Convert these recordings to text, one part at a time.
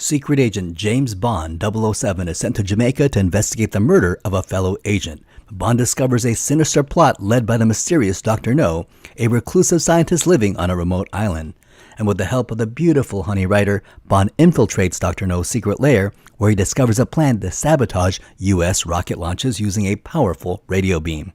Secret agent James Bond 007 is sent to Jamaica to investigate the murder of a fellow agent. Bond discovers a sinister plot led by the mysterious Dr. No, a reclusive scientist living on a remote island. And with the help of the beautiful Honey Rider, Bond infiltrates Dr. No's secret lair, where he discovers a plan to sabotage U.S. rocket launches using a powerful radio beam.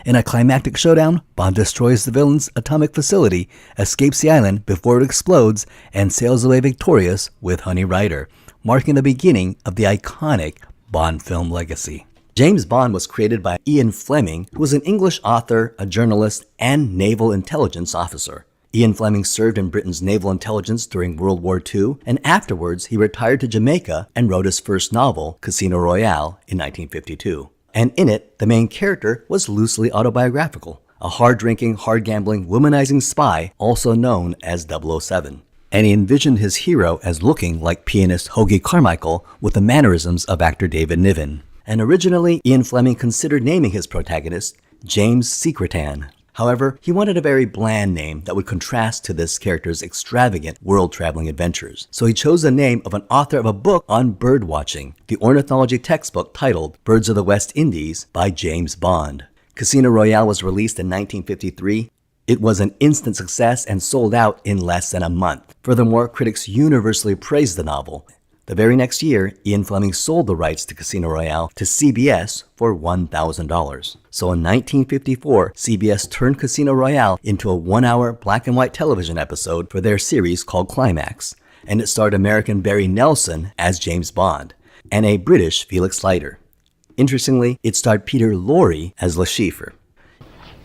In a climactic showdown, Bond destroys the villain's atomic facility, escapes the island before it explodes, and sails away victorious with Honey Rider, marking the beginning of the iconic Bond film legacy. James Bond was created by Ian Fleming, who was an English author, a journalist, and naval intelligence officer. Ian Fleming served in Britain's naval intelligence during World War II, and afterwards he retired to Jamaica and wrote his first novel, Casino Royale, in 1952. And in it, the main character was loosely autobiographical, a hard-drinking, hard-gambling, womanizing spy, also known as 007. And he envisioned his hero as looking like pianist Hoagy Carmichael with the mannerisms of actor David Niven. And originally, Ian Fleming considered naming his protagonist James Secretan. However, he wanted a very bland name that would contrast to this character's extravagant world-traveling adventures. So he chose the name of an author of a book on bird watching, the ornithology textbook titled Birds of the West Indies by James Bond. Casino Royale was released in 1953. It was an instant success and sold out in less than a month. Furthermore, critics universally praised the novel. The very next year, Ian Fleming sold the rights to Casino Royale to CBS for $1,000. So in 1954, CBS turned Casino Royale into a one-hour black and white television episode for their series called Climax, and it starred American Barry Nelson as James Bond and a British Felix Leiter. Interestingly, it starred Peter Lorre as Le Chiffre.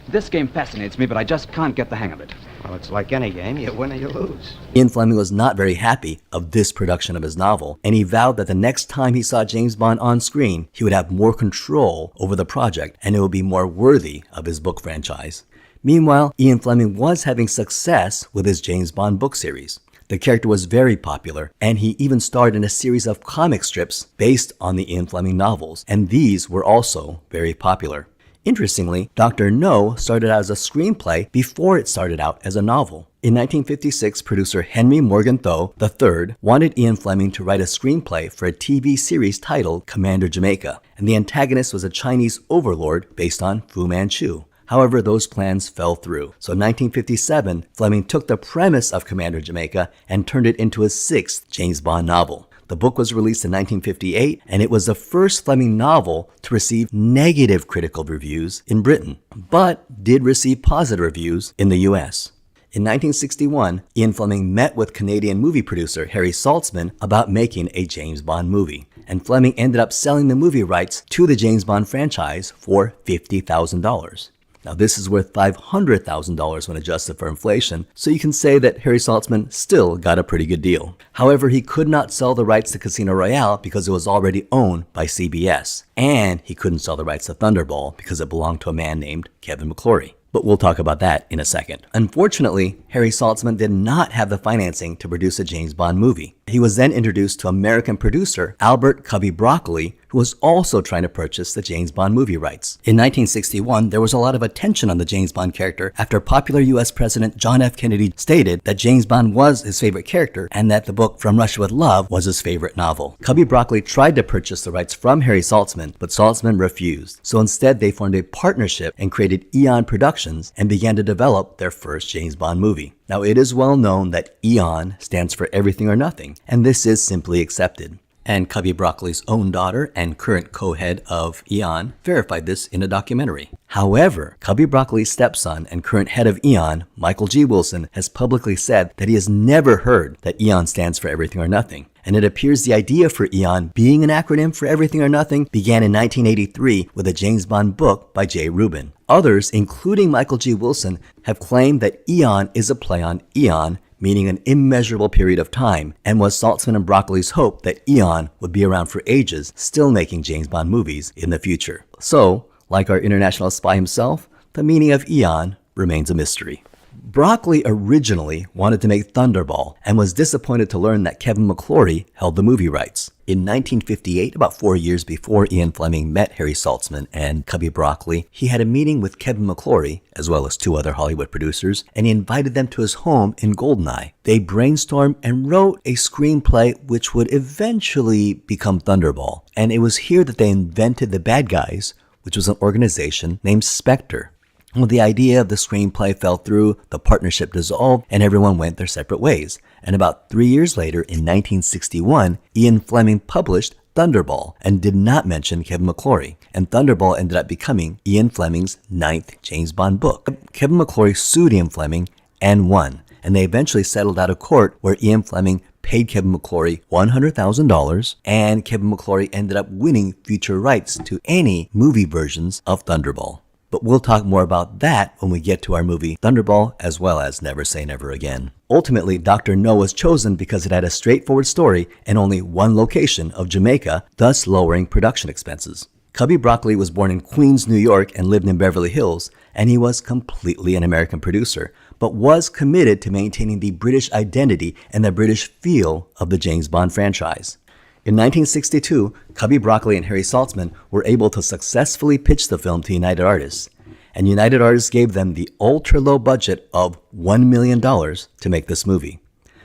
This game fascinates me, but I just can't get the hang of it. Well, it's like any game. You win or you lose. Ian Fleming was not very happy of this production of his novel, and he vowed that the next time he saw James Bond on screen, he would have more control over the project, and it would be more worthy of his book franchise. Meanwhile, Ian Fleming was having success with his James Bond book series. The character was very popular, and he even starred in a series of comic strips based on the Ian Fleming novels, and these were also very popular. Interestingly, Dr. No started out as a screenplay before it started out as a novel. In 1956, producer Henry Morgenthau III wanted Ian Fleming to write a screenplay for a TV series titled Commander Jamaica, and the antagonist was a Chinese overlord based on Fu Manchu. However, those plans fell through. So in 1957, Fleming took the premise of Commander Jamaica and turned it into his sixth James Bond novel. The book was released in 1958, and it was the first Fleming novel to receive negative critical reviews in Britain, but did receive positive reviews in the US. In 1961, Ian Fleming met with Canadian movie producer Harry Saltzman about making a James Bond movie, and Fleming ended up selling the movie rights to the James Bond franchise for $50,000. Now, this is worth $500,000 when adjusted for inflation, so you can say that Harry Saltzman still got a pretty good deal. However, he could not sell the rights to Casino Royale because it was already owned by CBS, and he couldn't sell the rights to Thunderball because it belonged to a man named Kevin McClory. But we'll talk about that in a second. Unfortunately, Harry Saltzman did not have the financing to produce a James Bond movie. He was then introduced to American producer Albert Cubby Broccoli, who was also trying to purchase the James Bond movie rights. In 1961, there was a lot of attention on the James Bond character after popular US President John F. Kennedy stated that James Bond was his favorite character and that the book From Russia with Love was his favorite novel. Cubby Broccoli tried to purchase the rights from Harry Saltzman, but Saltzman refused. So instead, they formed a partnership and created Eon Productions and began to develop their first James Bond movie. Now, it is well known that Eon stands for Everything or Nothing, and this is simply accepted. And Cubby Broccoli's own daughter and current co-head of Eon verified this in a documentary. However, Cubby Broccoli's stepson and current head of Eon, Michael G. Wilson, has publicly said that he has never heard that Eon stands for Everything or Nothing. And it appears the idea for Eon being an acronym for Everything or Nothing began in 1983 with a James Bond book by J. Rubin. Others, including Michael G. Wilson, have claimed that Eon is a play on Eon, meaning an immeasurable period of time, and was Saltzman and Broccoli's hope that Eon would be around for ages, still making James Bond movies in the future. So, like our international spy himself, the meaning of Eon remains a mystery. Broccoli originally wanted to make Thunderball and was disappointed to learn that Kevin McClory held the movie rights. In 1958, about 4 years before Ian Fleming met Harry Saltzman and Cubby Broccoli, he had a meeting with Kevin McClory, as well as 2 other Hollywood producers, and he invited them to his home in Goldeneye. They brainstormed and wrote a screenplay which would eventually become Thunderball. And it was here that they invented the bad guys, which was an organization named Spectre. When the idea of the screenplay fell through, the partnership dissolved, and everyone went their separate ways. And about 3 years later, in 1961, Ian Fleming published Thunderball and did not mention Kevin McClory. And Thunderball ended up becoming Ian Fleming's 9th James Bond book. Kevin McClory sued Ian Fleming and won. And they eventually settled out of court where Ian Fleming paid Kevin McClory $100,000, and Kevin McClory ended up winning future rights to any movie versions of Thunderball. But we'll talk more about that when we get to our movie Thunderball, as well as Never Say Never Again. Ultimately, Dr. No was chosen because it had a straightforward story and only one location of Jamaica, thus lowering production expenses. Cubby Broccoli was born in Queens, New York and lived in Beverly Hills, and he was completely an American producer, but was committed to maintaining the British identity and the British feel of the James Bond franchise. In 1962, Cubby Broccoli and Harry Saltzman were able to successfully pitch the film to United Artists, and United Artists gave them the ultra-low budget of $1 million to make this movie.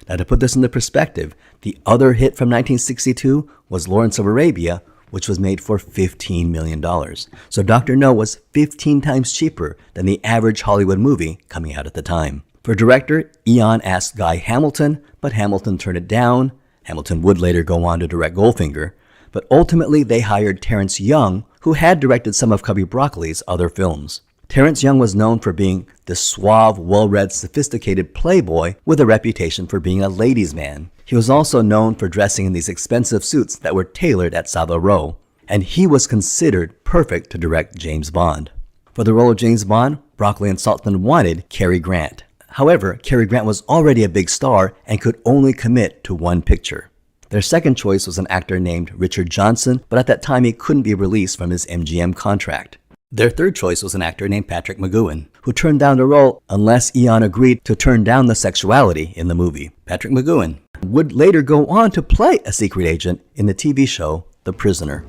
Now, to put this into perspective, the other hit from 1962 was Lawrence of Arabia, which was made for $15 million. So Dr. No was 15 times cheaper than the average Hollywood movie coming out at the time. For director, Eon asked Guy Hamilton, but Hamilton turned it down. Hamilton would later go on to direct Goldfinger, but ultimately they hired Terrence Young, who had directed some of Cubby Broccoli's other films. Terrence Young was known for being the suave, well-read, sophisticated playboy with a reputation for being a ladies' man. He was also known for dressing in these expensive suits that were tailored at Savile Row, and he was considered perfect to direct James Bond. For the role of James Bond, Broccoli and Saltzman wanted Cary Grant. However, Cary Grant was already a big star and could only commit to one picture. Their second choice was an actor named Richard Johnson, but at that time he couldn't be released from his MGM contract. Their third choice was an actor named Patrick McGoohan, who turned down the role unless Eon agreed to turn down the sexuality in the movie. Patrick McGoohan would later go on to play a secret agent in the TV show The Prisoner.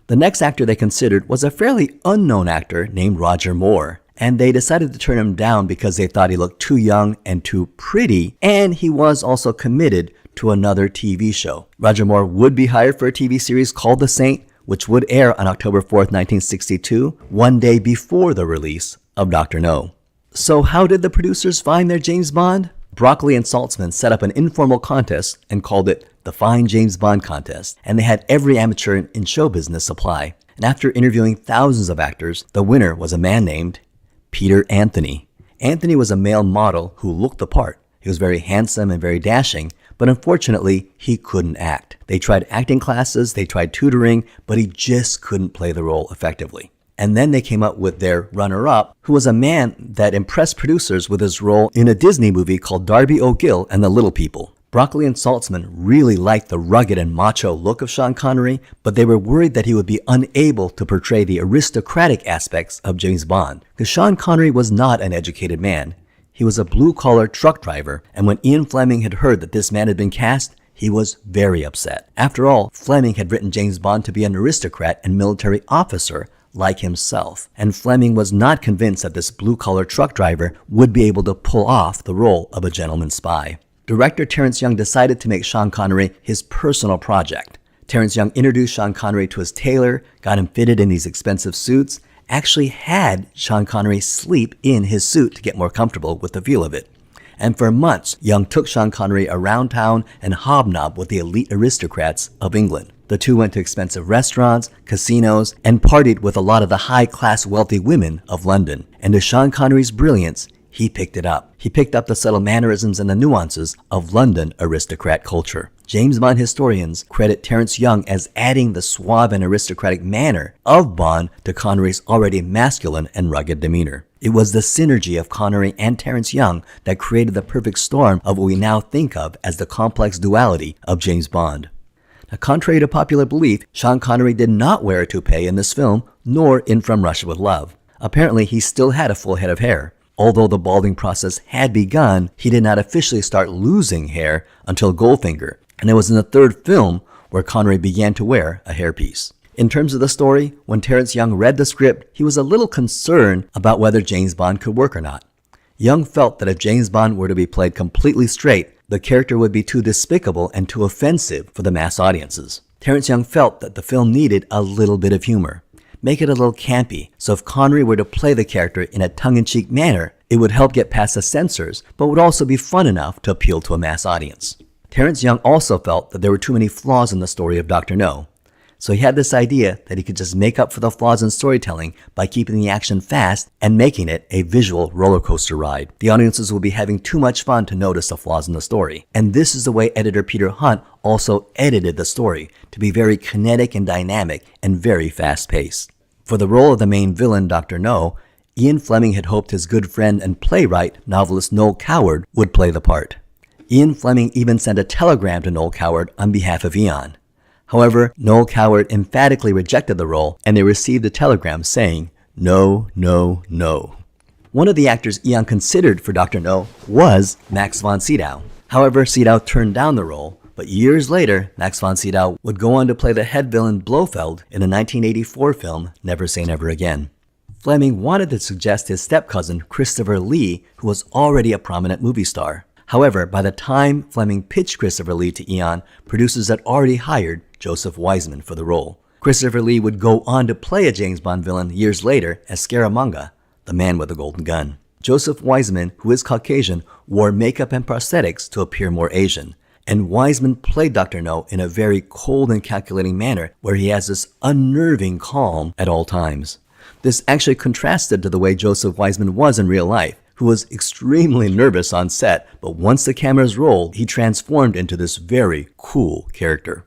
The next actor they considered was a fairly unknown actor named Roger Moore, and they decided to turn him down because they thought he looked too young and too pretty, and he was also committed to another TV show. Roger Moore would be hired for a TV series called The Saint, which would air on October 4th, 1962, one day before the release of Dr. No. So how did the producers find their James Bond? Broccoli and Saltzman set up an informal contest and called it the Find James Bond Contest, and they had every amateur in show business apply. And after interviewing thousands of actors, the winner was a man named Peter Anthony. Anthony was a male model who looked the part. He was very handsome and very dashing, but unfortunately, he couldn't act. They tried acting classes, they tried tutoring, but he just couldn't play the role effectively. And then they came up with their runner-up, who was a man that impressed producers with his role in a Disney movie called Darby O'Gill and the Little People. Broccoli and Saltzman really liked the rugged and macho look of Sean Connery, but they were worried that he would be unable to portray the aristocratic aspects of James Bond, because Sean Connery was not an educated man. He was a blue-collar truck driver, and when Ian Fleming had heard that this man had been cast, he was very upset. After all, Fleming had written James Bond to be an aristocrat and military officer like himself, and Fleming was not convinced that this blue-collar truck driver would be able to pull off the role of a gentleman spy. Director Terrence Young decided to make Sean Connery his personal project. Terrence Young introduced Sean Connery to his tailor, got him fitted in these expensive suits, actually had Sean Connery sleep in his suit to get more comfortable with the feel of it. And for months, Young took Sean Connery around town and hobnobbed with the elite aristocrats of England. The two went to expensive restaurants, casinos, and partied with a lot of the high-class wealthy women of London. And to Sean Connery's brilliance, he picked it up. He picked up the subtle mannerisms and the nuances of London aristocrat culture. James Bond historians credit Terrence Young as adding the suave and aristocratic manner of Bond to Connery's already masculine and rugged demeanor. It was the synergy of Connery and Terrence Young that created the perfect storm of what we now think of as the complex duality of James Bond. Now, contrary to popular belief, Sean Connery did not wear a toupee in this film, nor in From Russia with Love. Apparently, he still had a full head of hair. Although the balding process had begun, he did not officially start losing hair until Goldfinger, and it was in the third film where Connery began to wear a hairpiece. In terms of the story, when Terrence Young read the script, he was a little concerned about whether James Bond could work or not. Young felt that if James Bond were to be played completely straight, the character would be too despicable and too offensive for the mass audiences. Terrence Young felt that the film needed a little bit of humor. Make it a little campy, so if Connery were to play the character in a tongue-in-cheek manner, it would help get past the censors, but would also be fun enough to appeal to a mass audience. Terrence Young also felt that there were too many flaws in the story of Dr. No, so he had this idea that he could just make up for the flaws in storytelling by keeping the action fast and making it a visual roller coaster ride. The audiences would be having too much fun to notice the flaws in the story. And this is the way editor Peter Hunt also edited the story, to be very kinetic and dynamic and very fast-paced. For the role of the main villain, Dr. No, Ian Fleming had hoped his good friend and playwright, novelist Noel Coward, would play the part. Ian Fleming even sent a telegram to Noel Coward on behalf of Eon. However, Noel Coward emphatically rejected the role, and they received a telegram saying, "No, no, no." One of the actors Eon considered for Dr. No was Max von Sydow. However, Sydow turned down the role, but years later, Max von Sydow would go on to play the head villain Blofeld in the 1984 film Never Say Never Again. Fleming wanted to suggest his step-cousin Christopher Lee, who was already a prominent movie star. However, by the time Fleming pitched Christopher Lee to Eon, producers had already hired Joseph Wiseman for the role. Christopher Lee would go on to play a James Bond villain years later as Scaramanga, the man with the golden gun. Joseph Wiseman, who is Caucasian, wore makeup and prosthetics to appear more Asian. And Wiseman played Dr. No in a very cold and calculating manner, where he has this unnerving calm at all times. This actually contrasted to the way Joseph Wiseman was in real life, who was extremely nervous on set, but once the cameras rolled, he transformed into this very cool character.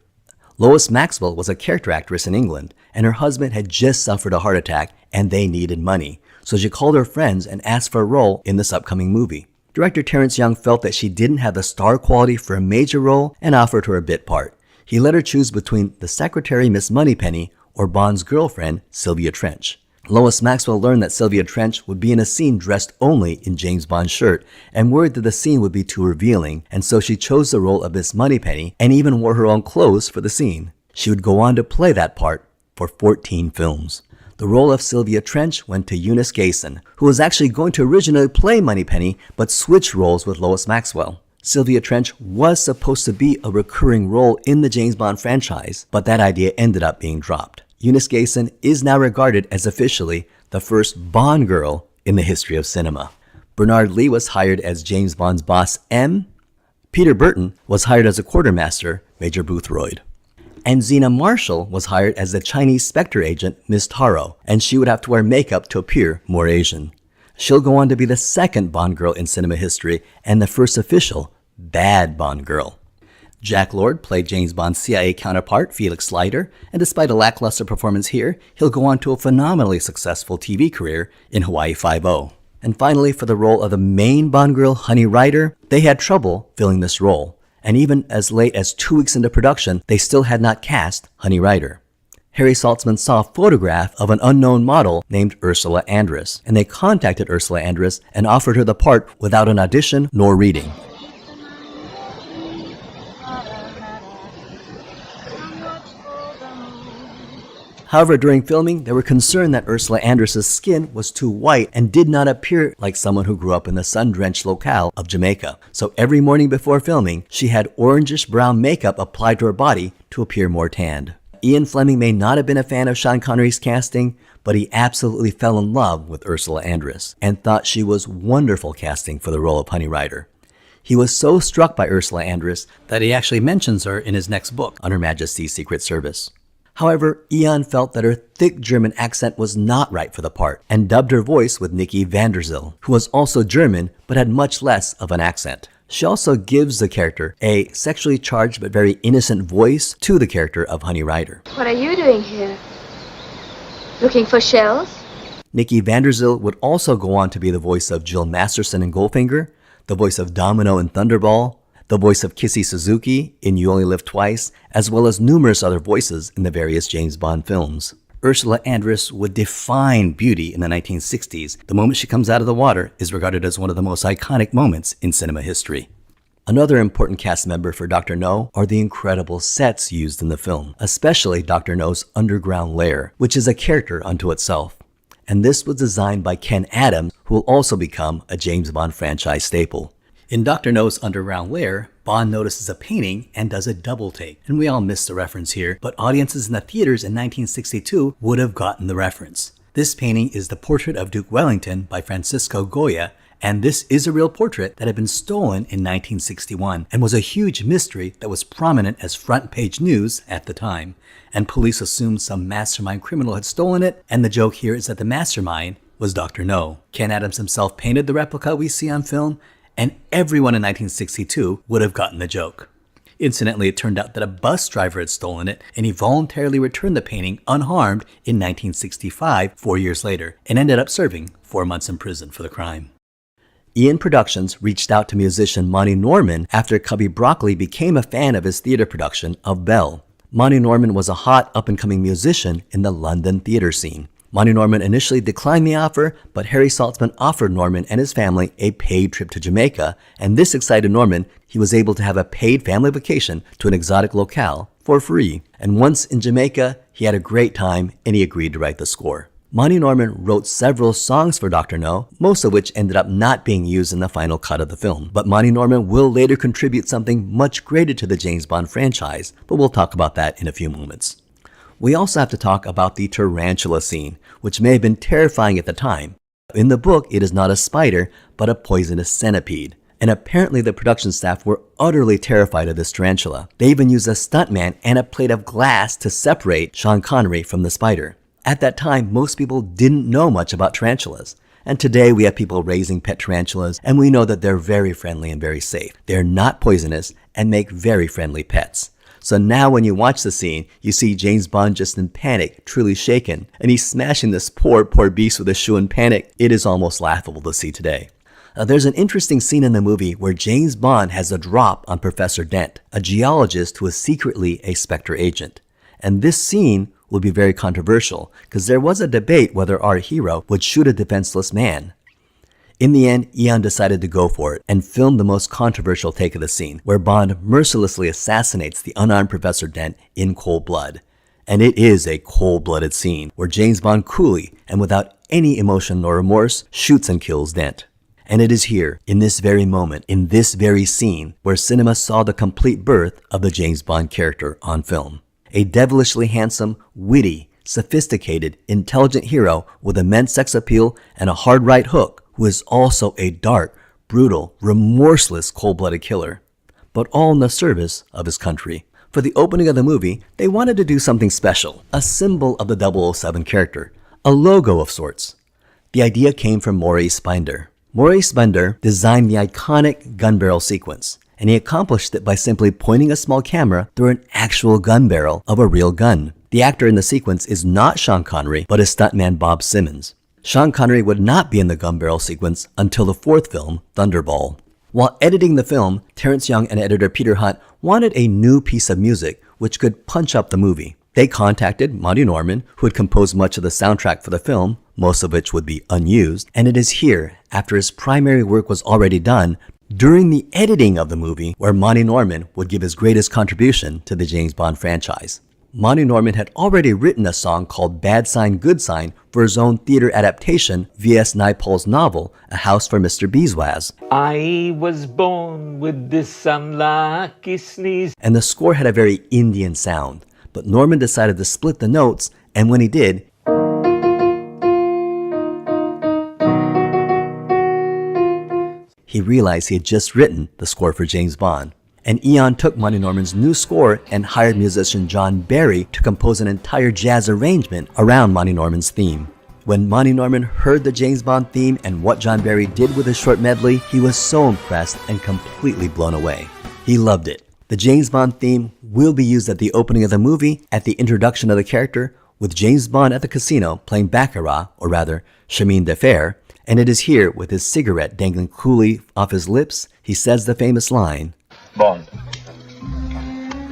Lois Maxwell was a character actress in England, and her husband had just suffered a heart attack, and they needed money. So she called her friends and asked for a role in this upcoming movie. Director Terrence Young felt that she didn't have the star quality for a major role and offered her a bit part. He let her choose between the secretary Miss Moneypenny or Bond's girlfriend Sylvia Trench. Lois Maxwell learned that Sylvia Trench would be in a scene dressed only in James Bond's shirt and worried that the scene would be too revealing, and so she chose the role of Miss Moneypenny and even wore her own clothes for the scene. She would go on to play that part for 14 films. The role of Sylvia Trench went to Eunice Gayson, who was actually going to originally play Moneypenny but switched roles with Lois Maxwell. Sylvia Trench was supposed to be a recurring role in the James Bond franchise, but that idea ended up being dropped. Eunice Gayson is now regarded as officially the first Bond girl in the history of cinema. Bernard Lee was hired as James Bond's boss M. Peter Burton was hired as a quartermaster, Major Boothroyd. And Zena Marshall was hired as the Chinese Spectre agent, Ms. Taro, and she would have to wear makeup to appear more Asian. She'll go on to be the second Bond girl in cinema history and the first official bad Bond girl. Jack Lord played James Bond's CIA counterpart, Felix Leiter, and despite a lackluster performance here, he'll go on to a phenomenally successful TV career in Hawaii Five-0. And finally, for the role of the main Bond girl, Honey Rider, they had trouble filling this role. And even as late as 2 weeks into production, they still had not cast Honey Rider. Harry Saltzman saw a photograph of an unknown model named Ursula Andress, and they contacted Ursula Andress and offered her the part without an audition nor reading. However, during filming, they were concerned that Ursula Andress' skin was too white and did not appear like someone who grew up in the sun-drenched locale of Jamaica. So every morning before filming, she had orangish-brown makeup applied to her body to appear more tanned. Ian Fleming may not have been a fan of Sean Connery's casting, but he absolutely fell in love with Ursula Andress and thought she was wonderful casting for the role of Honey Rider. He was so struck by Ursula Andress that he actually mentions her in his next book on Her Majesty's Secret Service. However, Eon felt that her thick German accent was not right for the part and dubbed her voice with Nikki van der Zyl, who was also German but had much less of an accent. She also gives the character a sexually charged but very innocent voice to the character of Honey Rider. What are you doing here? Looking for shells? Nikki van der Zyl would also go on to be the voice of Jill Masterson in Goldfinger, the voice of Domino in Thunderball, the voice of Kissy Suzuki in You Only Live Twice, as well as numerous other voices in the various James Bond films. Ursula Andress would define beauty in the 1960s. The moment she comes out of the water is regarded as one of the most iconic moments in cinema history. Another important cast member for Dr. No are the incredible sets used in the film, especially Dr. No's underground lair, which is a character unto itself. And this was designed by Ken Adams, who will also become a James Bond franchise staple. In Dr. No's underground lair, Bond notices a painting and does a double take. And we all missed the reference here, but audiences in the theaters in 1962 would have gotten the reference. This painting is the Portrait of Duke Wellington by Francisco Goya, and this is a real portrait that had been stolen in 1961 and was a huge mystery that was prominent as front page news at the time. And police assumed some mastermind criminal had stolen it, and the joke here is that the mastermind was Dr. No. Ken Adams himself painted the replica we see on film, and everyone in 1962 would have gotten the joke. Incidentally, it turned out that a bus driver had stolen it, and he voluntarily returned the painting unharmed in 1965, 4 years later, and ended up serving 4 months in prison for the crime. Eon Productions reached out to musician Monty Norman after Cubby Broccoli became a fan of his theater production of Belle. Monty Norman was a hot up-and-coming musician in the London theater scene. Monty Norman initially declined the offer, but Harry Saltzman offered Norman and his family a paid trip to Jamaica, and this excited Norman. He was able to have a paid family vacation to an exotic locale for free. And once in Jamaica, he had a great time and he agreed to write the score. Monty Norman wrote several songs for Dr. No, most of which ended up not being used in the final cut of the film. But Monty Norman will later contribute something much greater to the James Bond franchise, but we'll talk about that in a few moments. We also have to talk about the tarantula scene, which may have been terrifying at the time. In the book, it is not a spider, but a poisonous centipede. And apparently the production staff were utterly terrified of this tarantula. They even used a stuntman and a plate of glass to separate Sean Connery from the spider. At that time, most people didn't know much about tarantulas. And today we have people raising pet tarantulas, and we know that they're very friendly and very safe. They're not poisonous and make very friendly pets. So now when you watch the scene, you see James Bond just in panic, truly shaken, and he's smashing this poor beast with a shoe in panic. It is almost laughable to see today. There's an interesting scene in the movie where James Bond has a drop on Professor Dent, a geologist who is secretly a Spectre agent. And this scene will be very controversial because there was a debate whether our hero would shoot a defenseless man. In the end, Eon decided to go for it and filmed the most controversial take of the scene, where Bond mercilessly assassinates the unarmed Professor Dent in cold blood. And it is a cold-blooded scene where James Bond coolly and without any emotion nor remorse shoots and kills Dent. And it is here, in this very moment, in this very scene, where cinema saw the complete birth of the James Bond character on film. A devilishly handsome, witty, sophisticated, intelligent hero with immense sex appeal and a hard right hook, who is also a dark, brutal, remorseless, cold-blooded killer. But all in the service of his country. For the opening of the movie, they wanted to do something special, a symbol of the 007 character, a logo of sorts. The idea came from Maurice Binder. Maurice Binder designed the iconic gun barrel sequence, and he accomplished it by simply pointing a small camera through an actual gun barrel of a real gun. The actor in the sequence is not Sean Connery, but his stuntman Bob Simmons. Sean Connery would not be in the gun barrel sequence until the fourth film, Thunderball. While editing the film, Terrence Young and editor Peter Hunt wanted a new piece of music which could punch up the movie. They contacted Monty Norman, who had composed much of the soundtrack for the film, most of which would be unused, and it is here, after his primary work was already done, during the editing of the movie, where Monty Norman would give his greatest contribution to the James Bond franchise. Monty Norman had already written a song called Bad Sign, Good Sign for his own theater adaptation, V.S. Naipaul's novel, A House for Mr. Beeswax. I was born with this unlucky sneeze. And the score had a very Indian sound, but Norman decided to split the notes, and when he did, he realized he had just written the score for James Bond. And Eon took Monty Norman's new score and hired musician John Barry to compose an entire jazz arrangement around Monty Norman's theme. When Monty Norman heard the James Bond theme and what John Barry did with his short medley, he was so impressed and completely blown away. He loved it. The James Bond theme will be used at the opening of the movie, at the introduction of the character, with James Bond at the casino playing baccarat, or rather, chemin de fer, and it is here, with his cigarette dangling coolly off his lips, he says the famous line, Bond.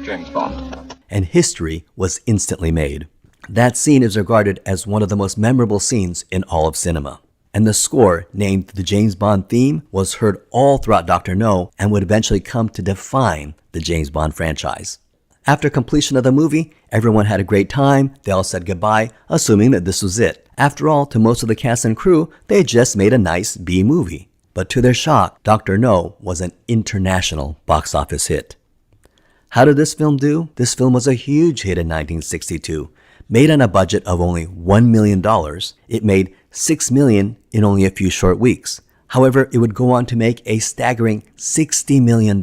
James Bond. And history was instantly made. That scene is regarded as one of the most memorable scenes in all of cinema. And the score, named the James Bond theme, was heard all throughout Dr. No and would eventually come to define the James Bond franchise. After completion of the movie, everyone had a great time. They all said goodbye, assuming that this was it. After all, to most of the cast and crew, they had just made a nice B movie. But to their shock, Dr. No was an international box office hit. How did this film do? This film was a huge hit in 1962. Made on a budget of only $1 million, it made $6 million in only a few short weeks. However, it would go on to make a staggering $60 million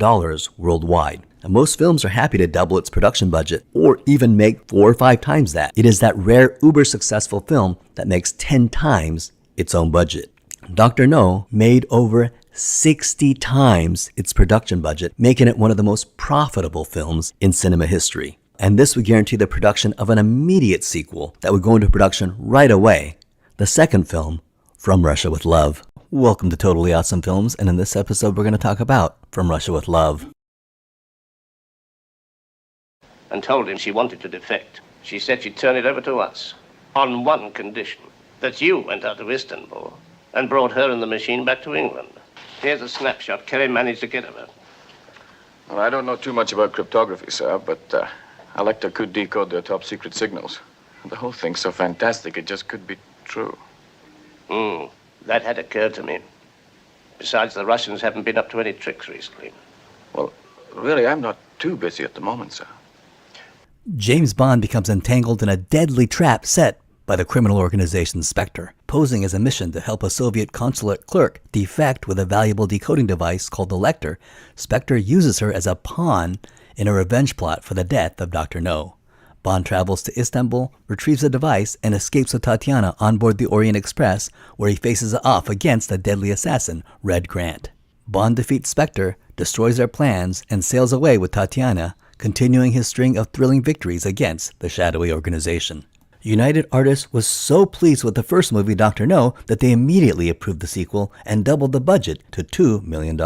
worldwide. And most films are happy to double its production budget or even make 4 or 5 times that. It is that rare uber successful film that makes 10 times its own budget. Dr. No made over 60 times its production budget, making it one of the most profitable films in cinema history. And this would guarantee the production of an immediate sequel that would go into production right away. The second film, From Russia with Love. Welcome to Totally Awesome Films, and in this episode we're going to talk about From Russia with Love. And told him she wanted to defect. She said she'd turn it over to us, on one condition, that you went out to Istanbul and brought her and the machine back to England. Here's a snapshot Kerry managed to get of her. Well, I don't know too much about cryptography, sir, but Alector could decode their top secret signals. The whole thing's so fantastic, it just could be true. That had occurred to me. Besides, the Russians haven't been up to any tricks recently. Well, really, I'm not too busy at the moment, sir. James Bond becomes entangled in a deadly trap set by the criminal organization Spectre, posing as a mission to help a Soviet consulate clerk defect with a valuable decoding device called the Lecter. Spectre uses her as a pawn in a revenge plot for the death of Dr. No. Bond travels to Istanbul, retrieves the device, and escapes with Tatiana on board the Orient Express, where he faces off against the deadly assassin, Red Grant. Bond defeats Spectre, destroys their plans, and sails away with Tatiana, continuing his string of thrilling victories against the shadowy organization. United Artists was so pleased with the first movie, Dr. No, that they immediately approved the sequel and doubled the budget to $2 million.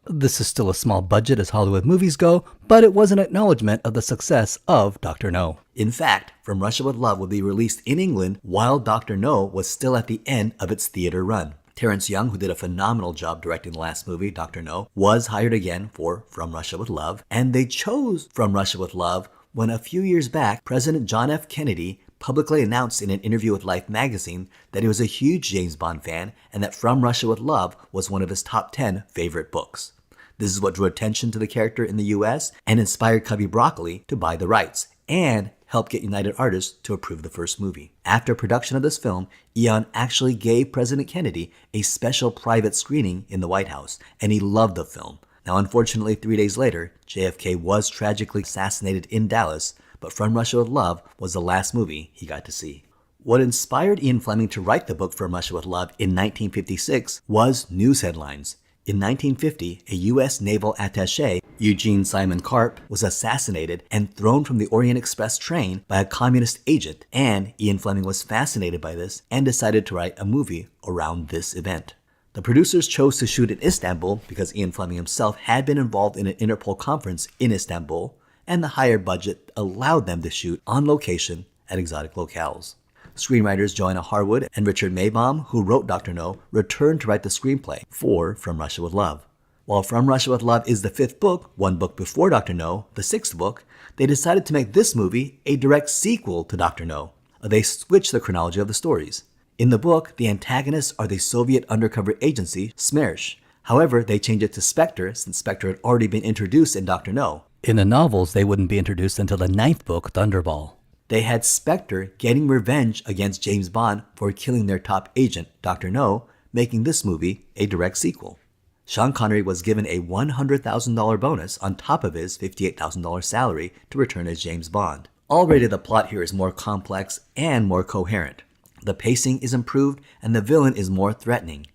This is still a small budget as Hollywood movies go, but it was an acknowledgement of the success of Dr. No. In fact, From Russia with Love would be released in England while Dr. No was still at the end of its theater run. Terrence Young, who did a phenomenal job directing the last movie, Dr. No, was hired again for From Russia with Love, and they chose From Russia with Love when a few years back, President John F. Kennedy publicly announced in an interview with Life magazine that he was a huge James Bond fan and that From Russia with Love was one of his top 10 favorite books. This is what drew attention to the character in the US and inspired Cubby Broccoli to buy the rights and helped get United Artists to approve the first movie. After production of this film, Eon actually gave President Kennedy a special private screening in the White House, and he loved the film. Now, unfortunately, 3 days later, JFK was tragically assassinated in Dallas, but From Russia with Love was the last movie he got to see. What inspired Ian Fleming to write the book From Russia with Love in 1956 was news headlines. In 1950, a U.S. naval attaché, Eugene Simon Karp, was assassinated and thrown from the Orient Express train by a communist agent, and Ian Fleming was fascinated by this and decided to write a movie around this event. The producers chose to shoot in Istanbul because Ian Fleming himself had been involved in an Interpol conference in Istanbul, and the higher budget allowed them to shoot on location at exotic locales. Screenwriters Joanna Harwood and Richard Maybaum, who wrote Dr. No, returned to write the screenplay for From Russia with Love. While From Russia with Love is the 5th book, one book before Dr. No, the 6th book, they decided to make this movie a direct sequel to Dr. No. They switched the chronology of the stories. In the book, the antagonists are the Soviet undercover agency, Smersh. However, they changed it to Spectre since Spectre had already been introduced in Dr. No. In the novels, they wouldn't be introduced until the 9th book, Thunderball. They had Spectre getting revenge against James Bond for killing their top agent, Dr. No, making this movie a direct sequel. Sean Connery was given a $100,000 bonus on top of his $58,000 salary to return as James Bond. Already the plot here is more complex and more coherent. The pacing is improved and the villain is more threatening.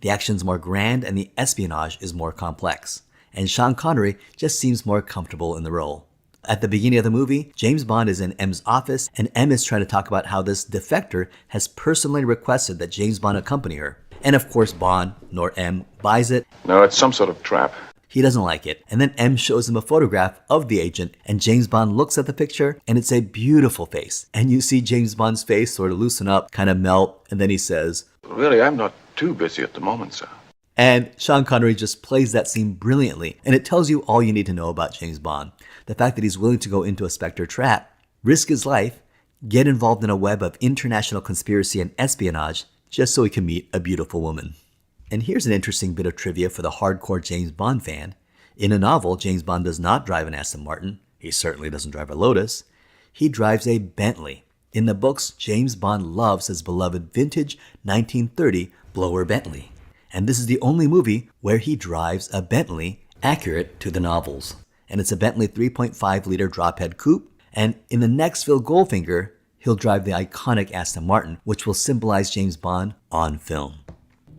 The action's more grand and the espionage is more complex. And Sean Connery just seems more comfortable in the role. At the beginning of the movie, James Bond is in M's office, and M is trying to talk about how this defector has personally requested that James Bond accompany her. And of course, Bond, nor M, buys it. No, it's some sort of trap. He doesn't like it, and then M shows him a photograph of the agent, and James Bond looks at the picture, and it's a beautiful face. And you see James Bond's face sort of loosen up, kind of melt, and then he says, Really, I'm not too busy at the moment, sir. and Sean Connery just plays that scene brilliantly, and it tells you all you need to know about James Bond. The fact that he's willing to go into a Spectre trap, risk his life, get involved in a web of international conspiracy and espionage, just so he can meet a beautiful woman. And here's an interesting bit of trivia for the hardcore James Bond fan. In a novel, James Bond does not drive an Aston Martin. He certainly doesn't drive a Lotus. He drives a Bentley. In the books, James Bond loves his beloved vintage 1930 blower Bentley. And this is the only movie where he drives a Bentley accurate to the novels. And it's a Bentley 3.5-liter drophead coupe. And in the next film, Goldfinger, he'll drive the iconic Aston Martin, which will symbolize James Bond on film.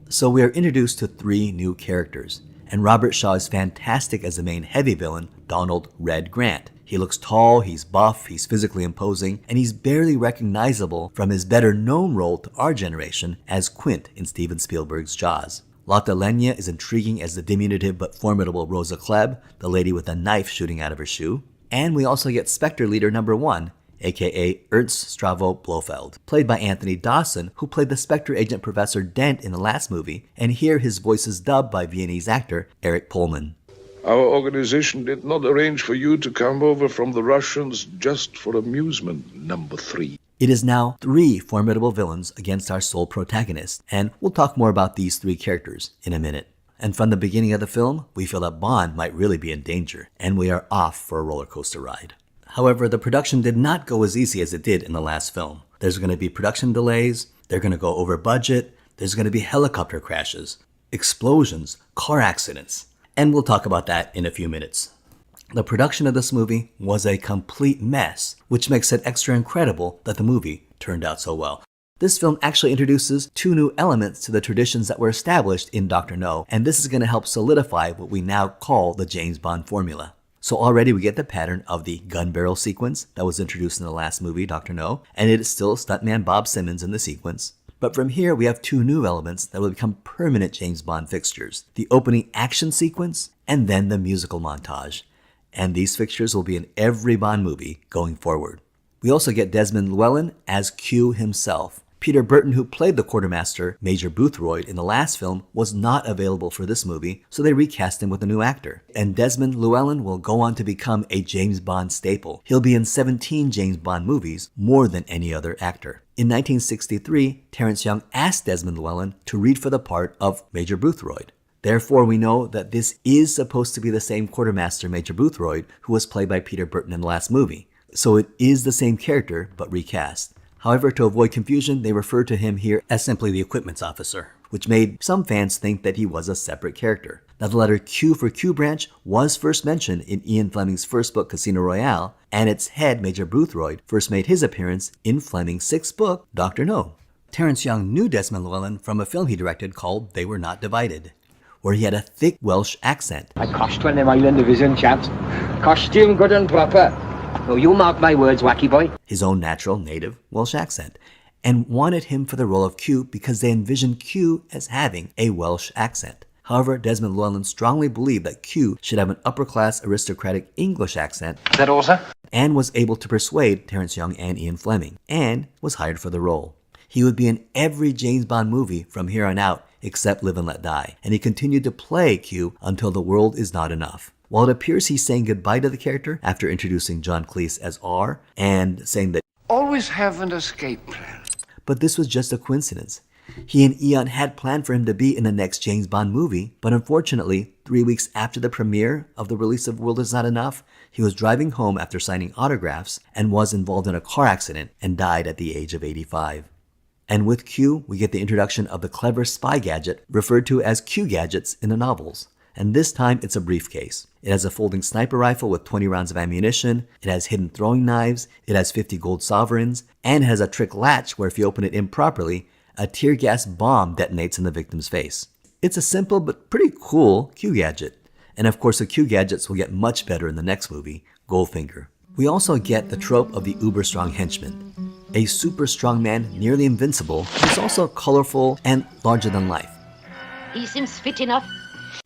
So we are introduced to 3 new characters, and Robert Shaw is fantastic as the main heavy villain, Donald Red Grant. He looks tall, he's buff, he's physically imposing, and he's barely recognizable from his better-known role to our generation as Quint in Steven Spielberg's Jaws. Lotte Lenya is intriguing as the diminutive but formidable Rosa Klebb, the lady with a knife shooting out of her shoe. And we also get Spectre leader number 1, aka Ernst Stravo Blofeld, played by Anthony Dawson, who played the Spectre agent Professor Dent in the last movie, and here his voice is dubbed by Viennese actor Eric Pullman. Our organization did not arrange for you to come over from the Russians just for amusement, number 3. It is now 3 formidable villains against our sole protagonist, and we'll talk more about these 3 characters in a minute. And from the beginning of the film, we feel that Bond might really be in danger, and we are off for a roller coaster ride. However, the production did not go as easy as it did in the last film. There's going to be production delays, they're going to go over budget, there's going to be helicopter crashes, explosions, car accidents, and we'll talk about that in a few minutes. The production of this movie was a complete mess, which makes it extra incredible that the movie turned out so well. This film actually introduces 2 new elements to the traditions that were established in Dr. No, and this is going to help solidify what we now call the James Bond formula. So already we get the pattern of the gun barrel sequence that was introduced in the last movie, Dr. No, and it is still stuntman Bob Simmons in the sequence. But from here we have 2 new elements that will become permanent James Bond fixtures. The opening action sequence and then the musical montage. And these fixtures will be in every Bond movie going forward. We also get Desmond Llewellyn as Q himself. Peter Burton, who played the quartermaster Major Boothroyd in the last film, was not available for this movie, so they recast him with a new actor. And Desmond Llewellyn will go on to become a James Bond staple. He'll be in 17 James Bond movies, more than any other actor. In 1963, Terence Young asked Desmond Llewellyn to read for the part of Major Boothroyd. Therefore, we know that this is supposed to be the same quartermaster Major Boothroyd who was played by Peter Burton in the last movie. So it is the same character, but recast. However, to avoid confusion, they refer to him here as simply the equipments officer, which made some fans think that he was a separate character. Now, the letter Q for Q Branch was first mentioned in Ian Fleming's first book, Casino Royale, and its head, Major Boothroyd, first made his appearance in Fleming's 6th book, Dr. No. Terence Young knew Desmond Llewellyn from a film he directed called They Were Not Divided, where he had a thick Welsh accent. I coshed when them Island Division chaps. Costume good and proper. Oh, you mark my words, wacky boy. His own natural native Welsh accent, and wanted him for the role of Q because they envisioned Q as having a Welsh accent. However, Desmond Llewellyn strongly believed that Q should have an upper-class aristocratic English accent. Is that all, sir? And was able to persuade Terence Young and Ian Fleming, and was hired for the role. He would be in every James Bond movie from here on out except Live and Let Die, and he continued to play Q until The World Is Not Enough. While it appears he's saying goodbye to the character after introducing John Cleese as R and saying that Always have an escape plan. but this was just a coincidence. He and Eon had planned for him to be in the next James Bond movie, but unfortunately, 3 weeks after the premiere of the release of World Is Not Enough, he was driving home after signing autographs and was involved in a car accident and died at the age of 85. And with Q, we get the introduction of the clever spy gadget referred to as Q gadgets in the novels. And this time it's a briefcase. It has a folding sniper rifle with 20 rounds of ammunition, it has hidden throwing knives, it has 50 gold sovereigns, and it has a trick latch where if you open it improperly, a tear gas bomb detonates in the victim's face. It's a simple but pretty cool Q gadget. And of course the Q gadgets will get much better in the next movie, Goldfinger. We also get the trope of the uber strong henchman. A super strong man, nearly invincible, who's also colorful and larger than life. He seems fit enough.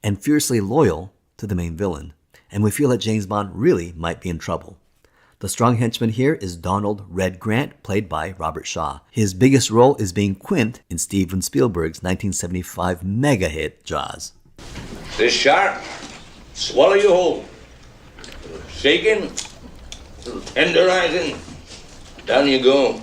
And fiercely loyal to the main villain, and we feel that James Bond really might be in trouble. The strong henchman here is Donald Red Grant, played by Robert Shaw. His biggest role is being Quint in Steven Spielberg's 1975 mega hit Jaws. This sharp, swallow you whole. Shaking, tenderizing, down you go.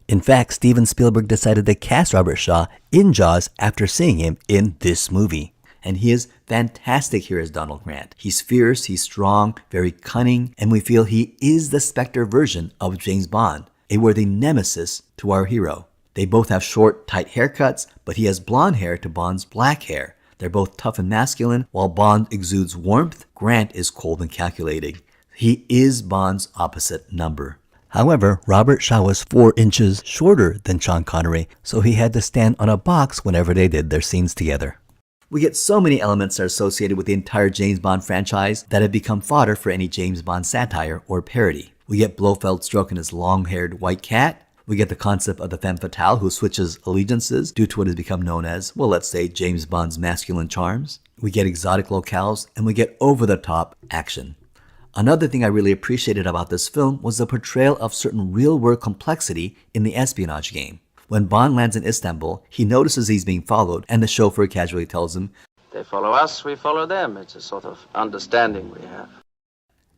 In fact, Steven Spielberg decided to cast Robert Shaw in Jaws after seeing him in this movie. And he is fantastic here as Donald Grant. He's fierce, he's strong, very cunning, and we feel he is the Spectre version of James Bond, a worthy nemesis to our hero. They both have short, tight haircuts, but he has blonde hair to Bond's black hair. They're both tough and masculine. While Bond exudes warmth, Grant is cold and calculating. He is Bond's opposite number. However, Robert Shaw was 4 inches shorter than Sean Connery, so he had to stand on a box whenever they did their scenes together. We get so many elements that are associated with the entire James Bond franchise that have become fodder for any James Bond satire or parody. We get Blofeld stroking his long-haired white cat. We get the concept of the femme fatale who switches allegiances due to what has become known as, well, let's say, James Bond's masculine charms. We get exotic locales, and we get over-the-top action. Another thing I really appreciated about this film was the portrayal of certain real-world complexity in the espionage game. When Bond lands in Istanbul, he notices he's being followed, and the chauffeur casually tells him, "They follow us, we follow them. It's a sort of understanding we have."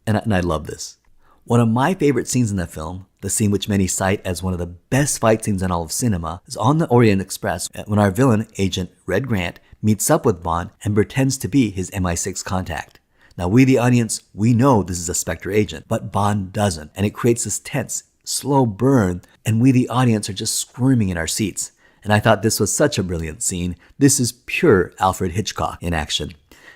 And I love this. One of my favorite scenes in the film, the scene which many cite as one of the best fight scenes in all of cinema, is on the Orient Express when our villain, Agent Red Grant, meets up with Bond and pretends to be his MI6 contact. Now we the audience, we know this is a Spectre agent, but Bond doesn't, and it creates this tense, slow burn, and we the audience are just squirming in our seats. And I thought this was such a brilliant scene. This is pure Alfred Hitchcock in action.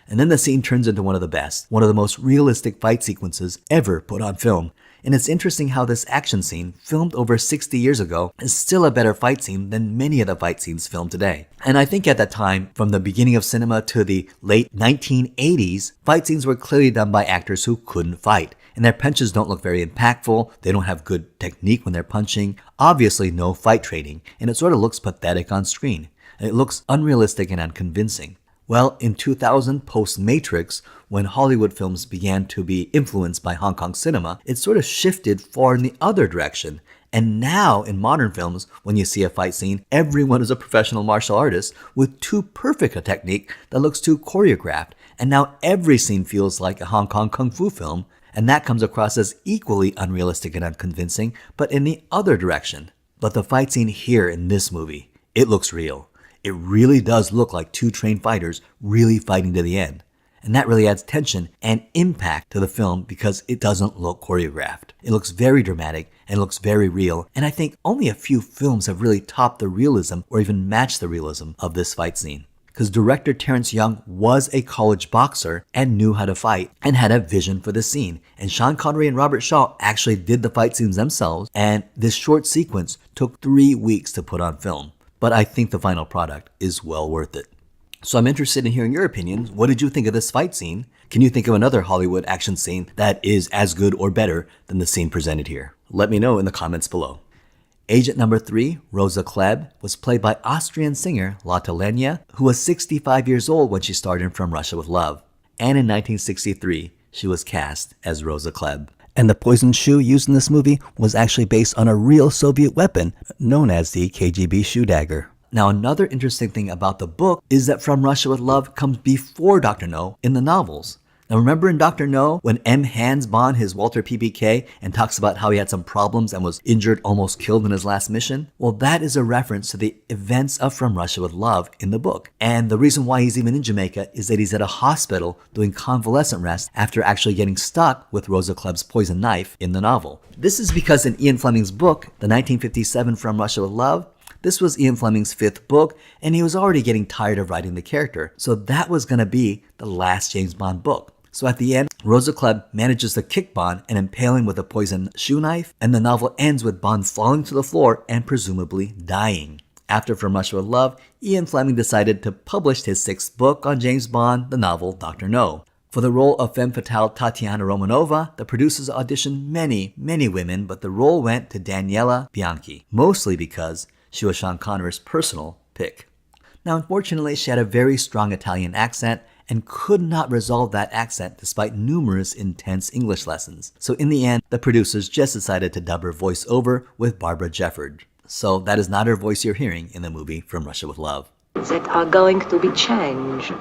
And then the scene turns into one of the best, one of the most realistic fight sequences ever put on film. And it's interesting how this action scene, filmed over 60 years ago, is still a better fight scene than many of the fight scenes filmed today. And I think at that time, from the beginning of cinema to the late 1980s, fight scenes were clearly done by actors who couldn't fight. And their punches don't look very impactful, they don't have good technique when they're punching, obviously no fight training, and it sort of looks pathetic on screen. And it looks unrealistic and unconvincing. Well, in 2000, post-Matrix, when Hollywood films began to be influenced by Hong Kong cinema, it sort of shifted far in the other direction. And now, in modern films, when you see a fight scene, everyone is a professional martial artist with too perfect a technique that looks too choreographed. And now every scene feels like a Hong Kong kung fu film, and that comes across as equally unrealistic and unconvincing, but in the other direction. But the fight scene here in this movie, it looks real. It really does look like 2 trained fighters really fighting to the end. And that really adds tension and impact to the film because it doesn't look choreographed. It looks very dramatic and looks very real. And I think only a few films have really topped the realism or even matched the realism of this fight scene. Because director Terrence Young was a college boxer and knew how to fight and had a vision for the scene. And Sean Connery and Robert Shaw actually did the fight scenes themselves, and this short sequence took 3 weeks to put on film. But I think the final product is well worth it. So I'm interested in hearing your opinions. What did you think of this fight scene? Can you think of another Hollywood action scene that is as good or better than the scene presented here? Let me know in the comments below. Agent number 3, Rosa Klebb, was played by Austrian singer Lotte Lenya, who was 65 years old when she starred in From Russia with Love. And in 1963, she was cast as Rosa Klebb. And the poison shoe used in this movie was actually based on a real Soviet weapon known as the KGB shoe dagger. Now, another interesting thing about the book is that From Russia with Love comes before Dr. No in the novels. Now, remember in Dr. No when M hands Bond his Walter PPK and talks about how he had some problems and was injured, almost killed in his last mission? Well, that is a reference to the events of From Russia with Love in the book. And the reason why he's even in Jamaica is that he's at a hospital doing convalescent rest after actually getting stuck with Rosa Klebb's poison knife in the novel. This is because in Ian Fleming's book, the 1957 From Russia with Love, this was Ian Fleming's 5th book, and he was already getting tired of writing the character. So that was going to be the last James Bond book. So at the end, Rosa Klebb manages to kick Bond and impale him with a poison shoe knife, and the novel ends with Bond falling to the floor and presumably dying. After From Russia with Love, Ian Fleming decided to publish his 6th book on James Bond, the novel Dr. No. For the role of femme fatale Tatiana Romanova, the producers auditioned many women, but the role went to Daniela Bianchi, mostly because she was Sean Connery's personal pick. Now, unfortunately, she had a very strong Italian accent, and could not resolve that accent despite numerous intense English lessons. So in the end, the producers just decided to dub her voice over with Barbara Jefford. So that is not her voice you're hearing in the movie From Russia with Love. That are going to be changed.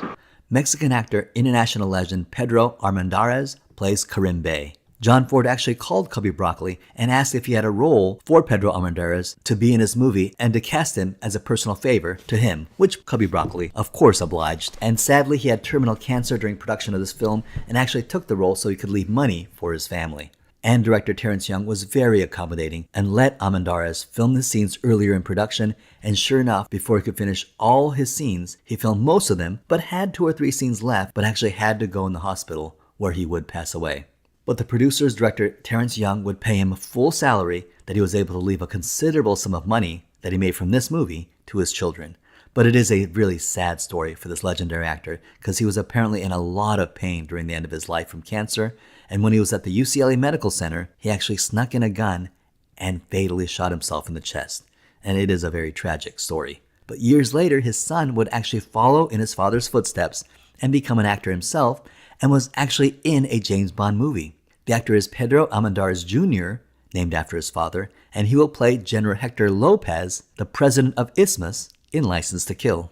Mexican actor, international legend Pedro Armendariz plays Karim Bey. John Ford actually called Cubby Broccoli and asked if he had a role for Pedro Armendariz to be in his movie and to cast him as a personal favor to him, which Cubby Broccoli, of course, obliged. And sadly, he had terminal cancer during production of this film and actually took the role so he could leave money for his family. And director Terrence Young was very accommodating and let Armendariz film the scenes earlier in production, and sure enough, before he could finish all his scenes, he filmed most of them, but had 2 or 3 scenes left, but actually had to go in the hospital where he would pass away. But the producer's director, Terrence Young, would pay him a full salary that he was able to leave a considerable sum of money that he made from this movie to his children. But it is a really sad story for this legendary actor because he was apparently in a lot of pain during the end of his life from cancer, and when he was at the UCLA Medical Center, he actually snuck in a gun and fatally shot himself in the chest. And it is a very tragic story. But years later, his son would actually follow in his father's footsteps and become an actor himself, and was actually in a James Bond movie. The actor is Pedro Armendariz Jr., named after his father, and he will play General Hector Lopez, the president of Isthmus, in License to Kill.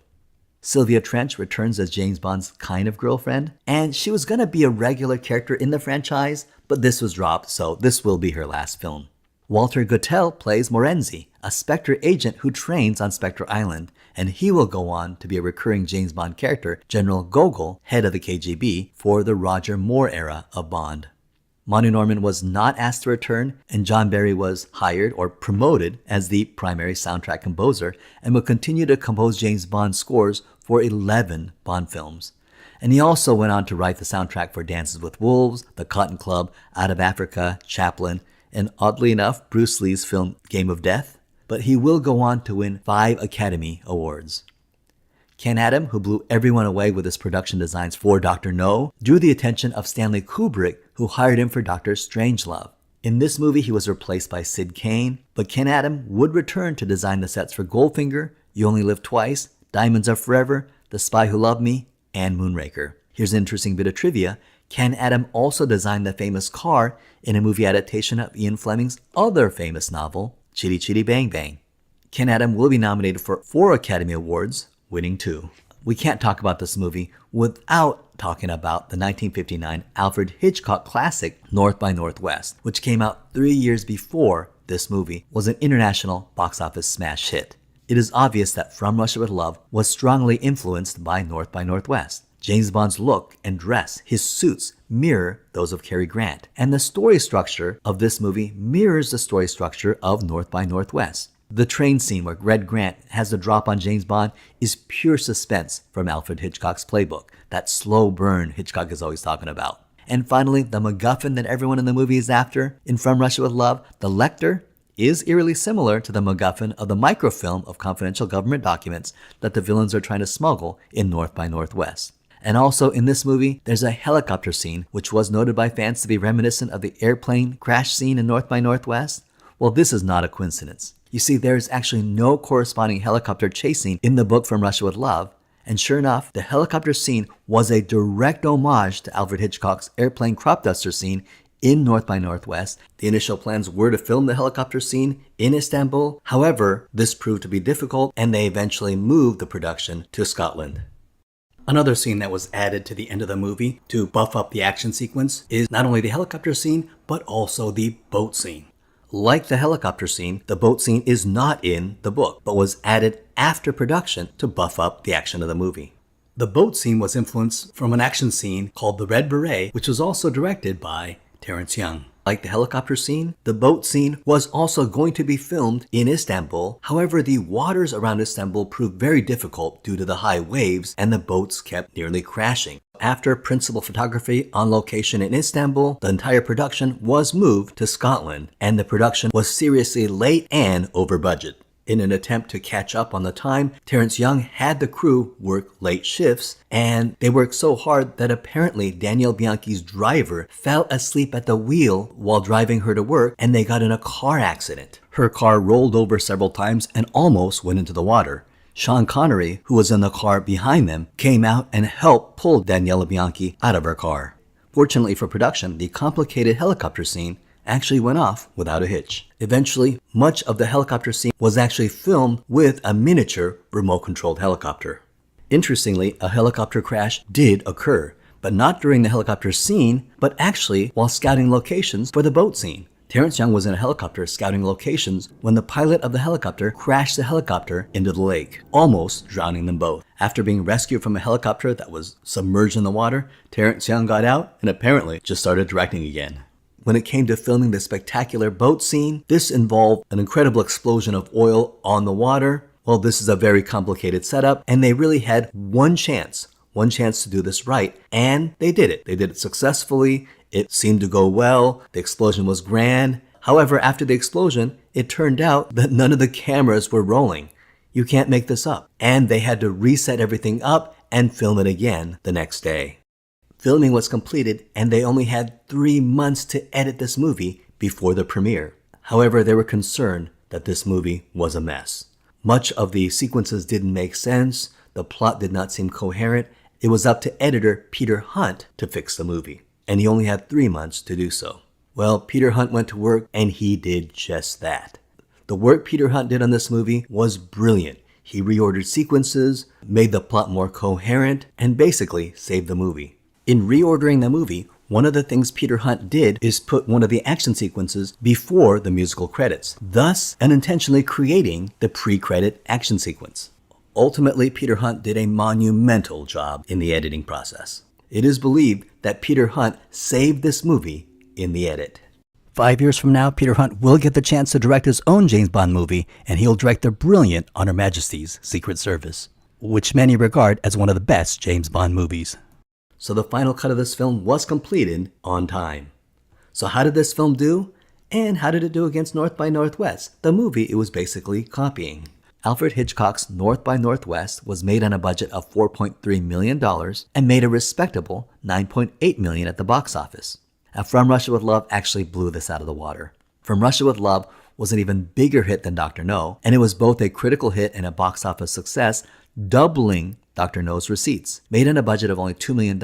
Sylvia Trench returns as James Bond's kind of girlfriend, and she was going to be a regular character in the franchise, but this was dropped, so this will be her last film. Walter Gotell plays Morenzi, a Spectre agent who trains on Spectre Island, and he will go on to be a recurring James Bond character, General Gogol, head of the KGB, for the Roger Moore era of Bond. Manu Norman was not asked to return, and John Barry was hired or promoted as the primary soundtrack composer and will continue to compose James Bond scores for 11 Bond films. And he also went on to write the soundtrack for Dances with Wolves, The Cotton Club, Out of Africa, Chaplin, and oddly enough, Bruce Lee's film Game of Death. But he will go on to win 5 Academy Awards. Ken Adam, who blew everyone away with his production designs for Dr. No, drew the attention of Stanley Kubrick, who hired him for Dr. Strangelove. In this movie, he was replaced by Sid Cain, but Ken Adam would return to design the sets for Goldfinger, You Only Live Twice, Diamonds Are Forever, The Spy Who Loved Me, and Moonraker. Here's an interesting bit of trivia. Ken Adam also designed the famous car in a movie adaptation of Ian Fleming's other famous novel, Chitty Chitty Bang Bang. Ken Adam will be nominated for 4 Academy Awards, winning 2. We can't talk about this movie without talking about the 1959 Alfred Hitchcock classic North by Northwest, which came out 3 years before this movie was an international box office smash hit. It is obvious that From Russia with Love was strongly influenced by North by Northwest. James Bond's look and dress, his suits, mirror those of Cary Grant, and the story structure of this movie mirrors the story structure of North by Northwest. The train scene where Red Grant has the drop on James Bond is pure suspense from Alfred Hitchcock's playbook, that slow burn Hitchcock is always talking about. And finally, the MacGuffin that everyone in the movie is after, in From Russia with Love, the Lecter, is eerily similar to the MacGuffin of the microfilm of confidential government documents that the villains are trying to smuggle in North by Northwest. And also in this movie, there's a helicopter scene which was noted by fans to be reminiscent of the airplane crash scene in North by Northwest. Well, this is not a coincidence. You see, there is actually no corresponding helicopter chase scene in the book From Russia with Love, and sure enough, the helicopter scene was a direct homage to Alfred Hitchcock's airplane crop duster scene in North by Northwest. The initial plans were to film the helicopter scene in Istanbul. However, this proved to be difficult, and they eventually moved the production to Scotland. Another scene that was added to the end of the movie to buff up the action sequence is not only the helicopter scene, but also the boat scene. Like the helicopter scene, the boat scene is not in the book, but was added after production to buff up the action of the movie. The boat scene was influenced from an action scene called The Red Beret, which was also directed by Terrence Young. Like the helicopter scene, the boat scene was also going to be filmed in Istanbul. However, the waters around Istanbul proved very difficult due to the high waves, and the boats kept nearly crashing. After principal photography on location in Istanbul, the entire production was moved to Scotland, and the production was seriously late and over budget. In an attempt to catch up on the time, Terrence Young had the crew work late shifts, and they worked so hard that apparently Danielle Bianchi's driver fell asleep at the wheel while driving her to work, and they got in a car accident. Her car rolled over several times and almost went into the water. Sean Connery, who was in the car behind them, came out and helped pull Daniela Bianchi out of her car. Fortunately for production, the complicated helicopter scene actually went off without a hitch. Eventually, much of the helicopter scene was actually filmed with a miniature remote-controlled helicopter. Interestingly, a helicopter crash did occur, but not during the helicopter scene, but actually while scouting locations for the boat scene. Terrence Young was in a helicopter scouting locations when the pilot of the helicopter crashed the helicopter into the lake, almost drowning them both. After being rescued from a helicopter that was submerged in the water, Terrence Young got out and apparently just started directing again. When it came to filming the spectacular boat scene, this involved an incredible explosion of oil on the water. Well, this is a very complicated setup, and they really had one chance to do this right, and they did it. They did it successfully. It seemed to go well. The explosion was grand. However, after the explosion, it turned out that none of the cameras were rolling. You can't make this up. And they had to reset everything up and film it again the next day. Filming was completed, and they only had 3 months to edit this movie before the premiere. However, they were concerned that this movie was a mess. Much of the sequences didn't make sense. The plot did not seem coherent. It was up to editor Peter Hunt to fix the movie, and he only had 3 months to do so. Well, Peter Hunt went to work, and he did just that. The work Peter Hunt did on this movie was brilliant. He reordered sequences, made the plot more coherent, and basically saved the movie. In reordering the movie, one of the things Peter Hunt did is put one of the action sequences before the musical credits, thus unintentionally creating the pre-credit action sequence. Ultimately, Peter Hunt did a monumental job in the editing process. It is believed that Peter Hunt saved this movie in the edit. 5 years from now, Peter Hunt will get the chance to direct his own James Bond movie, and he'll direct the brilliant On Her Majesty's Secret Service, which many regard as one of the best James Bond movies. So the final cut of this film was completed on time. So how did this film do? And how did it do against North by Northwest, the movie it was basically copying? Alfred Hitchcock's North by Northwest was made on a budget of $4.3 million and made a respectable $9.8 million at the box office. Now, From Russia with Love actually blew this out of the water. From Russia with Love was an even bigger hit than Dr. No, and it was both a critical hit and a box office success, doubling Dr. No's receipts. Made on a budget of only $2 million,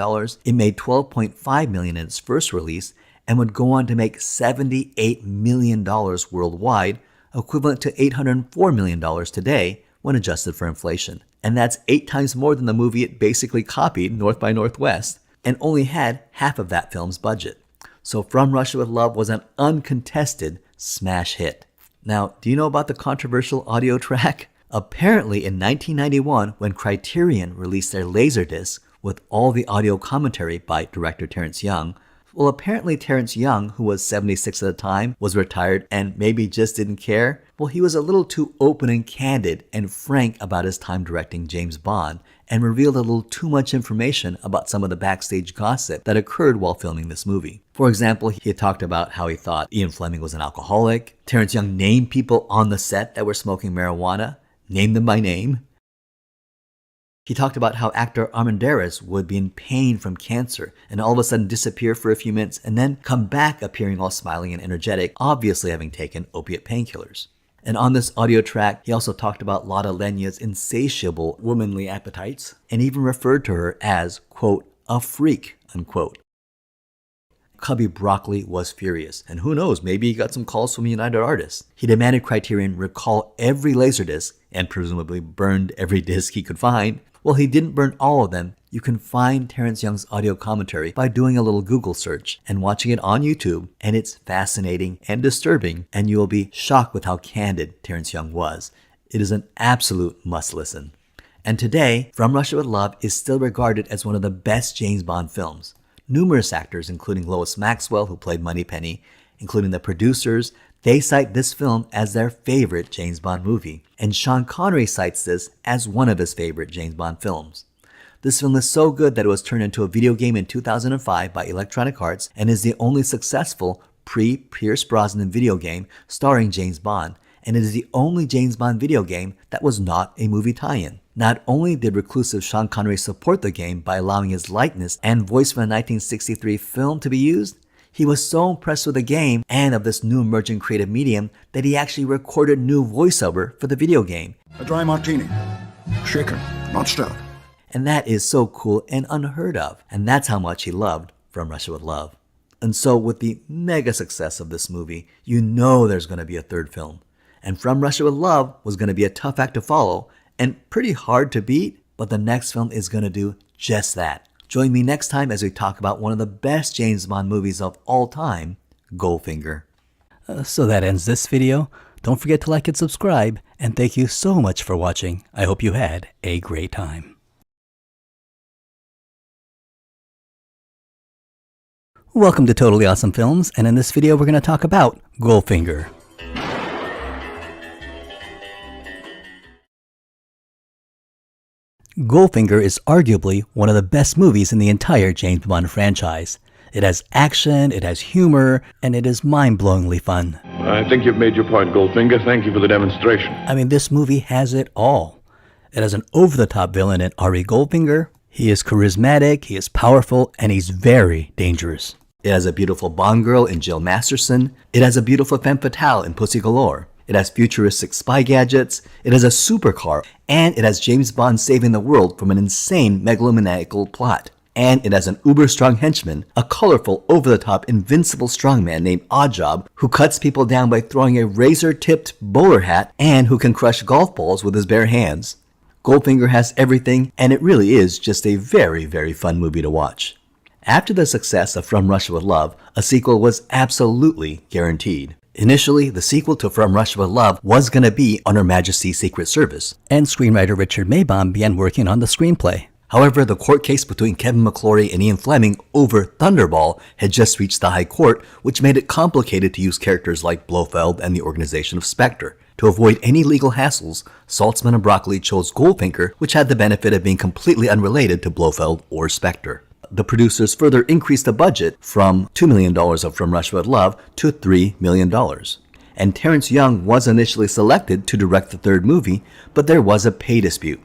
it made $12.5 million in its first release and would go on to make $78 million worldwide, equivalent to $804 million today when adjusted for inflation. And that's 8 times more than the movie it basically copied, North by Northwest, and only had half of that film's budget. So From Russia with Love was an uncontested smash hit. Now, do you know about the controversial audio track? Apparently in 1991, when Criterion released their Laserdisc with all the audio commentary by director Terrence Young, well, apparently Terrence Young, who was 76 at the time, was retired and maybe just didn't care. Well, he was a little too open and candid and frank about his time directing James Bond and revealed a little too much information about some of the backstage gossip that occurred while filming this movie. For example, he talked about how he thought Ian Fleming was an alcoholic. Terrence Young named people on the set that were smoking marijuana, named them by name. He talked about how actor Armandaris would be in pain from cancer and all of a sudden disappear for a few minutes and then come back appearing all smiling and energetic, obviously having taken opiate painkillers. And on this audio track, he also talked about Lotte Lenya's insatiable womanly appetites and even referred to her as, quote, a freak, unquote. Cubby Broccoli was furious, and who knows, maybe he got some calls from United Artists. He demanded Criterion recall every Laserdisc and presumably burned every disc he could find. Well, he didn't burn all of them. You can find Terrence Young's audio commentary by doing a little Google search and watching it on YouTube, and it's fascinating and disturbing, and you will be shocked with how candid Terrence Young was. It is an absolute must listen. And today, From Russia with Love is still regarded as one of the best James Bond films. Numerous actors, including Lois Maxwell, who played Moneypenny, including the producers, they cite this film as their favorite James Bond movie, and Sean Connery cites this as one of his favorite James Bond films. This film is so good that it was turned into a video game in 2005 by Electronic Arts and is the only successful pre-Pierce Brosnan video game starring James Bond, and it is the only James Bond video game that was not a movie tie-in. Not only did reclusive Sean Connery support the game by allowing his likeness and voice from a 1963 film to be used, he was so impressed with the game and of this new emerging creative medium that he actually recorded new voiceover for the video game. A dry martini. Shaken, not stirred. And that is so cool and unheard of. And that's how much he loved From Russia with Love. And so with the mega success of this movie, you know there's going to be a third film. And From Russia with Love was going to be a tough act to follow and pretty hard to beat, but the next film is going to do just that. Join me next time as we talk about one of the best James Bond movies of all time, Goldfinger. So that ends this video. Don't forget to like and subscribe, and thank you so much for watching. I hope you had a great time. Welcome to Totally Awesome Films, and in this video we're going to talk about Goldfinger. Goldfinger is arguably one of the best movies in the entire James Bond franchise. It has action, it has humor, and it is mind-blowingly fun. I think you've made your point, Goldfinger. Thank you for the demonstration. I mean, this movie has it all. It has an over-the-top villain in Ari Goldfinger. He is charismatic, he is powerful, and he's very dangerous. It has a beautiful Bond girl in Jill Masterson. It has a beautiful femme fatale in Pussy Galore. It has futuristic spy gadgets. It has a supercar. And it has James Bond saving the world from an insane megalomaniacal plot. And it has an uber-strong henchman, a colorful, over-the-top, invincible strongman named Oddjob, who cuts people down by throwing a razor-tipped bowler hat and who can crush golf balls with his bare hands. Goldfinger has everything, and it really is just a very, very fun movie to watch. After the success of From Russia with Love, a sequel was absolutely guaranteed. Initially, the sequel to From Russia with Love was going to be on Her Majesty's Secret Service, and screenwriter Richard Maibaum began working on the screenplay. However, the court case between Kevin McClory and Ian Fleming over Thunderball had just reached the High Court, which made it complicated to use characters like Blofeld and the organization of Spectre. To avoid any legal hassles, Saltzman and Broccoli chose Goldfinger, which had the benefit of being completely unrelated to Blofeld or Spectre. The producers further increased the budget from $2 million of From Russia with Love to $3 million. And Terrence Young was initially selected to direct the third movie, but there was a pay dispute.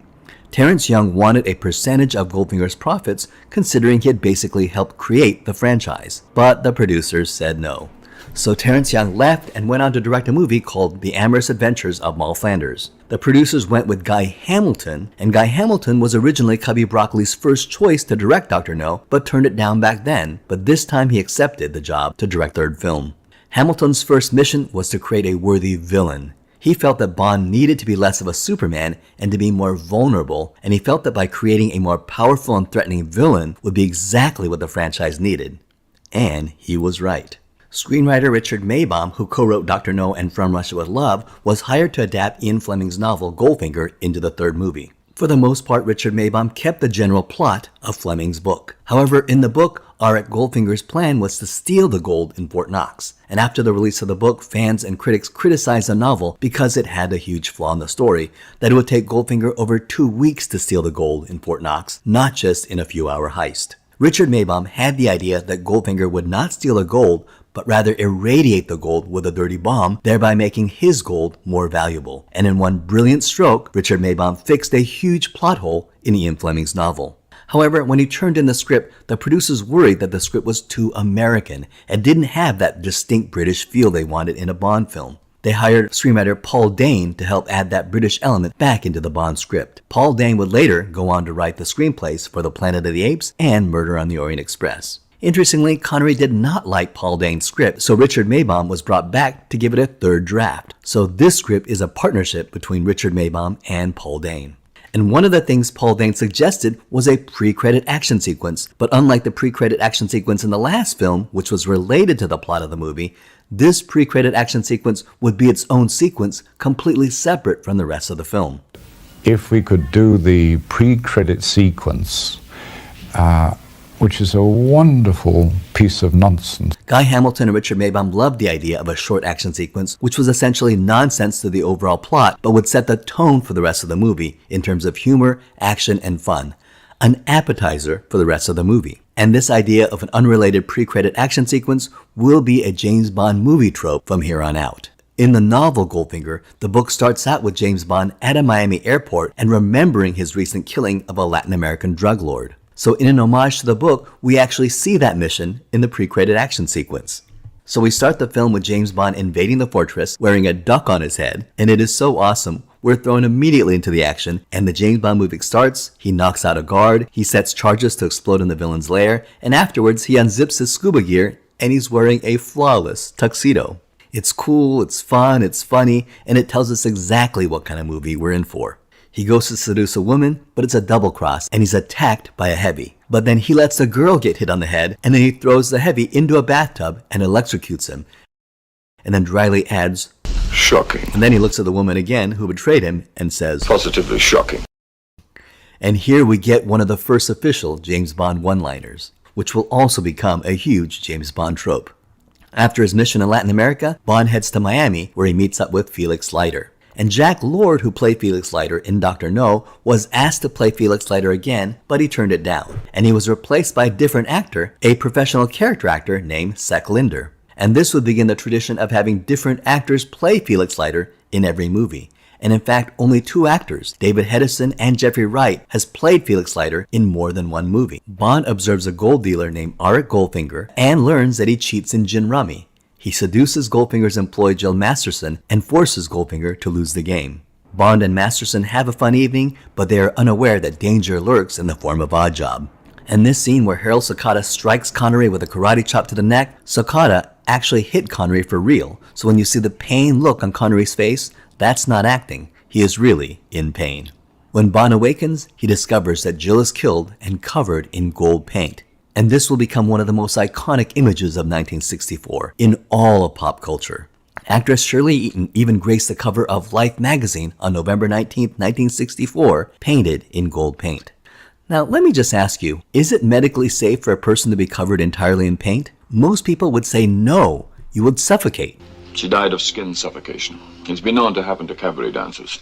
Terrence Young wanted a percentage of Goldfinger's profits, considering he had basically helped create the franchise. But the producers said no. So Terrence Young left and went on to direct a movie called The Amorous Adventures of Moll Flanders. The producers went with Guy Hamilton, and Guy Hamilton was originally Cubby Broccoli's first choice to direct Dr. No, but turned it down back then. But this time he accepted the job to direct the third film. Hamilton's first mission was to create a worthy villain. He felt that Bond needed to be less of a Superman and to be more vulnerable, and he felt that by creating a more powerful and threatening villain would be exactly what the franchise needed. And he was right. Screenwriter Richard Maibaum, who co-wrote Dr. No and From Russia with Love, was hired to adapt Ian Fleming's novel Goldfinger into the third movie. For the most part, Richard Maibaum kept the general plot of Fleming's book. However, in the book, Auric Goldfinger's plan was to steal the gold in Fort Knox. And after the release of the book, fans and critics criticized the novel because it had a huge flaw in the story, that it would take Goldfinger over 2 weeks to steal the gold in Fort Knox, not just in a few-hour heist. Richard Maibaum had the idea that Goldfinger would not steal the gold, but rather irradiate the gold with a dirty bomb, thereby making his gold more valuable. And in one brilliant stroke, Richard Maibaum fixed a huge plot hole in Ian Fleming's novel. However, when he turned in the script, the producers worried that the script was too American and didn't have that distinct British feel they wanted in a Bond film. They hired screenwriter Paul Dane to help add that British element back into the Bond script. Paul Dane would later go on to write the screenplays for The Planet of the Apes and Murder on the Orient Express. Interestingly, Connery did not like Paul Dane's script, so Richard Maibaum was brought back to give it a third draft. So this script is a partnership between Richard Maibaum and Paul Dane. And one of the things Paul Dane suggested was a pre-credit action sequence. But unlike the pre-credit action sequence in the last film, which was related to the plot of the movie, this pre-credit action sequence would be its own sequence, completely separate from the rest of the film. If we could do the pre-credit sequence, which is a wonderful piece of nonsense. Guy Hamilton and Richard Maibaum loved the idea of a short action sequence, which was essentially nonsense to the overall plot, but would set the tone for the rest of the movie in terms of humor, action, and fun. An appetizer for the rest of the movie. And this idea of an unrelated pre-credit action sequence will be a James Bond movie trope from here on out. In the novel Goldfinger, the book starts out with James Bond at a Miami airport and remembering his recent killing of a Latin American drug lord. So in an homage to the book, we actually see that mission in the pre-credit action sequence. So we start the film with James Bond invading the fortress wearing a duck on his head, and it is so awesome. we're thrown immediately into the action, and the James Bond movie starts, he knocks out a guard, he sets charges to explode in the villain's lair, and afterwards he unzips his scuba gear, and he's wearing a flawless tuxedo. It's cool, it's fun, it's funny, and it tells us exactly what kind of movie we're in for. He goes to seduce a woman, but it's a double cross, and he's attacked by a heavy. But then he lets a girl get hit on the head, and then he throws the heavy into a bathtub and electrocutes him. And then dryly adds, shocking. And then he looks at the woman again who betrayed him and says, positively shocking. And here we get one of the first official James Bond one-liners, which will also become a huge James Bond trope. After his mission in Latin America, Bond heads to Miami, where he meets up with Felix Leiter. And Jack Lord, who played Felix Leiter in Dr. No, was asked to play Felix Leiter again, but he turned it down. And he was replaced by a different actor, a professional character actor named Sek Linder. And this would begin the tradition of having different actors play Felix Leiter in every movie. And in fact, only 2 actors, David Hedison and Jeffrey Wright, has played Felix Leiter in more than one movie. Bond observes a gold dealer named Arik Goldfinger and learns that he cheats in gin rummy. He seduces Goldfinger's employee Jill Masterson and forces Goldfinger to lose the game. Bond and Masterson have a fun evening, but they are unaware that danger lurks in the form of Oddjob. And this scene where Harold Sakata strikes Connery with a karate chop to the neck, Sakata actually hit Connery for real. So when you see the pain look on Connery's face, that's not acting. He is really in pain. When Bond awakens, he discovers that Jill is killed and covered in gold paint. And this will become one of the most iconic images of 1964 in all of pop culture. Actress Shirley Eaton even graced the cover of Life magazine on November 19, 1964, painted in gold paint. Now, let me just ask you, is it medically safe for a person to be covered entirely in paint? Most people would say no, you would suffocate. She died of skin suffocation. It's been known to happen to cabaret dancers.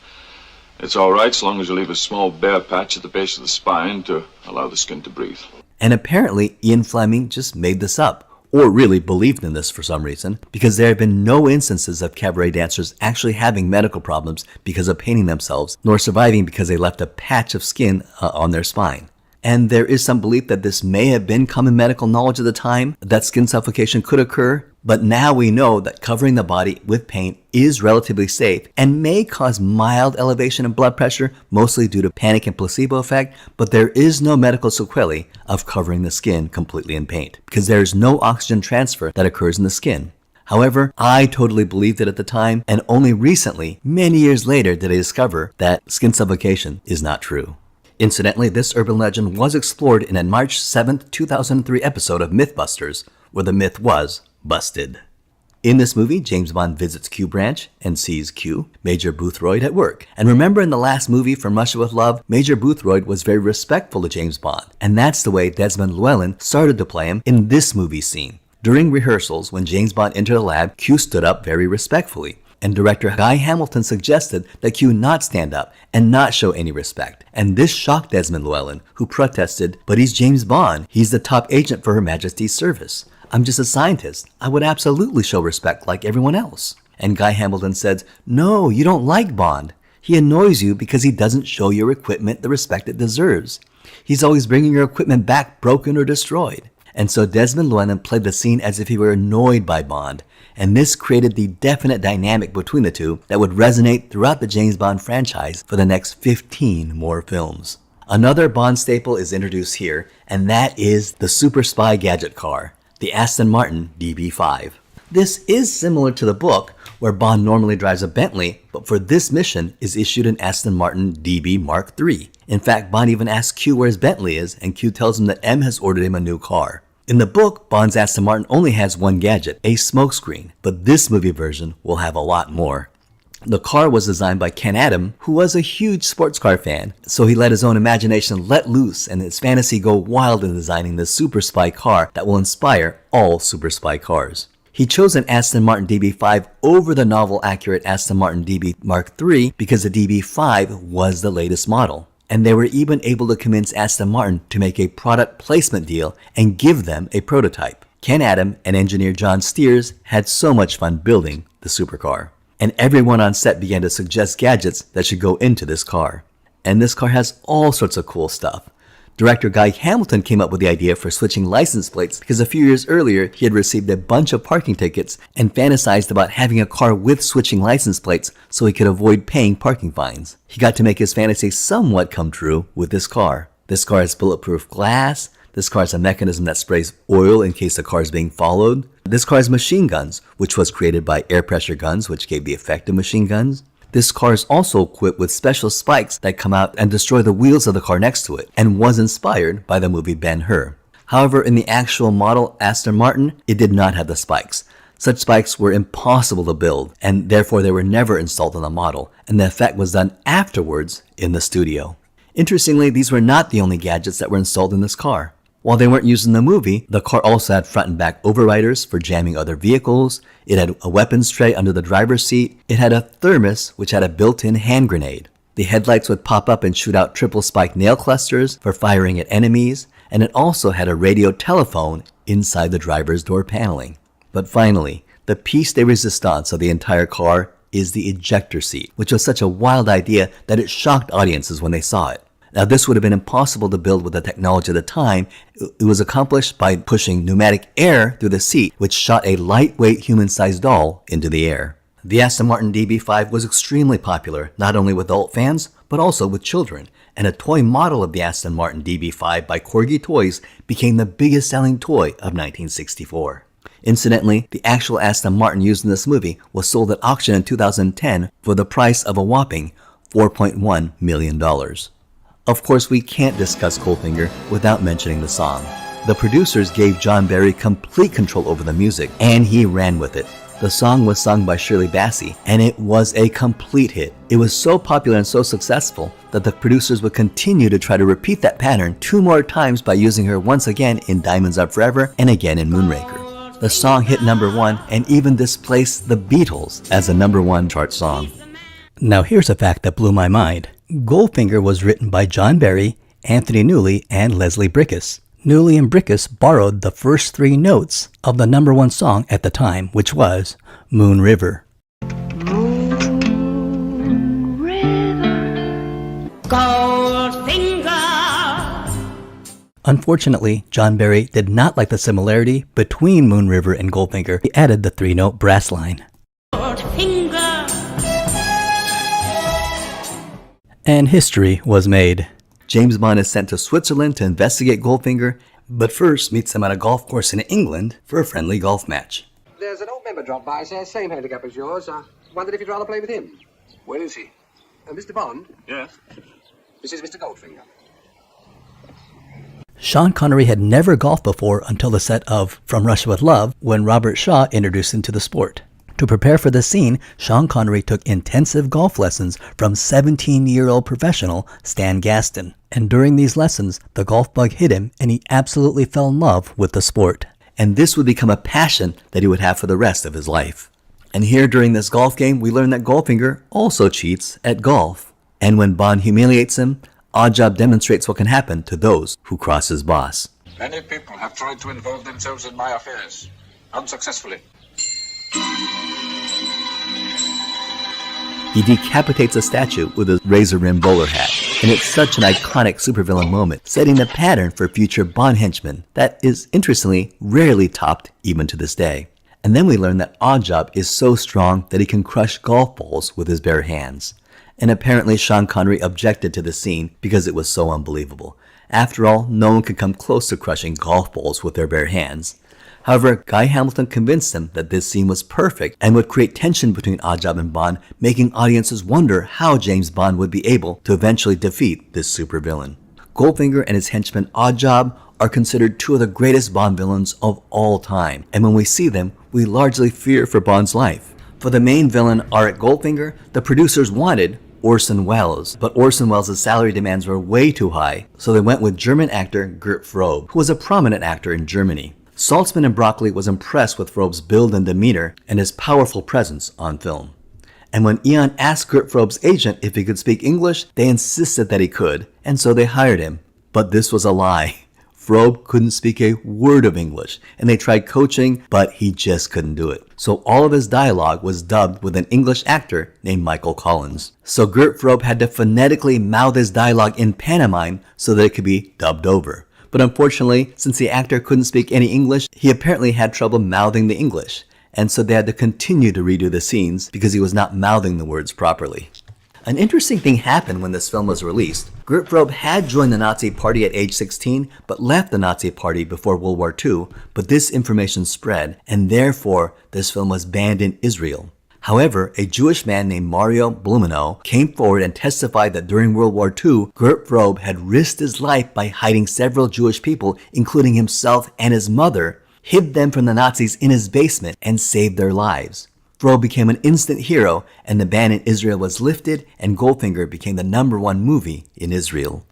It's all right so long as you leave a small bare patch at the base of the spine to allow the skin to breathe. And apparently, Ian Fleming just made this up, or really believed in this for some reason, because there have been no instances of cabaret dancers actually having medical problems because of painting themselves, nor surviving because they left a patch of skin on their spine. And there is some belief that this may have been common medical knowledge at the time, that skin suffocation could occur, but now we know that covering the body with paint is relatively safe and may cause mild elevation in blood pressure, mostly due to panic and placebo effect, but there is no medical sequelae of covering the skin completely in paint, because there is no oxygen transfer that occurs in the skin. However, I totally believed it at the time, and only recently, many years later, did I discover that skin suffocation is not true. Incidentally, this urban legend was explored in a March 7th, 2003 episode of Mythbusters, where the myth was busted. In this movie, James Bond visits Q Branch and sees Q, Major Boothroyd, at work. And remember in the last movie, From Russia with Love, Major Boothroyd was very respectful to James Bond. And that's the way Desmond Llewellyn started to play him in this movie scene. During rehearsals, when James Bond entered the lab, Q stood up very respectfully. And director Guy Hamilton suggested that Q not stand up and not show any respect. And this shocked Desmond Llewellyn, who protested, "But he's James Bond. He's the top agent for Her Majesty's service. I'm just a scientist. I would absolutely show respect like everyone else." And Guy Hamilton said, "No, you don't like Bond. He annoys you because he doesn't show your equipment the respect it deserves. He's always bringing your equipment back broken or destroyed." And so Desmond Llewellyn played the scene as if he were annoyed by Bond. And this created the definite dynamic between the two that would resonate throughout the James Bond franchise for the next 15 more films. Another Bond staple is introduced here, and that is the super spy gadget car, the Aston Martin DB5. This is similar to the book, where Bond normally drives a Bentley, but for this mission is issued an Aston Martin DB Mark III. In fact, Bond even asks Q where his Bentley is, and Q tells him that M has ordered him a new car. In the book, Bond's Aston Martin only has one gadget, a smokescreen, but this movie version will have a lot more. The car was designed by Ken Adam, who was a huge sports car fan, so he let his own imagination let loose and his fantasy go wild in designing this super spy car that will inspire all super spy cars. He chose an Aston Martin DB5 over the novel-accurate Aston Martin DB Mark III because the DB5 was the latest model. And they were even able to convince Aston Martin to make a product placement deal and give them a prototype. Ken Adam and engineer John Steers had so much fun building the supercar. And everyone on set began to suggest gadgets that should go into this car. And this car has all sorts of cool stuff. Director Guy Hamilton came up with the idea for switching license plates because a few years earlier he had received a bunch of parking tickets and fantasized about having a car with switching license plates so he could avoid paying parking fines. He got to make his fantasy somewhat come true with this car. This car has bulletproof glass. This car has a mechanism that sprays oil in case the car is being followed. This car has machine guns, which was created by air pressure guns, which gave the effect of machine guns. This car is also equipped with special spikes that come out and destroy the wheels of the car next to it, and was inspired by the movie Ben-Hur. However, in the actual model Aston Martin, it did not have the spikes. Such spikes were impossible to build, and therefore they were never installed on the model, and the effect was done afterwards in the studio. Interestingly, these were not the only gadgets that were installed in this car. While they weren't used in the movie, the car also had front and back overriders for jamming other vehicles. It had a weapons tray under the driver's seat. It had a thermos, which had a built-in hand grenade. The headlights would pop up and shoot out triple spike nail clusters for firing at enemies, and it also had a radio telephone inside the driver's door paneling. But finally, the piece de resistance of the entire car is the ejector seat, which was such a wild idea that it shocked audiences when they saw it. Now, this would have been impossible to build with the technology of the time. It was accomplished by pushing pneumatic air through the seat, which shot a lightweight human-sized doll into the air. The Aston Martin DB5 was extremely popular, not only with adult fans, but also with children, and a toy model of the Aston Martin DB5 by Corgi Toys became the biggest selling toy of 1964. Incidentally, the actual Aston Martin used in this movie was sold at auction in 2010 for the price of a whopping $4.1 million. Of course, we can't discuss Goldfinger without mentioning the song. The producers gave John Barry complete control over the music, and he ran with it. The song was sung by Shirley Bassey, and it was a complete hit. It was so popular and so successful that the producers would continue to try to repeat that pattern 2 more times by using her once again in Diamonds Are Forever and again in Moonraker. The song hit #1 and even displaced the Beatles as a #1 chart song. Now here's a fact that blew my mind. Goldfinger was written by John Barry, Anthony Newley, and Leslie Bricusse. Newley and Bricusse borrowed the first 3 notes of the #1 song at the time, which was Moon River. Moon River, Goldfinger. Unfortunately, John Barry did not like the similarity between Moon River and Goldfinger. He added the 3-note brass line. Goldfinger. And history was made. James Bond is sent to Switzerland to investigate Goldfinger, but first meets him at a golf course in England for a friendly golf match. There's an old member dropped by, sir. Same handicap as yours. I wondered if you'd rather play with him. Where is he? Mr. Bond? Yes. This is Mr. Goldfinger. Sean Connery had never golfed before until the set of From Russia with Love, when Robert Shaw introduced him to the sport. To prepare for the scene, Sean Connery took intensive golf lessons from 17-year-old professional Stan Gaston. And during these lessons, the golf bug hit him and he absolutely fell in love with the sport. And this would become a passion that he would have for the rest of his life. And here during this golf game, we learn that Goldfinger also cheats at golf. And when Bond humiliates him, Oddjob demonstrates what can happen to those who cross his boss. Many people have tried to involve themselves in my affairs, unsuccessfully. He decapitates a statue with a razor-rimmed bowler hat, and it's such an iconic supervillain moment, setting the pattern for future Bond henchmen that is, interestingly, rarely topped even to this day. And then we learn that Oddjob is so strong that he can crush golf balls with his bare hands. And apparently Sean Connery objected to the scene because it was so unbelievable. After all, no one could come close to crushing golf balls with their bare hands. However, Guy Hamilton convinced him that this scene was perfect and would create tension between Oddjob and Bond, making audiences wonder how James Bond would be able to eventually defeat this supervillain. Goldfinger and his henchman Oddjob are considered 2 of the greatest Bond villains of all time, and when we see them, we largely fear for Bond's life. For the main villain, Auric Goldfinger, the producers wanted Orson Welles, but Orson Welles' salary demands were way too high, so they went with German actor Gert Frobe, who was a prominent actor in Germany. Saltzman and Broccoli was impressed with Frobe's build and demeanor and his powerful presence on film. And when Eon asked Gert Frobe's agent if he could speak English, they insisted that he could, and so they hired him. But this was a lie. Frobe couldn't speak a word of English, and they tried coaching, but he just couldn't do it. So all of his dialogue was dubbed with an English actor named Michael Collins. So Gert Frobe had to phonetically mouth his dialogue in pantomime so that it could be dubbed over. But unfortunately, since the actor couldn't speak any English, he apparently had trouble mouthing the English, and so they had to continue to redo the scenes because he was not mouthing the words properly. An interesting thing happened when this film was released. Gert Frobe had joined the Nazi Party at age 16, but left the Nazi Party before World War II, but this information spread, and therefore this film was banned in Israel. However, a Jewish man named Mario Blumenow came forward and testified that during World War II, Gert Frobe had risked his life by hiding several Jewish people, including himself and his mother, hid them from the Nazis in his basement, and saved their lives. Frobe became an instant hero, and the ban in Israel was lifted, and Goldfinger became the #1 movie in Israel.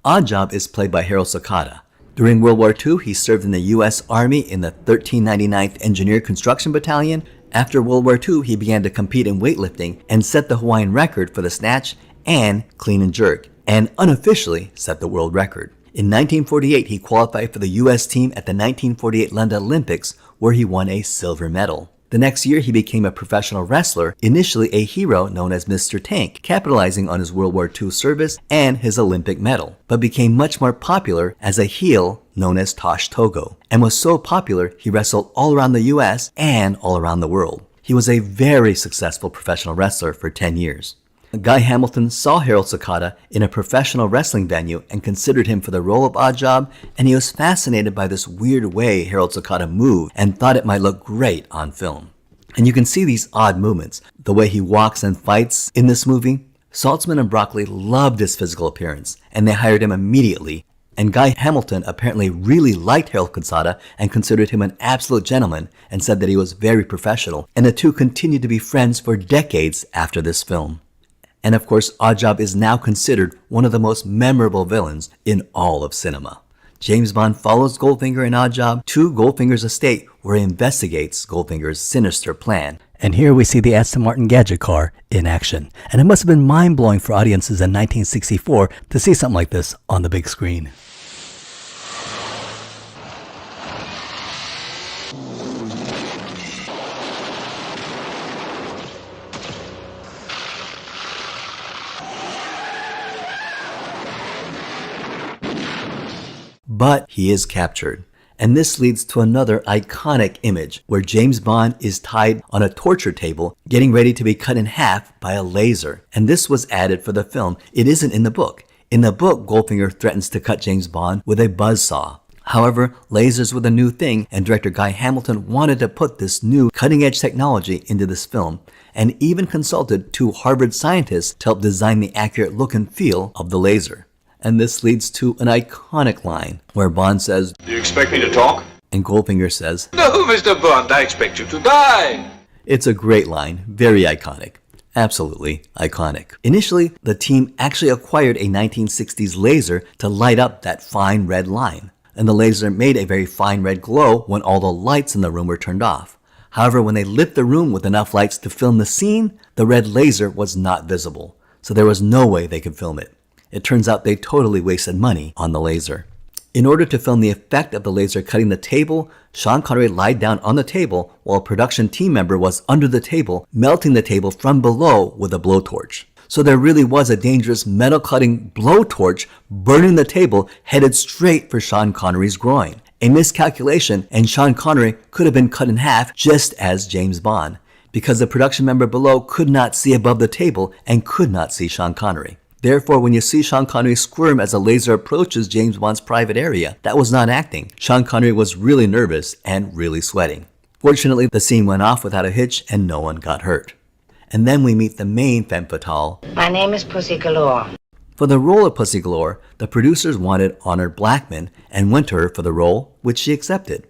Oddjob is played by Harold Sakata. During World War II, he served in the U.S. Army in the 1399th Engineer Construction Battalion. After World War II, he began to compete in weightlifting and set the Hawaiian record for the snatch and clean and jerk, and unofficially set the world record. In 1948, he qualified for the U.S. team at the 1948 London Olympics, where he won a silver medal. The next year, he became a professional wrestler, initially a hero known as Mr. Tank, capitalizing on his World War II service and his Olympic medal, but became much more popular as a heel known as Tosh Togo, and was so popular he wrestled all around the US and all around the world. He was a very successful professional wrestler for 10 years. Guy Hamilton saw Harold Sakata in a professional wrestling venue and considered him for the role of Oddjob, and he was fascinated by this weird way Harold Sakata moved and thought it might look great on film. And you can see these odd movements, the way he walks and fights in this movie. Saltzman and Broccoli loved his physical appearance, and they hired him immediately. And Guy Hamilton apparently really liked Harold Sakata and considered him an absolute gentleman and said that he was very professional, and the two continued to be friends for decades after this film. And of course, Oddjob is now considered one of the most memorable villains in all of cinema. James Bond follows Goldfinger and Oddjob to Goldfinger's estate, where he investigates Goldfinger's sinister plan. And here we see the Aston Martin gadget car in action. And it must have been mind-blowing for audiences in 1964 to see something like this on the big screen. But he is captured. And this leads to another iconic image where James Bond is tied on a torture table, getting ready to be cut in half by a laser. And this was added for the film. It isn't in the book. In the book, Goldfinger threatens to cut James Bond with a buzzsaw. However, lasers were the new thing, and director Guy Hamilton wanted to put this new cutting-edge technology into this film, and even consulted 2 Harvard scientists to help design the accurate look and feel of the laser. And this leads to an iconic line where Bond says, "Do you expect me to talk?" And Goldfinger says, "No, Mr. Bond, I expect you to die." It's a great line, very iconic. Absolutely iconic. Initially, the team actually acquired a 1960s laser to light up that fine red line. And the laser made a very fine red glow when all the lights in the room were turned off. However, when they lit the room with enough lights to film the scene, the red laser was not visible. So there was no way they could film it. It turns out they totally wasted money on the laser. In order to film the effect of the laser cutting the table, Sean Connery lied down on the table while a production team member was under the table, melting the table from below with a blowtorch. So there really was a dangerous metal-cutting blowtorch burning the table headed straight for Sean Connery's groin. A miscalculation, and Sean Connery could have been cut in half just as James Bond, because the production member below could not see above the table and could not see Sean Connery. Therefore, when you see Sean Connery squirm as a laser approaches James Bond's private area, that was not acting. Sean Connery was really nervous and really sweating. Fortunately, the scene went off without a hitch and no one got hurt. And then we meet the main femme fatale. My name is Pussy Galore. For the role of Pussy Galore, the producers wanted Honor Blackman and went to her for the role, which she accepted.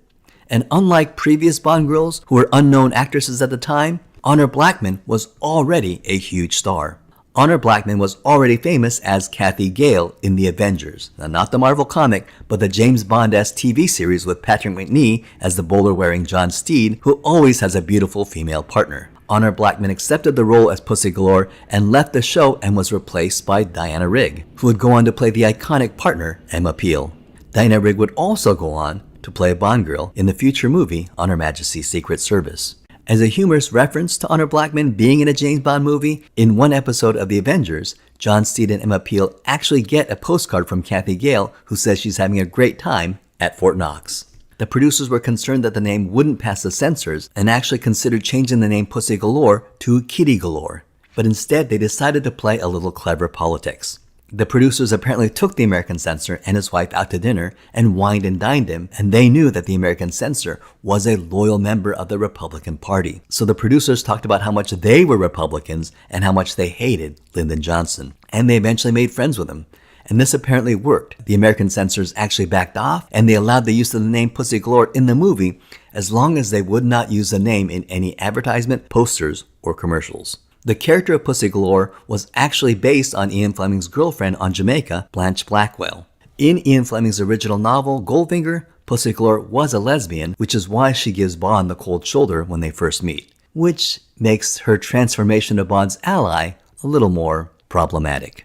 And unlike previous Bond girls who were unknown actresses at the time, Honor Blackman was already a huge star. Honor Blackman was already famous as Kathy Gale in The Avengers. Now, not the Marvel comic, but the James Bond-esque TV series with Patrick Macnee as the bowler-wearing John Steed, who always has a beautiful female partner. Honor Blackman accepted the role as Pussy Galore and left the show and was replaced by Diana Rigg, who would go on to play the iconic partner Emma Peel. Diana Rigg would also go on to play a Bond girl in the future movie On Her Majesty's Secret Service. As a humorous reference to Honor Blackman being in a James Bond movie, in one episode of The Avengers, John Steed and Emma Peel actually get a postcard from Kathy Gale who says she's having a great time at Fort Knox. The producers were concerned that the name wouldn't pass the censors and actually considered changing the name Pussy Galore to Kitty Galore. But instead, they decided to play a little clever politics. The producers apparently took the American censor and his wife out to dinner and wined and dined him, and they knew that the American censor was a loyal member of the Republican Party. So the producers talked about how much they were Republicans and how much they hated Lyndon Johnson. And they eventually made friends with him. And this apparently worked. The American censors actually backed off, and they allowed the use of the name Pussy Galore in the movie as long as they would not use the name in any advertisement, posters, or commercials. The character of Pussy Galore was actually based on Ian Fleming's girlfriend on Jamaica, Blanche Blackwell. In Ian Fleming's original novel, Goldfinger, Pussy Galore was a lesbian, which is why she gives Bond the cold shoulder when they first meet, which makes her transformation to Bond's ally a little more problematic.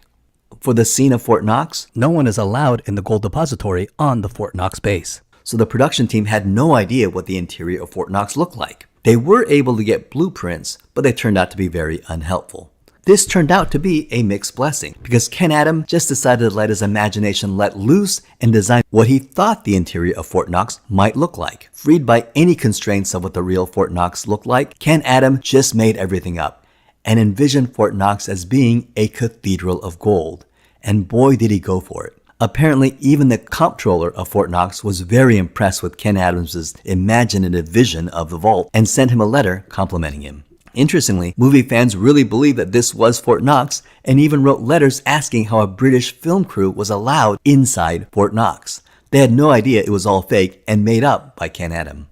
For the scene of Fort Knox, no one is allowed in the gold depository on the Fort Knox base. So the production team had no idea what the interior of Fort Knox looked like. They were able to get blueprints, but they turned out to be very unhelpful. This turned out to be a mixed blessing because Ken Adam just decided to let his imagination let loose and design what he thought the interior of Fort Knox might look like. Freed by any constraints of what the real Fort Knox looked like, Ken Adam just made everything up and envisioned Fort Knox as being a cathedral of gold. And boy did he go for it. Apparently, even the comptroller of Fort Knox was very impressed with Ken Adams' imaginative vision of the vault and sent him a letter complimenting him. Interestingly, movie fans really believed that this was Fort Knox and even wrote letters asking how a British film crew was allowed inside Fort Knox. They had no idea it was all fake and made up by Ken Adam.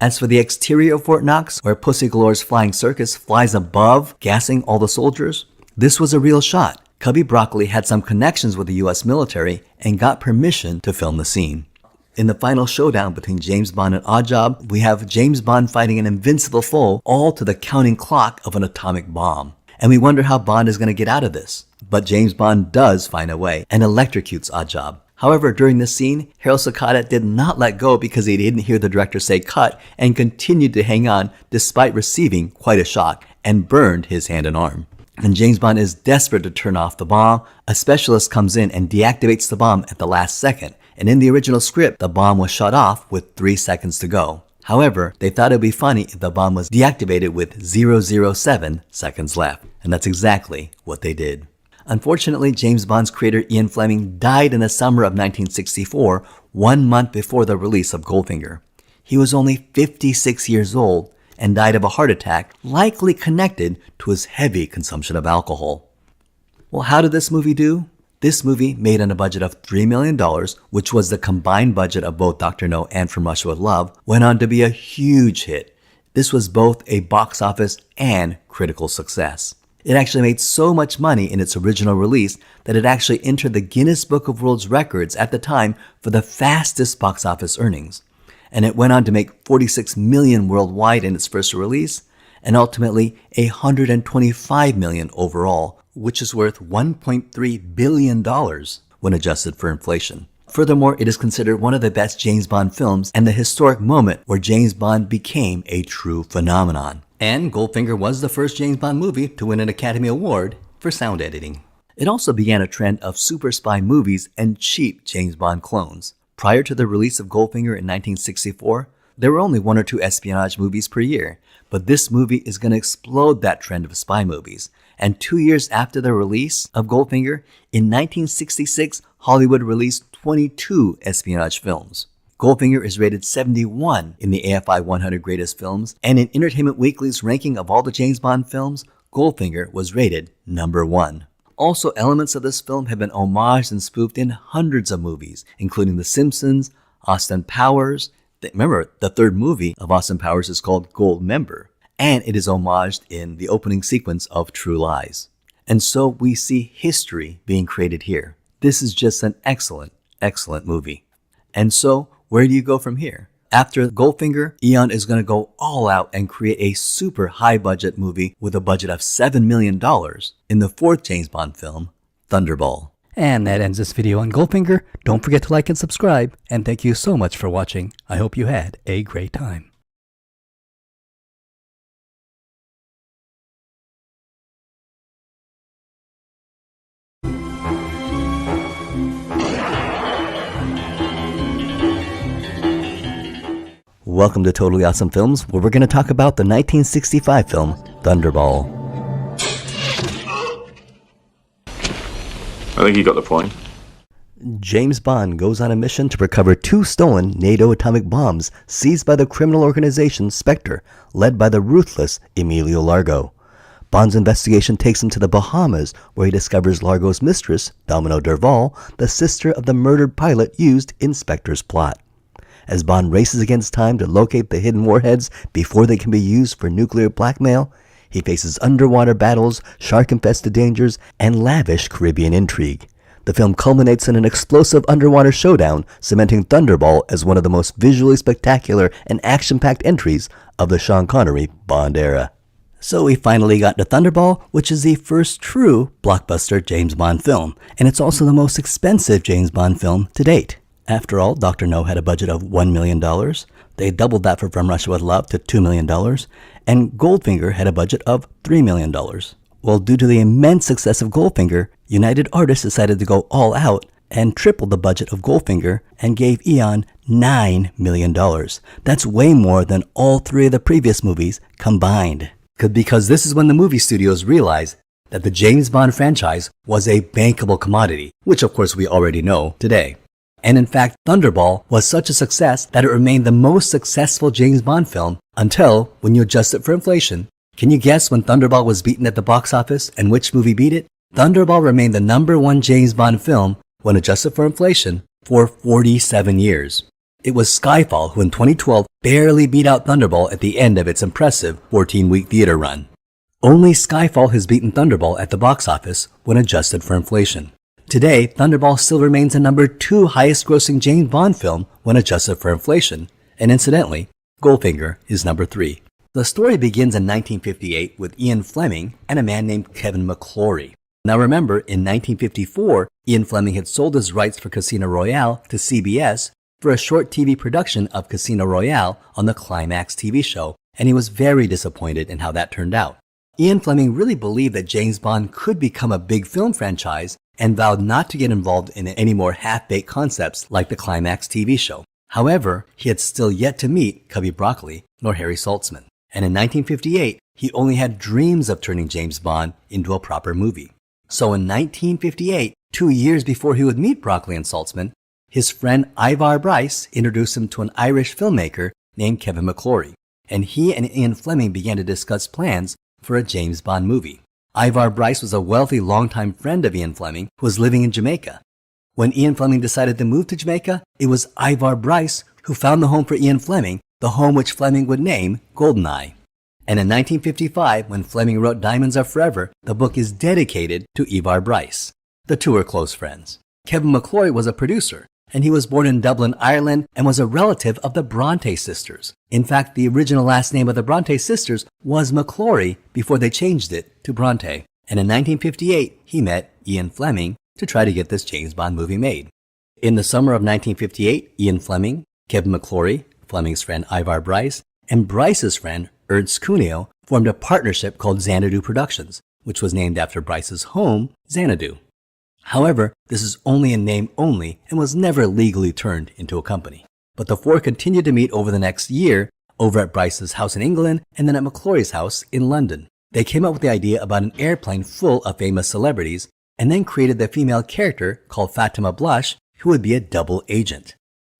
As for the exterior of Fort Knox, where Pussy Galore's flying circus flies above, gassing all the soldiers, this was a real shot. Cubby Broccoli had some connections with the US military and got permission to film the scene. In the final showdown between James Bond and Oddjob, we have James Bond fighting an invincible foe, all to the counting clock of an atomic bomb. And we wonder how Bond is going to get out of this. But James Bond does find a way and electrocutes Oddjob. However, during this scene, Harold Sakata did not let go because he didn't hear the director say cut and continued to hang on despite receiving quite a shock and burned his hand and arm. And James Bond is desperate to turn off the bomb. A specialist comes in and deactivates the bomb at the last second. And in the original script, the bomb was shut off with 3 seconds to go. However, they thought it would be funny if the bomb was deactivated with 007 seconds left. And that's exactly what they did. Unfortunately, James Bond's creator Ian Fleming died in the summer of 1964, 1 month before the release of Goldfinger. He was only 56 years old and died of a heart attack, likely connected to his heavy consumption of alcohol. Well, how did this movie do? This movie, made on a budget of $3 million, which was the combined budget of both Dr. No and From Russia with Love, went on to be a huge hit. This was both a box office and critical success. It actually made so much money in its original release that it actually entered the Guinness Book of World Records at the time for the fastest box office earnings. And it went on to make $46 million worldwide in its first release, and ultimately $125 million overall, which is worth $1.3 billion when adjusted for inflation. Furthermore, it is considered one of the best James Bond films and the historic moment where James Bond became a true phenomenon. And Goldfinger was the first James Bond movie to win an Academy Award for sound editing. It also began a trend of super spy movies and cheap James Bond clones. Prior to the release of Goldfinger in 1964, there were only 1 or 2 espionage movies per year, but this movie is going to explode that trend of spy movies. And 2 years after the release of Goldfinger, in 1966, Hollywood released 22 espionage films. Goldfinger is rated 71 in the AFI 100 Greatest Films, and in Entertainment Weekly's ranking of all the James Bond films, Goldfinger was rated number 1. Also, elements of this film have been homaged and spoofed in hundreds of movies, including The Simpsons, Austin Powers. Remember, the third movie of Austin Powers is called Goldmember, and it is homaged in the opening sequence of True Lies. And so we see history being created here. This is just an excellent, excellent movie. And so, where do you go from here? After Goldfinger, Eon is going to go all out and create a super high budget movie with a budget of $7 million in the 4th James Bond film, Thunderball. And that ends this video on Goldfinger. Don't forget to like and subscribe, and thank you so much for watching. I hope you had a great time. Welcome to Totally Awesome Films, where we're going to talk about the 1965 film Thunderball. I think you got the point. James Bond goes on a mission to recover 2 stolen NATO atomic bombs seized by the criminal organization Spectre, led by the ruthless Emilio Largo. Bond's investigation takes him to the Bahamas, where he discovers Largo's mistress, Domino Derval, the sister of the murdered pilot used in Spectre's plot. As Bond races against time to locate the hidden warheads before they can be used for nuclear blackmail, he faces underwater battles, shark-infested dangers, and lavish Caribbean intrigue. The film culminates in an explosive underwater showdown, cementing Thunderball as one of the most visually spectacular and action-packed entries of the Sean Connery Bond era. So we finally got to Thunderball, which is the first true blockbuster James Bond film, and it's also the most expensive James Bond film to date. After all, Dr. No had a budget of $1 million. They doubled that for From Russia with Love to $2 million. And Goldfinger had a budget of $3 million. Well, due to the immense success of Goldfinger, United Artists decided to go all out and tripled the budget of Goldfinger and gave Eon $9 million. That's way more than all 3 of the previous movies combined. Because this is when the movie studios realized that the James Bond franchise was a bankable commodity, which of course we already know today. And in fact, Thunderball was such a success that it remained the most successful James Bond film until, when you adjust it for inflation. Can you guess when Thunderball was beaten at the box office and which movie beat it? Thunderball remained the #1 James Bond film, when adjusted for inflation, for 47 years. It was Skyfall who in 2012 barely beat out Thunderball at the end of its impressive 14-week theater run. Only Skyfall has beaten Thunderball at the box office when adjusted for inflation. Today, Thunderball still remains the #2 highest-grossing James Bond film when adjusted for inflation, and incidentally, Goldfinger is #3. The story begins in 1958 with Ian Fleming and a man named Kevin McClory. Now remember, in 1954, Ian Fleming had sold his rights for Casino Royale to CBS for a short TV production of Casino Royale on the Climax TV show, and he was very disappointed in how that turned out. Ian Fleming really believed that James Bond could become a big film franchise and vowed not to get involved in any more half-baked concepts like the Climax TV show. However, he had still yet to meet Cubby Broccoli nor Harry Saltzman. And in 1958, he only had dreams of turning James Bond into a proper movie. So in 1958, 2 years before he would meet Broccoli and Saltzman, his friend Ivar Bryce introduced him to an Irish filmmaker named Kevin McClory, and he and Ian Fleming began to discuss plans for a James Bond movie. Ivar Bryce was a wealthy longtime friend of Ian Fleming who was living in Jamaica. When Ian Fleming decided to move to Jamaica, it was Ivar Bryce who found the home for Ian Fleming, the home which Fleming would name Goldeneye. And in 1955, when Fleming wrote Diamonds Are Forever, the book is dedicated to Ivar Bryce. The two were close friends. Kevin McClory was a producer, and he was born in Dublin, Ireland, and was a relative of the Bronte sisters. In fact, the original last name of the Bronte sisters was McClory before they changed it to Bronte. And in 1958, he met Ian Fleming to try to get this James Bond movie made. In the summer of 1958, Ian Fleming, Kevin McClory, Fleming's friend Ivar Bryce, and Bryce's friend Ernst Cuneo formed a partnership called Xanadu Productions, which was named after Bryce's home, Xanadu. However, this is only in name only and was never legally turned into a company. But the four continued to meet over the next year over at Bryce's house in England and then at McClory's house in London. They came up with the idea about an airplane full of famous celebrities and then created the female character called Fatima Blush, who would be a double agent.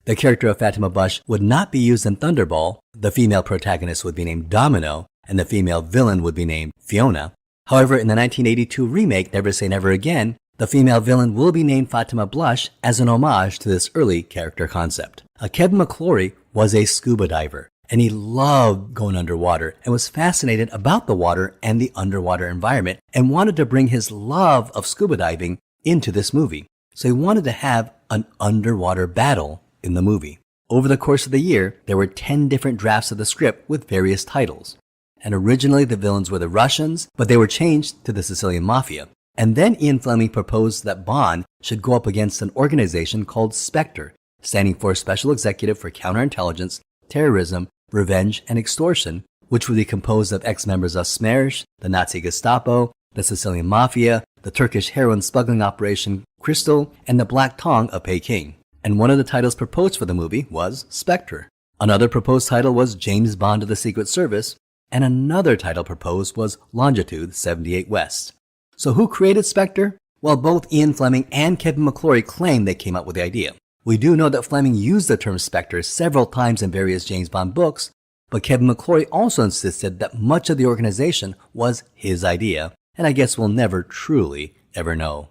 The character of Fatima Blush would not be used in Thunderball. The female protagonist would be named Domino and the female villain would be named Fiona. However, in the 1982 remake Never Say Never Again, the female villain will be named Fatima Blush as an homage to this early character concept. Kevin McClory was a scuba diver, and he loved going underwater and was fascinated about the water and the underwater environment and wanted to bring his love of scuba diving into this movie. So he wanted to have an underwater battle in the movie. Over the course of the year, there were 10 different drafts of the script with various titles. And originally the villains were the Russians, but they were changed to the Sicilian Mafia. And then Ian Fleming proposed that Bond should go up against an organization called Spectre, standing for Special Executive for Counterintelligence, Terrorism, Revenge, and Extortion, which would be composed of ex-members of SMERSH, the Nazi Gestapo, the Sicilian Mafia, the Turkish heroin smuggling operation Crystal, and the Black Tongue of Peking. And one of the titles proposed for the movie was Spectre. Another proposed title was James Bond of the Secret Service, and another title proposed was Longitude 78 West. So who created Spectre? Well, both Ian Fleming and Kevin McClory claim they came up with the idea. We do know that Fleming used the term Spectre several times in various James Bond books, but Kevin McClory also insisted that much of the organization was his idea, and I guess we'll never truly ever know.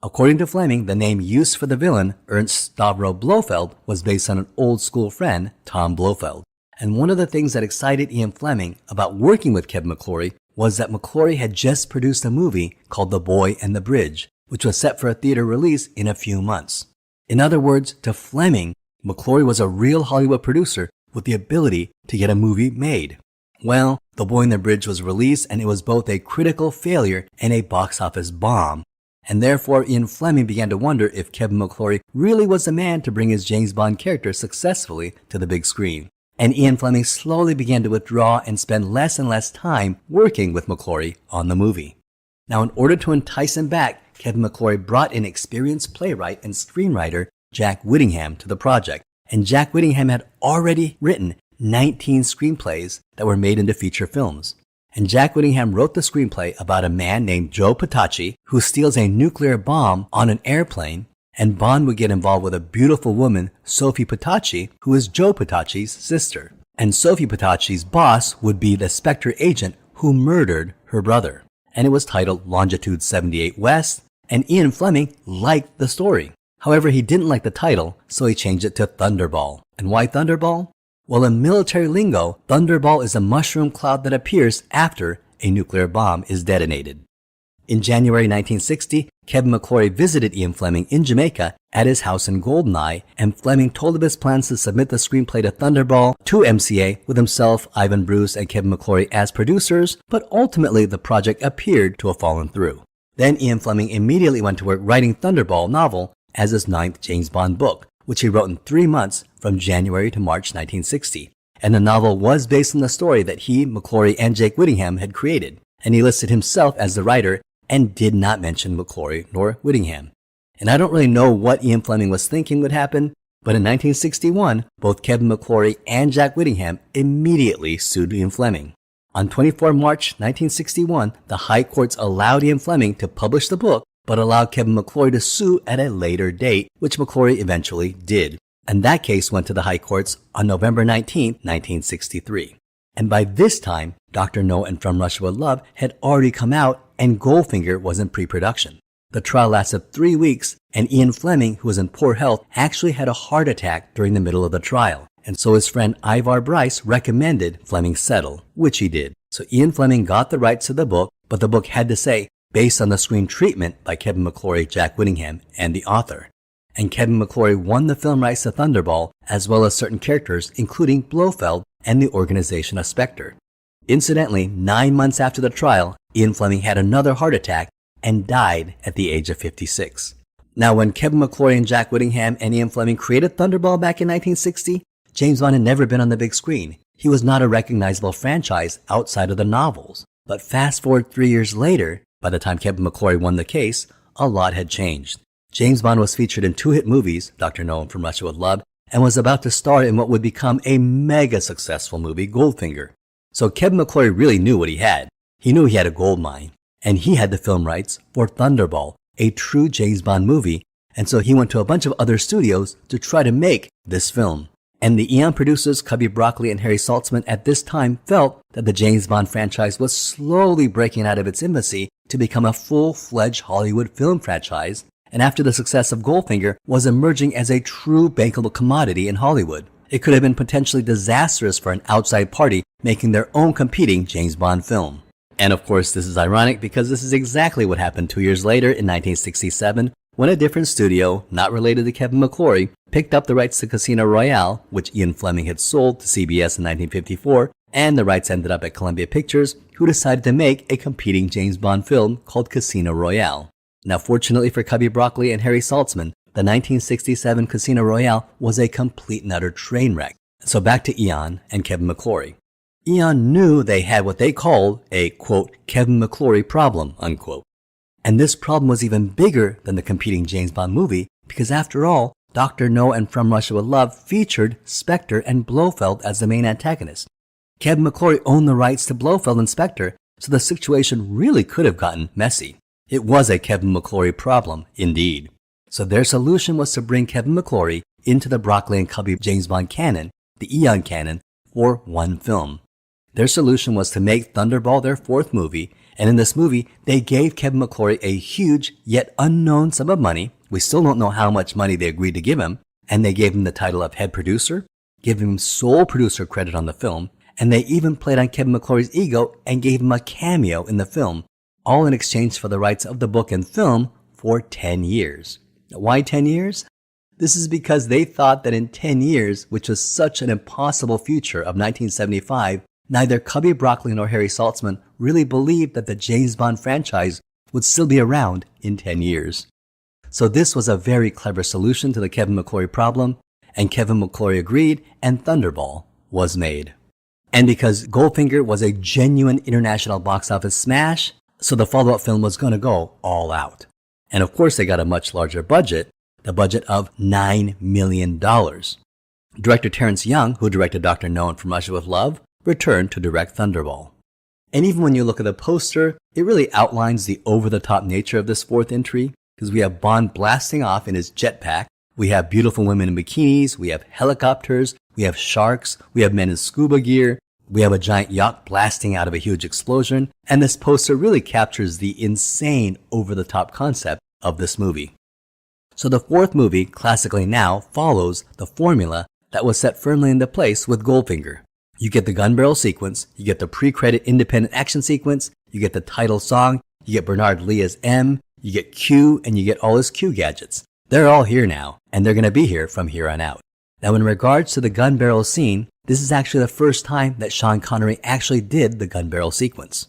According to Fleming, the name used for the villain, Ernst Stavro Blofeld, was based on an old school friend, Tom Blofeld. And one of the things that excited Ian Fleming about working with Kevin McClory was that McClory had just produced a movie called The Boy and the Bridge, which was set for a theater release in a few months. In other words, to Fleming, McClory was a real Hollywood producer with the ability to get a movie made. Well, The Boy and the Bridge was released, and it was both a critical failure and a box office bomb. And therefore, Ian Fleming began to wonder if Kevin McClory really was the man to bring his James Bond character successfully to the big screen. And Ian Fleming slowly began to withdraw and spend less and less time working with McClory on the movie. Now, in order to entice him back, Kevin McClory brought in experienced playwright and screenwriter Jack Whittingham to the project. And Jack Whittingham had already written 19 screenplays that were made into feature films. And Jack Whittingham wrote the screenplay about a man named Joe Petacci who steals a nuclear bomb on an airplane, and Bond would get involved with a beautiful woman, Sophie Petacci, who is Joe Petacci's sister. And Sophie Petacci's boss would be the Spectre agent who murdered her brother. And it was titled Longitude 78 West, and Ian Fleming liked the story. However, he didn't like the title, so he changed it to Thunderball. And why Thunderball? Well, in military lingo, Thunderball is a mushroom cloud that appears after a nuclear bomb is detonated. In January 1960, Kevin McClory visited Ian Fleming in Jamaica at his house in Goldeneye, and Fleming told of his plans to submit the screenplay to Thunderball to MCA with himself, Ivan Bruce, and Kevin McClory as producers, but ultimately the project appeared to have fallen through. Then Ian Fleming immediately went to work writing Thunderball novel as his 9th James Bond book, which he wrote in 3 months from January to March 1960. And the novel was based on the story that he, McClory, and Jake Whittingham had created, and he listed himself as the writer and did not mention McClory nor Whittingham. And I don't really know what Ian Fleming was thinking would happen, but in 1961, both Kevin McClory and Jack Whittingham immediately sued Ian Fleming. On 24 March 1961, the High Courts allowed Ian Fleming to publish the book, but allowed Kevin McClory to sue at a later date, which McClory eventually did. And that case went to the High Courts on November 19, 1963. And by this time, Dr. No and From Russia with Love had already come out, and Goldfinger was in pre-production. The trial lasted 3 weeks, and Ian Fleming, who was in poor health, actually had a heart attack during the middle of the trial. And so his friend Ivar Bryce recommended Fleming settle, which he did. So Ian Fleming got the rights to the book, but the book had to say, based on the screen treatment by Kevin McClory, Jack Whittingham, and the author. And Kevin McClory won the film rights to Thunderball, as well as certain characters, including Blofeld and the organization of Spectre. Incidentally, 9 months after the trial, Ian Fleming had another heart attack and died at the age of 56. Now, when Kevin McClory and Jack Whittingham and Ian Fleming created Thunderball back in 1960, James Bond had never been on the big screen. He was not a recognizable franchise outside of the novels. But fast forward 3 years later, by the time Kevin McClory won the case, a lot had changed. James Bond was featured in 2 hit movies, Dr. No and From Russia with Love, and was about to star in what would become a mega successful movie, Goldfinger. So Kevin McClory really knew what he had. He knew he had a gold mine, and he had the film rights for Thunderball, a true James Bond movie, and so he went to a bunch of other studios to try to make this film. And the Eon producers, Cubby Broccoli and Harry Saltzman, at this time felt that the James Bond franchise was slowly breaking out of its infancy to become a full-fledged Hollywood film franchise, and after the success of Goldfinger, was emerging as a true bankable commodity in Hollywood. It could have been potentially disastrous for an outside party making their own competing James Bond film. And of course, this is ironic because this is exactly what happened 2 years later in 1967, when a different studio, not related to Kevin McClory, picked up the rights to Casino Royale, which Ian Fleming had sold to CBS in 1954, And the rights ended up at Columbia Pictures, who decided to make a competing James Bond film called Casino Royale. Now, fortunately for Cubby Broccoli and Harry Saltzman, the 1967 Casino Royale was a complete and utter train wreck. So back to Eon and Kevin McClory. Eon knew they had what they called a, quote, Kevin McClory problem, unquote. And this problem was even bigger than the competing James Bond movie because after all, Dr. No and From Russia with Love featured Spectre and Blofeld as the main antagonists. Kevin McClory owned the rights to Blofeld and Spectre, so the situation really could have gotten messy. It was a Kevin McClory problem, indeed. So their solution was to bring Kevin McClory into the Broccoli and Cubby James Bond canon, the Eon canon, for one film. Their solution was to make Thunderball their fourth movie, and in this movie, they gave Kevin McClory a huge yet unknown sum of money. We still don't know how much money they agreed to give him, and they gave him the title of head producer, gave him sole producer credit on the film, and they even played on Kevin McClory's ego and gave him a cameo in the film, all in exchange for the rights of the book and film for 10 years. Why 10 years? This is because they thought that in 10 years, which was such an impossible future of 1975, neither Cubby Broccoli nor Harry Saltzman really believed that the James Bond franchise would still be around in 10 years. So this was a very clever solution to the Kevin McClory problem, and Kevin McClory agreed, and Thunderball was made. And because Goldfinger was a genuine international box office smash, so the follow-up film was going to go all out. And of course they got a much larger budget, the budget of $9 million. Director Terrence Young, who directed Dr. No and From Russia with Love, returned to direct Thunderball. And even when you look at the poster, it really outlines the over-the-top nature of this fourth entry, because we have Bond blasting off in his jetpack, we have beautiful women in bikinis, we have helicopters, we have sharks, we have men in scuba gear, we have a giant yacht blasting out of a huge explosion, and this poster really captures the insane over-the-top concept of this movie. So the fourth movie, classically now, follows the formula that was set firmly into place with Goldfinger. You get the gun barrel sequence, you get the pre-credit independent action sequence, you get the title song, you get Bernard Lee as M, you get Q, and you get all his Q gadgets. They're all here now, and they're going to be here from here on out. Now in regards to the gun barrel scene, this is actually the first time that Sean Connery actually did the gun barrel sequence.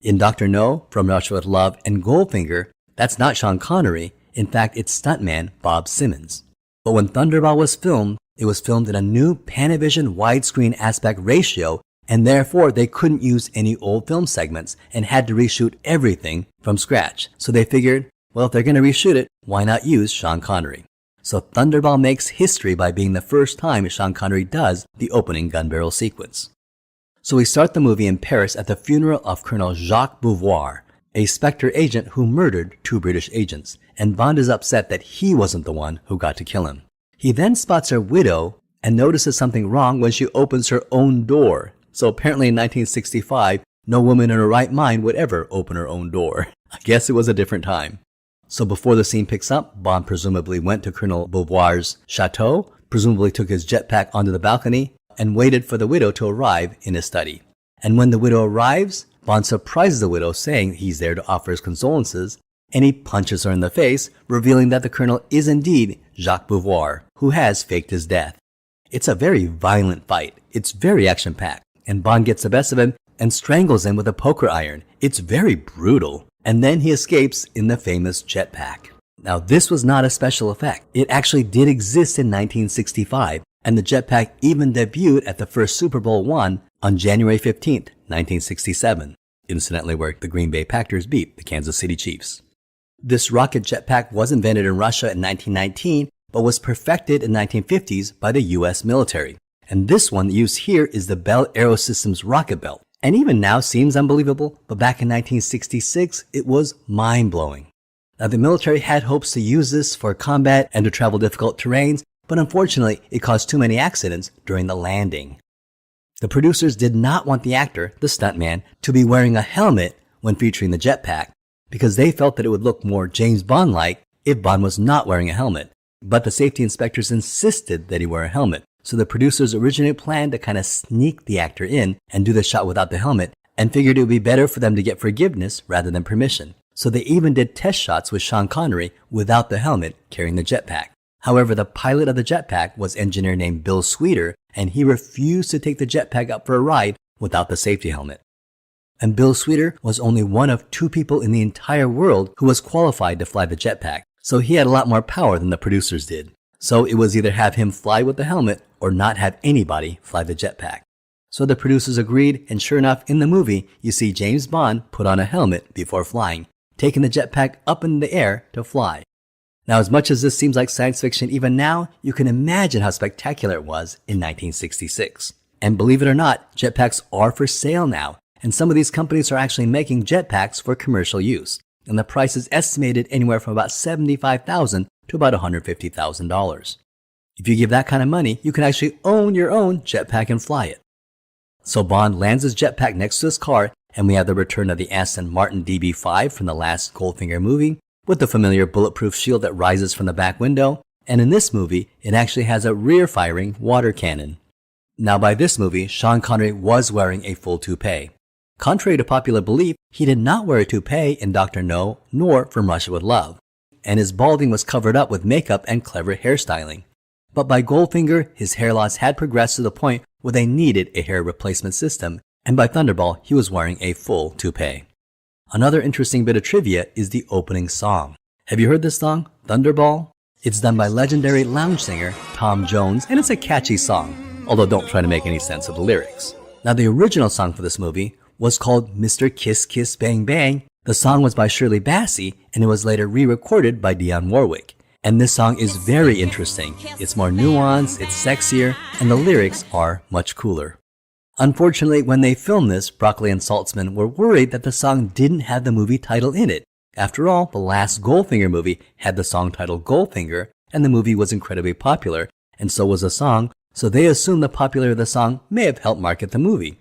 In Dr. No, From Russia with Love, and Goldfinger, that's not Sean Connery. In fact, it's stuntman Bob Simmons. But when Thunderball was filmed, it was filmed in a new Panavision widescreen aspect ratio, and therefore they couldn't use any old film segments and had to reshoot everything from scratch. So they figured, well, if they're going to reshoot it, why not use Sean Connery? So Thunderball makes history by being the first time Sean Connery does the opening gun barrel sequence. So we start the movie in Paris at the funeral of Colonel Jacques Beauvoir, a Spectre agent who murdered 2 British agents, and Bond is upset that he wasn't the one who got to kill him. He then spots her widow and notices something wrong when she opens her own door. So apparently in 1965, no woman in her right mind would ever open her own door. I guess it was a different time. So before the scene picks up, Bond presumably went to Colonel Beauvoir's chateau, presumably took his jetpack onto the balcony, and waited for the widow to arrive in his study. And when the widow arrives, Bond surprises the widow saying he's there to offer his condolences, and he punches her in the face, revealing that the colonel is indeed Jacques Beauvoir, who has faked his death. It's a very violent fight. It's very action-packed, and Bond gets the best of him and strangles him with a poker iron. It's very brutal. And then he escapes in the famous jetpack. Now, this was not a special effect. It actually did exist in 1965, and the jetpack even debuted at the first Super Bowl I on January 15th, 1967, incidentally where the Green Bay Packers beat the Kansas City Chiefs. This rocket jetpack was invented in Russia in 1919, but was perfected in the 1950s by the US military. And this one used here is the Bell Aerosystems rocket belt. And even now seems unbelievable, but back in 1966, it was mind-blowing. Now the military had hopes to use this for combat and to travel difficult terrains, but unfortunately it caused too many accidents during the landing. The producers did not want the actor, the stuntman, to be wearing a helmet when featuring the jetpack, because they felt that it would look more James Bond-like if Bond was not wearing a helmet. But the safety inspectors insisted that he wear a helmet. So the producers originally planned to kind of sneak the actor in and do the shot without the helmet, and figured it would be better for them to get forgiveness rather than permission. So they even did test shots with Sean Connery without the helmet carrying the jetpack. However, the pilot of the jetpack was an engineer named Bill Sweeter, and he refused to take the jetpack up for a ride without the safety helmet. And Bill Sweeter was only one of 2 people in the entire world who was qualified to fly the jetpack, so he had a lot more power than the producers did. So it was either have him fly with the helmet or not have anybody fly the jetpack. So the producers agreed, and sure enough, in the movie, you see James Bond put on a helmet before flying, taking the jetpack up in the air to fly. Now, as much as this seems like science fiction even now, you can imagine how spectacular it was in 1966. And believe it or not, jetpacks are for sale now, and some of these companies are actually making jetpacks for commercial use. And the price is estimated anywhere from about $75,000 to about $150,000. If you give that kind of money, you can actually own your own jetpack and fly it. So Bond lands his jetpack next to his car, and we have the return of the Aston Martin DB5 from the last Goldfinger movie, with the familiar bulletproof shield that rises from the back window, and in this movie, it actually has a rear-firing water cannon. Now by this movie, Sean Connery was wearing a full toupee. Contrary to popular belief, he did not wear a toupee in Dr. No nor From Russia with Love, and his balding was covered up with makeup and clever hairstyling. But by Goldfinger, his hair loss had progressed to the point where they needed a hair replacement system, and by Thunderball, he was wearing a full toupee. Another interesting bit of trivia is the opening song. Have you heard this song, Thunderball? It's done by legendary lounge singer Tom Jones, and it's a catchy song, although don't try to make any sense of the lyrics. Now, the original song for this movie was called Mr. Kiss Kiss Bang Bang. The song was by Shirley Bassey, and it was later re-recorded by Dionne Warwick. And this song is very interesting. It's more nuanced, it's sexier, and the lyrics are much cooler. Unfortunately, when they filmed this, Broccoli and Saltzman were worried that the song didn't have the movie title in it. After all, the last Goldfinger movie had the song titled Goldfinger, and the movie was incredibly popular, and so was the song, so they assumed the popularity of the song may have helped market the movie.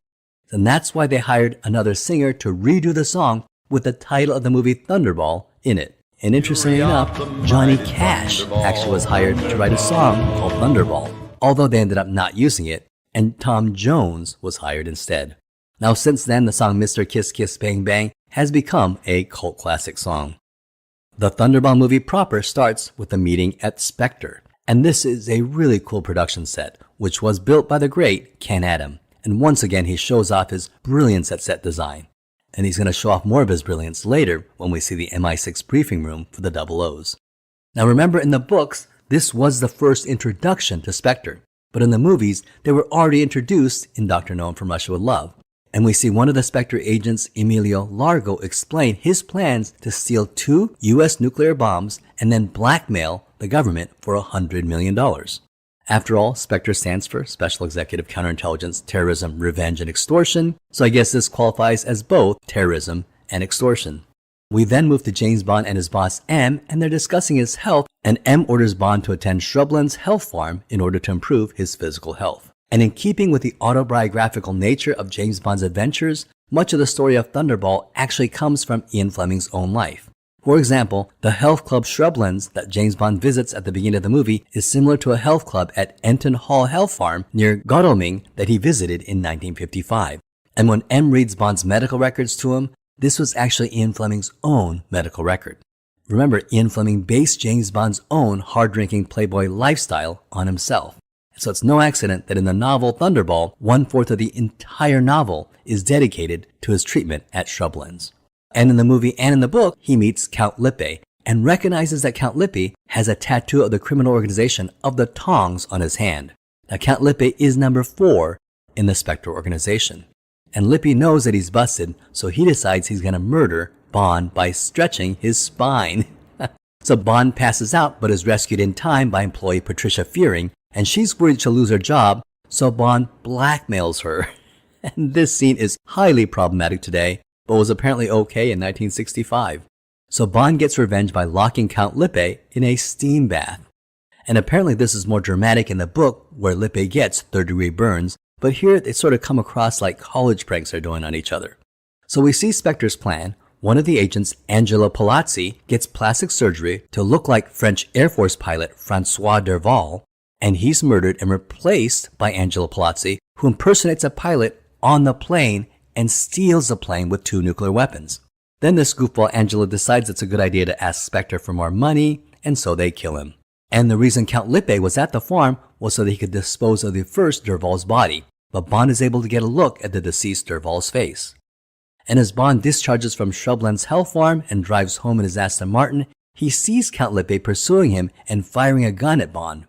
And that's why they hired another singer to redo the song with the title of the movie Thunderball in it. And interestingly enough, Johnny Cash actually was hired to write a song called Thunderball, although they ended up not using it, and Tom Jones was hired instead. Now since then, the song Mr. Kiss Kiss Bang Bang has become a cult classic song. The Thunderball movie proper starts with a meeting at Spectre, and this is a really cool production set, which was built by the great Ken Adam. And once again, he shows off his brilliance at set design. And he's going to show off more of his brilliance later when we see the MI6 briefing room for the Double O's. Now remember, in the books, this was the first introduction to Spectre. But in the movies, they were already introduced in Dr. No and From Russia with Love. And we see one of the Spectre agents, Emilio Largo, explain his plans to steal 2 U.S. nuclear bombs and then blackmail the government for $100 million. After all, Spectre stands for Special Executive Counterintelligence, Terrorism, Revenge, and Extortion, so I guess this qualifies as both terrorism and extortion. We then move to James Bond and his boss M, and they're discussing his health, and M orders Bond to attend Shrubland's health farm in order to improve his physical health. And in keeping with the autobiographical nature of James Bond's adventures, much of the story of Thunderball actually comes from Ian Fleming's own life. For example, the health club Shrublands that James Bond visits at the beginning of the movie is similar to a health club at Enton Hall Health Farm near Godalming that he visited in 1955. And when M reads Bond's medical records to him, this was actually Ian Fleming's own medical record. Remember, Ian Fleming based James Bond's own hard-drinking playboy lifestyle on himself. So it's no accident that in the novel Thunderball, 1/4 of the entire novel is dedicated to his treatment at Shrublands. And in the movie and in the book, he meets Count Lippe and recognizes that Count Lippe has a tattoo of the criminal organization of the Tongs on his hand. Now, Count Lippe is number 4 in the Spectre organization. And Lippe knows that he's busted, so he decides he's going to murder Bond by stretching his spine. So Bond passes out but is rescued in time by employee Patricia Fearing, and she's worried she'll lose her job, so Bond blackmails her. And this scene is highly problematic today, but was apparently okay in 1965. So Bond gets revenge by locking Count Lippe in a steam bath. And apparently this is more dramatic in the book, where Lippe gets third-degree burns, but here they sort of come across like college pranks are doing on each other. So we see Spectre's plan. One of the agents, Angelo Palazzi, gets plastic surgery to look like French Air Force pilot Francois Derval, and he's murdered and replaced by Angelo Palazzi, who impersonates a pilot on the plane and steals the plane with 2 nuclear weapons. Then this goofball Angelo decides it's a good idea to ask Spectre for more money, and so they kill him. And the reason Count Lippe was at the farm was so that he could dispose of the first Derval's body. but Bond is able to get a look at the deceased Derval's face. And as Bond discharges from Shrubland's Hell Farm and drives home in his Aston Martin, he sees Count Lippe pursuing him and firing a gun at Bond.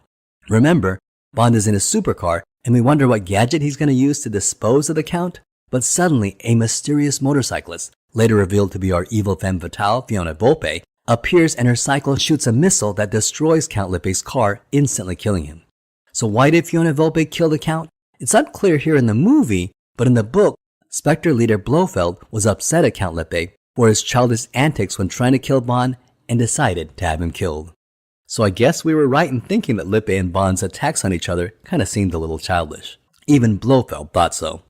Remember, Bond is in his supercar, and we wonder what gadget he's going to use to dispose of the Count. But suddenly, a mysterious motorcyclist, later revealed to be our evil femme fatale, Fiona Volpe, appears and her cycle shoots a missile that destroys Count Lippe's car, instantly killing him. So why did Fiona Volpe kill the Count? It's unclear here in the movie, but in the book, Spectre leader Blofeld was upset at Count Lippe for his childish antics when trying to kill Bond and decided to have him killed. So I guess we were right in thinking that Lippe and Bond's attacks on each other kind of seemed a little childish. Even Blofeld thought so.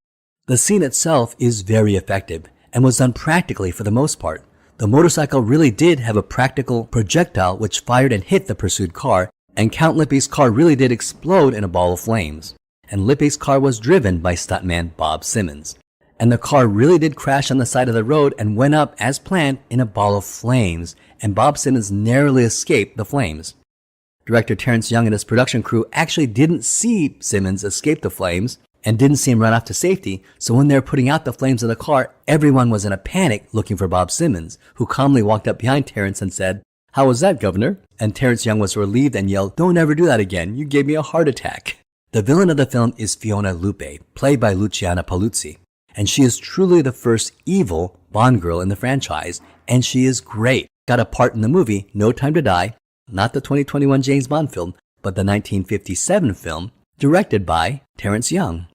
The scene itself is very effective and was done practically for the most part. The motorcycle really did have a practical projectile which fired and hit the pursued car, and Count Lippe's car really did explode in a ball of flames. And Lippe's car was driven by stuntman Bob Simmons. And the car really did crash on the side of the road and went up as planned in a ball of flames, and Bob Simmons narrowly escaped the flames. Director Terrence Young and his production crew actually didn't see Simmons escape the flames and didn't see him run off to safety, so when they were putting out the flames of the car, everyone was in a panic looking for Bob Simmons, who calmly walked up behind Terrence and said, "How was that, Governor?" And Terrence Young was relieved and yelled, "Don't ever do that again, you gave me a heart attack." The villain of the film is Fiona Lupe, played by Luciana Paluzzi, and she is truly the first evil Bond girl in the franchise, and she is great. Got a part in the movie No Time to Die, not the 2021 James Bond film, but the 1957 film, directed by Terrence Young.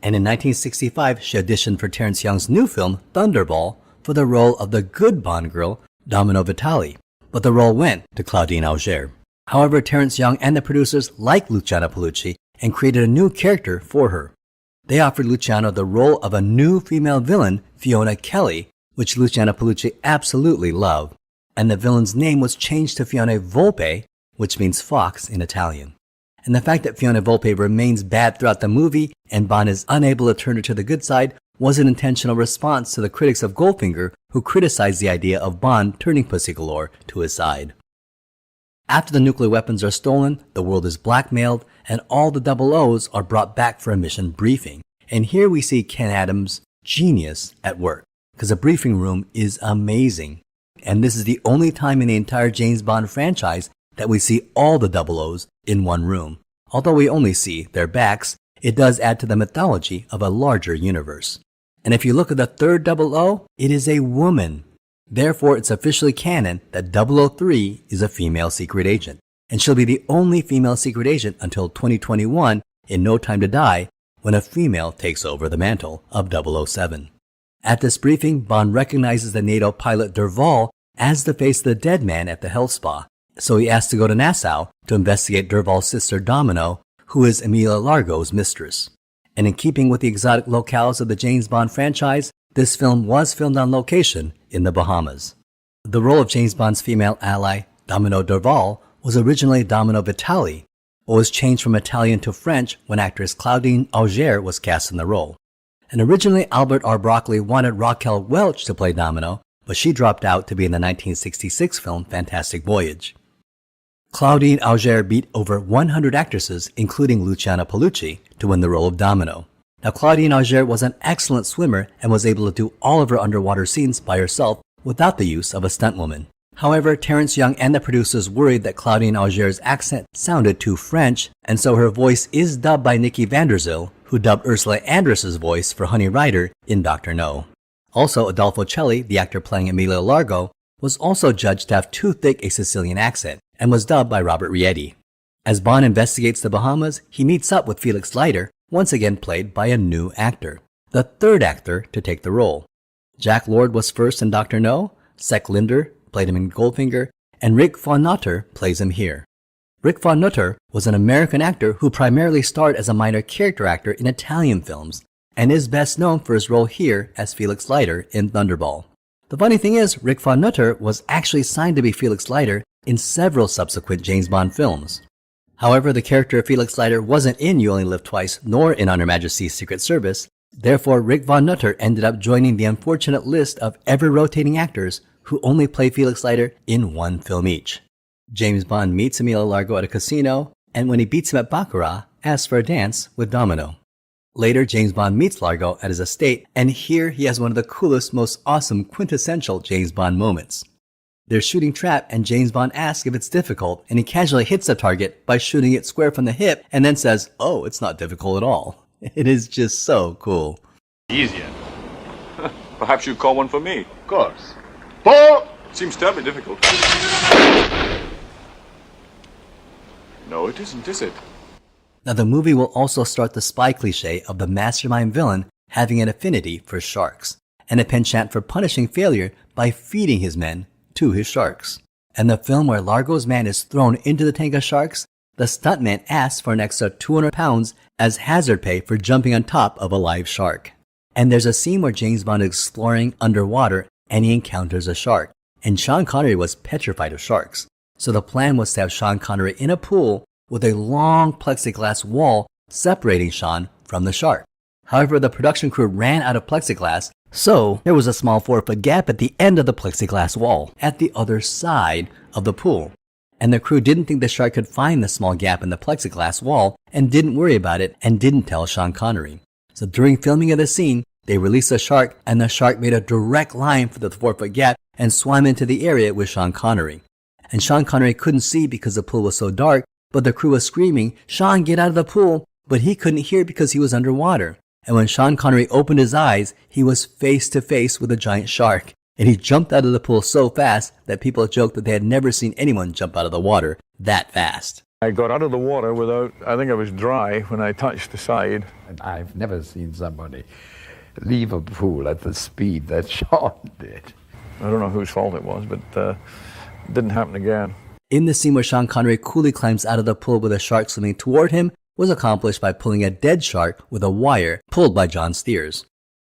And in 1965, she auditioned for Terrence Young's new film, Thunderball, for the role of the good Bond girl, Domino Vitali. But the role went to Claudine Auger. However, Terrence Young and the producers liked Luciana Paluzzi and created a new character for her. They offered Luciano the role of a new female villain, Fiona Kelly, which Luciana Paluzzi absolutely loved. And the villain's name was changed to Fiona Volpe, which means fox in Italian. And the fact that Fiona Volpe remains bad throughout the movie and Bond is unable to turn her to the good side was an intentional response to the critics of Goldfinger, who criticized the idea of Bond turning Pussy Galore to his side. After the nuclear weapons are stolen, the world is blackmailed, and all the double O's are brought back for a mission briefing. And here we see Ken Adams' genius at work, because the briefing room is amazing. And this is the only time in the entire James Bond franchise that we see all the double O's in one room. Although we only see their backs, it does add to the mythology of a larger universe. And if you look at the third double O, it is a woman. Therefore, it's officially canon that 003 is a female secret agent. And she'll be the only female secret agent until 2021 in No Time to Die, when a female takes over the mantle of 007. At this briefing, Bond recognizes the NATO pilot Derval as the face of the dead man at the health spa. So he asks to go to Nassau to investigate Derval's sister Domino, who is Emilia Largo's mistress. And in keeping with the exotic locales of the James Bond franchise, this film was filmed on location in the Bahamas. The role of James Bond's female ally, Domino Derval, was originally Domino Vitali, but was changed from Italian to French when actress Claudine Auger was cast in the role. And originally Albert R. Broccoli wanted Raquel Welch to play Domino, but she dropped out to be in the 1966 film Fantastic Voyage. Claudine Auger beat over 100 actresses, including Luciana Paluzzi, to win the role of Domino. Now, Claudine Auger was an excellent swimmer and was able to do all of her underwater scenes by herself without the use of a stuntwoman. However, Terrence Young and the producers worried that Claudine Auger's accent sounded too French, and so her voice is dubbed by Nikki Vanderzil, who dubbed Ursula Andress's voice for Honey Rider in Dr. No. Also, Adolfo Celli, the actor playing Emilia Largo, was also judged to have too thick a Sicilian accent, and was dubbed by Robert Rietti. As Bond investigates the Bahamas, he meets up with Felix Leiter, once again played by a new actor, the third actor to take the role. Jack Lord was first in Dr. No, Sek Linder played him in Goldfinger, and Rick von Nutter plays him here. Rick von Nutter was an American actor who primarily starred as a minor character actor in Italian films, and is best known for his role here as Felix Leiter in Thunderball. The funny thing is, Rick von Nutter was actually signed to be Felix Leiter in several subsequent James Bond films. However, the character of Felix Leiter wasn't in You Only Live Twice nor in On Her Majesty's Secret Service. Therefore, Rick von Nutter ended up joining the unfortunate list of ever-rotating actors who only play Felix Leiter in one film each. James Bond meets Emilia Largo at a casino, and when he beats him at Baccarat, asks for a dance with Domino. Later, James Bond meets Largo at his estate, and here he has one of the coolest, most awesome, quintessential James Bond moments. They're shooting trap, and James Bond asks if it's difficult, and he casually hits the target by shooting it square from the hip, and then says, "Oh, it's not difficult at all." It is just so cool. Easier. Perhaps you'd call one for me. Of course. Ball! Seems terribly difficult. No, it isn't, is it? Now, the movie will also start the spy cliche of the mastermind villain having an affinity for sharks, and a penchant for punishing failure by feeding his men to his sharks. And the film where Largo's man is thrown into the tank of sharks, the stuntman asks for an extra 200 pounds as hazard pay for jumping on top of a live shark. And there's a scene where James Bond is exploring underwater and he encounters a shark. And Sean Connery was petrified of sharks. So the plan was to have Sean Connery in a pool with a long plexiglass wall separating Sean from the shark. However, the production crew ran out of plexiglass, so there was a small 4-foot gap at the end of the plexiglass wall at the other side of the pool. And the crew didn't think the shark could find the small gap in the plexiglass wall and didn't worry about it and didn't tell Sean Connery. So during filming of the scene, they released the shark, and the shark made a direct line for the 4-foot gap and swam into the area with Sean Connery. And Sean Connery couldn't see because the pool was so dark, but the crew was screaming, "Sean, get out of the pool!" But he couldn't hear because he was underwater. And when Sean Connery opened his eyes, he was face to face with a giant shark. And he jumped out of the pool so fast that people joked that they had never seen anyone jump out of the water that fast. I got out of the water without, I think I was dry when I touched the side. I've never seen somebody leave a pool at the speed that Sean did. I don't know whose fault it was, but it didn't happen again. In the scene where Sean Connery coolly climbs out of the pool with a shark swimming toward him was accomplished by pulling a dead shark with a wire pulled by John Steers.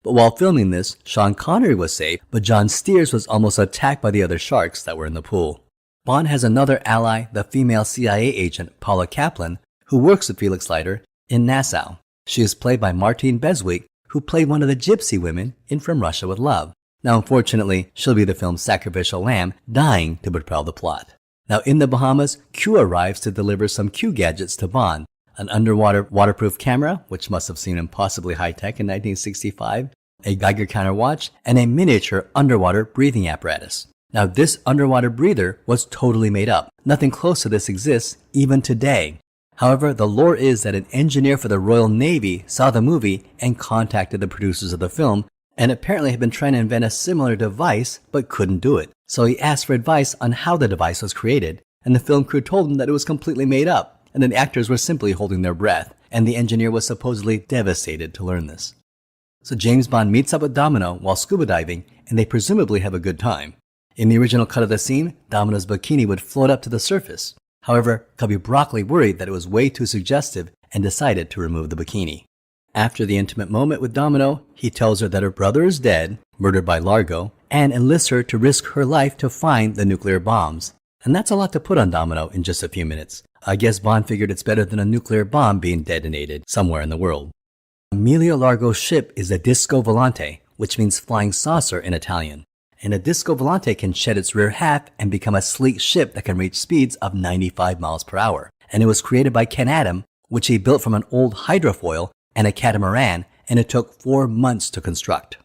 But while filming this, Sean Connery was safe, but John Steers was almost attacked by the other sharks that were in the pool. Bond has another ally, the female CIA agent Paula Kaplan, who works with Felix Leiter in Nassau. She is played by Martine Beswick, who played one of the gypsy women in From Russia with Love. Now, unfortunately, she'll be the film's sacrificial lamb, dying to propel the plot. Now, in the Bahamas, Q arrives to deliver some Q gadgets to Bond. An underwater waterproof camera, which must have seemed impossibly high-tech in 1965, a Geiger counter watch, and a miniature underwater breathing apparatus. Now, this underwater breather was totally made up. Nothing close to this exists even today. However, the lore is that an engineer for the Royal Navy saw the movie and contacted the producers of the film, and apparently had been trying to invent a similar device but couldn't do it. So he asked for advice on how the device was created, and the film crew told him that it was completely made up, and then the actors were simply holding their breath, and the engineer was supposedly devastated to learn this. So James Bond meets up with Domino while scuba diving, and they presumably have a good time. In the original cut of the scene, Domino's bikini would float up to the surface. However, Cubby Broccoli worried that it was way too suggestive and decided to remove the bikini. After the intimate moment with Domino, he tells her that her brother is dead, murdered by Largo, and enlists her to risk her life to find the nuclear bombs. And that's a lot to put on Domino in just a few minutes. I guess Bond figured it's better than a nuclear bomb being detonated somewhere in the world. Emilio Largo's ship is a Disco Volante, which means flying saucer in Italian. And a Disco Volante can shed its rear half and become a sleek ship that can reach speeds of 95 miles per hour. And it was created by Ken Adam, which he built from an old hydrofoil and a catamaran, and it took 4 months to construct.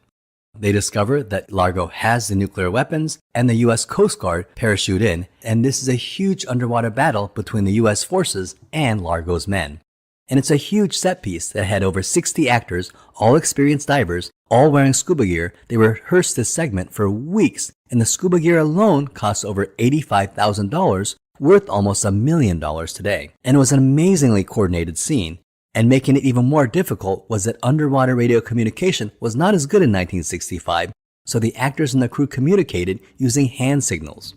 They discover that Largo has the nuclear weapons, and the U.S. Coast Guard parachute in, and this is a huge underwater battle between the U.S. forces and Largo's men. And it's a huge set piece that had over 60 actors, all experienced divers, all wearing scuba gear. They rehearsed this segment for weeks, and the scuba gear alone cost over $85,000, worth almost $1 million today. And it was an amazingly coordinated scene. And making it even more difficult was that underwater radio communication was not as good in 1965, so the actors and the crew communicated using hand signals.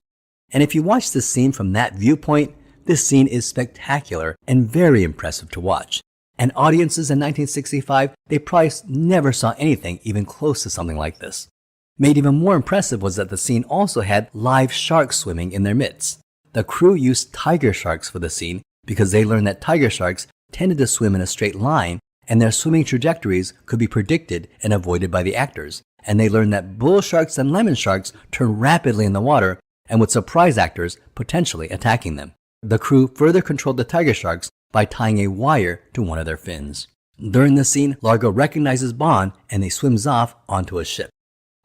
And if you watch this scene from that viewpoint, this scene is spectacular and very impressive to watch. And audiences in 1965, they probably never saw anything even close to something like this. Made even more impressive was that the scene also had live sharks swimming in their midst. The crew used tiger sharks for the scene because they learned that tiger sharks tended to swim in a straight line, and their swimming trajectories could be predicted and avoided by the actors. And they learned that bull sharks and lemon sharks turn rapidly in the water and would surprise actors, potentially attacking them. The crew further controlled the tiger sharks by tying a wire to one of their fins. During this scene, Largo recognizes Bond and he swims off onto a ship.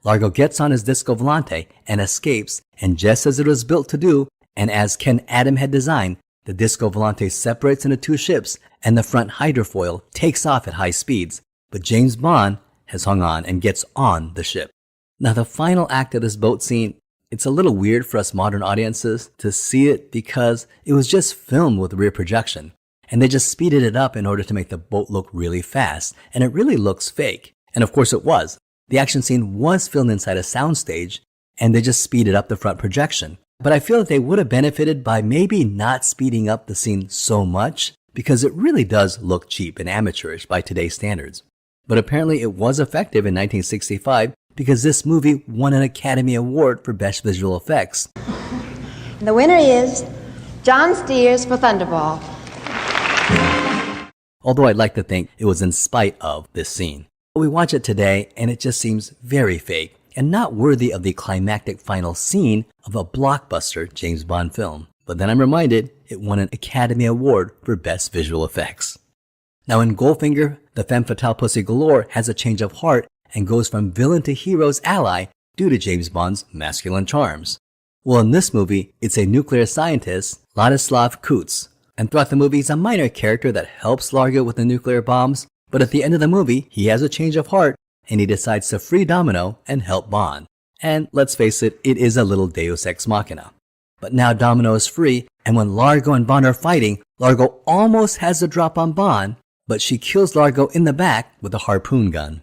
Largo gets on his Disco Volante and escapes, and just as it was built to do, and as Ken Adam had designed, the Disco Volante separates into two ships and the front hydrofoil takes off at high speeds, but James Bond has hung on and gets on the ship. Now the final act of this boat scene, it's a little weird for us modern audiences to see it because it was just filmed with rear projection, and they just speeded it up in order to make the boat look really fast, and it really looks fake. And of course it was. The action scene was filmed inside a soundstage, and they just speeded up the front projection. But I feel that they would have benefited by maybe not speeding up the scene so much, because it really does look cheap and amateurish by today's standards. But apparently it was effective in 1965 because this movie won an Academy Award for Best Visual Effects. The winner is John Steers for Thunderball. Although I'd like to think it was in spite of this scene. We watch it today and it just seems very fake and not worthy of the climactic final scene of a blockbuster James Bond film. But then I'm reminded it won an Academy Award for Best Visual Effects. Now in Goldfinger, the femme fatale Pussy Galore has a change of heart and goes from villain to hero's ally due to James Bond's masculine charms. Well, in this movie, it's a nuclear scientist, Ladislav Kutz, and throughout the movie he's a minor character that helps Largo with the nuclear bombs, but at the end of the movie, he has a change of heart and he decides to free Domino and help Bond. And let's face it, it is a little Deus Ex Machina. But now Domino is free, and when Largo and Bond are fighting, Largo almost has the drop on Bond, but she kills Largo in the back with a harpoon gun.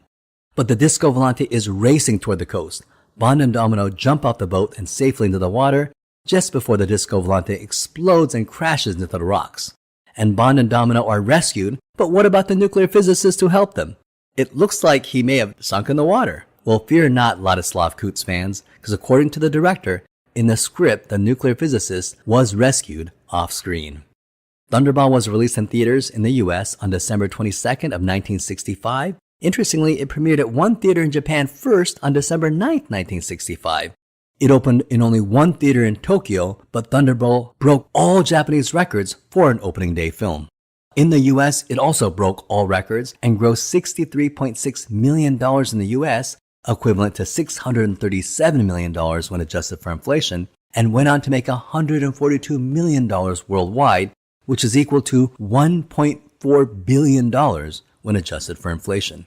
But the Disco Volante is racing toward the coast. Bond and Domino jump off the boat and safely into the water, just before the Disco Volante explodes and crashes into the rocks. And Bond and Domino are rescued, but what about the nuclear physicist who helped them? It looks like he may have sunk in the water. Well, fear not, Ladislav Kutz fans, because according to the director, in the script, the nuclear physicist was rescued off-screen. Thunderball was released in theaters in the US on December 22nd of 1965. Interestingly, it premiered at one theater in Japan first on December 9th, 1965. It opened in only one theater in Tokyo, but Thunderball broke all Japanese records for an opening day film. In the US, it also broke all records and grossed $63.6 million in the US, equivalent to $637 million when adjusted for inflation, and went on to make $142 million worldwide, which is equal to $1.4 billion when adjusted for inflation.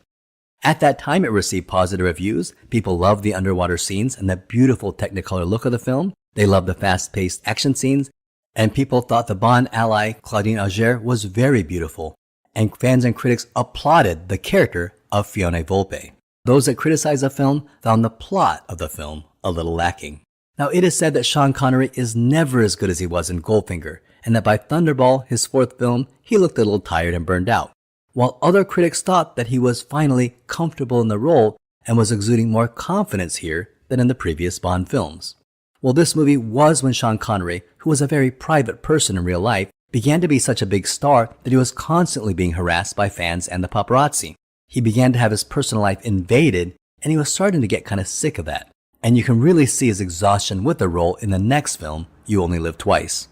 At that time, it received positive reviews. People loved the underwater scenes and the beautiful Technicolor look of the film. They loved the fast-paced action scenes, and people thought the Bond ally, Claudine Auger, was very beautiful. And fans and critics applauded the character of Fiona Volpe. Those that criticized the film found the plot of the film a little lacking. Now, it is said that Sean Connery is never as good as he was in Goldfinger, and that by Thunderball, his fourth film, he looked a little tired and burned out. While other critics thought that he was finally comfortable in the role and was exuding more confidence here than in the previous Bond films. Well, this movie was when Sean Connery, who was a very private person in real life, began to be such a big star that he was constantly being harassed by fans and the paparazzi. He began to have his personal life invaded, and he was starting to get kind of sick of that. And you can really see his exhaustion with the role in the next film, You Only Live Twice.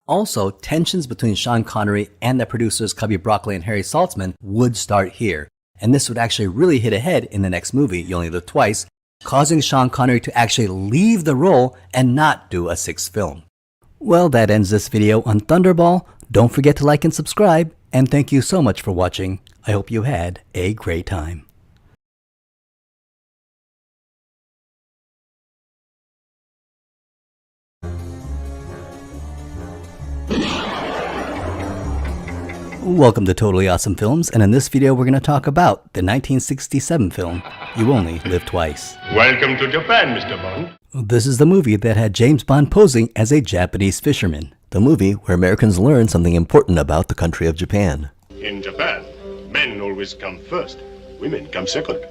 Also, tensions between Sean Connery and the producers Cubby Broccoli and Harry Saltzman would start here, and this would actually really hit ahead in the next movie, You Only Live Twice, causing Sean Connery to actually leave the role and not do a sixth film. Well, that ends this video on Thunderball. Don't forget to like and subscribe, and thank you so much for watching. I hope you had a great time. Welcome to Totally Awesome Films, and in this video we're going to talk about the 1967 film, You Only Live Twice. Welcome to Japan, Mr. Bond. This is the movie that had James Bond posing as a Japanese fisherman. The movie where Americans learn something important about the country of Japan. In Japan, men always come first, women come second.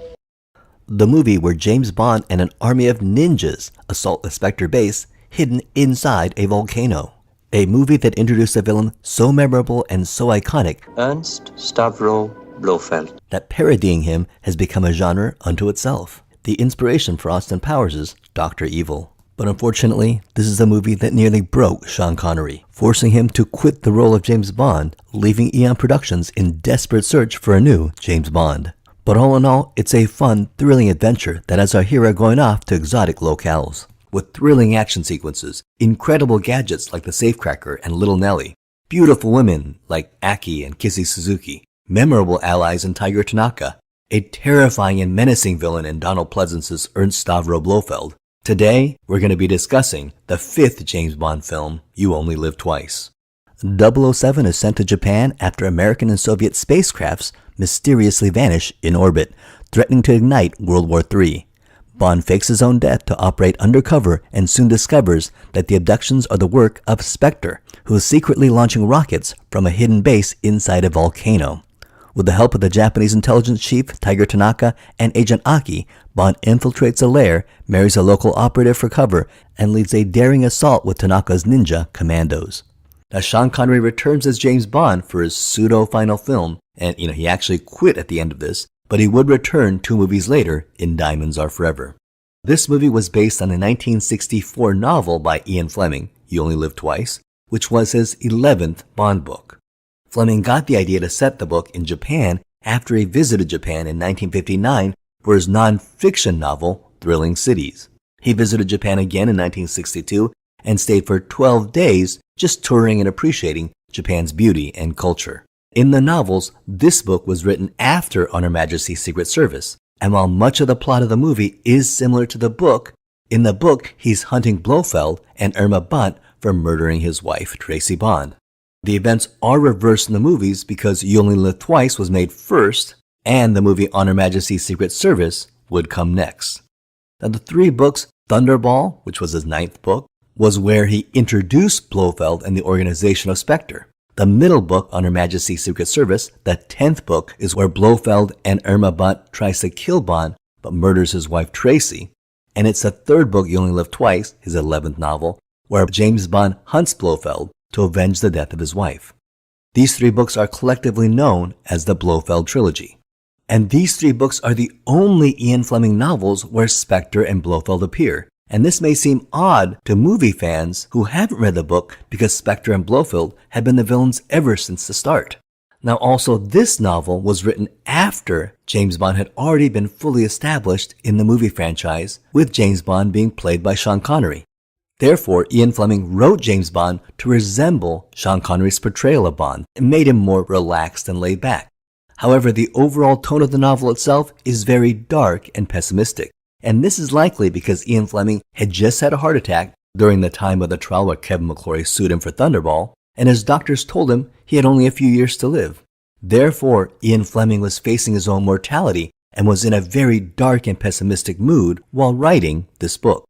The movie where James Bond and an army of ninjas assault a Spectre base hidden inside a volcano. A movie that introduced a villain so memorable and so iconic, Ernst Stavro Blofeld, that parodying him has become a genre unto itself. The inspiration for Austin Powers' Dr. Evil. But unfortunately, this is a movie that nearly broke Sean Connery, forcing him to quit the role of James Bond, leaving Eon Productions in desperate search for a new James Bond. But all in all, it's a fun, thrilling adventure that has our hero going off to exotic locales, with thrilling action sequences, incredible gadgets like the Safecracker and Little Nelly, beautiful women like Aki and Kissy Suzuki, memorable allies in Tiger Tanaka, a terrifying and menacing villain in Donald Pleasance's Ernst Stavro Blofeld. Today, we're going to be discussing the 5th James Bond film, You Only Live Twice. 007 is sent to Japan after American and Soviet spacecrafts mysteriously vanish in orbit, threatening to ignite World War III. Bond fakes his own death to operate undercover and soon discovers that the abductions are the work of Spectre, who is secretly launching rockets from a hidden base inside a volcano. With the help of the Japanese intelligence chief Tiger Tanaka and Agent Aki, Bond infiltrates a lair, marries a local operative for cover, and leads a daring assault with Tanaka's ninja commandos. Now, Sean Connery returns as James Bond for his pseudo-final film, and he actually quit at the end of this, but he would return 2 movies later in Diamonds Are Forever. This movie was based on a 1964 novel by Ian Fleming, You Only Live Twice, which was his 11th Bond book. Fleming got the idea to set the book in Japan after he visited Japan in 1959 for his non-fiction novel, Thrilling Cities. He visited Japan again in 1962 and stayed for 12 days just touring and appreciating Japan's beauty and culture. In the novels, this book was written after On Her Majesty's Secret Service, and while much of the plot of the movie is similar to the book, in the book he's hunting Blofeld and Irma Bunt for murdering his wife, Tracy Bond. The events are reversed in the movies because You Only Live Twice was made first, and the movie On Her Majesty's Secret Service would come next. Now, the 3 books, Thunderball, which was his 9th book, was where he introduced Blofeld and the organization of Spectre. The middle book, On Her Majesty's Secret Service, the 10th book, is where Blofeld and Irma Bunt tries to kill Bond but murders his wife Tracy. And it's the 3rd book, You Only Live Twice, his 11th novel, where James Bond hunts Blofeld to avenge the death of his wife. These 3 books are collectively known as the Blofeld Trilogy. And these 3 books are the only Ian Fleming novels where Spectre and Blofeld appear. And this may seem odd to movie fans who haven't read the book because Spectre and Blofeld have been the villains ever since the start. Now also, this novel was written after James Bond had already been fully established in the movie franchise, with James Bond being played by Sean Connery. Therefore, Ian Fleming wrote James Bond to resemble Sean Connery's portrayal of Bond and made him more relaxed and laid back. However, the overall tone of the novel itself is very dark and pessimistic, and this is likely because Ian Fleming had just had a heart attack during the time of the trial where Kevin McClory sued him for Thunderball, and his doctors told him he had only a few years to live. Therefore, Ian Fleming was facing his own mortality and was in a very dark and pessimistic mood while writing this book.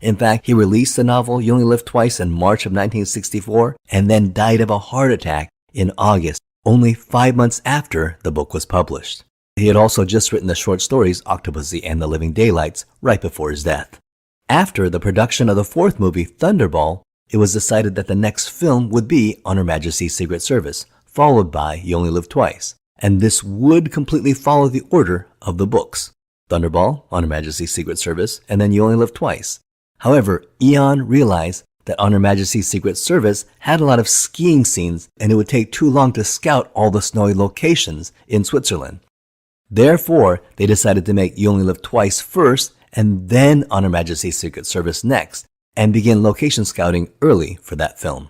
In fact, he released the novel You Only Live Twice in March of 1964 and then died of a heart attack in August, only 5 months after the book was published. He had also just written the short stories Octopussy and The Living Daylights right before his death. After the production of the 4th movie, Thunderball, it was decided that the next film would be On Her Majesty's Secret Service, followed by You Only Live Twice, and this would completely follow the order of the books. Thunderball, On Her Majesty's Secret Service, and then You Only Live Twice. However, Eon realized that On Her Majesty's Secret Service had a lot of skiing scenes and it would take too long to scout all the snowy locations in Switzerland. Therefore, they decided to make You Only Live Twice first and then On Her Majesty's Secret Service next, and begin location scouting early for that film.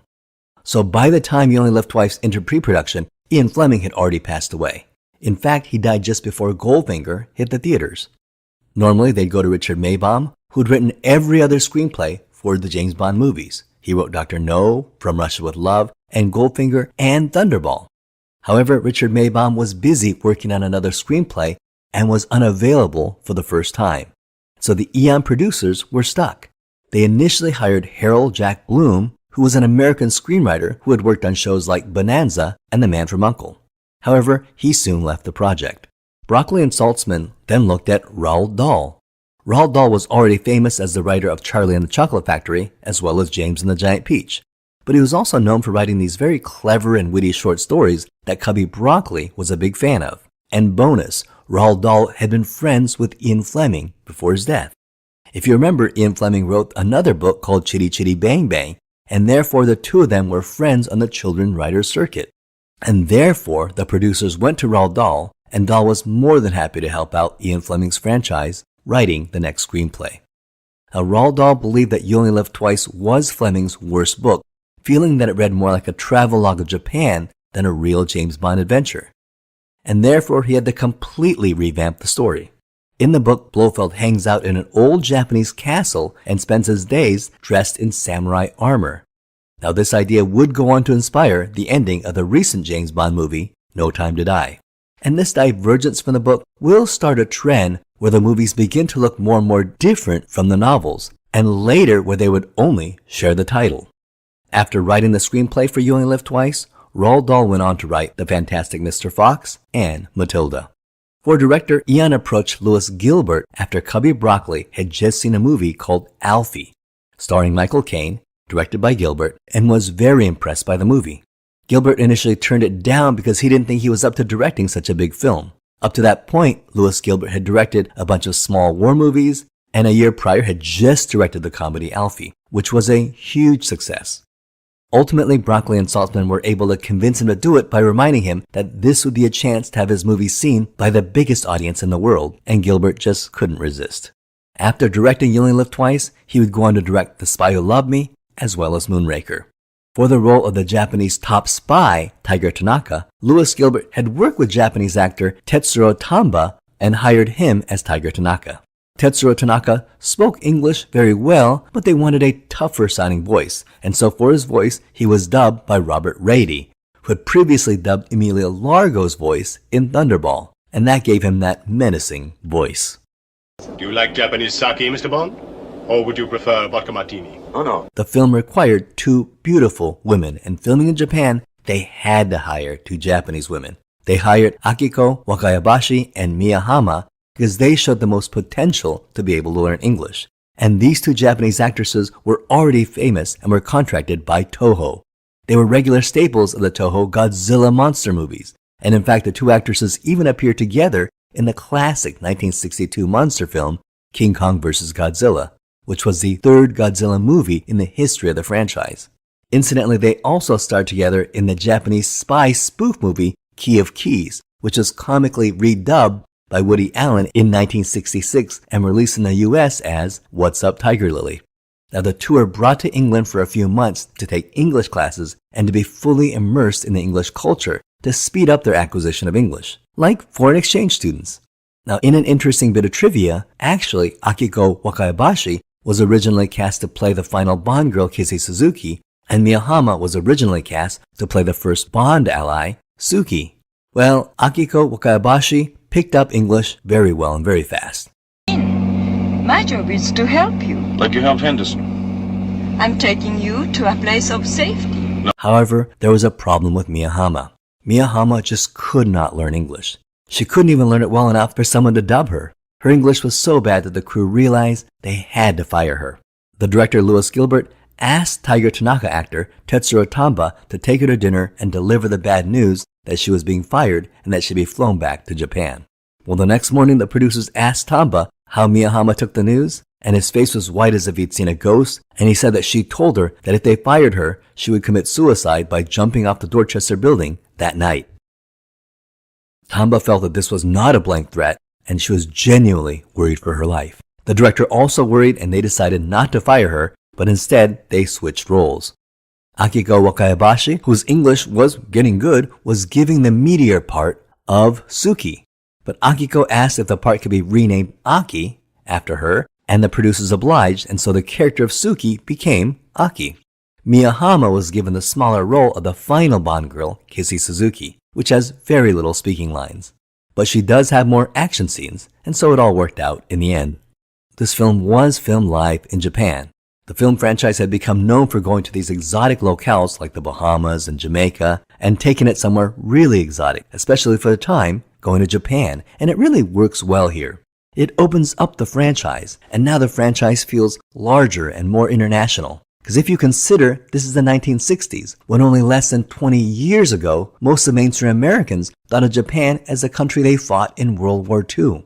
So by the time You Only Live Twice entered pre-production, Ian Fleming had already passed away. In fact, he died just before Goldfinger hit the theaters. Normally, they'd go to Richard Maybaum, who'd written every other screenplay for the James Bond movies. He wrote Dr. No, From Russia with Love, and Goldfinger, and Thunderball. However, Richard Maybaum was busy working on another screenplay and was unavailable for the first time. So the Eon producers were stuck. They initially hired Harold Jack Bloom, who was an American screenwriter who had worked on shows like Bonanza and The Man from U.N.C.L.E. However, he soon left the project. Broccoli and Saltzman then looked at Roald Dahl. Roald Dahl was already famous as the writer of Charlie and the Chocolate Factory, as well as James and the Giant Peach. But he was also known for writing these very clever and witty short stories that Cubby Broccoli was a big fan of. And bonus, Roald Dahl had been friends with Ian Fleming before his death. If you remember, Ian Fleming wrote another book called Chitty Chitty Bang Bang, and therefore the two of them were friends on the children's writer's circuit. And therefore, the producers went to Roald Dahl, and Dahl was more than happy to help out Ian Fleming's franchise, writing the next screenplay. Now, Roald Dahl believed that You Only Live Twice was Fleming's worst book, feeling that it read more like a travelogue of Japan than a real James Bond adventure. And therefore, he had to completely revamp the story. In the book, Blofeld hangs out in an old Japanese castle and spends his days dressed in samurai armor. Now, this idea would go on to inspire the ending of the recent James Bond movie, No Time to Die. And this divergence from the book will start a trend where the movies begin to look more and more different from the novels, and later where they would only share the title. After writing the screenplay for You Only Live Twice, Roald Dahl went on to write The Fantastic Mr. Fox and Matilda. For director, Ian approached Lewis Gilbert after Cubby Broccoli had just seen a movie called Alfie, starring Michael Caine, directed by Gilbert, and was very impressed by the movie. Gilbert initially turned it down because he didn't think he was up to directing such a big film. Up to that point, Lewis Gilbert had directed a bunch of small war movies, and a year prior had just directed the comedy Alfie, which was a huge success. Ultimately, Broccoli and Saltzman were able to convince him to do it by reminding him that this would be a chance to have his movie seen by the biggest audience in the world, and Gilbert just couldn't resist. After directing You Only Live Twice, he would go on to direct The Spy Who Loved Me, as well as Moonraker. For the role of the Japanese top spy, Tiger Tanaka, Lewis Gilbert had worked with Japanese actor Tetsuro Tamba and hired him as Tiger Tanaka. Tetsuro Tanaka spoke English very well, but they wanted a tougher sounding voice, and so for his voice, he was dubbed by Robert Rady, who had previously dubbed Emilia Largo's voice in Thunderball, and that gave him that menacing voice. Do you like Japanese sake, Mr. Bond? Or would you prefer vodka martini? Oh, no. The film required two beautiful women, and filming in Japan, they had to hire two Japanese women. They hired Akiko Wakayabashi and Miyahama because they showed the most potential to be able to learn English. And these two Japanese actresses were already famous and were contracted by Toho. They were regular staples of the Toho Godzilla monster movies, and in fact the two actresses even appeared together in the classic 1962 monster film King Kong vs. Godzilla, which was the third Godzilla movie in the history of the franchise. Incidentally, they also starred together in the Japanese spy spoof movie Key of Keys, which was comically redubbed by Woody Allen in 1966 and released in the US as What's Up, Tiger Lily. Now, the two were brought to England for a few months to take English classes and to be fully immersed in the English culture to speed up their acquisition of English, like foreign exchange students. Now, in an interesting bit of trivia, actually, Akiko Wakayabashi was originally cast to play the final Bond girl Kissy Suzuki, and Miyahama was originally cast to play the first Bond ally, Suki. Well, Akiko Wakayabashi picked up English very well and very fast. My job is to help you. Like you helped Henderson. I'm taking you to a place of safety. No. However, there was a problem with Miyahama. Miyahama just could not learn English. She couldn't even learn it well enough for someone to dub her. Her English was so bad that the crew realized they had to fire her. The director, Lewis Gilbert, asked Tiger Tanaka actor Tetsuro Tamba to take her to dinner and deliver the bad news that she was being fired and that she'd be flown back to Japan. Well, the next morning, the producers asked Tamba how Miyahama took the news, and his face was white as if he'd seen a ghost, and he said that she told her that if they fired her, she would commit suicide by jumping off the Dorchester building that night. Tamba felt that this was not a blank threat, and she was genuinely worried for her life. The director also worried, and they decided not to fire her, but instead they switched roles. Akiko Wakayabashi, whose English was getting good, was giving the meteor part of Suki. But Akiko asked if the part could be renamed Aki after her, and the producers obliged, and so the character of Suki became Aki. Miyahama was given the smaller role of the final Bond girl, Kissy Suzuki, which has very little speaking lines. But she does have more action scenes, and so it all worked out in the end. This film was filmed live in Japan. The film franchise had become known for going to these exotic locales like the Bahamas and Jamaica and taking it somewhere really exotic, especially for the time, going to Japan, and it really works well here. It opens up the franchise, and now the franchise feels larger and more international. Because if you consider this is the 1960s, when only less than 20 years ago, most of mainstream Americans thought of Japan as a country they fought in World War II.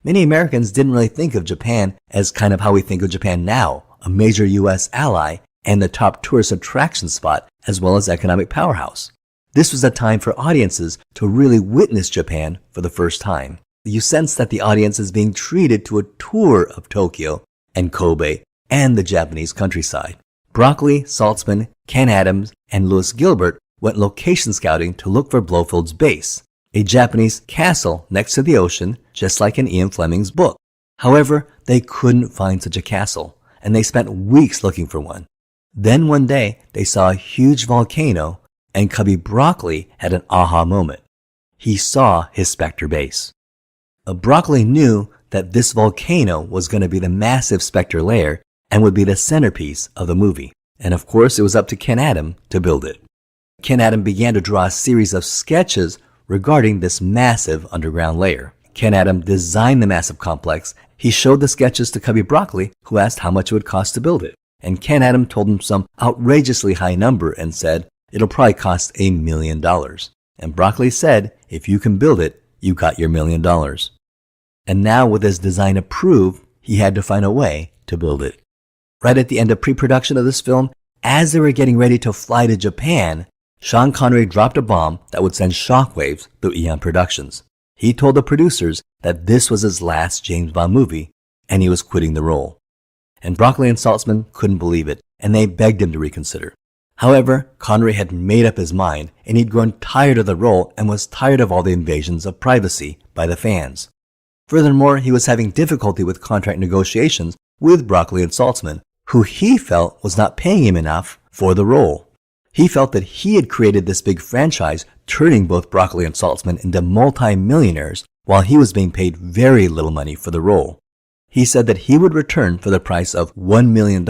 Many Americans didn't really think of Japan as kind of how we think of Japan now, a major US ally and the top tourist attraction spot as well as economic powerhouse. This was a time for audiences to really witness Japan for the first time. You sense that the audience is being treated to a tour of Tokyo and Kobe and the Japanese countryside. Broccoli, Saltzman, Ken Adams, and Louis Gilbert went location scouting to look for Blofeld's base, a Japanese castle next to the ocean, just like in Ian Fleming's book. However, they couldn't find such a castle, and they spent weeks looking for one. Then one day, they saw a huge volcano, and Cubby Broccoli had an aha moment. He saw his Spectre base. Broccoli knew that this volcano was going to be the massive Spectre lair and would be the centerpiece of the movie. And of course, it was up to Ken Adam to build it. Ken Adam began to draw a series of sketches regarding this massive underground lair. Ken Adam designed the massive complex. He showed the sketches to Cubby Broccoli, who asked how much it would cost to build it. And Ken Adam told him some outrageously high number and said, "It'll probably cost $1 million. And Broccoli said, "If you can build it, you got your $1 million. And now with his design approved, he had to find a way to build it. Right at the end of pre-production of this film, as they were getting ready to fly to Japan, Sean Connery dropped a bomb that would send shockwaves through Eon Productions. He told the producers that this was his last James Bond movie, and he was quitting the role. And Broccoli and Saltzman couldn't believe it, and they begged him to reconsider. However, Connery had made up his mind, and he'd grown tired of the role and was tired of all the invasions of privacy by the fans. Furthermore, he was having difficulty with contract negotiations with Broccoli and Saltzman, who he felt was not paying him enough for the role. He felt that he had created this big franchise, turning both Broccoli and Saltzman into multi-millionaires, while he was being paid very little money for the role. He said that he would return for the price of $1 million,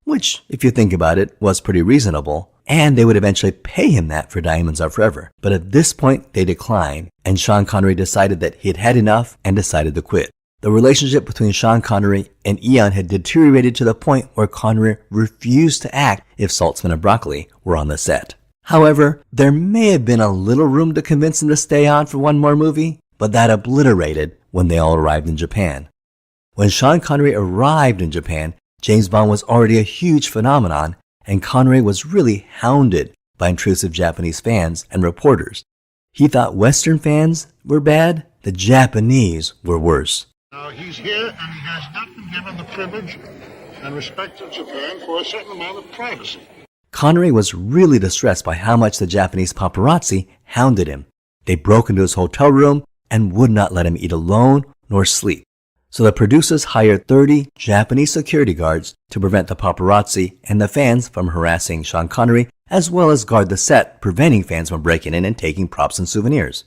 which, if you think about it, was pretty reasonable, and they would eventually pay him that for Diamonds Are Forever. But at this point, they declined, and Sean Connery decided that he had had enough and decided to quit. The relationship between Sean Connery and Eon had deteriorated to the point where Connery refused to act if Saltzman and Broccoli were on the set. However, there may have been a little room to convince him to stay on for one more movie, but that obliterated when they all arrived in Japan. When Sean Connery arrived in Japan, James Bond was already a huge phenomenon, and Connery was really hounded by intrusive Japanese fans and reporters. He thought Western fans were bad, the Japanese were worse. Now, he's here and he has not been given the privilege and respect of Japan for a certain amount of privacy. Connery was really distressed by how much the Japanese paparazzi hounded him. They broke into his hotel room and would not let him eat alone nor sleep. So the producers hired 30 Japanese security guards to prevent the paparazzi and the fans from harassing Sean Connery, as well as guard the set, preventing fans from breaking in and taking props and souvenirs.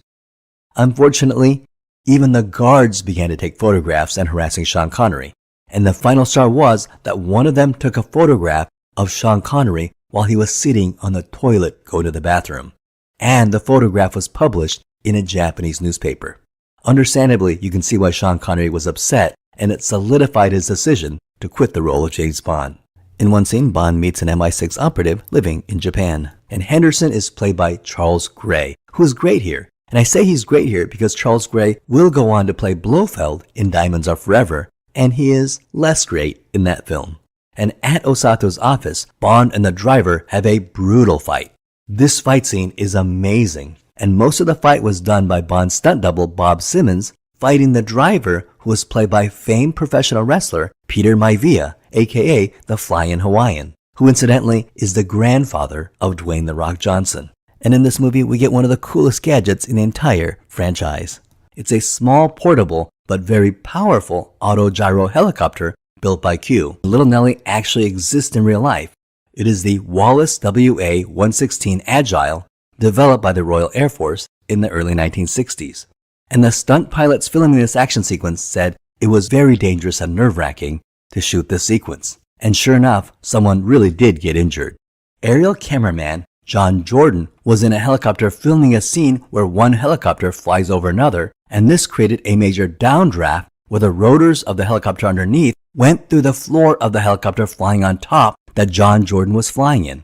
Unfortunately, even the guards began to take photographs and harassing Sean Connery, and the final straw was that one of them took a photograph of Sean Connery while he was sitting on the toilet going to the bathroom, and the photograph was published in a Japanese newspaper. Understandably, you can see why Sean Connery was upset, and it solidified his decision to quit the role of James Bond. In one scene, Bond meets an MI6 operative living in Japan, and Henderson is played by Charles Gray, who is great here. And I say he's great here because Charles Gray will go on to play Blofeld in Diamonds Are Forever, and he is less great in that film. And at Osato's office, Bond and the driver have a brutal fight. This fight scene is amazing, and most of the fight was done by Bond's stunt double Bob Simmons fighting the driver, who was played by famed professional wrestler Peter Maivia, aka the Flying Hawaiian, who incidentally is the grandfather of Dwayne "The Rock" Johnson. And in this movie, we get one of the coolest gadgets in the entire franchise. It's a small, portable, but very powerful auto-gyro helicopter built by Q. Little Nellie actually exists in real life. It is the Wallace WA-116 Agile, developed by the Royal Air Force in the early 1960s. And the stunt pilots filming this action sequence said it was very dangerous and nerve-wracking to shoot this sequence. And sure enough, someone really did get injured. Aerial cameraman John Jordan was in a helicopter filming a scene where one helicopter flies over another, and this created a major downdraft where the rotors of the helicopter underneath went through the floor of the helicopter flying on top that John Jordan was flying in.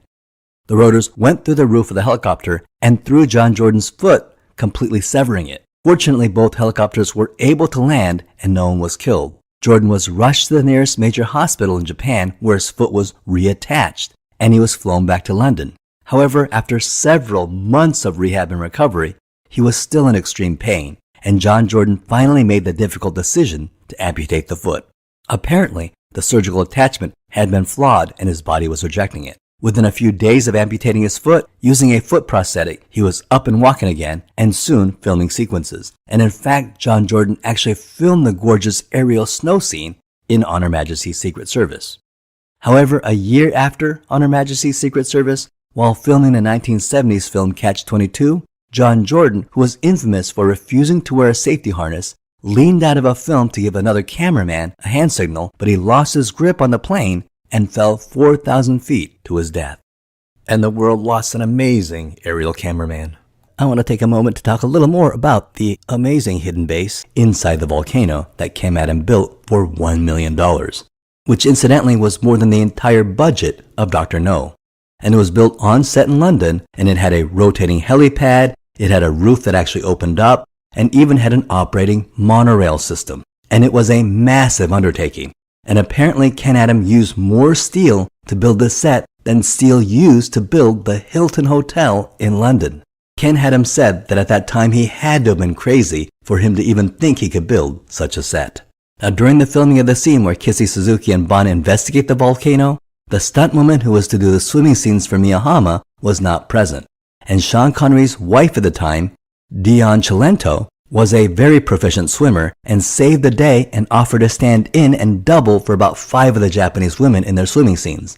The rotors went through the roof of the helicopter and through John Jordan's foot, completely severing it. Fortunately, both helicopters were able to land and no one was killed. Jordan was rushed to the nearest major hospital in Japan where his foot was reattached and he was flown back to London. However, after several months of rehab and recovery, he was still in extreme pain, and John Jordan finally made the difficult decision to amputate the foot. Apparently, the surgical attachment had been flawed and his body was rejecting it. Within a few days of amputating his foot, using a foot prosthetic, he was up and walking again and soon filming sequences. And in fact, John Jordan actually filmed the gorgeous aerial snow scene in On Her Majesty's Secret Service. However, a year after On Her Majesty's Secret Service, while filming the 1970s film Catch-22, John Jordan, who was infamous for refusing to wear a safety harness, leaned out of a film to give another cameraman a hand signal, but he lost his grip on the plane and fell 4,000 feet to his death. And the world lost an amazing aerial cameraman. I want to take a moment to talk a little more about the amazing hidden base inside the volcano that Ken Adam built for $1 million, which incidentally was more than the entire budget of Dr. No. And it was built on set in London, and it had a rotating helipad, it had a roof that actually opened up, and even had an operating monorail system. And it was a massive undertaking. And apparently Ken Adam used more steel to build this set than steel used to build the Hilton Hotel in London. Ken Adam said that at that time he had to have been crazy for him to even think he could build such a set. Now during the filming of the scene where Kissy Suzuki and Bond investigate the volcano, the stunt woman who was to do the swimming scenes for Miyahama was not present. And Sean Connery's wife at the time, Dion Cilento, was a very proficient swimmer and saved the day and offered to stand in and double for about 5 of the Japanese women in their swimming scenes.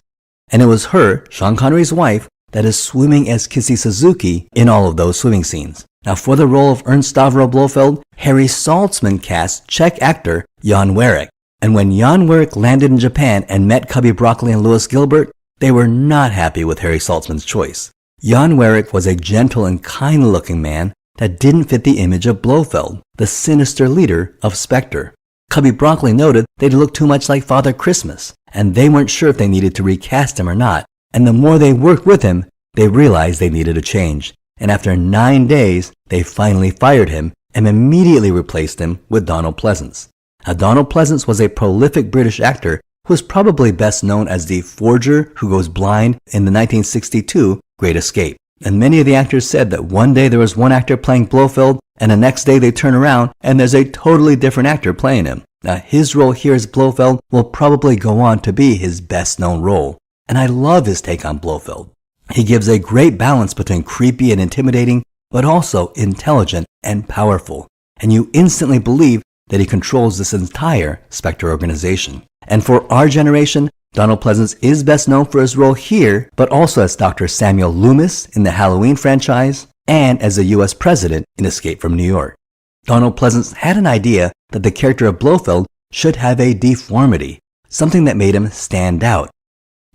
And it was her, Sean Connery's wife, that is swimming as Kissy Suzuki in all of those swimming scenes. Now for the role of Ernst Stavro Blofeld, Harry Saltzman cast Czech actor Jan Werich. And when Jan Werich landed in Japan and met Cubby Broccoli and Louis Gilbert, they were not happy with Harry Saltzman's choice. Jan Werich was a gentle and kind-looking man that didn't fit the image of Blofeld, the sinister leader of Spectre. Cubby Broccoli noted they'd look too much like Father Christmas, and they weren't sure if they needed to recast him or not. And the more they worked with him, they realized they needed a change. And after 9 days, they finally fired him and immediately replaced him with Donald Pleasance. Now, Donald Pleasance was a prolific British actor who was probably best known as the forger who goes blind in the 1962 Great Escape. And many of the actors said that one day there was one actor playing Blofeld, and the next day they turn around and there's a totally different actor playing him. Now, his role here as Blofeld will probably go on to be his best known role. And I love his take on Blofeld. He gives a great balance between creepy and intimidating, but also intelligent and powerful. And you instantly believe that he controls this entire Spectre organization. And for our generation, Donald Pleasance is best known for his role here, but also as Dr. Samuel Loomis in the Halloween franchise, and as the U.S. President in Escape from New York. Donald Pleasance had an idea that the character of Blofeld should have a deformity, something that made him stand out.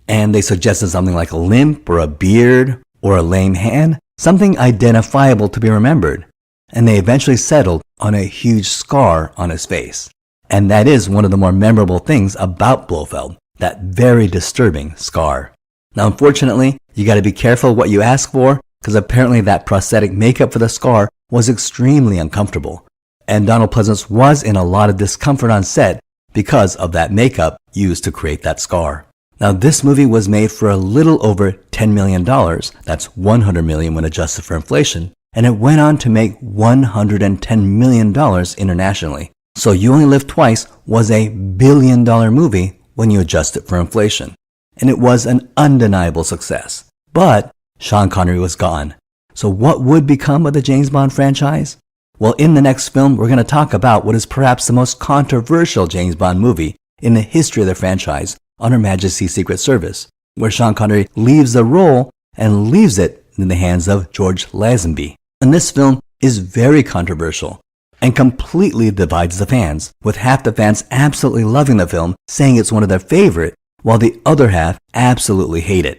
And they suggested something like a limp or a beard or a lame hand, something identifiable to be remembered. And they eventually settled on a huge scar on his face. And that is one of the more memorable things about Blofeld, that very disturbing scar. Now, unfortunately, you got to be careful what you ask for, because apparently that prosthetic makeup for the scar was extremely uncomfortable. And Donald Pleasance was in a lot of discomfort on set because of that makeup used to create that scar. Now, this movie was made for a little over $10 million. That's $100 million when adjusted for inflation. And it went on to make $110 million internationally. So You Only Live Twice was a $1 billion movie when you adjust it for inflation. And it was an undeniable success. But Sean Connery was gone. So what would become of the James Bond franchise? Well, in the next film, we're going to talk about what is perhaps the most controversial James Bond movie in the history of the franchise, On Her Majesty's Secret Service, where Sean Connery leaves the role and leaves it in the hands of George Lazenby. And this film is very controversial and completely divides the fans, with half the fans absolutely loving the film, saying it's one of their favorite, while the other half absolutely hate it.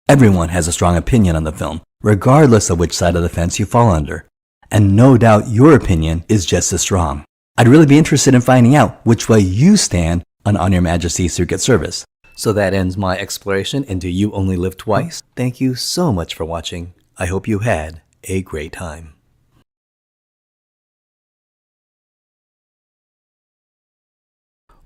Everyone has a strong opinion on the film, regardless of which side of the fence you fall under. And no doubt your opinion is just as strong. I'd really be interested in finding out which way you stand on Your Majesty's Secret Service. So that ends my exploration into You Only Live Twice. Thank you so much for watching. I hope you had a great time.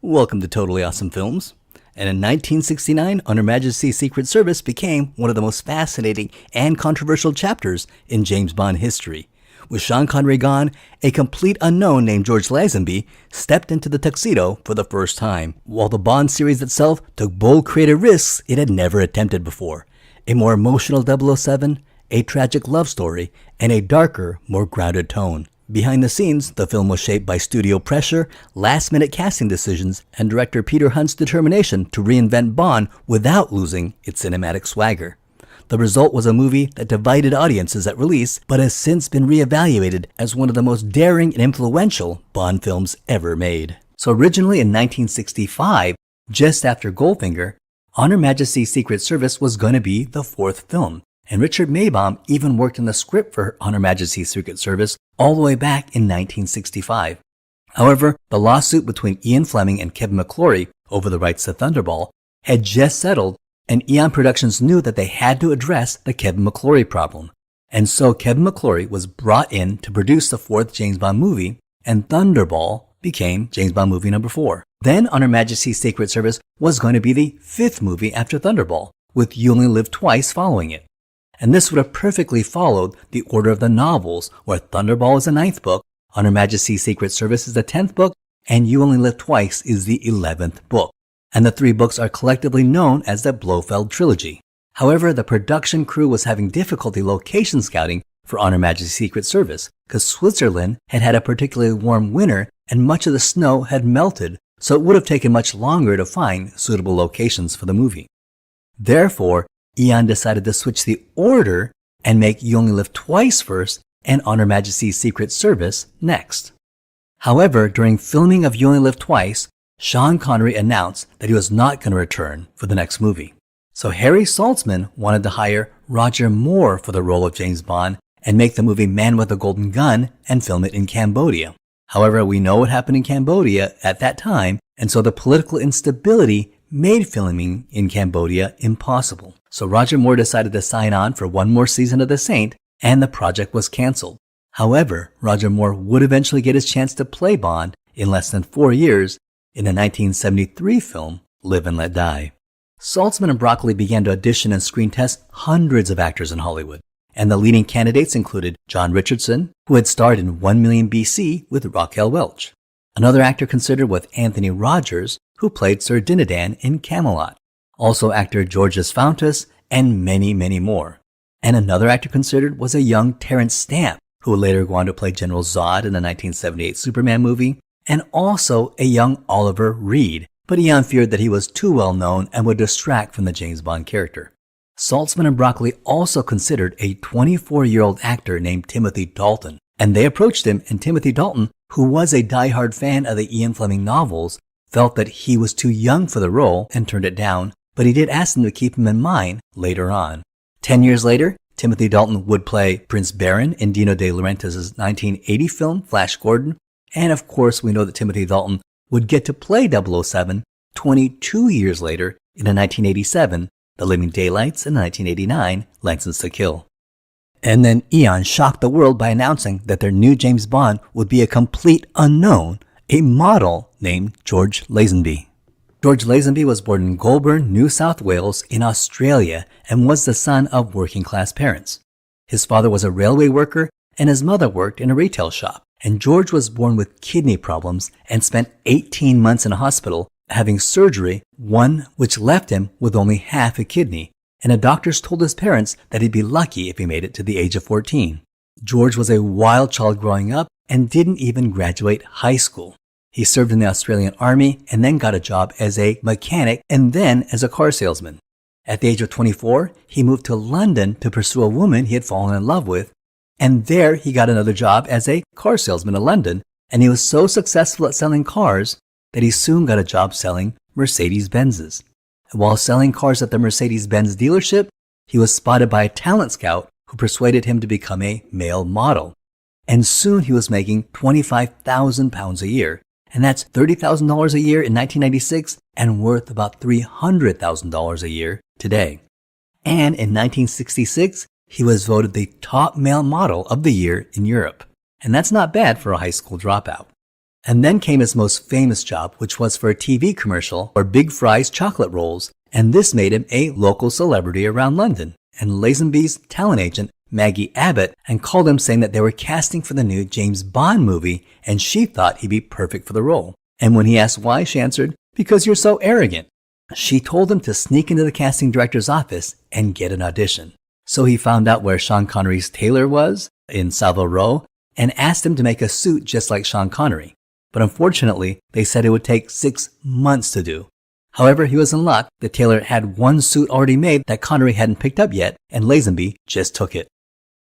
Welcome to Totally Awesome Films. And in 1969, On Her Majesty's Secret Service became one of the most fascinating and controversial chapters in James Bond history. With Sean Connery gone, a complete unknown named George Lazenby stepped into the tuxedo for the first time, while the Bond series itself took bold creative risks it had never attempted before. A more emotional 007, a tragic love story, and a darker, more grounded tone. Behind the scenes, the film was shaped by studio pressure, last-minute casting decisions, and director Peter Hunt's determination to reinvent Bond without losing its cinematic swagger. The result was a movie that divided audiences at release, but has since been reevaluated as one of the most daring and influential Bond films ever made. So originally in 1965, just after Goldfinger, On Her Majesty's Secret Service was going to be the fourth film. And Richard Maybaum even worked on the script for On Her Majesty's Secret Service all the way back in 1965. However, the lawsuit between Ian Fleming and Kevin McClory over the rights to Thunderball had just settled, and Eon Productions knew that they had to address the Kevin McClory problem. And so Kevin McClory was brought in to produce the fourth James Bond movie, and Thunderball became James Bond movie number 4. Then On Her Majesty's Secret Service was going to be the fifth movie after Thunderball, with You Only Live Twice following it. And this would have perfectly followed the order of the novels, where Thunderball is the 9th book, On Her Majesty's Secret Service is the 10th book, and You Only Live Twice is the 11th book. And the 3 books are collectively known as the Blofeld Trilogy. However, the production crew was having difficulty location scouting for On Her Majesty's Secret Service, because Switzerland had had a particularly warm winter and much of the snow had melted, so it would have taken much longer to find suitable locations for the movie. Therefore, Eon decided to switch the order and make You Only Live Twice first and On Her Majesty's Secret Service next. However, during filming of You Only Live Twice, Sean Connery announced that he was not going to return for the next movie. So Harry Saltzman wanted to hire Roger Moore for the role of James Bond and make the movie Man with a Golden Gun and film it in Cambodia. However, we know what happened in Cambodia at that time, and so the political instability made filming in Cambodia impossible. So Roger Moore decided to sign on for one more season of The Saint, and the project was canceled. However, Roger Moore would eventually get his chance to play Bond in less than 4 years in the 1973 film Live and Let Die. Saltzman and Broccoli began to audition and screen test hundreds of actors in Hollywood, and the leading candidates included John Richardson, who had starred in 1 Million BC with Raquel Welch. Another actor considered was Anthony Rogers, who played Sir Dinadan in Camelot. Also actor Georges Fountas, and many, many more. And another actor considered was a young Terrence Stamp, who would later go on to play General Zod in the 1978 Superman movie, and also a young Oliver Reed, but Eon feared that he was too well known and would distract from the James Bond character. Saltzman and Broccoli also considered a 24-year-old actor named Timothy Dalton, and they approached him, and Timothy Dalton, who was a die-hard fan of the Ian Fleming novels, felt that he was too young for the role and turned it down, but he did ask them to keep him in mind later on. 10 years later, Timothy Dalton would play Prince Baron in Dino De Laurentiis' 1980 film Flash Gordon, and of course we know that Timothy Dalton would get to play 007 22 years later in the 1987 The Living Daylights and 1989 License to Kill. And then Eon shocked the world by announcing that their new James Bond would be a complete unknown, a model named George Lazenby. George Lazenby was born in Goulburn, New South Wales in Australia and was the son of working-class parents. His father was a railway worker and his mother worked in a retail shop. And George was born with kidney problems and spent 18 months in a hospital having surgery, one which left him with only half a kidney. And the doctors told his parents that he'd be lucky if he made it to the age of 14. George was a wild child growing up and didn't even graduate high school. He served in the Australian Army and then got a job as a mechanic and then as a car salesman. At the age of 24, he moved to London to pursue a woman he had fallen in love with, and there he got another job as a car salesman in London, and he was so successful at selling cars that he soon got a job selling Mercedes-Benzes. While selling cars at the Mercedes-Benz dealership, he was spotted by a talent scout who persuaded him to become a male model. And soon he was making £25,000 a year, and that's $30,000 a year in 1996 and worth about $300,000 a year today. And in 1966, he was voted the top male model of the year in Europe. And that's not bad for a high school dropout. And then came his most famous job, which was for a TV commercial for Big Fry's chocolate rolls, and this made him a local celebrity around London. And Lazenby's talent agent, Maggie Abbott, and called him saying that they were casting for the new James Bond movie, and she thought he'd be perfect for the role. And when he asked why, she answered, "Because you're so arrogant." She told him to sneak into the casting director's office and get an audition. So he found out where Sean Connery's tailor was, in Savile Row, and asked him to make a suit just like Sean Connery. But unfortunately, they said it would take 6 months to do. However, he was in luck. The tailor had one suit already made that Connery hadn't picked up yet, and Lazenby just took it.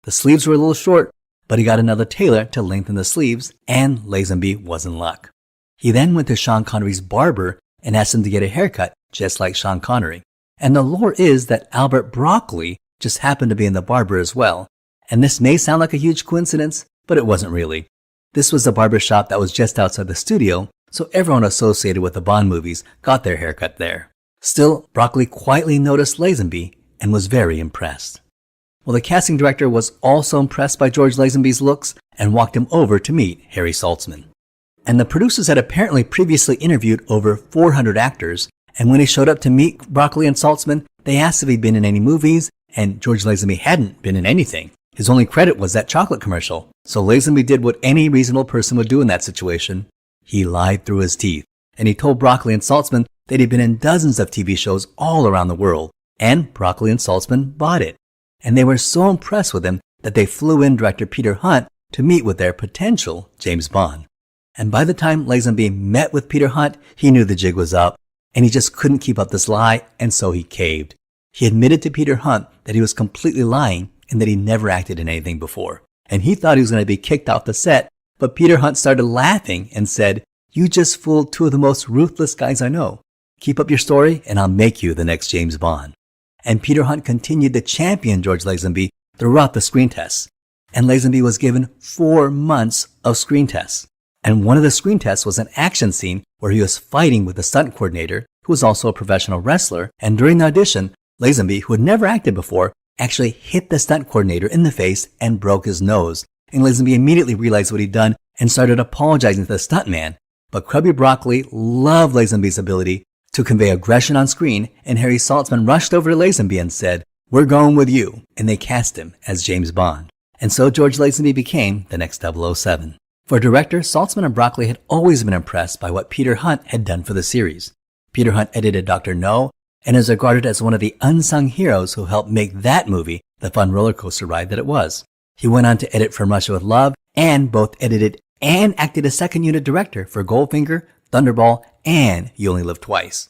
The sleeves were a little short, but he got another tailor to lengthen the sleeves, and Lazenby was in luck. He then went to Sean Connery's barber and asked him to get a haircut just like Sean Connery. And the lore is that Albert Broccoli just happened to be in the barber as well. And this may sound like a huge coincidence, but it wasn't really. This was a barber shop that was just outside the studio, so everyone associated with the Bond movies got their haircut there. Still, Broccoli quietly noticed Lazenby and was very impressed. Well, the casting director was also impressed by George Lazenby's looks and walked him over to meet Harry Saltzman. And the producers had apparently previously interviewed over 400 actors, and when he showed up to meet Broccoli and Saltzman, they asked if he'd been in any movies, and George Lazenby hadn't been in anything. His only credit was that chocolate commercial. So Lazenby did what any reasonable person would do in that situation. He lied through his teeth, and he told Broccoli and Saltzman that he'd been in dozens of TV shows all around the world, and Broccoli and Saltzman bought it. And they were so impressed with him that they flew in director Peter Hunt to meet with their potential James Bond. And by the time Lazenby met with Peter Hunt, he knew the jig was up, and he just couldn't keep up this lie, and so he caved. He admitted to Peter Hunt that he was completely lying and that he never acted in anything before. And he thought he was going to be kicked off the set, but Peter Hunt started laughing and said, "You just fooled two of the most ruthless guys I know. Keep up your story and I'll make you the next James Bond." And Peter Hunt continued to champion George Lazenby throughout the screen tests. And Lazenby was given 4 months of screen tests. And one of the screen tests was an action scene where he was fighting with the stunt coordinator, who was also a professional wrestler. And during the audition, Lazenby, who had never acted before, actually hit the stunt coordinator in the face and broke his nose. And Lazenby immediately realized what he'd done and started apologizing to the stuntman. But Krubby Broccoli loved Lazenby's ability to convey aggression on screen, and Harry Saltzman rushed over to Lazenby and said, "We're going with you," and they cast him as James Bond. And so George Lazenby became the next 007. For director, Saltzman and Broccoli had always been impressed by what Peter Hunt had done for the series. Peter Hunt edited Dr. No, and is regarded as one of the unsung heroes who helped make that movie the fun roller coaster ride that it was. He went on to edit From Russia with Love, and both edited and acted as second unit director for Goldfinger, Thunderball, and You Only Live Twice.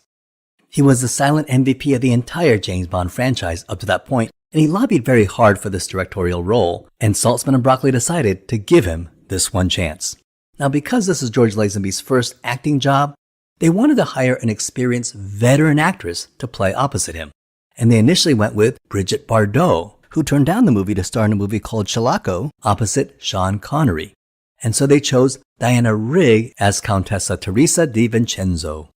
He was the silent MVP of the entire James Bond franchise up to that point, and he lobbied very hard for this directorial role, and Saltzman and Broccoli decided to give him this one chance. Now, because this is George Lazenby's first acting job, they wanted to hire an experienced veteran actress to play opposite him. And they initially went with Brigitte Bardot, who turned down the movie to star in a movie called Chalaco opposite Sean Connery. And so they chose Diana Rigg as Countessa Teresa di Vincenzo.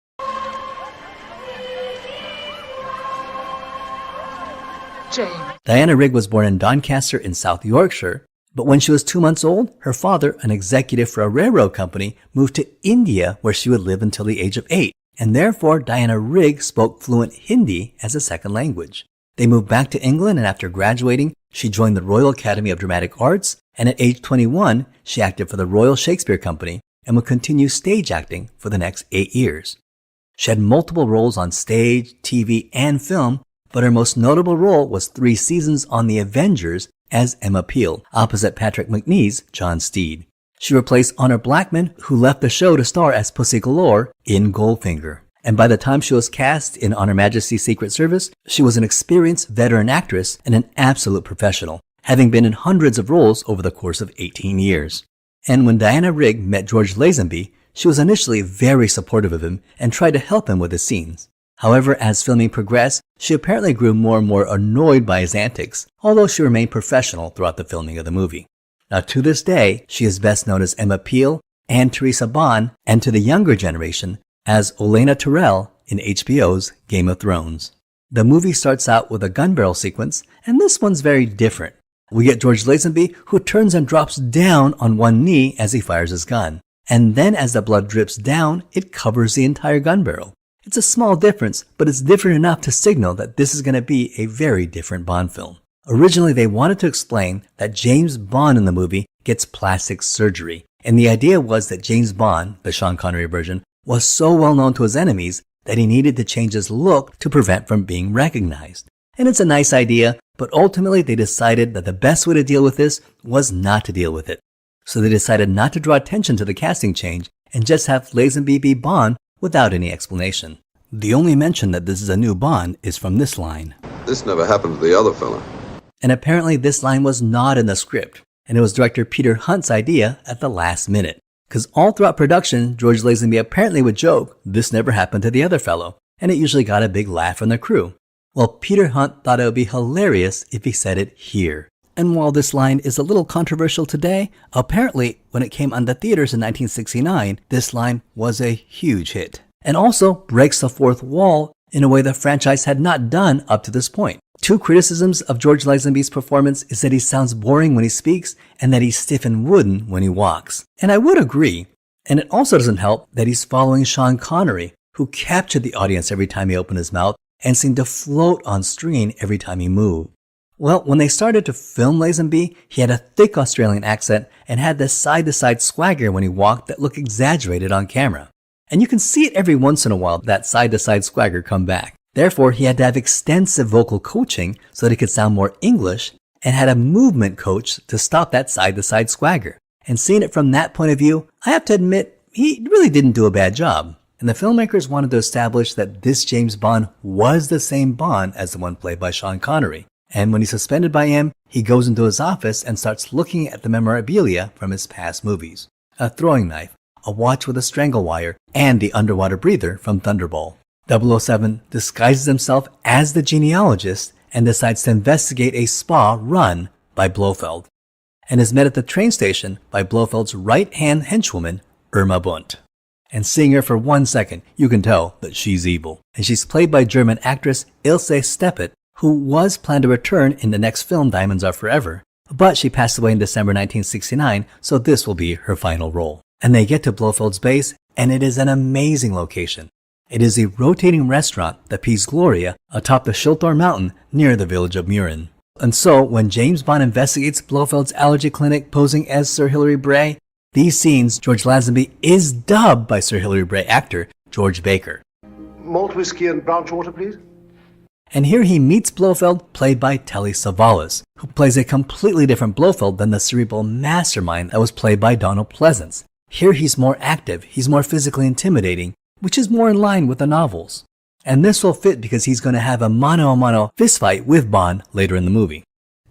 Jane. Diana Rigg was born in Doncaster in South Yorkshire, but when she was 2 months old, her father, an executive for a railroad company, moved to India where she would live until the age of 8, and therefore Diana Rigg spoke fluent Hindi as a second language. They moved back to England, and after graduating, she joined the Royal Academy of Dramatic Arts, and at age 21, she acted for the Royal Shakespeare Company and would continue stage acting for the next 8 years. She had multiple roles on stage, TV, and film, but her most notable role was 3 seasons on The Avengers as Emma Peel, opposite Patrick Macnee's John Steed. She replaced Honor Blackman, who left the show to star as Pussy Galore in Goldfinger. And by the time she was cast in On Her Majesty's Secret Service, she was an experienced veteran actress and an absolute professional, having been in hundreds of roles over the course of 18 years. And when Diana Rigg met George Lazenby, she was initially very supportive of him and tried to help him with his scenes. However, as filming progressed, she apparently grew more and more annoyed by his antics, although she remained professional throughout the filming of the movie. Now, to this day, she is best known as Emma Peel and Teresa Bond, and to the younger generation, as Olenna Tyrell in HBO's Game of Thrones. The movie starts out with a gun barrel sequence, and this one's very different. We get George Lazenby, who turns and drops down on one knee as he fires his gun. and then as the blood drips down, it covers the entire gun barrel. It's a small difference, but it's different enough to signal that this is going to be a very different Bond film. Originally, they wanted to explain that James Bond in the movie gets plastic surgery, and the idea was that James Bond, the Sean Connery version, was so well known to his enemies that he needed to change his look to prevent from being recognized. And it's a nice idea, but ultimately they decided that the best way to deal with this was not to deal with it. So they decided not to draw attention to the casting change and just have Lazenby be Bond without any explanation. The only mention that this is a new Bond is from this line. This never happened to the other fella. And apparently this line was not in the script, and it was director Peter Hunt's idea at the last minute. Because all throughout production, George Lazenby apparently would joke, "This never happened to the other fellow," and it usually got a big laugh from the crew. Well, Peter Hunt thought it would be hilarious if he said it here. And while this line is a little controversial today, apparently when it came on the theaters in 1969, this line was a huge hit. And also breaks the fourth wall in a way the franchise had not done up to this point. Two criticisms of George Lazenby's performance is that he sounds boring when he speaks and that he's stiff and wooden when he walks. And I would agree. And it also doesn't help that he's following Sean Connery, who captured the audience every time he opened his mouth and seemed to float on screen every time he moved. Well, when they started to film Lazenby, he had a thick Australian accent and had this side-to-side swagger when he walked that looked exaggerated on camera. And you can see it every once in a while, that side-to-side swagger come back. Therefore, he had to have extensive vocal coaching so that he could sound more English, and had a movement coach to stop that side-to-side swagger. And seeing it from that point of view, I have to admit, he really didn't do a bad job. And the filmmakers wanted to establish that this James Bond was the same Bond as the one played by Sean Connery. And when he's suspended by him, he goes into his office and starts looking at the memorabilia from his past movies. A throwing knife, a watch with a strangle wire, and the underwater breather from Thunderball. 007 disguises himself as the genealogist and decides to investigate a spa run by Blofeld, and is met at the train station by Blofeld's right-hand henchwoman, Irma Bunt. And seeing her for 1 second, you can tell that she's evil. And she's played by German actress Ilse Steppet, who was planned to return in the next film Diamonds Are Forever, but she passed away in December 1969, so this will be her final role. And they get to Blofeld's base, and it is an amazing location. It is a rotating restaurant, the Piz Gloria, atop the Schiltor Mountain near the village of Murin. And so, when James Bond investigates Blofeld's allergy clinic posing as Sir Hilary Bray, these scenes, George Lazenby is dubbed by Sir Hilary Bray actor George Baker. Malt whiskey and branch water, please. And here he meets Blofeld, played by Telly Savalas, who plays a completely different Blofeld than the cerebral mastermind that was played by Donald Pleasance. Here he's more active, he's more physically intimidating, which is more in line with the novels. And this will fit because he's going to have a mano-a-mano fistfight with Bond later in the movie.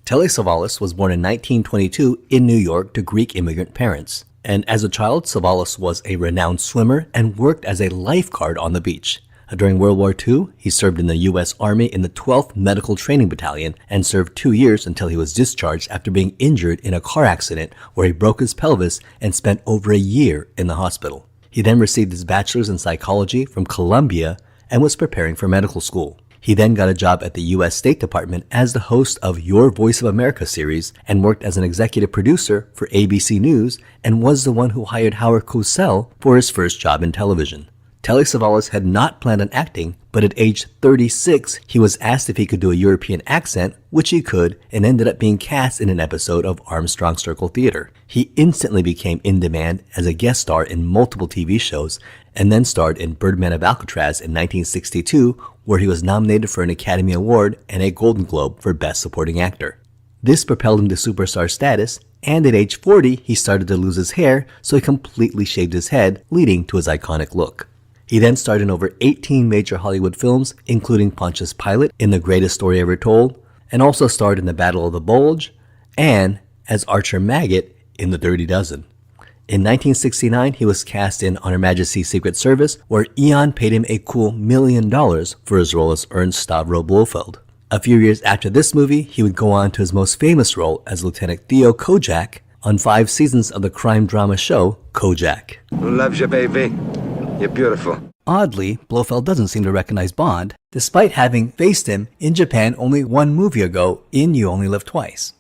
Telly Savalas was born in 1922 in New York to Greek immigrant parents. And as a child, Savalas was a renowned swimmer and worked as a lifeguard on the beach. During World War II, he served in the U.S. Army in the 12th Medical Training Battalion and served 2 years until he was discharged after being injured in a car accident where he broke his pelvis and spent over a year in the hospital. He then received his bachelor's in psychology from Columbia and was preparing for medical school. He then got a job at the U.S. State Department as the host of Your Voice of America series and worked as an executive producer for ABC News and was the one who hired Howard Cosell for his first job in television. Telly Savalas had not planned on acting, but at age 36, he was asked if he could do a European accent, which he could, and ended up being cast in an episode of Armstrong Circle Theater. He instantly became in demand as a guest star in multiple TV shows, and then starred in Birdman of Alcatraz in 1962, where he was nominated for an Academy Award and a Golden Globe for Best Supporting Actor. This propelled him to superstar status, and at age 40, he started to lose his hair, so he completely shaved his head, leading to his iconic look. He then starred in over 18 major Hollywood films, including Pontius Pilate in The Greatest Story Ever Told, and also starred in The Battle of the Bulge, and as Archer Maggot in The Dirty Dozen. In 1969, he was cast in On Her Majesty's Secret Service, where Eon paid him a cool $1 million for his role as Ernst Stavro Blofeld. A few years after this movie, he would go on to his most famous role as Lieutenant Theo Kojak on 5 seasons of the crime drama show Kojak. Love you, baby. You're beautiful. Oddly, Blofeld doesn't seem to recognize Bond, despite having faced him in Japan only 1 movie ago in You Only Live Twice.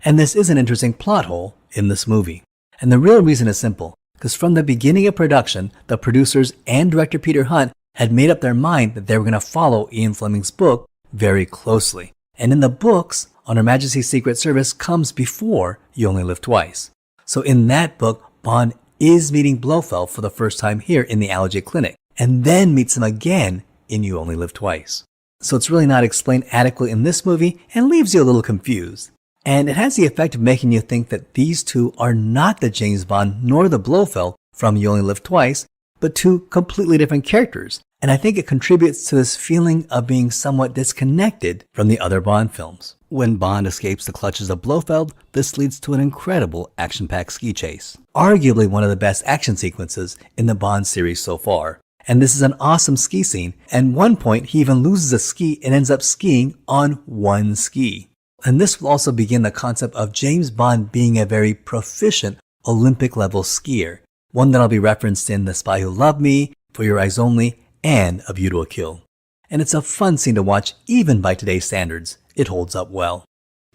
And this is an interesting plot hole in this movie. And the real reason is simple. Because from the beginning of production, the producers and director Peter Hunt had made up their mind that they were going to follow Ian Fleming's book very closely. And in the books, On Her Majesty's Secret Service comes before You Only Live Twice. So in that book, Bond is meeting Blofeld for the first time here in the Alger Clinic, and then meets him again in You Only Live Twice. So it's really not explained adequately in this movie and leaves you a little confused. And it has the effect of making you think that these two are not the James Bond nor the Blofeld from You Only Live Twice, but two completely different characters. And I think it contributes to this feeling of being somewhat disconnected from the other Bond films. When Bond escapes the clutches of Blofeld, this leads to an incredible action-packed ski chase. Arguably one of the best action sequences in the Bond series so far. And this is an awesome ski scene. At one point, he even loses a ski and ends up skiing on one ski. And this will also begin the concept of James Bond being a very proficient Olympic-level skier. One that'll be referenced in The Spy Who Loved Me, For Your Eyes Only, and A View to a Kill. And it's a fun scene to watch even by today's standards. It holds up well.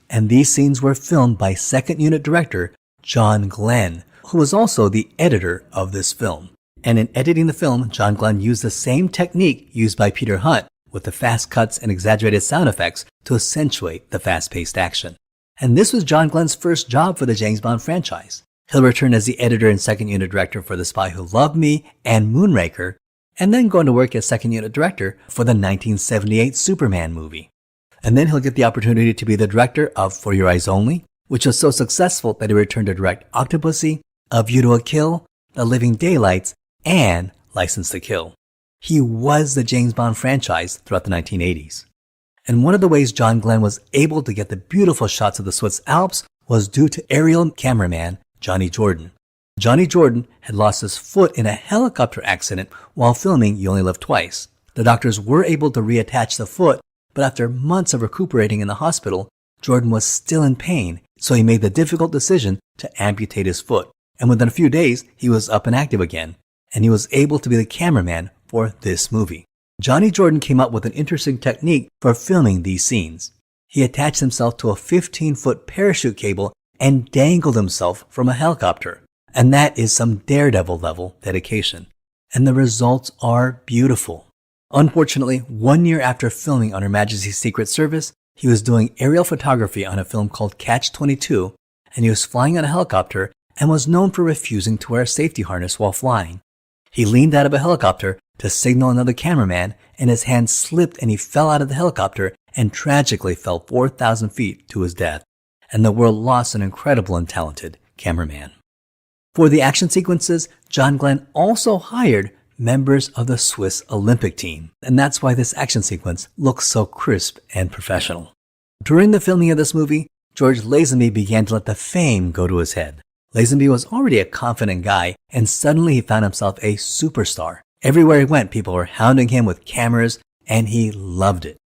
And these scenes were filmed by second unit director John Glenn, who was also the editor of this film. And in editing the film, John Glenn used the same technique used by Peter Hunt with the fast cuts and exaggerated sound effects to accentuate the fast-paced action. And this was John Glenn's first job for the James Bond franchise. He'll return as the editor and second unit director for The Spy Who Loved Me and Moonraker, and then go on to work as second unit director for the 1978 Superman movie. And then he'll get the opportunity to be the director of For Your Eyes Only, which was so successful that he returned to direct Octopussy, A View to a Kill, The Living Daylights, and License to Kill. He was the James Bond franchise throughout the 1980s. And one of the ways John Glenn was able to get the beautiful shots of the Swiss Alps was due to aerial cameraman Johnny Jordan. Johnny Jordan had lost his foot in a helicopter accident while filming You Only Live Twice. The doctors were able to reattach the foot, but after months of recuperating in the hospital, Jordan was still in pain, so he made the difficult decision to amputate his foot. And within a few days, he was up and active again, and he was able to be the cameraman for this movie. Johnny Jordan came up with an interesting technique for filming these scenes. He attached himself to a 15-foot parachute cable and dangled himself from a helicopter. And that is some daredevil level dedication. And the results are beautiful. Unfortunately, 1 year after filming On Her Majesty's Secret Service, he was doing aerial photography on a film called Catch-22, and he was flying on a helicopter and was known for refusing to wear a safety harness while flying. He leaned out of a helicopter to signal another cameraman, and his hand slipped and he fell out of the helicopter and tragically fell 4,000 feet to his death. And the world lost an incredible and talented cameraman. For the action sequences, John Glenn also hired members of the Swiss Olympic team, and that's why this action sequence looks so crisp and professional. During the filming of this movie, George Lazenby began to let the fame go to his head. Lazenby was already a confident guy, and suddenly he found himself a superstar. Everywhere he went, people were hounding him with cameras, and he loved it.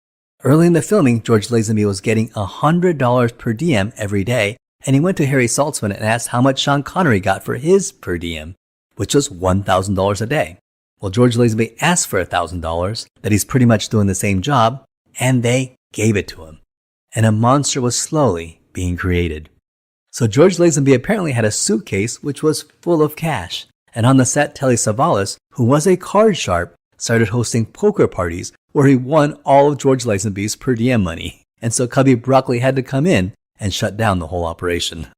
Early in the filming, George Lazenby was getting $100 per diem every day, and he went to Harry Saltzman and asked how much Sean Connery got for his per diem, which was $1,000 a day. Well, George Lazenby asked for $1,000, that he's pretty much doing the same job, and they gave it to him. And a monster was slowly being created. So George Lazenby apparently had a suitcase which was full of cash. And on the set, Telly Savalas, who was a card sharp, started hosting poker parties where he won all of George Lazenby's per diem money. And so Cubby Broccoli had to come in and shut down the whole operation.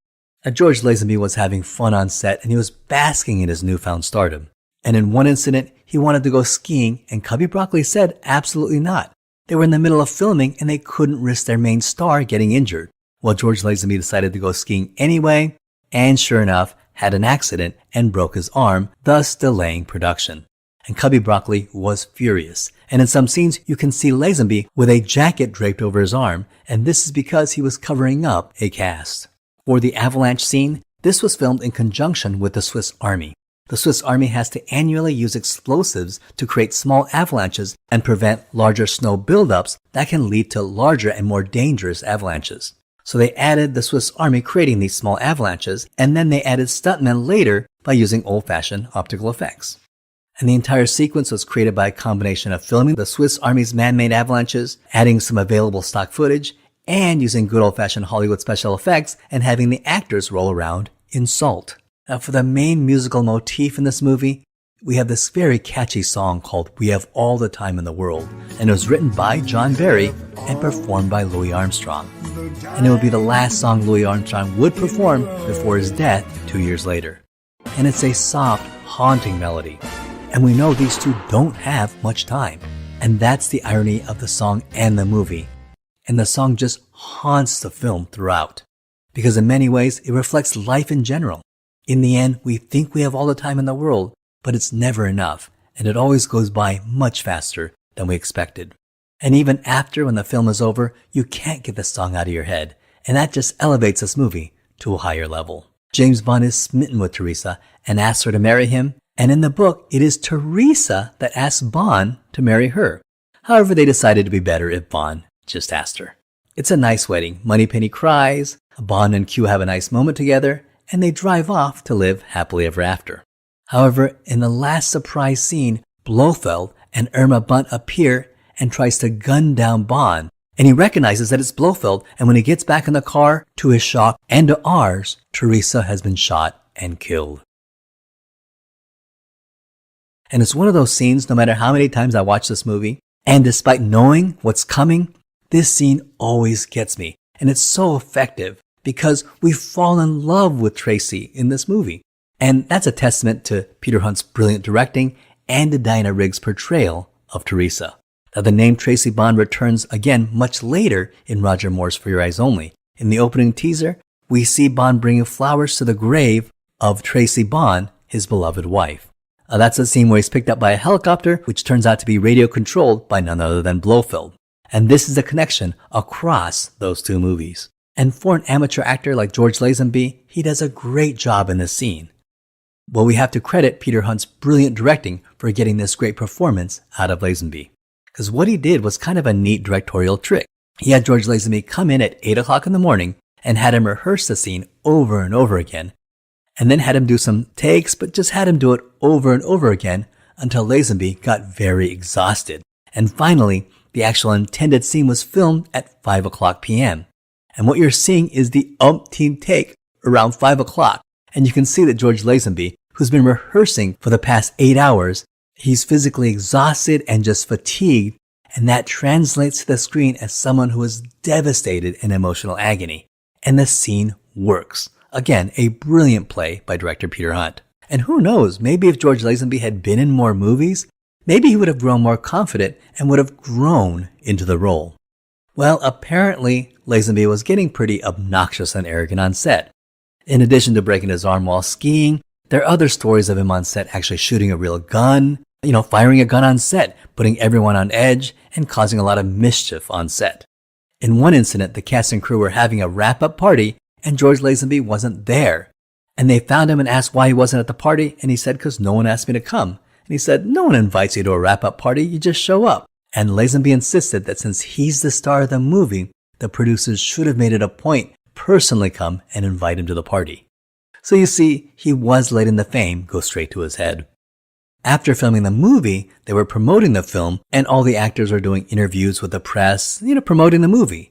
Now, George Lazenby was having fun on set and he was basking in his newfound stardom. And in one incident, he wanted to go skiing and Cubby Broccoli said absolutely not. They were in the middle of filming and they couldn't risk their main star getting injured. Well, George Lazenby decided to go skiing anyway, and sure enough, had an accident and broke his arm, thus delaying production. And Cubby Broccoli was furious. And in some scenes, you can see Lazenby with a jacket draped over his arm, and this is because he was covering up a cast. For the avalanche scene, this was filmed in conjunction with the Swiss Army. The Swiss Army has to annually use explosives to create small avalanches and prevent larger snow buildups that can lead to larger and more dangerous avalanches. So they added the Swiss Army creating these small avalanches, and then they added stuntmen later by using old-fashioned optical effects. And the entire sequence was created by a combination of filming the Swiss Army's man-made avalanches, adding some available stock footage, and using good old-fashioned Hollywood special effects and having the actors roll around in salt. Now, for the main musical motif in this movie, we have this very catchy song called We Have All the Time in the World, and it was written by John Barry and performed by Louis Armstrong. And it would be the last song Louis Armstrong would perform before his death 2 years later. And it's a soft, haunting melody. And we know these two don't have much time. And that's the irony of the song and the movie. And the song just haunts the film throughout. Because in many ways, it reflects life in general. In the end, we think we have all the time in the world, but it's never enough, and it always goes by much faster than we expected. And even after, when the film is over, you can't get the song out of your head, and that just elevates this movie to a higher level. James Bond is smitten with Teresa and asks her to marry him, and in the book, it is Teresa that asks Bond to marry her. However, they decided to be better if Bond just asked her. It's a nice wedding. Moneypenny cries, Bond and Q have a nice moment together, and they drive off to live happily ever after. However, in the last surprise scene, Blofeld and Irma Bunt appear and tries to gun down Bond, and he recognizes that it's Blofeld, and when he gets back in the car, to his shock and to ours, Teresa has been shot and killed. And it's one of those scenes, no matter how many times I watch this movie, and despite knowing what's coming, this scene always gets me, and it's so effective because we fall in love with Tracy in this movie. And that's a testament to Peter Hunt's brilliant directing and to Diana Rigg's portrayal of Teresa. Now, the name Tracy Bond returns again much later in Roger Moore's For Your Eyes Only. In the opening teaser, we see Bond bringing flowers to the grave of Tracy Bond, his beloved wife. That's a scene where he's picked up by a helicopter, which turns out to be radio-controlled by none other than Blofeld. And this is the connection across those two movies. And for an amateur actor like George Lazenby, he does a great job in this scene. Well, we have to credit Peter Hunt's brilliant directing for getting this great performance out of Lazenby. Because what he did was kind of a neat directorial trick. He had George Lazenby come in at 8 o'clock in the morning and had him rehearse the scene over and over again. And then had him do some takes, but just had him do it over and over again until Lazenby got very exhausted. And finally, the actual intended scene was filmed at 5 o'clock p.m. And what you're seeing is the umpteenth take around 5 o'clock. And you can see that George Lazenby, who's been rehearsing for the past 8 hours, he's physically exhausted and just fatigued, and that translates to the screen as someone who is devastated in emotional agony. And the scene works. Again, a brilliant play by director Peter Hunt. And who knows, maybe if George Lazenby had been in more movies, maybe he would have grown more confident and would have grown into the role. Well, apparently, Lazenby was getting pretty obnoxious and arrogant on set. In addition to breaking his arm while skiing, there are other stories of him on set actually shooting a real gun, firing a gun on set, putting everyone on edge, and causing a lot of mischief on set. In one incident, the cast and crew were having a wrap-up party, and George Lazenby wasn't there. And they found him and asked why he wasn't at the party, and he said, "'Cause no one asked me to come." And he said, "No one invites you to a wrap-up party, you just show up." And Lazenby insisted that since he's the star of the movie, the producers should have made it a point personally come and invite him to the party. So you see, he was letting the fame go straight to his head. After filming the movie, they were promoting the film, and all the actors were doing interviews with the press, promoting the movie.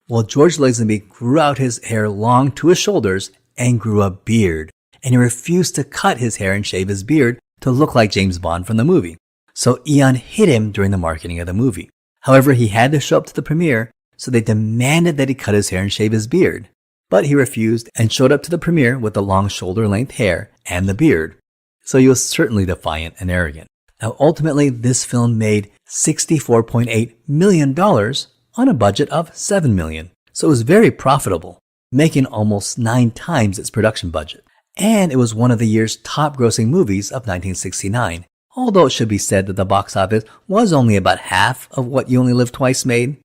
Well, George Lazenby grew out his hair long to his shoulders and grew a beard, and he refused to cut his hair and shave his beard to look like James Bond from the movie. So Eon hid him during the marketing of the movie. However, he had to show up to the premiere, so they demanded that he cut his hair and shave his beard. But he refused and showed up to the premiere with the long shoulder-length hair and the beard. So he was certainly defiant and arrogant. Now, ultimately, this film made $64.8 million on a budget of $7 million. So it was very profitable, making almost 9 times its production budget. And it was one of the year's top-grossing movies of 1969. Although it should be said that the box office was only about half of what You Only Live Twice made.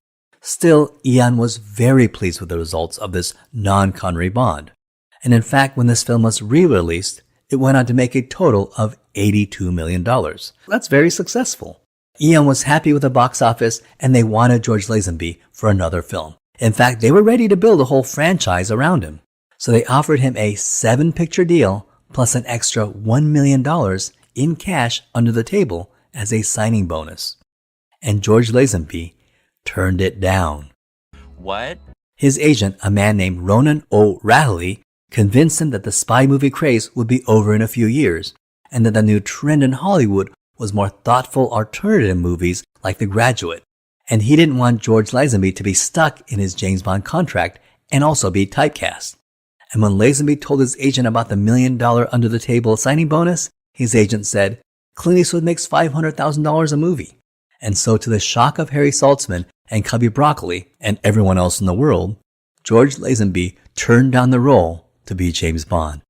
Still, Eon was very pleased with the results of this non-Connery Bond. And in fact, when this film was re-released, it went on to make a total of $82 million. That's very successful. Eon was happy with the box office, and they wanted George Lazenby for another film. In fact, they were ready to build a whole franchise around him. So they offered him a 7-picture deal, plus an extra $1 million in cash under the table as a signing bonus. And George Lazenby turned it down. What? His agent, a man named Ronan O'Rahilly, convinced him that the spy movie craze would be over in a few years, and that the new trend in Hollywood was more thoughtful alternative movies like The Graduate. And he didn't want George Lazenby to be stuck in his James Bond contract and also be typecast. And when Lazenby told his agent about the $1 million under-the-table signing bonus, his agent said, "Clint Eastwood makes $500,000 a movie." And so, to the shock of Harry Saltzman and Cubby Broccoli and everyone else in the world, George Lazenby turned down the role to be James Bond.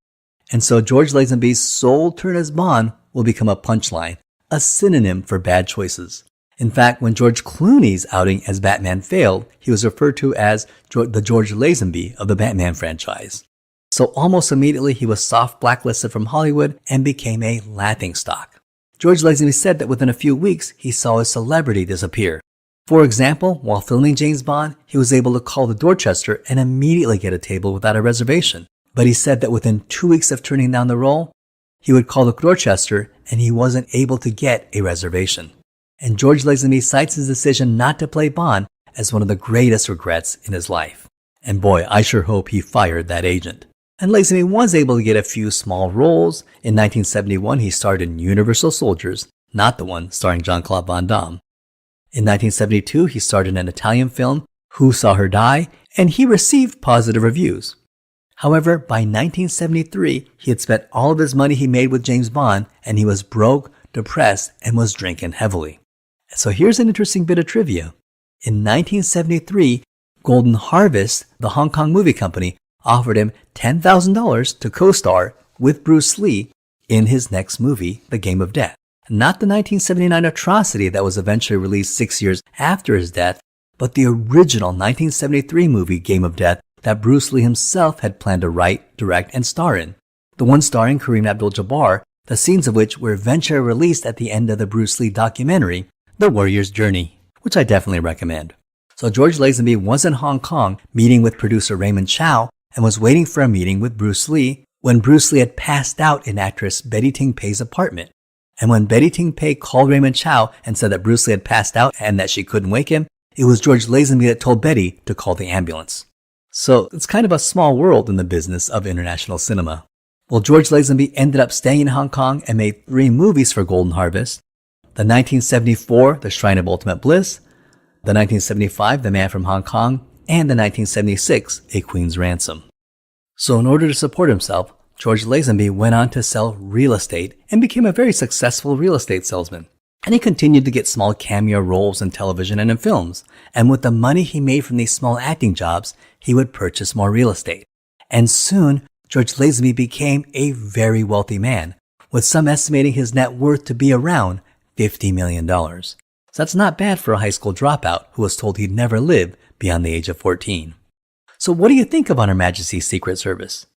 And so George Lazenby's sole turn as Bond will become a punchline, a synonym for bad choices. In fact, when George Clooney's outing as Batman failed, he was referred to as the George Lazenby of the Batman franchise. So almost immediately he was soft blacklisted from Hollywood and became a laughingstock. George Lazenby said that within a few weeks he saw his celebrity disappear. For example, while filming James Bond, he was able to call the Dorchester and immediately get a table without a reservation. But he said that within 2 weeks of turning down the role, he would call the Dorchester and he wasn't able to get a reservation. And George Lazenby cites his decision not to play Bond as one of the greatest regrets in his life. And boy, I sure hope he fired that agent. And Lazenby was able to get a few small roles. In 1971, he starred in Universal Soldiers, not the one starring Jean-Claude Van Damme. In 1972, he starred in an Italian film, Who Saw Her Die, and he received positive reviews. However, by 1973, he had spent all of his money he made with James Bond, and he was broke, depressed, and was drinking heavily. So here's an interesting bit of trivia. In 1973, Golden Harvest, the Hong Kong movie company, offered him $10,000 to co-star with Bruce Lee in his next movie, The Game of Death. Not the 1979 atrocity that was eventually released 6 years after his death, but the original 1973 movie Game of Death that Bruce Lee himself had planned to write, direct, and star in. The one starring Kareem Abdul-Jabbar, the scenes of which were eventually released at the end of the Bruce Lee documentary, The Warrior's Journey, which I definitely recommend. So George Lazenby was in Hong Kong meeting with producer Raymond Chow and was waiting for a meeting with Bruce Lee when Bruce Lee had passed out in actress Betty Ting Pei's apartment. And when Betty Ting Pei called Raymond Chow and said that Bruce Lee had passed out and that she couldn't wake him, it was George Lazenby that told Betty to call the ambulance. So it's kind of a small world in the business of international cinema. Well, George Lazenby ended up staying in Hong Kong and made 3 movies for Golden Harvest. The 1974, The Shrine of Ultimate Bliss, the 1975, The Man from Hong Kong, and the 1976, A Queen's Ransom. So in order to support himself, George Lazenby went on to sell real estate and became a very successful real estate salesman. And he continued to get small cameo roles in television and in films. And with the money he made from these small acting jobs, he would purchase more real estate. And soon, George Lazenby became a very wealthy man, with some estimating his net worth to be around $50 million. So that's not bad for a high school dropout who was told he'd never live beyond the age of 14. So what do you think of Her Majesty's Secret Service?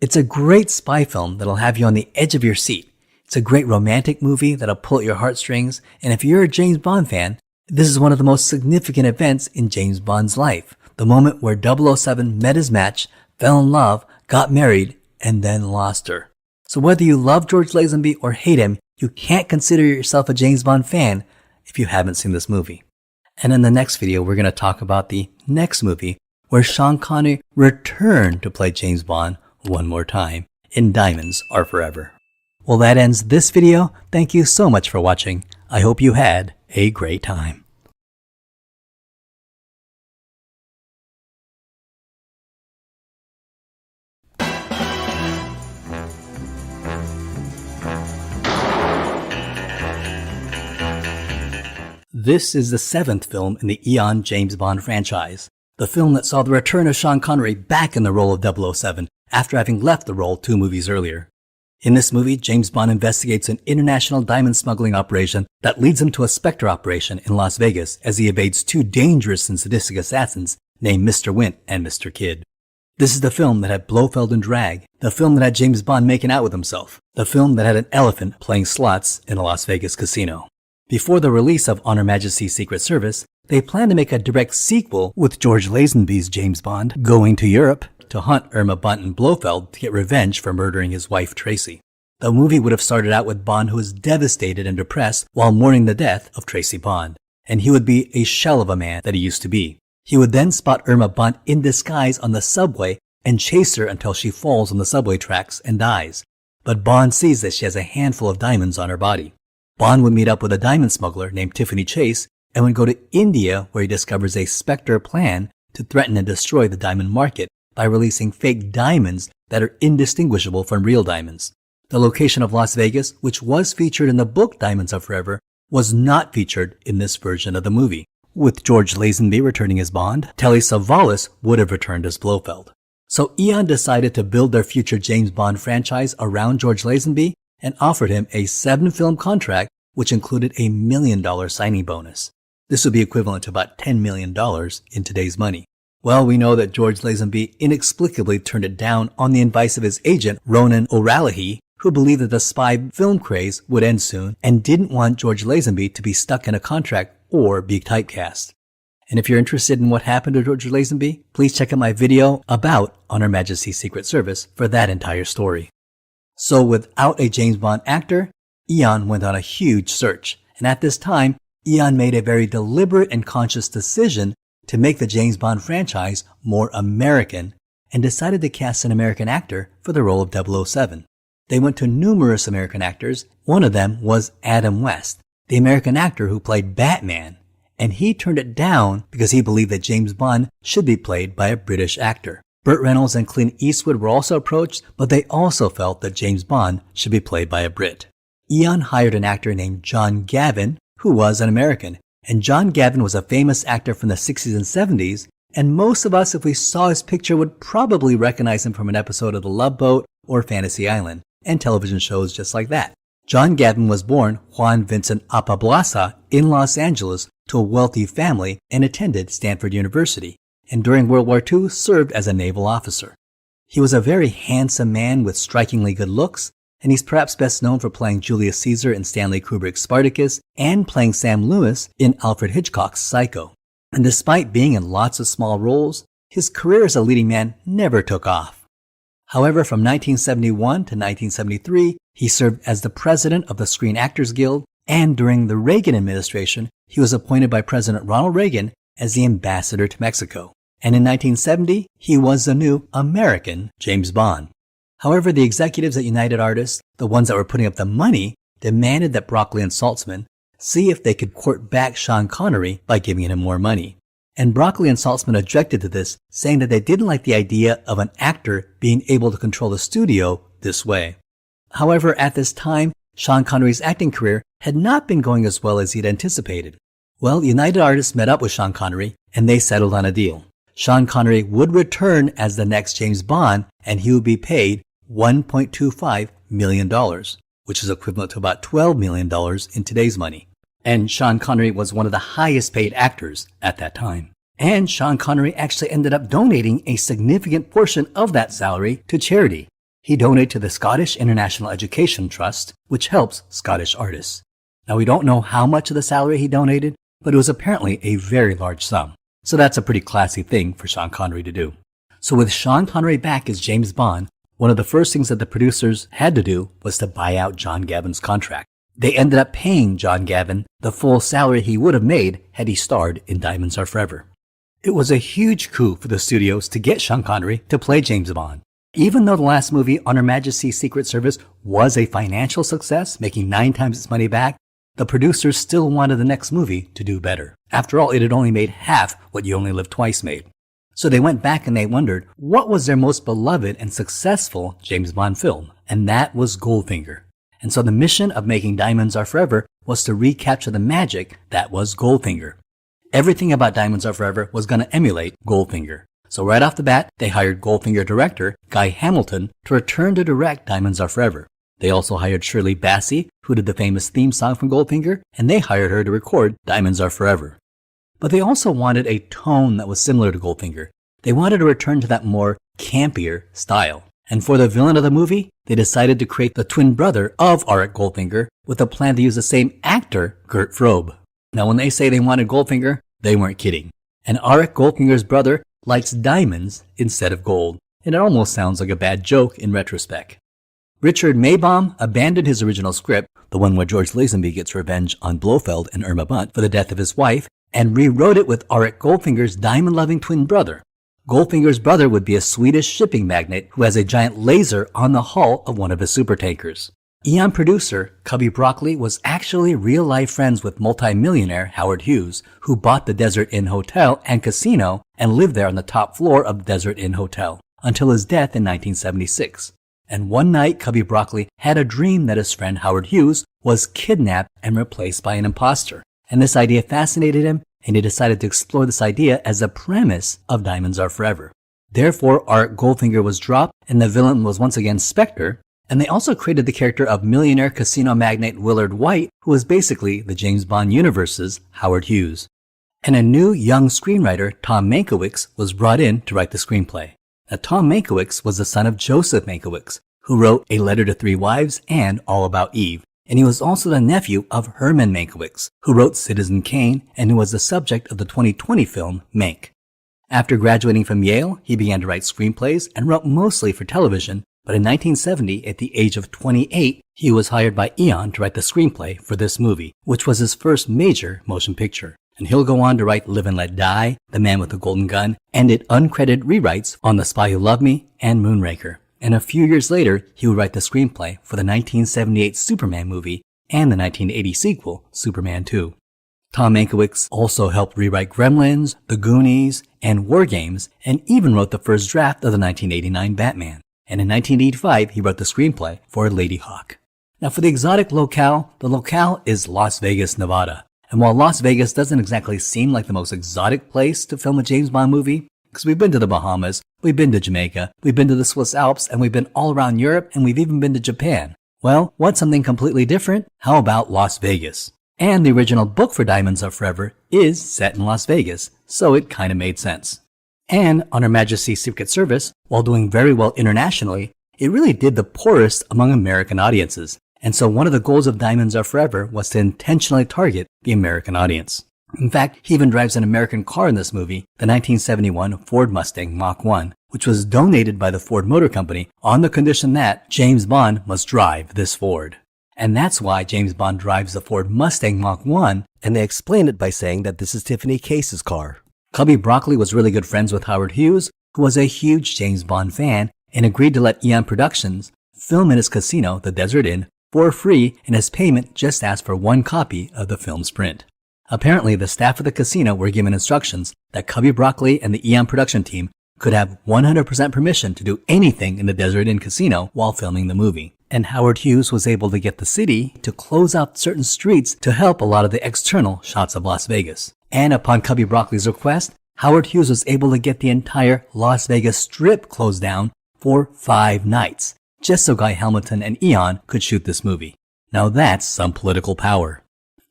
It's a great spy film that'll have you on the edge of your seat. It's a great romantic movie that'll pull at your heartstrings, and if you're a James Bond fan, this is one of the most significant events in James Bond's life. The moment where 007 met his match, fell in love, got married, and then lost her. So whether you love George Lazenby or hate him, you can't consider yourself a James Bond fan if you haven't seen this movie. And in the next video, we're going to talk about the next movie where Sean Connery returned to play James Bond one more time in Diamonds Are Forever. Well, that ends this video. Thank you so much for watching. I hope you had a great time. This is the 7th film in the Eon James Bond franchise, the film that saw the return of Sean Connery back in the role of 007 after having left the role 2 movies earlier. In this movie, James Bond investigates an international diamond smuggling operation that leads him to a Spectre operation in Las Vegas as he evades 2 dangerous and sadistic assassins named Mr. Wint and Mr. Kidd. This is the film that had Blofeld and Drag, the film that had James Bond making out with himself, the film that had an elephant playing slots in a Las Vegas casino. Before the release of On Her Majesty's Secret Service, they planned to make a direct sequel with George Lazenby's James Bond going to Europe to hunt Irma Bunt and Blofeld to get revenge for murdering his wife Tracy. The movie would have started out with Bond who was devastated and depressed while mourning the death of Tracy Bond, and he would be a shell of a man that he used to be. He would then spot Irma Bunt in disguise on the subway and chase her until she falls on the subway tracks and dies. But Bond sees that she has a handful of diamonds on her body. Bond would meet up with a diamond smuggler named Tiffany Chase and would go to India, where he discovers a Spectre plan to threaten and destroy the diamond market by releasing fake diamonds that are indistinguishable from real diamonds. The location of Las Vegas, which was featured in the book Diamonds Are Forever, was not featured in this version of the movie. With George Lazenby returning as Bond, Telly Savalas would have returned as Blofeld. So Eon decided to build their future James Bond franchise around George Lazenby and offered him a 7-film contract, which included a $1 million signing bonus. This would be equivalent to about $10 million in today's money. Well, we know that George Lazenby inexplicably turned it down on the advice of his agent, Ronan O'Rallagh, who believed that the spy film craze would end soon and didn't want George Lazenby to be stuck in a contract or be typecast. And if you're interested in what happened to George Lazenby, please check out my video about On Her Majesty's Secret Service for that entire story. So without a James Bond actor, Eon went on a huge search. And at this time, Eon made a very deliberate and conscious decision to make the James Bond franchise more American and decided to cast an American actor for the role of 007. They went to numerous American actors. One of them was Adam West, the American actor who played Batman, and he turned it down because he believed that James Bond should be played by a British actor. Burt Reynolds and Clint Eastwood were also approached, but they also felt that James Bond should be played by a Brit. Eon hired an actor named John Gavin, who was an American, and John Gavin was a famous actor from the 60s and 70s, and most of us, if we saw his picture, would probably recognize him from an episode of The Love Boat or Fantasy Island, and television shows just like that. John Gavin was born Juan Vincent Apablasa in Los Angeles to a wealthy family and attended Stanford University, and during World War II served as a naval officer. He was a very handsome man with strikingly good looks, and he's perhaps best known for playing Julius Caesar in Stanley Kubrick's Spartacus and playing Sam Loomis in Alfred Hitchcock's Psycho. And despite being in lots of small roles, his career as a leading man never took off. However, from 1971 to 1973, he served as the president of the Screen Actors Guild, and during the Reagan administration, he was appointed by President Ronald Reagan as the ambassador to Mexico. And in 1970, he was the new American James Bond. However, the executives at United Artists, the ones that were putting up the money, demanded that Broccoli and Saltzman see if they could court back Sean Connery by giving him more money. And Broccoli and Saltzman objected to this, saying that they didn't like the idea of an actor being able to control the studio this way. However, at this time, Sean Connery's acting career had not been going as well as he'd anticipated. Well, United Artists met up with Sean Connery, and they settled on a deal. Sean Connery would return as the next James Bond, and he would be paid $1.25 million, which is equivalent to about $12 million in today's money. And Sean Connery was one of the highest paid actors at that time. And Sean Connery actually ended up donating a significant portion of that salary to charity. He donated to the Scottish International Education Trust, which helps Scottish artists. Now, we don't know how much of the salary he donated, but it was apparently a very large sum. So that's a pretty classy thing for Sean Connery to do. So with Sean Connery back as James Bond, one of the first things that the producers had to do was to buy out John Gavin's contract. They ended up paying John Gavin the full salary he would have made had he starred in Diamonds Are Forever. It was a huge coup for the studios to get Sean Connery to play James Bond. Even though the last movie, On Her Majesty's Secret Service, was a financial success, making 9 times its money back, the producers still wanted the next movie to do better. After all, it had only made half what You Only Live Twice made. So they went back and they wondered what was their most beloved and successful James Bond film, and that was Goldfinger. And so the mission of making Diamonds Are Forever was to recapture the magic that was Goldfinger. Everything about Diamonds Are Forever was going to emulate Goldfinger. So right off the bat, they hired Goldfinger director Guy Hamilton to return to direct Diamonds Are Forever. They also hired Shirley Bassey, who did the famous theme song from Goldfinger, and they hired her to record Diamonds Are Forever. But they also wanted a tone that was similar to Goldfinger. They wanted to return to that more campier style. And for the villain of the movie, they decided to create the twin brother of Auric Goldfinger with a plan to use the same actor, Gert Frobe. Now, when they say they wanted Goldfinger, they weren't kidding. And Auric Goldfinger's brother likes diamonds instead of gold, and it almost sounds like a bad joke in retrospect. Richard Maybaum abandoned his original script, the one where George Lazenby gets revenge on Blofeld and Irma Bunt for the death of his wife, and rewrote it with Auric Goldfinger's diamond-loving twin brother. Goldfinger's brother would be a Swedish shipping magnate who has a giant laser on the hull of one of his supertankers. Eon producer Cubby Broccoli was actually real-life friends with multi-millionaire Howard Hughes, who bought the Desert Inn Hotel and Casino and lived there on the top floor of the Desert Inn Hotel until his death in 1976. And one night, Cubby Broccoli had a dream that his friend Howard Hughes was kidnapped and replaced by an imposter. And this idea fascinated him, and he decided to explore this idea as the premise of Diamonds Are Forever. Therefore, Art Goldfinger was dropped, and the villain was once again Spectre, and they also created the character of millionaire casino magnate Willard White, who was basically the James Bond universe's Howard Hughes. And a new young screenwriter, Tom Mankiewicz, was brought in to write the screenplay. Now, Tom Mankiewicz was the son of Joseph Mankiewicz, who wrote A Letter to Three Wives and All About Eve. And he was also the nephew of Herman Mankiewicz, who wrote Citizen Kane and who was the subject of the 2020 film Mank. After graduating from Yale, he began to write screenplays and wrote mostly for television, but in 1970, at the age of 28, he was hired by Eon to write the screenplay for this movie, which was his first major motion picture. And he'll go on to write Live and Let Die, The Man with the Golden Gun, and did uncredited rewrites on The Spy Who Loved Me and Moonraker. And a few years later, he would write the screenplay for the 1978 Superman movie and the 1980 sequel, Superman 2. Tom Mankiewicz also helped rewrite Gremlins, The Goonies, and War Games, and even wrote the first draft of the 1989 Batman. And in 1985, he wrote the screenplay for Lady Hawk. Now for the exotic locale, the locale is Las Vegas, Nevada. And while Las Vegas doesn't exactly seem like the most exotic place to film a James Bond movie, because we've been to the Bahamas, we've been to Jamaica, we've been to the Swiss Alps, and we've been all around Europe, and we've even been to Japan. Well, want something completely different? How about Las Vegas? And the original book for Diamonds Are Forever is set in Las Vegas, so it kind of made sense. And on Her Majesty's Secret Service, while doing very well internationally, it really did the poorest among American audiences. And so one of the goals of Diamonds Are Forever was to intentionally target the American audience. In fact, he even drives an American car in this movie, the 1971 Ford Mustang Mach 1, which was donated by the Ford Motor Company on the condition that James Bond must drive this Ford. And that's why James Bond drives the Ford Mustang Mach 1, and they explain it by saying that this is Tiffany Case's car. Cubby Broccoli was really good friends with Howard Hughes, who was a huge James Bond fan, and agreed to let Eon Productions film in his casino, the Desert Inn, for free, and as payment just asked for one copy of the film's print. Apparently, the staff of the casino were given instructions that Cubby Broccoli and the Eon production team could have 100% permission to do anything in the Desert Inn casino while filming the movie. And Howard Hughes was able to get the city to close out certain streets to help a lot of the external shots of Las Vegas. And upon Cubby Broccoli's request, Howard Hughes was able to get the entire Las Vegas Strip closed down for 5 nights, just so Guy Hamilton and Eon could shoot this movie. Now that's some political power.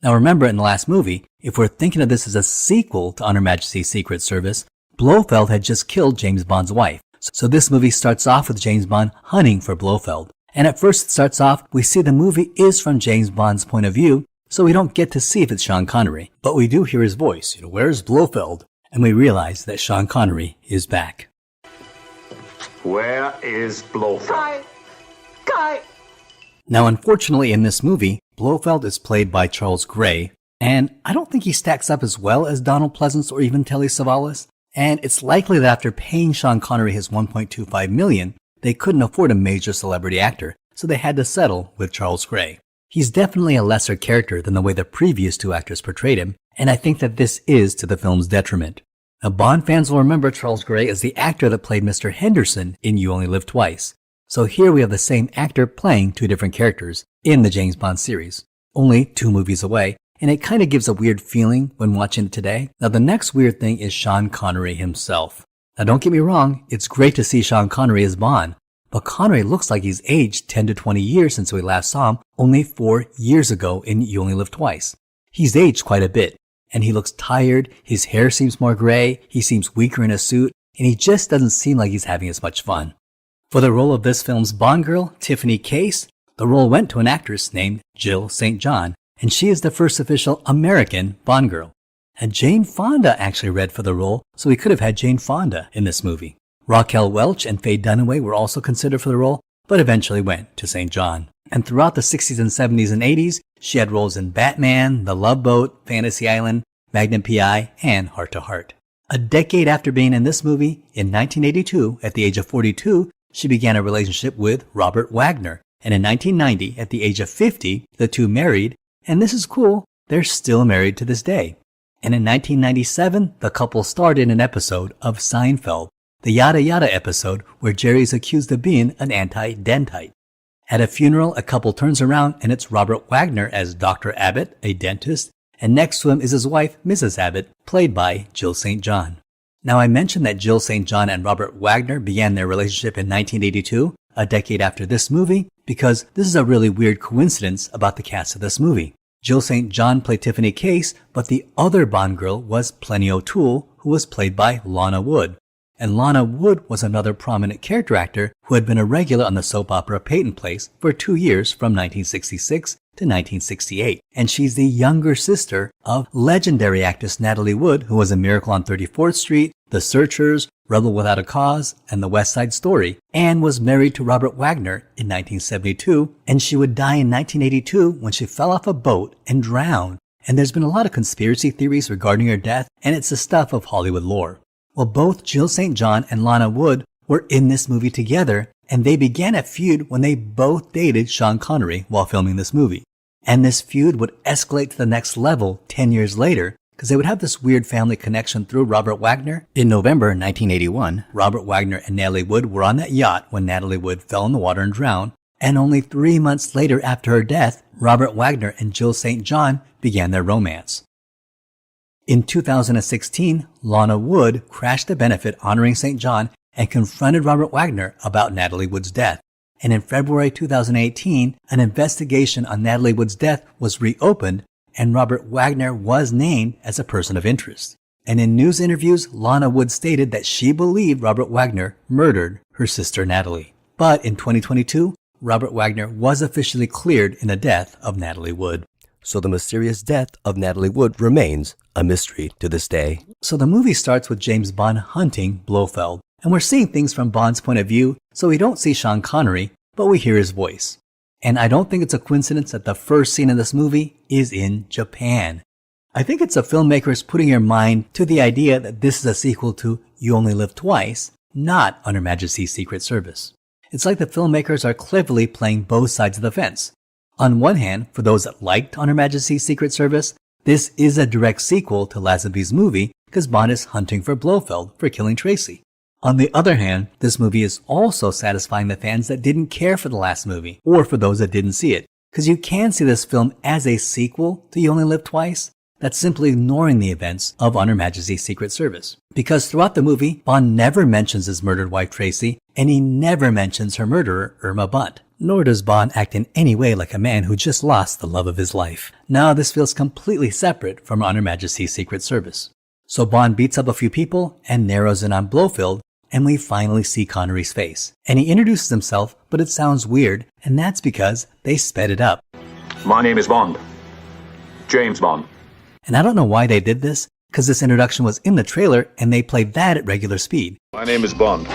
Now remember, in the last movie, if we're thinking of this as a sequel to Her Majesty's Secret Service, Blofeld had just killed James Bond's wife. So this movie starts off with James Bond hunting for Blofeld. And at first it starts off, we see the movie is from James Bond's point of view, so we don't get to see if it's Sean Connery. But we do hear his voice, where's Blofeld? And we realize that Sean Connery is back. Where is Blofeld? Guy! Now unfortunately in this movie, Blofeld is played by Charles Gray, and I don't think he stacks up as well as Donald Pleasance or even Telly Savalas. And it's likely that after paying Sean Connery his $1.25 million, they couldn't afford a major celebrity actor, so they had to settle with Charles Gray. He's definitely a lesser character than the way the previous 2 actors portrayed him, and I think that this is to the film's detriment. Now, Bond fans will remember Charles Gray as the actor that played Mr. Henderson in You Only Live Twice. So here we have the same actor playing 2 different characters in the James Bond series, only 2 movies away, and it kind of gives a weird feeling when watching it today. Now the next weird thing is Sean Connery himself. Now don't get me wrong, it's great to see Sean Connery as Bond, but Connery looks like he's aged 10 to 20 years since we last saw him only 4 years ago in You Only Live Twice. He's aged quite a bit, and he looks tired, his hair seems more gray, he seems weaker in a suit, and he just doesn't seem like he's having as much fun. For the role of this film's Bond girl, Tiffany Case, the role went to an actress named Jill St. John, and she is the first official American Bond girl. And Jane Fonda actually read for the role, so we could have had Jane Fonda in this movie. Raquel Welch and Faye Dunaway were also considered for the role, but eventually went to St. John. And throughout the 60s and 70s and 80s, she had roles in Batman, The Love Boat, Fantasy Island, Magnum P.I., and Heart to Heart. A decade after being in this movie, in 1982, at the age of 42, she began a relationship with Robert Wagner. And in 1990, at the age of 50, the two married, and this is cool, they're still married to this day. And in 1997, the couple starred in an episode of Seinfeld, the Yada Yada episode where Jerry is accused of being an anti-dentite. At a funeral, a couple turns around and it's Robert Wagner as Dr. Abbott, a dentist, and next to him is his wife, Mrs. Abbott, played by Jill St. John. Now, I mentioned that Jill St. John and Robert Wagner began their relationship in 1982, a decade after this movie, because this is a really weird coincidence about the cast of this movie. Jill St. John played Tiffany Case, but the other Bond girl was Plenty O'Toole, who was played by Lana Wood. And Lana Wood was another prominent character actor who had been a regular on the soap opera Peyton Place for 2 years from 1966 to 1968. And she's the younger sister of legendary actress Natalie Wood, who was in Miracle on 34th Street, The Searchers, Rebel Without a Cause, and The West Side Story, and was married to Robert Wagner in 1972, and she would die in 1982 when she fell off a boat and drowned. And there's been a lot of conspiracy theories regarding her death, and it's the stuff of Hollywood lore. Well, both Jill St. John and Lana Wood were in this movie together, and they began a feud when they both dated Sean Connery while filming this movie. And this feud would escalate to the next level 10 years later, because they would have this weird family connection through Robert Wagner. In November 1981, Robert Wagner and Natalie Wood were on that yacht when Natalie Wood fell in the water and drowned, and only 3 months later after her death, Robert Wagner and Jill St. John began their romance. In 2016, Lana Wood crashed a benefit honoring St. John and confronted Robert Wagner about Natalie Wood's death. And in February 2018, an investigation on Natalie Wood's death was reopened, and Robert Wagner was named as a person of interest. And in news interviews, Lana Wood stated that she believed Robert Wagner murdered her sister Natalie. But in 2022, Robert Wagner was officially cleared in the death of Natalie Wood. So the mysterious death of Natalie Wood remains a mystery to this day. So the movie starts with James Bond hunting Blofeld, and we're seeing things from Bond's point of view, so we don't see Sean Connery, but we hear his voice. And I don't think it's a coincidence that the first scene in this movie is in Japan. I think it's the filmmakers putting your mind to the idea that this is a sequel to You Only Live Twice, not On Her Majesty's Secret Service. It's like the filmmakers are cleverly playing both sides of the fence. On one hand, for those that liked On Her Majesty's Secret Service, this is a direct sequel to Lazenby's movie because Bond is hunting for Blofeld for killing Tracy. On the other hand, this movie is also satisfying the fans that didn't care for the last movie, or for those that didn't see it, because you can see this film as a sequel to You Only Live Twice that's simply ignoring the events of On Her Majesty's Secret Service. Because throughout the movie, Bond never mentions his murdered wife Tracy, and he never mentions her murderer, Irma Bunt. Nor does Bond act in any way like a man who just lost the love of his life. Now this feels completely separate from On Her Majesty's Secret Service. So Bond beats up a few people and narrows in on Blofeld, and we finally see Connery's face. And he introduces himself, but it sounds weird, and that's because they sped it up. My name is Bond. James Bond. And I don't know why they did this, because this introduction was in the trailer and they played that at regular speed. My name is Bond.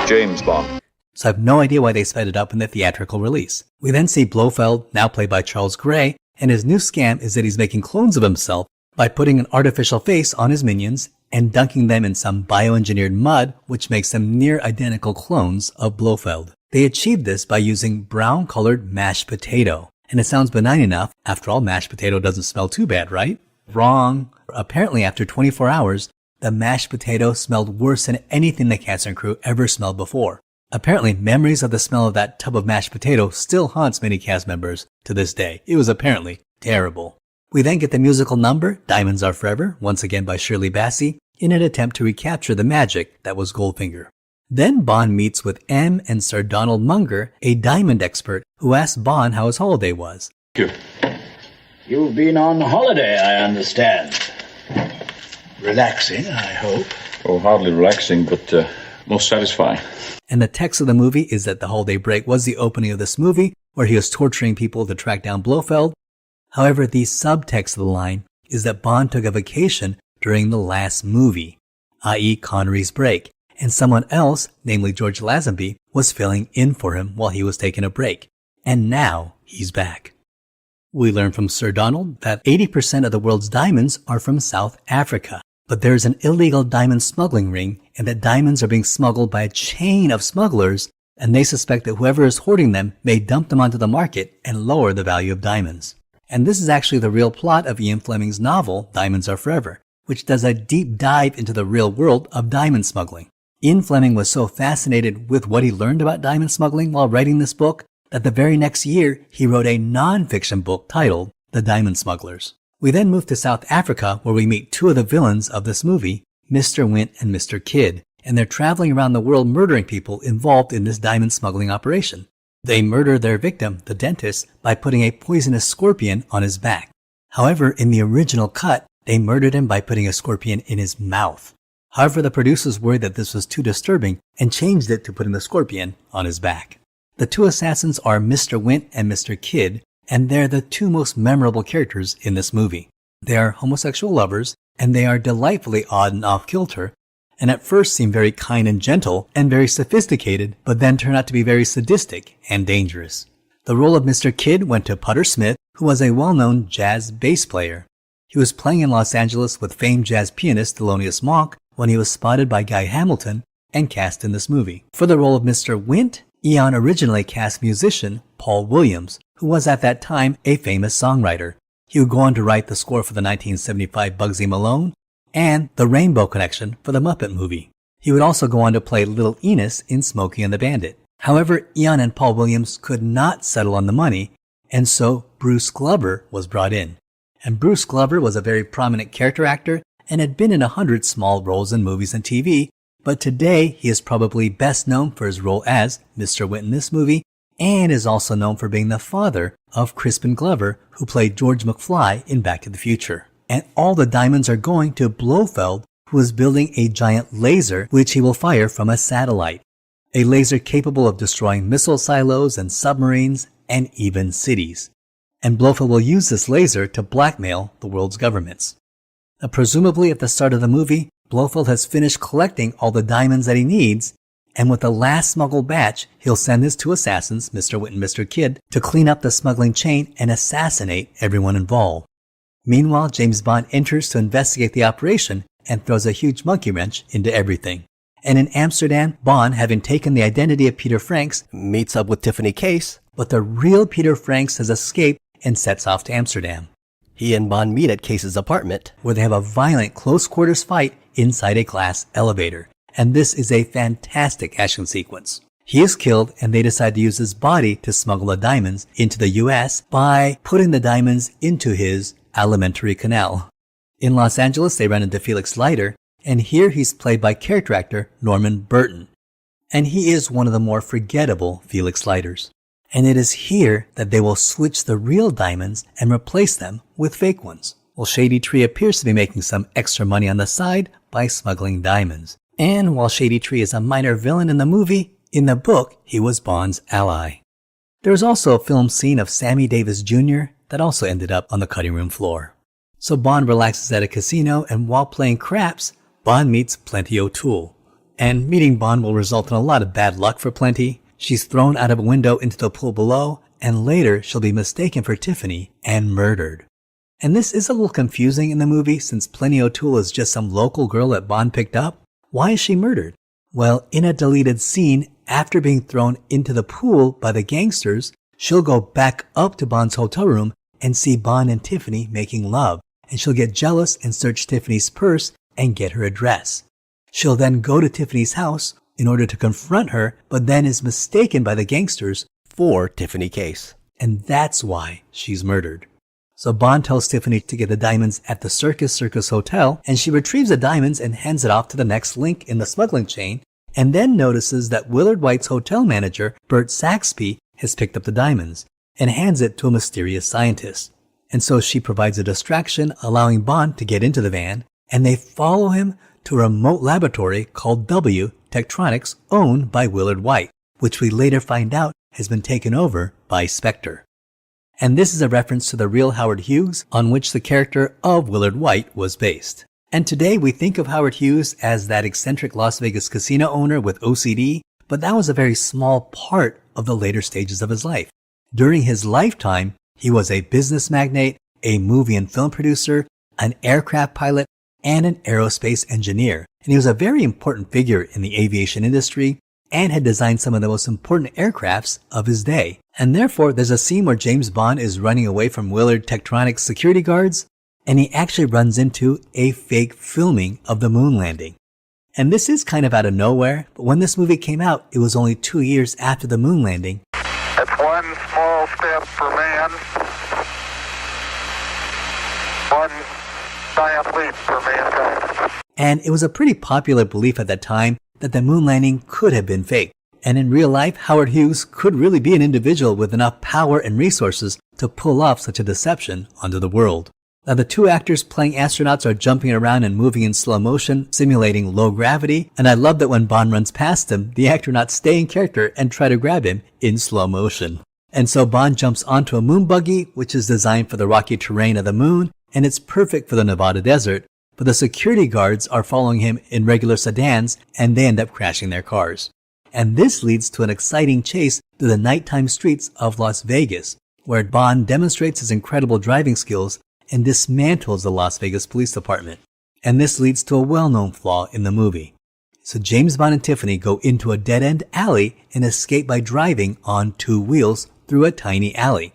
James Bond. So I have no idea why they sped it up in the theatrical release. We then see Blofeld, now played by Charles Gray, and his new scam is that he's making clones of himself by putting an artificial face on his minions and dunking them in some bioengineered mud, which makes them near identical clones of Blofeld. They achieved this by using brown-colored mashed potato. And it sounds benign enough. After all, mashed potato doesn't smell too bad, right? Wrong. Apparently, after 24 hours, the mashed potato smelled worse than anything the cast and crew ever smelled before. Apparently, memories of the smell of that tub of mashed potato still haunts many cast members to this day. It was apparently terrible. We then get the musical number, Diamonds Are Forever, once again by Shirley Bassey, in an attempt to recapture the magic that was Goldfinger. Then Bond meets with M and Sir Donald Munger, a diamond expert, who asks Bond how his holiday was. You've been on holiday, I understand. Relaxing, I hope. Oh, hardly relaxing, but most satisfying. And the text of the movie is that the holiday break was the opening of this movie, where he was torturing people to track down Blofeld. However, the subtext of the line is that Bond took a vacation during the last movie, i.e. Connery's break, and someone else, namely George Lazenby, was filling in for him while he was taking a break. And now he's back. We learn from Sir Donald that 80% of the world's diamonds are from South Africa. But there's an illegal diamond smuggling ring, and that diamonds are being smuggled by a chain of smugglers, and they suspect that whoever is hoarding them may dump them onto the market and lower the value of diamonds. And this is actually the real plot of Ian Fleming's novel, Diamonds Are Forever, which does a deep dive into the real world of diamond smuggling. Ian Fleming was so fascinated with what he learned about diamond smuggling while writing this book that the very next year he wrote a non-fiction book titled The Diamond Smugglers. We then move to South Africa, where we meet two of the villains of this movie, Mr. Wint and Mr. Kidd, and they're traveling around the world murdering people involved in this diamond smuggling operation. They murder their victim, the dentist, by putting a poisonous scorpion on his back. However, in the original cut, they murdered him by putting a scorpion in his mouth. However, the producers worried that this was too disturbing and changed it to putting the scorpion on his back. The two assassins are Mr. Wint and Mr. Kidd, and they're the two most memorable characters in this movie. They are homosexual lovers, and they are delightfully odd and off-kilter, and at first seem very kind and gentle and very sophisticated, but then turn out to be very sadistic and dangerous. The role of Mr. Kidd went to Putter Smith, who was a well-known jazz bass player. He was playing in Los Angeles with famed jazz pianist Thelonious Monk when he was spotted by Guy Hamilton and cast in this movie. For the role of Mr. Wint, Eon originally cast musician Paul Williams, who was at that time a famous songwriter. He would go on to write the score for the 1975 Bugsy Malone and The Rainbow Connection for the Muppet movie. He would also go on to play Little Enos in Smokey and the Bandit. However, Eon and Paul Williams could not settle on the money, and so Bruce Glover was brought in. And Bruce Glover was a very prominent character actor and had been in 100 small roles in movies and TV, but today he is probably best known for his role as Mr. Wint in this movie, and is also known for being the father of Crispin Glover, who played George McFly in Back to the Future. And all the diamonds are going to Blofeld, who is building a giant laser which he will fire from a satellite. A laser capable of destroying missile silos and submarines and even cities. And Blofeld will use this laser to blackmail the world's governments. Now, presumably at the start of the movie, Blofeld has finished collecting all the diamonds that he needs, and with the last smuggled batch, he'll send his two assassins, Mr. Wint and Mr. Kidd, to clean up the smuggling chain and assassinate everyone involved. Meanwhile, James Bond enters to investigate the operation and throws a huge monkey wrench into everything. And in Amsterdam, Bond, having taken the identity of Peter Franks, meets up with Tiffany Case, but the real Peter Franks has escaped and sets off to Amsterdam. He and Bond meet at Case's apartment, where they have a violent close-quarters fight inside a glass elevator. And this is a fantastic action sequence. He is killed, and they decide to use his body to smuggle the diamonds into the U.S. by putting the diamonds into his alimentary canal. In Los Angeles, they run into Felix Leiter, and here he's played by character actor Norman Burton. And he is one of the more forgettable Felix Leiters. And it is here that they will switch the real diamonds and replace them with fake ones. Well, Shady Tree appears to be making some extra money on the side by smuggling diamonds. And while Shady Tree is a minor villain in the movie, in the book, he was Bond's ally. There is also a film scene of Sammy Davis Jr. that also ended up on the cutting room floor. So Bond relaxes at a casino, and while playing craps, Bond meets Plenty O'Toole. And meeting Bond will result in a lot of bad luck for Plenty. She's thrown out of a window into the pool below, and later she'll be mistaken for Tiffany and murdered. And this is a little confusing in the movie, since Plenty O'Toole is just some local girl that Bond picked up. Why is she murdered? Well, in a deleted scene, after being thrown into the pool by the gangsters, she'll go back up to Bond's hotel room and see Bond and Tiffany making love, and she'll get jealous and search Tiffany's purse and get her address. She'll then go to Tiffany's house in order to confront her, but then is mistaken by the gangsters for Tiffany Case. And that's why she's murdered. So Bond tells Tiffany to get the diamonds at the Circus Hotel, and she retrieves the diamonds and hands it off to the next link in the smuggling chain, and then notices that Willard White's hotel manager, Bert Saxby, has picked up the diamonds and hands it to a mysterious scientist. And so she provides a distraction, allowing Bond to get into the van, and they follow him to a remote laboratory called W Tektronix, owned by Willard White, which we later find out has been taken over by Spectre. And this is a reference to the real Howard Hughes, on which the character of Willard White was based. And today we think of Howard Hughes as that eccentric Las Vegas casino owner with OCD, but that was a very small part of the later stages of his life. During his lifetime, he was a business magnate, a movie and film producer, an aircraft pilot, and an aerospace engineer, and he was a very important figure in the aviation industry and had designed some of the most important aircrafts of his day. And therefore, there's a scene where James Bond is running away from Willard Tektronic's security guards, and he actually runs into a fake filming of the moon landing. And this is kind of out of nowhere, but when this movie came out, it was only 2 years after the moon landing. It's one small step for man, one giant leap for mankind. And it was a pretty popular belief at that time that the moon landing could have been fake. And in real life, Howard Hughes could really be an individual with enough power and resources to pull off such a deception onto the world. Now, the two actors playing astronauts are jumping around and moving in slow motion, simulating low gravity, and I love that when Bond runs past him, the astronauts stay in character and try to grab him in slow motion. And so Bond jumps onto a moon buggy, which is designed for the rocky terrain of the moon, and it's perfect for the Nevada desert, but the security guards are following him in regular sedans, and they end up crashing their cars. And this leads to an exciting chase through the nighttime streets of Las Vegas, where Bond demonstrates his incredible driving skills and dismantles the Las Vegas Police Department. And this leads to a well-known flaw in the movie. So James Bond and Tiffany go into a dead-end alley and escape by driving on 2 wheels through a tiny alley.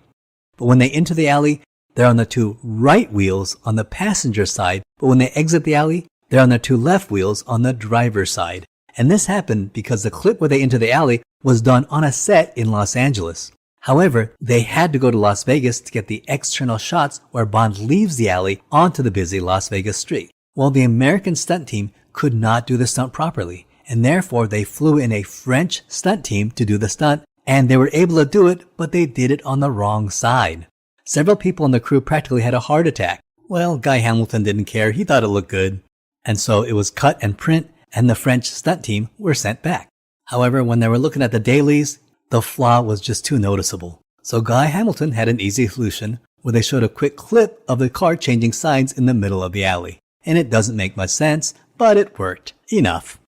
But when they enter the alley, they're on the 2 right wheels on the passenger side, but when they exit the alley, they're on the 2 left wheels on the driver's side. And this happened because the clip where they enter the alley was done on a set in Los Angeles. However, they had to go to Las Vegas to get the external shots where Bond leaves the alley onto the busy Las Vegas street. Well, the American stunt team could not do the stunt properly, and therefore they flew in a French stunt team to do the stunt, and they were able to do it, but they did it on the wrong side. Several people in the crew practically had a heart attack. Well, Guy Hamilton didn't care, he thought it looked good. And so it was cut and print, and the French stunt team were sent back. However, when they were looking at the dailies, the flaw was just too noticeable. So Guy Hamilton had an easy solution where they showed a quick clip of the car changing sides in the middle of the alley. And it doesn't make much sense, but it worked. Enough.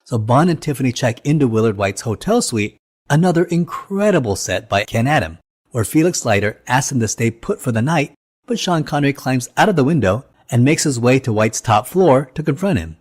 So Bond and Tiffany check into Willard White's hotel suite, another incredible set by Ken Adam, where Felix Leiter asks him to stay put for the night, but Sean Connery climbs out of the window and makes his way to White's top floor to confront him.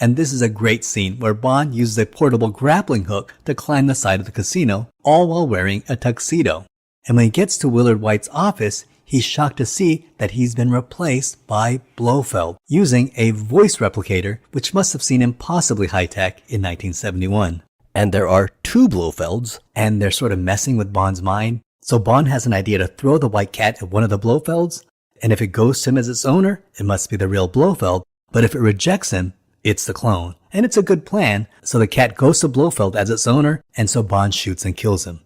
And this is a great scene where Bond uses a portable grappling hook to climb the side of the casino, all while wearing a tuxedo. And when he gets to Willard White's office, he's shocked to see that he's been replaced by Blofeld, using a voice replicator, which must have seemed impossibly high-tech in 1971. And there are 2 Blofelds, and they're sort of messing with Bond's mind. So Bond has an idea to throw the white cat at one of the Blofelds, and if it goes to him as its owner, it must be the real Blofeld, but if it rejects him, it's the clone. And it's a good plan, so the cat goes to Blofeld as its owner, and so Bond shoots and kills him.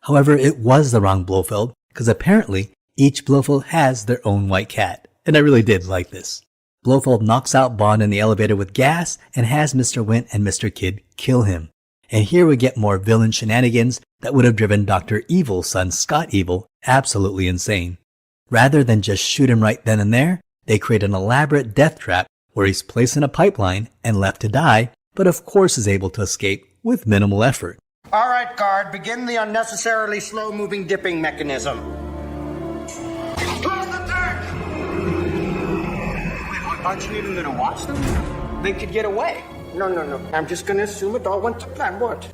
However, it was the wrong Blofeld, because apparently each Blofeld has their own white cat, and I really did like this. Blofeld knocks out Bond in the elevator with gas and has Mr. Wint and Mr. Kidd kill him. And here we get more villain shenanigans that would have driven Dr. Evil's son Scott Evil absolutely insane. Rather than just shoot him right then and there, they create an elaborate death trap where he's placed in a pipeline and left to die, but of course is able to escape with minimal effort. All right, guard, begin the unnecessarily slow-moving dipping mechanism. Close the dirt! Wait, aren't you even gonna watch them? They could get away. No. I'm just gonna assume it all went to plan. What?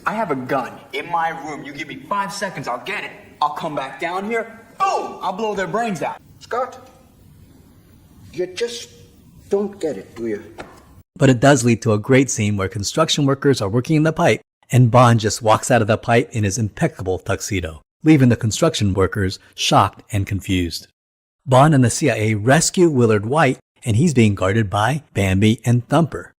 I have a gun in my room. You give me 5 seconds, I'll get it. I'll come back down here. Boom! I'll blow their brains out. Scott, you just don't get it, do you? But it does lead to a great scene where construction workers are working in the pipe, and Bond just walks out of the pipe in his impeccable tuxedo, leaving the construction workers shocked and confused. Bond and the CIA rescue Willard White, and he's being guarded by Bambi and Thumper.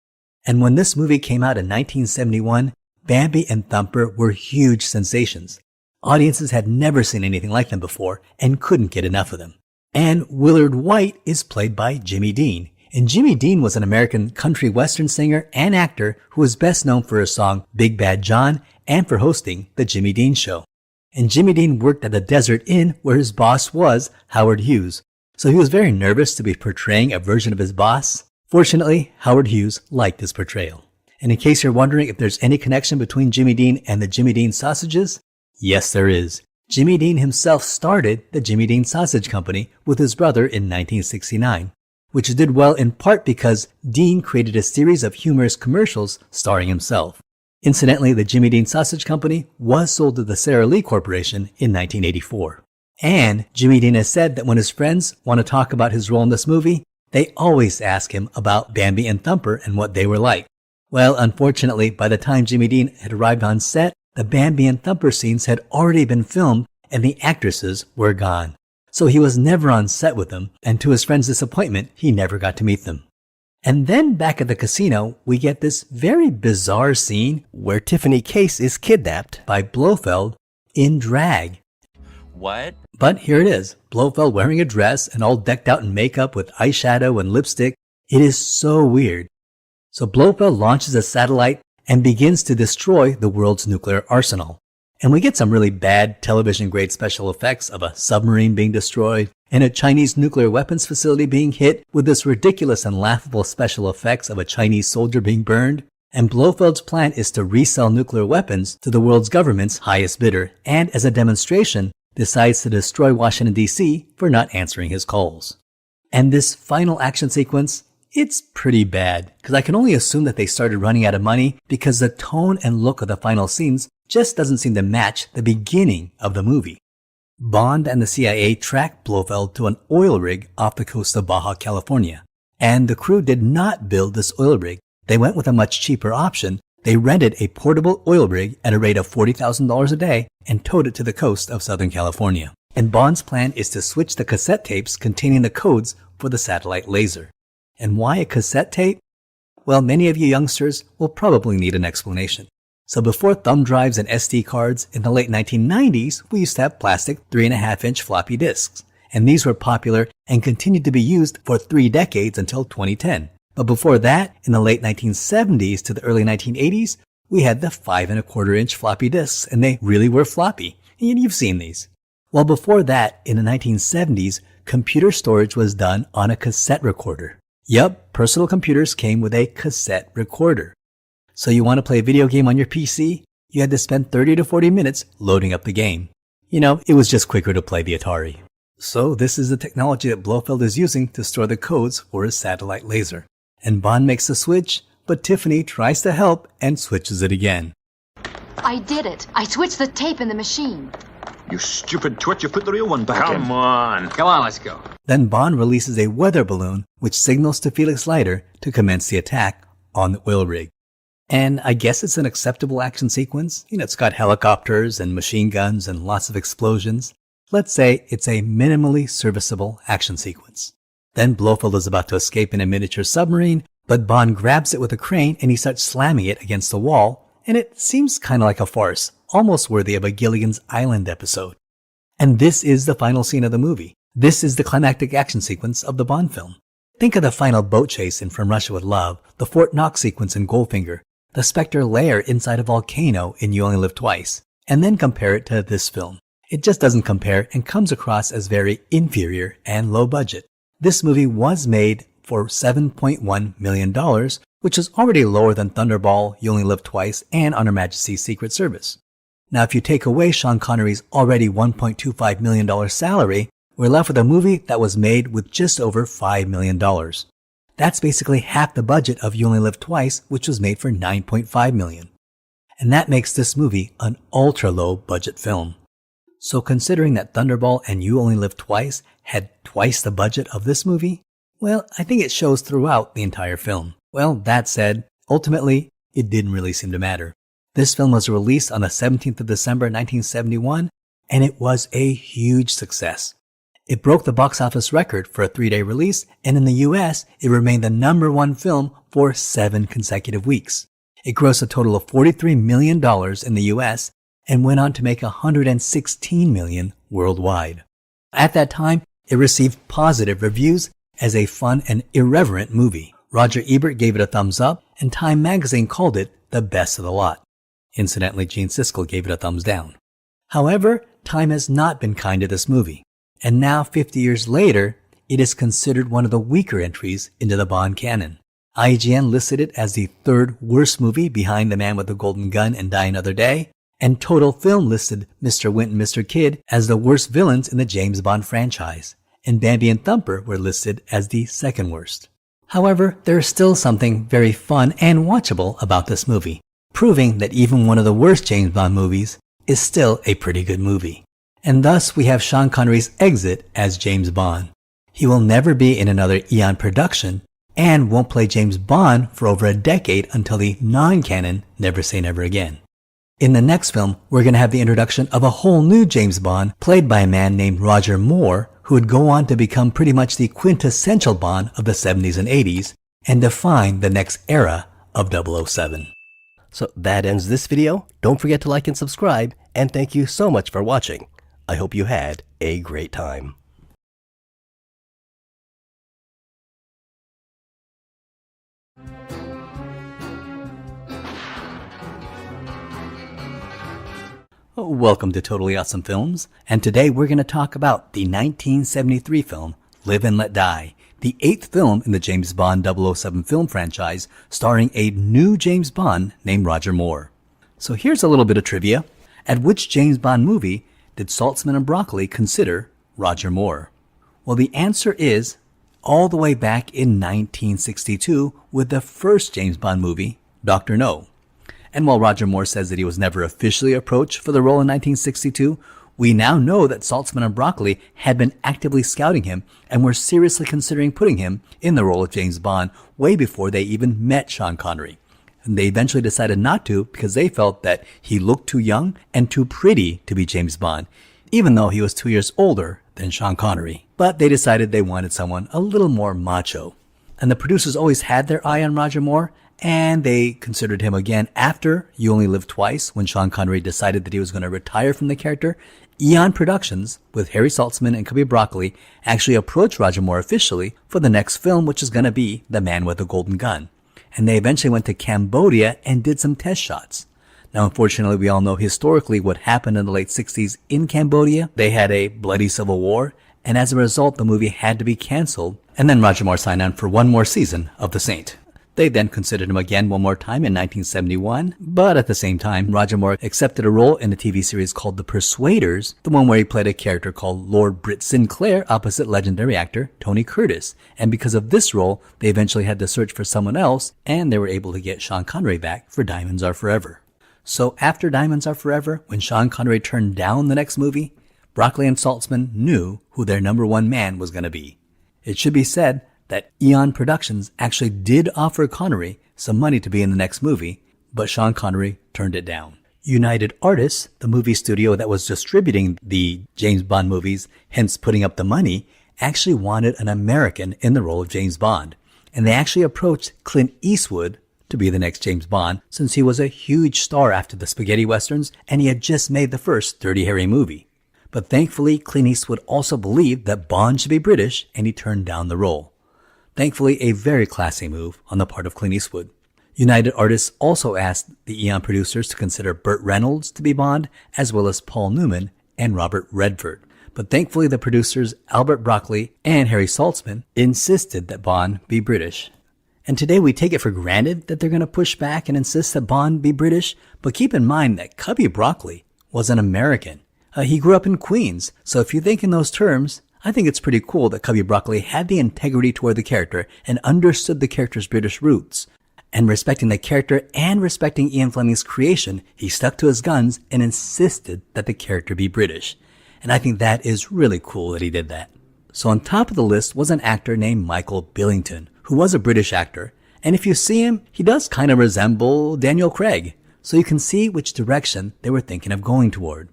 And when this movie came out in 1971, Bambi and Thumper were huge sensations. Audiences had never seen anything like them before and couldn't get enough of them. And Willard White is played by Jimmy Dean. And Jimmy Dean was an American country western singer and actor who was best known for his song Big Bad John and for hosting The Jimmy Dean Show. And Jimmy Dean worked at the Desert Inn where his boss was Howard Hughes. So he was very nervous to be portraying a version of his boss. Fortunately, Howard Hughes liked his portrayal. And in case you're wondering if there's any connection between Jimmy Dean and the Jimmy Dean sausages, yes there is. Jimmy Dean himself started the Jimmy Dean Sausage Company with his brother in 1969. which did well in part because Dean created a series of humorous commercials starring himself. Incidentally, the Jimmy Dean Sausage Company was sold to the Sara Lee Corporation in 1984. And Jimmy Dean has said that when his friends want to talk about his role in this movie, they always ask him about Bambi and Thumper and what they were like. Well, unfortunately, by the time Jimmy Dean had arrived on set, the Bambi and Thumper scenes had already been filmed and the actresses were gone. So he was never on set with them, and to his friend's disappointment, he never got to meet them. And then back at the casino, we get this very bizarre scene where Tiffany Case is kidnapped by Blofeld in drag. What? But here it is, Blofeld wearing a dress and all decked out in makeup with eyeshadow and lipstick. It is so weird. So Blofeld launches a satellite and begins to destroy the world's nuclear arsenal. And we get some really bad television-grade special effects of a submarine being destroyed and a Chinese nuclear weapons facility being hit with this ridiculous and laughable special effects of a Chinese soldier being burned. And Blofeld's plan is to resell nuclear weapons to the world's government's highest bidder, and as a demonstration, decides to destroy Washington, D.C. for not answering his calls. And this final action sequence, it's pretty bad, because I can only assume that they started running out of money because the tone and look of the final scenes just doesn't seem to match the beginning of the movie. Bond and the CIA tracked Blofeld to an oil rig off the coast of Baja California. And the crew did not build this oil rig. They went with a much cheaper option. They rented a portable oil rig at a rate of $40,000 a day and towed it to the coast of Southern California. And Bond's plan is to switch the cassette tapes containing the codes for the satellite laser. And why a cassette tape? Well, many of you youngsters will probably need an explanation. So before thumb drives and SD cards, in the late 1990s, we used to have plastic 3.5-inch floppy disks. And these were popular and continued to be used for 3 decades until 2010. But before that, in the late 1970s to the early 1980s, we had the 5.25-inch floppy disks, and they really were floppy. And you've seen these. Well, before that, in the 1970s, computer storage was done on a cassette recorder. Yup, personal computers came with a cassette recorder. So you want to play a video game on your PC? You had to spend 30 to 40 minutes loading up the game. You know, it was just quicker to play the Atari. So this is the technology that Blofeld is using to store the codes for his satellite laser. And Bond makes the switch, but Tiffany tries to help and switches it again. I did it. I switched the tape in the machine. You stupid twit, you put the real one back in. Come on, let's go. Then Bond releases a weather balloon which signals to Felix Leiter to commence the attack on the oil rig. And I guess it's an acceptable action sequence. You know, it's got helicopters and machine guns and lots of explosions. Let's say it's a minimally serviceable action sequence. Then Blofeld is about to escape in a miniature submarine, but Bond grabs it with a crane and he starts slamming it against the wall, and it seems kind of like a farce, almost worthy of a Gilligan's Island episode. And this is the final scene of the movie. This is the climactic action sequence of the Bond film. Think of the final boat chase in From Russia with Love, the Fort Knox sequence in Goldfinger, the Spectre lair inside a volcano in You Only Live Twice, and then compare it to this film. It just doesn't compare and comes across as very inferior and low budget. This movie was made for $7.1 million, which is already lower than Thunderball, You Only Live Twice, and On Her Majesty's Secret Service. Now, if you take away Sean Connery's already $1.25 million salary, we're left with a movie that was made with just over $5 million. That's basically half the budget of You Only Live Twice, which was made for $9.5 million. And that makes this movie an ultra-low budget film. So considering that Thunderball and You Only Live Twice had twice the budget of this movie, well, I think it shows throughout the entire film. Well, that said, ultimately, it didn't really seem to matter. This film was released on the 17th of December 1971, and it was a huge success. It broke the box office record for a 3-day release, and in the US, it remained the #1 film for 7 consecutive weeks. It grossed a total of $43 million in the US and went on to make $116 million worldwide. At that time, it received positive reviews as a fun and irreverent movie. Roger Ebert gave it a thumbs up, and Time magazine called it the best of the lot. Incidentally, Gene Siskel gave it a thumbs down. However, Time has not been kind to this movie. And now, 50 years later, it is considered one of the weaker entries into the Bond canon. IGN listed it as the 3rd worst movie behind The Man with the Golden Gun and Die Another Day, and Total Film listed Mr. Wint and Mr. Kidd as the worst villains in the James Bond franchise. and Bambi and Thumper were listed as the second worst. However, there is still something very fun and watchable about this movie, proving that even one of the worst James Bond movies is still a pretty good movie. And thus we have Sean Connery's exit as James Bond. He will never be in another Eon production and won't play James Bond for over a decade until the non-canon Never Say Never Again. In the next film, we're going to have the introduction of a whole new James Bond played by a man named Roger Moore, who would go on to become pretty much the quintessential Bond of the 70s and 80s and define the next era of 007. So that ends this video. Don't forget to like and subscribe, and thank you so much for watching. I hope you had a great time. Welcome to Totally Awesome Films, and today we're going to talk about the 1973 film Live and Let Die, the 8th film in the James Bond 007 film franchise, starring a new James Bond named Roger Moore. So here's a little bit of trivia. At which James Bond movie did Saltzman and Broccoli consider Roger Moore? Well, the answer is all the way back in 1962 with the first James Bond movie, Dr. No. And while Roger Moore says that he was never officially approached for the role in 1962, we now know that Saltzman and Broccoli had been actively scouting him and were seriously considering putting him in the role of James Bond way before they even met Sean Connery. And they eventually decided not to because they felt that he looked too young and too pretty to be James Bond, even though he was 2 years older than Sean Connery. But they decided they wanted someone a little more macho. And the producers always had their eye on Roger Moore, and they considered him again after You Only Live Twice, when Sean Connery decided that he was going to retire from the character. Eon Productions, with Harry Saltzman and Cubby Broccoli, actually approached Roger Moore officially for the next film, which is going to be The Man with the Golden Gun. And they eventually went to Cambodia and did some test shots. Now, unfortunately, we all know historically what happened in the late 60s in Cambodia. They had a bloody civil war, and as a result, the movie had to be canceled. And then Roger Moore signed on for one more season of The Saint. They then considered him again one more time in 1971, but at the same time, Roger Moore accepted a role in a TV series called The Persuaders, the one where he played a character called Lord Britt Sinclair opposite legendary actor Tony Curtis. And because of this role, they eventually had to search for someone else, and they were able to get Sean Connery back for Diamonds Are Forever. So after Diamonds Are Forever, when Sean Connery turned down the next movie, Broccoli and Saltzman knew who their number one man was going to be. It should be said that Eon Productions actually did offer Connery some money to be in the next movie, but Sean Connery turned it down. United Artists, the movie studio that was distributing the James Bond movies, hence putting up the money, actually wanted an American in the role of James Bond. And they actually approached Clint Eastwood to be the next James Bond, since he was a huge star after the spaghetti westerns and he had just made the first Dirty Harry movie. But thankfully, Clint Eastwood also believed that Bond should be British, and he turned down the role. Thankfully, a very classy move on the part of Clint Eastwood. United Artists also asked the Eon producers to consider Burt Reynolds to be Bond, as well as Paul Newman and Robert Redford. But thankfully, the producers Albert Broccoli and Harry Saltzman insisted that Bond be British. And today we take it for granted that they're going to push back and insist that Bond be British, but keep in mind that Cubby Broccoli was an American. He grew up in Queens, so if you think in those terms, I think it's pretty cool that Cubby Broccoli had the integrity toward the character and understood the character's British roots. And respecting the character and respecting Ian Fleming's creation, he stuck to his guns and insisted that the character be British. And I think that is really cool that he did that. So on top of the list was an actor named Michael Billington, who was a British actor. And if you see him, he does kind of resemble Daniel Craig. So you can see which direction they were thinking of going toward.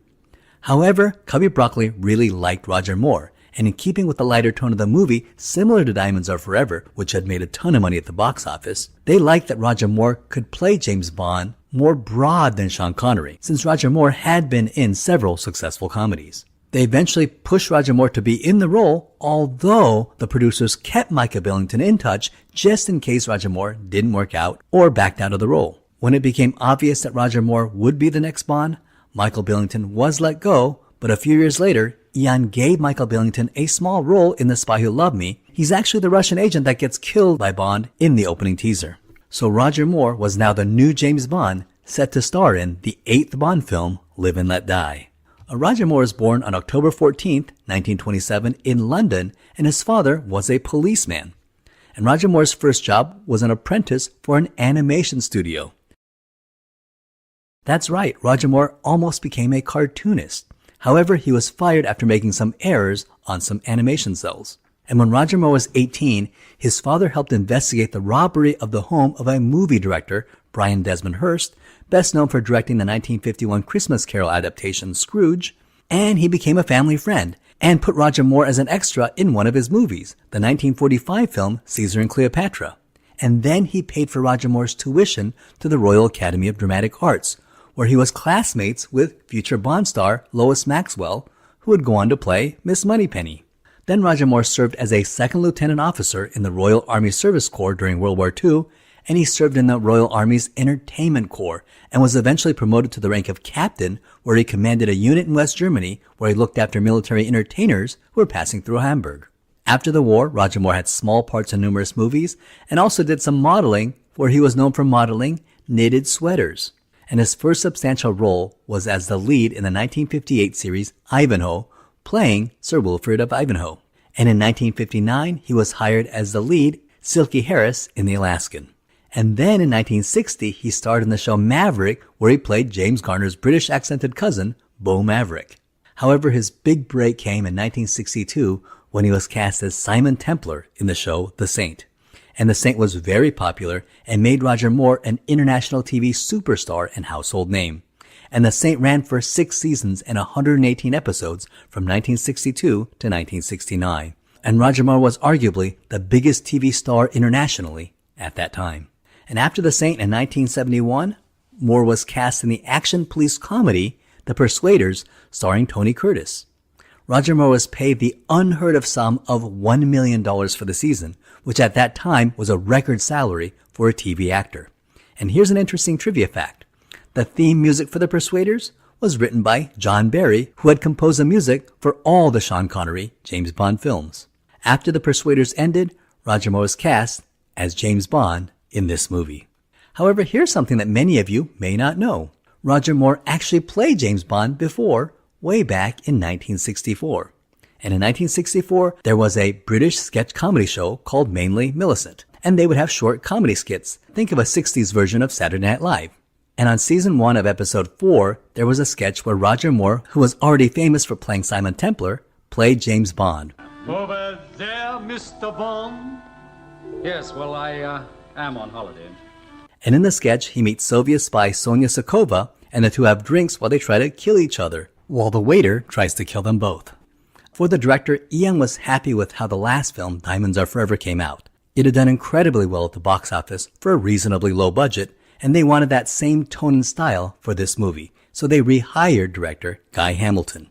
However, Cubby Broccoli really liked Roger Moore. And in keeping with the lighter tone of the movie, similar to Diamonds Are Forever, which had made a ton of money at the box office, they liked that Roger Moore could play James Bond more broad than Sean Connery, since Roger Moore had been in several successful comedies. They eventually pushed Roger Moore to be in the role, although the producers kept Michael Billington in touch just in case Roger Moore didn't work out or backed out of the role. When it became obvious that Roger Moore would be the next Bond, Michael Billington was let go, but a few years later, Eon gave Michael Billington a small role in The Spy Who Loved Me. He's actually the Russian agent that gets killed by Bond in the opening teaser. So Roger Moore was now the new James Bond, set to star in the 8th Bond film, Live and Let Die. Roger Moore was born on October 14th, 1927 in London, and his father was a policeman. And Roger Moore's first job was an apprentice for an animation studio. That's right, Roger Moore almost became a cartoonist. However, he was fired after making some errors on some animation cells. And when Roger Moore was 18, his father helped investigate the robbery of the home of a movie director, Brian Desmond Hurst, best known for directing the 1951 Christmas Carol adaptation Scrooge, and he became a family friend and put Roger Moore as an extra in one of his movies, the 1945 film Caesar and Cleopatra. And then he paid for Roger Moore's tuition to the Royal Academy of Dramatic Arts, where he was classmates with future Bond star Lois Maxwell, who would go on to play Miss Moneypenny. Then Roger Moore served as a second lieutenant officer in the Royal Army Service Corps during World War II, and he served in the Royal Army's Entertainment Corps and was eventually promoted to the rank of captain, where he commanded a unit in West Germany where he looked after military entertainers who were passing through Hamburg. After the war, Roger Moore had small parts in numerous movies and also did some modeling, where he was known for modeling knitted sweaters. And his first substantial role was as the lead in the 1958 series Ivanhoe, playing Sir Wilfrid of Ivanhoe. And in 1959, he was hired as the lead, Silky Harris, in The Alaskan. And then in 1960, he starred in the show Maverick, where he played James Garner's British accented cousin, Beau Maverick. However, his big break came in 1962 when he was cast as Simon Templar in the show The Saint. And The Saint was very popular and made Roger Moore an international TV superstar and household name. And The Saint ran for 6 seasons and 118 episodes from 1962 to 1969. And Roger Moore was arguably the biggest TV star internationally at that time. And after The Saint in 1971, Moore was cast in the action police comedy The Persuaders, starring Tony Curtis. Roger Moore was paid the unheard of sum of $1 million for the season, which at that time was a record salary for a TV actor. And here's an interesting trivia fact. The theme music for The Persuaders was written by John Barry, who had composed the music for all the Sean Connery James Bond films. After The Persuaders ended, Roger Moore was cast as James Bond in this movie. However, here's something that many of you may not know. Roger Moore actually played James Bond before, way back in 1964. And in 1964, there was a British sketch comedy show called Mainly Millicent, and they would have short comedy skits. Think of a 60s version of Saturday Night Live. And on season 1 of episode 4, there was a sketch where Roger Moore, who was already famous for playing Simon Templar, played James Bond. Over there, Mr. Bond? Yes, well, I am on holiday. And in the sketch, he meets Soviet spy Sonia Sokova, and the two have drinks while they try to kill each other, while the waiter tries to kill them both. For the director, Ian was happy with how the last film, Diamonds Are Forever, came out. It had done incredibly well at the box office for a reasonably low budget, and they wanted that same tone and style for this movie, so they rehired director Guy Hamilton.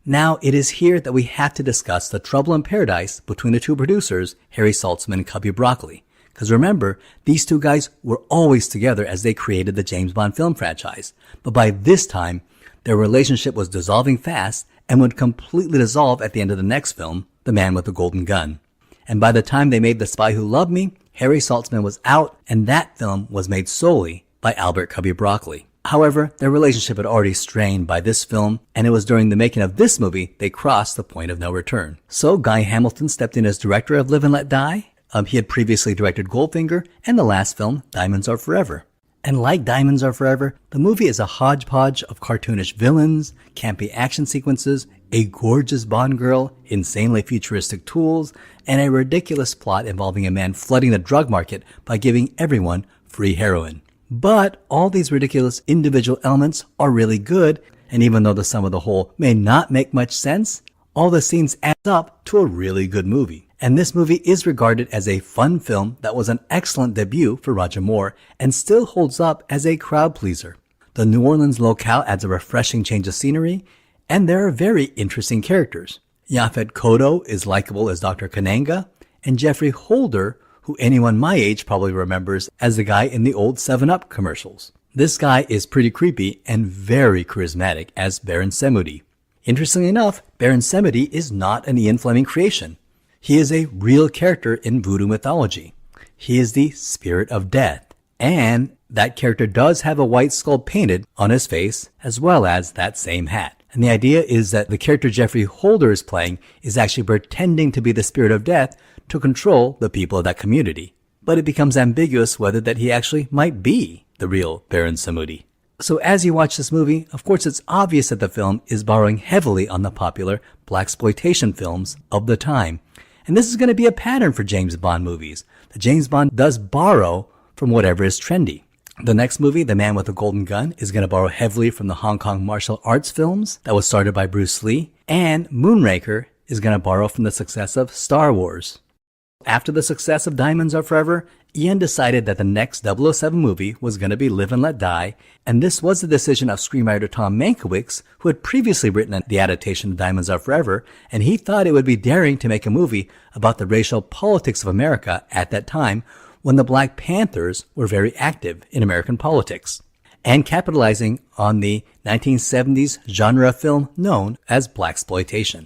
Now, it is here that we have to discuss the trouble in paradise between the two producers, Harry Saltzman and Cubby Broccoli. Because remember, these two guys were always together as they created the James Bond film franchise. But by this time, their relationship was dissolving fast and would completely dissolve at the end of the next film, The Man with the Golden Gun. And by the time they made The Spy Who Loved Me, Harry Saltzman was out, and that film was made solely by Albert Cubby Broccoli. However, their relationship had already strained by this film, and it was during the making of this movie they crossed the point of no return. So Guy Hamilton stepped in as director of Live and Let Die. He had previously directed Goldfinger and the last film, Diamonds Are Forever. And like Diamonds Are Forever, the movie is a hodgepodge of cartoonish villains, campy action sequences, a gorgeous Bond girl, insanely futuristic tools, and a ridiculous plot involving a man flooding the drug market by giving everyone free heroin. But all these ridiculous individual elements are really good, and even though the sum of the whole may not make much sense, all the scenes add up to a really good movie. And this movie is regarded as a fun film that was an excellent debut for Roger Moore and still holds up as a crowd pleaser. The New Orleans locale adds a refreshing change of scenery, and there are very interesting characters. Yaphet Kotto is likable as Dr. Kananga, and Jeffrey Holder, who anyone my age probably remembers as the guy in the old 7-Up commercials. This guy is pretty creepy and very charismatic as Baron Samedi. Interestingly enough, Baron Samedi is not an Ian Fleming creation. He is a real character in voodoo mythology. He is the spirit of death, and that character does have a white skull painted on his face as well as that same hat. And the idea is that the character Jeffrey Holder is playing is actually pretending to be the spirit of death to control the people of that community. But it becomes ambiguous whether that he actually might be the real Baron Samedi. So as you watch this movie, of course it's obvious that the film is borrowing heavily on the popular blaxploitation films of the time. And this is going to be a pattern for James Bond movies. The James Bond does borrow from whatever is trendy. The next movie, The Man with the Golden Gun, is going to borrow heavily from the Hong Kong martial arts films that was started by Bruce Lee. And Moonraker is going to borrow from the success of Star Wars. After the success of Diamonds Are Forever, Ian decided that the next 007 movie was going to be Live and Let Die, and this was the decision of screenwriter Tom Mankiewicz, who had previously written the adaptation of Diamonds Are Forever, and he thought it would be daring to make a movie about the racial politics of America at that time, when the Black Panthers were very active in American politics, and capitalizing on the 1970s genre film known as blaxploitation.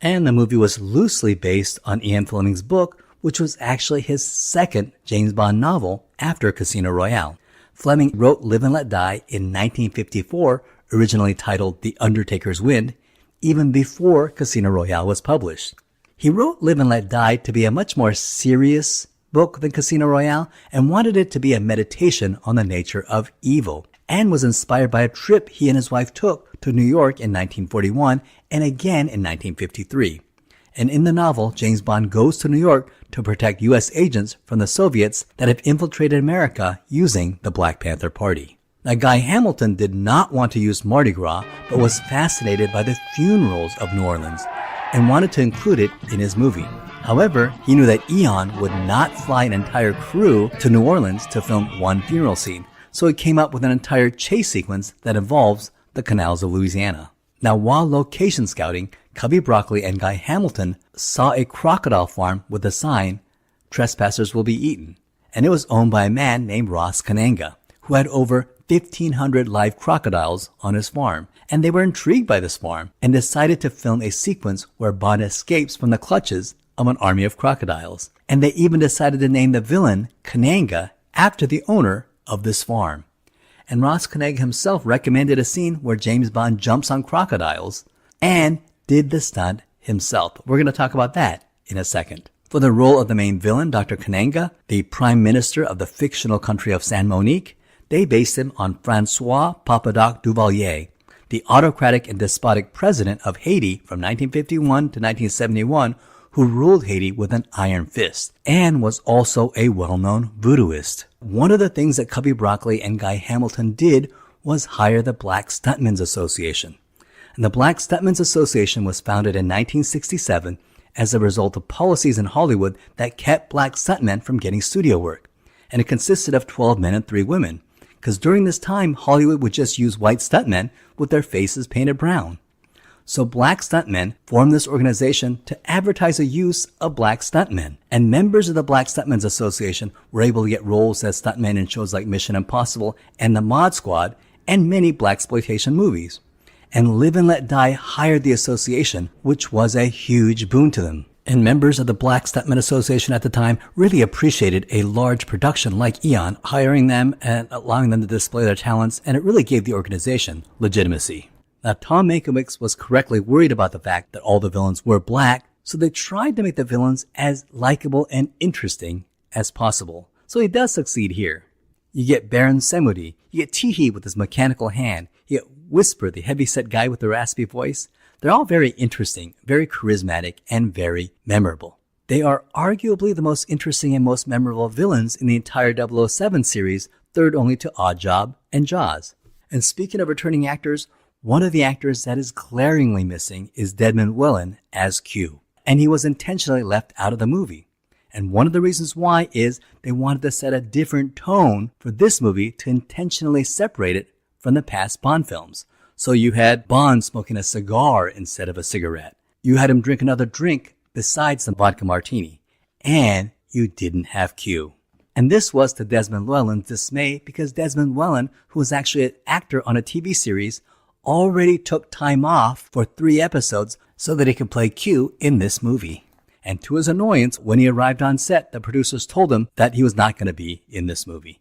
And the movie was loosely based on Ian Fleming's book, which was actually his second James Bond novel after Casino Royale. Fleming wrote Live and Let Die in 1954, originally titled The Undertaker's Wind, even before Casino Royale was published. He wrote Live and Let Die to be a much more serious book than Casino Royale and wanted it to be a meditation on the nature of evil, and was inspired by a trip he and his wife took to New York in 1941 and again in 1953. And in the novel, James Bond goes to New York to protect U.S. agents from the Soviets that have infiltrated America using the Black Panther Party. Now, Guy Hamilton did not want to use Mardi Gras, but was fascinated by the funerals of New Orleans and wanted to include it in his movie. However, he knew that Eon would not fly an entire crew to New Orleans to film one funeral scene, so he came up with an entire chase sequence that involves the canals of Louisiana. Now, while location scouting, Cubby Broccoli and Guy Hamilton saw a crocodile farm with a sign, "Trespassers will be eaten," and it was owned by a man named Ross Kananga, who had over 1,500 live crocodiles on his farm, and they were intrigued by this farm and decided to film a sequence where Bond escapes from the clutches of an army of crocodiles. And they even decided to name the villain Kananga after the owner of this farm. And Ross Kananga himself recommended a scene where James Bond jumps on crocodiles and did the stunt himself. We're going to talk about that in a second. For the role of the main villain, Dr. Kananga, the prime minister of the fictional country of Saint Monique, they based him on Francois Papadoc Duvalier, the autocratic and despotic president of Haiti from 1951 to 1971, who ruled Haiti with an iron fist, and was also a well-known voodooist. One of the things that Cubby Broccoli and Guy Hamilton did was hire the Black Stuntmen's Association. And the Black Stuntmen's Association was founded in 1967 as a result of policies in Hollywood that kept black stuntmen from getting studio work. And it consisted of 12 men and 3 women, because during this time, Hollywood would just use white stuntmen with their faces painted brown. So black stuntmen formed this organization to advertise the use of black stuntmen. And members of the Black Stuntmen's Association were able to get roles as stuntmen in shows like Mission Impossible and The Mod Squad and many blaxploitation movies. And Live and Let Die hired the association, which was a huge boon to them. And members of the Black Stuntmen Association at the time really appreciated a large production like Eon hiring them and allowing them to display their talents, and it really gave the organization legitimacy. Now, Tom Mankiewicz was correctly worried about the fact that all the villains were black, so they tried to make the villains as likable and interesting as possible. So he does succeed here. You get Baron Samedi, you get Teehee with his mechanical hand, you get Whisper, the heavy-set guy with the raspy voice. They're all very interesting, very charismatic, and very memorable. They are arguably the most interesting and most memorable villains in the entire 007 series, third only to Oddjob and Jaws. And speaking of returning actors, one of the actors that is glaringly missing is Desmond Llewellyn as Q, and he was intentionally left out of the movie. And one of the reasons why is they wanted to set a different tone for this movie to intentionally separate it from the past Bond films. So you had Bond smoking a cigar instead of a cigarette. You had him drink another drink besides the vodka martini. And you didn't have Q. And this was to Desmond Llewellyn's dismay, because Desmond Llewellyn, who was actually an actor on a TV series, already took time off for 3 episodes so that he could play Q in this movie. And to his annoyance, when he arrived on set, the producers told him that he was not going to be in this movie.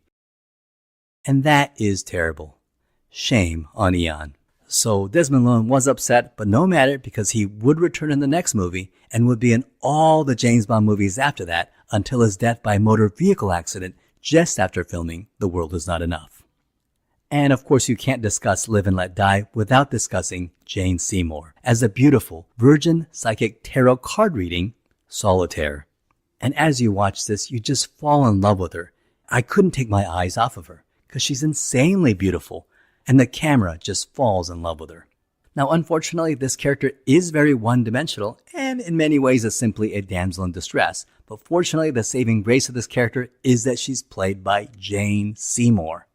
And that is terrible. Shame on Eon. So Desmond Llewellyn was upset, but no matter, because he would return in the next movie and would be in all the James Bond movies after that until his death by a motor vehicle accident just after filming The World Is Not Enough. And of course you can't discuss Live and Let Die without discussing Jane Seymour as a beautiful virgin psychic tarot card reading Solitaire. And as you watch this, you just fall in love with her. I couldn't take my eyes off of her because she's insanely beautiful, and the camera just falls in love with her. Now, unfortunately, this character is very one-dimensional and in many ways is simply a damsel in distress. But fortunately, the saving grace of this character is that she's played by Jane Seymour.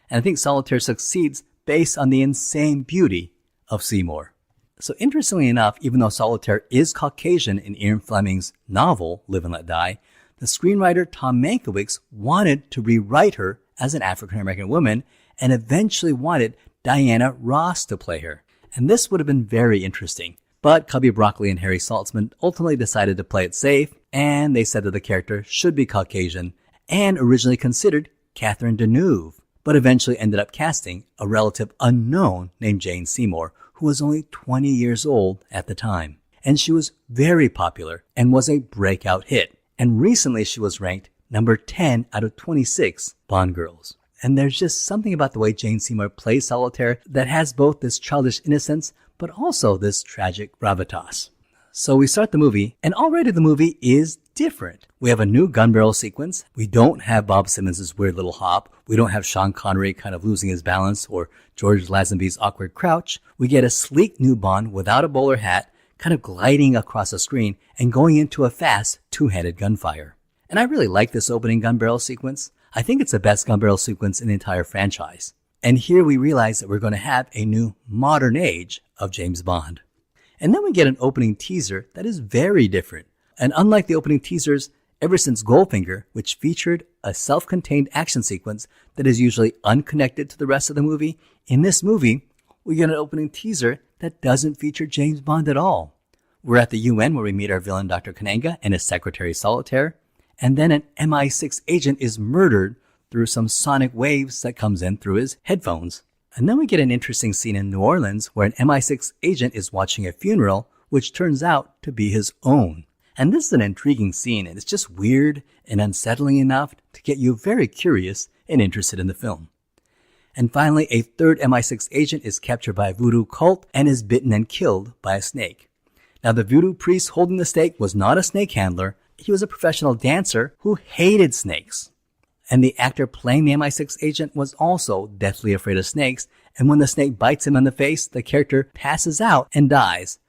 And I think Solitaire succeeds based on the insane beauty of Seymour. So interestingly enough, even though Solitaire is Caucasian in Ian Fleming's novel, Live and Let Die, the screenwriter Tom Mankiewicz wanted to rewrite her as an African-American woman and eventually wanted Diana Ross to play her. And this would have been very interesting. But Cubby Broccoli and Harry Saltzman ultimately decided to play it safe, and they said that the character should be Caucasian, and originally considered Catherine Deneuve, but eventually ended up casting a relative unknown named Jane Seymour, who was only 20 years old at the time. And she was very popular and was a breakout hit. And recently she was ranked number 10 out of 26 Bond girls. And there's just something about the way Jane Seymour plays Solitaire that has both this childish innocence, but also this tragic gravitas. So we start the movie, and already the movie is different. We have a new gun barrel sequence. We don't have Bob Simmons' weird little hop. We don't have Sean Connery kind of losing his balance or George Lazenby's awkward crouch. We get a sleek new Bond without a bowler hat, kind of gliding across the screen and going into a fast two-handed gunfire. And I really like this opening gun barrel sequence. I think it's the best gun barrel sequence in the entire franchise. And here we realize that we're going to have a new modern age of James Bond. And then we get an opening teaser that is very different. And unlike the opening teasers ever since Goldfinger, which featured a self-contained action sequence that is usually unconnected to the rest of the movie, in this movie, we get an opening teaser that doesn't feature James Bond at all. We're at the UN where we meet our villain Dr. Kananga and his secretary Solitaire, and then an MI6 agent is murdered through some sonic waves that comes in through his headphones. And then we get an interesting scene in New Orleans where an MI6 agent is watching a funeral, which turns out to be his own. And this is an intriguing scene, and it's just weird and unsettling enough to get you very curious and interested in the film. And finally, a third MI6 agent is captured by a voodoo cult and is bitten and killed by a snake. Now, the voodoo priest holding the snake was not a snake handler. He was a professional dancer who hated snakes. And the actor playing the MI6 agent was also deathly afraid of snakes, and when the snake bites him in the face, the character passes out and dies.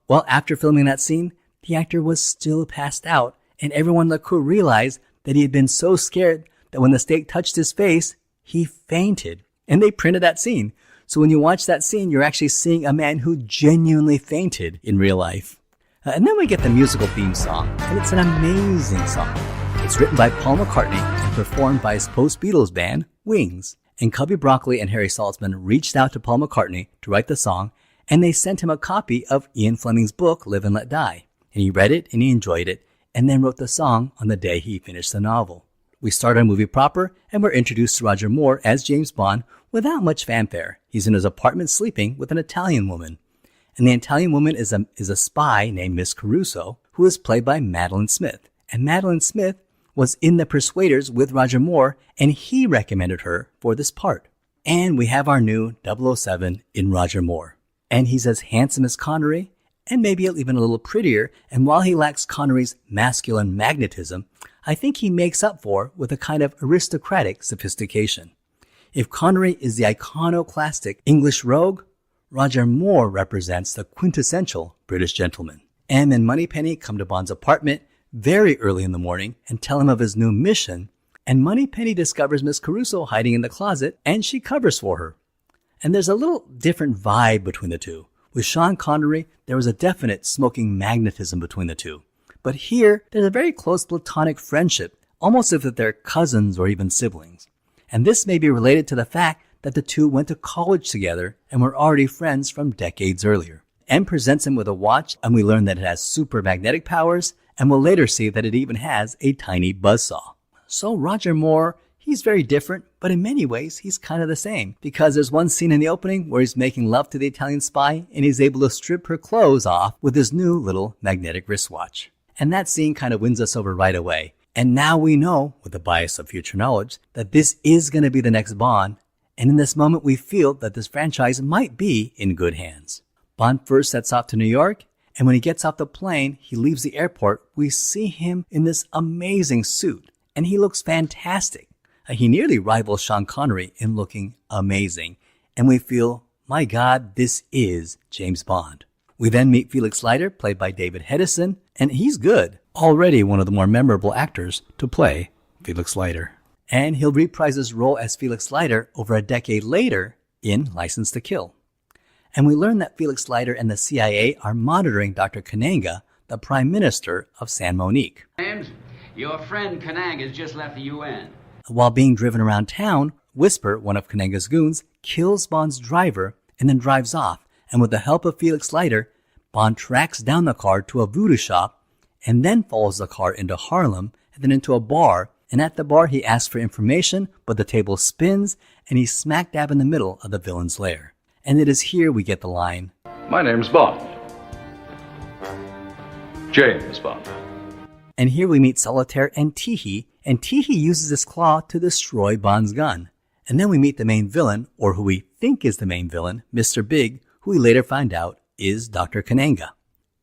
Well, after filming that scene, the actor was still passed out, and everyone in the crew realized that he had been so scared that when the snake touched his face, he fainted. And they printed that scene. So when you watch that scene, you're actually seeing a man who genuinely fainted in real life. And then we get the musical theme song, and it's an amazing song. It's written by Paul McCartney and performed by his post-Beatles band, Wings. And Cubby Broccoli and Harry Saltzman reached out to Paul McCartney to write the song, and they sent him a copy of Ian Fleming's book, Live and Let Die. And he read it, and he enjoyed it, and then wrote the song on the day he finished the novel. We start our movie proper, and we're introduced to Roger Moore as James Bond without much fanfare. He's in his apartment sleeping with an Italian woman. And the Italian woman is a spy named Miss Caruso, who is played by Madeline Smith. And Madeline Smith was in The Persuaders with Roger Moore, and he recommended her for this part. And we have our new 007 in Roger Moore. And he's as handsome as Connery, and maybe even a little prettier, and while he lacks Connery's masculine magnetism, I think he makes up for with a kind of aristocratic sophistication. If Connery is the iconoclastic English rogue, Roger Moore represents the quintessential British gentleman. M and Moneypenny come to Bond's apartment very early in the morning and tell him of his new mission, and Moneypenny discovers Miss Caruso hiding in the closet, and she covers for her. And there's a little different vibe between the two. With Sean Connery, there was a definite smoking magnetism between the two. But here, there's a very close platonic friendship, almost as if they're cousins or even siblings. And this may be related to the fact that the two went to college together and were already friends from decades earlier. M presents him with a watch, and we learn that it has super magnetic powers, and we'll later see that it even has a tiny buzzsaw. So Roger Moore, He's very different, but in many ways, he's kind of the same. Because there's one scene in the opening where he's making love to the Italian spy and he's able to strip her clothes off with his new little magnetic wristwatch. And that scene kind of wins us over right away. And now we know, with the bias of future knowledge, that this is going to be the next Bond. And in this moment, we feel that this franchise might be in good hands. Bond first sets off to New York, and when he gets off the plane, he leaves the airport, we see him in this amazing suit. And he looks fantastic. He nearly rivals Sean Connery in looking amazing. And we feel, my God, this is James Bond. We then meet Felix Leiter, played by David Hedison, and he's good. Already one of the more memorable actors to play Felix Leiter. And he'll reprise his role as Felix Leiter over a decade later in License to Kill. And we learn that Felix Leiter and the CIA are monitoring Dr. Kananga, the Prime Minister of San Monique. James, your friend Kananga has just left the UN. While being driven around town, Whisper, one of Kananga's goons, kills Bond's driver and then drives off. And with the help of Felix Leiter, Bond tracks down the car to a voodoo shop and then follows the car into Harlem and then into a bar. And at the bar, he asks for information, but the table spins and he's smack dab in the middle of the villain's lair. And it is here we get the line, My name's Bond. James Bond. And here we meet Solitaire and Teehee uses his claw to destroy Bond's gun. And then we meet the main villain, or who we think is the main villain, Mr. Big, who we later find out is Dr. Kananga.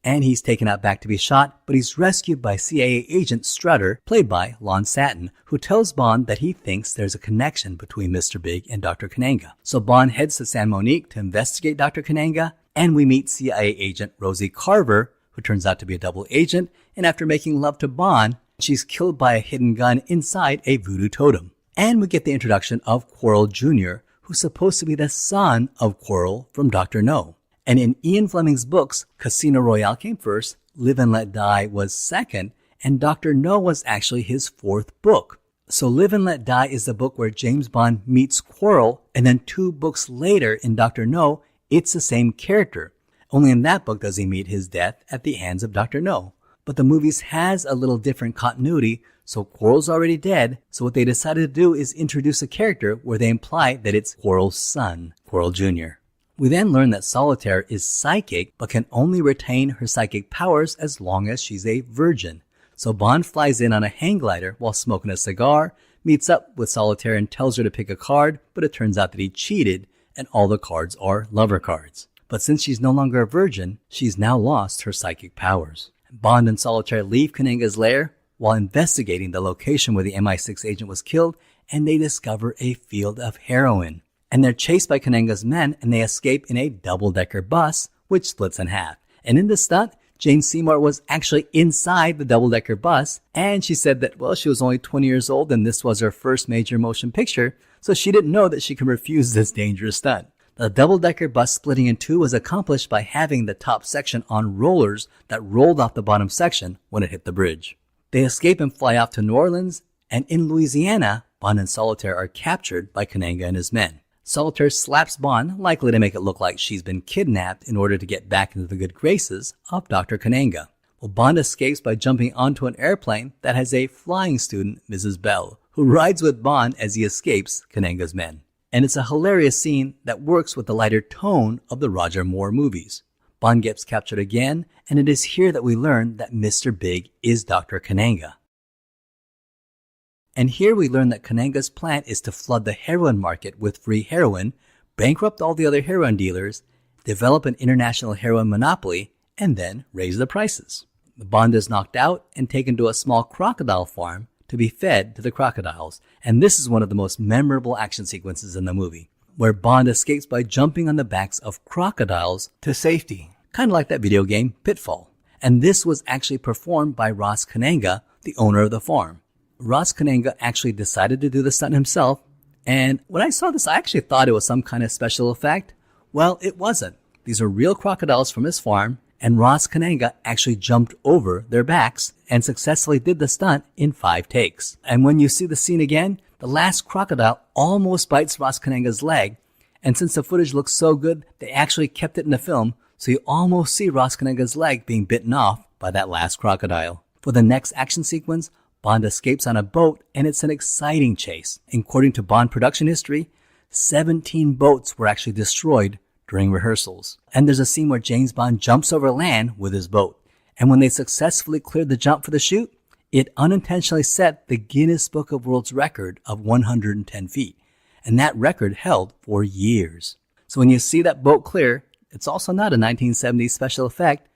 And he's taken out back to be shot, but he's rescued by CIA agent Strutter, played by Lon Satin, who tells Bond that he thinks there's a connection between Mr. Big and Dr. Kananga. So Bond heads to San Monique to investigate Dr. Kananga, and we meet CIA agent Rosie Carver, who turns out to be a double agent, and after making love to Bond, she's killed by a hidden gun inside a voodoo totem. And we get the introduction of Quarrel Jr., who's supposed to be the son of Quarrel from Dr. No. And in Ian Fleming's books, Casino Royale came first, Live and Let Die was second, and Dr. No was actually his fourth book. So Live and Let Die is the book where James Bond meets Quarrel, and then 2 books later in Dr. No, it's the same character. Only in that book does he meet his death at the hands of Dr. No. But the movies has a little different continuity, so Quarrel's already dead, so what they decided to do is introduce a character where they imply that it's Quarrel's son, Quarrel Jr. We then learn that Solitaire is psychic, but can only retain her psychic powers as long as she's a virgin. So Bond flies in on a hang glider while smoking a cigar, meets up with Solitaire and tells her to pick a card, but it turns out that he cheated, and all the cards are lover cards. But since she's no longer a virgin, she's now lost her psychic powers. Bond and Solitaire leave Kananga's lair while investigating the location where the MI6 agent was killed, and they discover a field of heroin. And they're chased by Kananga's men, and they escape in a double-decker bus, which splits in half. And in this stunt, Jane Seymour was actually inside the double-decker bus, and she said that, well, she was only 20 years old, and this was her first major motion picture, so she didn't know that she could refuse this dangerous stunt. The double-decker bus splitting in two was accomplished by having the top section on rollers that rolled off the bottom section when it hit the bridge. They escape and fly off to New Orleans, and in Louisiana, Bond and Solitaire are captured by Kananga and his men. Solitaire slaps Bond, likely to make it look like she's been kidnapped in order to get back into the good graces of Dr. Kananga. Well, Bond escapes by jumping onto an airplane that has a flying student, Mrs. Bell, who rides with Bond as he escapes Kananga's men. And it's a hilarious scene that works with the lighter tone of the Roger Moore movies. Bond gets captured again, and it is here that we learn that Mr. Big is Dr. Kananga. And here we learn that Kananga's plan is to flood the heroin market with free heroin, bankrupt all the other heroin dealers, develop an international heroin monopoly, and then raise the prices. The Bond is knocked out and taken to a small crocodile farm to be fed to the crocodiles. And this is one of the most memorable action sequences in the movie, where Bond escapes by jumping on the backs of crocodiles to safety, kind of like that video game Pitfall. And this was actually performed by Ross Kananga, the owner of the farm. Ross Kananga actually decided to do the stunt himself, and when I saw this, I actually thought it was some kind of special effect. Well, it wasn't. These are real crocodiles from his farm, and Ross Kananga actually jumped over their backs and successfully did the stunt in 5 takes. And when you see the scene again, the last crocodile almost bites Ross Kananga's leg, and since the footage looks so good, they actually kept it in the film, so you almost see Ross Kananga's leg being bitten off by that last crocodile. For the next action sequence, Bond escapes on a boat, and it's an exciting chase. According to Bond production history, 17 boats were actually destroyed during rehearsals. And there's a scene where James Bond jumps over land with his boat. And when they successfully cleared the jump for the shoot, it unintentionally set the Guinness Book of World Record of 110 feet. And that record held for years. So when you see that boat clear, it's also not a 1970s special effect.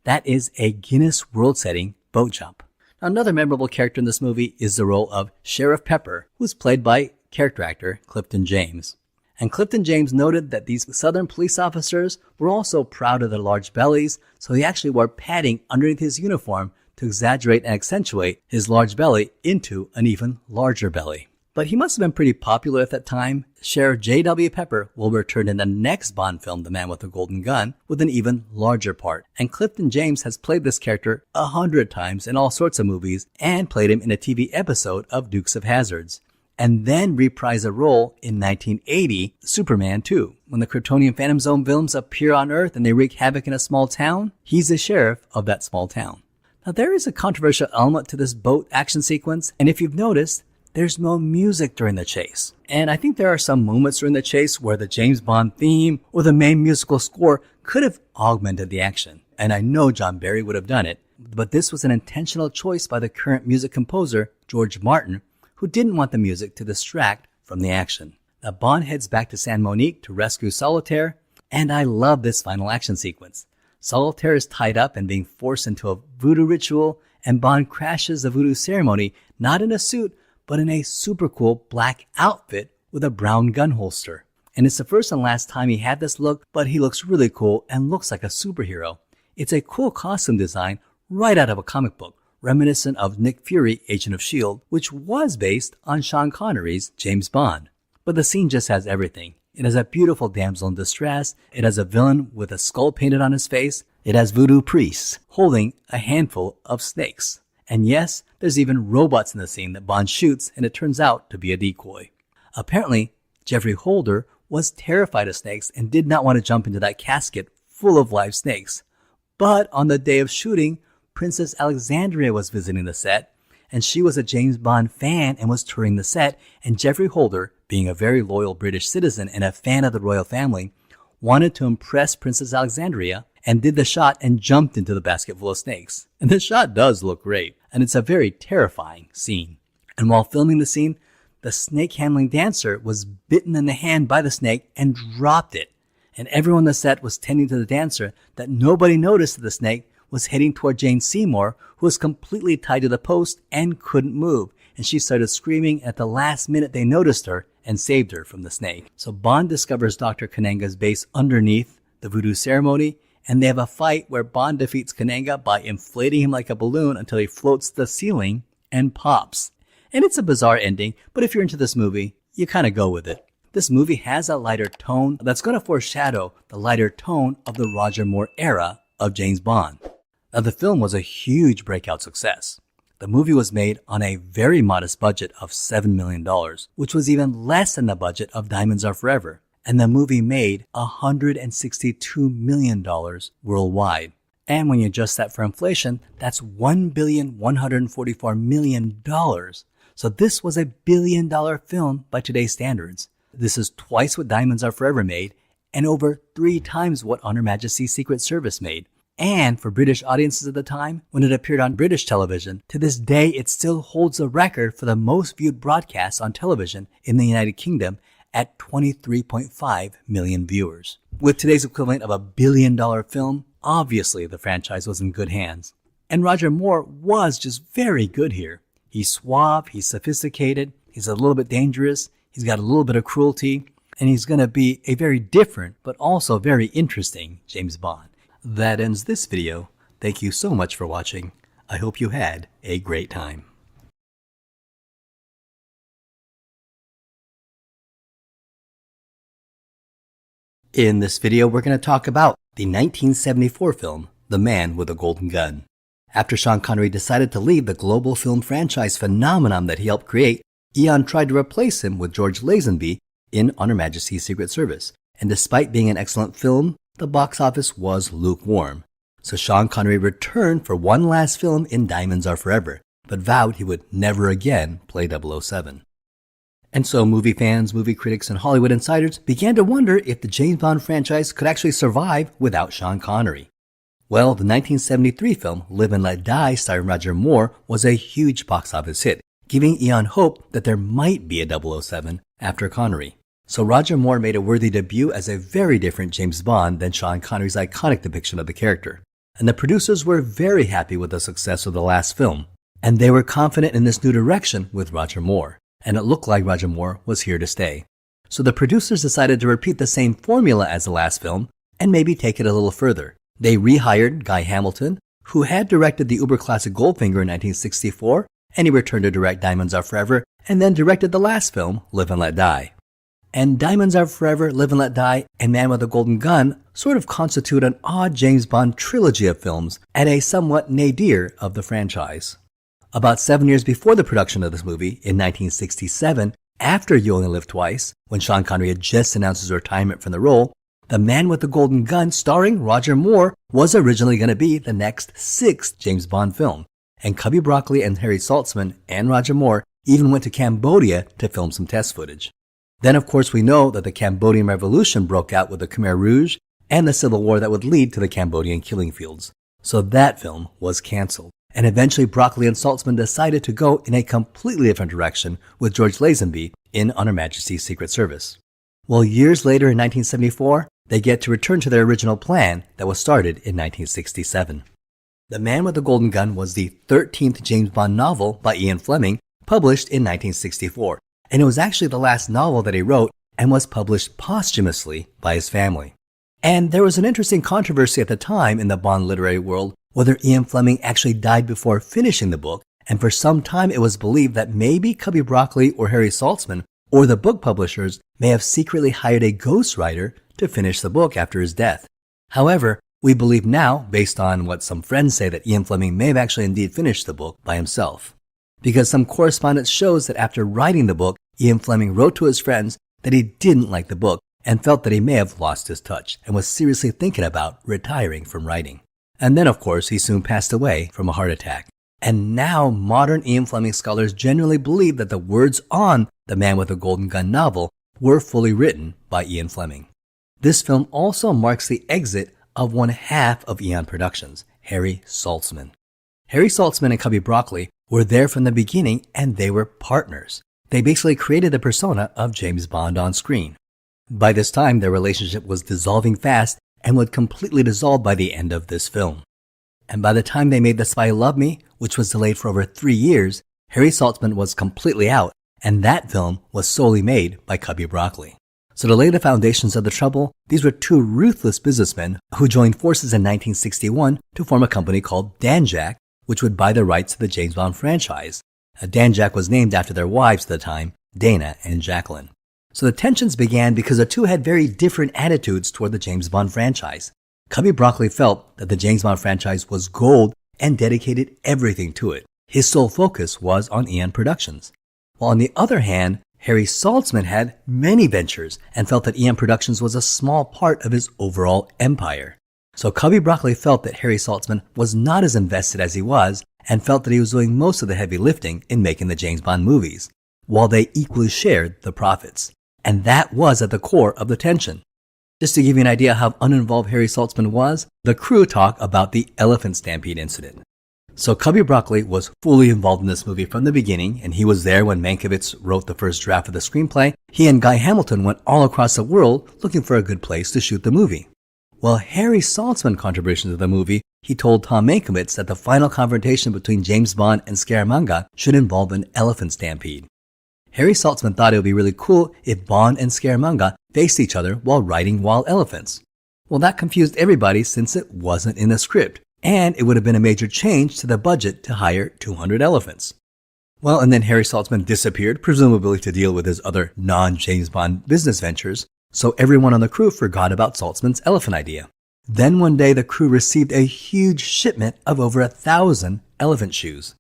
That is a Guinness World setting boat jump. Now, another memorable character in this movie is the role of Sheriff Pepper, who's played by character actor Clifton James. And Clifton James noted that these Southern police officers were also proud of their large bellies, so he actually wore padding underneath his uniform to exaggerate and accentuate his large belly into an even larger belly. But he must have been pretty popular at that time. Sheriff J.W. Pepper will return in the next Bond film, The Man with the Golden Gun, with an even larger part. And Clifton James has played this character 100 times in all sorts of movies and played him in a TV episode of Dukes of Hazzards. And then reprised a role in 1980, Superman 2. When the Kryptonian Phantom Zone villains appear on Earth and they wreak havoc in a small town, he's the sheriff of that small town. Now, there is a controversial element to this boat action sequence, and if you've noticed, there's no music during the chase. And I think there are some moments during the chase where the James Bond theme or the main musical score could have augmented the action. And I know John Barry would have done it, but this was an intentional choice by the current music composer, George Martin, who didn't want the music to distract from the action. Now, Bond heads back to San Monique to rescue Solitaire, and I love this final action sequence. Solitaire is tied up and being forced into a voodoo ritual, and Bond crashes the voodoo ceremony, not in a suit, but in a super cool black outfit with a brown gun holster. And it's the first and last time he had this look, but he looks really cool and looks like a superhero. It's a cool costume design right out of a comic book, reminiscent of Nick Fury, Agent of S.H.I.E.L.D., which was based on Sean Connery's James Bond. But the scene just has everything. It has a beautiful damsel in distress. It has a villain with a skull painted on his face. It has voodoo priests holding a handful of snakes. And yes, there's even robots in the scene that Bond shoots, and it turns out to be a decoy. Apparently, Jeffrey Holder was terrified of snakes and did not want to jump into that casket full of live snakes. But on the day of shooting, Princess Alexandria was visiting the set, and she was a James Bond fan and was touring the set, and Jeffrey Holder, being a very loyal British citizen and a fan of the royal family, wanted to impress Princess Alexandria and did the shot and jumped into the basket full of snakes. And the shot does look great, and it's a very terrifying scene. And while filming the scene, the snake handling dancer was bitten in the hand by the snake and dropped it. And everyone on the set was tending to the dancer that nobody noticed that the snake was heading toward Jane Seymour, who was completely tied to the post and couldn't move. And she started screaming. At the last minute, they noticed her and saved her from the snake. So Bond discovers Dr. Kananga's base underneath the voodoo ceremony, and they have a fight where Bond defeats Kananga by inflating him like a balloon until he floats to the ceiling and pops. And it's a bizarre ending, but if you're into this movie, you kind of go with it. This movie has a lighter tone that's going to foreshadow the lighter tone of the Roger Moore era of James Bond. Now, the film was a huge breakout success. The movie was made on a very modest budget of $7 million, which was even less than the budget of Diamonds Are Forever. And the movie made $162 million worldwide. And when you adjust that for inflation, that's $1,144 million. So this was $1 billion film by today's standards. This is twice what Diamonds Are Forever made, and over 3 times what On Her Majesty's Secret Service made. And for British audiences at the time, when it appeared on British television, to this day it still holds the record for the most viewed broadcasts on television in the United Kingdom at 23.5 million viewers. With today's equivalent of $1 billion film, obviously the franchise was in good hands. And Roger Moore was just very good here. He's suave, he's sophisticated, he's a little bit dangerous, he's got a little bit of cruelty, and he's going to be a very different but also very interesting James Bond. That ends this video. Thank you so much for watching. I hope you had a great time. In this video, we're going to talk about the 1974 film, The Man with the Golden Gun. After Sean Connery decided to leave the global film franchise phenomenon that he helped create, Eon tried to replace him with George Lazenby in On Her Majesty's Secret Service. And despite being an excellent film, the box office was lukewarm. So Sean Connery returned for one last film in Diamonds Are Forever. but vowed he would never again play 007. And so movie fans, movie critics, and Hollywood insiders began to wonder if the James Bond franchise could actually survive without Sean Connery. Well, the 1973 film Live and Let Die starring Roger Moore was a huge box office hit, giving Eon hope that there might be a 007 after Connery. So Roger Moore made a worthy debut as a very different James Bond than Sean Connery's iconic depiction of the character. And the producers were very happy with the success of the last film, and they were confident in this new direction with Roger Moore. And it looked like Roger Moore was here to stay. So the producers decided to repeat the same formula as the last film and maybe take it a little further. They rehired Guy Hamilton, who had directed the uber-classic Goldfinger in 1964, and he returned to direct Diamonds Are Forever and then directed the last film, Live and Let Die. And Diamonds Are Forever, Live and Let Die, and Man with a Golden Gun sort of constitute an odd James Bond trilogy of films and a somewhat nadir of the franchise. About 7 years before the production of this movie, in 1967, after You Only Live Twice, when Sean Connery had just announced his retirement from the role, The Man with the Golden Gun starring Roger Moore was originally going to be the next 6th James Bond film. And Cubby Broccoli and Harry Saltzman and Roger Moore even went to Cambodia to film some test footage. Then, of course, we know that the Cambodian Revolution broke out with the Khmer Rouge and the civil war that would lead to the Cambodian killing fields. So that film was canceled. And eventually Broccoli and Saltzman decided to go in a completely different direction with George Lazenby in On Her Majesty's Secret Service. Well, years later in 1974, they get to return to their original plan that was started in 1967. The Man with the Golden Gun was the 13th James Bond novel by Ian Fleming, published in 1964. And it was actually the last novel that he wrote and was published posthumously by his family. And there was an interesting controversy at the time in the Bond literary world whether Ian Fleming actually died before finishing the book, and for some time it was believed that maybe Cubby Broccoli or Harry Saltzman or the book publishers may have secretly hired a ghostwriter to finish the book after his death. However, we believe now, based on what some friends say, that Ian Fleming may have actually indeed finished the book by himself. Because some correspondence shows that after writing the book, Ian Fleming wrote to his friends that he didn't like the book and felt that he may have lost his touch and was seriously thinking about retiring from writing. And then, of course, he soon passed away from a heart attack. And now modern Ian Fleming scholars generally believe that the words on The Man with the Golden Gun novel were fully written by Ian Fleming. This film also marks the exit of one half of Eon Productions, Harry Saltzman. Harry Saltzman and Cubby Broccoli were there from the beginning, and they were partners. They basically created the persona of James Bond on screen. By this time, their relationship was dissolving fast and would completely dissolve by the end of this film. And by the time they made The Spy Who Loved Me, which was delayed for over 3 years, Harry Saltzman was completely out, and that film was solely made by Cubby Broccoli. So to lay the foundations of the trouble, these were two ruthless businessmen who joined forces in 1961 to form a company called Danjaq, which would buy the rights to the James Bond franchise. Danjaq was named after their wives at the time, Dana and Jacqueline. So the tensions began because the two had very different attitudes toward the James Bond franchise. Cubby Broccoli felt that the James Bond franchise was gold and dedicated everything to it. His sole focus was on Eon Productions. While on the other hand, Harry Saltzman had many ventures and felt that Eon Productions was a small part of his overall empire. So Cubby Broccoli felt that Harry Saltzman was not as invested as he was and felt that he was doing most of the heavy lifting in making the James Bond movies, while they equally shared the profits. And that was at the core of the tension. Just to give you an idea how uninvolved Harry Saltzman was, the crew talk about the elephant stampede incident. So Cubby Broccoli was fully involved in this movie from the beginning, and he was there when Mankiewicz wrote the first draft of the screenplay. He and Guy Hamilton went all across the world looking for a good place to shoot the movie. Well, Harry Saltzman's contribution to the movie, he told Tom Mankiewicz that the final confrontation between James Bond and Scaramanga should involve an elephant stampede. Harry Saltzman thought it would be really cool if Bond and Scaramanga faced each other while riding wild elephants. Well, that confused everybody since it wasn't in the script, and it would have been a major change to the budget to hire 200 elephants. Well, and then Harry Saltzman disappeared, presumably to deal with his other non-James Bond business ventures, so everyone on the crew forgot about Saltzman's elephant idea. Then one day the crew received a huge shipment of over 1,000 elephant shoes.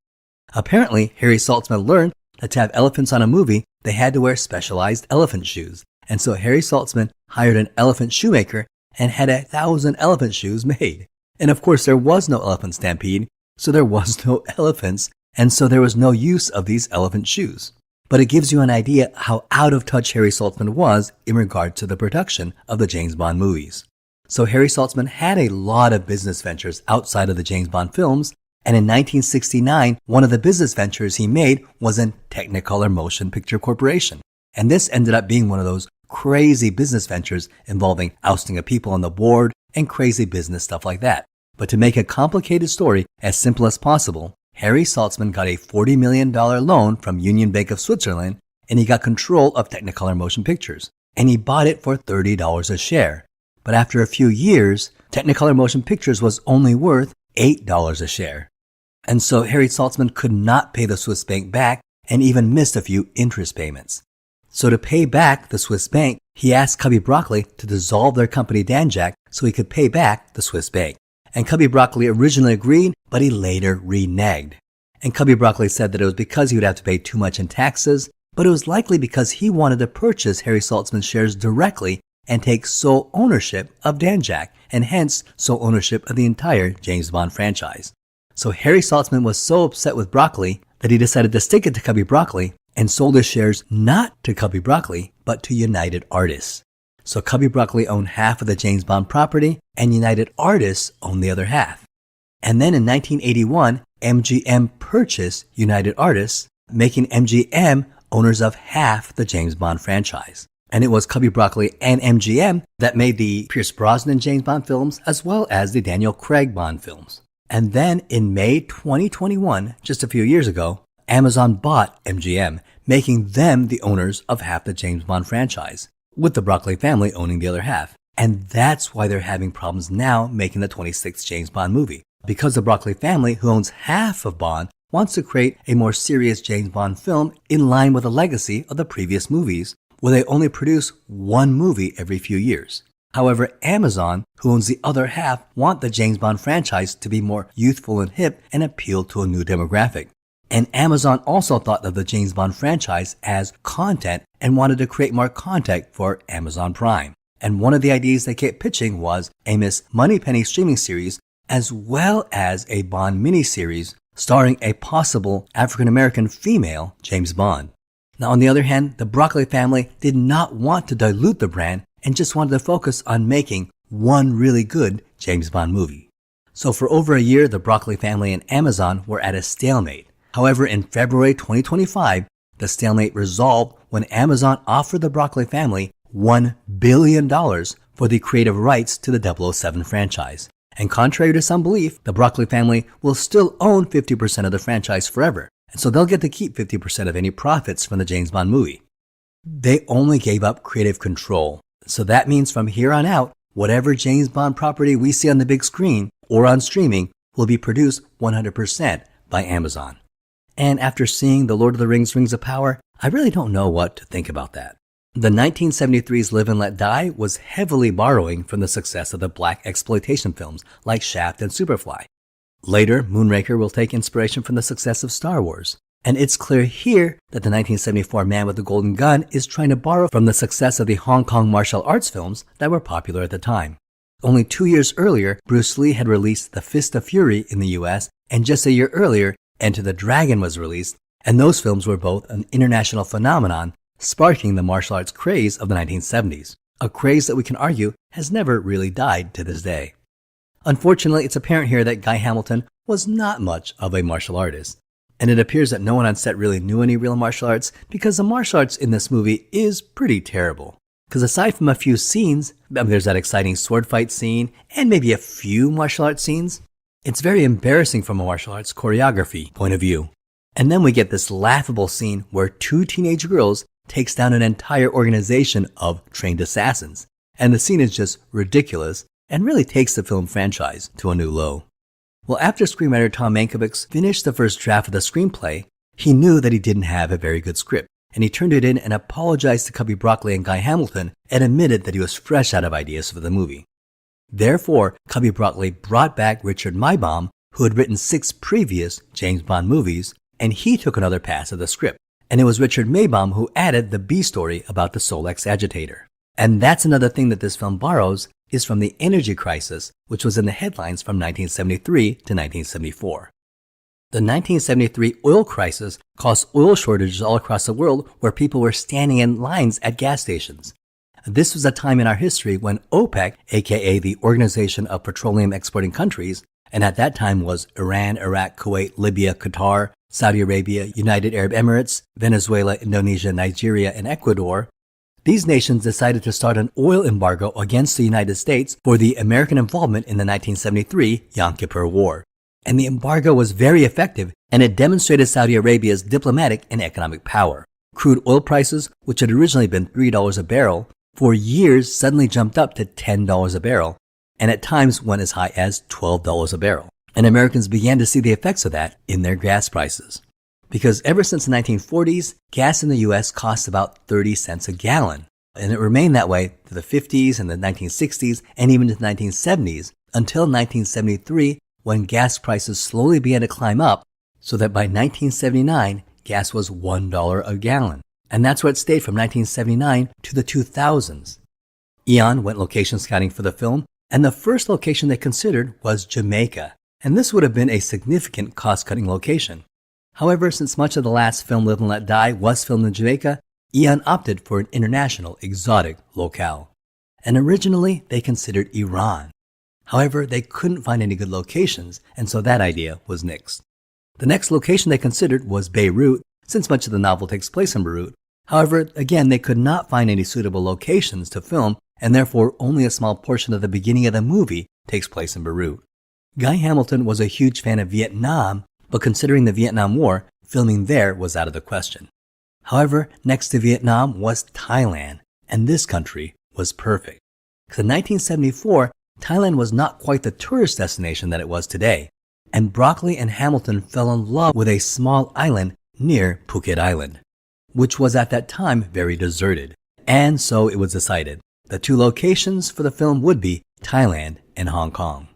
Apparently, Harry Saltzman learned that to have elephants on a movie, they had to wear specialized elephant shoes. And so Harry Saltzman hired an elephant shoemaker and had 1,000 elephant shoes made. And of course, there was no elephant stampede, so there was no elephants, and so there was no use of these elephant shoes. But it gives you an idea how out of touch Harry Saltzman was in regard to the production of the James Bond movies. So Harry Saltzman had a lot of business ventures outside of the James Bond films, and in 1969, one of the business ventures he made was in Technicolor Motion Picture Corporation. And this ended up being one of those crazy business ventures involving ousting of people on the board and crazy business stuff like that. But to make a complicated story as simple as possible, Harry Saltzman got a $40 million loan from Union Bank of Switzerland, and he got control of Technicolor Motion Pictures. And he bought it for $30 a share. But after a few years, Technicolor Motion Pictures was only worth $8 a share. And so Harry Saltzman could not pay the Swiss bank back and even missed a few interest payments. So to pay back the Swiss bank, he asked Cubby Broccoli to dissolve their company Danjaq so he could pay back the Swiss bank. And Cubby Broccoli originally agreed, but he later reneged. And Cubby Broccoli said that it was because he would have to pay too much in taxes, but it was likely because he wanted to purchase Harry Saltzman's shares directly and take sole ownership of Danjaq, and hence sole ownership of the entire James Bond franchise. So Harry Saltzman was so upset with Broccoli that he decided to stick it to Cubby Broccoli and sold his shares not to Cubby Broccoli, but to United Artists. So Cubby Broccoli owned half of the James Bond property, and United Artists owned the other half. And then in 1981, MGM purchased United Artists, making MGM owners of half the James Bond franchise. And it was Cubby Broccoli and MGM that made the Pierce Brosnan James Bond films as well as the Daniel Craig Bond films. And then in May 2021, just a few years ago, Amazon bought MGM, making them the owners of half the James Bond franchise, with the Broccoli family owning the other half. And that's why they're having problems now making the 26th James Bond movie. Because the Broccoli family, who owns half of Bond, wants to create a more serious James Bond film in line with the legacy of the previous movies, where they only produce one movie every few years. However, Amazon, who owns the other half, want the James Bond franchise to be more youthful and hip and appeal to a new demographic. And Amazon also thought of the James Bond franchise as content and wanted to create more content for Amazon Prime. And one of the ideas they kept pitching was a Miss Moneypenny streaming series, as well as a Bond miniseries starring a possible African-American female James Bond. Now, on the other hand, the Broccoli family did not want to dilute the brand and just wanted to focus on making one really good James Bond movie. So for over a year, the Broccoli family and Amazon were at a stalemate. However, in February 2025, the stalemate resolved when Amazon offered the Broccoli family $1 billion for the creative rights to the 007 franchise. And contrary to some belief, the Broccoli family will still own 50% of the franchise forever. And so they'll get to keep 50% of any profits from the James Bond movie. They only gave up creative control. So that means from here on out, whatever James Bond property we see on the big screen or on streaming will be produced 100% by Amazon. And after seeing The Lord of the Rings Rings of Power, I really don't know what to think about that. The 1973's Live and Let Die was heavily borrowing from the success of the black exploitation films like Shaft and Superfly. Later, Moonraker will take inspiration from the success of Star Wars. And it's clear here that the 1974 Man with the Golden Gun is trying to borrow from the success of the Hong Kong martial arts films that were popular at the time. Only 2 years earlier, Bruce Lee had released The Fist of Fury in the US, and just a year earlier, Enter the Dragon was released, and those films were both an international phenomenon, sparking the martial arts craze of the 1970s, a craze that we can argue has never really died to this day. Unfortunately, it's apparent here that Guy Hamilton was not much of a martial artist. And it appears that no one on set really knew any real martial arts because the martial arts in this movie is pretty terrible. Because aside from a few scenes, there's that exciting sword fight scene and maybe a few martial arts scenes, it's very embarrassing from a martial arts choreography point of view. And then we get this laughable scene where two teenage girls takes down an entire organization of trained assassins. And the scene is just ridiculous and really takes the film franchise to a new low. Well, after screenwriter Tom Mankiewicz finished the first draft of the screenplay, he knew that he didn't have a very good script, and he turned it in and apologized to Cubby Broccoli and Guy Hamilton and admitted that he was fresh out of ideas for the movie. Therefore, Cubby Broccoli brought back Richard Maibaum, who had written 6 previous James Bond movies, and he took another pass at the script. And it was Richard Maibaum who added the B story about the Solex agitator. And that's another thing that this film borrows is from the energy crisis, which was in the headlines from 1973 to 1974. The 1973 oil crisis caused oil shortages all across the world where people were standing in lines at gas stations. This was a time in our history when OPEC, aka the Organization of Petroleum Exporting Countries, and at that time was Iran, Iraq, Kuwait, Libya, Qatar, Saudi Arabia, United Arab Emirates, Venezuela, Indonesia, Nigeria, and Ecuador, these nations decided to start an oil embargo against the United States for the American involvement in the 1973 Yom Kippur War. And the embargo was very effective, and it demonstrated Saudi Arabia's diplomatic and economic power. Crude oil prices, which had originally been $3 a barrel, for years suddenly jumped up to $10 a barrel, and at times went as high as $12 a barrel. And Americans began to see the effects of that in their gas prices. Because ever since the 1940s, gas in the US cost about 30 cents a gallon. And it remained that way to the 50s and the 1960s and even to the 1970s until 1973, when gas prices slowly began to climb up, so that by 1979, gas was $1 a gallon. And that's where it stayed from 1979 to the 2000s. Eon went location scouting for the film, and the first location they considered was Jamaica. And this would have been a significant cost-cutting location. However, since much of the last film, Live and Let Die, was filmed in Jamaica, Eon opted for an international, exotic locale. And originally, they considered Iran. However, they couldn't find any good locations, and so that idea was nixed. The next location they considered was Beirut, since much of the novel takes place in Beirut. However, again, they could not find any suitable locations to film, and therefore only a small portion of the beginning of the movie takes place in Beirut. Guy Hamilton was a huge fan of Vietnam, but considering the Vietnam War, filming there was out of the question. However, next to Vietnam was Thailand, and this country was perfect. Because in 1974, Thailand was not quite the tourist destination that it was today, and Broccoli and Hamilton fell in love with a small island near Phuket Island, which was at that time very deserted. And so it was decided the two locations for the film would be Thailand and Hong Kong.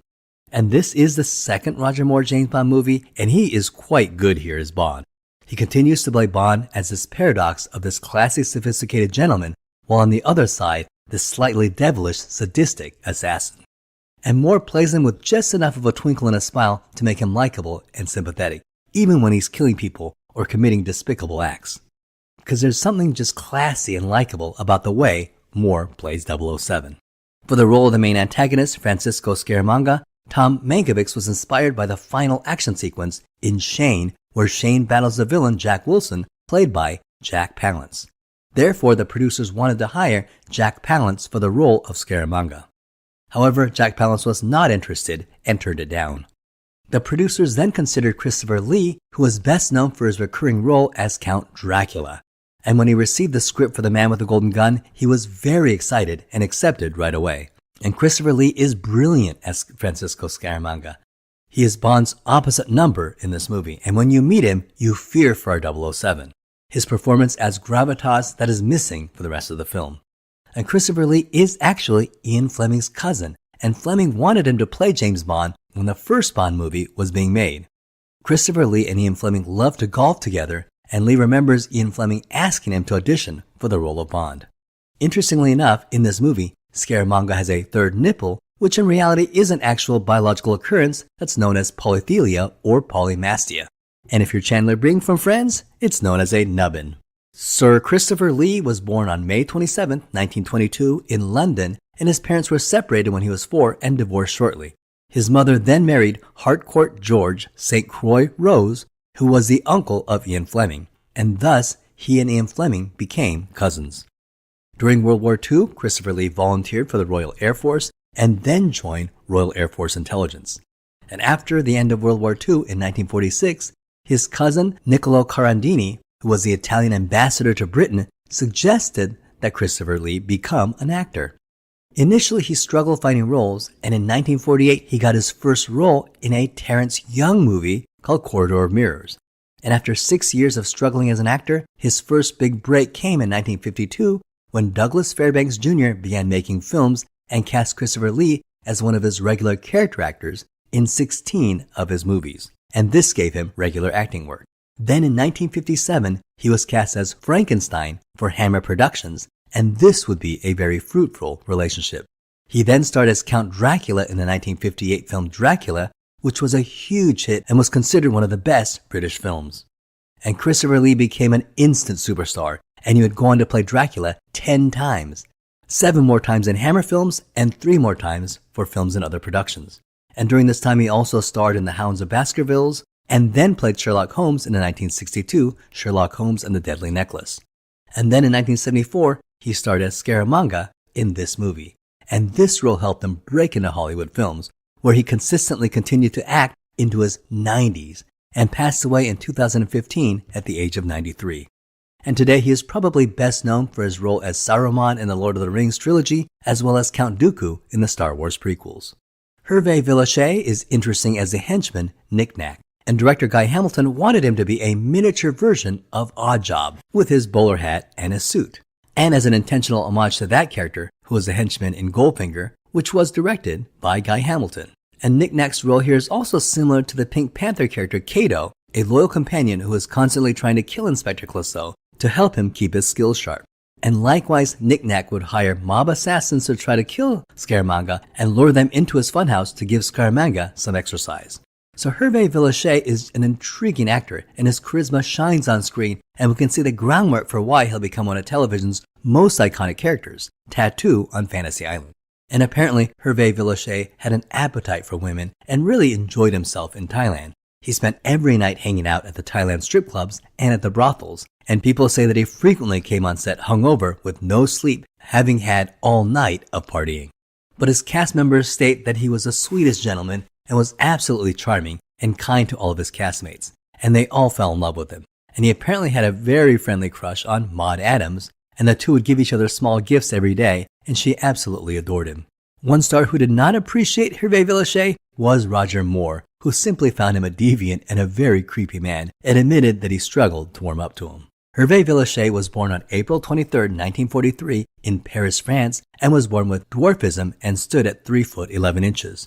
And this is the second Roger Moore James Bond movie, and he is quite good here as Bond. He continues to play Bond as this paradox of this classy, sophisticated gentleman, while on the other side, this slightly devilish, sadistic assassin. And Moore plays him with just enough of a twinkle and a smile to make him likable and sympathetic, even when he's killing people or committing despicable acts. Because there's something just classy and likable about the way Moore plays 007. For the role of the main antagonist, Francisco Scaramanga, Tom Mankiewicz was inspired by the final action sequence in Shane, where Shane battles the villain Jack Wilson, played by Jack Palance. Therefore, the producers wanted to hire Jack Palance for the role of Scaramanga. However, Jack Palance was not interested and turned it down. The producers then considered Christopher Lee, who was best known for his recurring role as Count Dracula. And when he received the script for The Man with the Golden Gun, he was very excited and accepted right away. And Christopher Lee is brilliant as Francisco Scaramanga. He is Bond's opposite number in this movie, and when you meet him, you fear for our 007. His performance adds gravitas that is missing for the rest of the film. And Christopher Lee is actually Ian Fleming's cousin, and Fleming wanted him to play James Bond when the first Bond movie was being made. Christopher Lee and Ian Fleming love to golf together, and Lee remembers Ian Fleming asking him to audition for the role of Bond. Interestingly enough, in this movie, Scaramanga has a third nipple, which in reality is an actual biological occurrence that's known as polythelia or polymastia. And if you're Chandler Bing from Friends, it's known as a nubbin. Sir Christopher Lee was born on May 27, 1922 in London, and his parents were separated when he was 4 and divorced shortly. His mother then married Harcourt George St. Croix Rose, who was the uncle of Ian Fleming, and thus he and Ian Fleming became cousins. During World War II, Christopher Lee volunteered for the Royal Air Force and then joined Royal Air Force Intelligence. And after the end of World War II in 1946, his cousin Niccolo Carandini, who was the Italian ambassador to Britain, suggested that Christopher Lee become an actor. Initially, he struggled finding roles, and in 1948, he got his first role in a Terence Young movie called Corridor of Mirrors. And after 6 years of struggling as an actor, his first big break came in 1952 when Douglas Fairbanks Jr. began making films and cast Christopher Lee as one of his regular character actors in 16 of his movies. And this gave him regular acting work. Then in 1957, he was cast as Frankenstein for Hammer Productions, and this would be a very fruitful relationship. He then starred as Count Dracula in the 1958 film Dracula, which was a huge hit and was considered one of the best British films. And Christopher Lee became an instant superstar, and he would go on to play Dracula 10 times, 7 more times in Hammer films and 3 more times for films and other productions. And during this time he also starred in The Hounds of Baskervilles, and then played Sherlock Holmes in the 1962 Sherlock Holmes and the Deadly Necklace. And then in 1974, he starred as Scaramanga in this movie. And this role helped him break into Hollywood films, where he consistently continued to act into his 90s and passed away in 2015 at the age of 93. And today he is probably best known for his role as Saruman in the Lord of the Rings trilogy, as well as Count Dooku in the Star Wars prequels. Hervé Villechaize is interesting as the henchman Knick-Knack, and director Guy Hamilton wanted him to be a miniature version of Oddjob, with his bowler hat and his suit. And as an intentional homage to that character, who was a henchman in Goldfinger, which was directed by Guy Hamilton. And Knick-Knack's role here is also similar to the Pink Panther character Kato, a loyal companion who is constantly trying to kill Inspector Clouseau to help him keep his skills sharp. And likewise, Knick-Knack would hire mob assassins to try to kill Scaramanga and lure them into his funhouse to give Scaramanga some exercise. So Hervé Villechaize is an intriguing actor, and his charisma shines on screen, and we can see the groundwork for why he'll become one of television's most iconic characters, Tattoo on Fantasy Island. And apparently, Hervé Villechaize had an appetite for women and really enjoyed himself in Thailand. He spent every night hanging out at the Thailand strip clubs and at the brothels, and people say that he frequently came on set hungover with no sleep, having had all night of partying. But his cast members state that he was the sweetest gentleman and was absolutely charming and kind to all of his castmates, and they all fell in love with him. And he apparently had a very friendly crush on Maud Adams, and the two would give each other small gifts every day, and she absolutely adored him. One star who did not appreciate Hervé Villechaize was Roger Moore, who simply found him a deviant and a very creepy man, and admitted that he struggled to warm up to him. Hervé Villechaize was born on April 23, 1943 in Paris, France, and was born with dwarfism and stood at 3 foot 11 inches.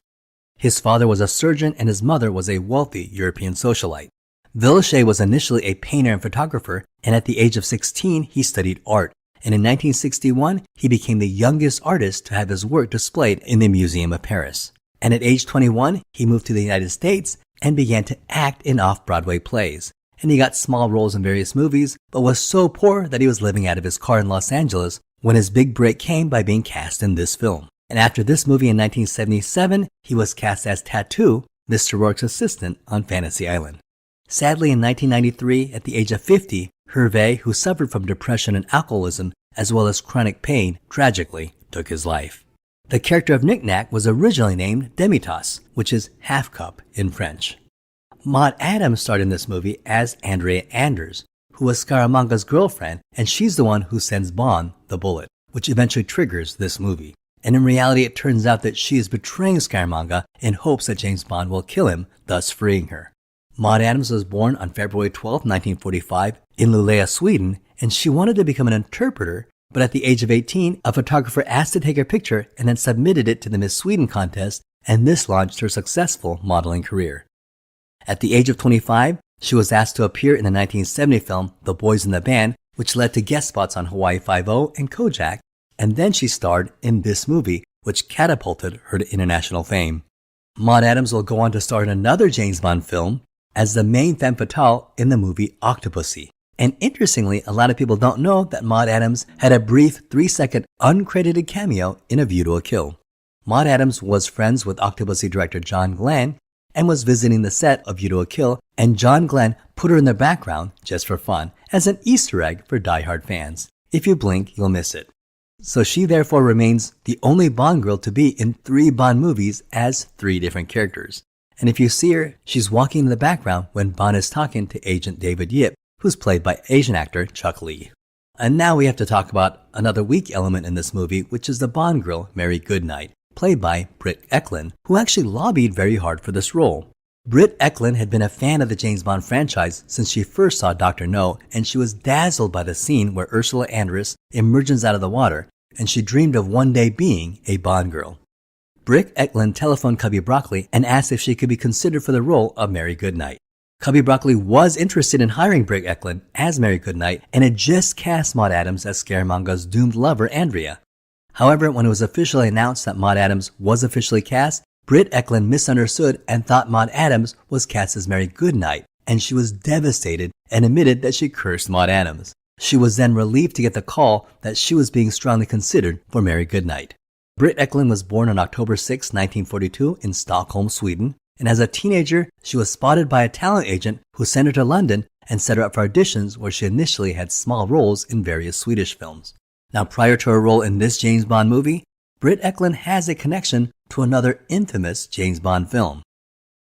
His father was a surgeon and his mother was a wealthy European socialite. Villechaize was initially a painter and photographer, and at the age of 16 he studied art, and in 1961 he became the youngest artist to have his work displayed in the Museum of Paris. And at age 21 he moved to the United States and began to act in off-Broadway plays. And he got small roles in various movies, but was so poor that he was living out of his car in Los Angeles when his big break came by being cast in this film. And after this movie in 1977, he was cast as Tattoo, Mr. Rourke's assistant on Fantasy Island. Sadly, in 1993, at the age of 50, Hervé, who suffered from depression and alcoholism, as well as chronic pain, tragically took his life. The character of Knick-Knack was originally named Demi-Tasse, which is half cup in French. Maud Adams starred in this movie as Andrea Anders, who was Scaramanga's girlfriend, and she's the one who sends Bond the bullet, which eventually triggers this movie. And in reality, it turns out that she is betraying Scaramanga in hopes that James Bond will kill him, thus freeing her. Maud Adams was born on February 12, 1945 in Luleå, Sweden, and she wanted to become an interpreter, but at the age of 18, a photographer asked to take her picture and then submitted it to the Miss Sweden contest, and this launched her successful modeling career. At the age of 25, she was asked to appear in the 1970 film The Boys in the Band, which led to guest spots on Hawaii Five-0 and Kojak, and then she starred in this movie, which catapulted her to international fame. Maud Adams will go on to star in another James Bond film as the main femme fatale in the movie Octopussy. And interestingly, a lot of people don't know that Maud Adams had a brief 3-second uncredited cameo in A View to a Kill. Maud Adams was friends with Octopussy director John Glenn and was visiting the set of View to a Kill, and John Glenn put her in the background just for fun as an Easter egg for die-hard fans. If you blink, you'll miss it. So she therefore remains the only Bond girl to be in 3 Bond movies as 3 different characters. And if you see her, she's walking in the background when Bond is talking to Agent David Yip, who's played by Asian actor Chuck Lee. And now we have to talk about another weak element in this movie, which is the Bond girl, Mary Goodnight, played by Britt Eklund, who actually lobbied very hard for this role. Britt Eklund had been a fan of the James Bond franchise since she first saw Dr. No, and she was dazzled by the scene where Ursula Andress emerges out of the water, and she dreamed of one day being a Bond girl. Britt Eklund telephoned Cubby Broccoli and asked if she could be considered for the role of Mary Goodnight. Cubby Broccoli was interested in hiring Britt Eklund as Mary Goodnight and had just cast Maud Adams as Scaramanga's doomed lover, Andrea. However, when it was officially announced that Maud Adams was officially cast, Britt Eklund misunderstood and thought Maud Adams was cast as Mary Goodnight, and she was devastated and admitted that she cursed Maud Adams. She was then relieved to get the call that she was being strongly considered for Mary Goodnight. Britt Eklund was born on October 6, 1942 in Stockholm, Sweden, and as a teenager, she was spotted by a talent agent who sent her to London and set her up for auditions where she initially had small roles in various Swedish films. Now, prior to her role in this James Bond movie, Britt Eklund has a connection to another infamous James Bond film.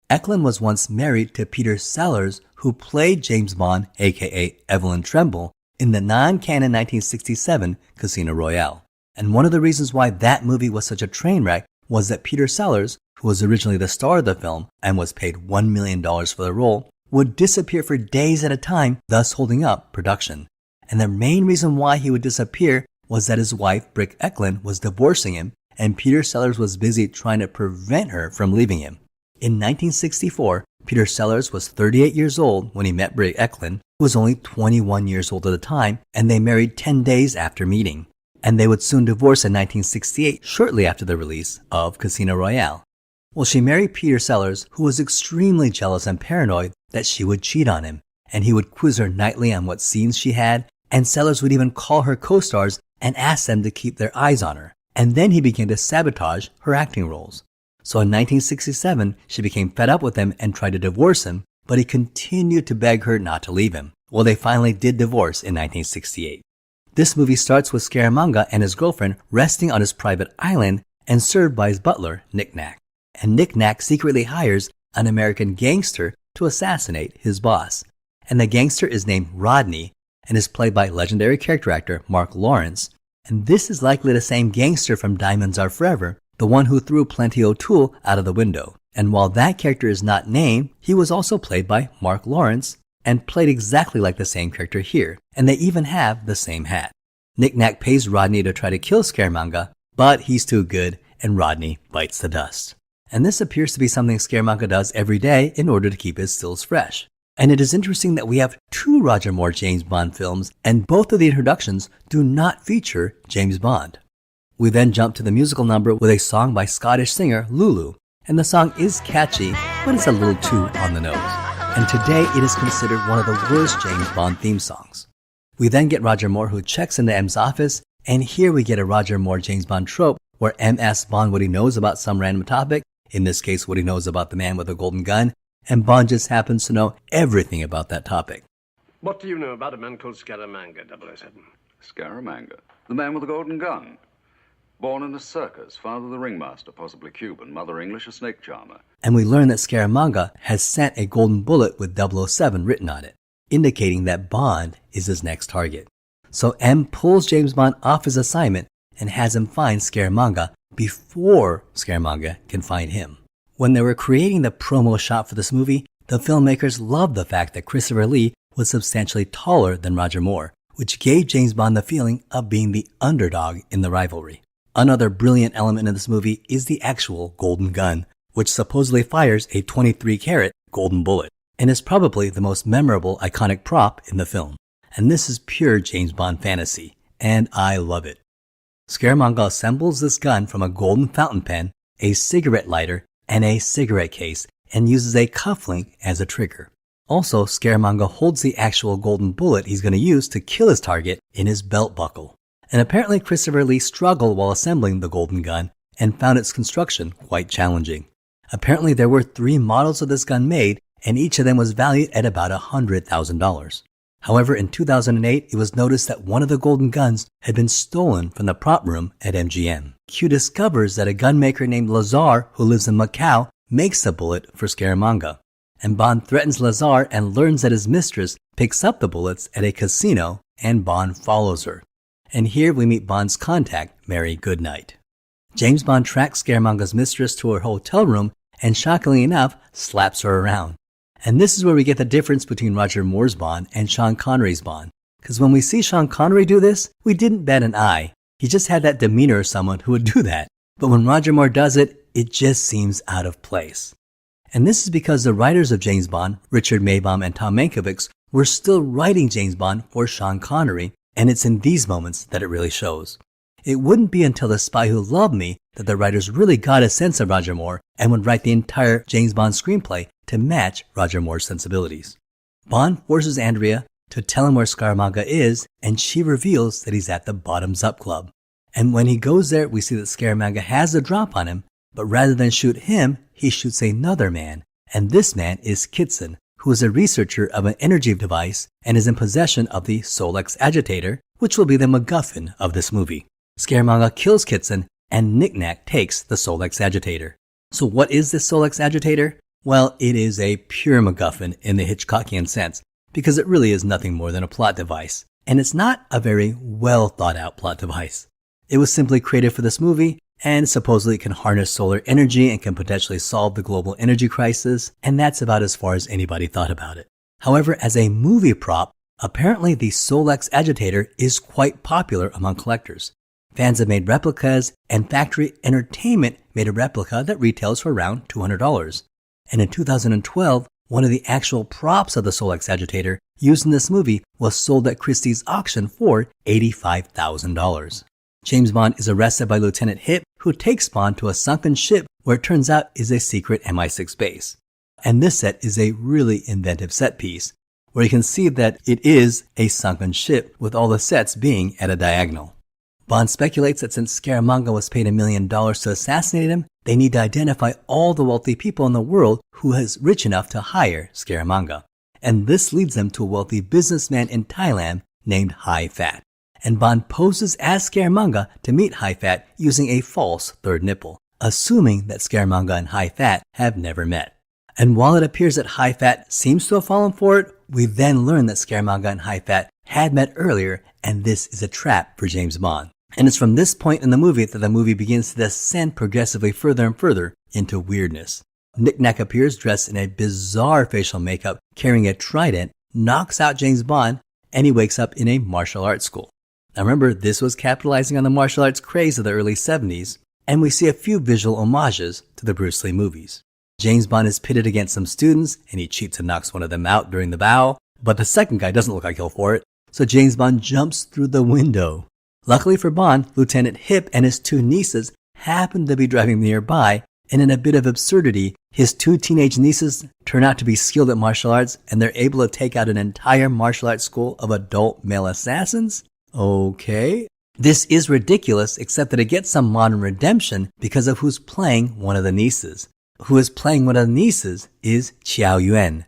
Eklund was once married to Peter Sellers, who played James Bond, aka Evelyn Tremble, in the non-canon 1967 Casino Royale. And one of the reasons why that movie was such a train wreck was that Peter Sellers, who was originally the star of the film and was paid $1 million for the role, would disappear for days at a time, thus holding up production. And the main reason why he would disappear was that his wife, Britt Eklund, was divorcing him, and Peter Sellers was busy trying to prevent her from leaving him. In 1964, Peter Sellers was 38 years old when he met Britt Eklund, who was only 21 years old at the time, and they married 10 days after meeting. And they would soon divorce in 1968, shortly after the release of Casino Royale. Well, she married Peter Sellers, who was extremely jealous and paranoid that she would cheat on him, and he would quiz her nightly on what scenes she had, and Sellers would even call her co-stars and ask them to keep their eyes on her. And then he began to sabotage her acting roles. So in 1967, she became fed up with him and tried to divorce him, but he continued to beg her not to leave him. Well, they finally did divorce in 1968. This movie starts with Scaramanga and his girlfriend resting on his private island and served by his butler, Knick Knack. And Knick Knack secretly hires an American gangster to assassinate his boss. And the gangster is named Rodney and is played by legendary character actor Mark Lawrence. And this is likely the same gangster from Diamonds Are Forever, the one who threw Plenty O'Toole out of the window. And while that character is not named, he was also played by Mark Lawrence and played exactly like the same character here, and they even have the same hat. Knick Knack pays Rodney to try to kill Scaramanga, but he's too good, and Rodney bites the dust. And this appears to be something Scaramanga does every day in order to keep his stills fresh. And it is interesting that we have 2 Roger Moore James Bond films, and both of the introductions do not feature James Bond. We then jump to the musical number with a song by Scottish singer Lulu, and the song is catchy, but it's a little too on the nose. And today it is considered one of the worst James Bond theme songs. We then get Roger Moore who checks into M's office, and here we get a Roger Moore James Bond trope where M asks Bond what he knows about some random topic, in this case what he knows about the man with the golden gun, and Bond just happens to know everything about that topic. What do you know about a man called Scaramanga, 007? Scaramanga, the man with the golden gun. Born in a circus, father the ringmaster, possibly Cuban, mother English, a snake charmer. And we learn that Scaramanga has sent a golden bullet with 007 written on it, indicating that Bond is his next target. So M pulls James Bond off his assignment and has him find Scaramanga before Scaramanga can find him. When they were creating the promo shot for this movie, the filmmakers loved the fact that Christopher Lee was substantially taller than Roger Moore, which gave James Bond the feeling of being the underdog in the rivalry. Another brilliant element in this movie is the actual golden gun, which supposedly fires a 23-karat golden bullet, and is probably the most memorable iconic prop in the film. And this is pure James Bond fantasy, and I love it. Scaramanga assembles this gun from a golden fountain pen, a cigarette lighter, and a cigarette case, and uses a cufflink as a trigger. Also, Scaramanga holds the actual golden bullet he's going to use to kill his target in his belt buckle. And apparently Christopher Lee struggled while assembling the golden gun and found its construction quite challenging. Apparently there were 3 models of this gun made, and each of them was valued at about $100,000. However, in 2008, it was noticed that one of the golden guns had been stolen from the prop room at MGM. Q discovers that a gunmaker named Lazar, who lives in Macau, makes the bullet for Scaramanga. And Bond threatens Lazar and learns that his mistress picks up the bullets at a casino, and Bond follows her. And here we meet Bond's contact, Mary Goodnight. James Bond tracks Scaramanga's mistress to her hotel room and, shockingly enough, slaps her around. And this is where we get the difference between Roger Moore's Bond and Sean Connery's Bond. Because when we see Sean Connery do this, we didn't bat an eye. He just had that demeanor of someone who would do that. But when Roger Moore does it, it just seems out of place. And this is because the writers of James Bond, Richard Maybaum and Tom Mankiewicz, were still writing James Bond for Sean Connery, and it's in these moments that it really shows. It wouldn't be until The Spy Who Loved Me that the writers really got a sense of Roger Moore and would write the entire James Bond screenplay to match Roger Moore's sensibilities. Bond forces Andrea to tell him where Scaramanga is, and she reveals that he's at the Bottoms Up Club. And when he goes there, we see that Scaramanga has a drop on him, but rather than shoot him, he shoots another man. And this man is Kitson, who is a researcher of an energy device and is in possession of the Solex agitator, which will be the MacGuffin of this movie. Scaramanga kills Kitson, and Knick-Knack takes the Solex agitator. So what is this Solex agitator? Well, it is a pure MacGuffin in the Hitchcockian sense, because it really is nothing more than a plot device. And it's not a very well thought out plot device. It was simply created for this movie, and supposedly it can harness solar energy and can potentially solve the global energy crisis, and that's about as far as anybody thought about it. However, as a movie prop, apparently the Solex agitator is quite popular among collectors. Fans have made replicas, and Factory Entertainment made a replica that retails for around $200. And in 2012, one of the actual props of the Solex agitator used in this movie was sold at Christie's auction for $85,000. James Bond is arrested by Lieutenant Hip, who takes Bond to a sunken ship where it turns out is a secret MI6 base. And this set is a really inventive set piece, where you can see that it is a sunken ship with all the sets being at a diagonal. Bond speculates that since Scaramanga was paid $1 million to assassinate him, they need to identify all the wealthy people in the world who is rich enough to hire Scaramanga. And this leads them to a wealthy businessman in Thailand named Hai Fat. And Bond poses as Scaramanga to meet Hai Fat using a false third nipple, assuming that Scaramanga and Hai Fat have never met. And while it appears that Hai Fat seems to have fallen for it, we then learn that Scaramanga and Hai Fat had met earlier, and this is a trap for James Bond. And it's from this point in the movie that the movie begins to descend progressively further and further into weirdness. Knick-Knack appears dressed in a bizarre facial makeup, carrying a trident, knocks out James Bond, and he wakes up in a martial arts school. Now remember, this was capitalizing on the martial arts craze of the early 70s, and we see a few visual homages to the Bruce Lee movies. James Bond is pitted against some students, and he cheats and knocks one of them out during the bow, but the second guy doesn't look like he'll for it, so James Bond jumps through the window. Luckily for Bond, Lieutenant Hip and his two nieces happen to be driving nearby, and in a bit of absurdity, his two teenage nieces turn out to be skilled at martial arts, and they're able to take out an entire martial arts school of adult male assassins? Okay. This is ridiculous, except that it gets some modern redemption because of who's playing one of the nieces. Who is playing one of the nieces is Qiao Yuan.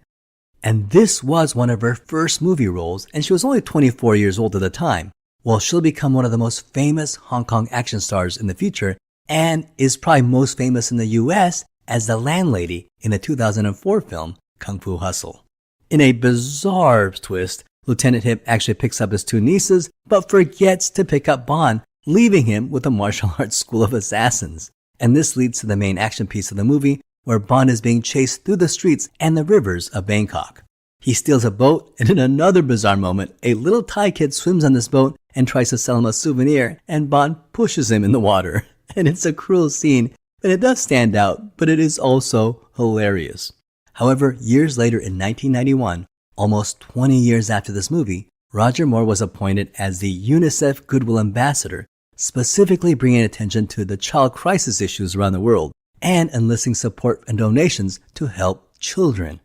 And this was one of her first movie roles, and she was only 24 years old at the time. Well, she'll become one of the most famous Hong Kong action stars in the future, and is probably most famous in the US as the landlady in the 2004 film Kung Fu Hustle. In a bizarre twist, Lieutenant Hip actually picks up his two nieces, but forgets to pick up Bond, leaving him with a martial arts school of assassins. And this leads to the main action piece of the movie, where Bond is being chased through the streets and the rivers of Bangkok. He steals a boat, and in another bizarre moment, a little Thai kid swims on this boat and tries to sell him a souvenir, and Bond pushes him in the water. And it's a cruel scene, and it does stand out, but it is also hilarious. However, years later in 1991, almost 20 years after this movie, Roger Moore was appointed as the UNICEF Goodwill Ambassador, specifically bringing attention to the child crisis issues around the world and enlisting support and donations to help children.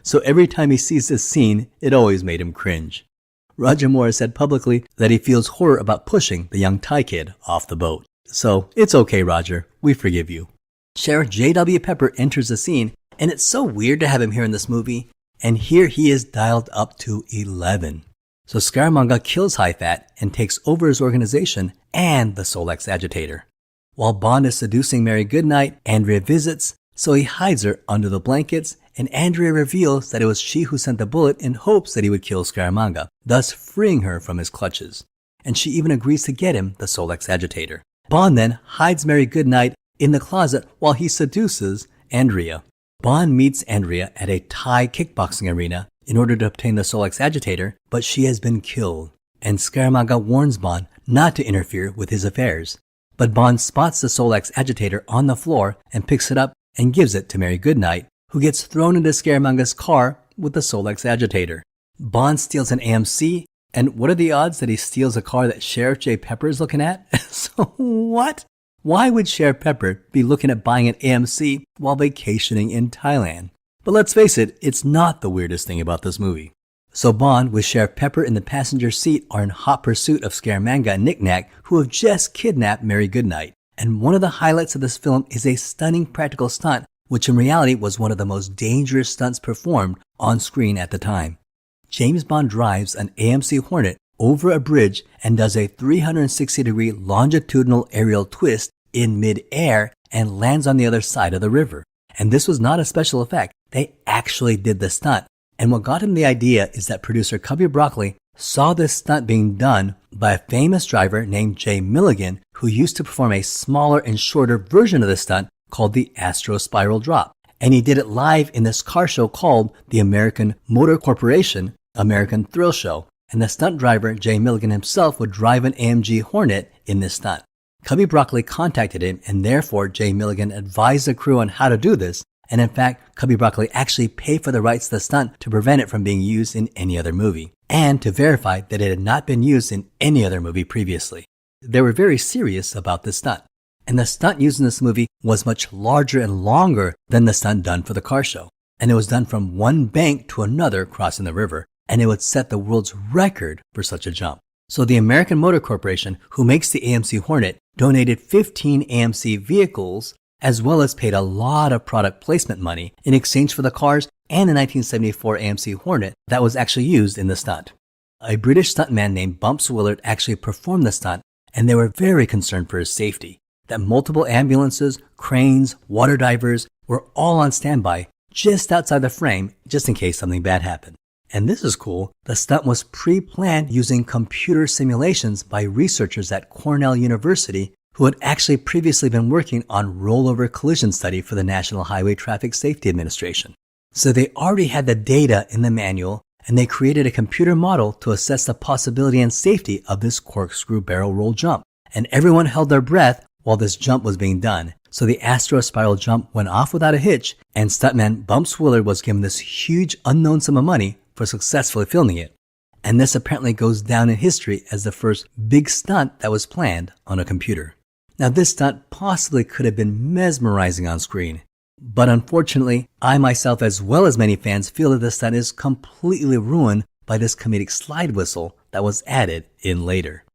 So every time he sees this scene, it always made him cringe. Roger Moore said publicly that he feels horror about pushing the young Thai kid off the boat. So it's okay, Roger. We forgive you. Sheriff J.W. Pepper enters the scene, and it's so weird to have him here in this movie. And here he is dialed up to 11. So Scaramanga kills Hai Fat and takes over his organization and the Solex agitator. While Bond is seducing Mary Goodnight, Andrea visits, so he hides her under the blankets, and Andrea reveals that it was she who sent the bullet in hopes that he would kill Scaramanga, thus freeing her from his clutches. And she even agrees to get him the Solex agitator. Bond then hides Mary Goodnight in the closet while he seduces Andrea. Bond meets Andrea at a Thai kickboxing arena in order to obtain the Solex agitator, but she has been killed. And Scaramanga warns Bond not to interfere with his affairs. But Bond spots the Solex agitator on the floor and picks it up and gives it to Mary Goodnight, who gets thrown into Scaramanga's car with the Solex agitator. Bond steals an AMC, and what are the odds that he steals a car that Sheriff J. Pepper is looking at? So what? Why would Sheriff Pepper be looking at buying an AMC while vacationing in Thailand? But let's face it, it's not the weirdest thing about this movie. So Bond with Sheriff Pepper in the passenger seat are in hot pursuit of Scaramanga and Knick-Knack, who have just kidnapped Mary Goodnight. And one of the highlights of this film is a stunning practical stunt, which in reality was one of the most dangerous stunts performed on screen at the time. James Bond drives an AMC Hornet over a bridge and does a 360-degree longitudinal aerial twist in mid-air and lands on the other side of the river. And this was not a special effect. They actually did the stunt. And what got him the idea is that producer Cubby Broccoli saw this stunt being done by a famous driver named Jay Milligan, who used to perform a smaller and shorter version of the stunt called the Astro Spiral Drop. And he did it live in this car show called the American Motor Corporation American Thrill Show. And the stunt driver, Jay Milligan himself, would drive an AMG Hornet in this stunt. Cubby Broccoli contacted him, and therefore Jay Milligan advised the crew on how to do this. And in fact, Cubby Broccoli actually paid for the rights to the stunt to prevent it from being used in any other movie, and to verify that it had not been used in any other movie previously. They were very serious about this stunt. And the stunt used in this movie was much larger and longer than the stunt done for the car show. And it was done from one bank to another crossing the river, and it would set the world's record for such a jump. So the American Motor Corporation, who makes the AMC Hornet, donated 15 AMC vehicles, as well as paid a lot of product placement money in exchange for the cars and the 1974 AMC Hornet that was actually used in the stunt. A British stuntman named Bumps Willard actually performed the stunt, and they were very concerned for his safety, that multiple ambulances, cranes, water divers were all on standby just outside the frame just in case something bad happened. And this is cool, the stunt was pre-planned using computer simulations by researchers at Cornell University who had actually previously been working on rollover collision study for the National Highway Traffic Safety Administration. So they already had the data in the manual, and they created a computer model to assess the possibility and safety of this corkscrew barrel roll jump. And everyone held their breath while this jump was being done. So the Astro Spiral jump went off without a hitch, and stuntman Bumps Willard was given this huge unknown sum of money for successfully filming it. And this apparently goes down in history as the first big stunt that was planned on a computer. Now this stunt possibly could have been mesmerizing on screen, but unfortunately, I myself as well as many fans feel that this stunt is completely ruined by this comedic slide whistle that was added in later.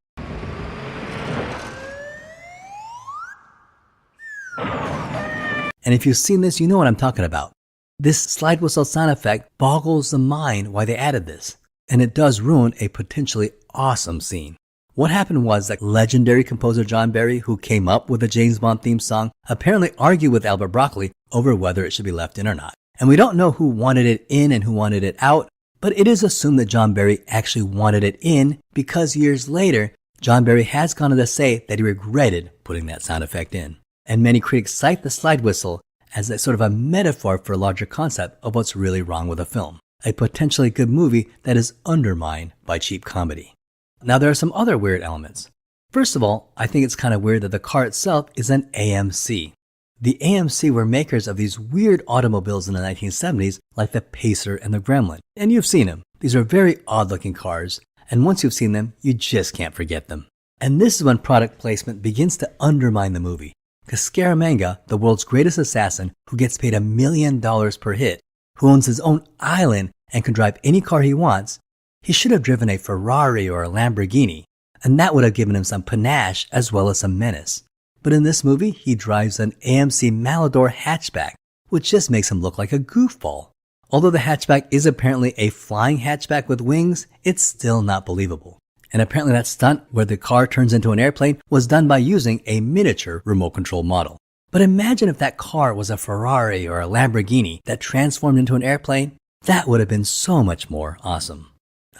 And if you've seen this, you know what I'm talking about. This slide whistle sound effect boggles the mind why they added this, and it does ruin a potentially awesome scene. What happened was that legendary composer John Barry, who came up with the James Bond theme song, apparently argued with Albert Broccoli over whether it should be left in or not. And we don't know who wanted it in and who wanted it out, but it is assumed that John Barry actually wanted it in because years later, John Barry has gone on to say that he regretted putting that sound effect in. And many critics cite the slide whistle as a sort of a metaphor for a larger concept of what's really wrong with a film, a potentially good movie that is undermined by cheap comedy. Now there are some other weird elements. First of all, I think it's kind of weird that the car itself is an AMC. The AMC were makers of these weird automobiles in the 1970s like the Pacer and the Gremlin. And you've seen them. These are very odd looking cars, and once you've seen them, you just can't forget them. And this is when product placement begins to undermine the movie. Because Scaramanga, the world's greatest assassin who gets paid $1 million per hit, who owns his own island and can drive any car he wants, he should have driven a Ferrari or a Lamborghini, and that would have given him some panache as well as some menace. But in this movie, he drives an AMC Malador hatchback, which just makes him look like a goofball. Although the hatchback is apparently a flying hatchback with wings, it's still not believable. And apparently that stunt where the car turns into an airplane was done by using a miniature remote control model. But imagine if that car was a Ferrari or a Lamborghini that transformed into an airplane. That would have been so much more awesome.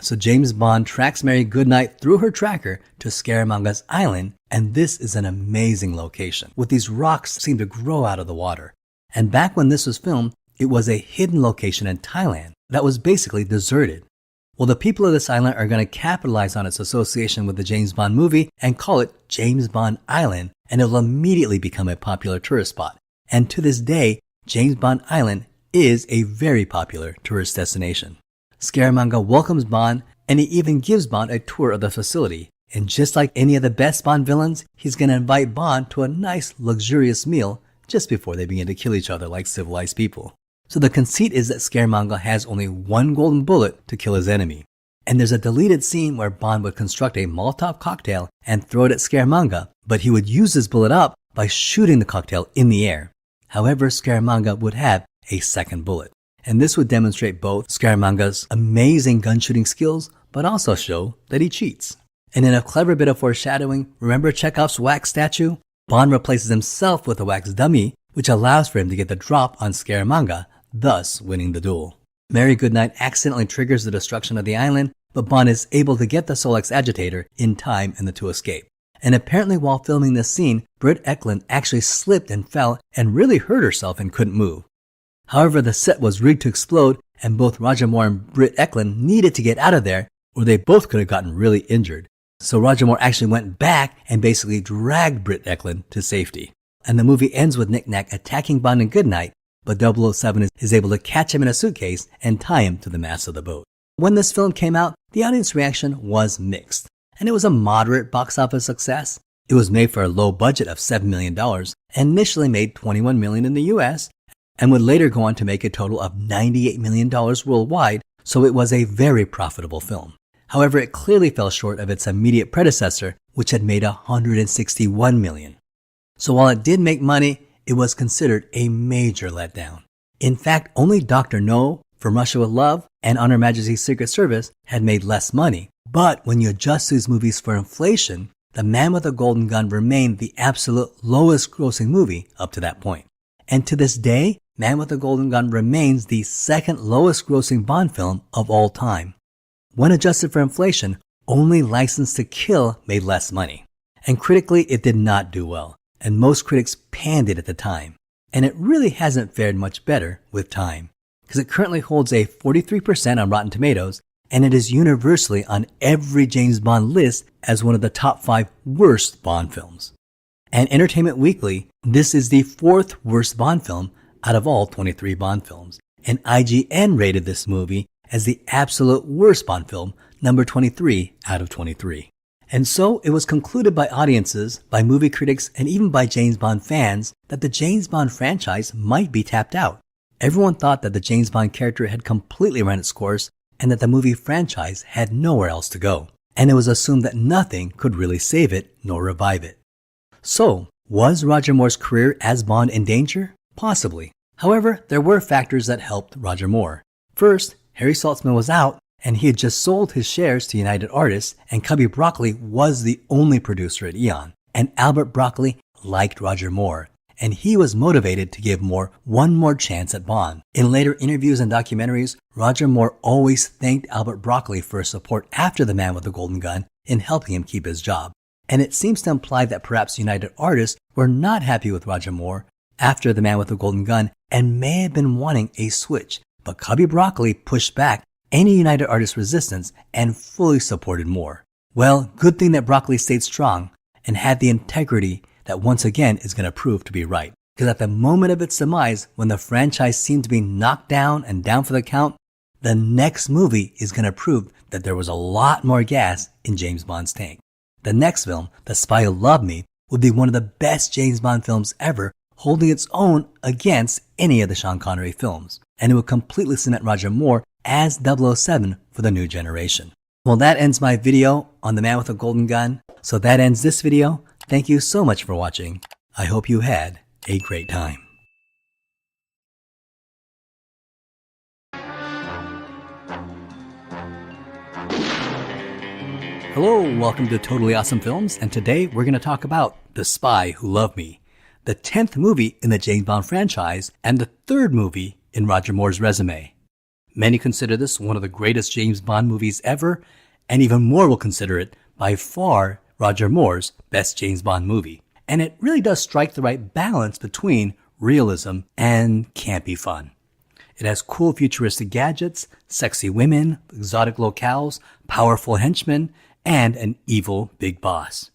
So James Bond tracks Mary Goodnight through her tracker to Scaramanga's island, and this is an amazing location, with these rocks seem to grow out of the water. And back when this was filmed, it was a hidden location in Thailand that was basically deserted. Well, the people of this island are going to capitalize on its association with the James Bond movie and call it James Bond Island, and it will immediately become a popular tourist spot. And to this day, James Bond Island is a very popular tourist destination. Scaramanga welcomes Bond, and he even gives Bond a tour of the facility, And just like any of the best Bond villains, he's going to invite Bond to a nice, luxurious meal just before they begin to kill each other like civilized people. So the conceit is that Scaramanga has only one golden bullet to kill his enemy. And there's a deleted scene where Bond would construct a Molotov cocktail and throw it at Scaramanga, but he would use his bullet up by shooting the cocktail in the air. However, Scaramanga would have a second bullet. And this would demonstrate both Scaramanga's amazing gun shooting skills, but also show that he cheats. And in a clever bit of foreshadowing, remember Chekhov's wax statue? Bond replaces himself with a wax dummy, which allows for him to get the drop on Scaramanga, thus winning the duel. Mary Goodnight accidentally triggers the destruction of the island, but Bond is able to get the Solex agitator in time and the two escape. And apparently while filming this scene, Britt Eklund actually slipped and fell and really hurt herself and couldn't move. However, the set was rigged to explode, and both Roger Moore and Britt Eklund needed to get out of there, or they both could have gotten really injured. So Roger Moore actually went back and basically dragged Britt Eklund to safety. And the movie ends with Knick-Knack attacking Bond and Goodnight, but 007 is able to catch him in a suitcase and tie him to the mast of the boat. When this film came out, the audience reaction was mixed, and it was a moderate box office success. It was made for a low budget of $7 million and initially made $21 million in the US and would later go on to make a total of $98 million worldwide, so it was a very profitable film. However, it clearly fell short of its immediate predecessor, which had made $161 million. So while it did make money, it was considered a major letdown. In fact, only Dr. No, From Russia with Love, and On Her Majesty's Secret Service had made less money. But when you adjust these movies for inflation, The Man with the Golden Gun remained the absolute lowest grossing movie up to that point. And to this day, Man with the Golden Gun remains the second lowest grossing Bond film of all time. When adjusted for inflation, only License to Kill made less money. And critically, it did not do well, and most critics panned it at the time. And it really hasn't fared much better with time, because it currently holds a 43% on Rotten Tomatoes, and it is universally on every James Bond list as one of the top 5 worst Bond films. And Entertainment Weekly, this is the 4th worst Bond film out of all 23 Bond films, and IGN rated this movie as the absolute worst Bond film, number 23 out of 23. And so it was concluded by audiences, by movie critics, and even by James Bond fans that the James Bond franchise might be tapped out. Everyone thought that the James Bond character had completely run its course and that the movie franchise had nowhere else to go. And it was assumed that nothing could really save it nor revive it. So, was Roger Moore's career as Bond in danger? Possibly. However, there were factors that helped Roger Moore. First, Harry Saltzman was out, and he had just sold his shares to United Artists, and Cubby Broccoli was the only producer at Eon. And Albert Broccoli liked Roger Moore, and he was motivated to give Moore one more chance at Bond. In later interviews and documentaries, Roger Moore always thanked Albert Broccoli for his support after The Man with the Golden Gun in helping him keep his job. And it seems to imply that perhaps United Artists were not happy with Roger Moore after The Man with the Golden Gun and may have been wanting a switch. But Cubby Broccoli pushed back any United Artists resistance and fully supported Moore. Well, good thing that Broccoli stayed strong and had the integrity that once again is going to prove to be right. Because at the moment of its demise, when the franchise seemed to be knocked down and down for the count, the next movie is going to prove that there was a lot more gas in James Bond's tank. The next film, The Spy Who Loved Me, would be one of the best James Bond films ever, holding its own against any of the Sean Connery films. And it would completely cement Roger Moore as 007 for the new generation. Well, that ends my video on The Man with the Golden Gun. So that ends this video. Thank you so much for watching. I hope you had a great time. Hello, welcome to Totally Awesome Films, and today we're going to talk about The Spy Who Loved Me, the 10th movie in the James Bond franchise and the 3rd movie in Roger Moore's resume. Many consider this one of the greatest James Bond movies ever, and even more will consider it by far Roger Moore's best James Bond movie. And it really does strike the right balance between realism and campy fun. It has cool futuristic gadgets, sexy women, exotic locales, powerful henchmen, and an evil big boss.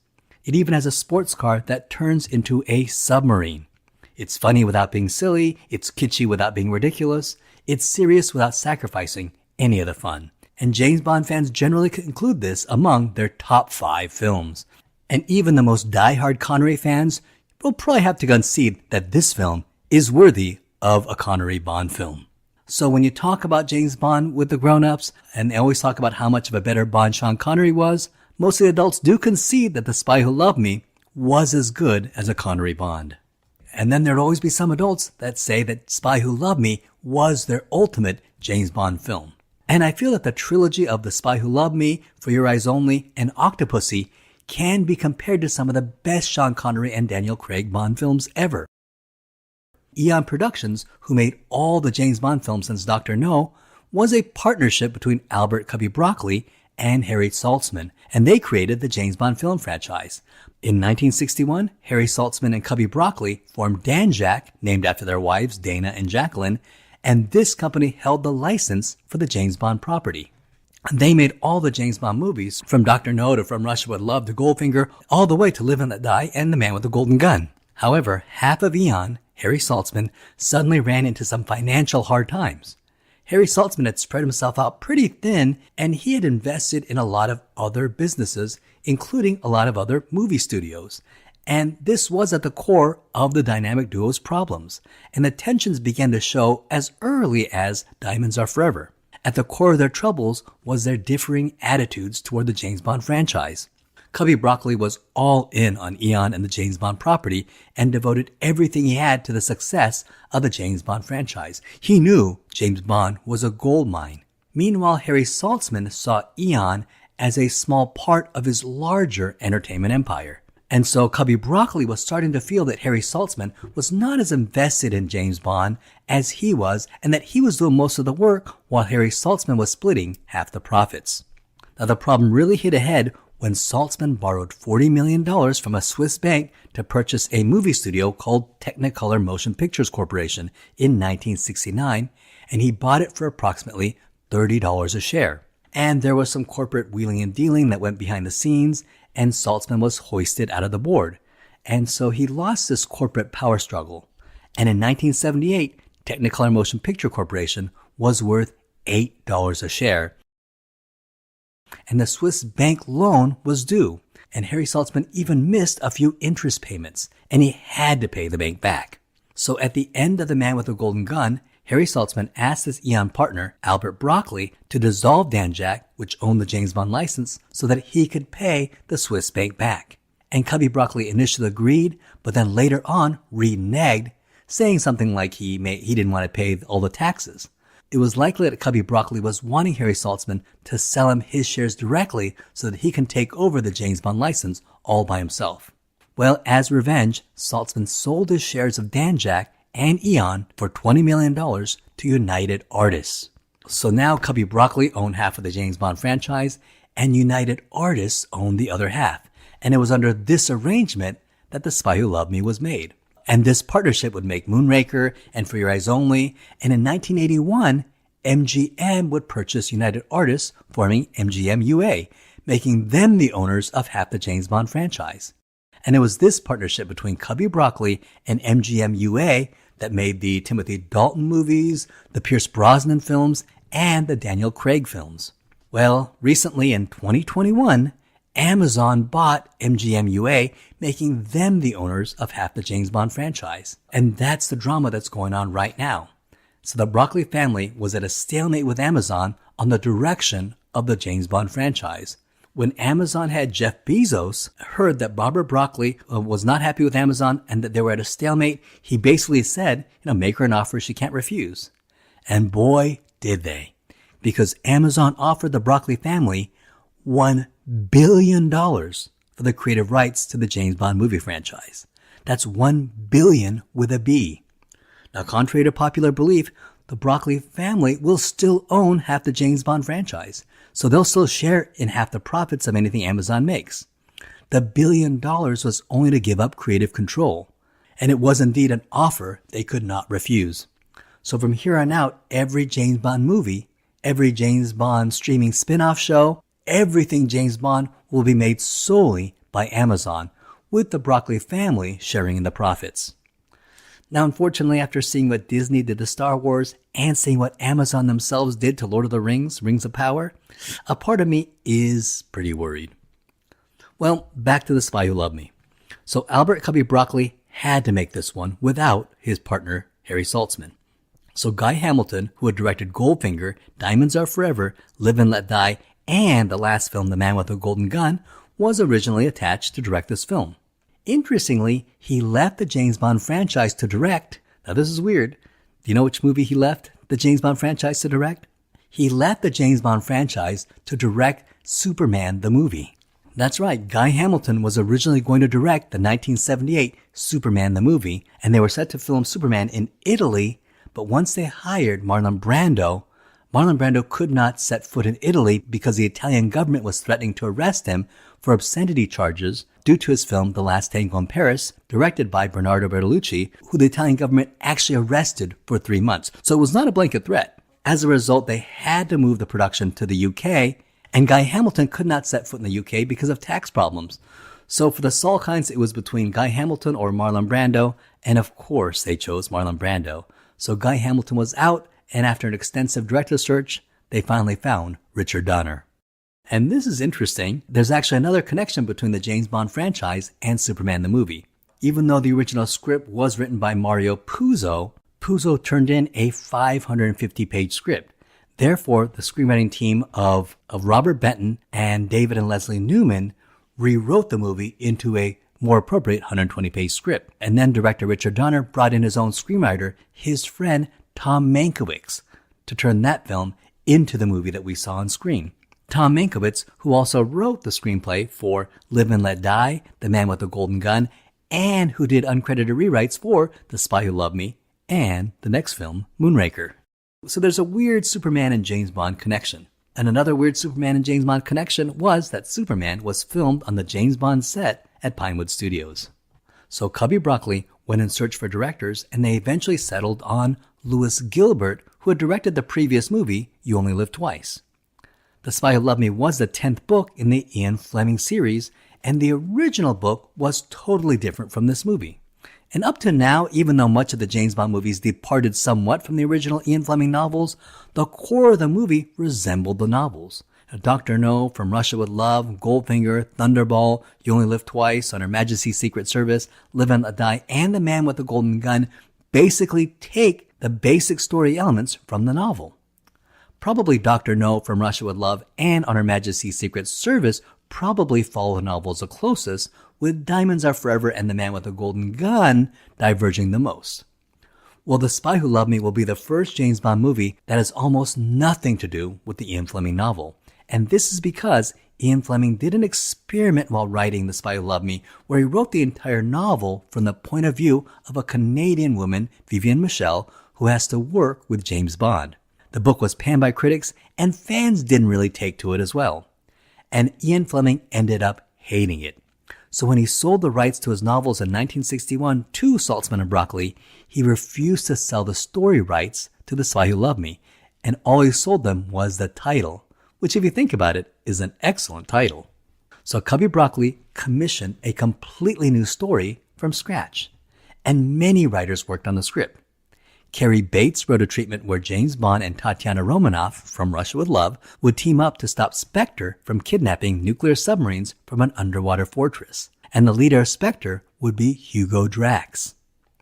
It even has a sports car that turns into a submarine. It's funny without being silly, it's kitschy without being ridiculous, it's serious without sacrificing any of the fun. and James Bond fans generally include this among their top 5 films. And even the most die-hard Connery fans will probably have to concede that this film is worthy of a Connery Bond film. So when you talk about James Bond with the grown-ups, and they always talk about how much of a better Bond Sean Connery was, most of the adults do concede that The Spy Who Loved Me was as good as a Connery Bond. And then there'd always be some adults that say that Spy Who Loved Me was their ultimate James Bond film. And I feel that the trilogy of The Spy Who Loved Me, For Your Eyes Only, and Octopussy can be compared to some of the best Sean Connery and Daniel Craig Bond films ever. Eon Productions, who made all the James Bond films since Dr. No, was a partnership between Albert Cubby Broccoli and Harry Saltzman, and they created the James Bond film franchise. In 1961, Harry Saltzman and Cubby Broccoli formed Danjack, named after their wives Dana and Jacqueline, and this company held the license for the James Bond property. They made all the James Bond movies, from Dr. No to From Russia With Love to Goldfinger, all the way to Live and Let Die and The Man with the Golden Gun. However, half of Eon, Harry Saltzman, suddenly ran into some financial hard times. Harry Saltzman had spread himself out pretty thin, and he had invested in a lot of other businesses, including a lot of other movie studios. And this was at the core of the dynamic duo's problems, and the tensions began to show as early as Diamonds Are Forever. At the core of their troubles was their differing attitudes toward the James Bond franchise. Cubby Broccoli was all in on Eon and the James Bond property and devoted everything he had to the success of the James Bond franchise. He knew James Bond was a gold mine. Meanwhile, Harry Saltzman saw Eon as a small part of his larger entertainment empire. And so Cubby Broccoli was starting to feel that Harry Saltzman was not as invested in James Bond as he was, and that he was doing most of the work while Harry Saltzman was splitting half the profits. Now the problem really hit ahead when Saltzman borrowed $40 million from a Swiss bank to purchase a movie studio called Technicolor Motion Pictures Corporation in 1969, and he bought it for approximately $30 a share. And there was some corporate wheeling and dealing that went behind the scenes, and Saltzman was hoisted out of the board. And so he lost this corporate power struggle. And in 1978, Technicolor Motion Picture Corporation was worth $8 a share. And the Swiss bank loan was due, and Harry Saltzman even missed a few interest payments, and he had to pay the bank back. So at the end of The Man with the Golden Gun, Harry Saltzman asked his Eon partner, Albert Broccoli, to dissolve Danjack, which owned the James Bond license, so that he could pay the Swiss bank back. And Cubby Broccoli initially agreed, but then later on reneged, saying something like he didn't want to pay all the taxes. It was likely that Cubby Broccoli was wanting Harry Saltzman to sell him his shares directly so that he can take over the James Bond license all by himself. Well, as revenge, Saltzman sold his shares of Danjack and Eon for $20 million to United Artists. So now Cubby Broccoli owned half of the James Bond franchise, and United Artists owned the other half. And it was under this arrangement that The Spy Who Loved Me was made. And this partnership would make Moonraker and For Your Eyes Only. And in 1981, MGM would purchase United Artists, forming MGM UA, making them the owners of half the James Bond franchise. And it was this partnership between Cubby Broccoli and MGM UA that made the Timothy Dalton movies, the Pierce Brosnan films, and the Daniel Craig films. Well, recently in 2021, Amazon bought MGM UA, making them the owners of half the James Bond franchise. And that's the drama that's going on right now. So the Broccoli family was at a stalemate with Amazon on the direction of the James Bond franchise. When Amazon head Jeff Bezos heard that Barbara Broccoli was not happy with Amazon and that they were at a stalemate, he basically said, make her an offer she can't refuse. And boy, did they. Because Amazon offered the Broccoli family $1 billion for the creative rights to the James Bond movie franchise. That's 1 billion with a B. Now, contrary to popular belief, the Broccoli family will still own half the James Bond franchise, so they'll still share in half the profits of anything Amazon makes. The $1 billion was only to give up creative control, and it was indeed an offer they could not refuse. So from here on out, every James Bond movie, every James Bond streaming spin-off show, everything James Bond will be made solely by Amazon, with the Broccoli family sharing in the profits. Now, unfortunately, after seeing what Disney did to Star Wars and seeing what Amazon themselves did to Lord of the Rings, Rings of Power, a part of me is pretty worried. Well, back to The Spy Who Loved Me. So Albert Cubby Broccoli had to make this one without his partner, Harry Saltzman. So Guy Hamilton, who had directed Goldfinger, Diamonds Are Forever, Live and Let Die, and the last film, The Man with the Golden Gun, was originally attached to direct this film. Interestingly, he left the James Bond franchise to direct. Now this is weird. Do you know which movie he left the James Bond franchise to direct? He left the James Bond franchise to direct Superman the movie. That's right, Guy Hamilton was originally going to direct the 1978 Superman the movie, and they were set to film Superman in Italy, but once they hired Marlon Brando could not set foot in Italy because the Italian government was threatening to arrest him for obscenity charges due to his film The Last Tango in Paris, directed by Bernardo Bertolucci, who the Italian government actually arrested for 3 months. So it was not a blanket threat. As a result, they had to move the production to the UK, and Guy Hamilton could not set foot in the UK because of tax problems. So for the Salkinds, it was between Guy Hamilton or Marlon Brando, and of course they chose Marlon Brando. So Guy Hamilton was out, and after an extensive director search, they finally found Richard Donner. And this is interesting. There's actually another connection between the James Bond franchise and Superman the movie. Even though the original script was written by Mario Puzo, Puzo turned in a 550-page script. Therefore, the screenwriting team of Robert Benton and David and Leslie Newman rewrote the movie into a more appropriate 120-page script. And then director Richard Donner brought in his own screenwriter, his friend Tom Mankiewicz, to turn that film into the movie that we saw on screen. Tom Mankiewicz, who also wrote the screenplay for Live and Let Die, The Man with the Golden Gun, and who did uncredited rewrites for The Spy Who Loved Me and the next film, Moonraker. So there's a weird Superman and James Bond connection. And another weird Superman and James Bond connection was that Superman was filmed on the James Bond set at Pinewood Studios. So Cubby Broccoli went in search for directors, and they eventually settled on Lewis Gilbert, who had directed the previous movie, You Only Live Twice. The Spy Who Loved Me was the 10th book in the Ian Fleming series, and the original book was totally different from this movie. And up to now, even though much of the James Bond movies departed somewhat from the original Ian Fleming novels, the core of the movie resembled the novels. Dr. No, From Russia with Love, Goldfinger, Thunderball, You Only Live Twice, On Her Majesty's Secret Service, Live and Let Die, and The Man with the Golden Gun basically take the basic story elements from the novel. Probably Dr. No, From Russia with Love, and On Her Majesty's Secret Service probably follow the novels the closest, with Diamonds Are Forever and The Man with the Golden Gun diverging the most. Well, The Spy Who Loved Me will be the first James Bond movie that has almost nothing to do with the Ian Fleming novel. And this is because Ian Fleming did an experiment while writing The Spy Who Loved Me, where he wrote the entire novel from the point of view of a Canadian woman, Vivienne Michel, who has to work with James Bond. The book was panned by critics, and fans didn't really take to it as well. And Ian Fleming ended up hating it. So when he sold the rights to his novels in 1961 to Saltzman and Broccoli, he refused to sell the story rights to The Spy Who Loved Me, and all he sold them was the title, which if you think about it, is an excellent title. So Cubby Broccoli commissioned a completely new story from scratch, and many writers worked on the script. Cary Bates wrote a treatment where James Bond and Tatiana Romanoff from Russia with Love would team up to stop Spectre from kidnapping nuclear submarines from an underwater fortress. And the leader of Spectre would be Hugo Drax.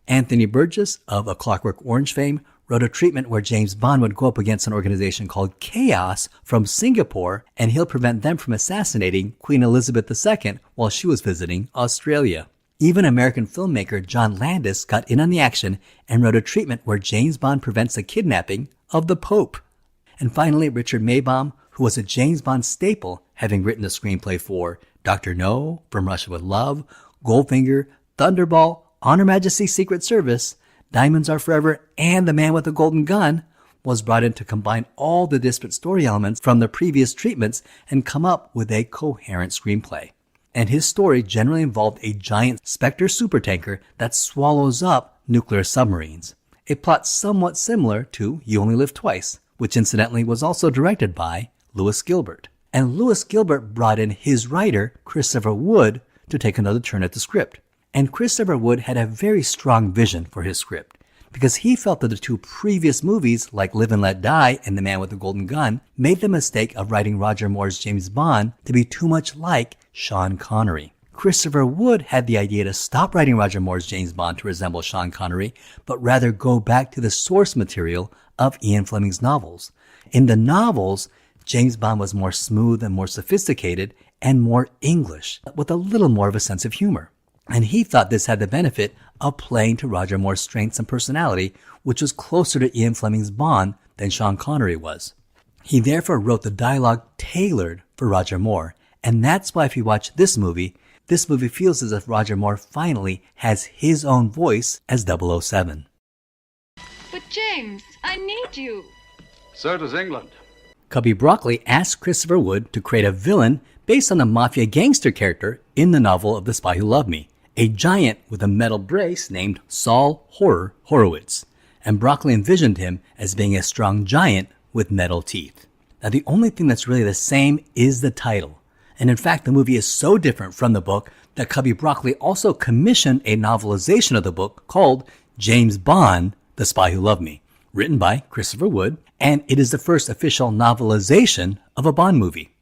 Anthony Burgess of A Clockwork Orange fame wrote a treatment where James Bond would go up against an organization called Chaos from Singapore, and he'll prevent them from assassinating Queen Elizabeth II while she was visiting Australia. Even American filmmaker John Landis got in on the action and wrote a treatment where James Bond prevents the kidnapping of the Pope. And finally, Richard Maybaum, who was a James Bond staple, having written the screenplay for Dr. No, From Russia with Love, Goldfinger, Thunderball, On Her Majesty's Secret Service, Diamonds Are Forever, and The Man with the Golden Gun, was brought in to combine all the disparate story elements from the previous treatments and come up with a coherent screenplay. And his story generally involved a giant Spectre supertanker that swallows up nuclear submarines. A plot somewhat similar to You Only Live Twice, which incidentally was also directed by Lewis Gilbert. And Lewis Gilbert brought in his writer, Christopher Wood, to take another turn at the script. And Christopher Wood had a very strong vision for his script, because he felt that the two previous movies, like Live and Let Die and The Man with the Golden Gun, made the mistake of writing Roger Moore's James Bond to be too much like Sean Connery. Christopher Wood had the idea to stop writing Roger Moore's James Bond to resemble Sean Connery, but rather go back to the source material of Ian Fleming's novels. In the novels, James Bond was more smooth and more sophisticated and more English, with a little more of a sense of humor. And he thought this had the benefit of playing to Roger Moore's strengths and personality, which was closer to Ian Fleming's Bond than Sean Connery was. He therefore wrote the dialogue tailored for Roger Moore, and that's why if you watch this movie feels as if Roger Moore finally has his own voice as 007. But James, I need you. So does England. Cubby Broccoli asked Christopher Wood to create a villain based on the mafia gangster character in the novel of The Spy Who Loved Me, a giant with a metal brace named Saul Horror Horowitz, and Broccoli envisioned him as being a strong giant with metal teeth. Now the only thing that's really the same is the title, and in fact the movie is so different from the book that Cubby Broccoli also commissioned a novelization of the book called James Bond, The Spy Who Loved Me, written by Christopher Wood, and it is the first official novelization of a Bond movie.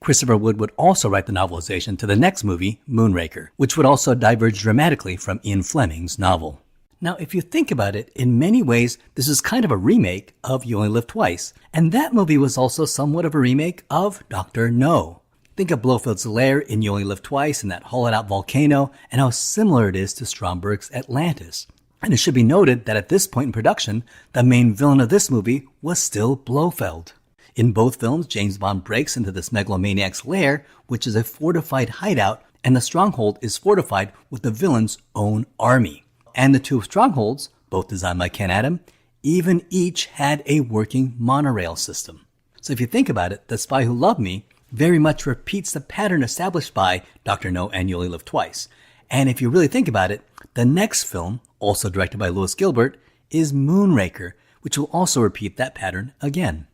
Christopher Wood would also write the novelization to the next movie, Moonraker, which would also diverge dramatically from Ian Fleming's novel. Now, if you think about it, in many ways, this is kind of a remake of You Only Live Twice, and that movie was also somewhat of a remake of Dr. No. Think of Blofeld's lair in You Only Live Twice and that hollowed-out volcano, and how similar it is to Stromberg's Atlantis. And it should be noted that at this point in production, the main villain of this movie was still Blofeld. In both films, James Bond breaks into this megalomaniac's lair, which is a fortified hideout, and the stronghold is fortified with the villain's own army. And the two strongholds, both designed by Ken Adam, even each had a working monorail system. So if you think about it, The Spy Who Loved Me very much repeats the pattern established by Dr. No and You Only Live Twice. And if you really think about it, the next film, also directed by Louis Gilbert, is Moonraker, which will also repeat that pattern again.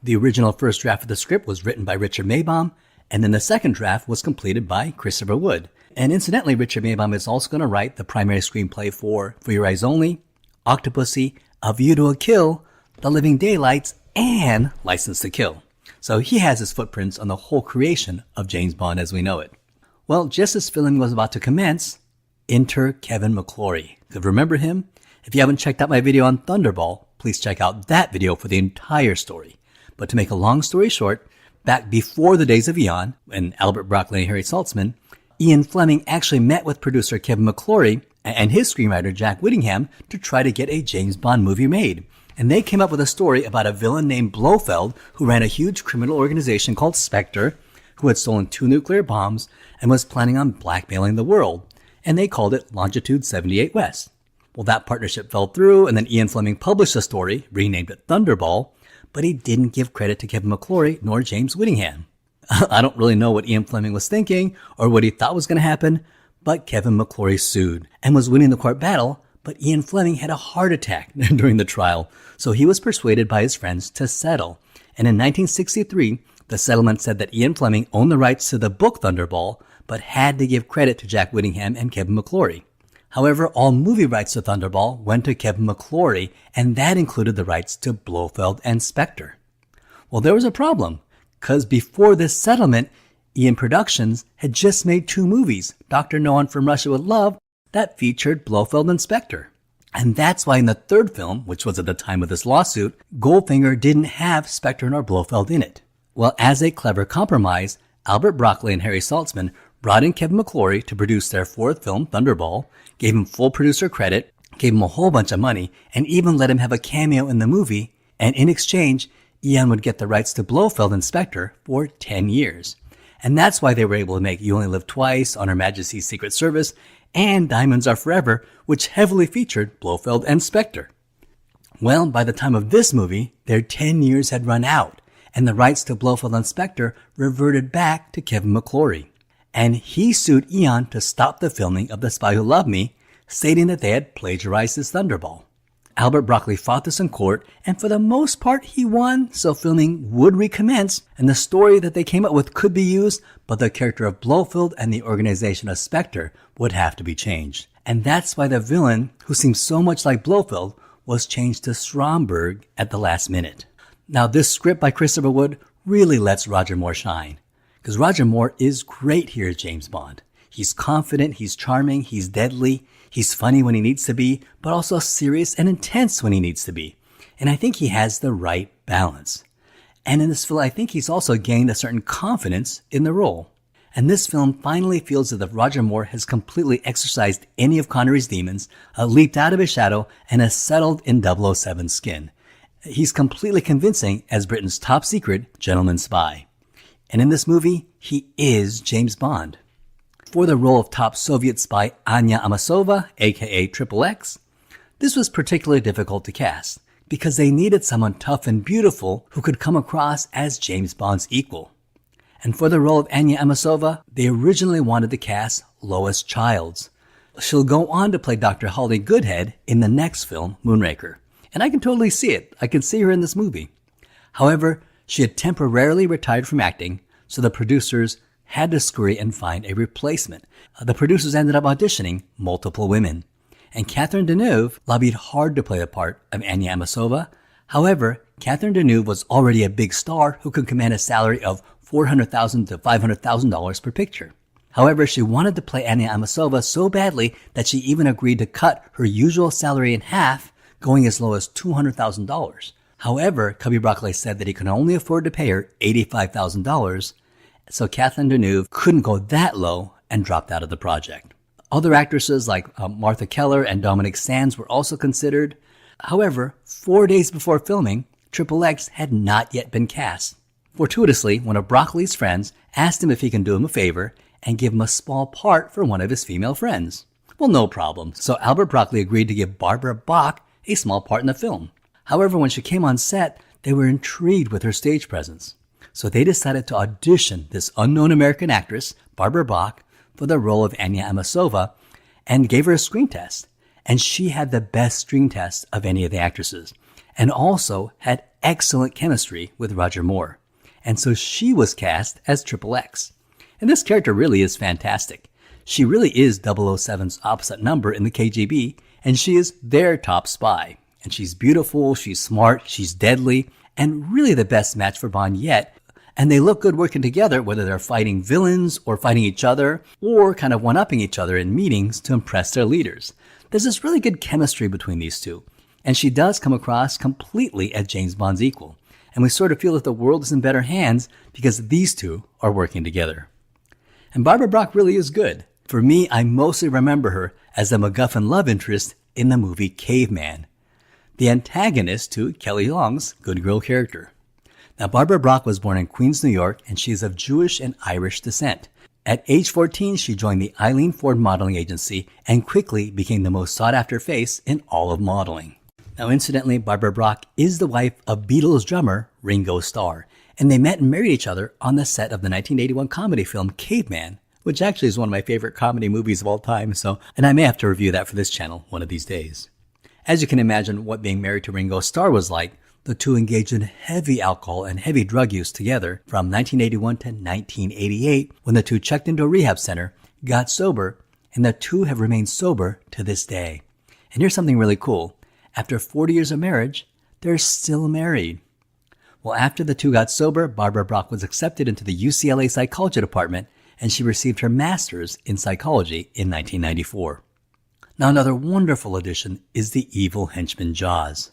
The original first draft of the script was written by Richard Maibaum, and then the second draft was completed by Christopher Wood. And incidentally, Richard Maibaum is also going to write the primary screenplay for Your Eyes Only, Octopussy, A View to a Kill, The Living Daylights, and License to Kill. So he has his footprints on the whole creation of James Bond as we know it. Well, just as filming was about to commence, enter Kevin McClory. Remember him? If you haven't checked out my video on Thunderball, please check out that video for the entire story. But to make a long story short, back before the days of Eon, and Albert Broccoli and Harry Saltzman, Ian Fleming actually met with producer Kevin McClory and his screenwriter Jack Whittingham to try to get a James Bond movie made. And they came up with a story about a villain named Blofeld who ran a huge criminal organization called Spectre, who had stolen 2 nuclear bombs and was planning on blackmailing the world. And they called it Longitude 78 West. Well, that partnership fell through, and then Ian Fleming published the story, renamed it Thunderball, but he didn't give credit to Kevin McClory nor James Whittingham. I don't really know what Ian Fleming was thinking or what he thought was going to happen, but Kevin McClory sued and was winning the court battle, but Ian Fleming had a heart attack during the trial, so he was persuaded by his friends to settle. And in 1963, the settlement said that Ian Fleming owned the rights to the book Thunderball, but had to give credit to Jack Whittingham and Kevin McClory. However, all movie rights to Thunderball went to Kevin McClory, and that included the rights to Blofeld and Spectre. Well, there was a problem, because before this settlement, Ian Productions had just made 2 movies, Dr. No and From Russia with Love, that featured Blofeld and Spectre. And that's why in the third film, which was at the time of this lawsuit, Goldfinger didn't have Spectre nor Blofeld in it. Well, as a clever compromise, Albert Broccoli and Harry Saltzman brought in Kevin McClory to produce their 4th film, Thunderball, gave him full producer credit, gave him a whole bunch of money, and even let him have a cameo in the movie, and in exchange, Ian would get the rights to Blofeld and Spectre for 10 years. And that's why they were able to make You Only Live Twice, On Her Majesty's Secret Service, and Diamonds Are Forever, which heavily featured Blofeld and Spectre. Well, by the time of this movie, their 10 years had run out, and the rights to Blofeld and Spectre reverted back to Kevin McClory. And he sued Eon to stop the filming of The Spy Who Loved Me, stating that they had plagiarized his Thunderball. Albert Broccoli fought this in court, and for the most part he won, so filming would recommence, and the story that they came up with could be used, but the character of Blofeld and the organization of Spectre would have to be changed. And that's why the villain, who seems so much like Blofeld, was changed to Stromberg at the last minute. Now this script by Christopher Wood really lets Roger Moore shine, because Roger Moore is great here as James Bond. He's confident, he's charming, he's deadly, he's funny when he needs to be, but also serious and intense when he needs to be. And I think he has the right balance. And in this film, I think he's also gained a certain confidence in the role. And this film finally feels as if Roger Moore has completely exorcised any of Connery's demons, leaped out of his shadow, and has settled in 007's skin. He's completely convincing as Britain's top secret gentleman spy. And in this movie, he is James Bond. For the role of top Soviet spy Anya Amasova, aka Triple X, this was particularly difficult to cast because they needed someone tough and beautiful who could come across as James Bond's equal. And for the role of Anya Amasova, they originally wanted to cast Lois Childs. She'll go on to play Dr. Holly Goodhead in the next film, Moonraker. And I can totally see it. I can see her in this movie. However, she had temporarily retired from acting, so the producers had to scurry and find a replacement. The producers ended up auditioning multiple women, and Catherine Deneuve lobbied hard to play the part of Anya Amasova. However, Catherine Deneuve was already a big star who could command a salary of $400,000 to $500,000 per picture. However, she wanted to play Anya Amasova so badly that she even agreed to cut her usual salary in half, going as low as $200,000. However, Cubby Broccoli said that he could only afford to pay her $85,000, so Catherine Deneuve couldn't go that low and dropped out of the project. Other actresses like Martha Keller and Dominic Sands were also considered. However, 4 days before filming, Triple X had not yet been cast. Fortuitously, one of Broccoli's friends asked him if he can do him a favor and give him a small part for one of his female friends. Well, no problem. So Albert Broccoli agreed to give Barbara Bach a small part in the film. However, when she came on set, they were intrigued with her stage presence. So they decided to audition this unknown American actress, Barbara Bach, for the role of Anya Amasova and gave her a screen test. And she had the best screen test of any of the actresses and also had excellent chemistry with Roger Moore. And so she was cast as Triple X. And this character really is fantastic. She really is 007's opposite number in the KGB, and she is their top spy. And she's beautiful, she's smart, she's deadly, and really the best match for Bond yet. And they look good working together, whether they're fighting villains or fighting each other or kind of one-upping each other in meetings to impress their leaders. There's this really good chemistry between these two. And she does come across completely as James Bond's equal. And we sort of feel that the world is in better hands because these two are working together. And Barbara Bach really is good. For me, I mostly remember her as the MacGuffin love interest in the movie Caveman, the antagonist to Kelly Long's Good Girl character. Now, Barbara Bach was born in Queens, New York, and she is of Jewish and Irish descent. At age 14, she joined the Eileen Ford modeling agency and quickly became the most sought-after face in all of modeling. Now, incidentally, Barbara Bach is the wife of Beatles drummer Ringo Starr, and they met and married each other on the set of the 1981 comedy film Caveman, which actually is one of my favorite comedy movies of all time, and I may have to review that for this channel one of these days. As you can imagine what being married to Ringo Starr was like, the two engaged in heavy alcohol and heavy drug use together from 1981 to 1988 when the two checked into a rehab center, got sober, and the two have remained sober to this day. And here's something really cool. After 40 years of marriage, they're still married. Well, after the two got sober, Barbara Bach was accepted into the UCLA psychology department, and she received her master's in psychology in 1994. Now, another wonderful addition is the evil henchman Jaws.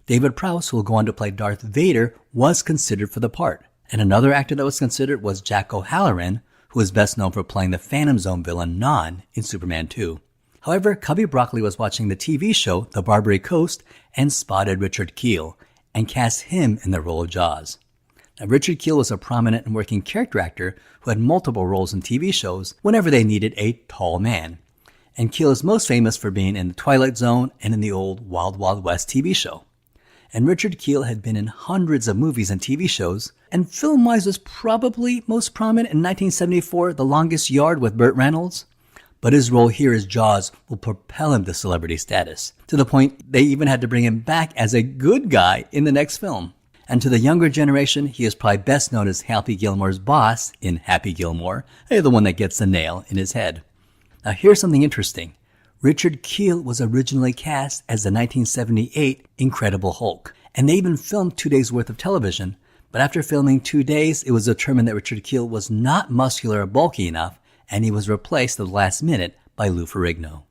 David Prowse, who will go on to play Darth Vader, was considered for the part. And another actor that was considered was Jack O'Halloran, who is best known for playing the Phantom Zone villain Non in Superman 2. However, Cubby Broccoli was watching the TV show The Barbary Coast and spotted Richard Kiel and cast him in the role of Jaws. Now, Richard Kiel was a prominent and working character actor who had multiple roles in TV shows whenever they needed a tall man. And Kiel is most famous for being in The Twilight Zone and in the old Wild Wild West TV show. And Richard Kiel had been in hundreds of movies and TV shows, and film-wise was probably most prominent in 1974, The Longest Yard with Burt Reynolds. But his role here as Jaws will propel him to celebrity status, to the point they even had to bring him back as a good guy in the next film. And to the younger generation, he is probably best known as Happy Gilmore's boss in Happy Gilmore, the one that gets the nail in his head. Now here's something interesting. Richard Kiel was originally cast as the 1978 Incredible Hulk, and they even filmed 2 days worth of television, but after filming 2 days, it was determined that Richard Kiel was not muscular or bulky enough, and he was replaced at the last minute by Lou Ferrigno.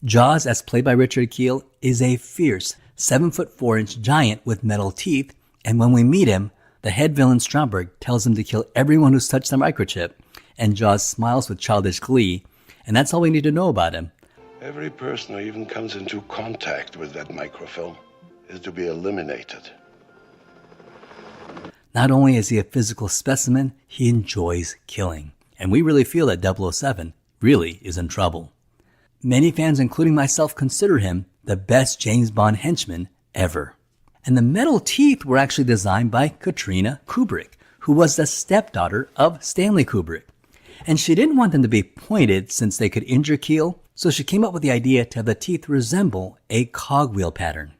Jaws, as played by Richard Kiel, is a fierce 7'4" giant with metal teeth, and when we meet him, the head villain Stromberg tells him to kill everyone who's touched the microchip, and Jaws smiles with childish glee, and that's all we need to know about him. Every person who even comes into contact with that microfilm is to be eliminated. Not only is he a physical specimen, he enjoys killing. And we really feel that 007 really is in trouble. Many fans, including myself, consider him the best James Bond henchman ever. And the metal teeth were actually designed by Katrina Kubrick, who was the stepdaughter of Stanley Kubrick. And she didn't want them to be pointed since they could injure Kiel, so she came up with the idea to have the teeth resemble a cogwheel pattern.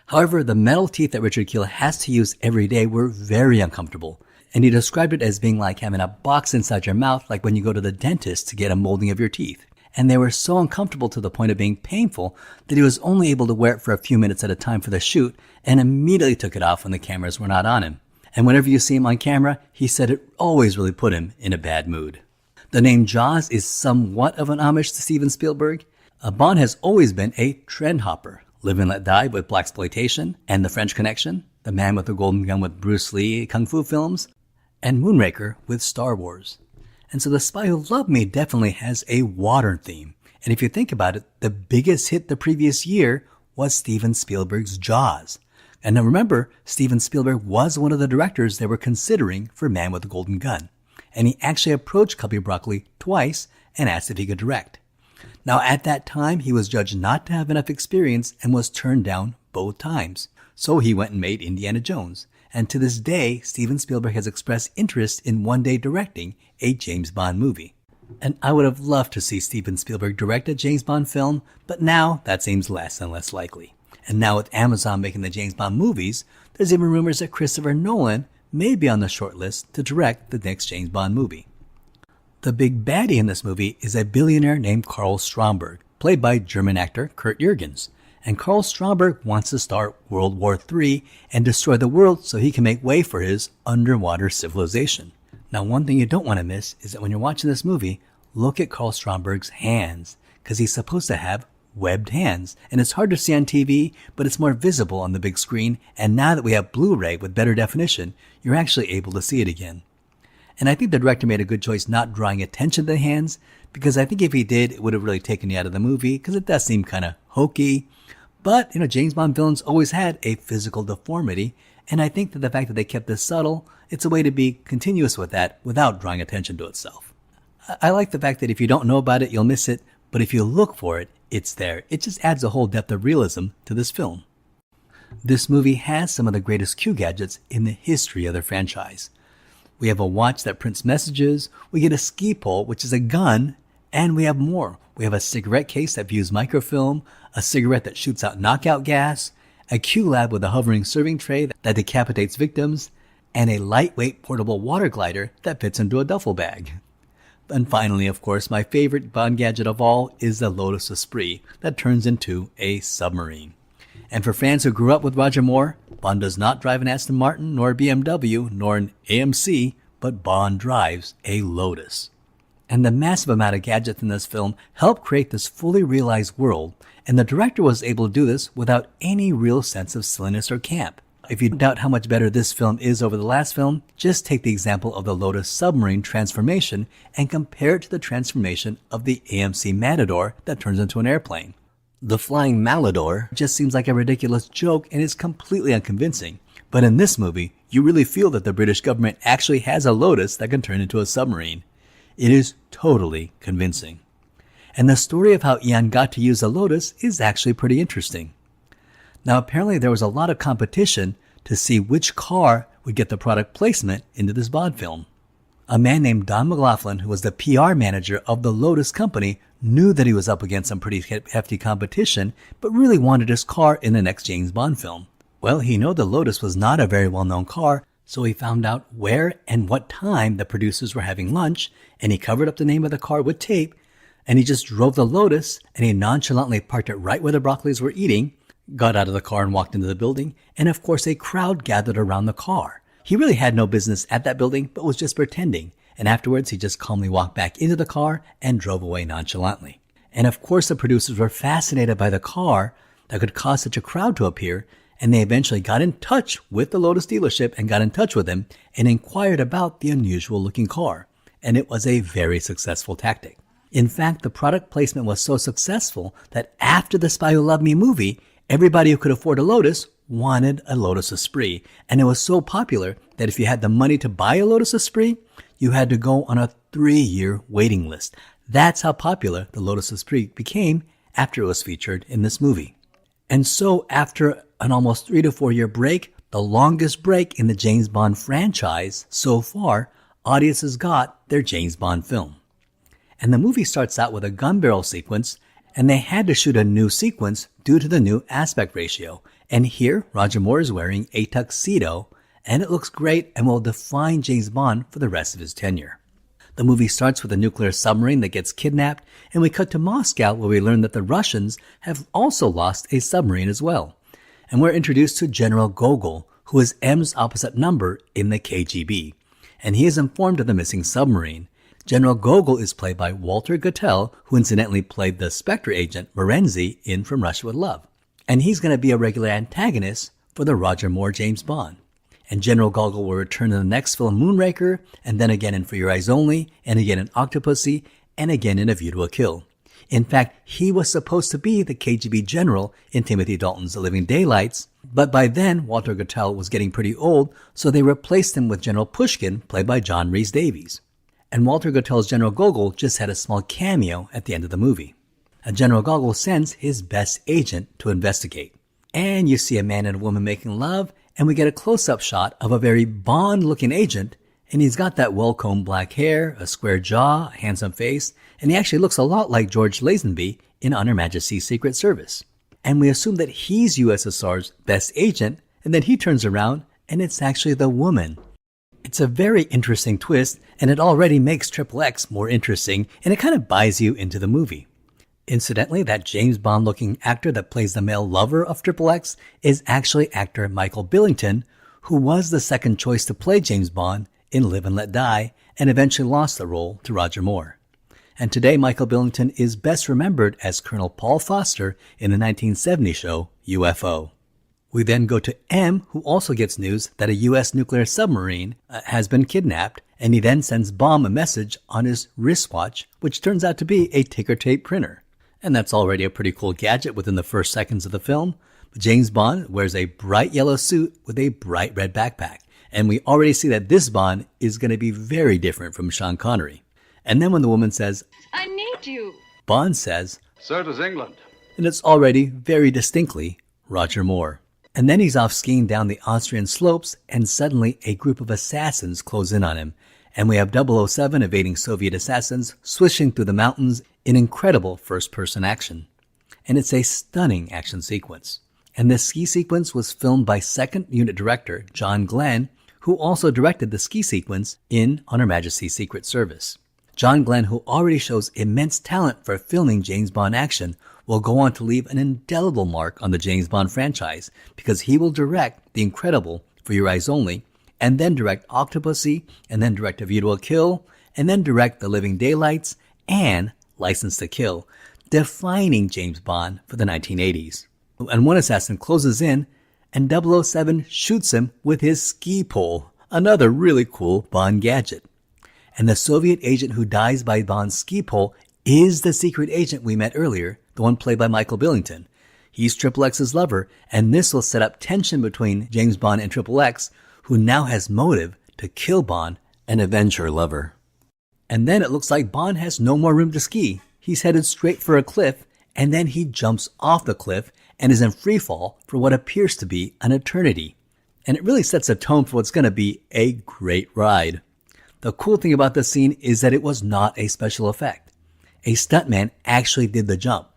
However, the metal teeth that Richard Kiel has to use every day were very uncomfortable, and he described it as being like having a box inside your mouth, like when you go to the dentist to get a molding of your teeth. And they were so uncomfortable to the point of being painful that he was only able to wear it for a few minutes at a time for the shoot, and immediately took it off when the cameras were not on him. And whenever you see him on camera, he said it always really put him in a bad mood. The name Jaws is somewhat of an homage to Steven Spielberg. Bond has always been a trend hopper. Live and Let Die with Blaxploitation and The French Connection, The Man with the Golden Gun with Bruce Lee Kung Fu films, and Moonraker with Star Wars. And so The Spy Who Loved Me definitely has a water theme. And if you think about it, the biggest hit the previous year was Steven Spielberg's Jaws. And now remember, Steven Spielberg was one of the directors they were considering for Man with the Golden Gun. And he actually approached Cubby Broccoli twice and asked if he could direct. Now at that time, he was judged not to have enough experience and was turned down both times. So he went and made Indiana Jones. And to this day, Steven Spielberg has expressed interest in one day directing a James Bond movie. And I would have loved to see Steven Spielberg direct a James Bond film, but now that seems less and less likely. And now with Amazon making the James Bond movies, there's even rumors that Christopher Nolan may be on the short list to direct the next James Bond movie. The big baddie in this movie is a billionaire named Karl Stromberg, played by German actor Kurt Jürgens. And Karl Stromberg wants to start World War III and destroy the world so he can make way for his underwater civilization. Now, one thing you don't want to miss is that when you're watching this movie, look at Karl Stromberg's hands, because he's supposed to have webbed hands. And it's hard to see on TV, but it's more visible on the big screen. And now that we have Blu-ray with better definition, you're actually able to see it again. And I think the director made a good choice not drawing attention to the hands, because I think if he did, it would have really taken you out of the movie, because it does seem kind of hokey. But, James Bond villains always had a physical deformity, and I think that the fact that they kept this subtle, it's a way to be continuous with that without drawing attention to itself. I like the fact that if you don't know about it, you'll miss it, but if you look for it, it's there. It just adds a whole depth of realism to this film. This movie has some of the greatest Q gadgets in the history of the franchise. We have a watch that prints messages, we get a ski pole, which is a gun, and we have more. We have a cigarette case that views microfilm, a cigarette that shoots out knockout gas, a Q-Lab with a hovering serving tray that decapitates victims, and a lightweight portable water glider that fits into a duffel bag. And finally, of course, my favorite Bond gadget of all is the Lotus Esprit that turns into a submarine. And for fans who grew up with Roger Moore, Bond does not drive an Aston Martin, nor a BMW, nor an AMC, but Bond drives a Lotus. And the massive amount of gadgets in this film helped create this fully realized world, and the director was able to do this without any real sense of silliness or camp. If you doubt how much better this film is over the last film, just take the example of the Lotus submarine transformation and compare it to the transformation of the AMC Matador that turns into an airplane. The flying Malador just seems like a ridiculous joke and is completely unconvincing. But in this movie, you really feel that the British government actually has a Lotus that can turn into a submarine. It is totally convincing. And the story of how Ian got to use a Lotus is actually pretty interesting. Now, apparently there was a lot of competition to see which car would get the product placement into this Bond film. A man named Don McLaughlin, who was the PR manager of the Lotus company, knew that he was up against some pretty hefty competition, but really wanted his car in the next James Bond film. Well, he knew the Lotus was not a very well-known car, so he found out where and what time the producers were having lunch, and he covered up the name of the car with tape, and he just drove the Lotus, and he nonchalantly parked it right where the Broccoli's were eating, got out of the car and walked into the building, and of course a crowd gathered around the car. He really had no business at that building, but was just pretending, and afterwards he just calmly walked back into the car and drove away nonchalantly. And of course the producers were fascinated by the car that could cause such a crowd to appear, and they eventually got in touch with the Lotus dealership and got in touch with him and inquired about the unusual looking car. And it was a very successful tactic. In fact, the product placement was so successful that after the Spy Who Loved Me movie, everybody who could afford a Lotus wanted a Lotus Esprit. And it was so popular that if you had the money to buy a Lotus Esprit, you had to go on a 3-year waiting list. That's how popular the Lotus Esprit became after it was featured in this movie. And so after an almost 3 to 4 year break, the longest break in the James Bond franchise so far, audiences got their James Bond film. And the movie starts out with a gun barrel sequence, and they had to shoot a new sequence due to the new aspect ratio. And here, Roger Moore is wearing a tuxedo, and it looks great and will define James Bond for the rest of his tenure. The movie starts with a nuclear submarine that gets kidnapped, and we cut to Moscow where we learn that the Russians have also lost a submarine as well. And we're introduced to General Gogol, who is M's opposite number in the KGB. And he is informed of the missing submarine. General Gogol is played by Walter Gotell, who incidentally played the Spectre agent Morenzi in From Russia with Love. And he's going to be a regular antagonist for the Roger Moore James Bond. And General Gogol will return in the next film Moonraker, and then again in For Your Eyes Only, and again in Octopussy, and again in A View to a Kill. In fact, he was supposed to be the KGB general in Timothy Dalton's The Living Daylights, but by then Walter Gotell was getting pretty old, so they replaced him with General Pushkin, played by John Rhys Davies. And Walter Gotell's General Gogol just had a small cameo at the end of the movie. And General Gogol sends his best agent to investigate. And you see a man and a woman making love, and we get a close-up shot of a very Bond-looking agent, and he's got that well-combed black hair, a square jaw, a handsome face, and he actually looks a lot like George Lazenby in On Her Majesty's Secret Service. And we assume that he's USSR's best agent, and then he turns around, and it's actually the woman. It's a very interesting twist, and it already makes XXX more interesting, and it kind of buys you into the movie. Incidentally, that James Bond-looking actor that plays the male lover of XXX is actually actor Michael Billington, who was the second choice to play James Bond in Live and Let Die, and eventually lost the role to Roger Moore. And today, Michael Billington is best remembered as Colonel Paul Foster in the 1970 show UFO. We then go to M, who also gets news that a U.S. nuclear submarine has been kidnapped, and he then sends Bomb a message on his wristwatch, which turns out to be a ticker tape printer. And that's already a pretty cool gadget within the first seconds of the film. But James Bond wears a bright yellow suit with a bright red backpack. And we already see that this Bond is going to be very different from Sean Connery. And then when the woman says, I need you, Bond says, So does England. And it's already very distinctly Roger Moore. And then he's off skiing down the Austrian slopes, and suddenly a group of assassins close in on him. And we have 007 evading Soviet assassins, swishing through the mountains in incredible first-person action. And it's a stunning action sequence. And this ski sequence was filmed by second unit director John Glenn, who also directed the ski sequence in On Her Majesty's Secret Service. John Glenn, who already shows immense talent for filming James Bond action, will go on to leave an indelible mark on the James Bond franchise, because he will direct the incredible For Your Eyes Only, and then direct Octopussy, and then direct A View to a Kill, and then direct The Living Daylights, and License to Kill, defining James Bond for the 1980s. And one assassin closes in, and 007 shoots him with his ski pole, another really cool Bond gadget. And the Soviet agent who dies by Bond's ski pole is the secret agent we met earlier, the one played by Michael Billington. He's XXX's lover, and this will set up tension between James Bond and XXX, who now has motive to kill Bond and avenge her lover. And then it looks like Bond has no more room to ski. He's headed straight for a cliff, and then he jumps off the cliff and is in free fall for what appears to be an eternity. And it really sets a tone for what's going to be a great ride. The cool thing about this scene is that it was not a special effect. A stuntman actually did the jump.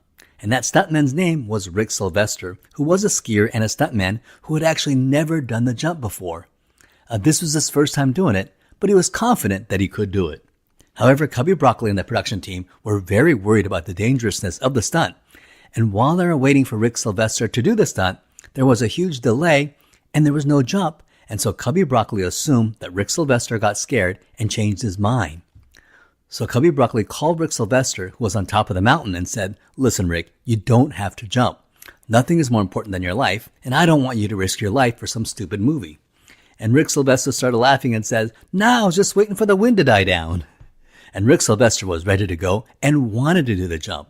And that stuntman's name was Rick Sylvester, who was a skier and a stuntman who had actually never done the jump before. This was his first time doing it, but he was confident that he could do it. However, Cubby Broccoli and the production team were very worried about the dangerousness of the stunt. And while they were waiting for Rick Sylvester to do the stunt, there was a huge delay and there was no jump. And so Cubby Broccoli assumed that Rick Sylvester got scared and changed his mind. So Cubby Broccoli called Rick Sylvester, who was on top of the mountain, and said, "Listen, Rick, you don't have to jump. Nothing is more important than your life, and I don't want you to risk your life for some stupid movie." And Rick Sylvester started laughing and said, "No, I was just waiting for the wind to die down." And Rick Sylvester was ready to go and wanted to do the jump.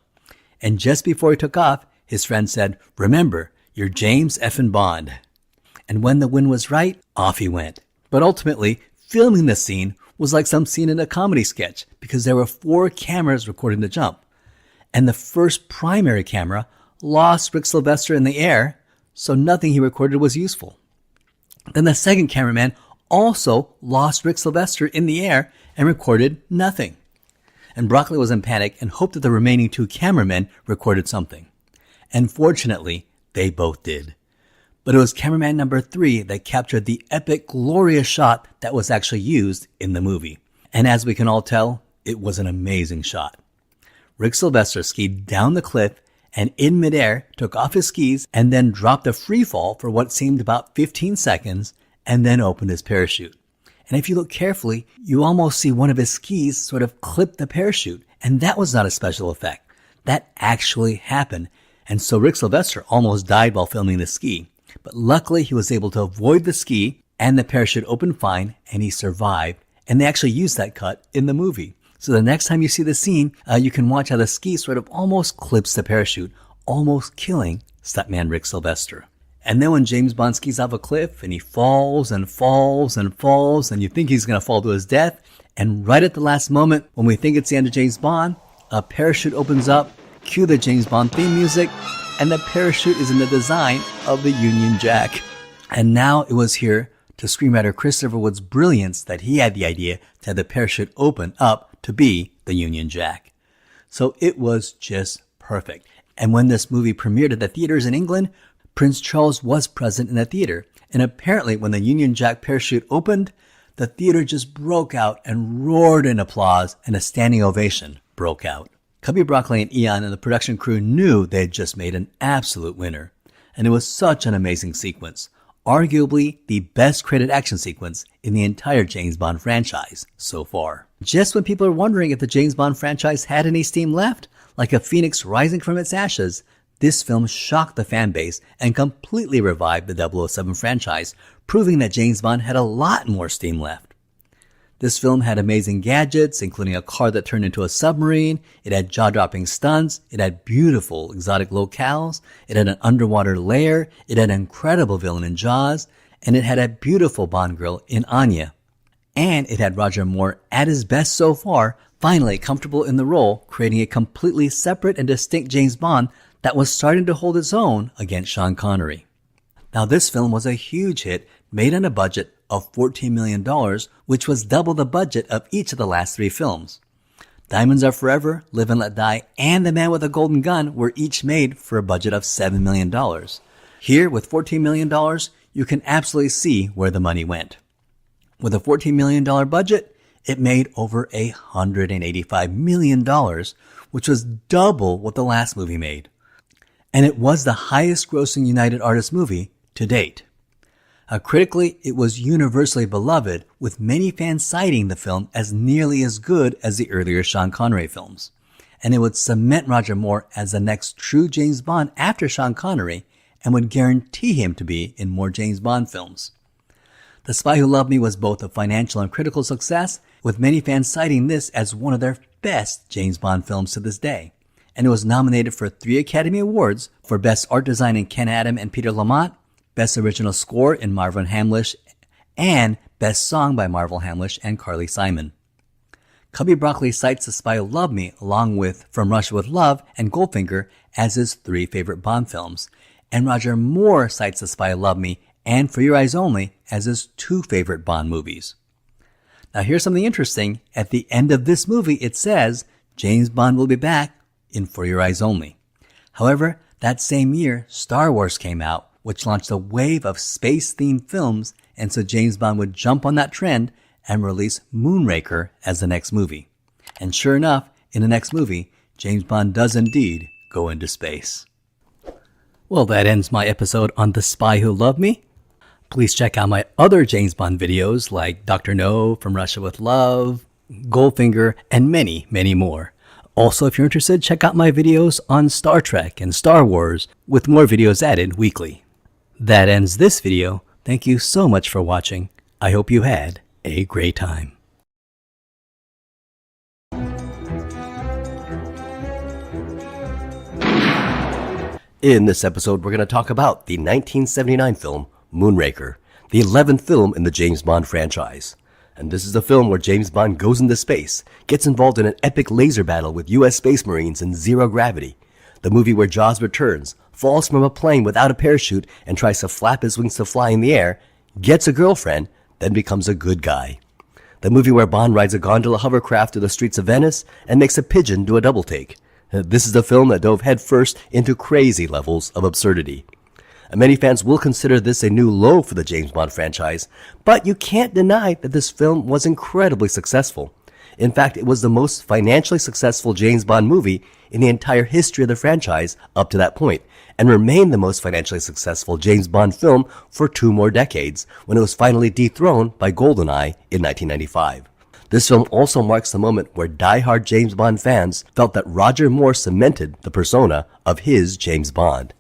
And just before he took off, his friend said, "Remember, you're James effing Bond." And when the wind was right, off he went. But ultimately, filming the scene was like some scene in a comedy sketch because there were 4 cameras recording the jump. And the first primary camera lost Rick Sylvester in the air, so nothing he recorded was useful. Then the second cameraman also lost Rick Sylvester in the air and recorded nothing. And Broccoli was in panic and hoped that the remaining 2 cameramen recorded something. And fortunately, they both did. But it was cameraman number 3 that captured the epic, glorious shot that was actually used in the movie. And as we can all tell, it was an amazing shot. Rick Sylvester skied down the cliff and in midair took off his skis and then dropped a free fall for what seemed about 15 seconds and then opened his parachute. And if you look carefully, you almost see one of his skis sort of clip the parachute. And that was not a special effect. That actually happened. And so Rick Sylvester almost died while filming the ski. But luckily he was able to avoid the ski and the parachute opened fine and he survived. And they actually used that cut in the movie. So the next time you see the scene, you can watch how the ski sort of almost clips the parachute, almost killing stuntman Rick Sylvester. And then when James Bond skis off a cliff and he falls and falls and falls and you think he's going to fall to his death. And right at the last moment, when we think it's the end of James Bond, a parachute opens up, cue the James Bond theme music, and the parachute is in the design of the Union Jack. And now it was here to screenwriter Christopher Wood's brilliance that he had the idea to have the parachute open up to be the Union Jack. So it was just perfect. And when this movie premiered at the theaters in England, Prince Charles was present in the theater. And apparently when the Union Jack parachute opened, the theater just broke out and roared in applause and a standing ovation broke out. Cubby Broccoli and Eon and the production crew knew they had just made an absolute winner. And it was such an amazing sequence. Arguably the best created action sequence in the entire James Bond franchise so far. Just when people are wondering if the James Bond franchise had any steam left, like a phoenix rising from its ashes, this film shocked the fan base and completely revived the 007 franchise, proving that James Bond had a lot more steam left. This film had amazing gadgets, including a car that turned into a submarine. It had jaw-dropping stunts. It had beautiful exotic locales. It had an underwater lair. It had an incredible villain in Jaws. And it had a beautiful Bond girl in Anya. And it had Roger Moore at his best so far, finally comfortable in the role, creating a completely separate and distinct James Bond that was starting to hold its own against Sean Connery. Now this film was a huge hit, made on a budget of $14 million, which was double the budget of each of the last 3 films. Diamonds Are Forever, Live and Let Die, and The Man with a Golden Gun were each made for a budget of $7 million. Here, with $14 million, you can absolutely see where the money went. With a $14 million budget, it made over $185 million, which was double what the last movie made. And it was the highest grossing United Artists movie to date. Critically, it was universally beloved, with many fans citing the film as nearly as good as the earlier Sean Connery films. And it would cement Roger Moore as the next true James Bond after Sean Connery and would guarantee him to be in more James Bond films. The Spy Who Loved Me was both a financial and critical success, with many fans citing this as one of their best James Bond films to this day. And it was nominated for 3 Academy Awards for Best Art Design in Ken Adam and Peter Lamont, Best Original Score in Marvin Hamlish, and Best Song by Marvin Hamlish and Carly Simon. Cubby Broccoli cites The Spy Who Loved Me along with From Russia with Love and Goldfinger as his 3 favorite Bond films, and Roger Moore cites The Spy Who Loved Me and For Your Eyes Only as his 2 favorite Bond movies. Now here's something interesting. At the end of this movie, it says James Bond will be back in For Your Eyes Only. However, that same year, Star Wars came out, which launched a wave of space-themed films, and so James Bond would jump on that trend and release Moonraker as the next movie. And sure enough, in the next movie, James Bond does indeed go into space. Well, that ends my episode on The Spy Who Loved Me. Please check out my other James Bond videos like Dr. No, From Russia with Love, Goldfinger, and many, many more. Also, if you're interested, check out my videos on Star Trek and Star Wars, with more videos added weekly. That ends this video. Thank you so much for watching. I hope you had a great time. In this episode, we're going to talk about the 1979 film Moonraker, the 11th film in the James Bond franchise. And this is the film where James Bond goes into space, gets involved in an epic laser battle with US Space Marines in zero gravity. The movie where Jaws returns, falls from a plane without a parachute and tries to flap his wings to fly in the air, gets a girlfriend, then becomes a good guy. The movie where Bond rides a gondola hovercraft through the streets of Venice and makes a pigeon do a double take. This is the film that dove headfirst into crazy levels of absurdity. Many fans will consider this a new low for the James Bond franchise, but you can't deny that this film was incredibly successful. In fact, it was the most financially successful James Bond movie in the entire history of the franchise up to that point, and remained the most financially successful James Bond film for 2 more decades, when it was finally dethroned by GoldenEye in 1995. This film also marks the moment where die-hard James Bond fans felt that Roger Moore cemented the persona of his James Bond.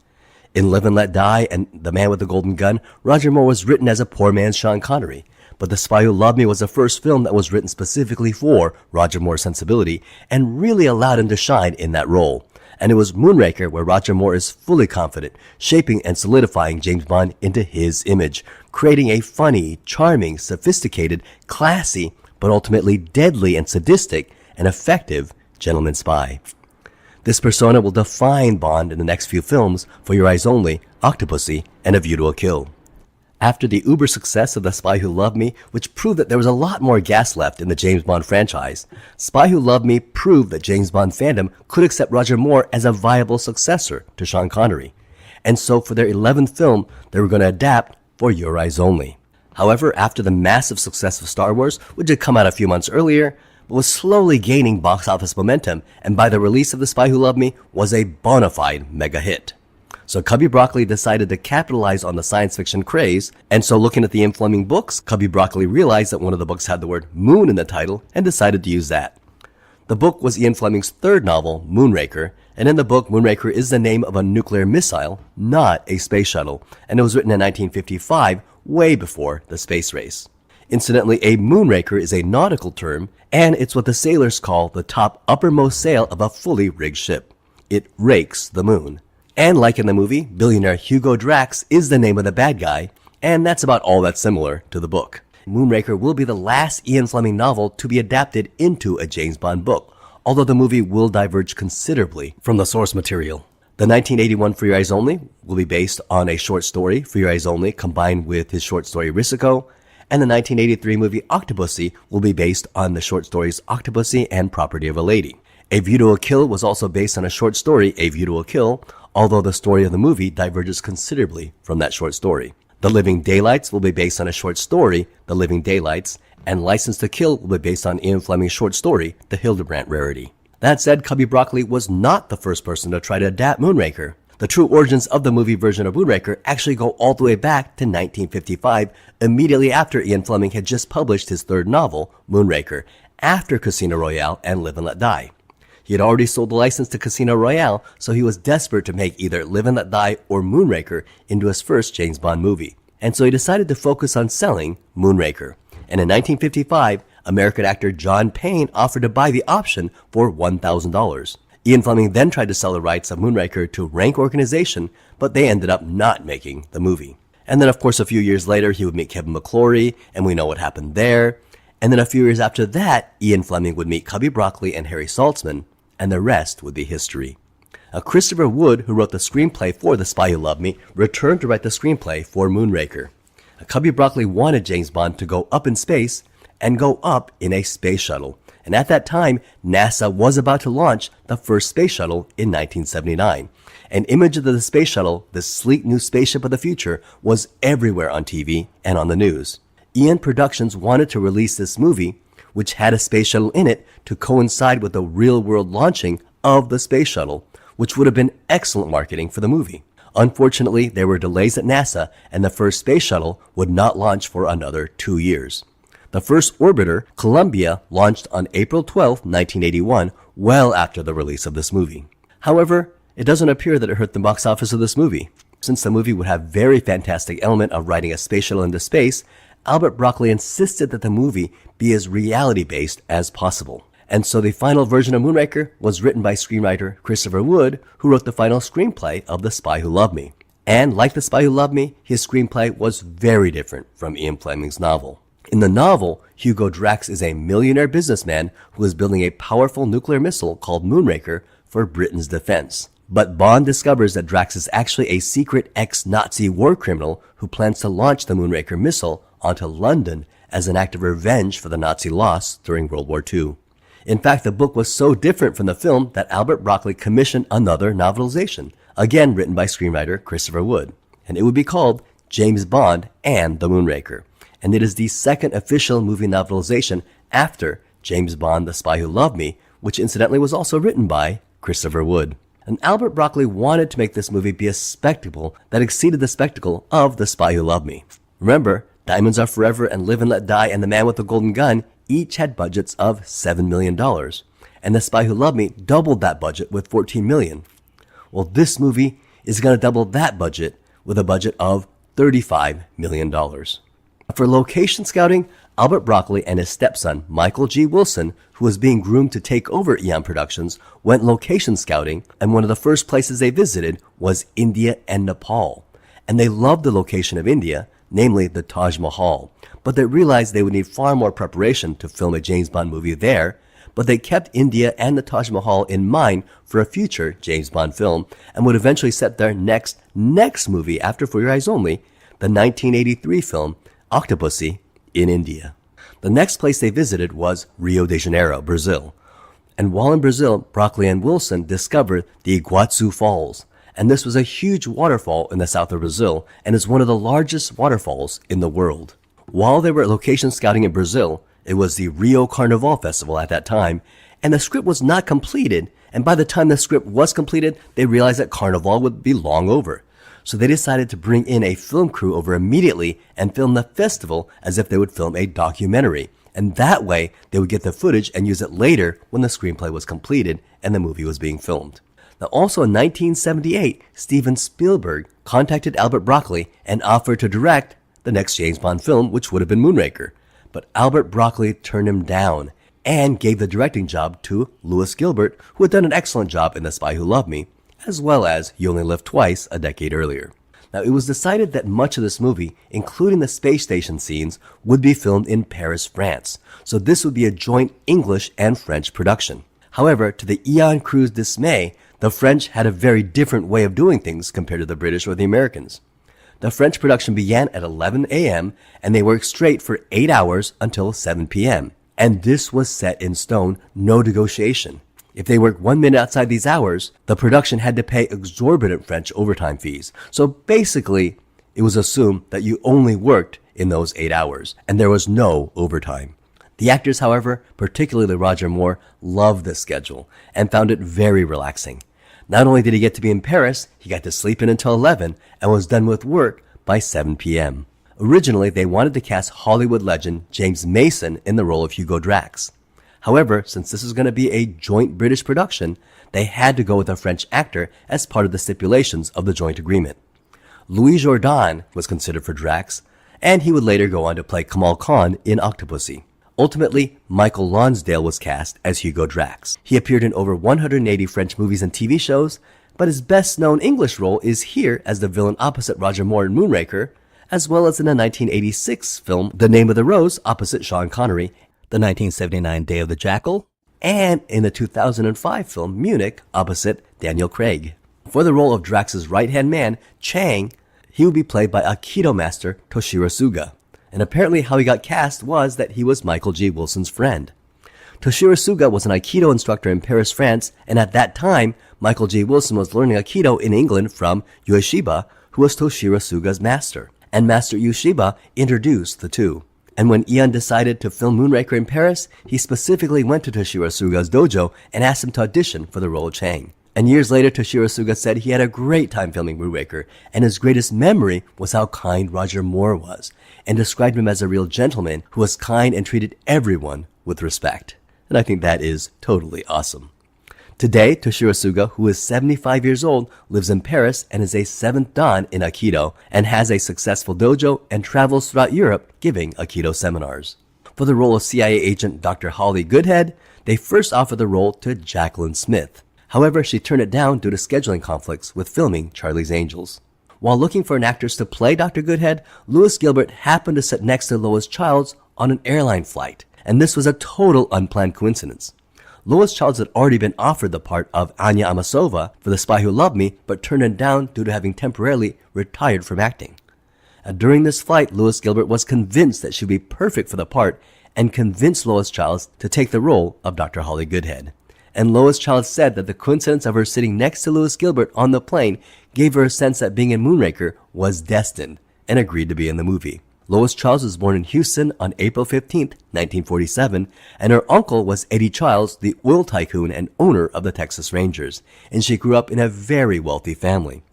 In Live and Let Die and The Man with the Golden Gun, Roger Moore was written as a poor man's Sean Connery, but The Spy Who Loved Me was the first film that was written specifically for Roger Moore's sensibility and really allowed him to shine in that role. And it was Moonraker where Roger Moore is fully confident, shaping and solidifying James Bond into his image, creating a funny, charming, sophisticated, classy, but ultimately deadly and sadistic and effective gentleman spy. This persona will define Bond in the next few films, For Your Eyes Only, Octopussy, and A View to a Kill. After the uber success of The Spy Who Loved Me, which proved that there was a lot more gas left in the James Bond franchise, Spy Who Loved Me proved that James Bond fandom could accept Roger Moore as a viable successor to Sean Connery. And so for their 11th film, they were going to adapt For Your Eyes Only. However, after the massive success of Star Wars, which had come out a few months earlier, but was slowly gaining box office momentum, and by the release of The Spy Who Loved Me, was a bona fide mega hit. So Cubby Broccoli decided to capitalize on the science fiction craze, and so looking at the Ian Fleming books, Cubby Broccoli realized that one of the books had the word moon in the title, and decided to use that. The book was Ian Fleming's 3rd novel, Moonraker, and in the book, Moonraker is the name of a nuclear missile, not a space shuttle, and it was written in 1955, way before the space race. Incidentally, a moonraker is a nautical term, and it's what the sailors call the top uppermost sail of a fully rigged ship. It rakes the moon. And like in the movie, billionaire Hugo Drax is the name of the bad guy, and that's about all that's similar to the book. Moonraker will be the last Ian Fleming novel to be adapted into a James Bond book, although the movie will diverge considerably from the source material. The 1981 For Your Eyes Only will be based on a short story, For Your Eyes Only, combined with his short story Risiko, and the 1983 movie Octopussy will be based on the short stories Octopussy and Property of a Lady. A View to a Kill was also based on a short story, A View to a Kill, although the story of the movie diverges considerably from that short story. The Living Daylights will be based on a short story, The Living Daylights, and License to Kill will be based on Ian Fleming's short story, The Hildebrandt Rarity. That said, Cubby Broccoli was not the first person to try to adapt Moonraker. The true origins of the movie version of Moonraker actually go all the way back to 1955, immediately after Ian Fleming had just published his 3rd novel, Moonraker, after Casino Royale and Live and Let Die. He had already sold the license to Casino Royale, so he was desperate to make either Live and Let Die or Moonraker into his first James Bond movie. And so he decided to focus on selling Moonraker. And in 1955, American actor John Payne offered to buy the option for $1,000. Ian Fleming then tried to sell the rights of Moonraker to Rank Organization, but they ended up not making the movie. And then of course a few years later he would meet Kevin McClory, and we know what happened there. And then a few years after that, Ian Fleming would meet Cubby Broccoli and Harry Saltzman, and the rest would be history. Christopher Wood, who wrote the screenplay for The Spy Who Loved Me, returned to write the screenplay for Moonraker. Cubby Broccoli wanted James Bond to go up in space, and go up in a space shuttle. And at that time, NASA was about to launch the first space shuttle in 1979. An image of the space shuttle, the sleek new spaceship of the future, was everywhere on TV and on the news. Eon Productions wanted to release this movie, which had a space shuttle in it, to coincide with the real-world launching of the space shuttle, which would have been excellent marketing for the movie. Unfortunately, there were delays at NASA, and the first space shuttle would not launch for another 2 years. The first orbiter, Columbia, launched on April 12, 1981, well after the release of this movie. However, it doesn't appear that it hurt the box office of this movie. Since the movie would have very fantastic element of riding a space shuttle into space, Albert Broccoli insisted that the movie be as reality-based as possible. And so the final version of Moonraker was written by screenwriter Christopher Wood, who wrote the final screenplay of The Spy Who Loved Me. And like The Spy Who Loved Me, his screenplay was very different from Ian Fleming's novel. In the novel, Hugo Drax is a millionaire businessman who is building a powerful nuclear missile called Moonraker for Britain's defense. But Bond discovers that Drax is actually a secret ex-Nazi war criminal who plans to launch the Moonraker missile onto London as an act of revenge for the Nazi loss during World War II. In fact, the book was so different from the film that Albert Broccoli commissioned another novelization, again written by screenwriter Christopher Wood, and it would be called James Bond and the Moonraker. And it is the second official movie novelization after James Bond, The Spy Who Loved Me, which incidentally was also written by Christopher Wood. And Albert Broccoli wanted to make this movie be a spectacle that exceeded the spectacle of The Spy Who Loved Me. Remember, Diamonds Are Forever and Live and Let Die and The Man with the Golden Gun each had budgets of $7 million. And The Spy Who Loved Me doubled that budget with $14 million. Well, this movie is going to double that budget with a budget of $35 million. For location scouting, Albert Broccoli and his stepson, Michael G. Wilson, who was being groomed to take over Eon Productions, went location scouting, and one of the first places they visited was India and Nepal. And they loved the location of India, namely the Taj Mahal, but they realized they would need far more preparation to film a James Bond movie there, but they kept India and the Taj Mahal in mind for a future James Bond film and would eventually set their next movie after For Your Eyes Only, the 1983 film Octopussy, in India. The next place they visited was Rio de Janeiro, Brazil. And while in Brazil, Broccoli and Wilson discovered the Iguazu Falls, and this was a huge waterfall in the south of Brazil and is one of the largest waterfalls in the world. While they were location scouting in Brazil, it was the Rio Carnival Festival at that time, and the script was not completed, and by the time the script was completed, they realized that Carnival would be long over. So they decided to bring in a film crew over immediately and film the festival as if they would film a documentary. And that way, they would get the footage and use it later when the screenplay was completed and the movie was being filmed. Now, also in 1978, Steven Spielberg contacted Albert Broccoli and offered to direct the next James Bond film, which would have been Moonraker. But Albert Broccoli turned him down and gave the directing job to Louis Gilbert, who had done an excellent job in The Spy Who Loved Me, as well as You Only Live Twice a decade earlier. Now, it was decided that much of this movie, including the space station scenes, would be filmed in Paris, France. So this would be a joint English and French production. However, to the Eon crew's dismay, the French had a very different way of doing things compared to the British or the Americans. The French production began at 11 a.m. and they worked straight for 8 hours until 7 p.m. And this was set in stone, no negotiation. If they worked 1 minute outside these hours, the production had to pay exorbitant French overtime fees. So basically, it was assumed that you only worked in those 8 hours, and there was no overtime. The actors, however, particularly Roger Moore, loved this schedule and found it very relaxing. Not only did he get to be in Paris, he got to sleep in until 11 and was done with work by 7 p.m. Originally, they wanted to cast Hollywood legend James Mason in the role of Hugo Drax. However, since this is going to be a joint British production, they had to go with a French actor as part of the stipulations of the joint agreement. Louis Jourdan was considered for Drax, and he would later go on to play Kamal Khan in Octopussy. Ultimately, Michael Lonsdale was cast as Hugo Drax. He appeared in over 180 French movies and TV shows, but his best-known English role is here as the villain opposite Roger Moore in Moonraker, as well as in the 1986 film The Name of the Rose opposite Sean Connery, the 1979 Day of the Jackal, and in the 2005 film Munich opposite Daniel Craig. For the role of Drax's right-hand man, Chang, he would be played by Aikido master Toshiro Suga. and apparently how he got cast was that he was Michael G. Wilson's friend. Toshiro Suga was an Aikido instructor in Paris, France, and at that time, Michael G. Wilson was learning Aikido in England from Ueshiba, who was Toshiro Suga's master. And Master Ueshiba introduced the two. And when Ian decided to film Moonraker in Paris, he specifically went to Toshiro Suga's dojo and asked him to audition for the role of Chang. And years later, Toshiro Suga said he had a great time filming Moonraker, and his greatest memory was how kind Roger Moore was, and described him as a real gentleman who was kind and treated everyone with respect. And I think that is totally awesome. Today, Toshiro Suga, who is 75 years old, lives in Paris and is a 7th Dan in Aikido and has a successful dojo and travels throughout Europe giving Aikido seminars. For the role of CIA agent Dr. Holly Goodhead, they first offered the role to Jacqueline Smith. However, she turned it down due to scheduling conflicts with filming Charlie's Angels. While looking for an actress to play Dr. Goodhead, Lewis Gilbert happened to sit next to Lois Childs on an airline flight, and this was a total unplanned coincidence. Lois Childs had already been offered the part of Anya Amasova for The Spy Who Loved Me, but turned it down due to having temporarily retired from acting. During this flight, Lewis Gilbert was convinced that she would be perfect for the part and convinced Lois Childs to take the role of Dr. Holly Goodhead. And Lois Childs said that the coincidence of her sitting next to Lewis Gilbert on the plane gave her a sense that being in Moonraker was destined, and agreed to be in the movie. Lois Childs was born in Houston on April 15, 1947, and her uncle was Eddie Childs, the oil tycoon and owner of the Texas Rangers, and she grew up in a very wealthy family.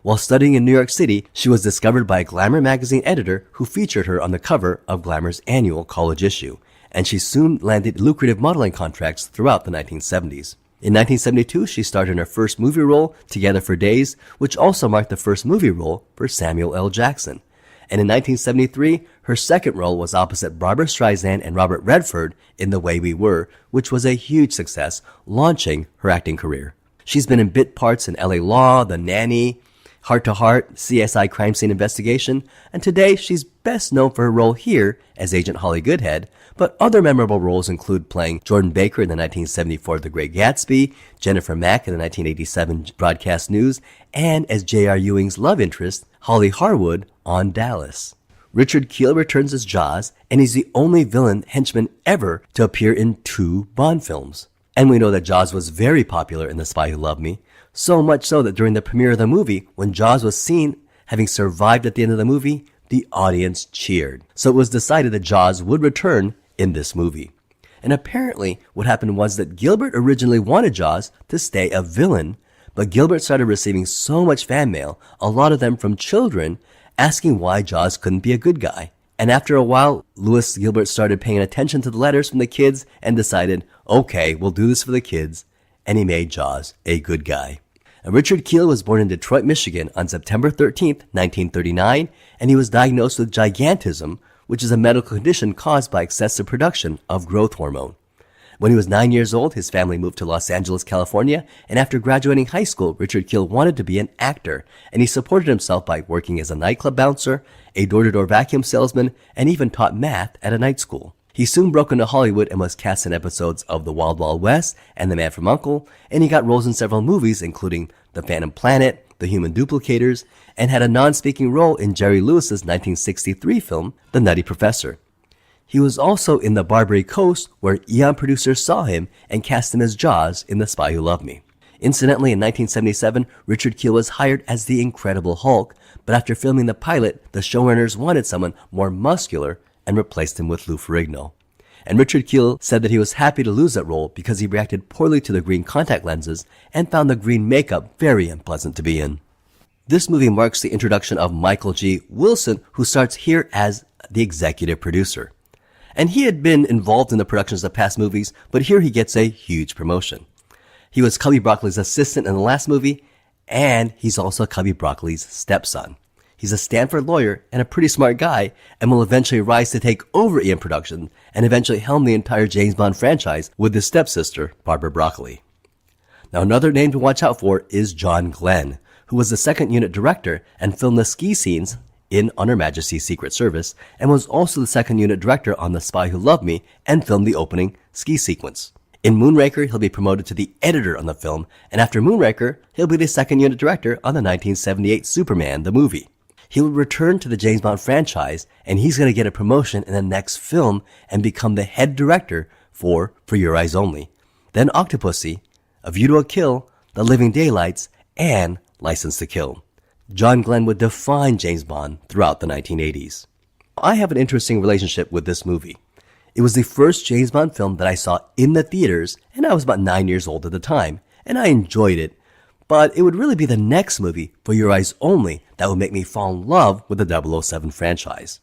While studying in New York City, she was discovered by a Glamour magazine editor who featured her on the cover of Glamour's annual college issue, and she soon landed lucrative modeling contracts throughout the 1970s. In 1972, she starred in her first movie role, Together for Days, which also marked the first movie role for Samuel L. Jackson. And in 1973, her second role was opposite Barbra Streisand and Robert Redford in The Way We Were, which was a huge success, launching her acting career. She's been in bit parts in LA Law, The Nanny, Heart to Heart, CSI Crime Scene Investigation, and today she's best known for her role here as Agent Holly Goodhead, but other memorable roles include playing Jordan Baker in the 1974 The Great Gatsby, Jennifer Mack in the 1987 Broadcast News, and as J.R. Ewing's love interest, Holly Harwood on Dallas. Richard Kiel returns as Jaws, and he's the only villain henchman ever to appear in 2 Bond films. And we know that Jaws was very popular in The Spy Who Loved Me, so much so that during the premiere of the movie, when Jaws was seen having survived at the end of the movie, the audience cheered. So it was decided that Jaws would return in this movie. And apparently, what happened was that Gilbert originally wanted Jaws to stay a villain, but Gilbert started receiving so much fan mail, a lot of them from children, asking why Jaws couldn't be a good guy. And after a while, Lewis Gilbert started paying attention to the letters from the kids and decided, okay, we'll do this for the kids, and he made Jaws a good guy. And Richard Kiel was born in Detroit, Michigan on September 13th, 1939, and he was diagnosed with gigantism, which is a medical condition caused by excessive production of growth hormone. When he was 9 years old, his family moved to Los Angeles, California, and after graduating high school, Richard Kiel wanted to be an actor, and he supported himself by working as a nightclub bouncer, a door-to-door vacuum salesman, and even taught math at a night school. He soon broke into Hollywood and was cast in episodes of The Wild Wild West and The Man from U.N.C.L.E., and he got roles in several movies, including The Phantom Planet, The Human Duplicators, and had a non-speaking role in Jerry Lewis's 1963 film, The Nutty Professor. He was also in The Barbary Coast, where Eon producers saw him and cast him as Jaws in The Spy Who Loved Me. Incidentally, in 1977, Richard Kiel was hired as the Incredible Hulk, but after filming the pilot, the showrunners wanted someone more muscular and replaced him with Lou Ferrigno. And Richard Kiel said that he was happy to lose that role because he reacted poorly to the green contact lenses and found the green makeup very unpleasant to be in. This movie marks the introduction of Michael G. Wilson, who starts here as the executive producer. And he had been involved in the productions of past movies, but here he gets a huge promotion. He was Cubby Broccoli's assistant in the last movie, and he's also Cubby Broccoli's stepson. He's a Stanford lawyer and a pretty smart guy, and will eventually rise to take over Eon Productions and eventually helm the entire James Bond franchise with his stepsister, Barbara Broccoli. Now, another name to watch out for is John Glenn, who was the second unit director and filmed the ski scenes in On Her Majesty's Secret Service, and was also the second unit director on The Spy Who Loved Me and filmed the opening ski sequence. In Moonraker, he'll be promoted to the editor on the film, and after Moonraker, he'll be the second unit director on the 1978 Superman, the movie. he would return to the James Bond franchise, and he's going to get a promotion in the next film and become the head director for Your Eyes Only, then Octopussy, A View to a Kill, The Living Daylights, and License to Kill. John Glenn would define James Bond throughout the 1980s. I have an interesting relationship with this movie. It was the first James Bond film that I saw in the theaters, and I was about 9 years old at the time, and I enjoyed it. But it would really be the next movie, For Your Eyes Only, that would make me fall in love with the 007 franchise.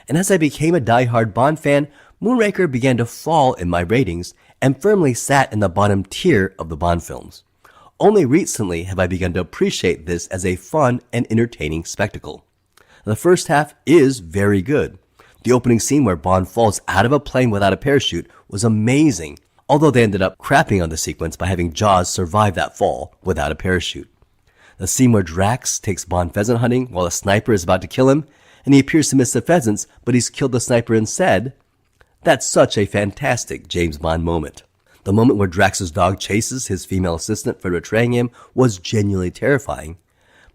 And as I became a die-hard Bond fan, Moonraker began to fall in my ratings and firmly sat in the bottom tier of the Bond films. Only recently have I begun to appreciate this as a fun and entertaining spectacle. The first half is very good. The opening scene where Bond falls out of a plane without a parachute was amazing, although they ended up crapping on the sequence by having Jaws survive that fall without a parachute. The scene where Drax takes Bond pheasant hunting while a sniper is about to kill him, and he appears to miss the pheasants, but he's killed the sniper instead. That's such a fantastic James Bond moment. The moment where Drax's dog chases his female assistant for betraying him was genuinely terrifying.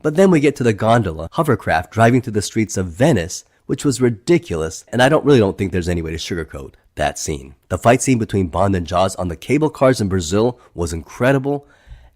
But then we get to the gondola hovercraft driving through the streets of Venice, which was ridiculous, and I don't think there's any way to sugarcoat that scene. The fight scene between Bond and Jaws on the cable cars in Brazil was incredible,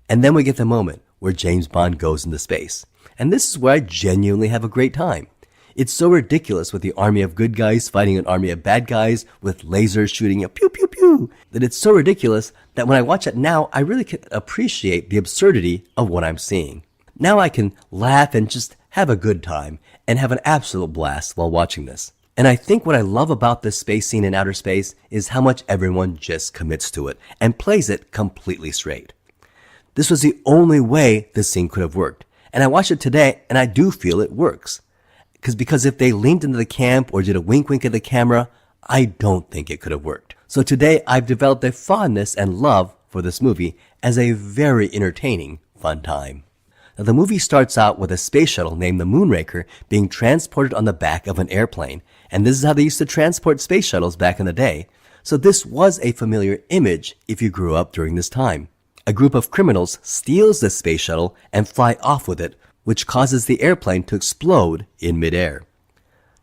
and then we get the moment where James Bond goes into space. And this is where I genuinely have a great time. It's so ridiculous with the army of good guys fighting an army of bad guys with lasers shooting a pew pew pew that it's so ridiculous that when I watch it now, I really can appreciate the absurdity of what I'm seeing. Now I can laugh and just have a good time and have an absolute blast while watching this. And I think what I love about this space scene in outer space is how much everyone just commits to it and plays it completely straight. This was the only way this scene could have worked. And I watch it today and I do feel it works. Because if they leaned into the camp or did a wink wink at the camera, I don't think it could have worked. So today I've developed a fondness and love for this movie as a very entertaining, fun time. Now, the movie starts out with a space shuttle named the Moonraker being transported on the back of an airplane. And this is how they used to transport space shuttles back in the day. So this was a familiar image if you grew up during this time. A group of criminals steals this space shuttle and fly off with it, which causes the airplane to explode in midair.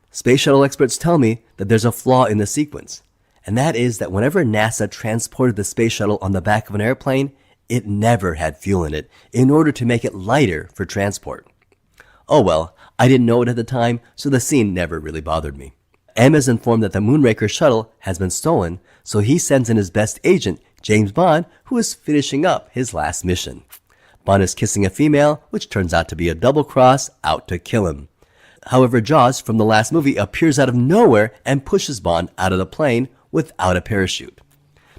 Space shuttle experts tell me that there's a flaw in the sequence, and that is that whenever NASA transported the space shuttle on the back of an airplane, it never had fuel in it in order to make it lighter for transport. Oh well, I didn't know it at the time, so the scene never really bothered me. M is informed that the Moonraker shuttle has been stolen, so he sends in his best agent, James Bond, who is finishing up his last mission. Bond is kissing a female, which turns out to be a double cross out to kill him. However, Jaws from the last movie appears out of nowhere and pushes Bond out of the plane without a parachute.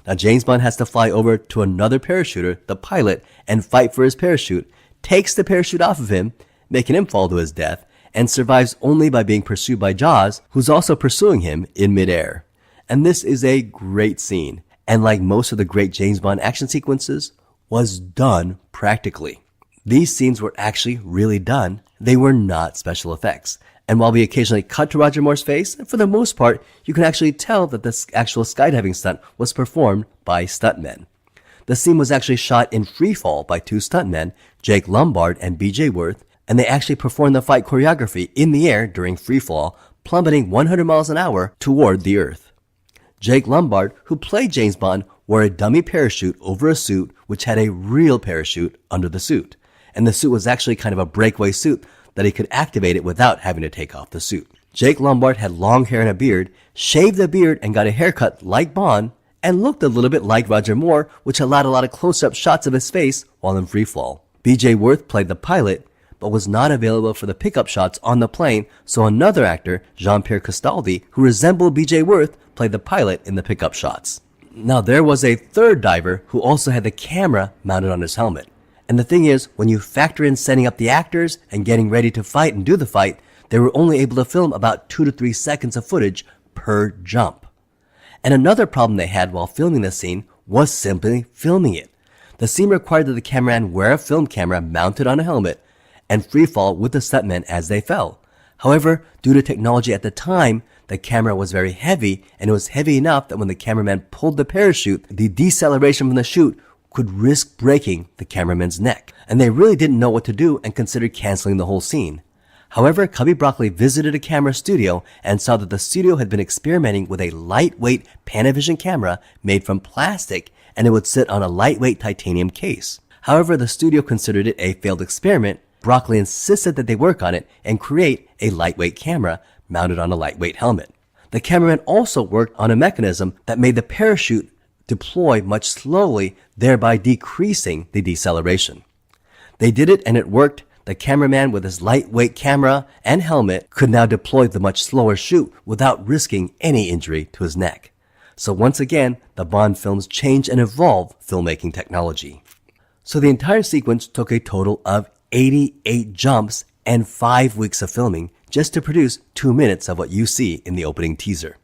Now James Bond has to fly over to another parachuter, the pilot, and fight for his parachute, takes the parachute off of him, making him fall to his death, and survives only by being pursued by Jaws, who's also pursuing him in midair. And this is a great scene, and like most of the great James Bond action sequences, was done practically. These scenes were actually really done. They were not special effects. And while we occasionally cut to Roger Moore's face, for the most part, you can actually tell that this actual skydiving stunt was performed by stuntmen. The scene was actually shot in free fall by two stuntmen, Jake Lombard and BJ Worth, and they actually performed the fight choreography in the air during free fall, plummeting 100 miles an hour toward the earth. Jake Lombard, who played James Bond, wore a dummy parachute over a suit which had a real parachute under the suit. And the suit was actually kind of a breakaway suit that he could activate it without having to take off the suit. Jake Lombard had long hair and a beard, shaved the beard and got a haircut like Bond, and looked a little bit like Roger Moore, which allowed a lot of close-up shots of his face while in free fall. BJ Worth played the pilot, but was not available for the pickup shots on the plane, so another actor, Jean-Pierre Castaldi, who resembled BJ Worth, played the pilot in the pickup shots. Now there was a third diver who also had the camera mounted on his helmet. And the thing is, when you factor in setting up the actors and getting ready to fight and do the fight, they were only able to film about 2 to 3 seconds of footage per jump. And another problem they had while filming this scene was simply filming it. The scene required that the cameraman wear a film camera mounted on a helmet and free fall with the stuntmen as they fell. However, due to technology at the time, the camera was very heavy, and it was heavy enough that when the cameraman pulled the parachute, the deceleration from the chute could risk breaking the cameraman's neck. And they really didn't know what to do and considered canceling the whole scene. However, Cubby Broccoli visited a camera studio and saw that the studio had been experimenting with a lightweight Panavision camera made from plastic, and it would sit on a lightweight titanium case. However, the studio considered it a failed experiment. Broccoli insisted that they work on it and create a lightweight camera mounted on a lightweight helmet. The cameraman also worked on a mechanism that made the parachute deploy much slowly, thereby decreasing the deceleration. They did it and it worked. The cameraman with his lightweight camera and helmet could now deploy the much slower chute without risking any injury to his neck. So once again, the Bond films change and evolve filmmaking technology. So the entire sequence took a total of 88 jumps and 5 weeks of filming just to produce 2 minutes of what you see in the opening teaser.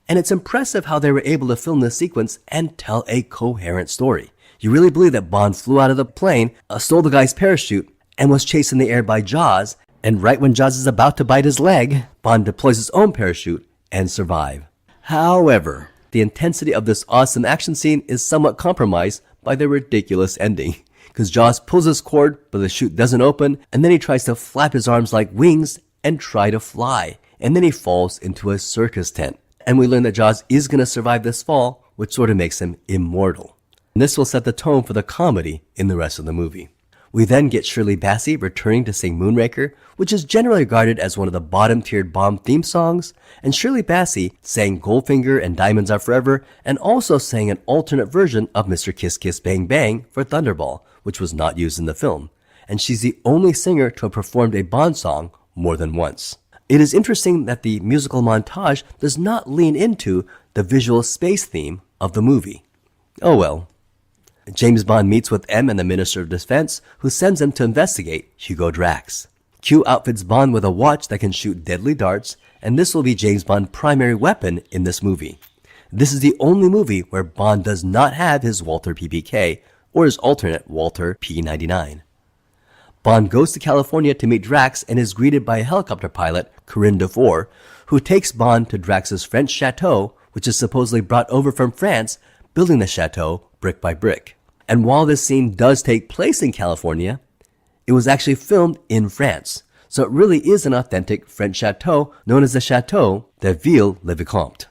And it's impressive how they were able to film this sequence and tell a coherent story. You really believe that Bond flew out of the plane, stole the guy's parachute, and was chased in the air by Jaws, and right when Jaws is about to bite his leg, Bond deploys his own parachute and survive. However, the intensity of this awesome action scene is somewhat compromised by the ridiculous ending, because Jaws pulls his cord, but the chute doesn't open, and then he tries to flap his arms like wings and try to fly, and then he falls into a circus tent. And we learn that Jaws is going to survive this fall, which sort of makes him immortal. And this will set the tone for the comedy in the rest of the movie. We then get Shirley Bassey returning to sing Moonraker, which is generally regarded as one of the bottom-tiered Bond theme songs, and Shirley Bassey sang Goldfinger and Diamonds Are Forever, and also sang an alternate version of Mr. Kiss Kiss Bang Bang for Thunderball, which was not used in the film. And she's the only singer to have performed a Bond song more than once. It is interesting that the musical montage does not lean into the visual space theme of the movie. Oh well. James Bond meets with M and the Minister of Defense, who sends him to investigate Hugo Drax. Q outfits Bond with a watch that can shoot deadly darts, and this will be James Bond's primary weapon in this movie. This is the only movie where Bond does not have his Walther PPK, or his alternate Walther P99. Bond goes to California to meet Drax and is greeted by a helicopter pilot, Corinne Dufour, who takes Bond to Drax's French chateau, which is supposedly brought over from France, building the chateau brick by brick. And while this scene does take place in California, it was actually filmed in France. So it really is an authentic French chateau known as the Chateau de Ville-le-Vicomte.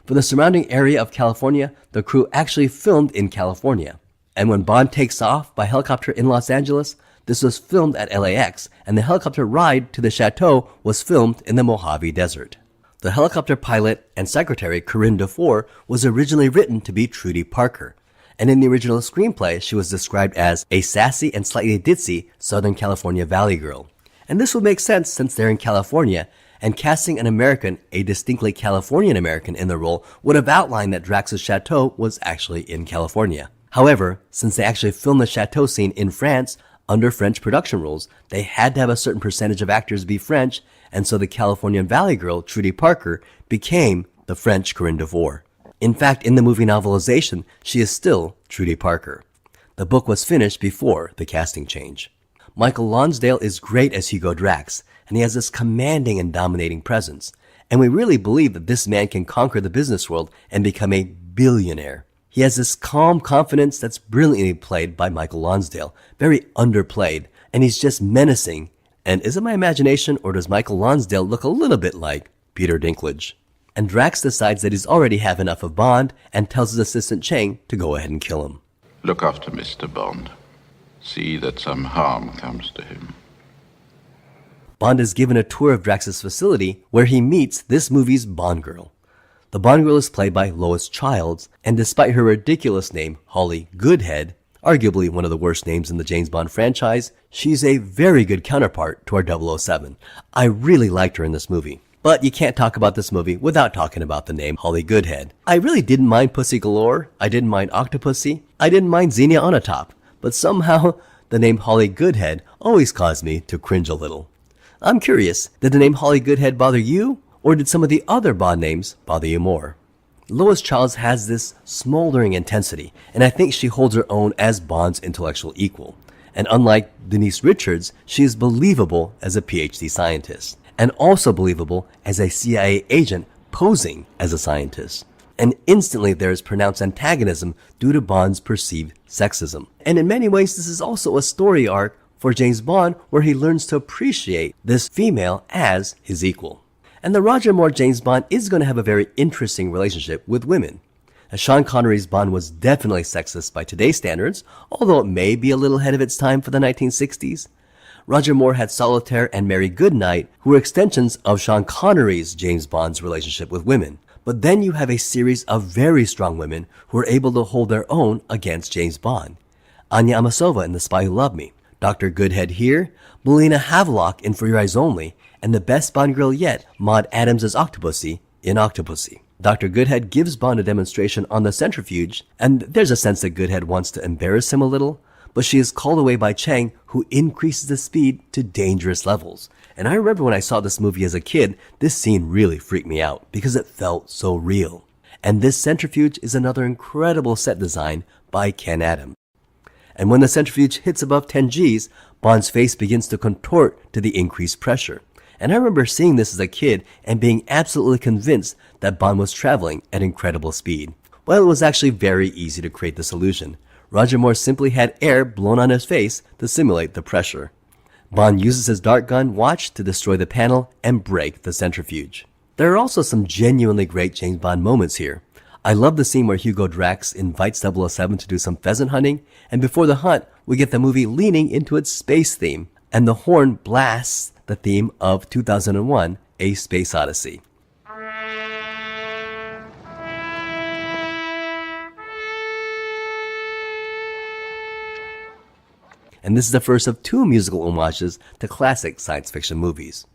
For the surrounding area of California, the crew actually filmed in California. And when Bond takes off by helicopter in Los Angeles, this was filmed at LAX, and the helicopter ride to the chateau was filmed in the Mojave Desert. The helicopter pilot and secretary, Corinne Dufour, was originally written to be Trudy Parker. And in the original screenplay, she was described as a sassy and slightly ditzy Southern California Valley girl. And this would make sense since they're in California, and casting an American, a distinctly Californian American, in the role would have outlined that Drax's chateau was actually in California. However, since they actually filmed the chateau scene in France, under French production rules, they had to have a certain percentage of actors be French, and so the Californian Valley girl, Trudy Parker, became the French Corinne Dufour. In fact, in the movie novelization, she is still Trudy Parker. The book was finished before the casting change. Michael Lonsdale is great as Hugo Drax, and he has this commanding and dominating presence. And we really believe that this man can conquer the business world and become a billionaire. He has this calm confidence that's brilliantly played by Michael Lonsdale, very underplayed, and he's just menacing. And is it my imagination, or does Michael Lonsdale look a little bit like Peter Dinklage? And Drax decides that he's already have enough of Bond and tells his assistant Chang to go ahead and kill him. Look after Mr. Bond. See that some harm comes to him. Bond is given a tour of Drax's facility where he meets this movie's Bond girl. The Bond girl is played by Lois Childs, and despite her ridiculous name, Holly Goodhead, arguably one of the worst names in the James Bond franchise, she's a very good counterpart to our 007. I really liked her in this movie. But you can't talk about this movie without talking about the name Holly Goodhead. I really didn't mind Pussy Galore, I didn't mind Octopussy, I didn't mind Xenia Onatopp, but somehow the name Holly Goodhead always caused me to cringe a little. I'm curious, did the name Holly Goodhead bother you, or did some of the other Bond names bother you more? Lois Childs has this smoldering intensity, and I think she holds her own as Bond's intellectual equal. And unlike Denise Richards, she is believable as a PhD scientist, and also believable as a CIA agent posing as a scientist. And instantly there is pronounced antagonism due to Bond's perceived sexism. And in many ways, this is also a story arc for James Bond where he learns to appreciate this female as his equal. And the Roger Moore James Bond is going to have a very interesting relationship with women. Now, Sean Connery's Bond was definitely sexist by today's standards, although it may be a little ahead of its time for the 1960s. Roger Moore had Solitaire and Mary Goodnight, who were extensions of Sean Connery's James Bond's relationship with women. But then you have a series of very strong women who are able to hold their own against James Bond. Anya Amasova in The Spy Who Loved Me, Dr. Goodhead here, Melina Havelock in For Your Eyes Only, and the best Bond girl yet, Maud Adams as Octopussy in Octopussy. Dr. Goodhead gives Bond a demonstration on the centrifuge, and there's a sense that Goodhead wants to embarrass him a little, but she is called away by Chang, who increases the speed to dangerous levels. And I remember when I saw this movie as a kid, this scene really freaked me out because it felt so real. And this centrifuge is another incredible set design by Ken Adam. And when the centrifuge hits above 10 Gs, Bond's face begins to contort to the increased pressure. And I remember seeing this as a kid and being absolutely convinced that Bond was traveling at incredible speed. Well, it was actually very easy to create this illusion. Roger Moore simply had air blown on his face to simulate the pressure. Bond uses his dart gun watch to destroy the panel and break the centrifuge. There are also some genuinely great James Bond moments here. I love the scene where Hugo Drax invites 007 to do some pheasant hunting, and before the hunt, we get the movie leaning into its space theme, and the horn blasts the theme of 2001, A Space Odyssey. And this is the first of two musical homages to classic science fiction movies.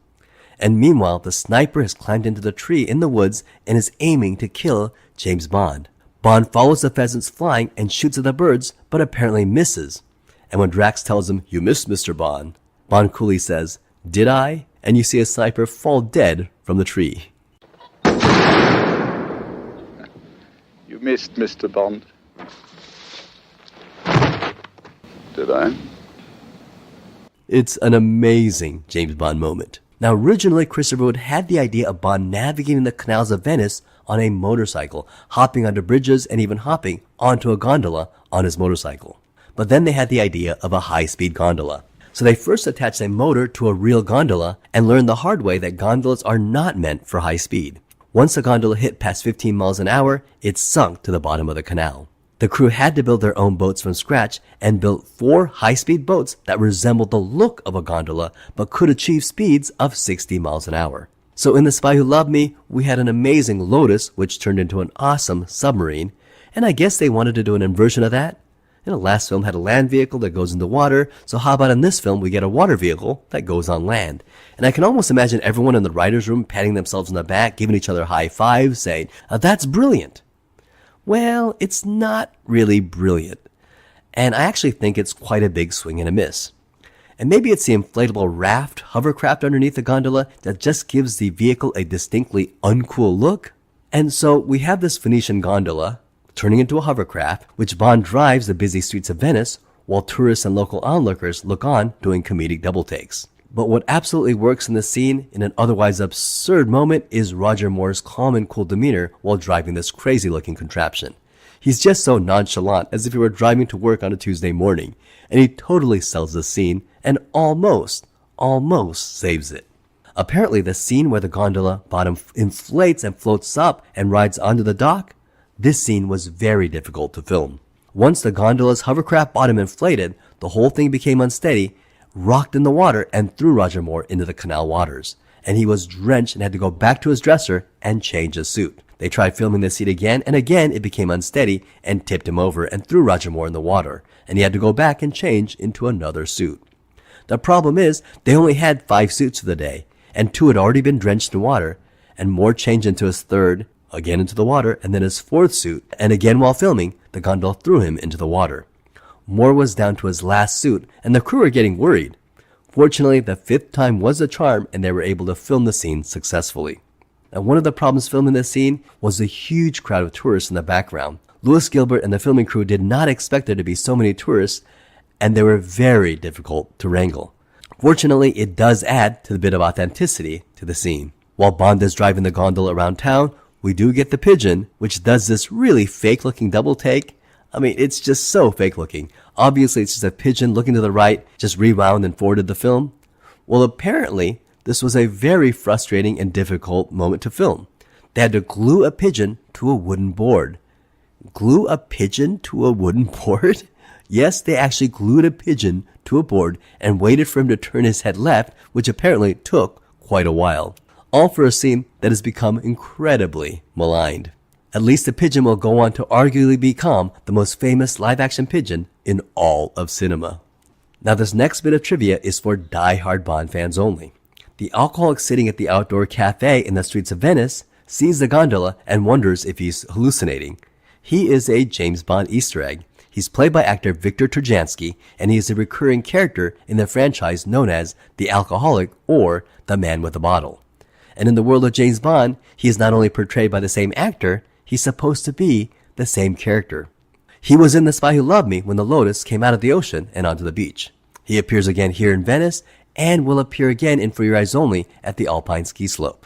And meanwhile, the sniper has climbed into the tree in the woods and is aiming to kill James Bond. Bond follows the pheasants flying and shoots at the birds, but apparently misses. And when Drax tells him, "You missed, Mr. Bond," Bond coolly says, "Did I?" And you see a sniper fall dead from the tree. You missed, Mr. Bond. Did I? It's an amazing James Bond moment. Now, originally, Christopher Wood had the idea of Bond navigating the canals of Venice on a motorcycle, hopping onto bridges and even hopping onto a gondola on his motorcycle. But then they had the idea of a high-speed gondola. So they first attached a motor to a real gondola and learned the hard way that gondolas are not meant for high speed. Once the gondola hit past 15 miles an hour, it sunk to the bottom of the canal. The crew had to build their own boats from scratch and built 4 high-speed boats that resembled the look of a gondola but could achieve speeds of 60 miles an hour. So in The Spy Who Loved Me, we had an amazing Lotus which turned into an awesome submarine, and I guess they wanted to do an inversion of that. The last film had a land vehicle that goes into water, so how about in this film we get a water vehicle that goes on land? And I can almost imagine everyone in the writer's room patting themselves on the back, giving each other high fives, saying, "That's brilliant." Well, it's not really brilliant. And I actually think it's quite a big swing and a miss. And maybe it's the inflatable raft, hovercraft underneath the gondola that just gives the vehicle a distinctly uncool look. And so we have this Venetian gondola turning into a hovercraft, which Bond drives the busy streets of Venice, while tourists and local onlookers look on doing comedic double takes. But what absolutely works in the scene in an otherwise absurd moment is Roger Moore's calm and cool demeanor while driving this crazy looking contraption. He's just so nonchalant as if he were driving to work on a Tuesday morning, and he totally sells the scene and almost saves it. Apparently the scene where the gondola bottom inflates and floats up and rides onto the dock, this scene was very difficult to film. Once the gondola's hovercraft bottom inflated, the whole thing became unsteady, rocked in the water, and threw Roger Moore into the canal waters. And he was drenched and had to go back to his dresser and change his suit. They tried filming the scene again, and again it became unsteady and tipped him over and threw Roger Moore in the water, and he had to go back and change into another suit. The problem is, they only had 5 suits for the day, and 2 had already been drenched in water, and Moore changed into his third, again into the water, and then his 4th suit, and again while filming, the gondola threw him into the water. Moore was down to his last suit, and the crew were getting worried. Fortunately, the 5th time was a charm, and they were able to film the scene successfully. Now, one of the problems filming this scene was the huge crowd of tourists in the background. Louis Gilbert and the filming crew did not expect there to be so many tourists, and they were very difficult to wrangle. Fortunately, it does add to the bit of authenticity to the scene. While Bond is driving the gondola around town, we do get the pigeon, which does this really fake-looking double take. I mean, it's just so fake looking. Obviously, it's just a pigeon looking to the right, just rewound and forwarded the film. Well, apparently, this was a very frustrating and difficult moment to film. They had to glue a pigeon to a wooden board. Glue a pigeon to a wooden board? Yes, they actually glued a pigeon to a board and waited for him to turn his head left, which apparently took quite a while. All for a scene that has become incredibly maligned. At least the pigeon will go on to arguably become the most famous live-action pigeon in all of cinema. Now this next bit of trivia is for die-hard Bond fans only. The alcoholic sitting at the outdoor cafe in the streets of Venice sees the gondola and wonders if he's hallucinating. He is a James Bond Easter egg. He's played by actor Victor Turjansky, and he is a recurring character in the franchise known as the alcoholic or the man with the bottle. And in the world of James Bond, he is not only portrayed by the same actor, he's supposed to be the same character. He was in The Spy Who Loved Me when the Lotus came out of the ocean and onto the beach. He appears again here in Venice and will appear again in For Your Eyes Only at the Alpine ski slope.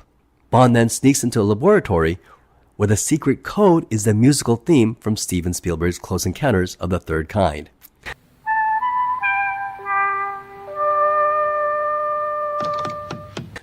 Bond then sneaks into a laboratory where the secret code is the musical theme from Steven Spielberg's Close Encounters of the Third Kind.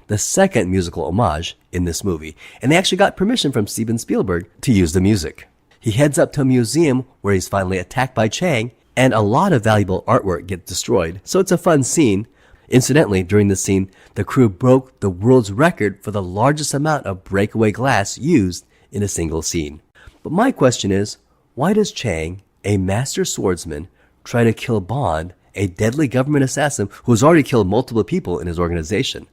The second musical homage in this movie, and they actually got permission from Steven Spielberg to use the music. He heads up to a museum where he's finally attacked by Chang, and a lot of valuable artwork gets destroyed, so it's a fun scene. Incidentally, during the scene, the crew broke the world's record for the largest amount of breakaway glass used in a single scene. But my question is, why does Chang, a master swordsman, try to kill Bond, a deadly government assassin who has already killed multiple people in his organization?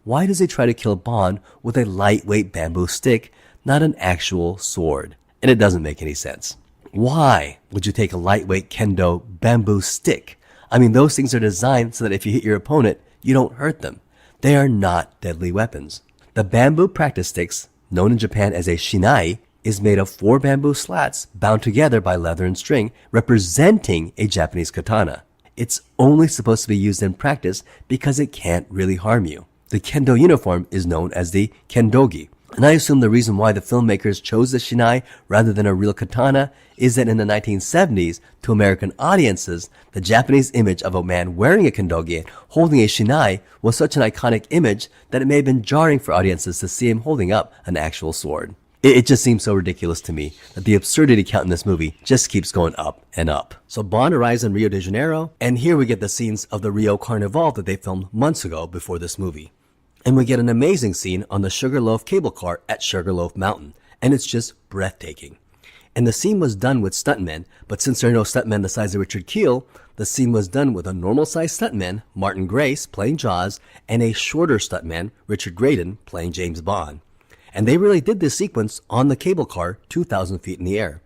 Why does he try to kill Bond with a lightweight bamboo stick, not an actual sword? And it doesn't make any sense. Why would you take a lightweight kendo bamboo stick? I mean, those things are designed so that if you hit your opponent, you don't hurt them. They are not deadly weapons. The bamboo practice sticks, known in Japan as a shinai, is made of 4 bamboo slats bound together by leather and string, representing a Japanese katana. It's only supposed to be used in practice because it can't really harm you. The kendo uniform is known as the kendogi. And I assume the reason why the filmmakers chose the shinai rather than a real katana is that in the 1970s, to American audiences, the Japanese image of a man wearing a kendogi holding a shinai was such an iconic image that it may have been jarring for audiences to see him holding up an actual sword. It just seems so ridiculous to me that the absurdity count in this movie just keeps going up and up. So Bond arrives in Rio de Janeiro, and here we get the scenes of the Rio Carnival that they filmed months ago before this movie. And we get an amazing scene on the Sugarloaf cable car at Sugarloaf Mountain, and it's just breathtaking. And the scene was done with stuntmen, but since there are no stuntmen the size of Richard Kiel, the scene was done with a normal-sized stuntman, Martin Grace, playing Jaws, and a shorter stuntman, Richard Graydon, playing James Bond. And they really did this sequence on the cable car 2,000 feet in the air.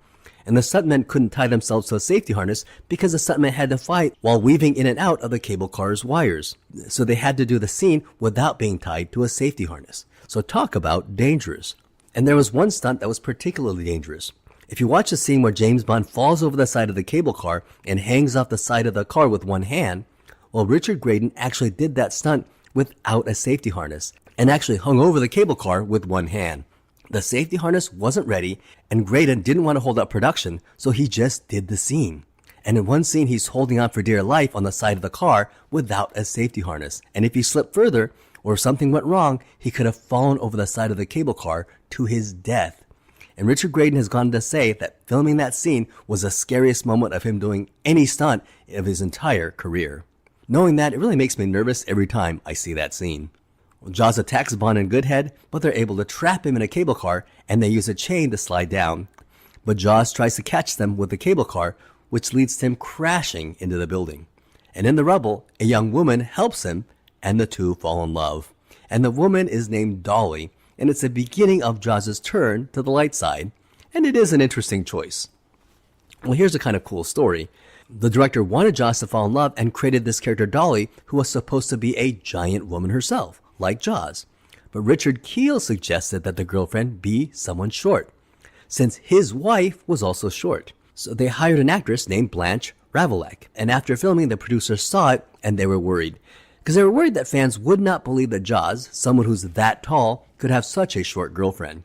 And the stuntmen couldn't tie themselves to a safety harness because the stuntmen had to fight while weaving in and out of the cable car's wires. So they had to do the scene without being tied to a safety harness. So talk about dangerous. And there was one stunt that was particularly dangerous. If you watch the scene where James Bond falls over the side of the cable car and hangs off the side of the car with one hand, well, Richard Graydon actually did that stunt without a safety harness and actually hung over the cable car with one hand. The safety harness wasn't ready, and Graydon didn't want to hold up production, so he just did the scene. And in one scene, he's holding on for dear life on the side of the car without a safety harness. And if he slipped further, or if something went wrong, he could have fallen over the side of the cable car to his death. And Richard Graydon has gone to say that filming that scene was the scariest moment of him doing any stunt of his entire career. Knowing that, it really makes me nervous every time I see that scene. Jaws attacks Bond and Goodhead, but they're able to trap him in a cable car, and they use a chain to slide down. But Jaws tries to catch them with the cable car, which leads to him crashing into the building. And in the rubble, a young woman helps him, and the two fall in love. And the woman is named Dolly, and it's the beginning of Jaws' turn to the light side, and it is an interesting choice. Well, here's a kind of cool story. The director wanted Jaws to fall in love and created this character Dolly, who was supposed to be a giant woman herself, like Jaws. But Richard Kiel suggested that the girlfriend be someone short, since his wife was also short. So they hired an actress named Blanche Ravillec, and after filming, the producers saw it and they were worried. Because they were worried that fans would not believe that Jaws, someone who's that tall, could have such a short girlfriend.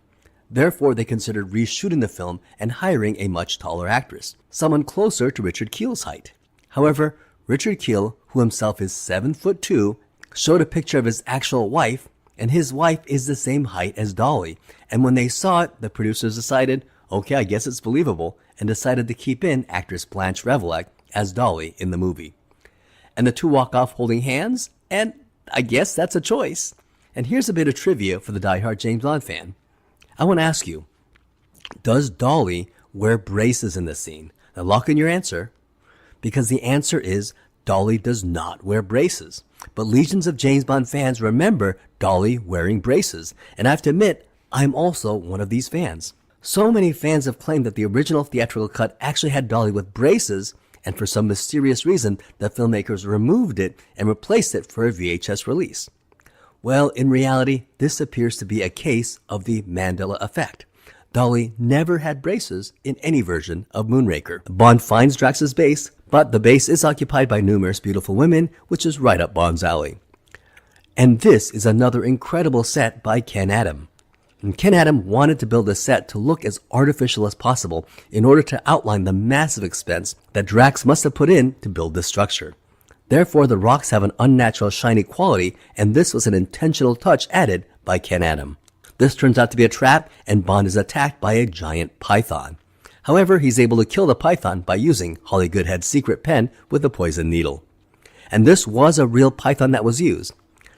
Therefore, they considered reshooting the film and hiring a much taller actress, someone closer to Richard Keel's height. However, Richard Keel, who himself is 7'2", showed a picture of his actual wife, and his wife is the same height as Dolly. And when they saw it, the producers decided, okay, I guess it's believable, and decided to keep in actress Blanche Revelec as Dolly in the movie. And the two walk off holding hands, and I guess that's a choice. And here's a bit of trivia for the diehard James Bond fan. I want to ask you, does Dolly wear braces in this scene? Now lock in your answer, because the answer is Dolly does not wear braces. But legions of James Bond fans remember Dolly wearing braces, and I have to admit, I'm also one of these fans. So many fans have claimed that the original theatrical cut actually had Dolly with braces, and for some mysterious reason, the filmmakers removed it and replaced it for a VHS release. Well, in reality, this appears to be a case of the Mandela effect. Dolly never had braces in any version of Moonraker. Bond finds Drax's base, but the base is occupied by numerous beautiful women, which is right up Bond's alley. And this is another incredible set by Ken Adam. And Ken Adam wanted to build a set to look as artificial as possible in order to outline the massive expense that Drax must have put in to build this structure. Therefore, the rocks have an unnatural shiny quality, and this was an intentional touch added by Ken Adam. This turns out to be a trap, and Bond is attacked by a giant python. However, he's able to kill the python by using Holly Goodhead's secret pen with a poison needle. And this was a real python that was used.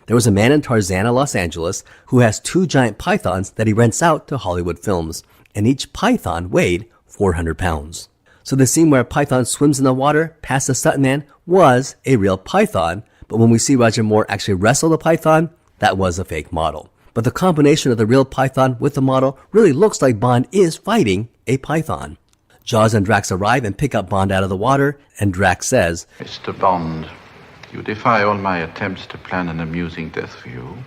There was a man in Tarzana, Los Angeles, who has 2 giant pythons that he rents out to Hollywood films, and each python weighed 400 pounds. So the scene where a python swims in the water past the stuntman was a real python, but when we see Roger Moore actually wrestle the python, that was a fake model. But the combination of the real python with the model really looks like Bond is fighting a python. Jaws and Drax arrive and pick up Bond out of the water, and Drax says, Mr. Bond, you defy all my attempts to plan an amusing death for you.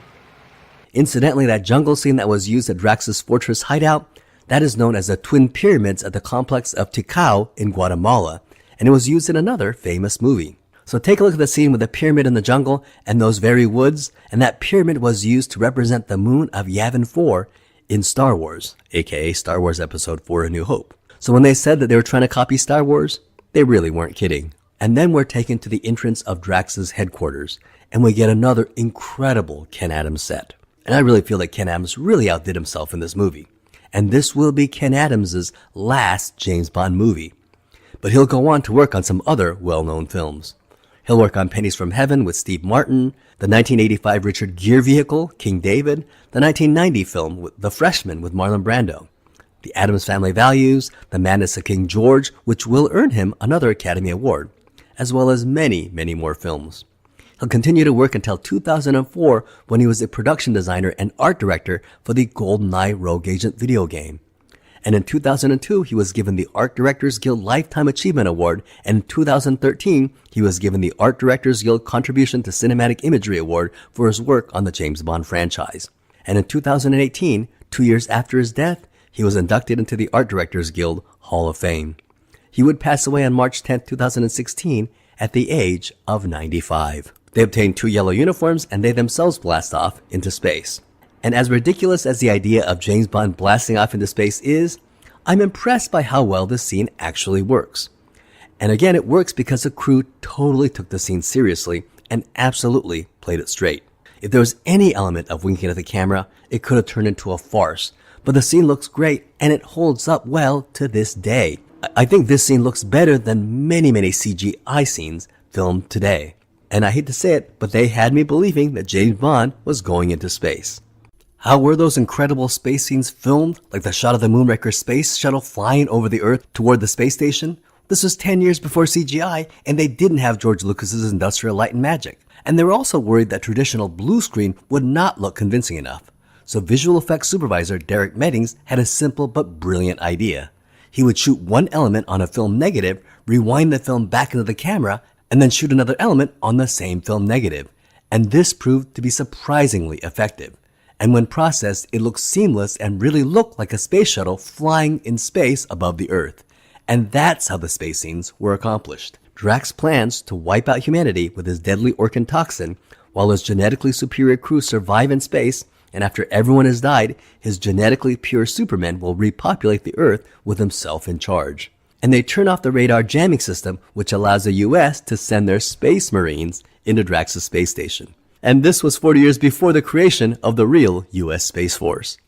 Incidentally, that jungle scene that was used at Drax's fortress hideout, that is known as the Twin Pyramids at the complex of Tikal in Guatemala, and it was used in another famous movie. So take a look at the scene with the pyramid in the jungle and those very woods, and that pyramid was used to represent the moon of Yavin 4 in Star Wars, aka Star Wars Episode 4 A New Hope. So when they said that they were trying to copy Star Wars, they really weren't kidding. And then we're taken to the entrance of Drax's headquarters, and we get another incredible Ken Adams set. And I really feel that Ken Adams really outdid himself in this movie. And this will be Ken Adams' last James Bond movie. But he'll go on to work on some other well-known films. He'll work on Pennies from Heaven with Steve Martin, the 1985 Richard Gere vehicle, King David, the 1990 film The Freshman with Marlon Brando, The Addams Family Values, The Madness of King George, which will earn him another Academy Award, as well as many, many more films. He'll continue to work until 2004 when he was a production designer and art director for the GoldenEye Rogue Agent video game. And in 2002, he was given the Art Directors Guild Lifetime Achievement Award, and in 2013, he was given the Art Directors Guild Contribution to Cinematic Imagery Award for his work on the James Bond franchise. And in 2018, 2 years after his death, he was inducted into the Art Directors Guild Hall of Fame. He would pass away on March 10, 2016, at the age of 95. They obtain 2 yellow uniforms, and they themselves blast off into space. And as ridiculous as the idea of James Bond blasting off into space is, I'm impressed by how well this scene actually works. And again, it works because the crew totally took the scene seriously and absolutely played it straight. If there was any element of winking at the camera, it could have turned into a farce. But the scene looks great, and it holds up well to this day. I think this scene looks better than many, many CGI scenes filmed today. And I hate to say it, but they had me believing that James Bond was going into space. How were those incredible space scenes filmed, like the shot of the Moonraker space shuttle flying over the Earth toward the space station? This was 10 years before CGI, and they didn't have George Lucas's Industrial Light and Magic. And they were also worried that traditional blue screen would not look convincing enough. So visual effects supervisor Derek Meddings had a simple but brilliant idea. He would shoot one element on a film negative, rewind the film back into the camera, and then shoot another element on the same film negative. And this proved to be surprisingly effective. And when processed, it looked seamless and really looked like a space shuttle flying in space above the Earth. And that's how the space scenes were accomplished. Drax plans to wipe out humanity with his deadly Orkin toxin, while his genetically superior crew survive in space, and after everyone has died, his genetically pure Superman will repopulate the Earth with himself in charge. And they turn off the radar jamming system, which allows the US to send their space marines into Drax's space station. And this was 40 years before the creation of the real US Space Force.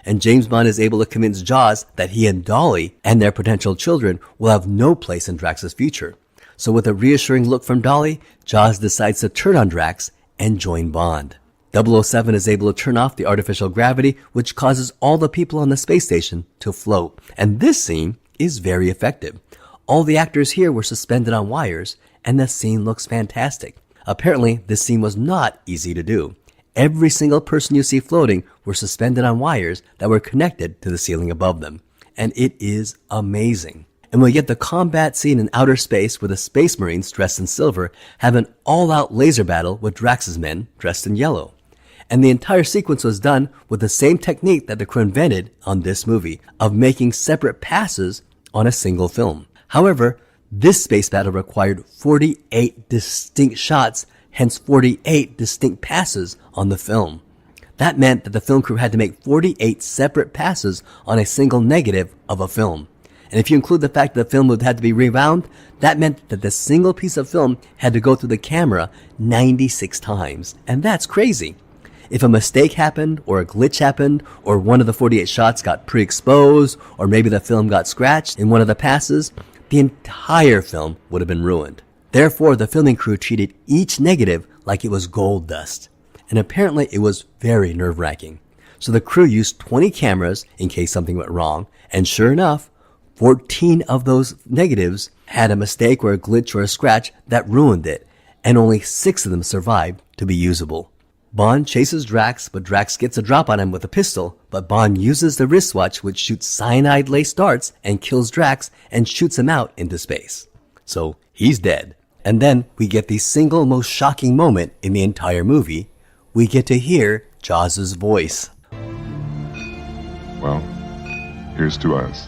And James Bond is able to convince Jaws that he and Dolly and their potential children will have no place in Drax's future. So with a reassuring look from Dolly, Jaws decides to turn on Drax and join Bond. 007 is able to turn off the artificial gravity, which causes all the people on the space station to float. And this scene is very effective. All the actors here were suspended on wires, and the scene looks fantastic. Apparently, this scene was not easy to do. Every single person you see floating were suspended on wires that were connected to the ceiling above them. And it is amazing. And we get the combat scene in outer space where the Space Marines dressed in silver have an all-out laser battle with Drax's men dressed in yellow. And the entire sequence was done with the same technique that the crew invented on this movie, of making separate passes on a single film. However, this space battle required 48 distinct shots, hence 48 distinct passes on the film. That meant that the film crew had to make 48 separate passes on a single negative of a film. And if you include the fact that the film would have to be rewound, that meant that the single piece of film had to go through the camera 96 times. And that's crazy. If a mistake happened, or a glitch happened, or one of the 48 shots got pre-exposed, or maybe the film got scratched in one of the passes, the entire film would have been ruined. Therefore, the filming crew treated each negative like it was gold dust. And apparently it was very nerve-wracking. So the crew used 20 cameras in case something went wrong, and sure enough, 14 of those negatives had a mistake or a glitch or a scratch that ruined it, and only 6 of them survived to be usable. Bond chases Drax, but Drax gets a drop on him with a pistol, but Bond uses the wristwatch, which shoots cyanide-laced darts and kills Drax and shoots him out into space. So he's dead. And then we get the single most shocking moment in the entire movie. We get to hear Jaws' voice. Well, here's to us.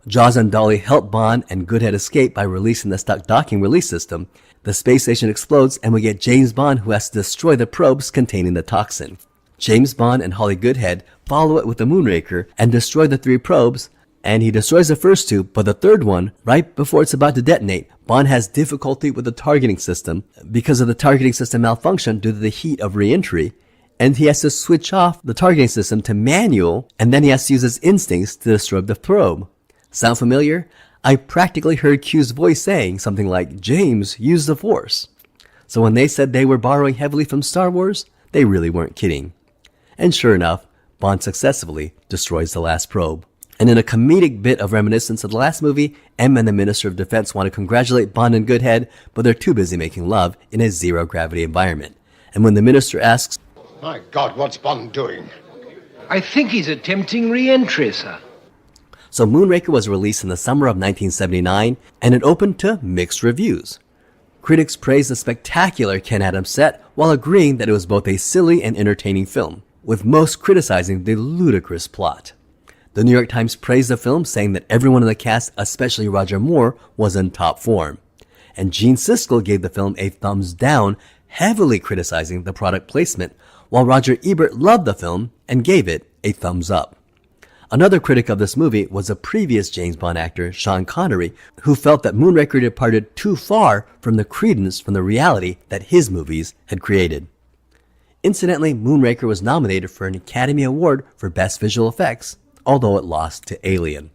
Jaws and Dolly help Bond and Goodhead escape by releasing the stuck docking release system. The space station explodes and we get James Bond, who has to destroy the probes containing the toxin. James Bond and Holly Goodhead follow it with the Moonraker and destroy the 3 probes, and he destroys the first 2, but the third one, right before it's about to detonate, Bond has difficulty with the targeting system because of the targeting system malfunction due to the heat of re-entry, and he has to switch off the targeting system to manual, and then he has to use his instincts to destroy the probe. Sound familiar? I practically heard Q's voice saying something like, "James, use the Force." So when they said they were borrowing heavily from Star Wars, they really weren't kidding. And sure enough, Bond successfully destroys the last probe. And in a comedic bit of reminiscence of the last movie, M and the Minister of Defense want to congratulate Bond and Goodhead, but they're too busy making love in a zero-gravity environment. And when the Minister asks, "My God, what's Bond doing?" I think he's attempting re-entry, sir. So Moonraker was released in the summer of 1979, and it opened to mixed reviews. Critics praised the spectacular Ken Adams set, while agreeing that it was both a silly and entertaining film, with most criticizing the ludicrous plot. The New York Times praised the film, saying that everyone in the cast, especially Roger Moore, was in top form. And Gene Siskel gave the film a thumbs down, heavily criticizing the product placement, while Roger Ebert loved the film and gave it a thumbs up. Another critic of this movie was a previous James Bond actor, Sean Connery, who felt that Moonraker departed too far from the credence from the reality that his movies had created. Incidentally, Moonraker was nominated for an Academy Award for Best Visual Effects, although it lost to Alien.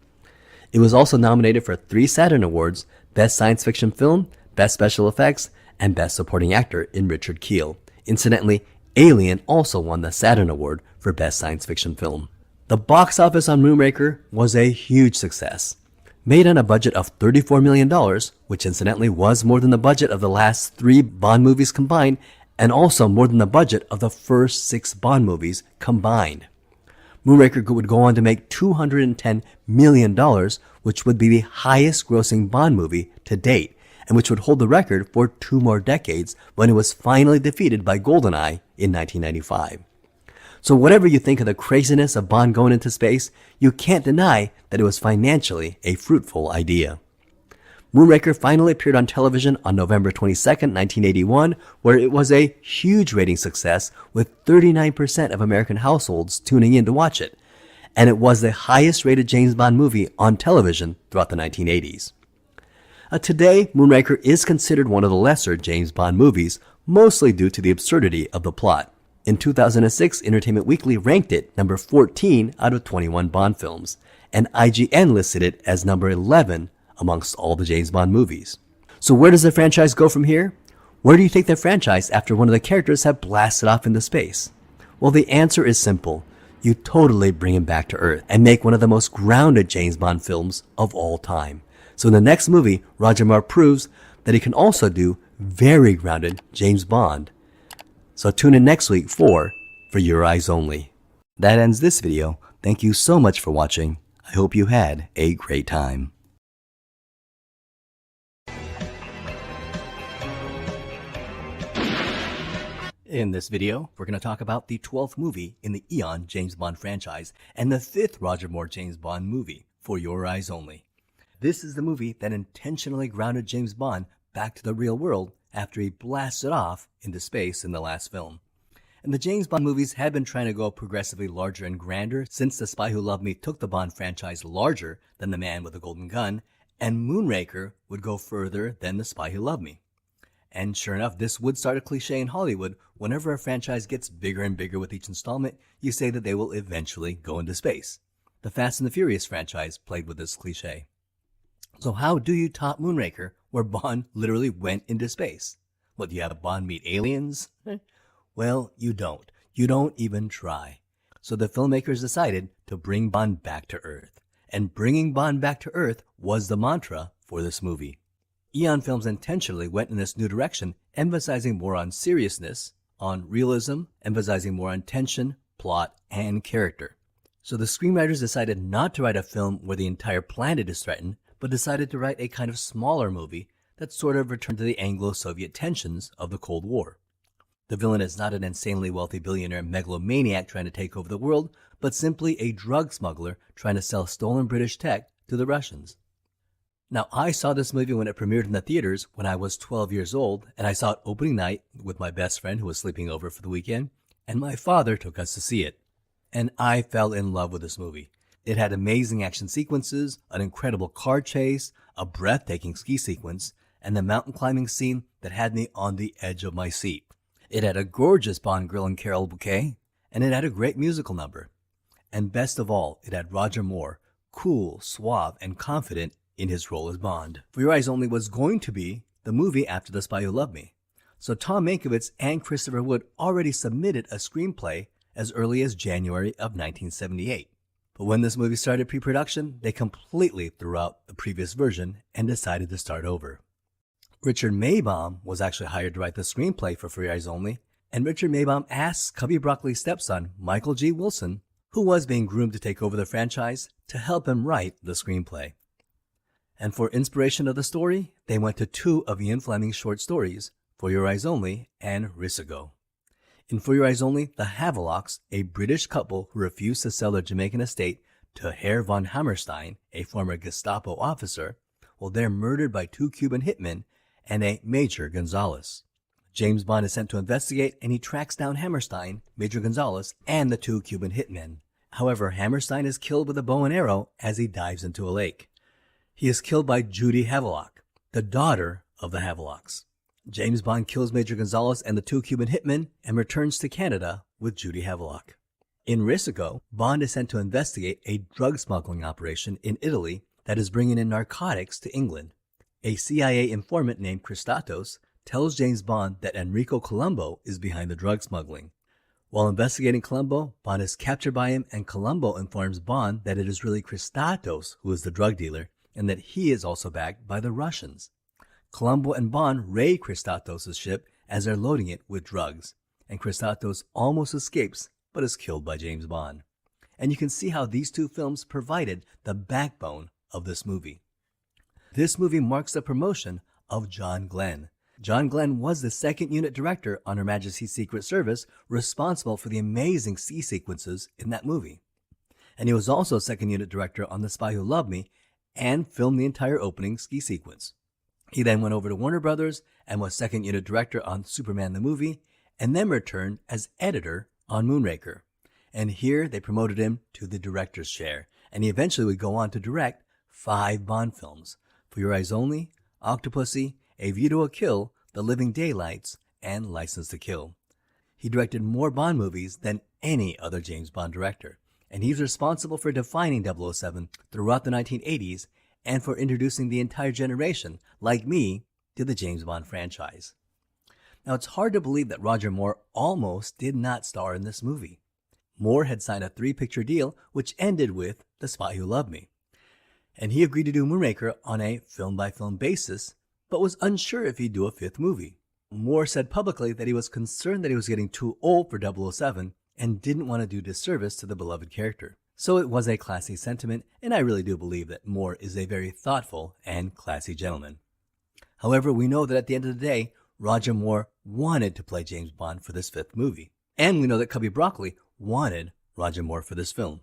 It was also nominated for 3 Saturn Awards, Best Science Fiction Film, Best Special Effects, and Best Supporting Actor in Richard Kiel. Incidentally, Alien also won the Saturn Award for Best Science Fiction Film. The box office on Moonraker was a huge success. Made on a budget of $34 million, which incidentally was more than the budget of the last 3 Bond movies combined, and also more than the budget of the first 6 Bond movies combined. Moonraker would go on to make $210 million, which would be the highest grossing Bond movie to date, and which would hold the record for 2 more decades when it was finally defeated by GoldenEye in 1995. So whatever you think of the craziness of Bond going into space, you can't deny that it was financially a fruitful idea. Moonraker finally appeared on television on November 22nd, 1981, where it was a huge rating success with 39% of American households tuning in to watch it. And it was the highest rated James Bond movie on television throughout the 1980s. Today, Moonraker is considered one of the lesser James Bond movies, mostly due to the absurdity of the plot. In 2006, Entertainment Weekly ranked it number 14 out of 21 Bond films, and IGN listed it as number 11 amongst all the James Bond movies. So where does the franchise go from here? Where do you take the franchise after one of the characters have blasted off into space? Well, the answer is simple. You totally bring him back to Earth and make one of the most grounded James Bond films of all time. So in the next movie, Roger Moore proves that he can also do very grounded James Bond. So tune in next week for Your Eyes Only. That ends this video. Thank you so much for watching. I hope you had a great time. In this video, we're going to talk about the 12th movie in the Eon James Bond franchise and the 5th Roger Moore James Bond movie, For Your Eyes Only. This is the movie that intentionally grounded James Bond back to the real world after he blasted off into space in the last film. And the James Bond movies have been trying to go progressively larger and grander since The Spy Who Loved Me took the Bond franchise larger than The Man with the Golden Gun, and Moonraker would go further than The Spy Who Loved Me. And sure enough, this would start a cliche in Hollywood. Whenever a franchise gets bigger and bigger with each installment, you say that they will eventually go into space. The Fast and the Furious franchise played with this cliche. So how do you top Moonraker, where Bond literally went into space? What, do you have Bond meet aliens? Well, you don't. You don't even try. So the filmmakers decided to bring Bond back to Earth. And bringing Bond back to Earth was the mantra for this movie. Eon Films intentionally went in this new direction, emphasizing more on seriousness, on realism, emphasizing more on tension, plot, and character. So the screenwriters decided not to write a film where the entire planet is threatened, but decided to write a kind of smaller movie that sort of returned to the Anglo-Soviet tensions of the Cold War. The villain is not an insanely wealthy billionaire megalomaniac trying to take over the world, but simply a drug smuggler trying to sell stolen British tech to the Russians. Now, I saw this movie when it premiered in the theaters when I was 12 years old, and I saw it opening night with my best friend who was sleeping over for the weekend, and my father took us to see it. And I fell in love with this movie. It had amazing action sequences, an incredible car chase, a breathtaking ski sequence, and the mountain climbing scene that had me on the edge of my seat. It had a gorgeous Bond girl and carol bouquet, and it had a great musical number. And best of all, it had Roger Moore, cool, suave, and confident in his role as Bond. For Your Eyes Only was going to be the movie after The Spy Who Loved Me. So Tom Mankiewicz and Christopher Wood already submitted a screenplay as early as January of 1978. But when this movie started pre-production, they completely threw out the previous version and decided to start over. Richard Maybaum was actually hired to write the screenplay for Your Eyes Only, and Richard Maybaum asked Cubby Broccoli's stepson, Michael G. Wilson, who was being groomed to take over the franchise, to help him write the screenplay. And for inspiration of the story, they went to two of Ian Fleming's short stories, For Your Eyes Only and Risiko. In For Your Eyes Only, the Havelocks, a British couple who refused to sell their Jamaican estate to Herr von Hammerstein, a former Gestapo officer, well, they're murdered by two Cuban hitmen and a Major Gonzalez. James Bond is sent to investigate, and he tracks down Hammerstein, Major Gonzalez, and the two Cuban hitmen. However, Hammerstein is killed with a bow and arrow as he dives into a lake. He is killed by Judy Havelock, the daughter of the Havelocks. James Bond kills Major Gonzalez and the two Cuban hitmen and returns to Canada with Judy Havelock. In Risiko, Bond is sent to investigate a drug smuggling operation in Italy that is bringing in narcotics to England. A CIA informant named Christatos tells James Bond that Enrico Colombo is behind the drug smuggling. While investigating Colombo, Bond is captured by him, and Colombo informs Bond that it is really Christatos who is the drug dealer and that he is also backed by the Russians. Colombo and Bond raid Christatos' ship as they're loading it with drugs, and Christatos almost escapes but is killed by James Bond. And you can see how these two films provided the backbone of this movie. This movie marks the promotion of John Glenn. John Glenn was the second unit director on Her Majesty's Secret Service, responsible for the amazing sea sequences in that movie. And he was also second unit director on The Spy Who Loved Me and filmed the entire opening ski sequence. He then went over to Warner Brothers and was second unit director on Superman the movie, and then returned as editor on Moonraker. And here they promoted him to the director's chair, and he eventually would go on to direct 5 Bond films: For Your Eyes Only, Octopussy, A View to a Kill, The Living Daylights, and License to Kill. He directed more Bond movies than any other James Bond director, and he's responsible for defining 007 throughout the 1980s and for introducing the entire generation, like me, to the James Bond franchise. Now, it's hard to believe that Roger Moore almost did not star in this movie. Moore had signed a 3-picture deal which ended with The Spy Who Loved Me, and he agreed to do Moonraker on a film-by-film basis, but was unsure if he'd do a 5th movie. Moore said publicly that he was concerned that he was getting too old for 007 and didn't want to do disservice to the beloved character. So it was a classy sentiment, and I really do believe that Moore is a very thoughtful and classy gentleman. However, we know that at the end of the day, Roger Moore wanted to play James Bond for this 5th movie. And we know that Cubby Broccoli wanted Roger Moore for this film.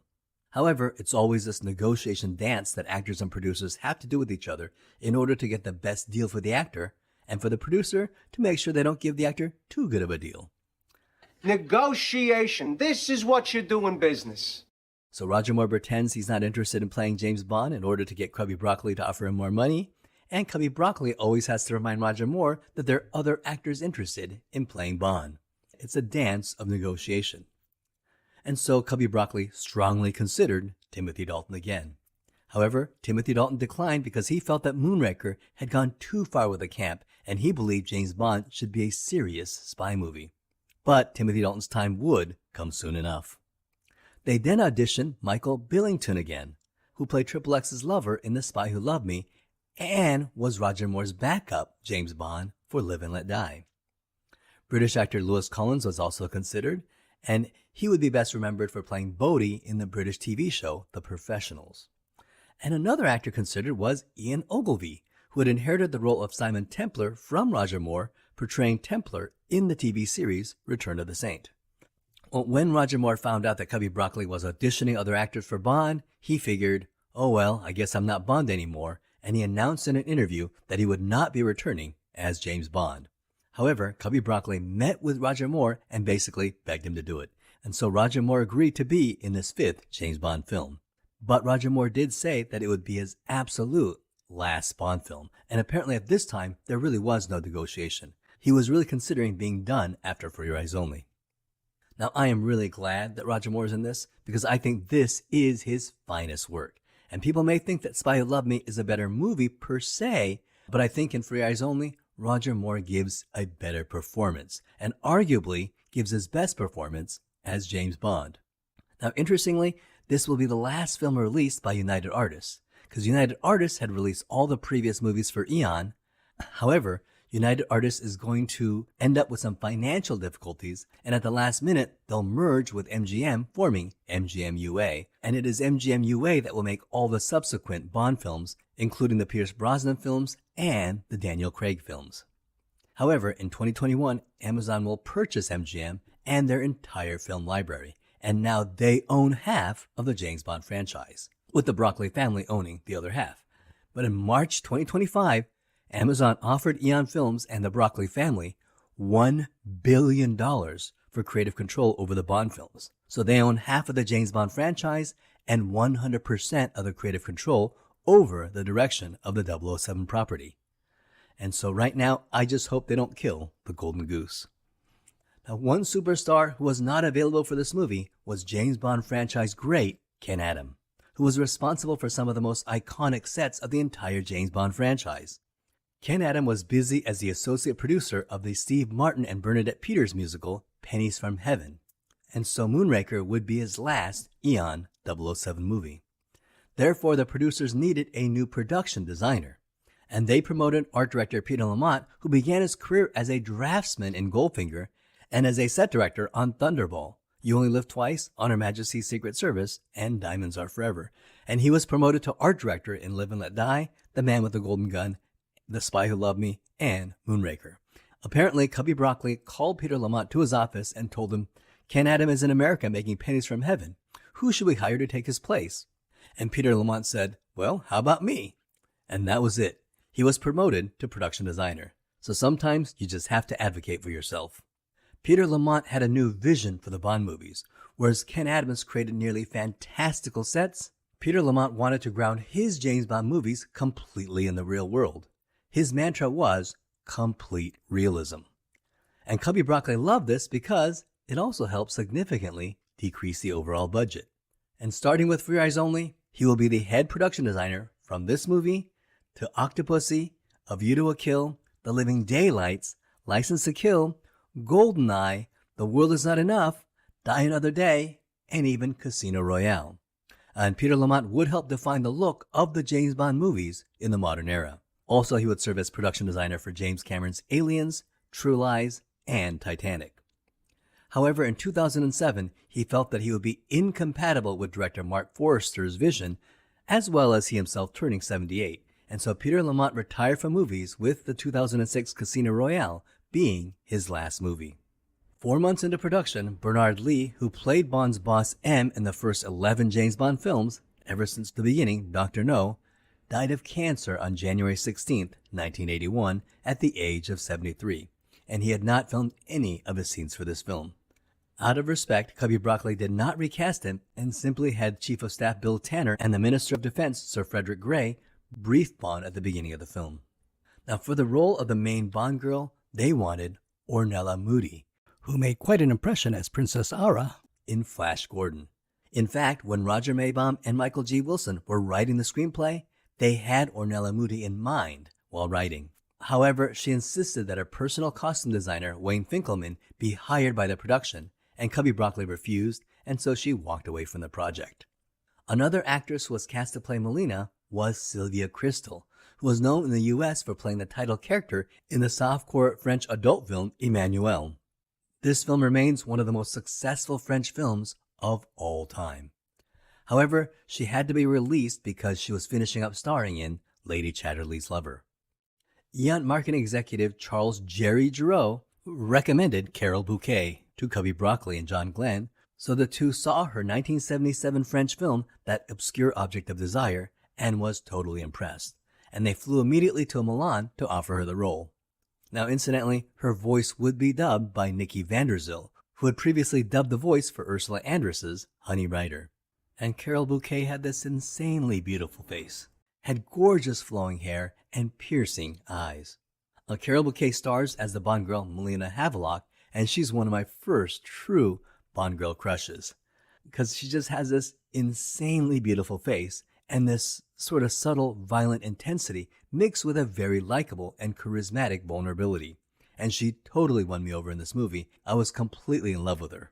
However, it's always this negotiation dance that actors and producers have to do with each other in order to get the best deal for the actor, and for the producer to make sure they don't give the actor too good of a deal. Negotiation. This is what you do in business. So Roger Moore pretends he's not interested in playing James Bond in order to get Cubby Broccoli to offer him more money, and Cubby Broccoli always has to remind Roger Moore that there are other actors interested in playing Bond. It's a dance of negotiation. And so Cubby Broccoli strongly considered Timothy Dalton again. However, Timothy Dalton declined because he felt that Moonraker had gone too far with the camp, and he believed James Bond should be a serious spy movie. But Timothy Dalton's time would come soon enough. They then auditioned Michael Billington again, who played Triple X's lover in The Spy Who Loved Me, and was Roger Moore's backup James Bond for Live and Let Die. British actor Lewis Collins was also considered, and he would be best remembered for playing Bodhi in the British TV show The Professionals. And another actor considered was Ian Ogilvy, who had inherited the role of Simon Templar from Roger Moore, portraying Templar in the TV series Return of the Saint. Well, when Roger Moore found out that Cubby Broccoli was auditioning other actors for Bond, he figured, oh well, I guess I'm not Bond anymore, and he announced in an interview that he would not be returning as James Bond. However, Cubby Broccoli met with Roger Moore and basically begged him to do it, and so Roger Moore agreed to be in this 5th James Bond film. But Roger Moore did say that it would be his absolute last Bond film, and apparently at this time there really was no negotiation. He was really considering being done after For Your Eyes Only. Now, I am really glad that Roger Moore is in this because I think this is his finest work. And people may think that Spy Who Loved Me is a better movie per se, but I think in For Your Eyes Only, Roger Moore gives a better performance, and arguably gives his best performance as James Bond. Now, interestingly, this will be the last film released by United Artists, because United Artists had released all the previous movies for Eon. However, United Artists is going to end up with some financial difficulties, and at the last minute, they'll merge with MGM, forming MGM UA. And it is MGM UA that will make all the subsequent Bond films, including the Pierce Brosnan films and the Daniel Craig films. However, in 2021, Amazon will purchase MGM and their entire film library, and now they own half of the James Bond franchise, with the Broccoli family owning the other half. But in March 2025, Amazon offered Eon Films and the Broccoli family $1 billion for creative control over the Bond films. So they own half of the James Bond franchise and 100% of the creative control over the direction of the 007 property. And so right now, I just hope they don't kill the golden goose. Now, one superstar who was not available for this movie was James Bond franchise great Ken Adam, who was responsible for some of the most iconic sets of the entire James Bond franchise. Ken Adam was busy as the associate producer of the Steve Martin and Bernadette Peters musical, Pennies from Heaven, and so Moonraker would be his last Eon 007 movie. Therefore, the producers needed a new production designer, and they promoted art director Peter Lamont, who began his career as a draftsman in Goldfinger and as a set director on Thunderball, You Only Live Twice, On Her Majesty's Secret Service, and Diamonds Are Forever. And he was promoted to art director in Live and Let Die, The Man with the Golden Gun, The Spy Who Loved Me, and Moonraker. Apparently, Cubby Broccoli called Peter Lamont to his office and told him, Ken Adam is in America making Pennies from Heaven. Who should we hire to take his place? And Peter Lamont said, well, how about me? And that was it. He was promoted to production designer, so sometimes you just have to advocate for yourself. Peter Lamont had a new vision for the Bond movies. Whereas Ken Adams created nearly fantastical sets, Peter Lamont wanted to ground his James Bond movies completely in the real world. His mantra was complete realism. And Cubby Broccoli loved this because it also helped significantly decrease the overall budget. And starting with For Your Eyes Only, he will be the head production designer from this movie to Octopussy, A View to a Kill, The Living Daylights, License to Kill, Goldeneye, The World Is Not Enough, Die Another Day, and even Casino Royale. And Peter Lamont would help define the look of the James Bond movies in the modern era. Also, he would serve as production designer for James Cameron's Aliens, True Lies, and Titanic. However, in 2007, he felt that he would be incompatible with director Mark Forrester's vision, as well as he himself turning 78, and so Peter Lamont retired from movies, with the 2006 Casino Royale being his last movie. 4 months into production, Bernard Lee, who played Bond's boss M in the first 11 James Bond films, ever since the beginning, Dr. No, died of cancer on January 16, 1981, at the age of 73, and he had not filmed any of his scenes for this film. Out of respect, Cubby Broccoli did not recast him and simply had Chief of Staff Bill Tanner and the Minister of Defense, Sir Frederick Gray, brief Bond at the beginning of the film. Now, for the role of the main Bond girl, they wanted Ornella Moody, who made quite an impression as Princess Aura in Flash Gordon. In fact, when Roger Maybaum and Michael G. Wilson were writing the screenplay, they had Ornella Moody in mind while writing. However, she insisted that her personal costume designer, Wayne Finkelman, be hired by the production, and Cubby Broccoli refused, and so she walked away from the project. Another actress who was cast to play Melina was Sylvia Kristel, who was known in the U.S. for playing the title character in the softcore French adult film Emmanuelle. This film remains one of the most successful French films of all time. However, she had to be released because she was finishing up starring in Lady Chatterley's Lover. Eon marketing executive Charles Jerry Giroux recommended Carole Bouquet to Cubby Broccoli and John Glenn, so the two saw her 1977 French film, That Obscure Object of Desire, and was totally impressed, and they flew immediately to Milan to offer her the role. Now, incidentally, her voice would be dubbed by Nikki Vanderzil, who had previously dubbed the voice for Ursula Andress's Honey Rider. And Carole Bouquet had this insanely beautiful face, had gorgeous flowing hair, and piercing eyes. Carole Bouquet stars as the Bond girl Melina Havelock, and she's one of my first true Bond girl crushes, because she just has this insanely beautiful face and this sort of subtle, violent intensity mixed with a very likable and charismatic vulnerability. And she totally won me over in this movie. I was completely in love with her.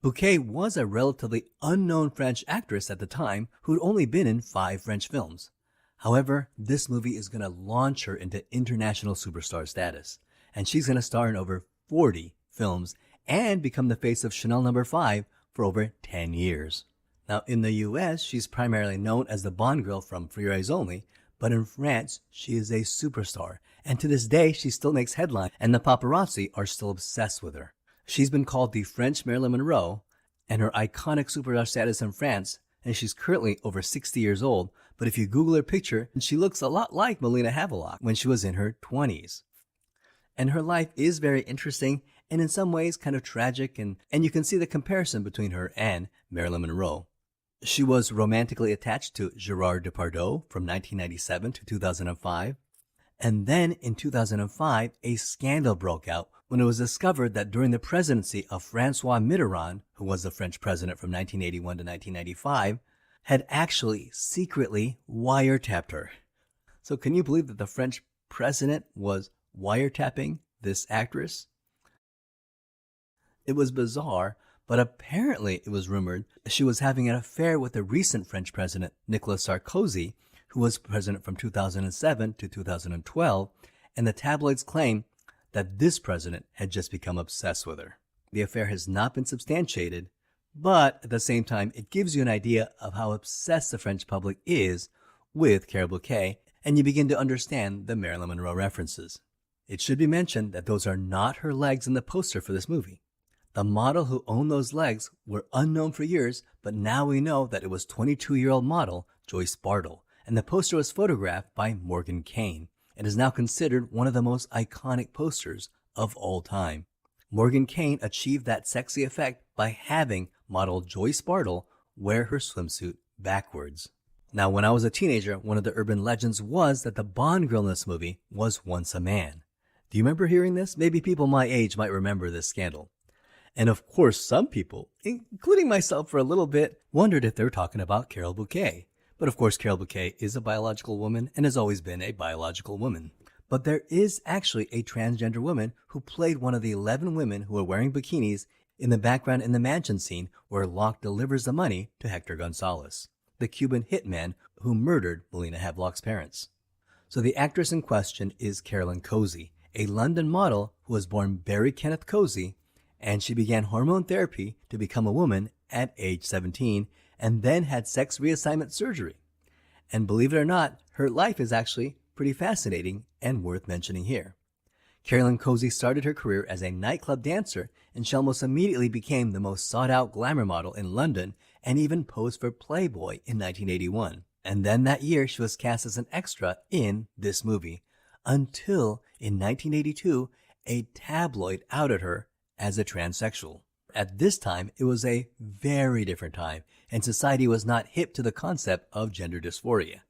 Bouquet was a relatively unknown French actress at the time who'd only been in 5 French films. However, this movie is going to launch her into international superstar status, and she's going to star in over 40 films and become the face of Chanel No. 5 for over 10 years. Now, in the US, she's primarily known as the Bond girl from For Your Eyes Only, but in France, she is a superstar, and to this day, she still makes headlines, and the paparazzi are still obsessed with her. She's been called the French Marilyn Monroe, and her iconic superstar status in France, and she's currently over 60 years old, but if you Google her picture, she looks a lot like Melina Havelock when she was in her 20s. And her life is very interesting, and in some ways kind of tragic, and you can see the comparison between her and Marilyn Monroe. She was romantically attached to Gerard Depardieu from 1997 to 2005. And then in 2005, a scandal broke out when it was discovered that during the presidency of François Mitterrand, who was the French president from 1981 to 1995, had actually secretly wiretapped her. So can you believe that the French president was wiretapping this actress? It was bizarre, but apparently it was rumored she was having an affair with the recent French president, Nicolas Sarkozy, who was president from 2007 to 2012, and the tabloids claim that this president had just become obsessed with her. The affair has not been substantiated, but at the same time, it gives you an idea of how obsessed the French public is with Carole Bouquet, and you begin to understand the Marilyn Monroe references. It should be mentioned that those are not her legs in the poster for this movie. The model who owned those legs were unknown for years, but now we know that it was 22-year-old model Joyce Bartle, and the poster was photographed by Morgan Kane. and is now considered one of the most iconic posters of all time. Morgan Kane achieved that sexy effect by having model Joyce Bartle wear her swimsuit backwards. Now, when I was a teenager, one of the urban legends was that the Bond girl in this movie was once a man. Do you remember hearing this? Maybe people my age might remember this scandal. And of course, some people, including myself for a little bit, wondered if they were talking about Carol Bouquet. But of course, Carol Bouquet is a biological woman and has always been a biological woman. But there is actually a transgender woman who played one of the 11 women who are wearing bikinis in the background in the mansion scene where Locke delivers the money to Hector Gonzalez, the Cuban hitman who murdered Melina Havelock's parents. So the actress in question is Carolyn Cozy, a London model who was born Barry Kenneth Cozy, and she began hormone therapy to become a woman at age 17 and then had sex reassignment surgery. And believe it or not, her life is actually pretty fascinating and worth mentioning here. Carolyn Cozy started her career as a nightclub dancer, and she almost immediately became the most sought-out glamour model in London and even posed for Playboy in 1981. And then that year, she was cast as an extra in this movie, until in 1982, a tabloid outed her as a transsexual. At this time, it was a very different time, and society was not hip to the concept of gender dysphoria.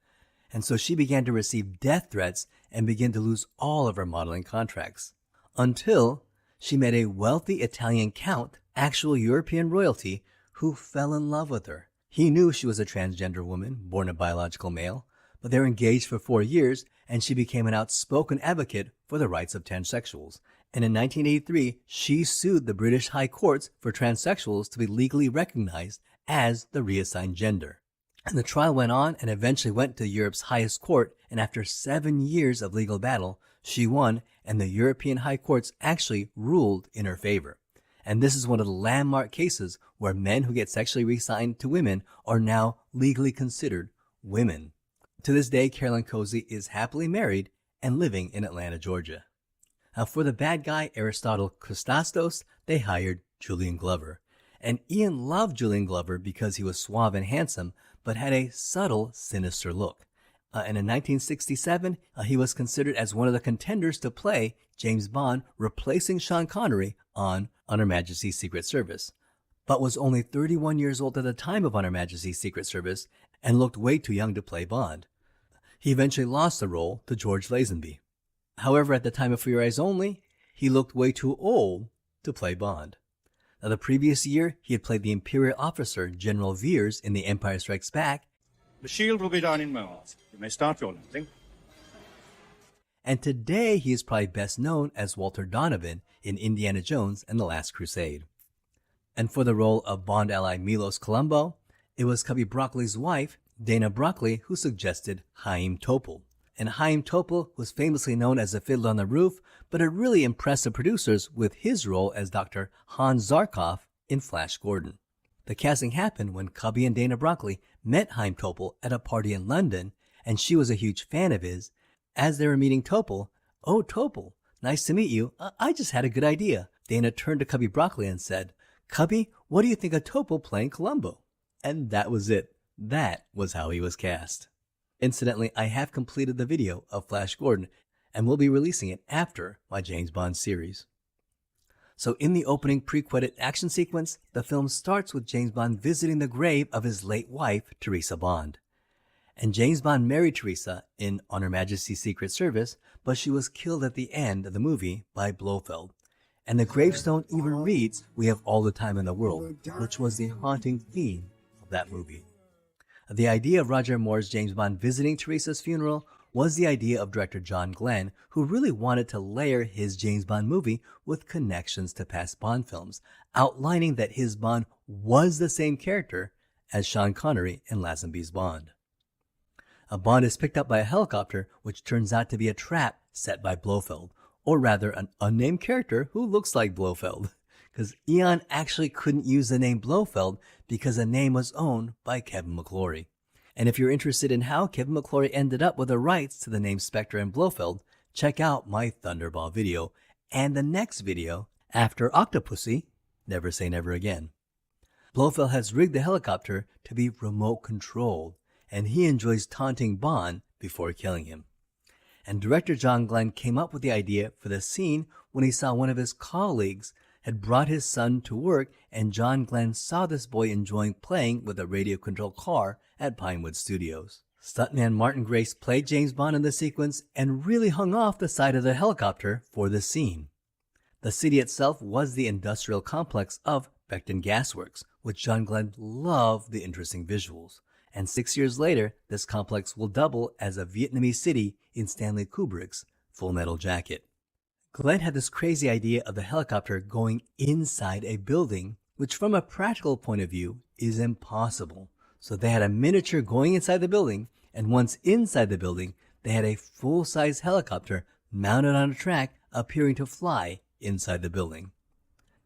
And so she began to receive death threats and began to lose all of her modeling contracts. Until she met a wealthy Italian count, actual European royalty, who fell in love with her. He knew she was a transgender woman, born a biological male, but they were engaged for 4 years, and she became an outspoken advocate for the rights of transsexuals. And in 1983, she sued the British High Courts for transsexuals to be legally recognized as the reassigned gender. And the trial went on and eventually went to Europe's highest court, and after 7 years of legal battle, she won, and the European High Courts actually ruled in her favor. And this is one of the landmark cases where men who get sexually reassigned to women are now legally considered women. To this day, Carolyn Cozy is happily married and living in Atlanta, Georgia. Now, for the bad guy, Aristotle Christastos, they hired Julian Glover. And Ian loved Julian Glover because he was suave and handsome, but had a subtle, sinister look. And in 1967, he was considered as one of the contenders to play James Bond, replacing Sean Connery on Her Majesty's Secret Service, but was only 31 years old at the time of Her Majesty's Secret Service and looked way too young to play Bond. He eventually lost the role to George Lazenby. However, at the time of For Your Eyes Only, he looked way too old to play Bond. Now, the previous year, he had played the Imperial officer General Veers in The Empire Strikes Back. The shield will be down in moments. You may start your landing. And today, he is probably best known as Walter Donovan in Indiana Jones and the Last Crusade. And for the role of Bond ally Milos Colombo, it was Cubby Broccoli's wife, Dana Broccoli, who suggested Chaim Topol. And Chaim Topol was famously known as the Fiddler on the Roof, but it really impressed the producers with his role as Dr. Hans Zarkov in Flash Gordon. The casting happened when Cubby and Dana Broccoli met Chaim Topol at a party in London, and she was a huge fan of his. As they were meeting Topol, "Oh, Topol, nice to meet you. I just had a good idea." Dana turned to Cubby Broccoli and said, "Cubby, what do you think of Topol playing Columbo?" And that was it. That was how he was cast. Incidentally, I have completed the video of Flash Gordon and will be releasing it after my James Bond series. So in the opening pre-credit action sequence, the film starts with James Bond visiting the grave of his late wife, Teresa Bond. And James Bond married Teresa in On Her Majesty's Secret Service, but she was killed at the end of the movie by Blofeld. And the gravestone even reads, "We have all the time in the world," which was the haunting theme of that movie. The idea of Roger Moore's James Bond visiting Teresa's funeral was the idea of director John Glenn, who really wanted to layer his James Bond movie with connections to past Bond films, outlining that his Bond was the same character as Sean Connery in Lazenby's Bond. A Bond is picked up by a helicopter, which turns out to be a trap set by Blofeld, or rather an unnamed character who looks like Blofeld, because Eon actually couldn't use the name Blofeld because the name was owned by Kevin McClory. And if you're interested in how Kevin McClory ended up with the rights to the names Spectre and Blofeld, check out my Thunderball video and the next video after Octopussy, Never Say Never Again. Blofeld has rigged the helicopter to be remote controlled, and he enjoys taunting Bond before killing him. And director John Glenn came up with the idea for the scene when he saw one of his colleagues had brought his son to work, and John Glenn saw this boy enjoying playing with a radio-controlled car at Pinewood Studios. Stuntman Martin Grace played James Bond in the sequence and really hung off the side of the helicopter for the scene. The city itself was the industrial complex of Beckton Gas Works, which John Glenn loved the interesting visuals. And 6 years later, this complex will double as a Vietnamese city in Stanley Kubrick's Full Metal Jacket. Glenn had this crazy idea of the helicopter going inside a building, which from a practical point of view is impossible. So they had a miniature going inside the building, and once inside the building, they had a full-size helicopter mounted on a track appearing to fly inside the building.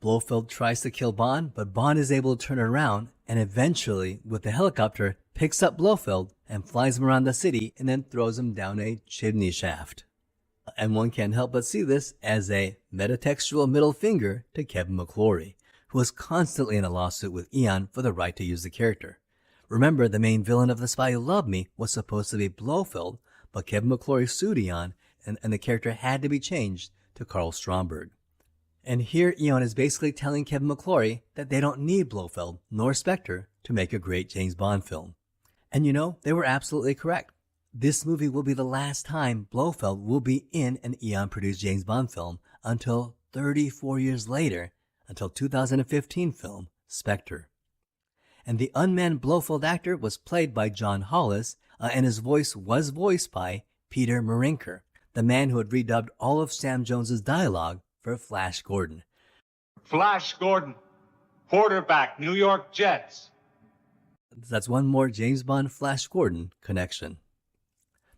Blofeld tries to kill Bond, but Bond is able to turn around and eventually, with the helicopter, picks up Blofeld and flies him around the city and then throws him down a chimney shaft. And one can't help but see this as a metatextual middle finger to Kevin McClory, who was constantly in a lawsuit with Eon for the right to use the character. Remember, the main villain of The Spy Who Loved Me was supposed to be Blofeld, but Kevin McClory sued Eon, and the character had to be changed to Carl Stromberg. And here Eon is basically telling Kevin McClory that they don't need Blofeld nor Spectre to make a great James Bond film. And you know, they were absolutely correct. This movie will be the last time Blofeld will be in an Eon-produced James Bond film until 34 years later, until 2015 film Spectre. And the unmanned Blofeld actor was played by John Hollis, and his voice was voiced by Peter Moonraker, the man who had redubbed all of Sam Jones's dialogue for Flash Gordon. Flash Gordon, quarterback, New York Jets. That's one more James Bond Flash Gordon connection.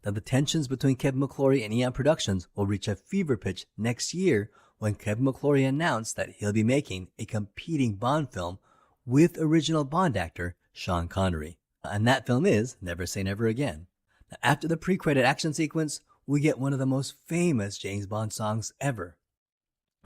Now, the tensions between Kevin McClory and Eon Productions will reach a fever pitch next year when Kevin McClory announced that he'll be making a competing Bond film with original Bond actor Sean Connery. And that film is Never Say Never Again. Now, after the pre-credit action sequence, we get one of the most famous James Bond songs ever.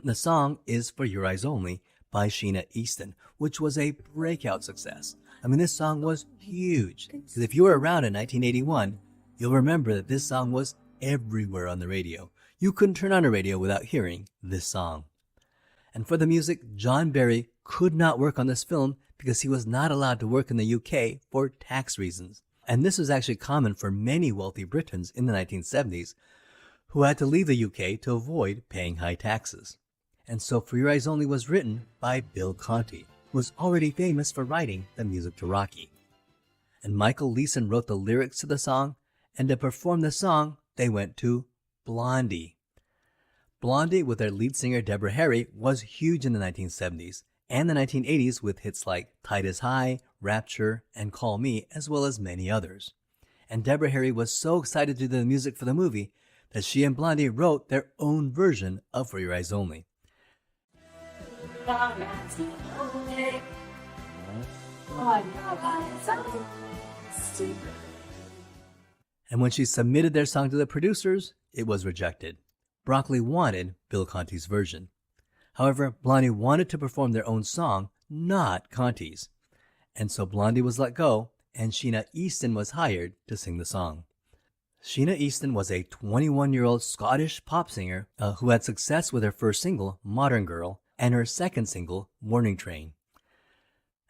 The song is For Your Eyes Only by Sheena Easton, which was a breakout success. I mean, this song was huge, because if you were around in 1981, you'll remember that this song was everywhere on the radio. You couldn't turn on a radio without hearing this song. And for the music, John Barry could not work on this film because he was not allowed to work in the UK for tax reasons. And this was actually common for many wealthy Britons in the 1970s who had to leave the UK to avoid paying high taxes. And so For Your Eyes Only was written by Bill Conti, who was already famous for writing the music to Rocky. And Michael Leeson wrote the lyrics to the song, and to perform the song, they went to Blondie. Blondie, with their lead singer Deborah Harry, was huge in the 1970s and the 1980s with hits like Tide is High, Rapture, and Call Me, as well as many others. And Deborah Harry was so excited to do the music for the movie that she and Blondie wrote their own version of For Your Eyes Only. And when she submitted their song to the producers, it was rejected. Broccoli wanted Bill Conti's version. However, Blondie wanted to perform their own song, not Conti's. And so Blondie was let go, and Sheena Easton was hired to sing the song. Sheena Easton was a 21-year-old Scottish pop singer who had success with her first single, Modern Girl, and her second single, Morning Train.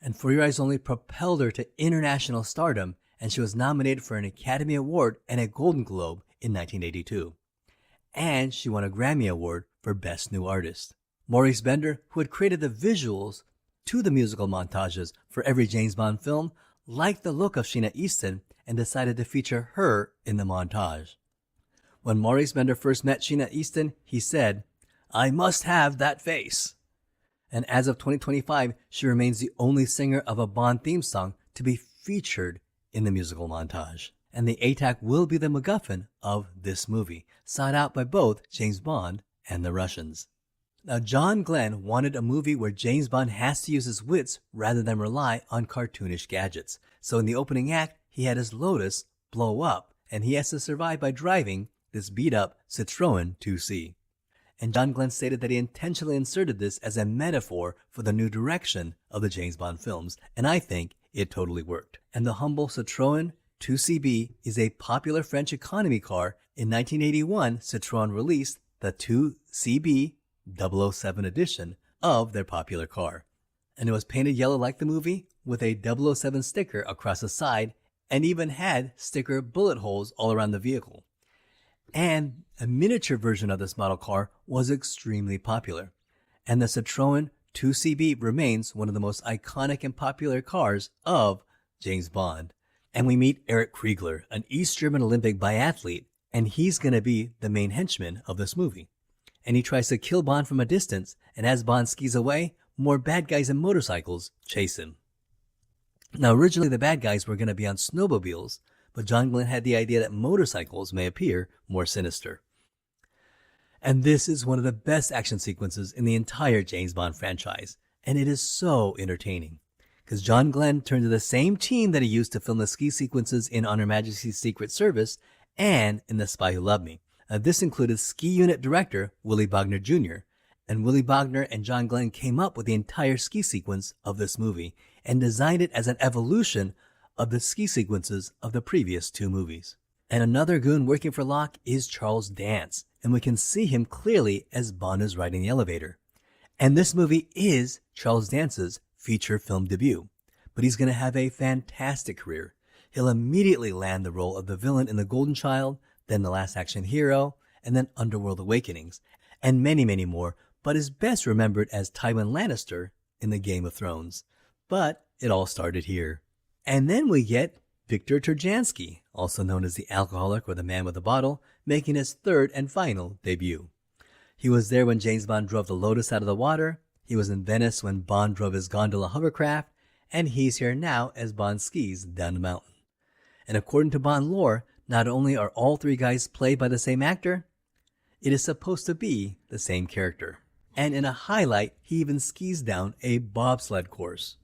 And For Your Eyes Only propelled her to international stardom, and she was nominated for an Academy Award and a Golden Globe in 1982. And she won a Grammy Award for Best New Artist. Maurice Bender, who had created the visuals to the musical montages for every James Bond film, liked the look of Sheena Easton and decided to feature her in the montage. When Maurice Bender first met Sheena Easton, he said, "I must have that face." And as of 2025, she remains the only singer of a Bond theme song to be featured in the musical montage. And the ATAC will be the MacGuffin of this movie, sought out by both James Bond and the Russians. Now, John Glenn wanted a movie where James Bond has to use his wits rather than rely on cartoonish gadgets. So in the opening act, he had his Lotus blow up, and he has to survive by driving this beat-up Citroën 2C. And John Glenn stated that he intentionally inserted this as a metaphor for the new direction of the James Bond films, and I think it totally worked. And the humble Citroën 2CB is a popular French economy car. In 1981, Citroën released the 2CB 007 edition of their popular car. And it was painted yellow like the movie, with a 007 sticker across the side, and even had sticker bullet holes all around the vehicle. And a miniature version of this model car was extremely popular. And the Citroën 2CB remains one of the most iconic and popular cars of James Bond. And we meet Erich Kriegler, an East German Olympic biathlete, and he's going to be the main henchman of this movie. And he tries to kill Bond from a distance, and as Bond skis away, more bad guys and motorcycles chase him. Now, originally the bad guys were going to be on snowmobiles, but John Glenn had the idea that motorcycles may appear more sinister. And this is one of the best action sequences in the entire James Bond franchise, and it is so entertaining. Because John Glenn turned to the same team that he used to film the ski sequences in On Her Majesty's Secret Service and in The Spy Who Loved Me. This included ski unit director Willy Bogner Jr., and Willy Bogner and John Glenn came up with the entire ski sequence of this movie and designed it as an evolution of the ski sequences of the previous two movies. And another goon working for Locke is Charles Dance, and we can see him clearly as Bond is riding the elevator. And this movie is Charles Dance's feature film debut, but he's going to have a fantastic career. He'll immediately land the role of the villain in The Golden Child, then The Last Action Hero, and then Underworld Awakenings, and many, many more, but is best remembered as Tywin Lannister in the Game of Thrones. But it all started here. And then we get Victor Turjansky, also known as the alcoholic or the man with the bottle, making his third and final debut. He was there when James Bond drove the Lotus out of the water, he was in Venice when Bond drove his gondola hovercraft, and he's here now as Bond skis down the mountain. And according to Bond lore, not only are all three guys played by the same actor, it is supposed to be the same character. And in a highlight, he even skis down a bobsled course.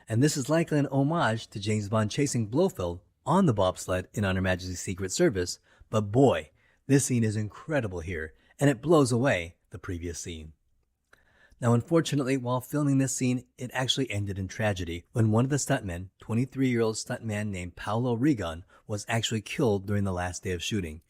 And this is likely an homage to James Bond chasing Blofeld on the bobsled in On Her Majesty's Secret Service, but boy, this scene is incredible here, and it blows away the previous scene. Now, unfortunately, while filming this scene, it actually ended in tragedy when one of the stuntmen, 23-year-old stuntman named Paolo Regan, was actually killed during the last day of shooting.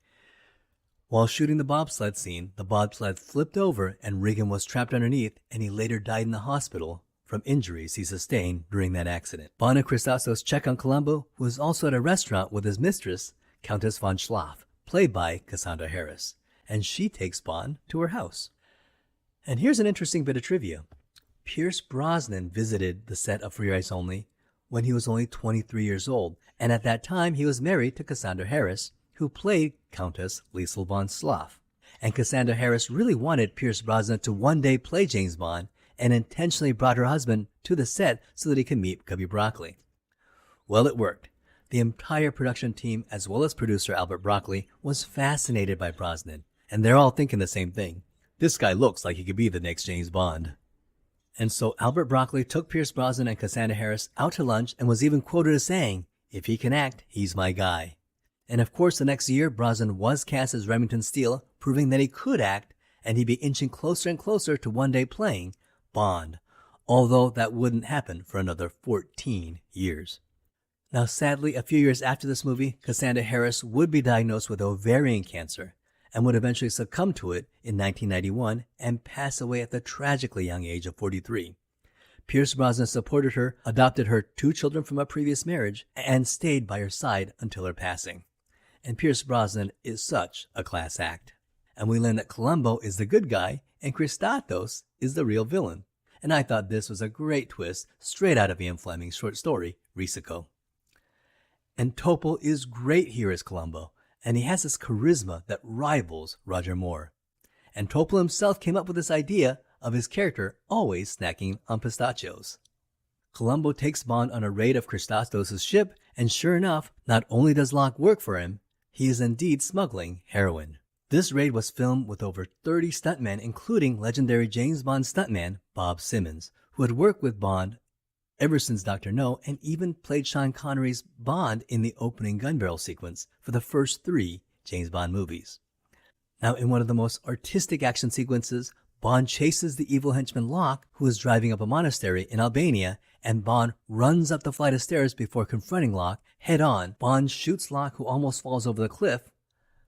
While shooting the bobsled scene, the bobsled flipped over and Regan was trapped underneath, and he later died in the hospital from injuries he sustained during that accident. Bond and Christastos check on Columbo, who is also at a restaurant with his mistress, Countess von Schlaff, played by Cassandra Harris, and she takes Bond to her house. And here's an interesting bit of trivia. Pierce Brosnan visited the set of For Your Eyes Only when he was only 23 years old, and at that time he was married to Cassandra Harris, who played Countess Liesl von Schlaff. And Cassandra Harris really wanted Pierce Brosnan to one day play James Bond, and intentionally brought her husband to the set so that he could meet Cubby Broccoli. Well, it worked. The entire production team, as well as producer Albert Broccoli, was fascinated by Brosnan, and they're all thinking the same thing. This guy looks like he could be the next James Bond. And so Albert Broccoli took Pierce Brosnan and Cassandra Harris out to lunch and was even quoted as saying, "If he can act, he's my guy." And of course, the next year, Brosnan was cast as Remington Steele, proving that he could act, and he'd be inching closer and closer to one day playing Bond, although that wouldn't happen for another 14 years. Now, sadly, a few years after this movie, Cassandra Harris would be diagnosed with ovarian cancer and would eventually succumb to it in 1991 and pass away at the tragically young age of 43. Pierce Brosnan supported her, adopted her 2 children from a previous marriage, and stayed by her side until her passing. And Pierce Brosnan is such a class act. And we learn that Columbo is the good guy and Christastos is the real villain. And I thought this was a great twist straight out of Ian Fleming's short story, Risico. And Topol is great here as Columbo, and he has this charisma that rivals Roger Moore. And Topol himself came up with this idea of his character always snacking on pistachios. Columbo takes Bond on a raid of Christastos' ship, and sure enough, not only does Locke work for him, he is indeed smuggling heroin. This raid was filmed with over 30 stuntmen, including legendary James Bond stuntman Bob Simmons, who had worked with Bond ever since Dr. No and even played Sean Connery's Bond in the opening gun barrel sequence for the first 3 James Bond movies. Now, in one of the most artistic action sequences, Bond chases the evil henchman Locke, who is driving up a monastery in Albania, and Bond runs up the flight of stairs before confronting Locke head on. Bond shoots Locke, who almost falls over the cliff,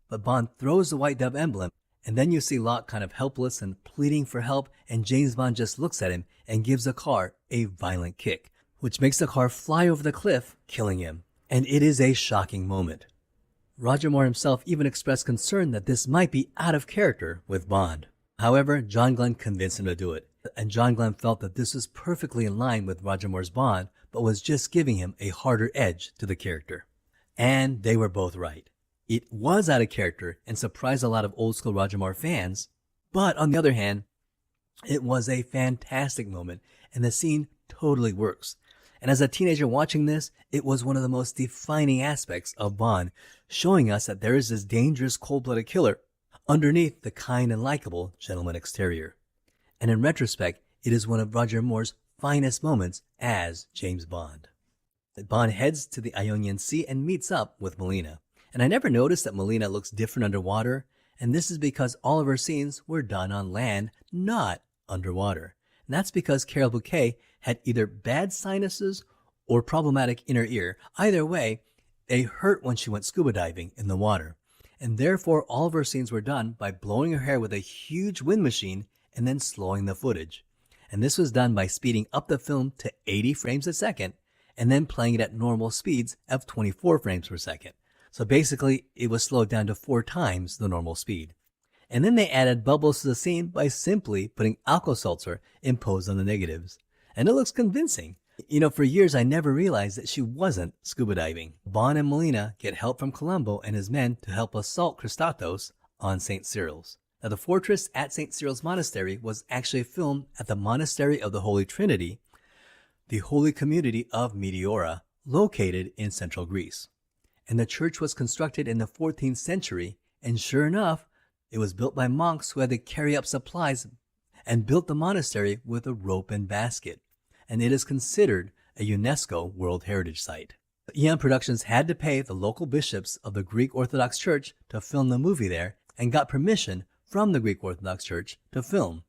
but Bond throws the white dove emblem, and then you see Locke kind of helpless and pleading for help, and James Bond just looks at him and gives the car a violent kick, which makes the car fly over the cliff, killing him. And it is a shocking moment. Roger Moore himself even expressed concern that this might be out of character with Bond. However, John Glenn convinced him to do it, and John Glenn felt that this was perfectly in line with Roger Moore's Bond, but was just giving him a harder edge to the character. And they were both right. It was out of character and surprised a lot of old school Roger Moore fans, but on the other hand, it was a fantastic moment, and the scene totally works. And as a teenager watching this, it was one of the most defining aspects of Bond, showing us that there is this dangerous, cold-blooded killer underneath the kind and likable gentleman exterior. And in retrospect, it is one of Roger Moore's finest moments as James Bond. Bond heads to the Ionian Sea and meets up with Melina. And I never noticed that Melina looks different underwater, and this is because all of her scenes were done on land, not underwater. And that's because Carol Bouquet had either bad sinuses or problematic inner ear. Either way, they hurt when she went scuba diving in the water. And therefore, all of her scenes were done by blowing her hair with a huge wind machine and then slowing the footage. And this was done by speeding up the film to 80 frames a second and then playing it at normal speeds of 24 frames per second. So basically, it was slowed down to 4 times the normal speed. And then they added bubbles to the scene by simply putting Alka-Seltzer imposed on the negatives. And it looks convincing. You know, for years I never realized that she wasn't scuba diving. Bond and Melina get help from Columbo and his men to help assault Christatos on St. Cyril's. Now, the fortress at St. Cyril's Monastery was actually filmed at the Monastery of the Holy Trinity, the holy community of Meteora, located in central Greece. And the church was constructed in the 14th century, and sure enough, it was built by monks who had to carry up supplies and built the monastery with a rope and basket. And it is considered a UNESCO World Heritage Site. Eon Productions had to pay the local bishops of the Greek Orthodox Church to film the movie there and got permission from the Greek Orthodox Church to film.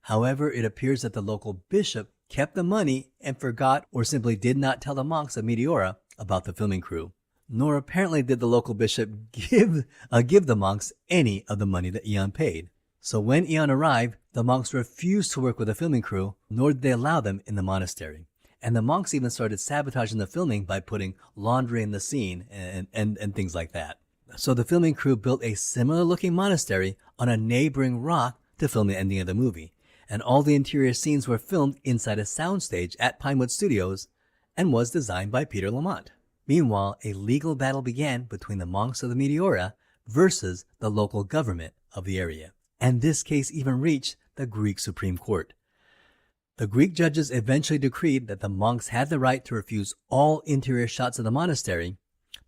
However, it appears that the local bishop kept the money and forgot or simply did not tell the monks of Meteora about the filming crew. Nor apparently did the local bishop give the monks any of the money that Eon paid. So when Eon arrived, the monks refused to work with the filming crew, nor did they allow them in the monastery. And the monks even started sabotaging the filming by putting laundry in the scene and things like that. So the filming crew built a similar looking monastery on a neighboring rock to film the ending of the movie. And all the interior scenes were filmed inside a soundstage at Pinewood Studios and was designed by Peter Lamont. Meanwhile, a legal battle began between the monks of the Meteora versus the local government of the area. And this case even reached the Greek Supreme Court. The Greek judges eventually decreed that the monks had the right to refuse all interior shots of the monastery,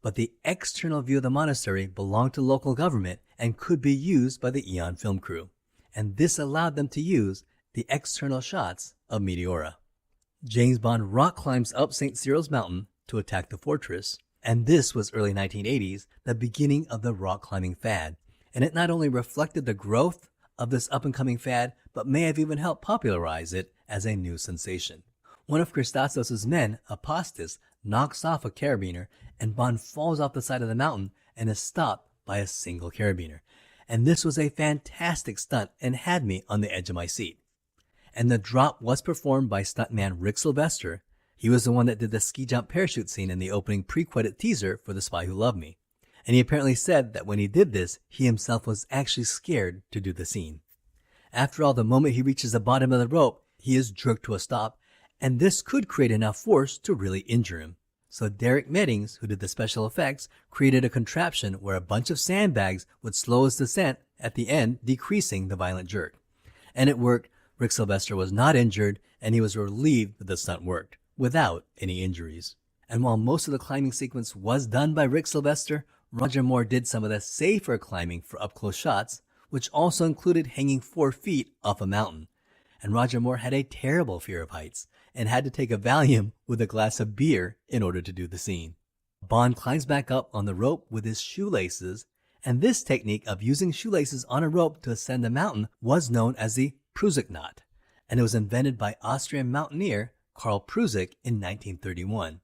but the external view of the monastery belonged to local government and could be used by the Eon film crew. And this allowed them to use the external shots of Meteora. James Bond rock climbs up St. Cyril's Mountain to attack the fortress, and this was early 1980s, the beginning of the rock climbing fad. And it not only reflected the growth of this up-and-coming fad, but may have even helped popularize it as a new sensation. One of Christatos' men, Apostas, knocks off a carabiner, and Bond falls off the side of the mountain and is stopped by a single carabiner. And this was a fantastic stunt and had me on the edge of my seat. And the drop was performed by stuntman Rick Sylvester. He was the one that did the ski jump parachute scene in the opening pre-credit teaser for The Spy Who Loved Me. And he apparently said that when he did this, he himself was actually scared to do the scene. After all, the moment he reaches the bottom of the rope, he is jerked to a stop, and this could create enough force to really injure him. So Derek Meddings, who did the special effects, created a contraption where a bunch of sandbags would slow his descent at the end, decreasing the violent jerk. And it worked. Rick Sylvester was not injured, and he was relieved that the stunt worked, without any injuries. And while most of the climbing sequence was done by Rick Sylvester, Roger Moore did some of the safer climbing for up-close shots, which also included hanging 4 feet off a mountain. And Roger Moore had a terrible fear of heights, and had to take a Valium with a glass of beer in order to do the scene. Bond climbs back up on the rope with his shoelaces, and this technique of using shoelaces on a rope to ascend a mountain was known as the Prusik knot, and it was invented by Austrian mountaineer Carl Prusick in 1931.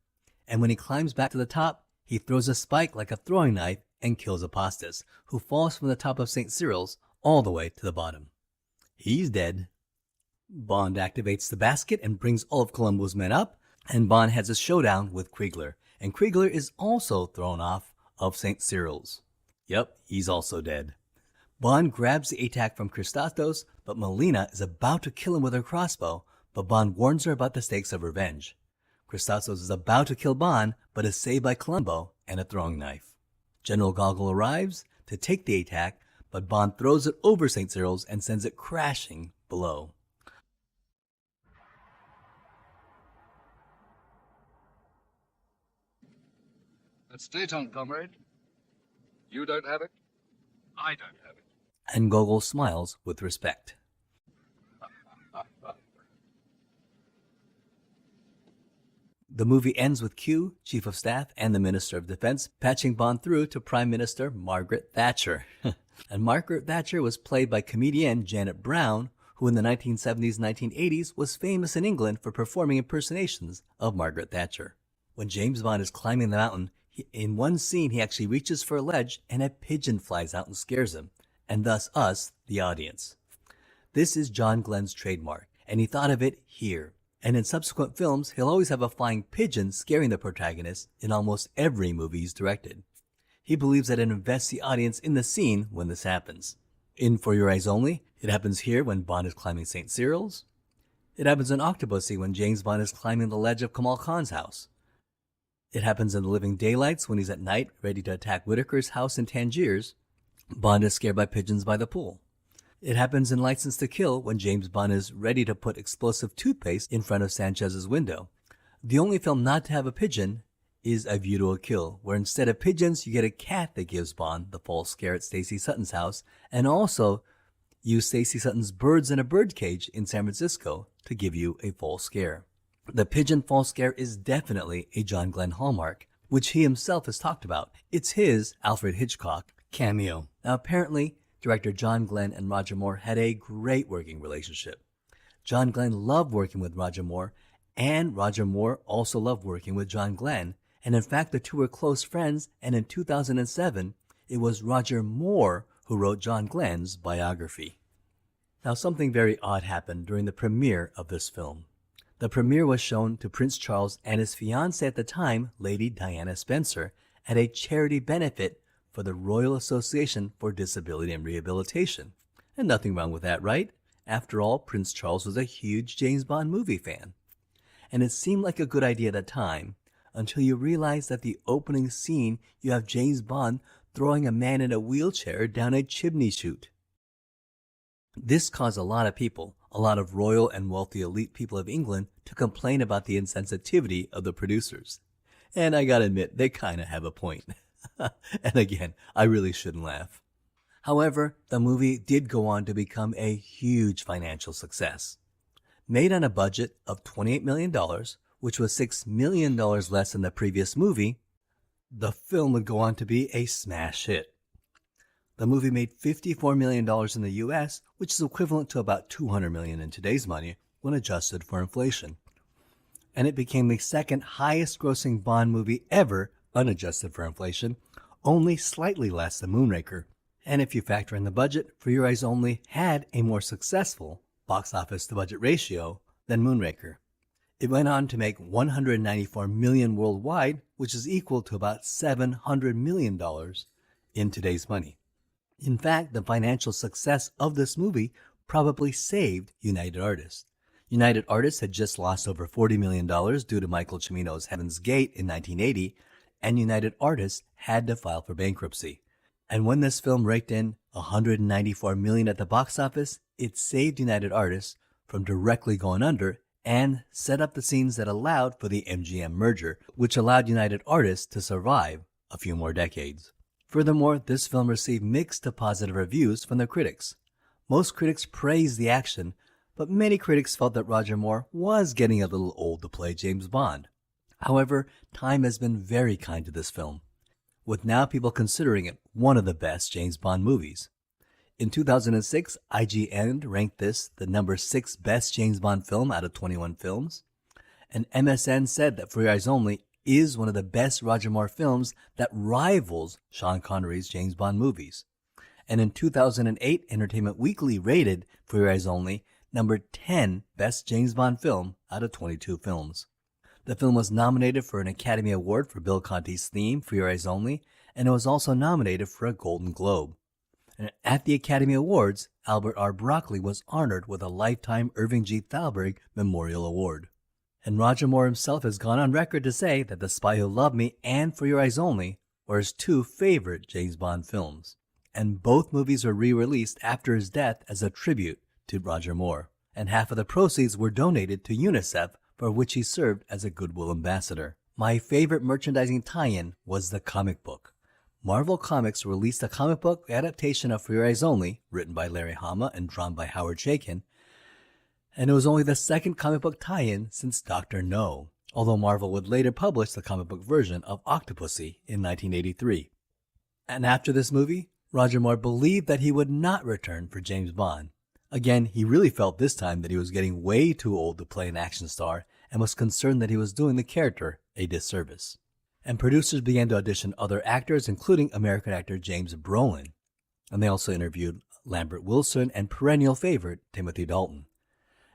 And when he climbs back to the top, he throws a spike like a throwing knife and kills Apostas, who falls from the top of St. Cyril's all the way to the bottom. He's dead. Bond activates the basket and brings all of Columbo's men up, and Bond has a showdown with Kriegler, and Kriegler is also thrown off of St. Cyril's. Yep, he's also dead. Bond grabs the ATAC from Christastos, but Melina is about to kill him with her crossbow, but Bond warns her about the stakes of revenge. Christastos is about to kill Bond, but is saved by Columbo and a throwing knife. General Gogol arrives to take the ATAC, but Bond throws it over St. Cyril's and sends it crashing below. That's Dayton, comrade. You don't have it? I don't have it. And Gogol smiles with respect. The movie ends with Q, Chief of Staff, and the Minister of Defense patching Bond through to Prime Minister Margaret Thatcher. And Margaret Thatcher was played by comedienne Janet Brown, who in the 1970s and 1980s was famous in England for performing impersonations of Margaret Thatcher. When James Bond is climbing the mountain, in one scene he actually reaches for a ledge and a pigeon flies out and scares him, and thus us, the audience. This is John Glenn's trademark, and he thought of it here. And in subsequent films, he'll always have a flying pigeon scaring the protagonist in almost every movie he's directed. He believes that it invests the audience in the scene when this happens. In For Your Eyes Only, it happens here when Bond is climbing St. Cyril's. It happens in Octopussy when James Bond is climbing the ledge of Kamal Khan's house. It happens in The Living Daylights when he's at night ready to attack Whitaker's house in Tangiers. Bond is scared by pigeons by the pool. It happens in License to Kill when James Bond is ready to put explosive toothpaste in front of Sanchez's window. The only film not to have a pigeon is A View to a Kill, where instead of pigeons, you get a cat that gives Bond the false scare at Stacey Sutton's house, and also use Stacey Sutton's birds in a birdcage in San Francisco to give you a false scare. The pigeon false scare is definitely a John Glenn hallmark, which he himself has talked about. It's his Alfred Hitchcock cameo. Now apparently, director John Glenn and Roger Moore had a great working relationship. John Glenn loved working with Roger Moore, and Roger Moore also loved working with John Glenn. And in fact, the two were close friends, and in 2007, it was Roger Moore who wrote John Glenn's biography. Now, something very odd happened during the premiere of this film. The premiere was shown to Prince Charles and his fiancée at the time, Lady Diana Spencer, at a charity benefit for the Royal Association for Disability and Rehabilitation. And nothing wrong with that, right? After all, Prince Charles was a huge James Bond movie fan. And it seemed like a good idea at the time, until you realize that the opening scene, you have James Bond throwing a man in a wheelchair down a chimney chute. This caused a lot of people, a lot of royal and wealthy elite people of England, to complain about the insensitivity of the producers. And I gotta admit, they kinda have a point. And again, I really shouldn't laugh. However, the movie did go on to become a huge financial success. Made on a budget of $28 million, which was $6 million less than the previous movie, the film would go on to be a smash hit. The movie made $54 million in the US, which is equivalent to about $200 million in today's money when adjusted for inflation. And it became the second highest grossing Bond movie ever, unadjusted for inflation, only slightly less than Moonraker. And if you factor in the budget, For Your Eyes Only had a more successful box office to budget ratio than Moonraker. It went on to make $194 million worldwide, which is equal to about $700 million in today's money. In fact, the financial success of this movie probably saved United Artists. United Artists had just lost over $40 million due to Michael Cimino's Heaven's Gate in 1980, and United Artists had to file for bankruptcy. And when this film raked in $194 million at the box office, it saved United Artists from directly going under and set up the scenes that allowed for the MGM merger, which allowed United Artists to survive a few more decades. Furthermore, this film received mixed to positive reviews from the critics. Most critics praised the action, but many critics felt that Roger Moore was getting a little old to play James Bond. However, time has been very kind to this film, with now people considering it one of the best James Bond movies. In 2006, IGN ranked this the number 6 best James Bond film out of 21 films. and MSN said that For Your Eyes Only is one of the best Roger Moore films that rivals Sean Connery's James Bond movies. And in 2008, Entertainment Weekly rated For Your Eyes Only number 10 best James Bond film out of 22 films. The film was nominated for an Academy Award for Bill Conti's theme, For Your Eyes Only, and it was also nominated for a Golden Globe. And at the Academy Awards, Albert R. Broccoli was honored with a Lifetime Irving G. Thalberg Memorial Award. And Roger Moore himself has gone on record to say that The Spy Who Loved Me and For Your Eyes Only were his two favorite James Bond films. And both movies were re-released after his death as a tribute to Roger Moore. And half of the proceeds were donated to UNICEF, for which he served as a Goodwill Ambassador. My favorite merchandising tie-in was the comic book. Marvel Comics released a comic book adaptation of For Your Eyes Only, written by Larry Hama and drawn by Howard Chaykin, and it was only the second comic book tie-in since Dr. No, although Marvel would later publish the comic book version of Octopussy in 1983. And after this movie, Roger Moore believed that he would not return for James Bond. Again, he really felt this time that he was getting way too old to play an action star and was concerned that he was doing the character a disservice. And producers began to audition other actors, including American actor James Brolin. And they also interviewed Lambert Wilson and perennial favorite Timothy Dalton.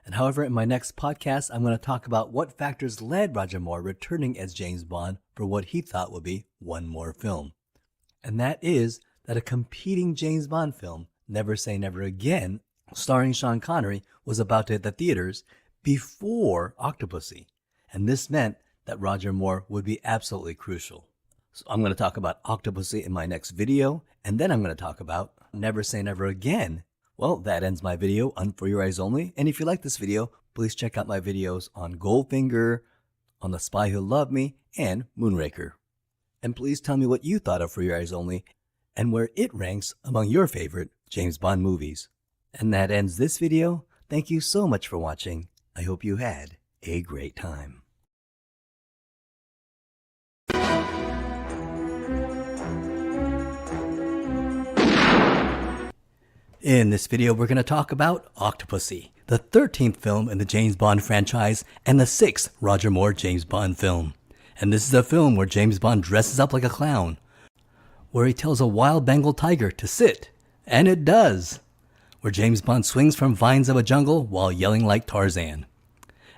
And however, in my next podcast, I'm going to talk about what factors led Roger Moore returning as James Bond for what he thought would be one more film. And that is that a competing James Bond film, Never Say Never Again, starring Sean Connery, was about to hit the theaters before Octopussy. And this meant that Roger Moore would be absolutely crucial. So I'm going to talk about Octopussy in my next video, and then I'm going to talk about Never Say Never Again. Well, that ends my video on For Your Eyes Only, and if you like this video, please check out my videos on Goldfinger, on The Spy Who Loved Me, and Moonraker. And please tell me what you thought of For Your Eyes Only, and where it ranks among your favorite James Bond movies. And that ends this video. Thank you so much for watching. I hope you had a great time. In this video, we're going to talk about Octopussy, the 13th film in the James Bond franchise and the 6th Roger Moore James Bond film. And this is a film where James Bond dresses up like a clown, where he tells a wild Bengal tiger to sit, and it does, where James Bond swings from vines of a jungle while yelling like Tarzan.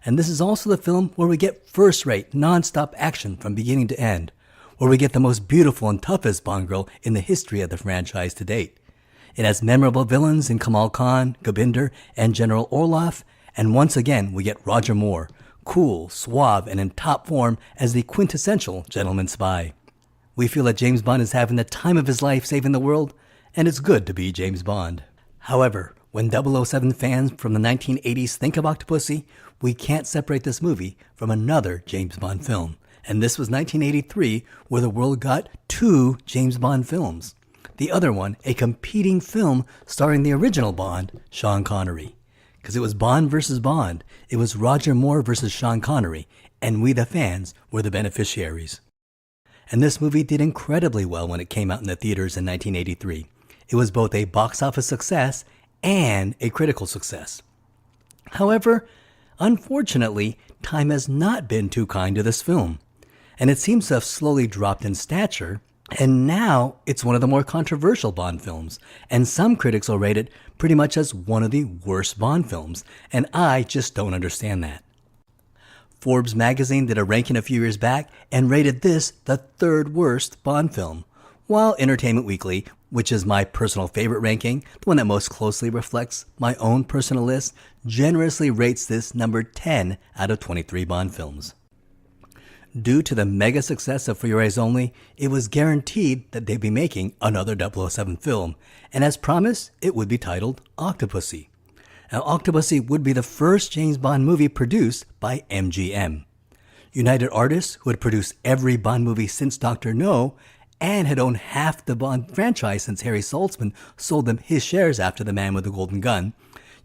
And this is also the film where we get first-rate, non-stop action from beginning to end, where we get the most beautiful and toughest Bond girl in the history of the franchise to date. It has memorable villains in Kamal Khan, Gobinder, and General Orloff, and once again we get Roger Moore, cool, suave, and in top form as the quintessential gentleman spy. We feel that James Bond is having the time of his life saving the world, and it's good to be James Bond. However, when 007 fans from the 1980s think of Octopussy, we can't separate this movie from another James Bond film. And this was 1983, where the world got two James Bond films. The other one, a competing film starring the original Bond, Sean Connery. Because it was Bond versus Bond. It was Roger Moore versus Sean Connery. And we, the fans, were the beneficiaries. And this movie did incredibly well when it came out in the theaters in 1983. It was both a box office success and a critical success. However, unfortunately, time has not been too kind to this film. And it seems to have slowly dropped in stature, and now it's one of the more controversial Bond films, and some critics will rate it pretty much as one of the worst Bond films, and I just don't understand that. Forbes magazine did a ranking a few years back and rated this the third worst Bond film, while Entertainment Weekly, which is my personal favorite ranking, the one that most closely reflects my own personal list, generously rates this number 10 out of 23 Bond films. Due to the mega success of For Your Eyes Only, it was guaranteed that they'd be making another 007 film, and as promised, it would be titled Octopussy. Now, Octopussy would be the first James Bond movie produced by MGM. United Artists, who had produced every Bond movie since Dr. No, and had owned half the Bond franchise since Harry Saltzman sold them his shares after The Man with the Golden Gun,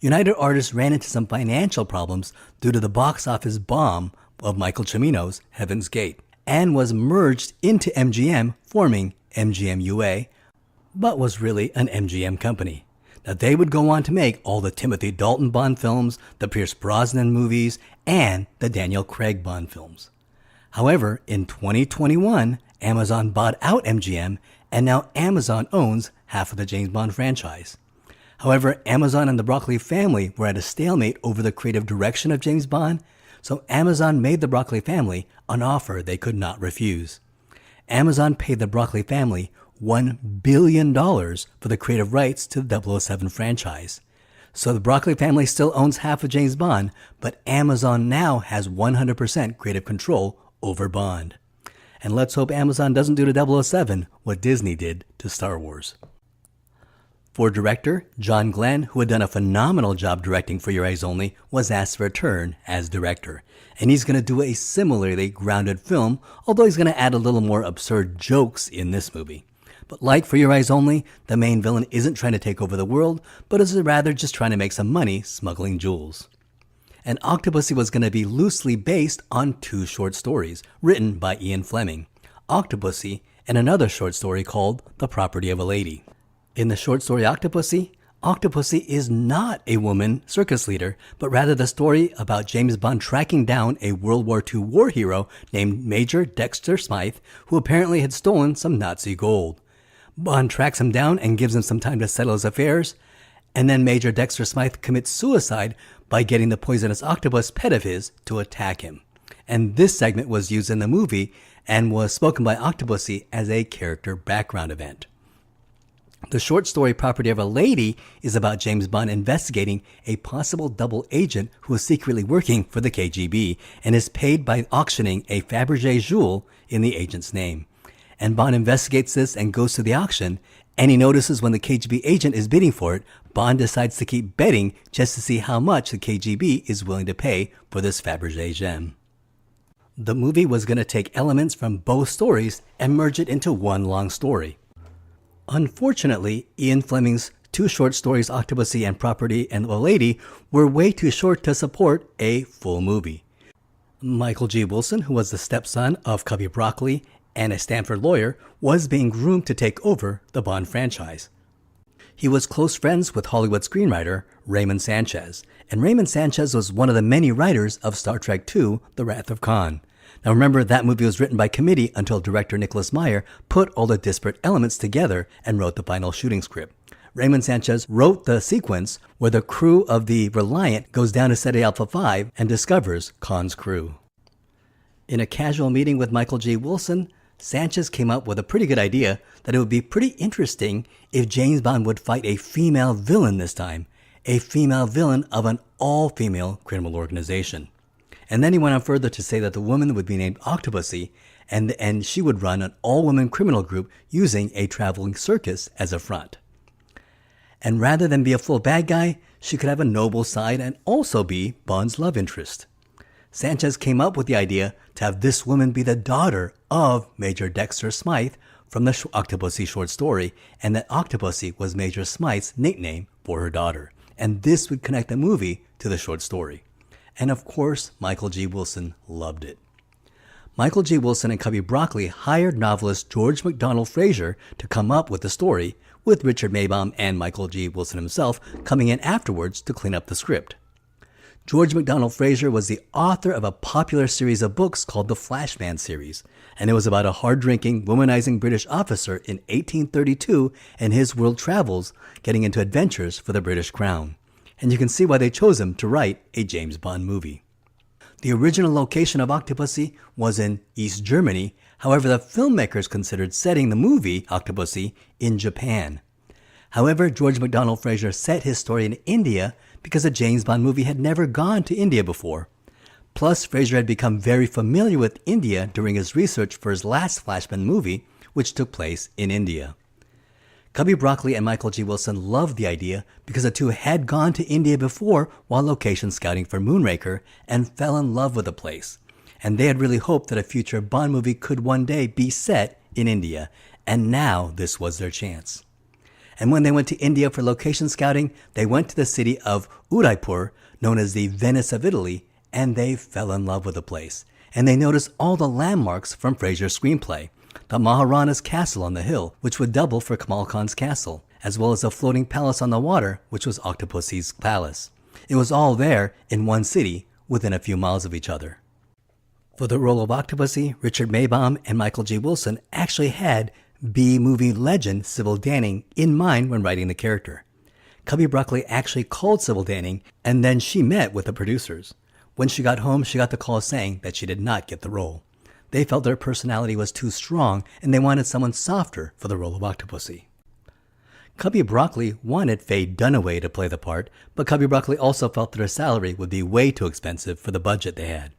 United Artists ran into some financial problems due to the box office bomb of Michael Cimino's Heaven's Gate, and was merged into MGM, forming MGM UA, but was really an MGM company. that they would go on to make all the Timothy Dalton Bond films, the Pierce Brosnan movies, and the Daniel Craig Bond films. However, in 2021, Amazon bought out MGM, and now Amazon owns half of the James Bond franchise. However, Amazon and the Broccoli family were at a stalemate over the creative direction of James Bond, so Amazon made the Broccoli family an offer they could not refuse. Amazon paid the Broccoli family $1 billion for the creative rights to the 007 franchise. So the Broccoli family still owns half of James Bond, but Amazon now has 100% creative control over Bond. And let's hope Amazon doesn't do to 007 what Disney did to Star Wars. For director, John Glenn, who had done a phenomenal job directing For Your Eyes Only, was asked to return as director. And he's going to do a similarly grounded film, although he's going to add a little more absurd jokes in this movie. But like For Your Eyes Only, the main villain isn't trying to take over the world, but is rather just trying to make some money smuggling jewels. And Octopussy was going to be loosely based on 2 short stories written by Ian Fleming, Octopussy and another short story called The Property of a Lady. In the short story Octopussy, Octopussy is not a woman circus leader, but rather the story about James Bond tracking down a World War II war hero named Major Dexter Smythe, who apparently had stolen some Nazi gold. Bond tracks him down and gives him some time to settle his affairs, and then Major Dexter Smythe commits suicide by getting the poisonous octopus pet of his to attack him. And this segment was used in the movie and was spoken by Octopussy as a character background event. The short story Property of a Lady is about James Bond investigating a possible double agent who is secretly working for the KGB and is paid by auctioning a Fabergé jewel in the agent's name. And Bond investigates this and goes to the auction, and he notices when the KGB agent is bidding for it, Bond decides to keep betting just to see how much the KGB is willing to pay for this Fabergé gem. The movie was going to take elements from both stories and merge it into one long story. Unfortunately, Ian Fleming's 2 short stories, Octopussy and Property and a Lady, were way too short to support a full movie. Michael G. Wilson, who was the stepson of Cubby Broccoli and a Stanford lawyer, was being groomed to take over the Bond franchise. He was close friends with Hollywood screenwriter Raymond Sanchez, and Raymond Sanchez was one of the many writers of Star Trek II, The Wrath of Khan. Now remember, that movie was written by committee until director Nicholas Meyer put all the disparate elements together and wrote the final shooting script. Raymond Sanchez wrote the sequence where the crew of the Reliant goes down to Ceti Alpha 5 and discovers Khan's crew. In a casual meeting with Michael G. Wilson, Sanchez came up with a pretty good idea that it would be pretty interesting if James Bond would fight a female villain this time, a female villain of an all-female criminal organization. And then he went on further to say that the woman would be named Octopussy, and she would run an all-women criminal group using a traveling circus as a front. And rather than be a full bad guy, she could have a noble side and also be Bond's love interest. Sanchez came up with the idea to have this woman be the daughter of Major Dexter Smythe from the Octopussy short story, and that Octopussy was Major Smythe's nickname for her daughter. And this would connect the movie to the short story. And of course, Michael G. Wilson loved it. Michael G. Wilson and Cubby Broccoli hired novelist George MacDonald Fraser to come up with the story, with Richard Maybaum and Michael G. Wilson himself coming in afterwards to clean up the script. George MacDonald Fraser was the author of a popular series of books called the Flashman series, and it was about a hard-drinking, womanizing British officer in 1832 and his world travels, getting into adventures for the British Crown. And you can see why they chose him to write a James Bond movie. The original location of Octopussy was in East Germany. However, the filmmakers considered setting the movie Octopussy in Japan. However, George MacDonald Fraser set his story in India because a James Bond movie had never gone to India before. Plus, Fraser had become very familiar with India during his research for his last Flashman movie, which took place in India. Cubby Broccoli and Michael G. Wilson loved the idea because the two had gone to India before while location scouting for Moonraker and fell in love with the place. And they had really hoped that a future Bond movie could one day be set in India, and now this was their chance. And when they went to India for location scouting, they went to the city of Udaipur, known as the Venice of Italy, and they fell in love with the place. And they noticed all the landmarks from Fraser's screenplay. The Maharana's castle on the hill, which would double for Kamal Khan's castle, as well as a floating palace on the water, which was Octopussy's palace. It was all there in one city within a few miles of each other. For the role of Octopussy, Richard Maybaum and Michael G. Wilson actually had B-movie legend Sybil Danning in mind when writing the character. Cubby Broccoli actually called Sybil Danning, and then she met with the producers. When she got home, she got the call saying that she did not get the role. They felt their personality was too strong, and they wanted someone softer for the role of Octopussy. Cubby Broccoli wanted Faye Dunaway to play the part, but Cubby Broccoli also felt that her salary would be way too expensive for the budget they had.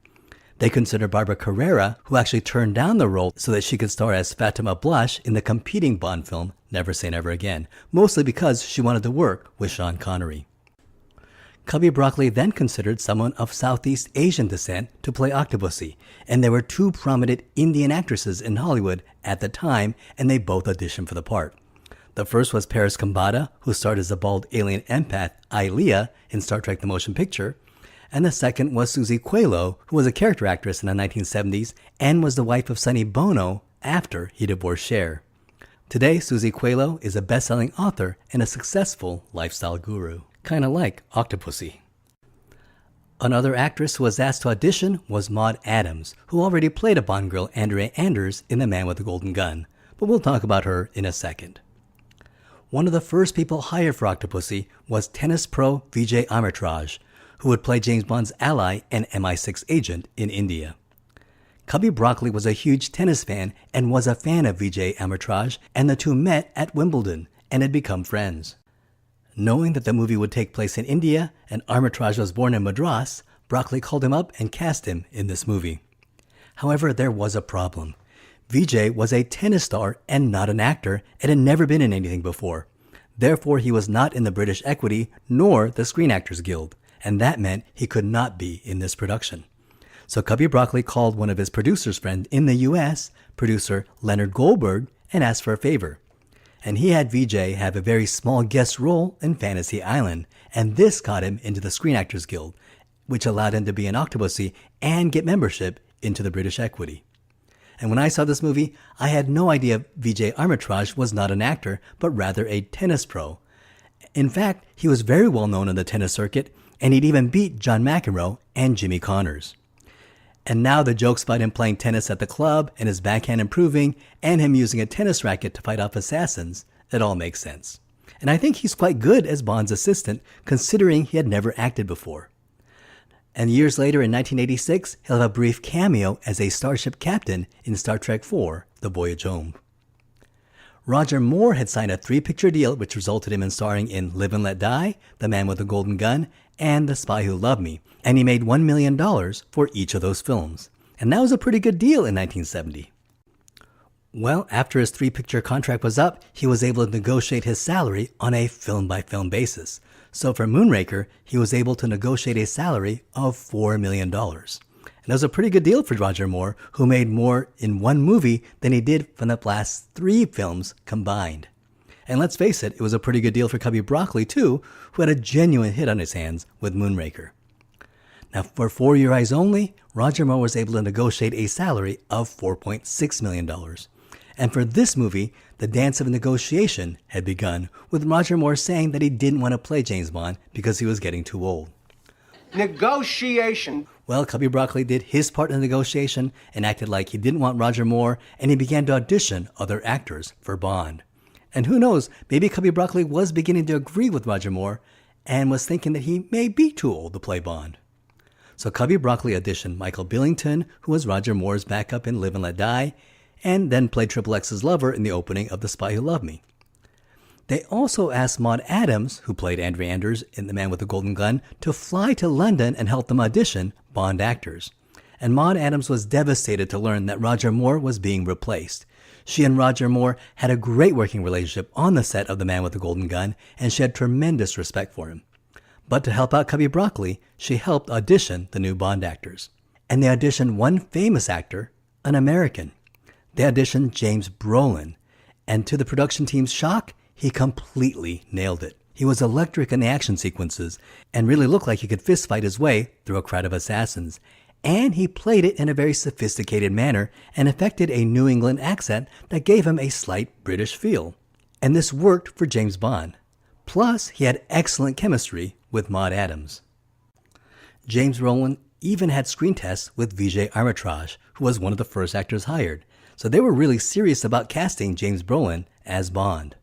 They considered Barbara Carrera, who actually turned down the role so that she could star as Fatima Blush in the competing Bond film Never Say Never Again, mostly because she wanted to work with Sean Connery. Cubby Broccoli then considered someone of Southeast Asian descent to play Octopussy, and there were two prominent Indian actresses in Hollywood at the time, and they both auditioned for the part. The first was Paris Kambata, who starred as the bald alien empath Ilea in Star Trek The Motion Picture, and the second was Susie Quaylo, who was a character actress in the 1970s and was the wife of Sonny Bono after he divorced Cher. Today, Susie Quaylo is a best-selling author and a successful lifestyle guru, kind of like Octopussy. Another actress who was asked to audition was Maud Adams, who already played a Bond girl, Andrea Anders, in The Man with the Golden Gun, but we'll talk about her in a second. One of the first people hired for Octopussy was tennis pro Vijay Amritraj, who would play James Bond's ally and MI6 agent in India. Cubby Broccoli was a huge tennis fan and was a fan of Vijay Amritraj, and the two met at Wimbledon and had become friends. Knowing that the movie would take place in India and Armitage was born in Madras, Broccoli called him up and cast him in this movie. However, there was a problem. Vijay was a tennis star and not an actor and had never been in anything before. Therefore, he was not in the British Equity nor the Screen Actors Guild, and that meant he could not be in this production. So Cubby Broccoli called one of his producer's friends in the US, producer Leonard Goldberg, and asked for a favor. And he had Vijay have a very small guest role in Fantasy Island, and this got him into the Screen Actors Guild, which allowed him to be an Octopussy and get membership into the British Equity. And when I saw this movie, I had no idea Vijay Amritraj was not an actor, but rather a tennis pro. In fact, he was very well known in the tennis circuit, and he'd even beat John McEnroe and Jimmy Connors. And now the jokes about him playing tennis at the club and his backhand improving and him using a tennis racket to fight off assassins, it all makes sense. And I think he's quite good as Bond's assistant, considering he had never acted before. And years later, in 1986, he'll have a brief cameo as a starship captain in Star Trek IV, The Voyage Home. Roger Moore had signed a 3-picture deal which resulted him in starring in Live and Let Die, The Man with the Golden Gun, and The Spy Who Loved Me, and he made $1 million for each of those films. And that was a pretty good deal in 1970. Well, after his 3-picture contract was up, he was able to negotiate his salary on a film-by-film basis. So for Moonraker, he was able to negotiate a salary of $4 million. And that was a pretty good deal for Roger Moore, who made more in one movie than he did from the last 3 films combined. And let's face it, it was a pretty good deal for Cubby Broccoli too, who had a genuine hit on his hands with Moonraker. Now for For Your Eyes Only, Roger Moore was able to negotiate a salary of $4.6 million. And for this movie, the dance of negotiation had begun, with Roger Moore saying that he didn't want to play James Bond because he was getting too old. Negotiation. Well, Cubby Broccoli did his part in the negotiation and acted like he didn't want Roger Moore, and he began to audition other actors for Bond. And who knows, maybe Cubby Broccoli was beginning to agree with Roger Moore and was thinking that he may be too old to play Bond. So Cubby Broccoli auditioned Michael Billington, who was Roger Moore's backup in Live and Let Die, and then played Triple X's lover in the opening of The Spy Who Loved Me. They also asked Maud Adams, who played Andrea Anders in The Man with the Golden Gun, to fly to London and help them audition Bond actors. And Maud Adams was devastated to learn that Roger Moore was being replaced. She and Roger Moore had a great working relationship on the set of The Man with the Golden Gun, and she had tremendous respect for him. But to help out Cubby Broccoli, she helped audition the new Bond actors. And they auditioned one famous actor, an American. They auditioned James Brolin, and to the production team's shock, he completely nailed it. He was electric in the action sequences and really looked like he could fistfight his way through a crowd of assassins. And he played it in a very sophisticated manner and affected a New England accent that gave him a slight British feel. And this worked for James Bond. Plus, he had excellent chemistry with Maud Adams. James Brolin even had screen tests with Vijay Armitage, who was one of the first actors hired. So they were really serious about casting James Brolin as Bond.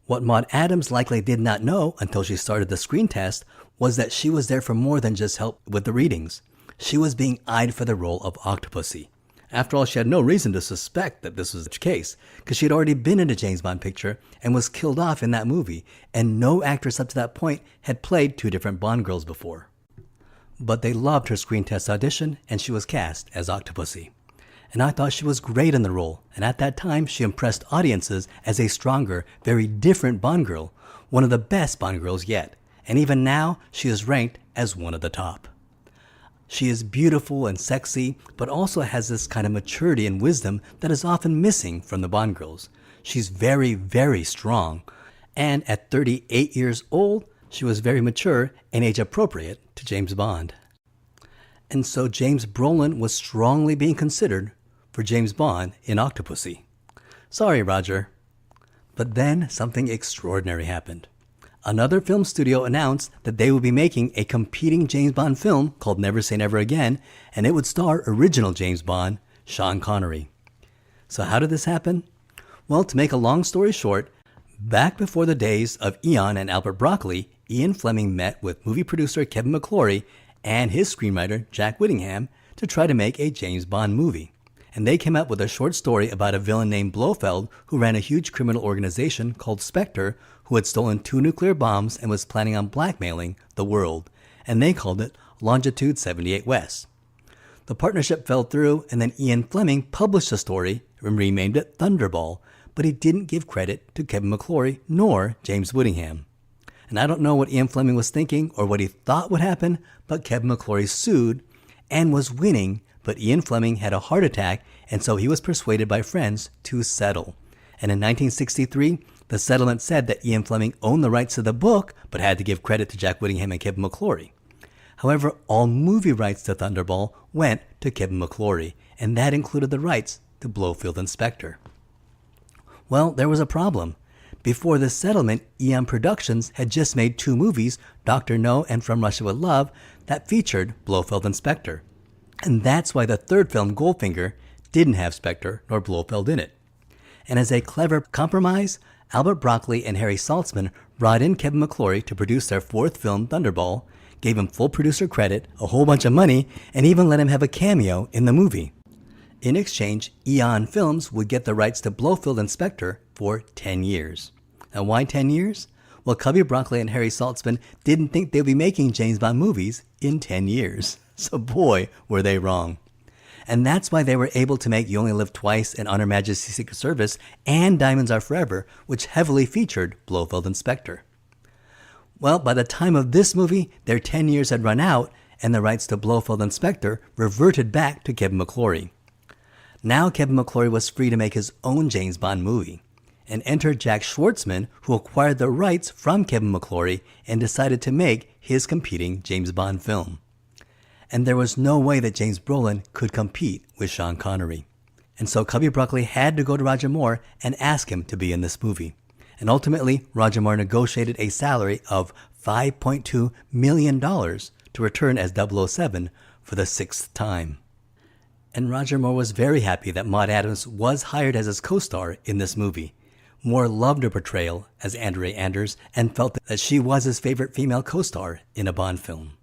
What Maud Adams likely did not know until she started the screen test was that she was there for more than just help with the readings. She was being eyed for the role of Octopussy. After all, she had no reason to suspect that this was the case, because she had already been in a James Bond picture and was killed off in that movie, and no actress up to that point had played two different Bond girls before. But they loved her screen test audition, and she was cast as Octopussy. And I thought she was great in the role, and at that time she impressed audiences as a stronger, very different Bond girl, one of the best Bond girls yet, and even now she is ranked as one of the top. She is beautiful and sexy, but also has this kind of maturity and wisdom that is often missing from the Bond girls. She's very, very strong, and at 38 years old, she was very mature and age appropriate to James Bond. And so James Brolin was strongly being considered for James Bond in Octopussy. Sorry, Roger. But then something extraordinary happened. Another film studio announced that they would be making a competing James Bond film called Never Say Never Again, and it would star original James Bond, Sean Connery. So how did this happen? Well, to make a long story short, back before the days of Eon and Albert Broccoli, Ian Fleming met with movie producer Kevin McClory and his screenwriter Jack Whittingham to try to make a James Bond movie. And they came up with a short story about a villain named Blofeld who ran a huge criminal organization called Spectre, who had stolen 2 nuclear bombs and was planning on blackmailing the world. And they called it Longitude 78 West. The partnership fell through, and then Ian Fleming published the story and renamed it Thunderball, but he didn't give credit to Kevin McClory nor James Whittingham. And I don't know what Ian Fleming was thinking or what he thought would happen, but Kevin McClory sued and was winning, but Ian Fleming had a heart attack, and so he was persuaded by friends to settle. And in 1963, the settlement said that Ian Fleming owned the rights to the book, but had to give credit to Jack Whittingham and Kevin McClory. However, all movie rights to Thunderball went to Kevin McClory, and that included the rights to Blofeld and Spectre. Well, there was a problem. Before this settlement, Eon Productions had just made 2 movies, Dr. No and From Russia with Love, that featured Blofeld and Spectre. And that's why the third film, Goldfinger, didn't have Spectre nor Blofeld in it. And as a clever compromise, Albert Broccoli and Harry Saltzman brought in Kevin McClory to produce their 4th film, Thunderball, gave him full producer credit, a whole bunch of money, and even let him have a cameo in the movie. In exchange, Eon Films would get the rights to Blofeld and Spectre for 10 years. Now why 10 years? Well, Cubby Broccoli and Harry Saltzman didn't think they'd be making James Bond movies in 10 years. So boy, were they wrong. And that's why they were able to make You Only Live Twice and Honor Majesty's Secret Service and Diamonds Are Forever, which heavily featured Blofeld and Spectre. Well, by the time of this movie, their 10 years had run out, and the rights to Blofeld and Spectre reverted back to Kevin McClory. Now Kevin McClory was free to make his own James Bond movie, and entered Jack Schwartzman, who acquired the rights from Kevin McClory and decided to make his competing James Bond film. And there was no way that James Brolin could compete with Sean Connery. And so Cubby Broccoli had to go to Roger Moore and ask him to be in this movie. And ultimately, Roger Moore negotiated a salary of $5.2 million to return as 007 for the 6th time. And Roger Moore was very happy that Maud Adams was hired as his co-star in this movie. Moore loved her portrayal as Andrea Anders and felt that she was his favorite female co-star in a Bond film.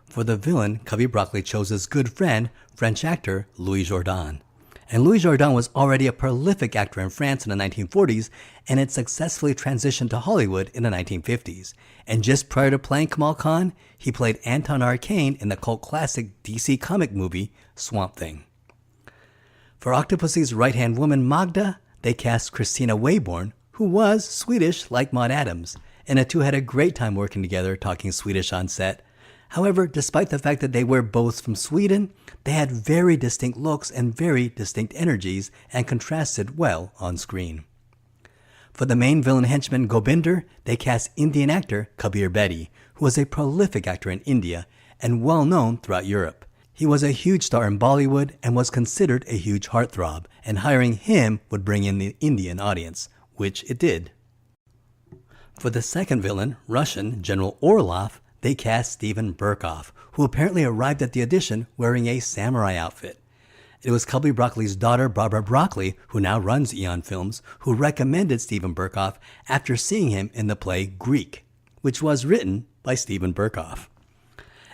For the villain, Cubby Broccoli chose his good friend, French actor Louis Jourdan. And Louis Jourdan was already a prolific actor in France in the 1940s and had successfully transitioned to Hollywood in the 1950s. And just prior to playing Kamal Khan, he played Anton Arcane in the cult classic DC comic movie Swamp Thing. For Octopussy's right-hand woman Magda, they cast Christina Wayborn, who was Swedish like Maud Adams, and the two had a great time working together talking Swedish on set. However, despite the fact that they were both from Sweden, they had very distinct looks and very distinct energies and contrasted well on screen. For the main villain henchman Gobinder, they cast Indian actor Kabir Bedi, who was a prolific actor in India and well known throughout Europe. He was a huge star in Bollywood and was considered a huge heartthrob, and hiring him would bring in the Indian audience, which it did. For the second villain, Russian General Orlov, they cast Steven Berkoff, who apparently arrived at the audition wearing a samurai outfit. It was Cubby Broccoli's daughter, Barbara Broccoli, who now runs Eon Films, who recommended Steven Berkoff after seeing him in the play Greek, which was written by Steven Berkoff.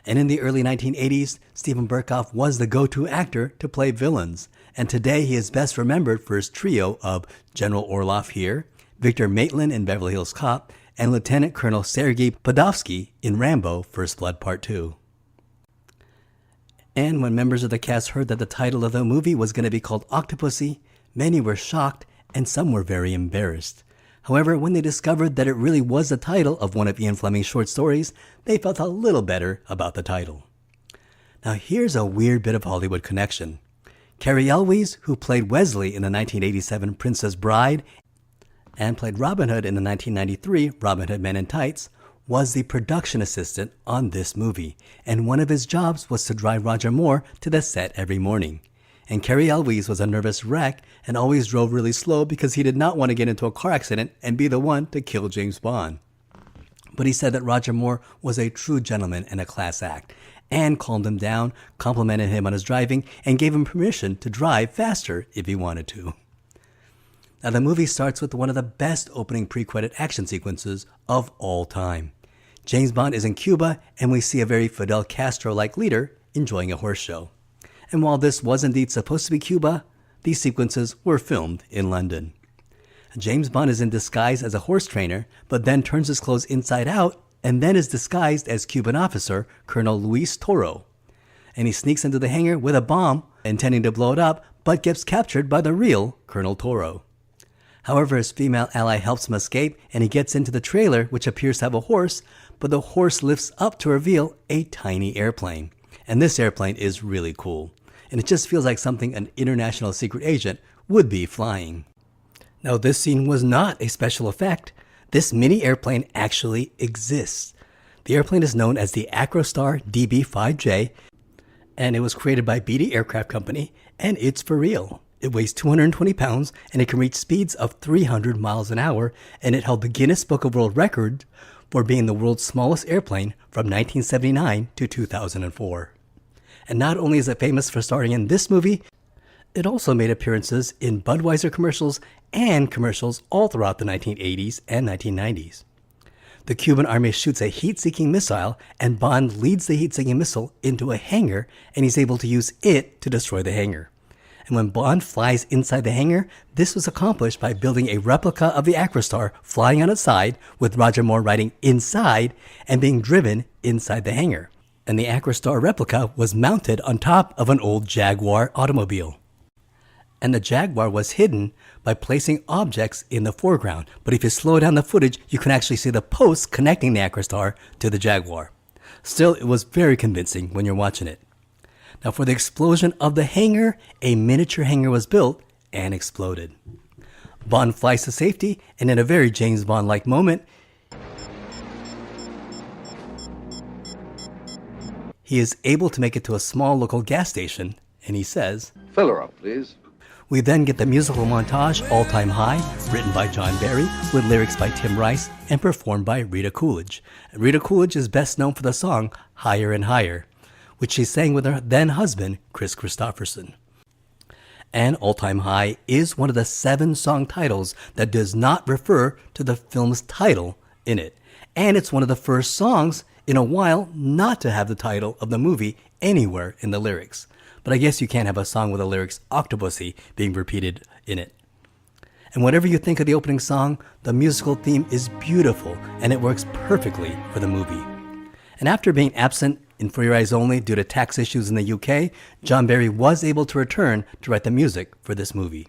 And in the early 1980s, Steven Berkoff was the go-to actor to play villains, and today he is best remembered for his trio of General Orlov here, Victor Maitland in Beverly Hills Cop, and Lieutenant Colonel Sergei Podovsky in Rambo First Blood Part 2. And when members of the cast heard that the title of the movie was going to be called Octopussy, many were shocked and some were very embarrassed. However, when they discovered that it really was the title of one of Ian Fleming's short stories, they felt a little better about the title. Now here's a weird bit of Hollywood connection. Cary Elwes, who played Wesley in the 1987 Princess Bride and played Robin Hood in the 1993 Robin Hood Men in Tights, was the production assistant on this movie, and one of his jobs was to drive Roger Moore to the set every morning. And Cary Elwes was a nervous wreck and always drove really slow because he did not want to get into a car accident and be the one to kill James Bond. But he said that Roger Moore was a true gentleman and a class act, and calmed him down, complimented him on his driving, and gave him permission to drive faster if he wanted to. Now the movie starts with one of the best opening pre-credit action sequences of all time. James Bond is in Cuba, and we see a very Fidel Castro-like leader enjoying a horse show. And while this was indeed supposed to be Cuba, these sequences were filmed in London. James Bond is in disguise as a horse trainer, but then turns his clothes inside out and then is disguised as Cuban officer Colonel Luis Toro. And he sneaks into the hangar with a bomb, intending to blow it up, but gets captured by the real Colonel Toro. However, his female ally helps him escape, and he gets into the trailer, which appears to have a horse, but the horse lifts up to reveal a tiny airplane. And this airplane is really cool, and it just feels like something an international secret agent would be flying. Now, this scene was not a special effect. This mini airplane actually exists. The airplane is known as the Acrostar DB-5J, and it was created by Beatty Aircraft Company, and it's for real. It weighs 220 pounds, and it can reach speeds of 300 miles an hour, and it held the Guinness Book of World Records for being the world's smallest airplane from 1979 to 2004. And not only is it famous for starring in this movie, it also made appearances in Budweiser commercials and commercials all throughout the 1980s and 1990s. The Cuban army shoots a heat-seeking missile, and Bond leads the heat-seeking missile into a hangar, and he's able to use it to destroy the hangar. And when Bond flies inside the hangar, this was accomplished by building a replica of the Acrostar flying on its side, with Roger Moore riding inside and being driven inside the hangar. And the Acrostar replica was mounted on top of an old Jaguar automobile. And the Jaguar was hidden by placing objects in the foreground. But if you slow down the footage, you can actually see the posts connecting the Acrostar to the Jaguar. Still, it was very convincing when you're watching it. Now, for the explosion of the hangar, a miniature hangar was built and exploded. Bond flies to safety, and in a very James Bond-like moment, he is able to make it to a small local gas station, and he says, "Fill her up, please." We then get the musical montage, All Time High, written by John Barry, with lyrics by Tim Rice, and performed by Rita Coolidge. Rita Coolidge is best known for the song Higher and Higher, which she sang with her then-husband, Chris Christopherson. And All Time High is one of the 7 song titles that does not refer to the film's title in it. And it's one of the first songs in a while not to have the title of the movie anywhere in the lyrics. But I guess you can't have a song with the lyrics Octopussy being repeated in it. And whatever you think of the opening song, the musical theme is beautiful, and it works perfectly for the movie. And after being absent in For Your Eyes Only due to tax issues in the UK, John Barry was able to return to write the music for this movie.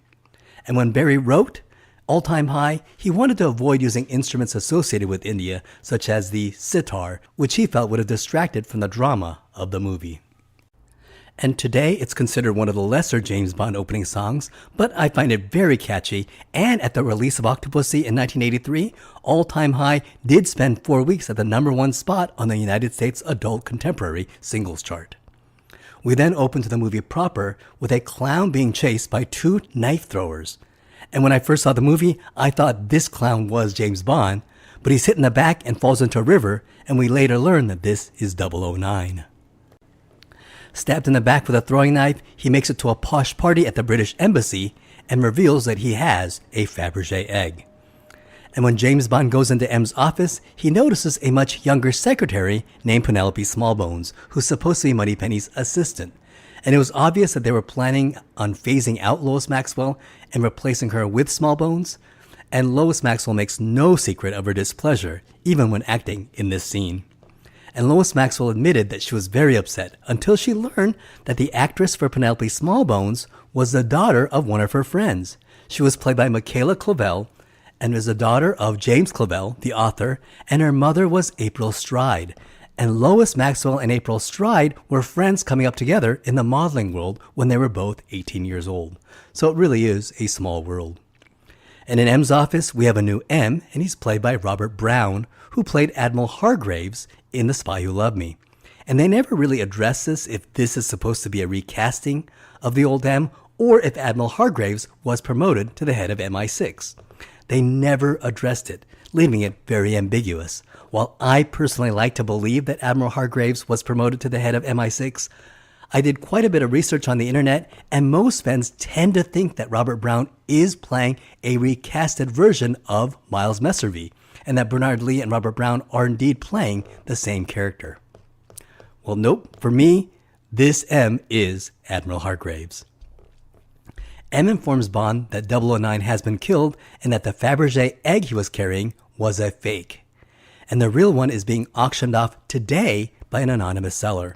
And when Barry wrote All Time High, he wanted to avoid using instruments associated with India, such as the sitar, which he felt would have distracted from the drama of the movie. And today, it's considered one of the lesser James Bond opening songs, but I find it very catchy, and at the release of Octopussy in 1983, All Time High did spend 4 weeks at the #1 spot on the United States Adult Contemporary Singles Chart. We then open to the movie proper with a clown being chased by 2 knife throwers. And when I first saw the movie, I thought this clown was James Bond, but he's hit in the back and falls into a river, and we later learn that this is 009. Stabbed in the back with a throwing knife, he makes it to a posh party at the British Embassy and reveals that he has a Fabergé egg. And when James Bond goes into M's office, he notices a much younger secretary named Penelope Smallbones, who's supposed to be Moneypenny's assistant. And it was obvious that they were planning on phasing out Lois Maxwell and replacing her with Smallbones. And Lois Maxwell makes no secret of her displeasure, even when acting in this scene. And Lois Maxwell admitted that she was very upset until she learned that the actress for Penelope Smallbones was the daughter of one of her friends. She was played by Michaela Clavell and was the daughter of James Clavell, the author, and her mother was April Stride. And Lois Maxwell and April Stride were friends coming up together in the modeling world when they were both 18 years old. So it really is a small world. And in M's office, we have a new M, and he's played by Robert Brown, who played Admiral Hargraves in The Spy Who Loved Me. And they never really address this, if this is supposed to be a recasting of the old M, or if Admiral Hargraves was promoted to the head of MI6. They never addressed it, leaving it very ambiguous. While I personally like to believe that Admiral Hargraves was promoted to the head of MI6, I did quite a bit of research on the internet, and most fans tend to think that Robert Brown is playing a recasted version of Miles Messervy, and that Bernard Lee and Robert Brown are indeed playing the same character. Well, nope. For me, this M is Admiral Hargraves. M informs Bond that 009 has been killed and that the Fabergé egg he was carrying was a fake. And the real one is being auctioned off today by an anonymous seller.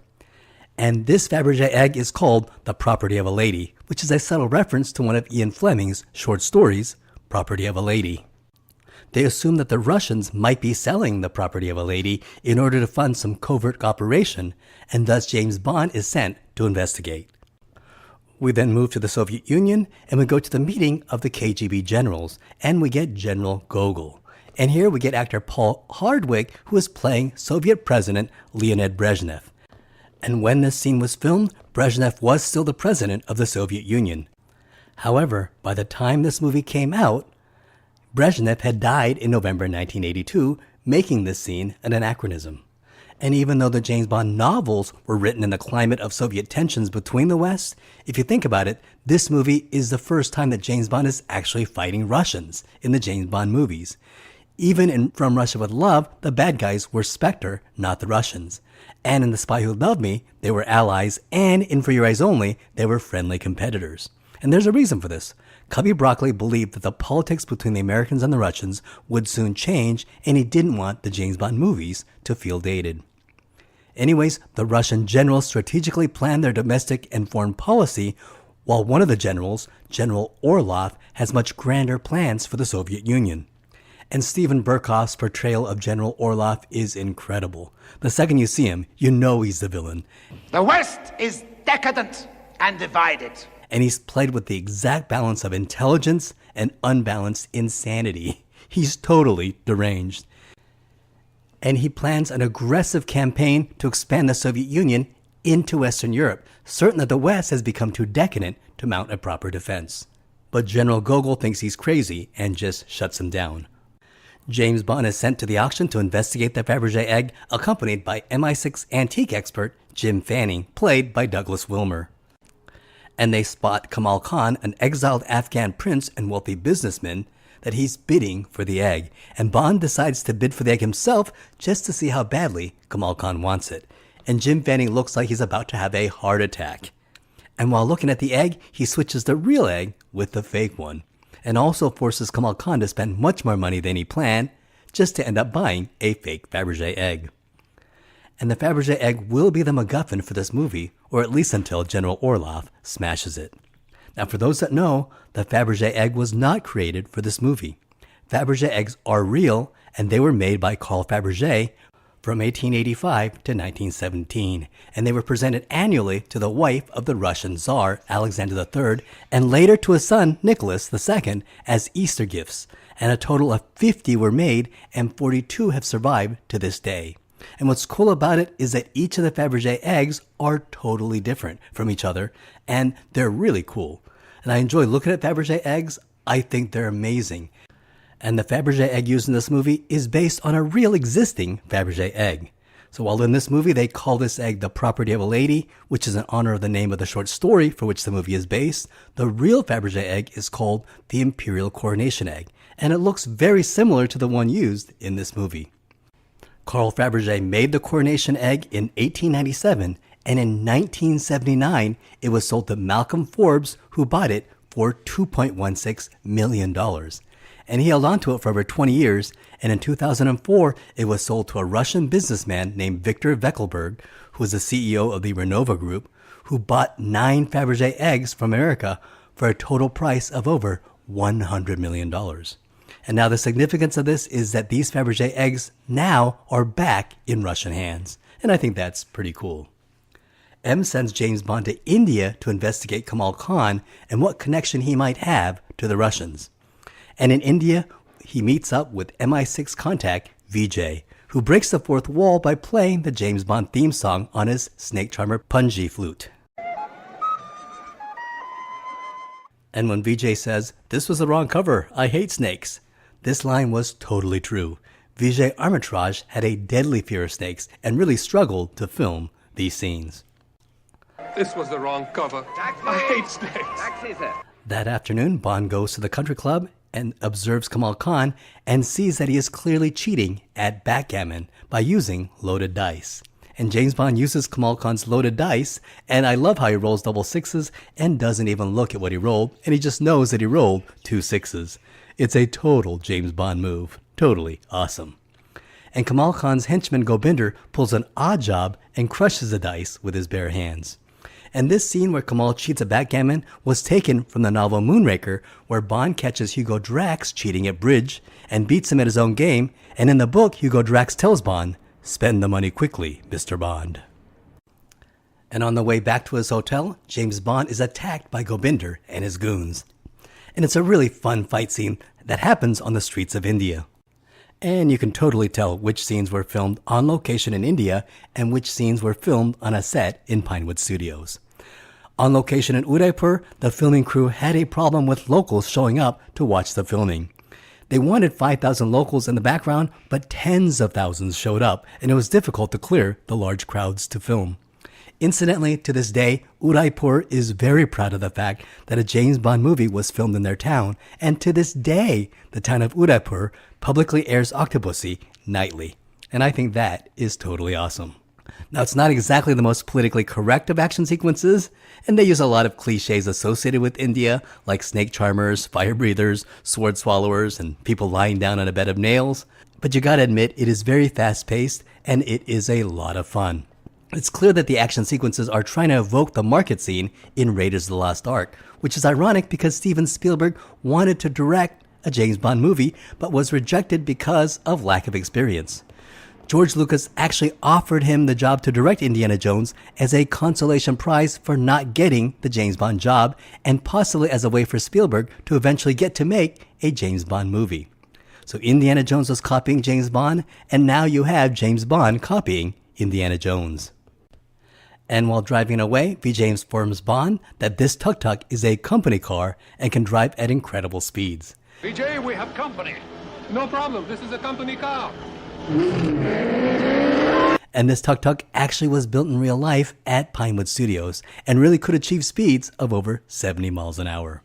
And this Fabergé egg is called The Property of a Lady, which is a subtle reference to one of Ian Fleming's short stories, Property of a Lady. They assume that the Russians might be selling the property of a lady in order to fund some covert operation, and thus James Bond is sent to investigate. We then move to the Soviet Union, and we go to the meeting of the KGB generals, and we get General Gogol. And here we get actor Paul Hardwick, who is playing Soviet President Leonid Brezhnev. And when this scene was filmed, Brezhnev was still the president of the Soviet Union. However, by the time this movie came out, Brezhnev had died in November 1982, making this scene an anachronism. And even though the James Bond novels were written in the climate of Soviet tensions between the West, if you think about it, this movie is the first time that James Bond is actually fighting Russians in the James Bond movies. Even in From Russia with Love, the bad guys were Spectre, not the Russians. And in The Spy Who Loved Me, they were allies, and in For Your Eyes Only, they were friendly competitors. And there's a reason for this. Cubby Broccoli believed that the politics between the Americans and the Russians would soon change, and he didn't want the James Bond movies to feel dated. Anyways, the Russian generals strategically planned their domestic and foreign policy, while one of the generals, General Orlov, has much grander plans for the Soviet Union. And Steven Berkoff's portrayal of General Orlov is incredible. The second you see him, you know he's the villain. The West is decadent and divided. And he's played with the exact balance of intelligence and unbalanced insanity. He's totally deranged. And he plans an aggressive campaign to expand the Soviet Union into Western Europe, certain that the West has become too decadent to mount a proper defense. But General Gogol thinks he's crazy and just shuts him down. James Bond is sent to the auction to investigate the Fabergé egg, accompanied by MI6 antique expert Jim Fanning, played by Douglas Wilmer. And they spot Kamal Khan, an exiled Afghan prince and wealthy businessman, that he's bidding for the egg. And Bond decides to bid for the egg himself just to see how badly Kamal Khan wants it. And Jim Fanning looks like he's about to have a heart attack. And while looking at the egg, he switches the real egg with the fake one. And also forces Kamal Khan to spend much more money than he planned, just to end up buying a fake Fabergé egg. And the Fabergé egg will be the MacGuffin for this movie, or at least until General Orlov smashes it. Now, for those that know, the Fabergé egg was not created for this movie. Fabergé eggs are real, and they were made by Carl Fabergé from 1885 to 1917, and they were presented annually to the wife of the Russian Tsar, Alexander III, and later to his son, Nicholas II, as Easter gifts, and a total of 50 were made, and 42 have survived to this day. And what's cool about it is that each of the Fabergé eggs are totally different from each other, and they're really cool. And I enjoy looking at Fabergé eggs. I think they're amazing. And the Fabergé egg used in this movie is based on a real existing Fabergé egg. So while in this movie they call this egg the property of a lady, which is in honor of the name of the short story for which the movie is based, the real Fabergé egg is called the Imperial Coronation Egg, and it looks very similar to the one used in this movie. Carl Fabergé made the coronation egg in 1897, and in 1979 it was sold to Malcolm Forbes, who bought it for $2.16 million. And he held on to it for over 20 years, and in 2004 it was sold to a Russian businessman named Viktor Vekselberg, who was the CEO of the Renova Group, who bought 9 Fabergé eggs from America for a total price of over $100 million. And now the significance of this is that these Fabergé eggs now are back in Russian hands, and I think that's pretty cool. M sends James Bond to India to investigate Kamal Khan and what connection he might have to the Russians. And in India, he meets up with MI6 contact Vijay, who breaks the fourth wall by playing the James Bond theme song on his Snake Charmer Punji flute. And when Vijay says, "This was the wrong cover, I hate snakes," this line was totally true. Vijay Armitage had a deadly fear of snakes and really struggled to film these scenes. This was the wrong cover. Taxi. I hate snakes. Taxi, sir. That afternoon, Bond goes to the country club and observes Kamal Khan and sees that he is clearly cheating at backgammon by using loaded dice. And James Bond uses Kamal Khan's loaded dice, and I love how he rolls double sixes and doesn't even look at what he rolled, and he just knows that he rolled 2 sixes. It's a total James Bond move. Totally awesome. And Kamal Khan's henchman Goldfinger pulls an odd job and crushes the dice with his bare hands. And this scene where Kamal cheats at backgammon was taken from the novel Moonraker, where Bond catches Hugo Drax cheating at bridge and beats him at his own game, and in the book Hugo Drax tells Bond, "Spend the money quickly, Mr. Bond." And on the way back to his hotel, James Bond is attacked by Goldfinger and his goons. And it's a really fun fight scene that happens on the streets of India. And you can totally tell which scenes were filmed on location in India and which scenes were filmed on a set in Pinewood Studios. On location in Udaipur, the filming crew had a problem with locals showing up to watch the filming. They wanted 5,000 locals in the background, but tens of thousands showed up, and it was difficult to clear the large crowds to film. Incidentally, to this day, Udaipur is very proud of the fact that a James Bond movie was filmed in their town, and to this day, the town of Udaipur publicly airs Octopussy nightly. And I think that is totally awesome. Now, it's not exactly the most politically correct of action sequences, and they use a lot of cliches associated with India, like snake charmers, fire breathers, sword swallowers, and people lying down on a bed of nails. But you gotta admit, it is very fast-paced, and it is a lot of fun. It's clear that the action sequences are trying to evoke the market scene in Raiders of the Lost Ark, which is ironic because Steven Spielberg wanted to direct a James Bond movie, but was rejected because of lack of experience. George Lucas actually offered him the job to direct Indiana Jones as a consolation prize for not getting the James Bond job, and possibly as a way for Spielberg to eventually get to make a James Bond movie. So Indiana Jones was copying James Bond, and now you have James Bond copying Indiana Jones. And while driving away, Vijay informs Bond that this tuk-tuk is a company car and can drive at incredible speeds. Vijay, we have company. No problem, this is a company car. And this tuk-tuk actually was built in real life at Pinewood Studios and really could achieve speeds of over 70 miles an hour.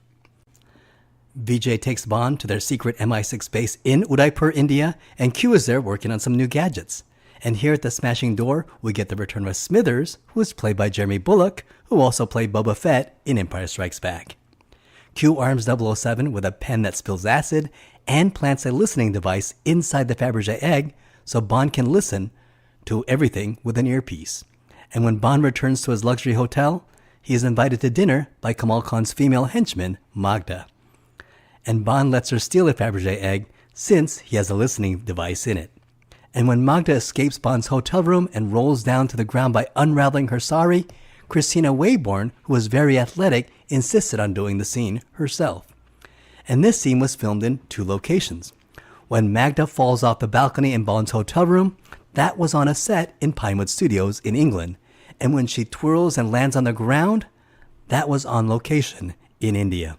Vijay takes Bond to their secret MI6 base in Udaipur, India, and Q is there working on some new gadgets. And here at the smashing door, we get the return of Smithers, who is played by Jeremy Bulloch, who also played Boba Fett in Empire Strikes Back. Q arms 007 with a pen that spills acid and plants a listening device inside the Fabergé egg so Bond can listen to everything with an earpiece. And when Bond returns to his luxury hotel, he is invited to dinner by Kamal Khan's female henchman, Magda. And Bond lets her steal the Fabergé egg since he has a listening device in it. And when Magda escapes Bond's hotel room and rolls down to the ground by unraveling her sari, Christina Wayborn, who was very athletic, insisted on doing the scene herself. And this scene was filmed in 2 locations. When Magda falls off the balcony in Bond's hotel room, that was on a set in Pinewood Studios in England. And when she twirls and lands on the ground, that was on location in India.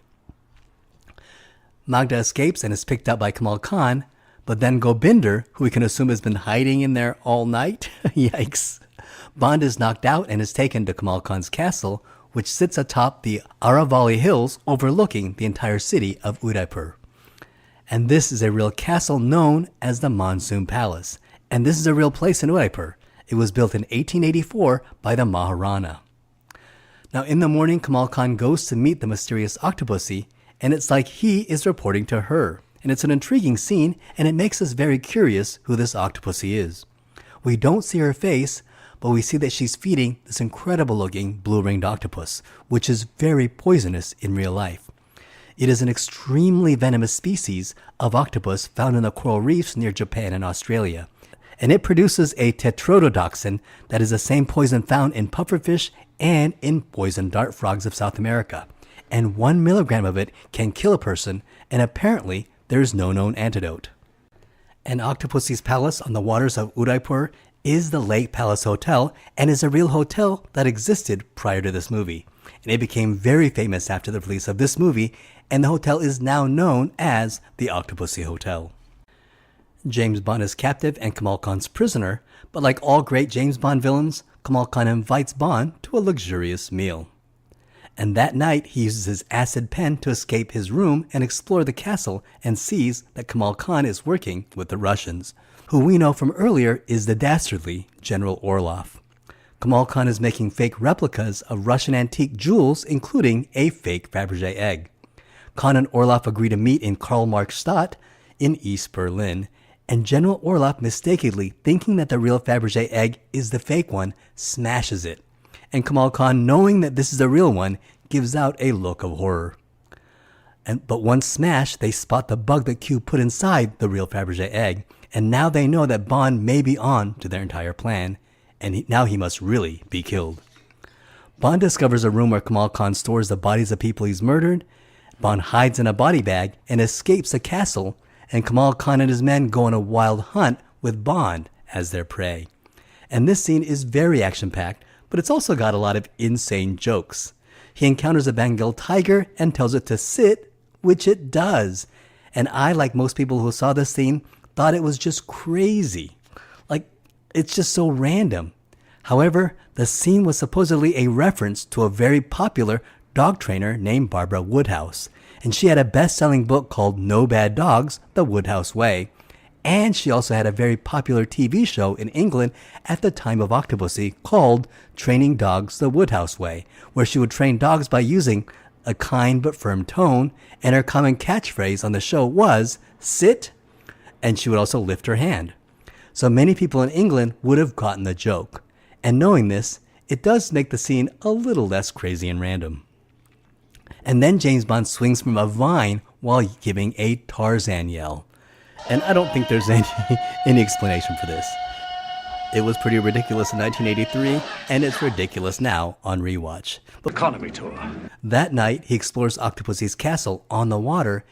Magda escapes and is picked up by Kamal Khan, but then Gobinder, who we can assume has been hiding in there all night, yikes. Bond is knocked out and is taken to Kamal Khan's castle, which sits atop the Aravalli Hills overlooking the entire city of Udaipur. And this is a real castle known as the Monsoon Palace. And this is a real place in Udaipur. It was built in 1884 by the Maharana. Now in the morning, Kamal Khan goes to meet the mysterious Octopussy, and it's like he is reporting to her. And it's an intriguing scene, and it makes us very curious who this Octopussy is. We don't see her face, but we see that she's feeding this incredible-looking blue-ringed octopus, which is very poisonous in real life. It is an extremely venomous species of octopus found in the coral reefs near Japan and Australia. And it produces a tetrodotoxin that is the same poison found in pufferfish and in poison dart frogs of South America. And 1 milligram of it can kill a person, and apparently there is no known antidote. And Octopussy's palace on the waters of Udaipur is the Lake Palace Hotel, and is a real hotel that existed prior to this movie. And it became very famous after the release of this movie, and the hotel is now known as the Octopussy Hotel. James Bond is captive and Kamal Khan's prisoner, but like all great James Bond villains, Kamal Khan invites Bond to a luxurious meal. And that night, he uses his acid pen to escape his room and explore the castle, and sees that Kamal Khan is working with the Russians, who we know from earlier is the dastardly General Orlov. Kamal Khan is making fake replicas of Russian antique jewels, including a fake Fabergé egg. Khan and Orlov agree to meet in Karl-Marx-Stadt in East Berlin, and General Orlov, mistakenly thinking that the real Fabergé egg is the fake one, smashes it. And Kamal Khan, knowing that this is the real one, gives out a look of horror. But once smashed, they spot the bug that Q put inside the real Fabergé egg, and now they know that Bond may be on to their entire plan, and now he must really be killed. Bond discovers a room where Kamal Khan stores the bodies of people he's murdered. Bond hides in a body bag and escapes the castle, and Kamal Khan and his men go on a wild hunt with Bond as their prey. And this scene is very action-packed, but it's also got a lot of insane jokes. He encounters a Bengal tiger and tells it to sit, which it does. And I, like most people who saw this scene, thought it was just crazy. Like, it's just so random. However, the scene was supposedly a reference to a very popular dog trainer named Barbara Woodhouse. And she had a best-selling book called No Bad Dogs, The Woodhouse Way. And she also had a very popular TV show in England at the time of Octopussy called Training Dogs the Woodhouse Way, where she would train dogs by using a kind but firm tone, and her common catchphrase on the show was, "Sit," and she would also lift her hand. So many people in England would have gotten the joke. And knowing this, it does make the scene a little less crazy and random. And then James Bond swings from a vine while giving a Tarzan yell. And I don't think there's any explanation for this. It was pretty ridiculous in 1983, and it's ridiculous now on rewatch. But Economy tour. That night, he explores Octopussy's castle on the water,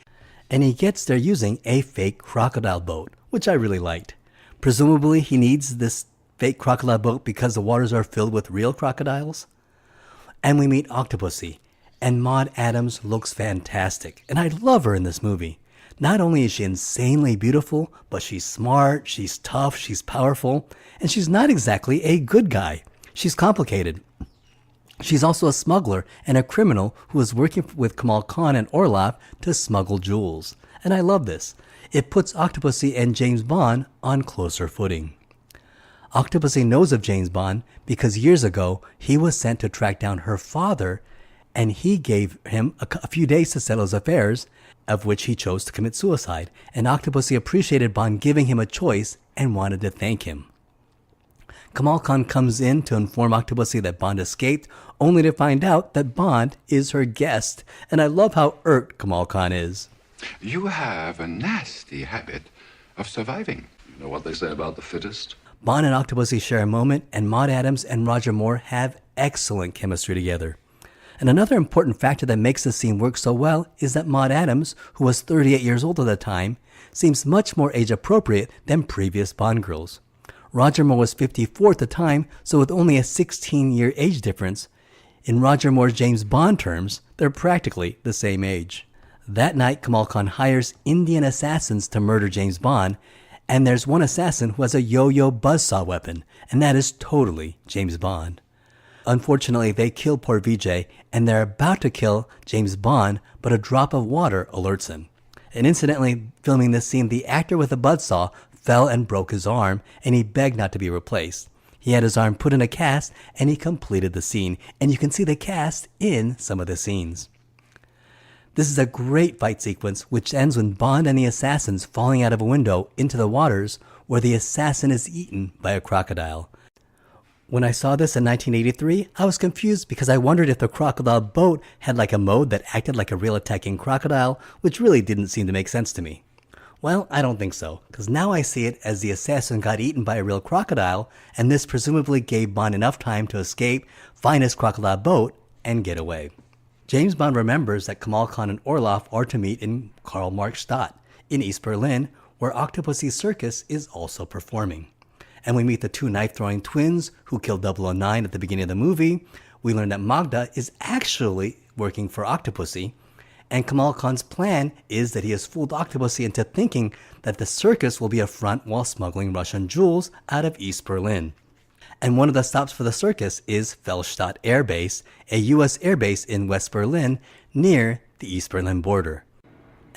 and he gets there using a fake crocodile boat, which I really liked. Presumably, he needs this fake crocodile boat because the waters are filled with real crocodiles. And we meet Octopussy, and Maud Adams looks fantastic, and I love her in this movie. Not only is she insanely beautiful, but she's smart, she's tough, she's powerful, and she's not exactly a good guy. She's complicated. She's also a smuggler and a criminal who is working with Kamal Khan and Orlov to smuggle jewels. And I love this. It puts Octopussy and James Bond on closer footing. Octopussy knows of James Bond because years ago he was sent to track down her father, and he gave him a few days to settle his affairs, of which he chose to commit suicide. And Octopussy appreciated Bond giving him a choice and wanted to thank him. Kamal Khan comes in to inform Octopussy that Bond escaped, only to find out that Bond is her guest. And I love how irked Kamal Khan is. You have a nasty habit of surviving. You know what they say about the fittest? Bond and Octopussy share a moment, and Maud Adams and Roger Moore have excellent chemistry together. And another important factor that makes this scene work so well is that Maud Adams, who was 38 years old at the time, seems much more age appropriate than previous Bond girls. Roger Moore was 54 at the time, so with only a 16-year age difference, in Roger Moore's James Bond terms, they're practically the same age. That night, Kamal Khan hires Indian assassins to murder James Bond, and there's one assassin who has a yo-yo buzzsaw weapon, and that is totally James Bond. Unfortunately, they kill poor Vijay, and they're about to kill James Bond, but a drop of water alerts him. And incidentally, filming this scene, the actor with the buzzsaw fell and broke his arm, and he begged not to be replaced. He had his arm put in a cast, and he completed the scene, and you can see the cast in some of the scenes. This is a great fight sequence, which ends with Bond and the assassins falling out of a window into the waters, where the assassin is eaten by a crocodile. When I saw this in 1983, I was confused because I wondered if the crocodile boat had like a mode that acted like a real attacking crocodile, which really didn't seem to make sense to me. Well, I don't think so, because now I see it as the assassin got eaten by a real crocodile, and this presumably gave Bond enough time to escape, find his crocodile boat, and get away. James Bond remembers that Kamal Khan and Orloff are to meet in Karl Marx Stadt, in East Berlin, where Octopussy Circus is also performing. And we meet the two knife-throwing twins who killed 009 at the beginning of the movie. We learn that Magda is actually working for Octopussy, and Kamal Khan's plan is that he has fooled Octopussy into thinking that the circus will be a front while smuggling Russian jewels out of East Berlin. And one of the stops for the circus is Fellstadt Air Base, a U.S. air base in West Berlin near the East Berlin border.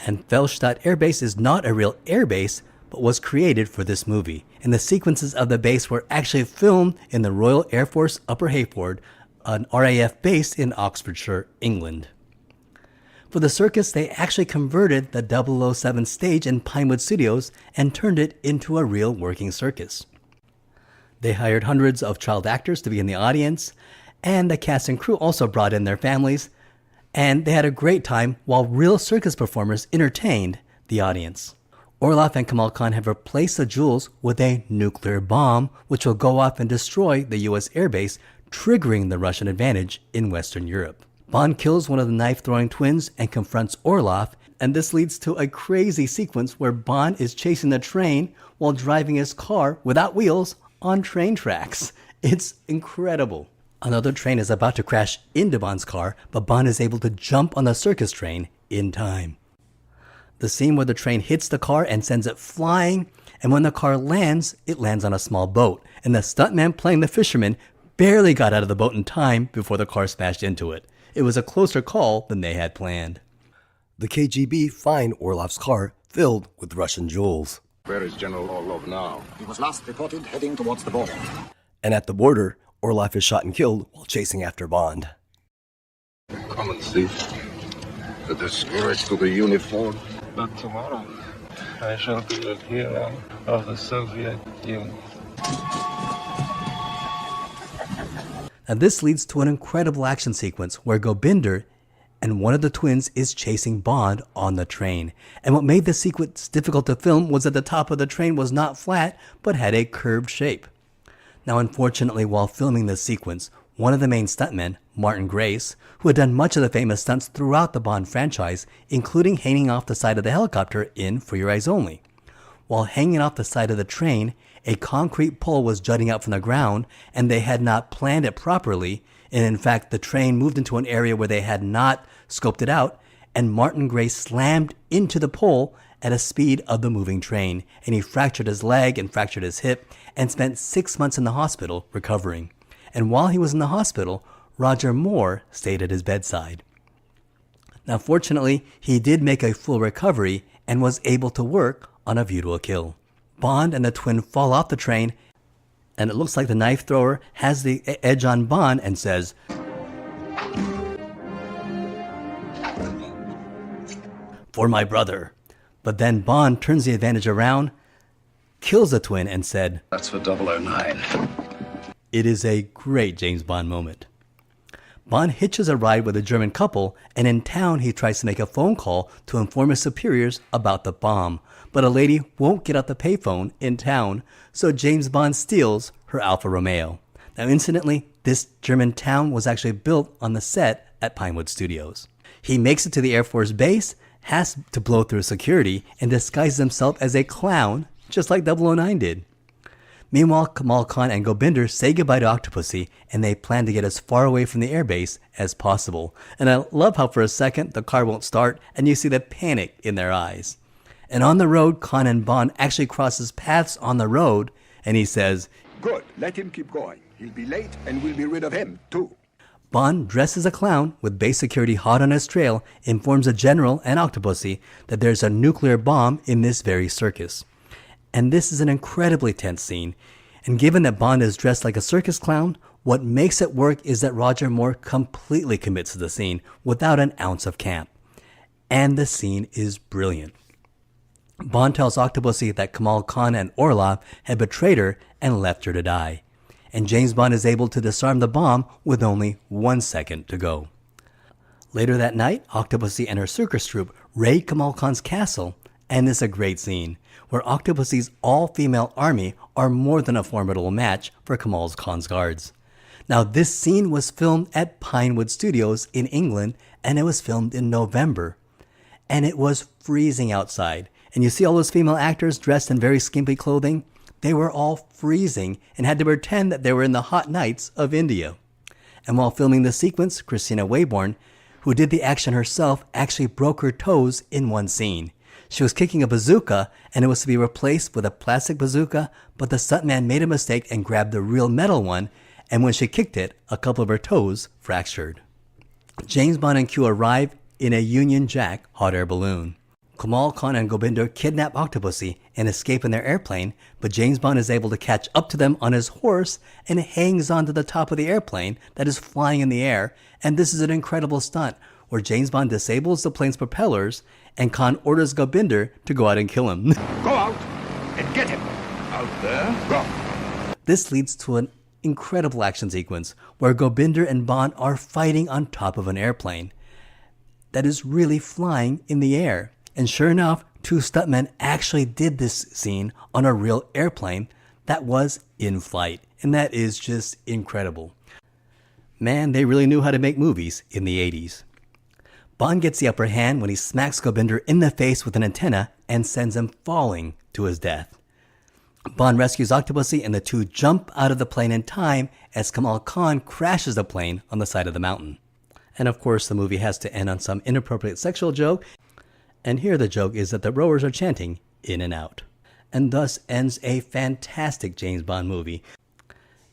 And Fellstadt Air Base is not a real air base, but was created for this movie. And the sequences of the base were actually filmed in the Royal Air Force Upper Heyford, an RAF base in Oxfordshire, England. For the circus, they actually converted the 007 stage in Pinewood Studios and turned it into a real working circus. They hired hundreds of child actors to be in the audience, and the cast and crew also brought in their families, and they had a great time while real circus performers entertained the audience. Orloff and Kamal Khan have replaced the jewels with a nuclear bomb, which will go off and destroy the U.S. airbase, triggering the Russian advantage in Western Europe. Bond kills one of the knife-throwing twins and confronts Orloff, and this leads to a crazy sequence where Bond is chasing the train while driving his car without wheels on train tracks. It's incredible. Another train is about to crash into Bond's car, but Bond is able to jump on the circus train in time. The scene where the train hits the car and sends it flying, and when the car lands, it lands on a small boat, and the stuntman playing the fisherman barely got out of the boat in time before the car smashed into it. It was a closer call than they had planned. The KGB find Orloff's car filled with Russian jewels. Where is General Orlov now? He was last reported heading towards the border. And at the border, Orloff is shot and killed while chasing after Bond. Come and see. The disgrace to the uniform. But tomorrow, I shall be the hero of the Soviet Union. And this leads to an incredible action sequence where Goldfinger and one of the twins is chasing Bond on the train. And what made this sequence difficult to film was that the top of the train was not flat, but had a curved shape. Now, unfortunately, while filming this sequence, one of the main stuntmen, Martin Grace, who had done much of the famous stunts throughout the Bond franchise, including hanging off the side of the helicopter in For Your Eyes Only. While hanging off the side of the train, a concrete pole was jutting out from the ground, and they had not planned it properly, and in fact the train moved into an area where they had not scoped it out, and Martin Grace slammed into the pole at a speed of the moving train, and he fractured his leg and fractured his hip, and spent 6 months in the hospital recovering. And while he was in the hospital, Roger Moore stayed at his bedside. Now fortunately, he did make a full recovery and was able to work on A View to a Kill. Bond and the twin fall off the train, and it looks like the knife thrower has the edge on Bond and says, "For my brother." But then Bond turns the advantage around, kills the twin, and said, "That's for 009. It is a great James Bond moment. Bond hitches a ride with a German couple, and in town he tries to make a phone call to inform his superiors about the bomb, but a lady won't get out the payphone in town, so James Bond steals her Alfa Romeo. Now incidentally, this German town was actually built on the set at Pinewood Studios. He makes it to the Air Force Base, has to blow through security, and disguises himself as a clown, just like 009 did. Meanwhile, Kamal Khan and Gobinder say goodbye to Octopussy, and they plan to get as far away from the airbase as possible. And I love how for a second the car won't start, and you see the panic in their eyes. And on the road, Khan and Bond actually crosses paths on the road, and he says, "Good, let him keep going. He'll be late, and we'll be rid of him, too." Bond, dressed as a clown, with base security hot on his trail, informs the General and Octopussy that there's a nuclear bomb in this very circus. And this is an incredibly tense scene, and given that Bond is dressed like a circus clown, what makes it work is that Roger Moore completely commits to the scene without an ounce of camp. And the scene is brilliant. Bond tells Octopussy that Kamal Khan and Orlov had betrayed her and left her to die. And James Bond is able to disarm the bomb with only 1 second to go. Later that night, Octopussy and her circus troupe raid Kamal Khan's castle, and it's a great scene, where Octopussy's all-female army are more than a formidable match for Kamal Khan's guards. Now, this scene was filmed at Pinewood Studios in England, and it was filmed in November. And it was freezing outside, and you see all those female actors dressed in very skimpy clothing? They were all freezing and had to pretend that they were in the hot nights of India. And while filming the sequence, Christina Wayborn, who did the action herself, actually broke her toes in one scene. She was kicking a bazooka, and it was to be replaced with a plastic bazooka, but the stuntman made a mistake and grabbed the real metal one, and when she kicked it, a couple of her toes fractured. James Bond and Q arrive in a Union Jack hot air balloon. Kamal Khan and Gobinder kidnap Octopussy and escape in their airplane, but James Bond is able to catch up to them on his horse and hangs onto the top of the airplane that is flying in the air, and this is an incredible stunt where James Bond disables the plane's propellers and Khan orders Gobinder to go out and kill him. Go out and get him. Out there, go. This leads to an incredible action sequence where Gobinder and Bond are fighting on top of an airplane that is really flying in the air. And sure enough, two stuntmen actually did this scene on a real airplane that was in flight. And that is just incredible. Man, they really knew how to make movies in the 80s. Bond gets the upper hand when he smacks Gobinder in the face with an antenna and sends him falling to his death. Bond rescues Octopussy and the two jump out of the plane in time as Kamal Khan crashes the plane on the side of the mountain. And of course, the movie has to end on some inappropriate sexual joke, and here the joke is that the rowers are chanting "in and out." And thus ends a fantastic James Bond movie.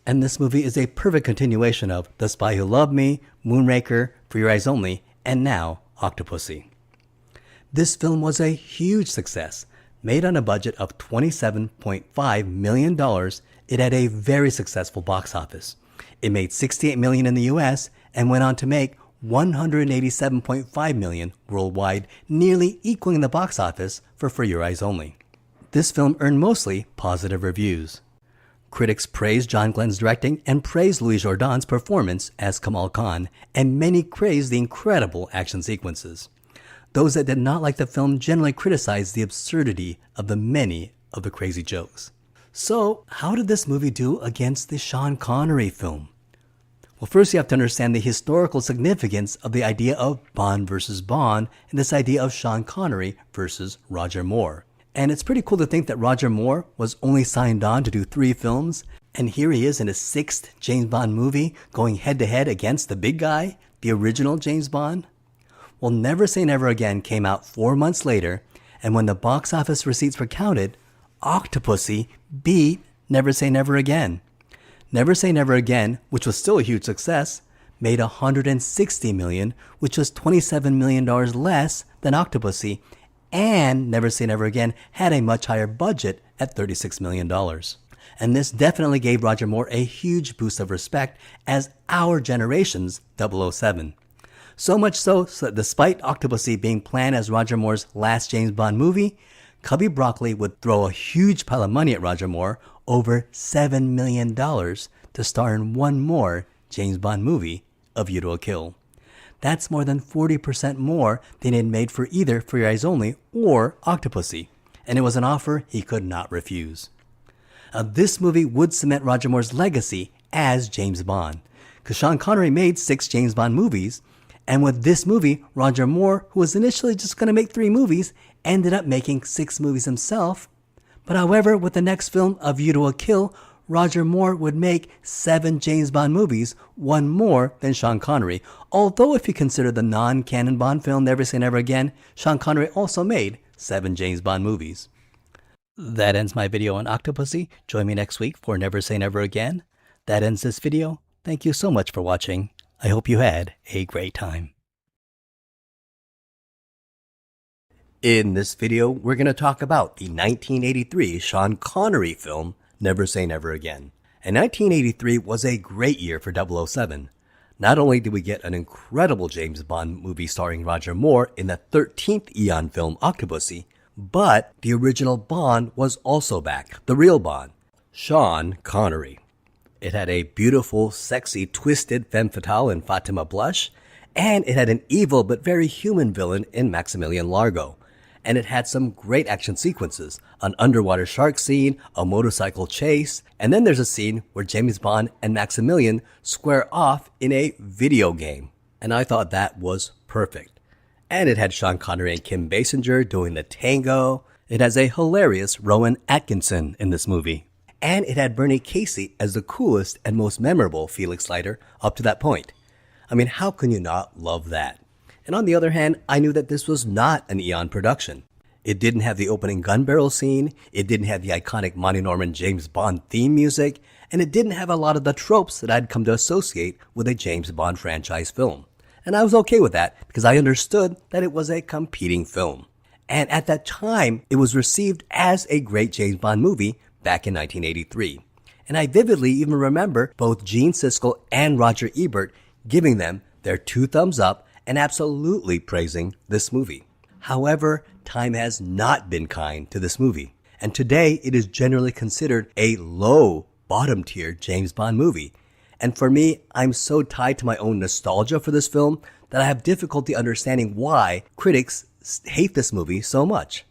And this movie is a perfect continuation of The Spy Who Loved Me, Moonraker, For Your Eyes Only, and now Octopussy. This film was a huge success. Made on a budget of $27.5 million, it had a very successful box office. It made $68 million in the US and went on to make $187.5 million worldwide, nearly equaling the box office for Your Eyes Only. This film earned mostly positive reviews. Critics praised John Glenn's directing and praised Louis Jourdan's performance as Kamal Khan, and many praised the incredible action sequences. Those that did not like the film generally criticized the absurdity of the many of the crazy jokes. So, how did this movie do against the Sean Connery film? Well, first you have to understand the historical significance of the idea of Bond versus Bond and this idea of Sean Connery versus Roger Moore. And it's pretty cool to think that Roger Moore was only signed on to do 3 films, and here he is in his 6th James Bond movie going head-to-head against the big guy, the original James Bond. Well, Never Say Never Again came out 4 months later, and when the box office receipts were counted, Octopussy beat Never Say Never Again. Never Say Never Again, which was still a huge success, made $160 million, which was $27 million less than Octopussy, and Never Say Never Again had a much higher budget at $36 million. And this definitely gave Roger Moore a huge boost of respect as our generation's 007. So much so that despite Octopussy being planned as Roger Moore's last James Bond movie, Cubby Broccoli would throw a huge pile of money at Roger Moore, over $7 million, to star in one more James Bond movie, A View to a Kill. That's more than 40% more than he had made for either For Your Eyes Only or Octopussy, and it was an offer he could not refuse. This movie would cement Roger Moore's legacy as James Bond, because Sean Connery made 6 James Bond movies, and with this movie, Roger Moore, who was initially just going to make 3 movies, ended up making 6 movies himself, But however, with the next film, A View to a Kill, Roger Moore would make 7 James Bond movies, one more than Sean Connery. Although if you consider the non-canon Bond film Never Say Never Again, Sean Connery also made 7 James Bond movies. That ends my video on Octopussy. Join me next week for Never Say Never Again. That ends this video. Thank you so much for watching. I hope you had a great time. In this video, we're going to talk about the 1983 Sean Connery film, Never Say Never Again. And 1983 was a great year for 007. Not only did we get an incredible James Bond movie starring Roger Moore in the 13th Eon film Octopussy, but the original Bond was also back, the real Bond, Sean Connery. It had a beautiful, sexy, twisted femme fatale in Fatima Blush, and it had an evil but very human villain in Maximilian Largo. And it had some great action sequences, an underwater shark scene, a motorcycle chase, and then there's a scene where James Bond and Maximilian square off in a video game. And I thought that was perfect. And it had Sean Connery and Kim Basinger doing the tango. It has a hilarious Rowan Atkinson in this movie. And it had Bernie Casey as the coolest and most memorable Felix Leiter up to that point. I mean, how can you not love that? And on the other hand, I knew that this was not an Eon production. It didn't have the opening gun barrel scene, it didn't have the iconic Monty Norman James Bond theme music, and it didn't have a lot of the tropes that I'd come to associate with a James Bond franchise film. And I was okay with that because I understood that it was a competing film. And at that time, it was received as a great James Bond movie back in 1983. And I vividly even remember both Gene Siskel and Roger Ebert giving them their 2 thumbs up and absolutely praising this movie. However, time has not been kind to this movie, and today it is generally considered a low, bottom-tier James Bond movie. And for me, I'm so tied to my own nostalgia for this film that I have difficulty understanding why critics hate this movie so much.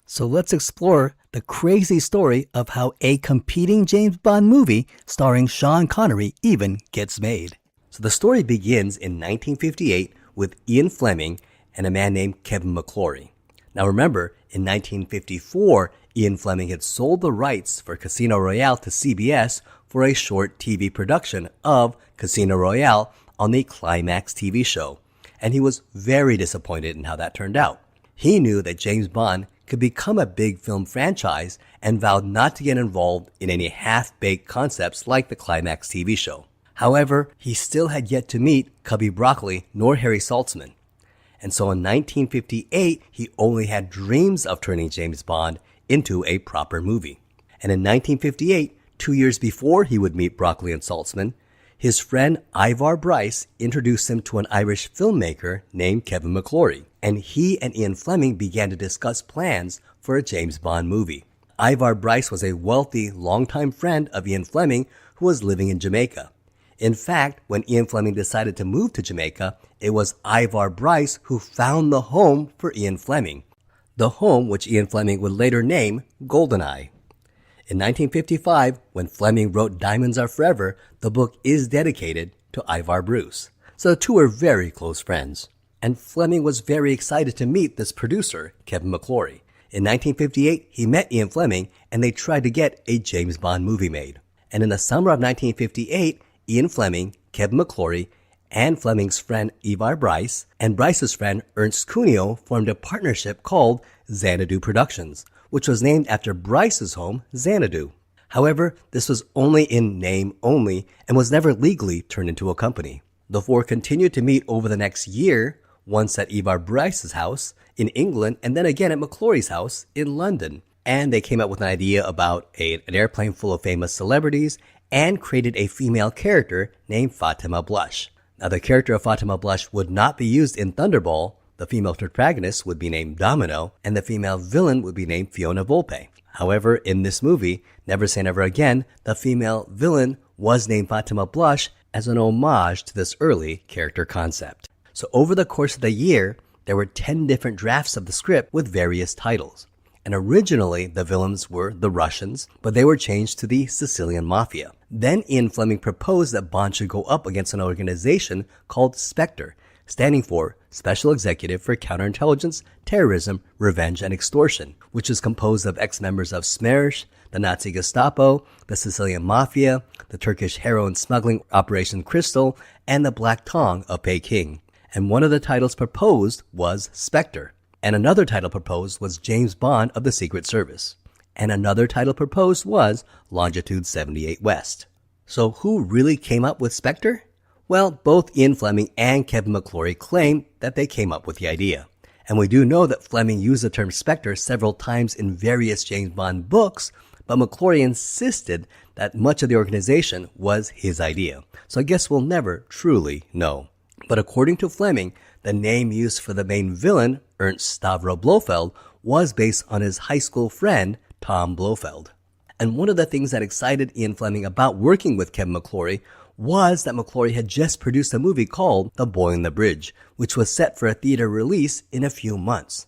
So let's explore the crazy story of how a competing James Bond movie starring Sean Connery even gets made. So the story begins in 1958 with Ian Fleming and a man named Kevin McClory. Now remember, in 1954, Ian Fleming had sold the rights for Casino Royale to CBS for a short TV production of Casino Royale on the Climax TV show, and he was very disappointed in how that turned out. He knew that James Bond could become a big film franchise and vowed not to get involved in any half-baked concepts like the Climax TV show. However, he still had yet to meet Cubby Broccoli nor Harry Saltzman. And so in 1958, he only had dreams of turning James Bond into a proper movie. And in 1958, 2 years before he would meet Broccoli and Saltzman, his friend Ivar Bryce introduced him to an Irish filmmaker named Kevin McClory. And he and Ian Fleming began to discuss plans for a James Bond movie. Ivar Bryce was a wealthy, longtime friend of Ian Fleming who was living in Jamaica. In fact, when Ian Fleming decided to move to Jamaica, it was Ivar Bryce who found the home for Ian Fleming, the home which Ian Fleming would later name Goldeneye. In 1955, when Fleming wrote Diamonds Are Forever, the book is dedicated to Ivar Bruce. So the two were very close friends. And Fleming was very excited to meet this producer, Kevin McClory. In 1958, he met Ian Fleming and they tried to get a James Bond movie made. And in the summer of 1958, Ian Fleming, Kevin McClory, and Fleming's friend Ivar Bryce, and Bryce's friend Ernst Cuneo formed a partnership called Xanadu Productions, which was named after Bryce's home, Xanadu. However, this was only in name only and was never legally turned into a company. The four continued to meet over the next year, once at Ivar Bryce's house in England and then again at McClory's house in London. And they came up with an idea about an airplane full of famous celebrities and created a female character named Fatima Blush. Now, the character of Fatima Blush would not be used in Thunderball. The female protagonist would be named Domino, and the female villain would be named Fiona Volpe. However, in this movie, Never Say Never Again, the female villain was named Fatima Blush as an homage to this early character concept. So over the course of the year, there were 10 different drafts of the script with various titles. And originally, the villains were the Russians, but they were changed to the Sicilian Mafia. Then Ian Fleming proposed that Bond should go up against an organization called Spectre, standing for Special Executive for Counterintelligence, Terrorism, Revenge, and Extortion, which is composed of ex-members of SMERSH, the Nazi Gestapo, the Sicilian Mafia, the Turkish heroin smuggling Operation Crystal, and the Black Tongue of Peking. And one of the titles proposed was Spectre. And another title proposed was James Bond of the Secret Service. And another title proposed was Longitude 78 West. So who really came up with Spectre? Well, both Ian Fleming and Kevin McClory claim that they came up with the idea. And we do know that Fleming used the term Spectre several times in various James Bond books, but McClory insisted that much of the organization was his idea. So I guess we'll never truly know. But according to Fleming, the name used for the main villain, Ernst Stavro Blofeld, was based on his high school friend, Tom Blofeld. And one of the things that excited Ian Fleming about working with Kevin McClory was that McClory had just produced a movie called The Boy in the Bridge, which was set for a theater release in a few months.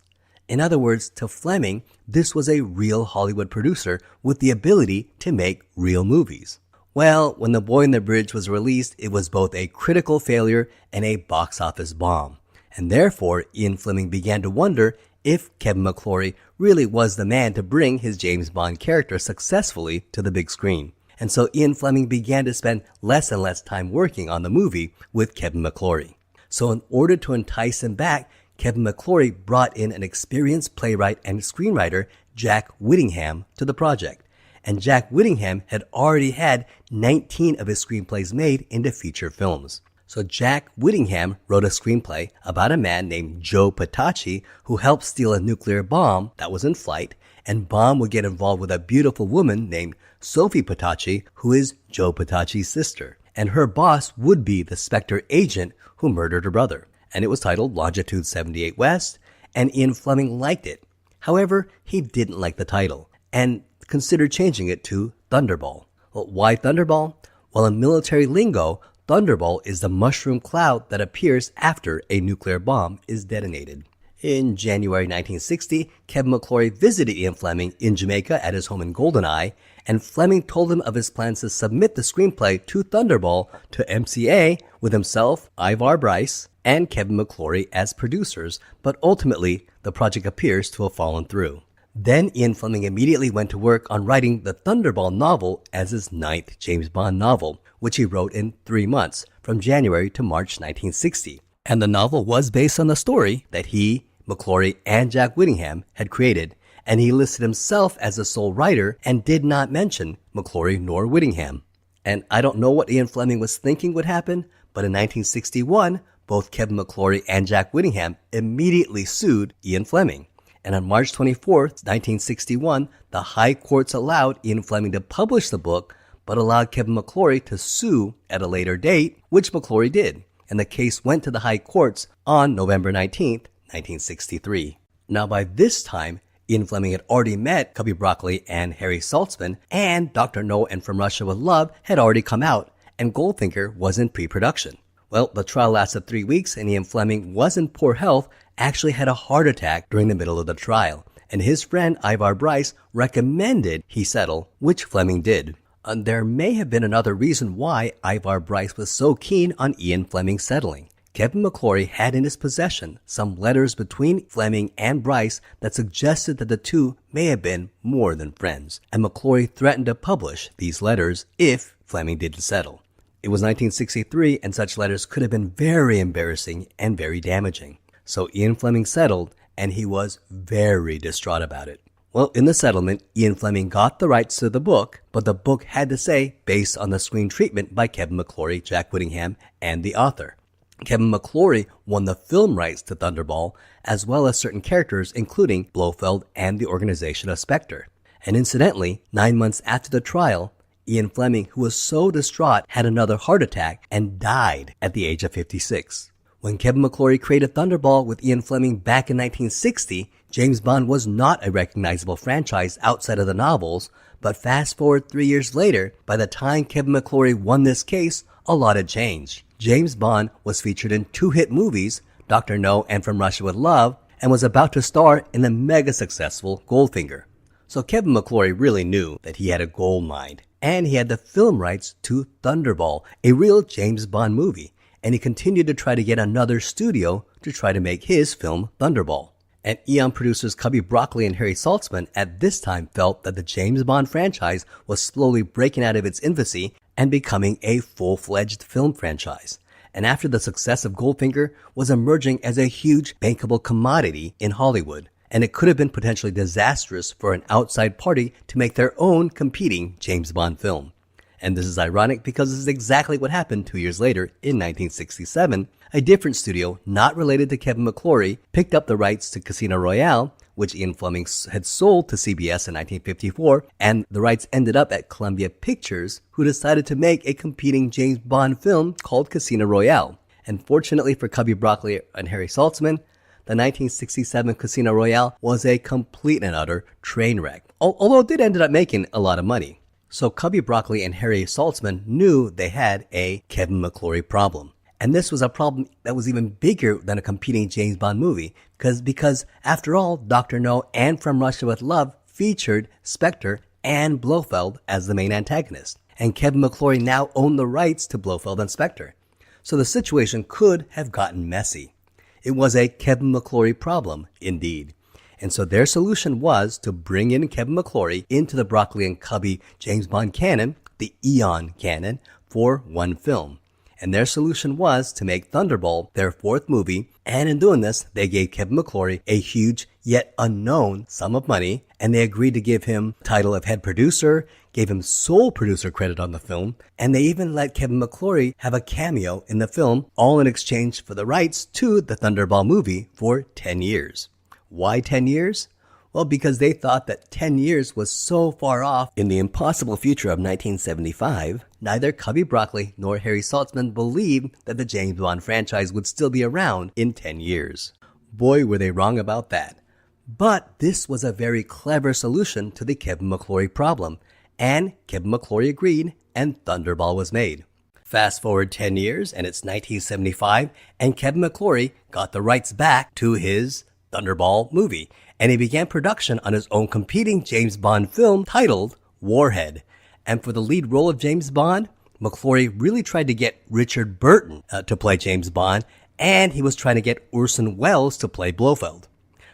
In other words, to Fleming, this was a real Hollywood producer with the ability to make real movies. Well, when The Boy in the Bridge was released, it was both a critical failure and a box office bomb. And therefore, Ian Fleming began to wonder if Kevin McClory really was the man to bring his James Bond character successfully to the big screen. And so Ian Fleming began to spend less and less time working on the movie with Kevin McClory. So in order to entice him back, Kevin McClory brought in an experienced playwright and screenwriter, Jack Whittingham, to the project. And Jack Whittingham had already had 19 of his screenplays made into feature films. So Jack Whittingham wrote a screenplay about a man named Joe Petacci who helped steal a nuclear bomb that was in flight, and Bond would get involved with a beautiful woman named Sophie Petacci, who is Joe Petacci's sister. And her boss would be the Spectre agent who murdered her brother. And it was titled Longitude 78 West, and Ian Fleming liked it. However, he didn't like the title, and considered changing it to Thunderball. Well, why Thunderball? Well, in military lingo, Thunderball is the mushroom cloud that appears after a nuclear bomb is detonated. In January 1960, Kevin McClory visited Ian Fleming in Jamaica at his home in Goldeneye, and Fleming told him of his plans to submit the screenplay to Thunderball to MCA with himself, Ivar Bryce, and Kevin McClory as producers, but ultimately the project appears to have fallen through. Then Ian Fleming immediately went to work on writing the Thunderball novel as his 9th James Bond novel, which he wrote in 3 months, from January to March 1960. And the novel was based on the story that he, McClory, and Jack Whittingham had created, and he listed himself as the sole writer and did not mention McClory nor Whittingham. And I don't know what Ian Fleming was thinking would happen, but in 1961, both Kevin McClory and Jack Whittingham immediately sued Ian Fleming. And on March 24, 1961, the High Courts allowed Ian Fleming to publish the book, but allowed Kevin McClory to sue at a later date, which McClory did. And the case went to the High Courts on November 19, 1963. Now by this time, Ian Fleming had already met Cubby Broccoli and Harry Saltzman, and Dr. No and From Russia with Love had already come out, and Goldfinger was in pre-production. Well, the trial lasted 3 weeks, and Ian Fleming was in poor health, actually had a heart attack during the middle of the trial, and his friend Ivar Bryce recommended he settle, which Fleming did. There may have been another reason why Ivar Bryce was so keen on Ian Fleming settling. Kevin McClory had in his possession some letters between Fleming and Bryce that suggested that the two may have been more than friends, and McClory threatened to publish these letters if Fleming didn't settle. It was 1963, and such letters could have been very embarrassing and very damaging. So Ian Fleming settled, and he was very distraught about it. Well, in the settlement, Ian Fleming got the rights to the book, but the book had to say based on the screen treatment by Kevin McClory, Jack Whittingham, and the author. Kevin McClory won the film rights to Thunderball, as well as certain characters including Blofeld and the organization of Spectre. And incidentally, 9 months after the trial, Ian Fleming, who was so distraught, had another heart attack and died at the age of 56. When Kevin McClory created Thunderball with Ian Fleming back in 1960, James Bond was not a recognizable franchise outside of the novels, but fast forward 3 years later, by the time Kevin McClory won this case, a lot had changed. James Bond was featured in 2 hit movies, Dr. No and From Russia with Love, and was about to star in the mega successful Goldfinger. So Kevin McClory really knew that he had a gold mine, and he had the film rights to Thunderball, a real James Bond movie, and he continued to try to get another studio to try to make his film Thunderball. And Eon producers Cubby Broccoli and Harry Saltzman at this time felt that the James Bond franchise was slowly breaking out of its infancy and becoming a full-fledged film franchise. And after the success of Goldfinger, was emerging as a huge bankable commodity in Hollywood. And it could have been potentially disastrous for an outside party to make their own competing James Bond film. And this is ironic because this is exactly what happened 2 years later in 1967. A different studio, not related to Kevin McClory, picked up the rights to Casino Royale, which Ian Fleming had sold to CBS in 1954, and the rights ended up at Columbia Pictures, who decided to make a competing James Bond film called Casino Royale. And fortunately for Cubby Broccoli and Harry Saltzman, the 1967 Casino Royale was a complete and utter train wreck, although it did end up making a lot of money. So Cubby Broccoli and Harry Saltzman knew they had a Kevin McClory problem. And this was a problem that was even bigger than a competing James Bond movie, because after all, Dr. No and From Russia with Love featured Spectre and Blofeld as the main antagonist. And Kevin McClory now owned the rights to Blofeld and Spectre. So the situation could have gotten messy. It was a Kevin McClory problem, indeed. And so their solution was to bring in Kevin McClory into the Broccoli and Cubby James Bond canon, the Eon canon, for one film. And their solution was to make Thunderball their fourth movie, and in doing this, they gave Kevin McClory a huge yet unknown sum of money, and they agreed to give him the title of head producer, gave him sole producer credit on the film, and they even let Kevin McClory have a cameo in the film, all in exchange for the rights to the Thunderball movie for 10 years. Why 10 years? Well, because they thought that 10 years was so far off in the impossible future of 1975, neither Cubby Broccoli nor Harry Saltzman believed that the James Bond franchise would still be around in 10 years. Boy, were they wrong about that. But this was a very clever solution to the Kevin McClory problem, and Kevin McClory agreed, and Thunderball was made. Fast forward 10 years, and it's 1975, and Kevin McClory got the rights back to his Thunderball movie, and he began production on his own competing James Bond film titled Warhead. And for the lead role of James Bond, McClory really tried to get Richard Burton to play James Bond, and he was trying to get Orson Welles to play Blofeld.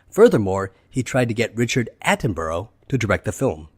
Furthermore, he tried to get Richard Attenborough to direct the film.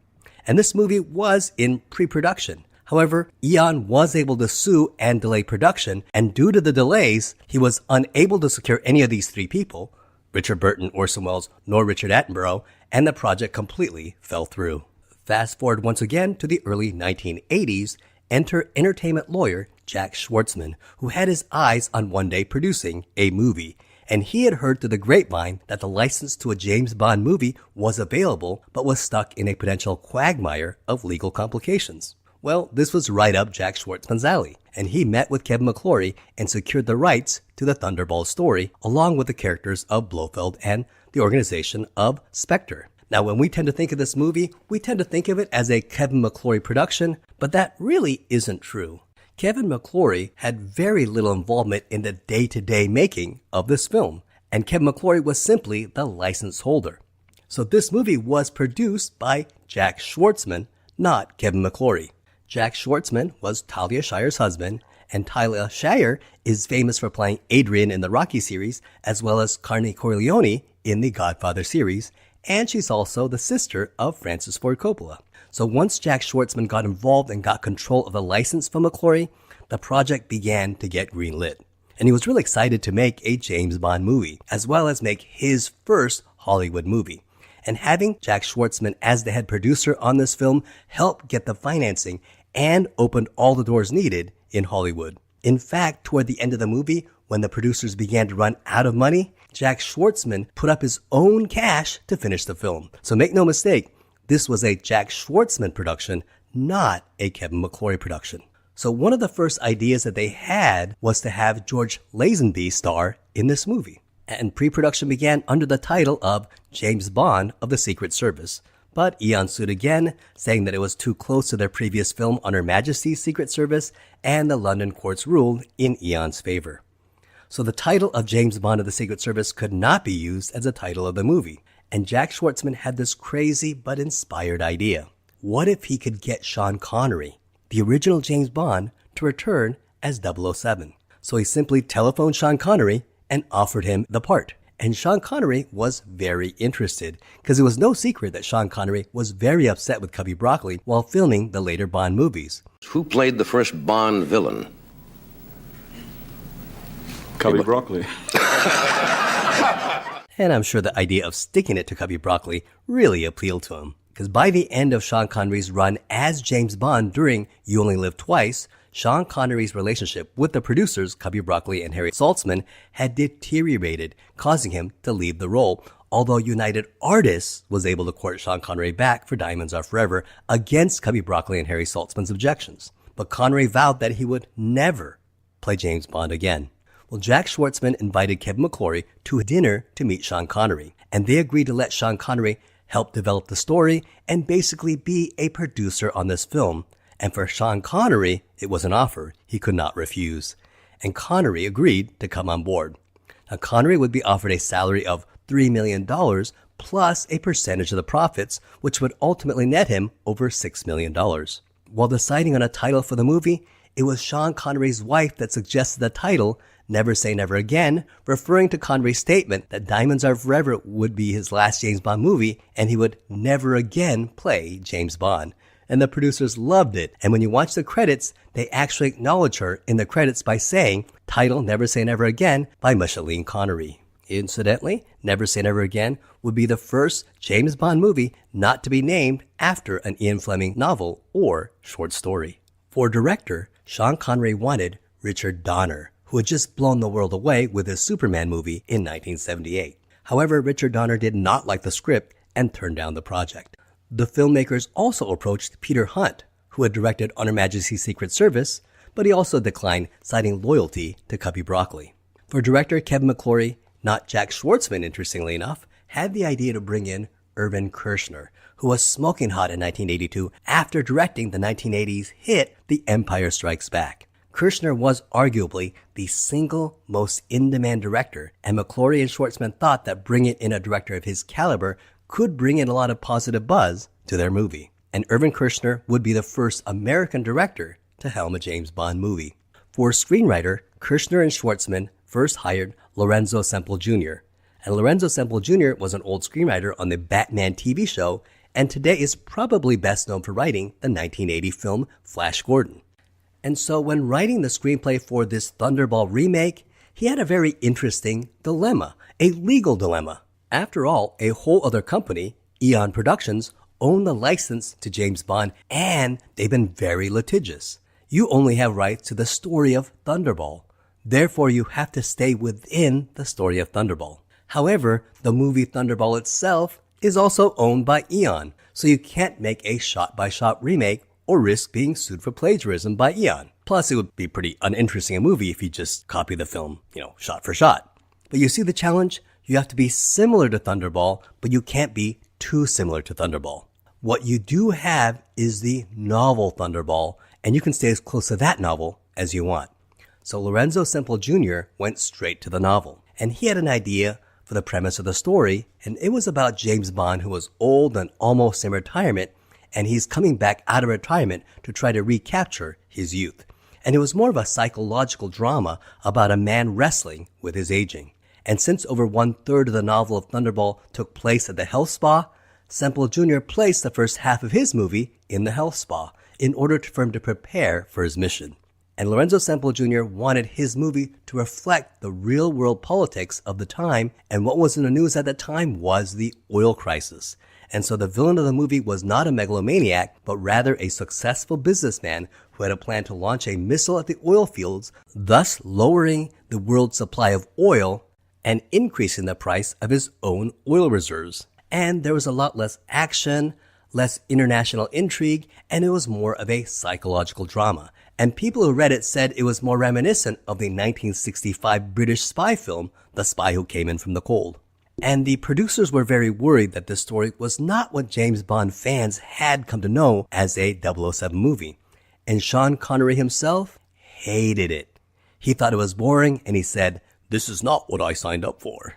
And this movie was in pre-production. However, Eon was able to sue and delay production, and due to the delays, he was unable to secure any of these three people, Richard Burton, Orson Welles, nor Richard Attenborough, and the project completely fell through. Fast forward once again to the early 1980s, enter entertainment lawyer Jack Schwartzman, who had his eyes on one day producing a movie, and he had heard through the grapevine that the license to a James Bond movie was available, but was stuck in a potential quagmire of legal complications. Well, this was right up Jack Schwartzman's alley, and he met with Kevin McClory and secured the rights to the Thunderball story, along with the characters of Blofeld and the organization of Spectre. Now, when we tend to think of this movie, we tend to think of it as a Kevin McClory production, but that really isn't true. Kevin McClory had very little involvement in the day-to-day making of this film, and Kevin McClory was simply the license holder. So this movie was produced by Jack Schwartzman, not Kevin McClory. Jack Schwartzman was Talia Shire's husband, and Talia Shire is famous for playing Adrian in the Rocky series, as well as Carmine Corleone in the Godfather series, and she's also the sister of Francis Ford Coppola. So once Jack Schwartzman got involved and got control of the license from McClory, the project began to get greenlit. And he was really excited to make a James Bond movie, as well as make his first Hollywood movie. And having Jack Schwartzman as the head producer on this film helped get the financing and opened all the doors needed in Hollywood. In fact, toward the end of the movie, when the producers began to run out of money, Jack Schwartzman put up his own cash to finish the film. So make no mistake, this was a Jack Schwartzman production, not a Kevin McClory production. So one of the first ideas that they had was to have George Lazenby star in this movie. And pre-production began under the title of James Bond of the Secret Service. But Eon sued again, saying that it was too close to their previous film under Majesty's Secret Service, and the London courts ruled in Eon's favor. So the title of James Bond of the Secret Service could not be used as a title of the movie. And Jack Schwartzman had this crazy but inspired idea. What if he could get Sean Connery, the original James Bond, to return as 007? So he simply telephoned Sean Connery and offered him the part. And Sean Connery was very interested, because it was no secret that Sean Connery was very upset with Cubby Broccoli while filming the later Bond movies. Who played the first Bond villain? Cubby Broccoli. And I'm sure the idea of sticking it to Cubby Broccoli really appealed to him, because by the end of Sean Connery's run as James Bond during You Only Live Twice, Sean Connery's relationship with the producers, Cubby Broccoli and Harry Saltzman, had deteriorated, causing him to leave the role, although United Artists was able to court Sean Connery back for Diamonds Are Forever against Cubby Broccoli and Harry Saltzman's objections. But Connery vowed that he would never play James Bond again. Well, Jack Schwartzman invited Kevin McClory to a dinner to meet Sean Connery, and they agreed to let Sean Connery help develop the story and basically be a producer on this film. And for Sean Connery, it was an offer he could not refuse. And Connery agreed to come on board. Now, Connery would be offered a salary of $3 million plus a percentage of the profits, which would ultimately net him over $6 million. While deciding on a title for the movie, it was Sean Connery's wife that suggested the title Never Say Never Again, referring to Connery's statement that Diamonds Are Forever would be his last James Bond movie and he would never again play James Bond. And the producers loved it. And when you watch the credits, they actually acknowledge her in the credits by saying, title Never Say Never Again by Micheline Connery. Incidentally, Never Say Never Again would be the first James Bond movie not to be named after an Ian Fleming novel or short story. For director, Sean Connery wanted Richard Donner, who had just blown the world away with his Superman movie in 1978. However, Richard Donner did not like the script and turned down the project. The filmmakers also approached Peter Hunt, who had directed On Her Majesty's Secret Service, but he also declined, citing loyalty to Cubby Broccoli. For director Kevin McClory, not Jack Schwartzman, interestingly enough, had the idea to bring in Irvin Kershner, who was smoking hot in 1982 after directing the 1980s hit The Empire Strikes Back. Kershner was arguably the single most in-demand director, and McClory and Schwartzman thought that bringing in a director of his caliber could bring in a lot of positive buzz to their movie. And Irvin Kershner would be the first American director to helm a James Bond movie. For screenwriter, Kershner and Schwartzman first hired Lorenzo Semple Jr. And Lorenzo Semple Jr. was an old screenwriter on the Batman TV show, and today is probably best known for writing the 1980 film Flash Gordon. And so when writing the screenplay for this Thunderball remake, he had a very interesting dilemma, a legal dilemma. After all, a whole other company, Eon Productions, owned the license to James Bond, and they've been very litigious. You only have rights to the story of Thunderball. Therefore, you have to stay within the story of Thunderball. However, the movie Thunderball itself is also owned by Eon, so you can't make a shot-by-shot remake or risk being sued for plagiarism by Eon. Plus, it would be pretty uninteresting a movie if you just copy the film, shot for shot. But you see the challenge? You have to be similar to Thunderball, but you can't be too similar to Thunderball. What you do have is the novel Thunderball, and you can stay as close to that novel as you want. So Lorenzo Semple Jr. went straight to the novel, and he had an idea for the premise of the story, and it was about James Bond, who was old and almost in retirement, and he's coming back out of retirement to try to recapture his youth. And it was more of a psychological drama about a man wrestling with his aging. And since over 1/3 of the novel of Thunderball took place at the health spa, Semple Jr. placed the first half of his movie in the health spa in order for him to prepare for his mission. And Lorenzo Semple Jr. wanted his movie to reflect the real-world politics of the time, and what was in the news at that time was the oil crisis. And so the villain of the movie was not a megalomaniac, but rather a successful businessman who had a plan to launch a missile at the oil fields, thus lowering the world's supply of oil and increasing the price of his own oil reserves. And there was a lot less action, less international intrigue, and it was more of a psychological drama. And people who read it said it was more reminiscent of the 1965 British spy film, The Spy Who Came In From the Cold. And the producers were very worried that this story was not what James Bond fans had come to know as a 007 movie. And Sean Connery himself hated it. He thought it was boring, and he said, "This is not what I signed up for."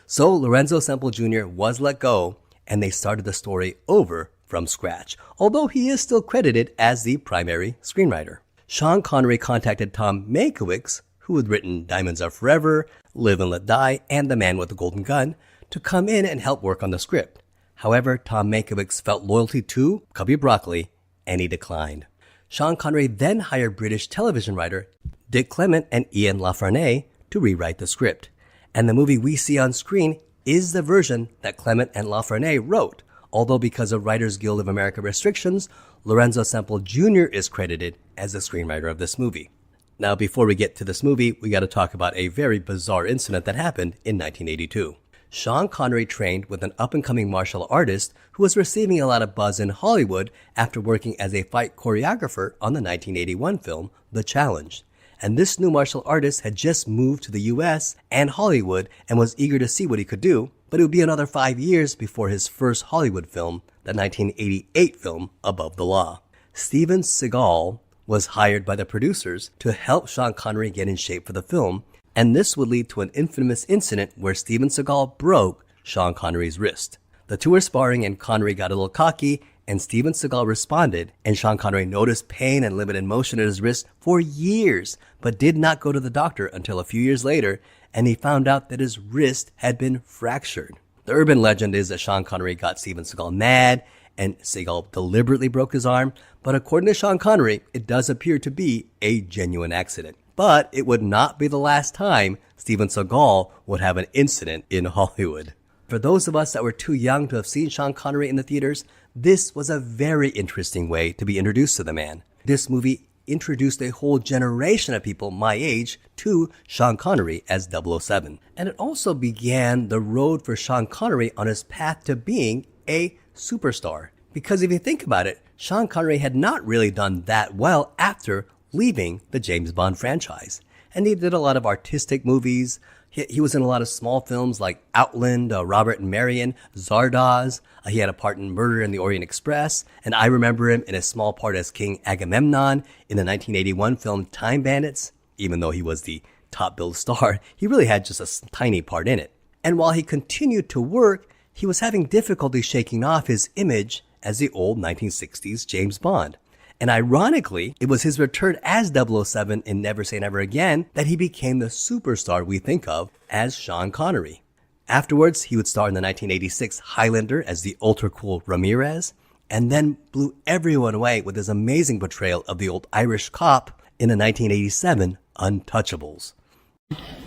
So Lorenzo Semple Jr. was let go, and they started the story over from scratch, although he is still credited as the primary screenwriter. Sean Connery contacted Tom Mankiewicz, who had written Diamonds Are Forever, Live and Let Die, and The Man with the Golden Gun to come in and help work on the script. However, Tom Mankiewicz felt loyalty to Cubby Broccoli, and he declined. Sean Connery then hired British television writer Dick Clement and Ian LaFreniere to rewrite the script. And the movie we see on screen is the version that Clement and LaFreniere wrote, although because of Writers Guild of America restrictions, Lorenzo Semple Jr. is credited as the screenwriter of this movie. Now, before we get to this movie, we got to talk about a very bizarre incident that happened in 1982. Sean Connery trained with an up-and-coming martial artist who was receiving a lot of buzz in Hollywood after working as a fight choreographer on the 1981 film The Challenge. And this new martial artist had just moved to the US and Hollywood and was eager to see what he could do, but it would be another 5 years before his first Hollywood film, the 1988 film Above the Law. Steven Seagal was hired by the producers to help Sean Connery get in shape for the film, and this would lead to an infamous incident where Steven Seagal broke Sean Connery's wrist. The two were sparring and Connery got a little cocky, and Steven Seagal responded, and Sean Connery noticed pain and limited motion at his wrist for years, but did not go to the doctor until a few years later, and he found out that his wrist had been fractured. The urban legend is that Sean Connery got Steven Seagal mad, and Seagal deliberately broke his arm, but according to Sean Connery, it does appear to be a genuine accident. But it would not be the last time Steven Seagal would have an incident in Hollywood. For those of us that were too young to have seen Sean Connery in the theaters, this was a very interesting way to be introduced to the man. This movie introduced a whole generation of people my age to Sean Connery as 007. And it also began the road for Sean Connery on his path to being a superstar. Because if you think about it, Sean Connery had not really done that well after leaving the James Bond franchise. And he did a lot of artistic movies. He was in a lot of small films like Outland, Robert and Marion, Zardoz. He had a part in Murder in the Orient Express. And I remember him in a small part as King Agamemnon in the 1981 film Time Bandits. Even though he was the top-billed star, he really had just a tiny part in it. And while he continued to work, he was having difficulty shaking off his image as the old 1960s James Bond. And ironically, it was his return as 007 in Never Say Never Again that he became the superstar we think of as Sean Connery. Afterwards, he would star in the 1986 Highlander as the ultra-cool Ramirez, and then blew everyone away with his amazing portrayal of the old Irish cop in the 1987 Untouchables.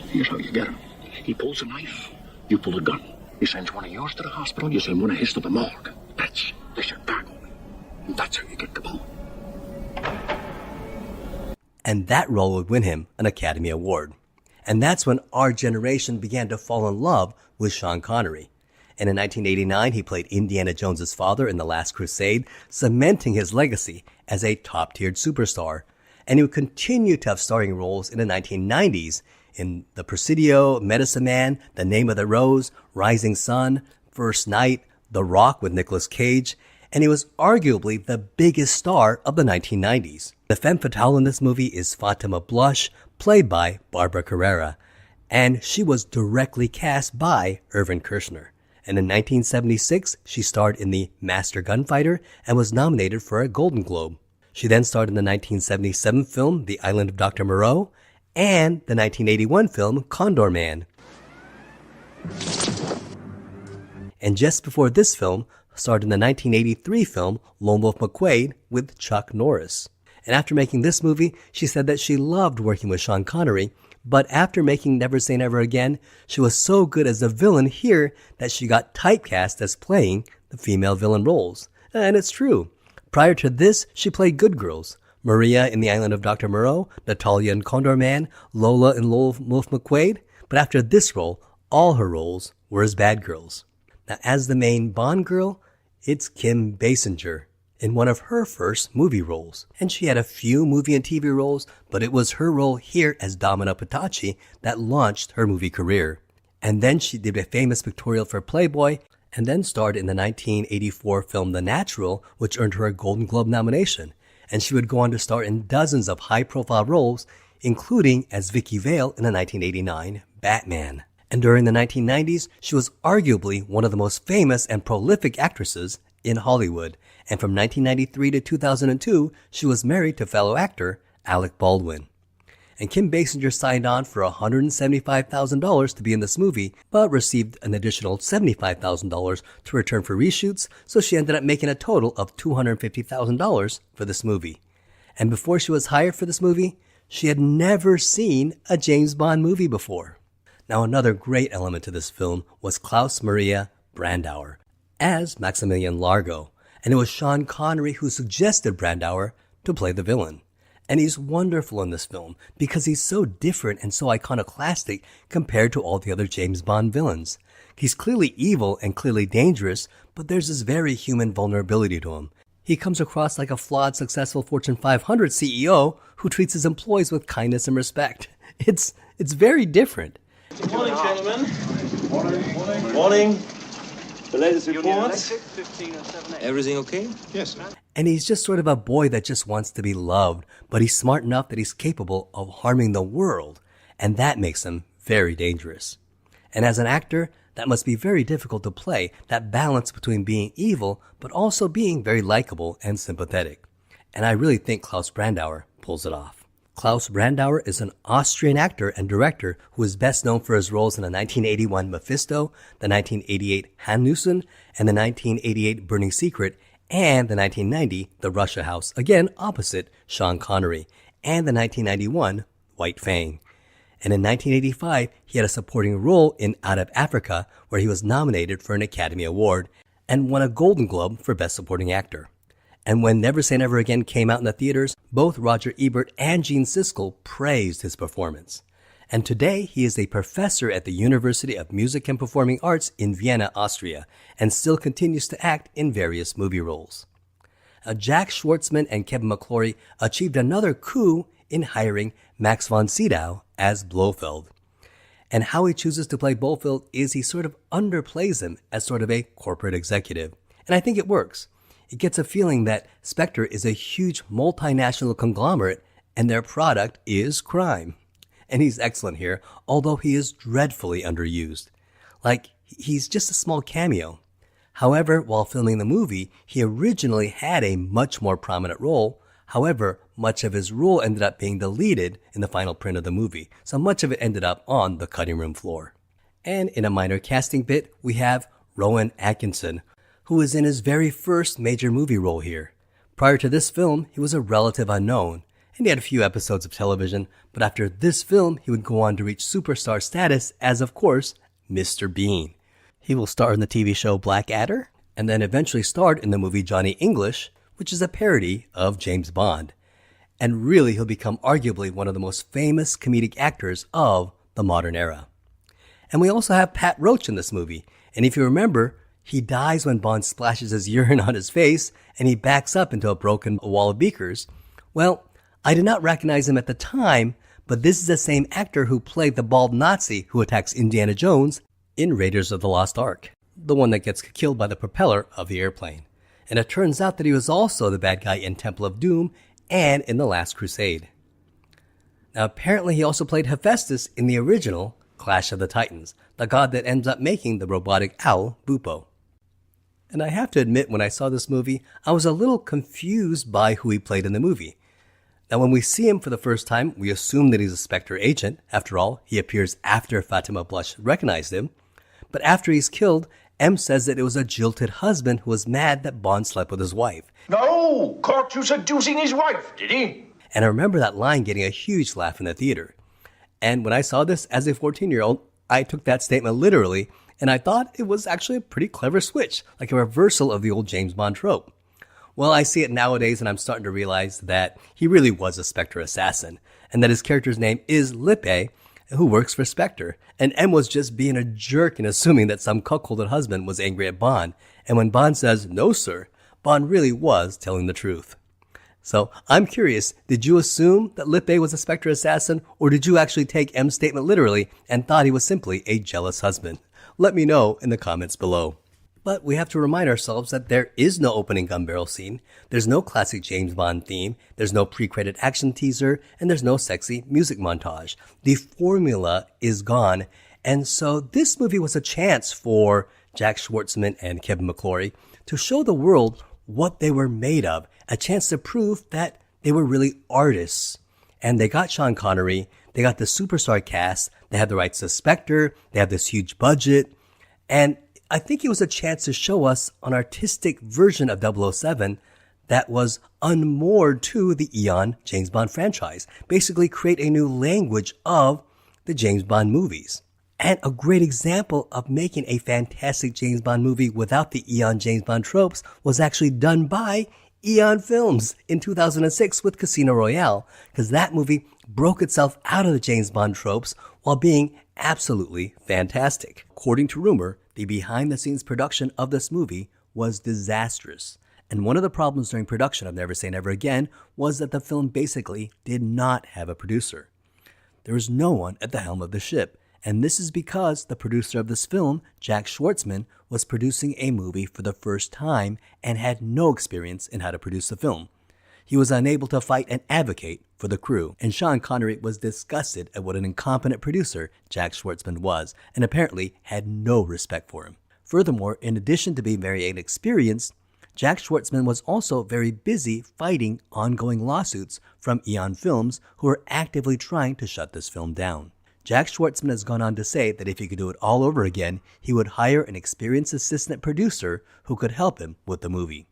Here's how you get him. He pulls a knife, you pull a gun. He sends one of yours to the hospital, you send one of his to the morgue. That's the Chicago. And that's how you get the ball. And that role would win him an Academy Award. And that's when our generation began to fall in love with Sean Connery. And in 1989, he played Indiana Jones's father in The Last Crusade, cementing his legacy as a top-tiered superstar. And he would continue to have starring roles in the 1990s in The Presidio, Medicine Man, The Name of the Rose, Rising Sun, First Night, The Rock with Nicolas Cage, and he was arguably the biggest star of the 1990s. The femme fatale in this movie is Fatima Blush, played by Barbara Carrera, and she was directly cast by Irvin Kershner. And in 1976, she starred in The Master Gunfighter and was nominated for a Golden Globe. She then starred in the 1977 film The Island of Dr. Moreau and the 1981 film Condor Man. And just before this film, starred in the 1983 film Lone Wolf McQuade with Chuck Norris. And after making this movie, she said that she loved working with Sean Connery, but after making Never Say Never Again, she was so good as a villain here that she got typecast as playing the female villain roles. And it's true. Prior to this, she played good girls. Maria in The Island of Dr. Moreau, Natalia in Condor Man, Lola in Lone Wolf McQuade. But after this role, all her roles were as bad girls. Now, as the main Bond girl, it's Kim Basinger in one of her first movie roles. And she had a few movie and TV roles, but it was her role here as Domina Patachi that launched her movie career. And then she did a famous pictorial for Playboy, and then starred in the 1984 film The Natural, which earned her a Golden Globe nomination. And she would go on to star in dozens of high-profile roles, including as Vicky Vale in the 1989 Batman. And during the 1990s, she was arguably one of the most famous and prolific actresses in Hollywood. And from 1993 to 2002, she was married to fellow actor Alec Baldwin. and Kim Basinger signed on for $175,000 to be in this movie, but received an additional $75,000 to return for reshoots, so she ended up making a total of $250,000 for this movie. And before she was hired for this movie, she had never seen a James Bond movie before. Now, another great element to this film was Klaus Maria Brandauer as Maximilian Largo, and it was Sean Connery who suggested Brandauer to play the villain. And he's wonderful in this film because he's so different and so iconoclastic compared to all the other James Bond villains. He's clearly evil and clearly dangerous, but there's this very human vulnerability to him. He comes across like a flawed, successful Fortune 500 CEO who treats his employees with kindness and respect. It's very different. Good morning, gentlemen. Morning. The latest reports. Everything okay? Yes, sir. And he's just sort of a boy that just wants to be loved, but he's smart enough that he's capable of harming the world, and that makes him very dangerous. And as an actor, that must be very difficult to play, that balance between being evil, but also being very likable and sympathetic. And I really think Klaus Brandauer pulls it off. Klaus Brandauer is an Austrian actor and director who is best known for his roles in the 1981 Mephisto, the 1988 Hanussen, and the 1988 Burning Secret, and the 1990 The Russia House, again opposite Sean Connery, and the 1991 White Fang. And in 1985, he had a supporting role in Out of Africa, where he was nominated for an Academy Award and won a Golden Globe for Best Supporting Actor. And when Never Say Never Again came out in the theaters, both Roger Ebert and Gene Siskel praised his performance. And today, he is a professor at the University of Music and Performing Arts in Vienna, Austria, and still continues to act in various movie roles. Jack Schwartzman and Kevin McClory achieved another coup in hiring Max von Sydow as Blofeld. And how he chooses to play Blofeld is he sort of underplays him as sort of a corporate executive. And I think it works. It gets a feeling that Spectre is a huge multinational conglomerate and their product is crime. And he's excellent here, although he is dreadfully underused. Like, he's just a small cameo. However, while filming the movie, he originally had a much more prominent role. However, much of his role ended up being deleted in the final print of the movie, so much of it ended up on the cutting room floor. And in a minor casting bit, we have Rowan Atkinson, who is in his very first major movie role here. Prior to this film, he was a relative unknown, and he had a few episodes of television, but after this film, he would go on to reach superstar status as, of course, Mr. Bean. He will star in the TV show Blackadder, and then eventually starred in the movie Johnny English, which is a parody of James Bond. And really, he'll become arguably one of the most famous comedic actors of the modern era. And we also have Pat Roach in this movie, and if you remember, he dies when Bond splashes his urine on his face, and he backs up into a broken wall of beakers. Well, I did not recognize him at the time, but this is the same actor who played the bald Nazi who attacks Indiana Jones in Raiders of the Lost Ark, the one that gets killed by the propeller of the airplane. And it turns out that he was also the bad guy in Temple of Doom and in The Last Crusade. Now, apparently he also played Hephaestus in the original Clash of the Titans, the god that ends up making the robotic owl, Bupo. And I have to admit, when I saw this movie, I was a little confused by who he played in the movie. Now, when we see him for the first time, we assume that he's a Spectre agent. After all, he appears after Fatima Blush recognized him. But after he's killed, M says that it was a jilted husband who was mad that Bond slept with his wife. No! Caught you seducing his wife, did he? And I remember that line getting a huge laugh in the theater. And when I saw this as a 14-year-old, I took that statement literally, and I thought it was actually a pretty clever switch, like a reversal of the old James Bond trope. Well, I see it nowadays, and I'm starting to realize that he really was a Spectre assassin, and that his character's name is Lippe, who works for Spectre. And M was just being a jerk and assuming that some cuckolded husband was angry at Bond. And when Bond says, "No, sir," Bond really was telling the truth. So I'm curious, did you assume that Lippe was a Spectre assassin, or did you actually take M's statement literally and thought he was simply a jealous husband? Let me know in the comments below. But we have to remind ourselves that there is no opening gun barrel scene, there's no classic James Bond theme, there's no pre-credit action teaser, and there's no sexy music montage. The formula is gone, and so this movie was a chance for Jack Schwartzman and Kevin McClory to show the world what they were made of, a chance to prove that they were really artists. And they got Sean Connery, they got the superstar cast, they had the right to Spectre, they have this huge budget, and I think it was a chance to show us an artistic version of 007 that was unmoored to the Eon James Bond franchise. Basically create a new language of the James Bond movies. And a great example of making a fantastic James Bond movie without the Eon James Bond tropes was actually done by Eon Films in 2006 with Casino Royale, because that movie broke itself out of the James Bond tropes while being absolutely fantastic. According to rumor, the behind-the-scenes production of this movie was disastrous. And one of the problems during production of Never Say Never Again was that the film basically did not have a producer. There was no one at the helm of the ship, and this is because the producer of this film, Jack Schwartzman, was producing a movie for the first time and had no experience in how to produce a film. He was unable to fight and advocate for the crew, and Sean Connery was disgusted at what an incompetent producer Jack Schwartzman was, and apparently had no respect for him. Furthermore, in addition to being very inexperienced, Jack Schwartzman was also very busy fighting ongoing lawsuits from Eon Films, who were actively trying to shut this film down. Jack Schwartzman has gone on to say that if he could do it all over again, he would hire an experienced assistant producer who could help him with the movie.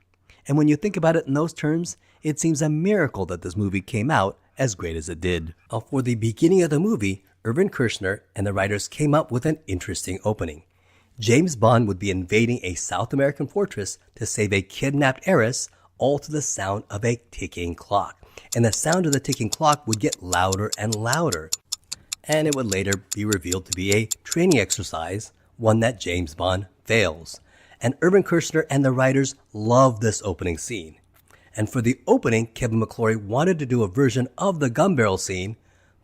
And when you think about it in those terms, it seems a miracle that this movie came out as great as it did. For the beginning of the movie, Irvin Kershner and the writers came up with an interesting opening. James Bond would be invading a South American fortress to save a kidnapped heiress, all to the sound of a ticking clock. And the sound of the ticking clock would get louder and louder. And it would later be revealed to be a training exercise, one that James Bond fails. And Irvin Kershner and the writers loved this opening scene. And for the opening, Kevin McClory wanted to do a version of the gun barrel scene,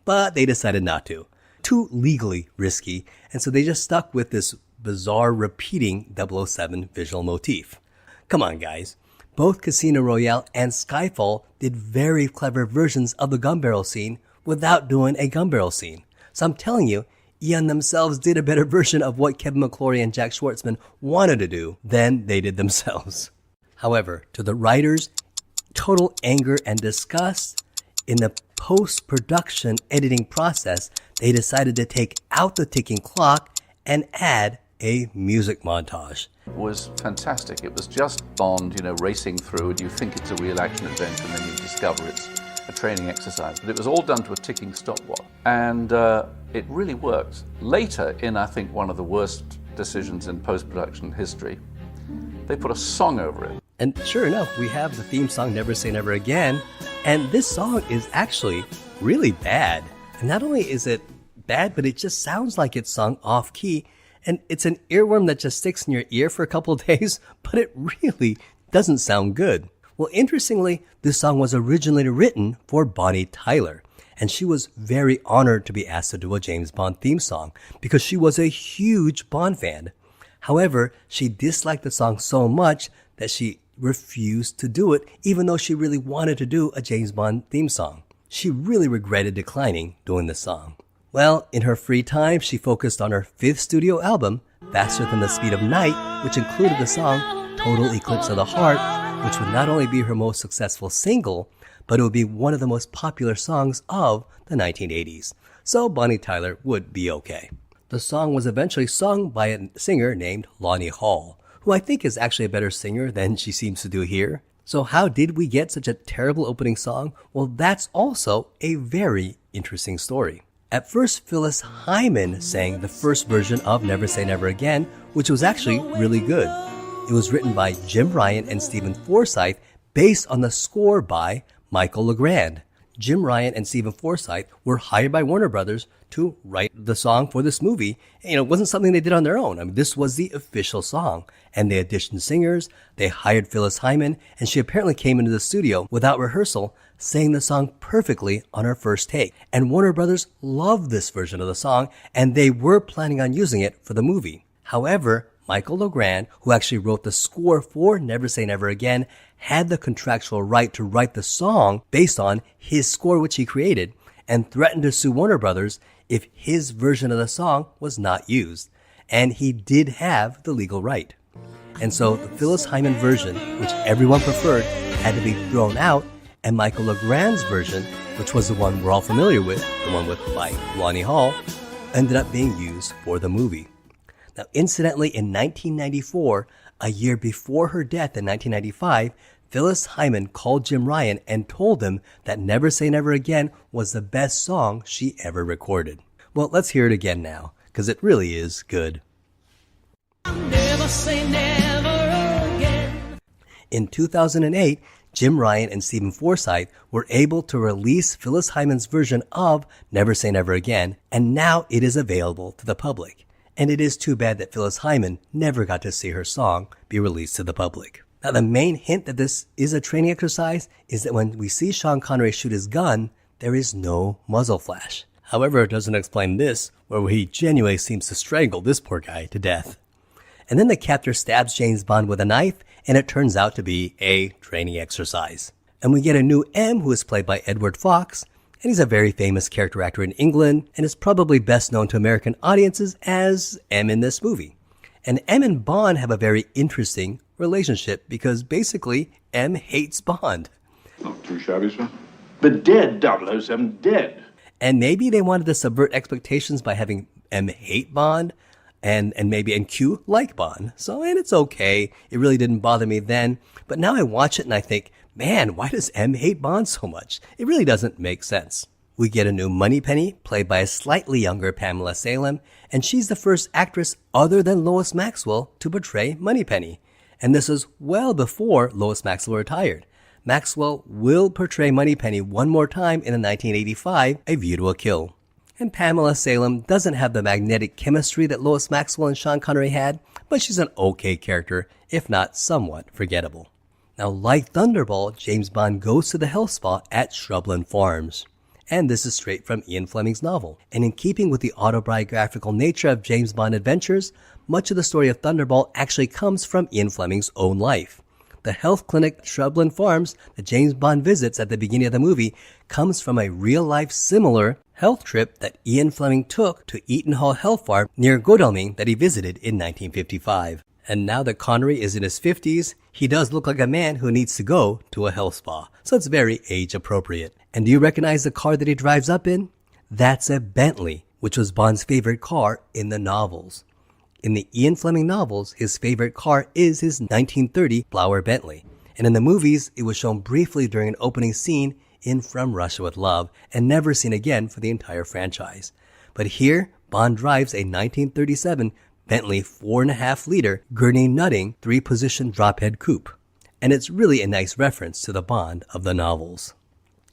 but they decided not to. Too legally risky, and so they just stuck with this bizarre repeating 007 visual motif. Come on, guys. Both Casino Royale and Skyfall did very clever versions of the gun barrel scene without doing a gun barrel scene. So I'm telling you, Eon themselves did a better version of what Kevin McClory and Jack Schwartzman wanted to do than they did themselves. However, to the writers, total anger and disgust, in the post-production editing process, they decided to take out the ticking clock and add a music montage. It was fantastic. It was just Bond, racing through, and you think it's a real action adventure, and then you discover it's a training exercise. But it was all done to a ticking stopwatch, and it really worked. Later, in I think one of the worst decisions in post-production history, they put a song over it. And sure enough, we have the theme song Never Say Never Again, and this song is actually really bad. And not only is it bad, but it just sounds like it's sung off-key, and it's an earworm that just sticks in your ear for a couple of days, but it really doesn't sound good. Well, interestingly, this song was originally written for Bonnie Tyler, and she was very honored to be asked to do a James Bond theme song because she was a huge Bond fan. However, she disliked the song so much that she refused to do it, even though she really wanted to do a James Bond theme song. She really regretted declining doing the song. Well, in her free time, she focused on her fifth studio album, Faster Than the Speed of Night, which included the song Total Eclipse of the Heart, which would not only be her most successful single, but it would be one of the most popular songs of the 1980s. So Bonnie Tyler would be okay. The song was eventually sung by a singer named Lonnie Hall, who I think is actually a better singer than she seems to do here. So how did we get such a terrible opening song? Well, that's also a very interesting story. At first, Phyllis Hyman sang the first version of Never Say Never Again, which was actually really good. It was written by Jim Ryan and Stephen Forsythe, based on the score by Michael Legrand. Jim Ryan and Stephen Forsythe were hired by Warner Brothers to write the song for this movie. It wasn't something they did on their own. This was the official song. And they auditioned singers, they hired Phyllis Hyman, and she apparently came into the studio without rehearsal, sang the song perfectly on her first take. And Warner Brothers loved this version of the song, and they were planning on using it for the movie. However, Michael Legrand, who actually wrote the score for Never Say Never Again, had the contractual right to write the song based on his score which he created, and threatened to sue Warner Brothers if his version of the song was not used. And he did have the legal right. And so the Phyllis Hyman version, which everyone preferred, had to be thrown out, and Michael Legrand's version which was the one we're all familiar with, the one with by Lonnie Hall, ended up being used for the movie. Now, incidentally, in 1994, a year before her death in 1995, Phyllis Hyman called Jim Ryan and told him that Never Say Never Again was the best song she ever recorded. Well, let's hear it again now, because it really is good. Never say never again. In 2008, Jim Ryan and Stephen Forsythe were able to release Phyllis Hyman's version of Never Say Never Again, and now it is available to the public. And it is too bad that Phyllis Hyman never got to see her song be released to the public. Now, the main hint that this is a training exercise is that when we see Sean Connery shoot his gun, there is no muzzle flash. However, it doesn't explain this, where he genuinely seems to strangle this poor guy to death. And then the captor stabs James Bond with a knife, and it turns out to be a training exercise. And we get a new M, who is played by Edward Fox, and he's a very famous character actor in England, and is probably best known to American audiences as M in this movie. And M and Bond have a very interesting relationship, because basically M hates Bond. Not too shabby, sir. But dead, 007, dead. And maybe they wanted to subvert expectations by having M hate Bond, and Q like Bond. And it's okay. It really didn't bother me then. But now I watch it and I think, man, why does M hate Bond so much? It really doesn't make sense. We get a new Moneypenny, played by a slightly younger Pamela Salem, and she's the first actress other than Lois Maxwell to portray Moneypenny. And this is well before Lois Maxwell retired. Maxwell will portray Moneypenny one more time in the 1985 A View to a Kill. And Pamela Salem doesn't have the magnetic chemistry that Lois Maxwell and Sean Connery had, but she's an okay character, if not somewhat forgettable. Now, like Thunderball, James Bond goes to the health spa at Shrubland Farms. And this is straight from Ian Fleming's novel. And in keeping with the autobiographical nature of James Bond adventures, much of the story of Thunderball actually comes from Ian Fleming's own life. The health clinic Shrubland Farms that James Bond visits at the beginning of the movie comes from a real-life similar health trip that Ian Fleming took to Eaton Hall Health Farm near Godalming that he visited in 1955. And now that Connery is in his 50s, he does look like a man who needs to go to a health spa. So it's very age appropriate. And do you recognize the car that he drives up in? That's a Bentley, which was Bond's favorite car in the novels. In the Ian Fleming novels, his favorite car is his 1930 Flower Bentley. And in the movies, it was shown briefly during an opening scene in From Russia with Love and never seen again for the entire franchise. But here, Bond drives a 1937 Bentley 4.5-liter gurney nutting 3-position drophead coupe. And it's really a nice reference to the Bond of the novels.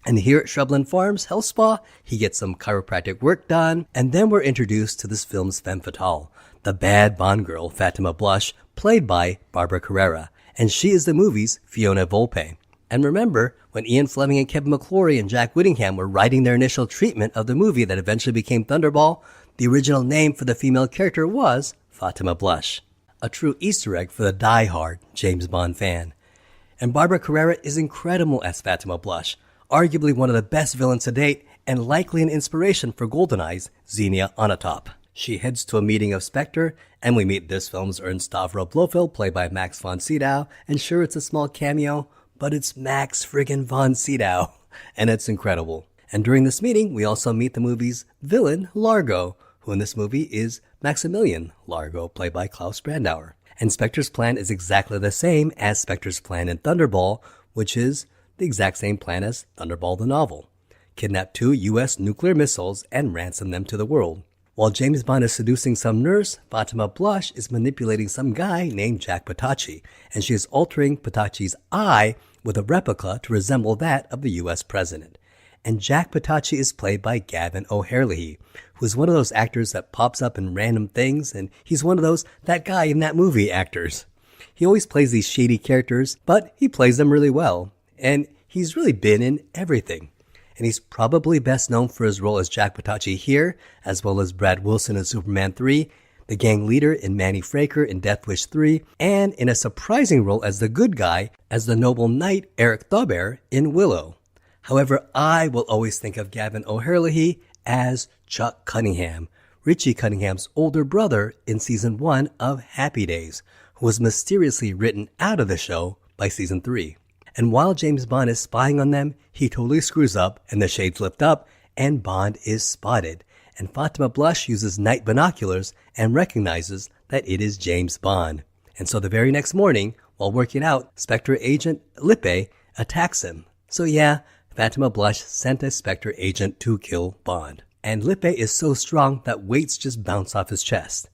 And here at Shrubland Farms Health Spa, he gets some chiropractic work done, and then we're introduced to this film's femme fatale, the bad Bond girl Fatima Blush, played by Barbara Carrera, and she is the movie's Fiona Volpe. And remember, when Ian Fleming and Kevin McClory and Jack Whittingham were writing their initial treatment of the movie that eventually became Thunderball, the original name for the female character was Fatima Blush, a true Easter egg for the die-hard James Bond fan. And Barbara Carrera is incredible as Fatima Blush, arguably one of the best villains to date, and likely an inspiration for GoldenEye's Xenia Onatopp. She heads to a meeting of Spectre, and we meet this film's Ernst Stavro Blofeld, played by Max von Sydow, and sure, it's a small cameo, but it's Max friggin' von Sydow, and it's incredible. And during this meeting, we also meet the movie's villain, Largo, who in this movie is Maximilian Largo, played by Klaus Brandauer. And Spectre's plan is exactly the same as Spectre's plan in Thunderball, which is the exact same plan as Thunderball the novel. Kidnap 2 U.S. nuclear missiles and ransom them to the world. While James Bond is seducing some nurse, Fatima Blush is manipulating some guy named Jack Patachi, and she is altering Patachi's eye with a replica to resemble that of the U.S. president. And Jack Patachi is played by Gavin O'Herlihy, who is one of those actors that pops up in random things, and he's one of those that guy in that movie actors. He always plays these shady characters, but he plays them really well, and he's really been in everything. And he's probably best known for his role as Jack Patachi here, as well as Brad Wilson in Superman 3, the gang leader in Manny Fraker in Death Wish 3, and in a surprising role as the good guy as the noble knight Eric Thaubert in Willow. However, I will always think of Gavin O'Herlihy as Chuck Cunningham, Richie Cunningham's older brother in Season 1 of Happy Days, who was mysteriously written out of the show by Season 3. And while James Bond is spying on them, he totally screws up and the shades lift up and Bond is spotted. And Fatima Blush uses night binoculars and recognizes that it is James Bond. And so the very next morning, while working out, Spectre agent Lippe attacks him. So yeah, Fatima Blush sent a Spectre agent to kill Bond. And Lippe is so strong that weights just bounce off his chest.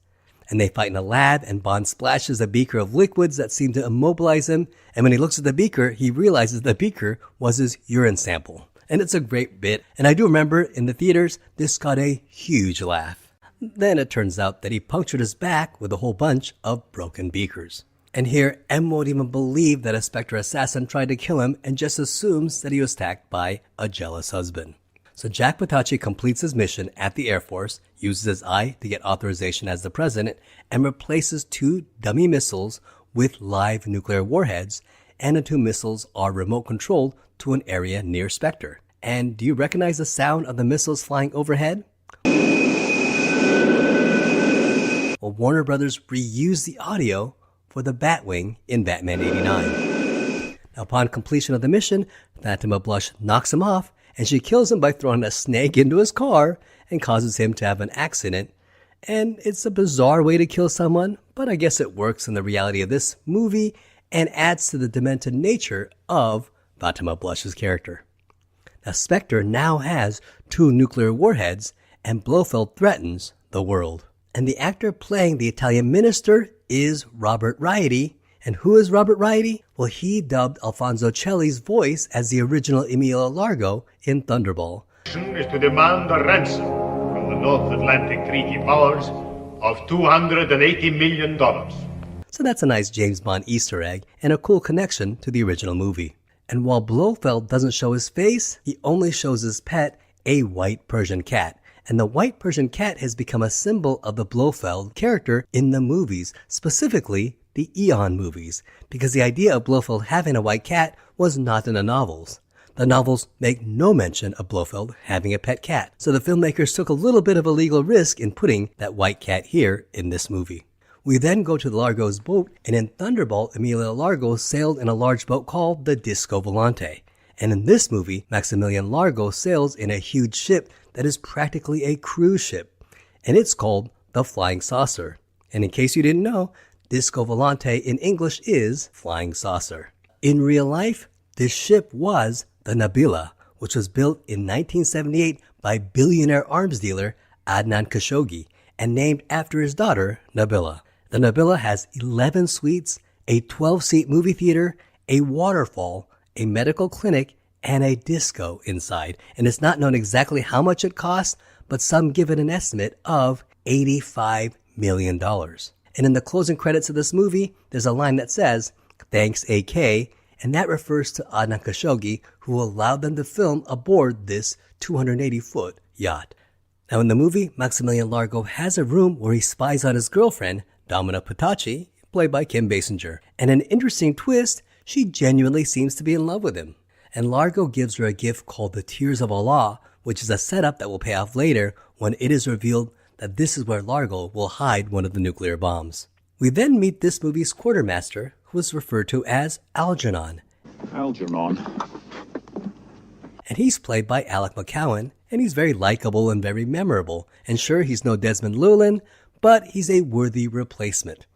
And they fight in a lab, and Bond splashes a beaker of liquids that seem to immobilize him. And when he looks at the beaker, he realizes the beaker was his urine sample. And it's a great bit. And I do remember in the theaters, this got a huge laugh. Then it turns out that he punctured his back with a whole bunch of broken beakers. And here, M won't even believe that a Spectre assassin tried to kill him and just assumes that he was attacked by a jealous husband. So Jack Patachi completes his mission at the Air Force, uses his eye to get authorization as the president, and replaces 2 dummy missiles with live nuclear warheads, and the 2 missiles are remote controlled to an area near Spectre. And do you recognize the sound of the missiles flying overhead? Well, Warner Brothers reused the audio for the Batwing in Batman 89. Now, upon completion of the mission, Fatima Blush knocks him off, and she kills him by throwing a snake into his car and causes him to have an accident. And it's a bizarre way to kill someone, but I guess it works in the reality of this movie and adds to the demented nature of Fatima Blush's character. Now, Spectre now has 2 nuclear warheads, and Blofeld threatens the world. And the actor playing the Italian minister is Robert Riety. And who is Robert Riety? Well, he dubbed Alfonso Celli's voice as the original Emilio Largo in Thunderball. Is to demand a ransom from the North Atlantic Treaty Powers of $280 million. So that's a nice James Bond Easter egg and a cool connection to the original movie. And while Blofeld doesn't show his face, he only shows his pet, a white Persian cat. And the white Persian cat has become a symbol of the Blofeld character in the movies, specifically the Eon movies, because the idea of Blofeld having a white cat was not in the novels. The novels make no mention of Blofeld having a pet cat, so the filmmakers took a little bit of a legal risk in putting that white cat here in this movie. We then go to Largo's boat, and in Thunderball, Emilio Largo sailed in a large boat called the Disco Volante. And in this movie, Maximilian Largo sails in a huge ship that is practically a cruise ship, and it's called the Flying Saucer. And in case you didn't know, Disco Volante in English is Flying Saucer. In real life, this ship was the Nabila, which was built in 1978 by billionaire arms dealer Adnan Khashoggi and named after his daughter, Nabila. The Nabila has 11 suites, a 12-seat movie theater, a waterfall, a medical clinic, and a disco inside. And it's not known exactly how much it costs, but some give it an estimate of $85 million. And in the closing credits of this movie, there's a line that says, "Thanks AK," and that refers to Adnan Khashoggi, who allowed them to film aboard this 280-foot yacht. Now in the movie, Maximilian Largo has a room where he spies on his girlfriend, Domina Patachi, played by Kim Basinger. And an interesting twist, she genuinely seems to be in love with him. And Largo gives her a gift called the Tears of Allah, which is a setup that will pay off later when it is revealed that this is where Largo will hide one of the nuclear bombs. We then meet this movie's quartermaster, who is referred to as Algernon. Algernon. And he's played by Alec McCowan, and he's very likable and very memorable. And sure, he's no Desmond Llewellyn, but he's a worthy replacement.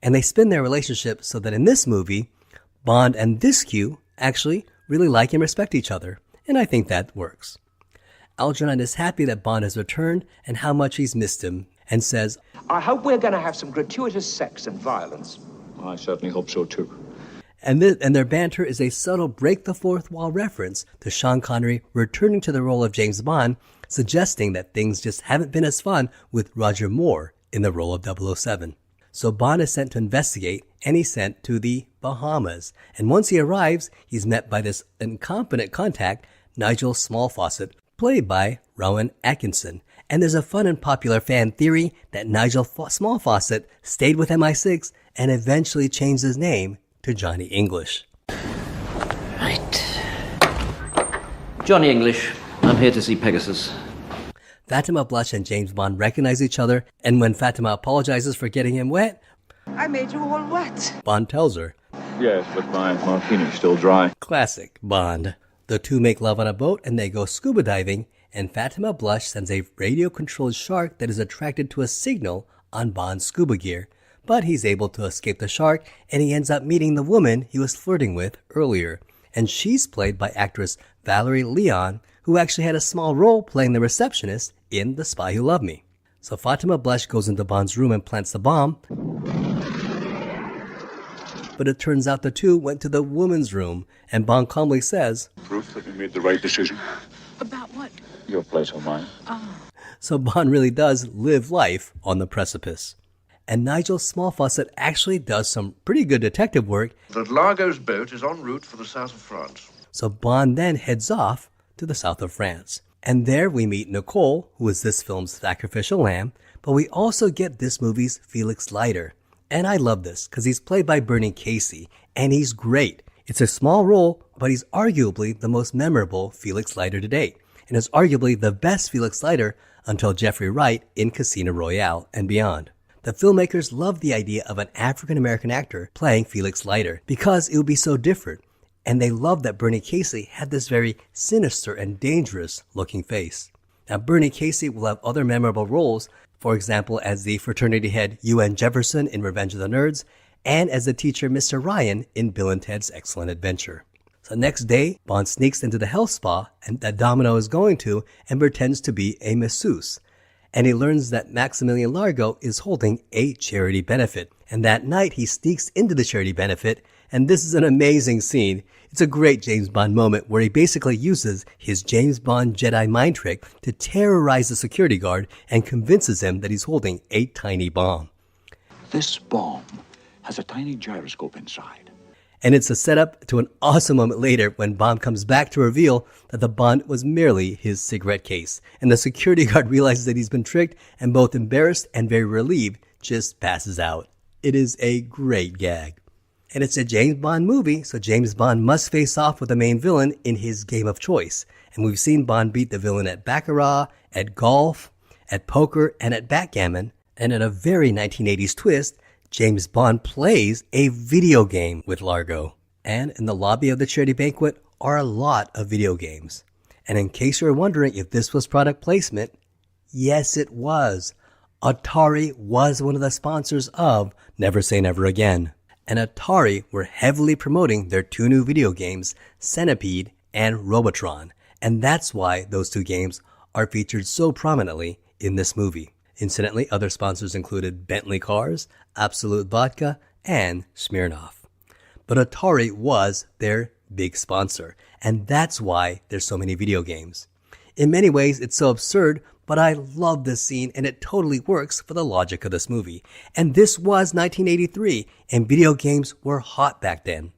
And they spin their relationship so that in this movie, Bond and this Q actually really like and respect each other. And I think that works. Algernon is happy that Bond has returned and how much he's missed him, and says, I hope we're going to have some gratuitous sex and violence. I certainly hope so too. And their banter is a subtle break the fourth wall reference to Sean Connery returning to the role of James Bond, suggesting that things just haven't been as fun with Roger Moore in the role of 007. So Bond is sent to investigate, and he's sent to the Bahamas. And once he arrives, he's met by this incompetent contact, Nigel Smallfawcett, played by Rowan Atkinson. And there's a fun and popular fan theory that Nigel Smallfawcett stayed with MI6 and eventually changed his name to Johnny English. Right. Johnny English, I'm here to see Pegasus. Fatima Blush and James Bond recognize each other, and when Fatima apologizes for getting him wet, I made you all wet. Bond tells her, Yes, but my martini's still dry. Classic Bond. The two make love on a boat and they go scuba diving, and Fatima Blush sends a radio-controlled shark that is attracted to a signal on Bond's scuba gear. But he's able to escape the shark, and he ends up meeting the woman he was flirting with earlier. And she's played by actress Valerie Leon, who actually had a small role playing the receptionist in The Spy Who Loved Me. So Fatima Blush goes into Bond's room and plants the bomb. But it turns out the two went to the woman's room, and Bond calmly says, Proof that we made the right decision. About what? Your place or mine. So Bond really does live life on the precipice. And Nigel Smallfawcett actually does some pretty good detective work. That Largo's boat is en route for the south of France. So Bond then heads off to the south of France. And there we meet Nicole, who is this film's sacrificial lamb, but we also get this movie's Felix Leiter. And I love this because he's played by Bernie Casey, and he's great. It's a small role, but he's arguably the most memorable Felix Leiter to date, and is arguably the best Felix Leiter until Jeffrey Wright in Casino Royale and beyond. The filmmakers loved the idea of an African-American actor playing Felix Leiter because it would be so different, and they loved that Bernie Casey had this very sinister and dangerous looking face. Now, Bernie Casey will have other memorable roles, for example, as the fraternity head UN Jefferson in Revenge of the Nerds, and as the teacher Mr. Ryan in Bill and Ted's Excellent Adventure. So next day, Bond sneaks into the health spa that Domino is going to and pretends to be a masseuse. And he learns that Maximilian Largo is holding a charity benefit. And that night he sneaks into the charity benefit, and this is an amazing scene. It's a great James Bond moment where he basically uses his James Bond Jedi mind trick to terrorize the security guard and convinces him that he's holding a tiny bomb. This bomb has a tiny gyroscope inside. And it's a setup to an awesome moment later when Bond comes back to reveal that the bomb was merely his cigarette case. And the security guard realizes that he's been tricked, and both embarrassed and very relieved, just passes out. It is a great gag. And it's a James Bond movie, so James Bond must face off with the main villain in his game of choice. And we've seen Bond beat the villain at Baccarat, at golf, at poker, and at backgammon. And in a very 1980s twist, James Bond plays a video game with Largo. And in the lobby of the charity banquet are a lot of video games. And in case you're wondering if this was product placement, yes it was. Atari was one of the sponsors of Never Say Never Again. And Atari were heavily promoting their two new video games, Centipede and Robotron. And that's why those two games are featured so prominently in this movie. Incidentally, other sponsors included Bentley Cars, Absolute Vodka, and Smirnoff. But Atari was their big sponsor, and that's why there's so many video games. In many ways, it's so absurd, but I love this scene, and it totally works for the logic of this movie. And this was 1983, and video games were hot back then.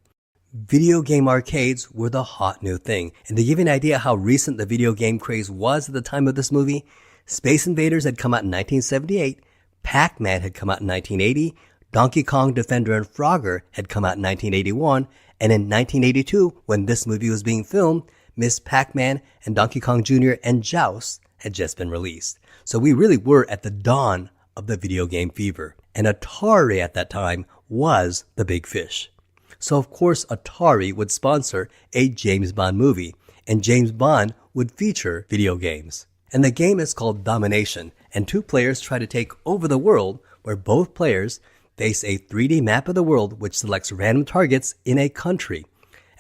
Video game arcades were the hot new thing, and to give you an idea how recent the video game craze was at the time of this movie, Space Invaders had come out in 1978, Pac-Man had come out in 1980, Donkey Kong Defender and Frogger had come out in 1981, and in 1982, when this movie was being filmed, Miss Pac-Man and Donkey Kong Jr. and Joust had just been released. So we really were at the dawn of the video game fever. And Atari at that time was the big fish. So of course Atari would sponsor a James Bond movie, and James Bond would feature video games. And the game is called Domination, and two players try to take over the world, where both players face a 3D map of the world which selects random targets in a country.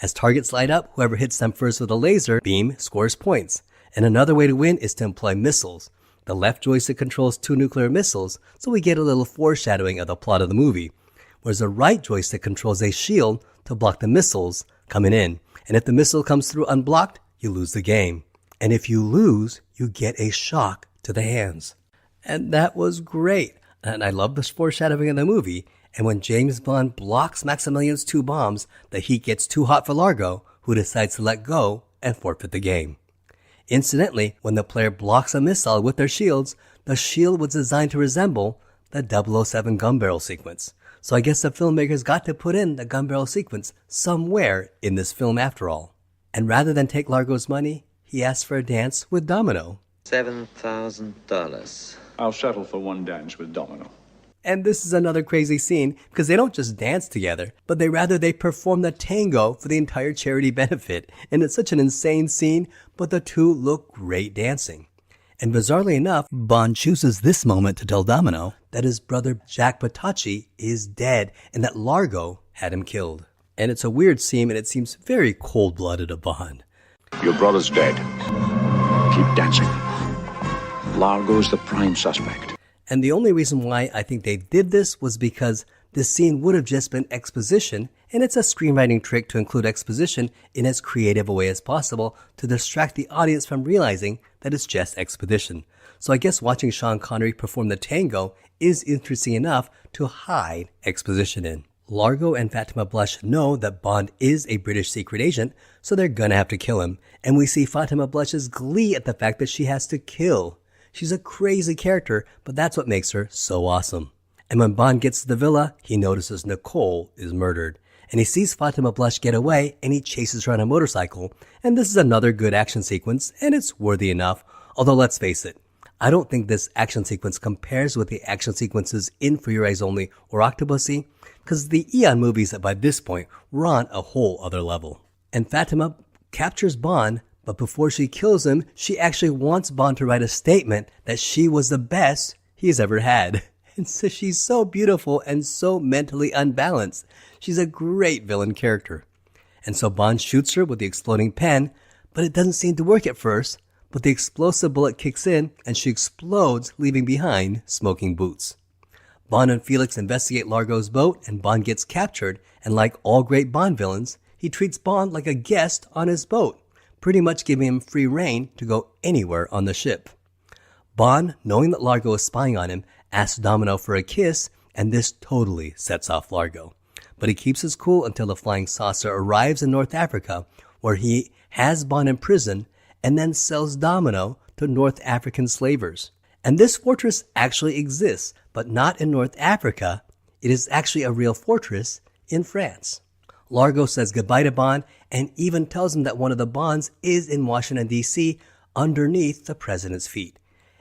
As targets light up, whoever hits them first with a laser beam scores points. And another way to win is to employ missiles. The left joystick controls 2 nuclear missiles, so we get a little foreshadowing of the plot of the movie. Whereas the right joystick controls a shield to block the missiles coming in. And if the missile comes through unblocked, you lose the game. And if you lose, you get a shock to the hands. And that was great. And I love this foreshadowing in the movie. And when James Bond blocks Maximilian's 2 bombs, the heat gets too hot for Largo, who decides to let go and forfeit the game. Incidentally, when the player blocks a missile with their shields, the shield was designed to resemble the 007 gun barrel sequence. So I guess the filmmakers got to put in the gun barrel sequence somewhere in this film after all. And rather than take Largo's money, he asked for a dance with Domino. $7,000. I'll settle for one dance with Domino. And this is another crazy scene because they don't just dance together, but they perform the tango for the entire charity benefit. And it's such an insane scene, but the two look great dancing. And bizarrely enough, Bond chooses this moment to tell Domino that his brother Jack Patacci is dead and that Largo had him killed. And it's a weird scene and it seems very cold-blooded of Bond. Your brother's dead. Keep dancing. Largo's the prime suspect. And the only reason why I think they did this was because this scene would have just been exposition, and it's a screenwriting trick to include exposition in as creative a way as possible to distract the audience from realizing that it's just exposition. So I guess watching Sean Connery perform the tango is interesting enough to hide exposition in. Largo and Fatima Blush know that Bond is a British secret agent, so they're gonna have to kill him. And we see Fatima Blush's glee at the fact that she has to kill. She's a crazy character, but that's what makes her so awesome. And when Bond gets to the villa, he notices Nicole is murdered. And he sees Fatima Blush get away, and he chases her on a motorcycle. And this is another good action sequence, and it's worthy enough. Although let's face it, I don't think this action sequence compares with the action sequences in For Your Eyes Only or Octopussy, because the Eon movies by this point were on a whole other level. And Fatima captures Bond, but before she kills him, she actually wants Bond to write a statement that she was the best he's ever had. And so she's so beautiful and so mentally unbalanced. She's a great villain character. And so Bond shoots her with the exploding pen, but it doesn't seem to work at first. But the explosive bullet kicks in and she explodes, leaving behind smoking boots. Bond and Felix investigate Largo's boat and Bond gets captured. And like all great Bond villains, he treats Bond like a guest on his boat, pretty much giving him free rein to go anywhere on the ship. Bond, knowing that Largo is spying on him, asks Domino for a kiss, and this totally sets off Largo. But he keeps his cool until the flying saucer arrives in North Africa, where he has Bond in prison and then sells Domino to North African slavers. And this fortress actually exists, but not in North Africa. It is actually a real fortress in France. Largo says goodbye to Bond and even tells him that one of the Bonds is in Washington, D.C., underneath the president's feet.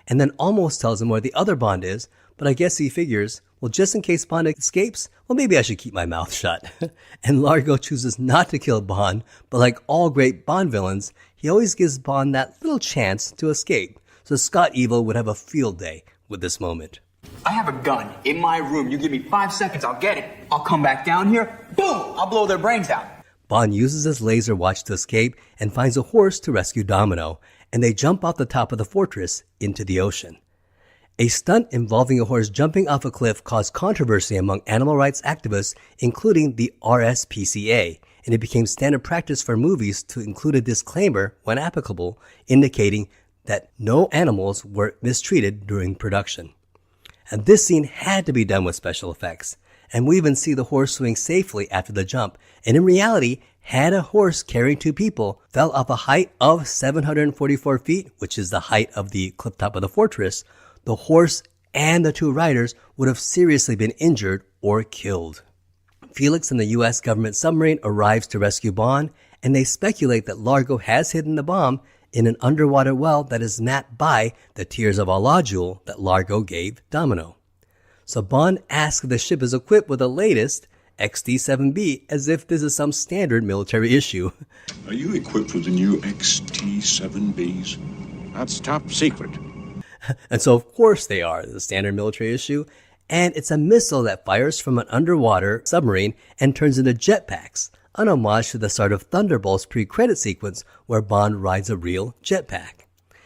And then almost tells him where the other Bond is, but I guess he figures, well, just in case Bond escapes, well, maybe I should keep my mouth shut. And Largo chooses not to kill Bond, but like all great Bond villains, he always gives Bond that little chance to escape. So Scott Evil would have a field day with this moment. I have a gun in my room. You give me 5 seconds, I'll get it. I'll come back down here, boom, I'll blow their brains out. Bond uses his laser watch to escape and finds a horse to rescue Domino, and they jump off the top of the fortress into the ocean. A stunt involving a horse jumping off a cliff caused controversy among animal rights activists, including the RSPCA, and it became standard practice for movies to include a disclaimer, when applicable, indicating that no animals were mistreated during production. And this scene had to be done with special effects, and we even see the horse swing safely after the jump, and in reality, had a horse carrying 2 people fell off a height of 744 feet, which is the height of the cliff top of the fortress, the horse and the 2 riders would have seriously been injured or killed. Felix and the U.S. government submarine arrives to rescue Bond, and they speculate that Largo has hidden the bomb in an underwater well that is mapped by the Tears of Allah jewel that Largo gave Domino. So Bond asks if the ship is equipped with the latest XT-7B, as if this is some standard military issue. Are you equipped with the new XT-7Bs? That's top secret. And so of course they are, the standard military issue. And it's a missile that fires from an underwater submarine and turns into jetpacks, an homage to the start of Thunderball's pre-credit sequence where Bond rides a real jetpack.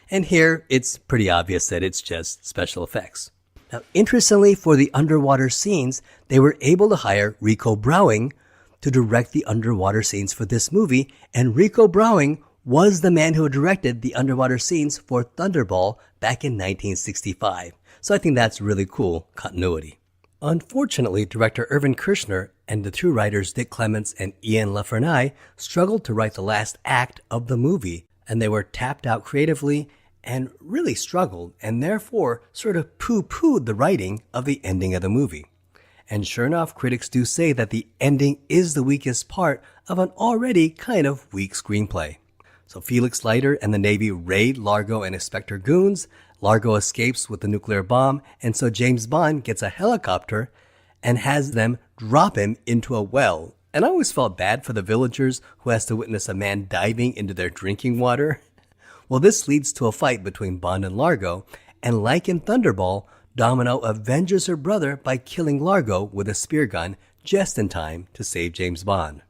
And here, it's pretty obvious that it's just special effects. Now, interestingly, for the underwater scenes, they were able to hire Rico Browning to direct the underwater scenes for this movie, and Rico Browning was the man who directed the underwater scenes for Thunderball back in 1965. So I think that's really cool continuity. Unfortunately, director Irvin Kershner and the 2 writers Dick Clements and Ian LaFernay struggled to write the last act of the movie, and they were tapped out creatively and really struggled, and therefore sort of poo-pooed the writing of the ending of the movie. And sure enough, critics do say that the ending is the weakest part of an already kind of weak screenplay. So Felix Leiter and the Navy raid Largo and Inspector Goons, Largo escapes with the nuclear bomb, and so James Bond gets a helicopter and has them drop him into a well. And I always felt bad for the villagers who has to witness a man diving into their drinking water. Well, this leads to a fight between Bond and Largo, and like in Thunderball, Domino avenges her brother by killing Largo with a spear gun just in time to save James Bond.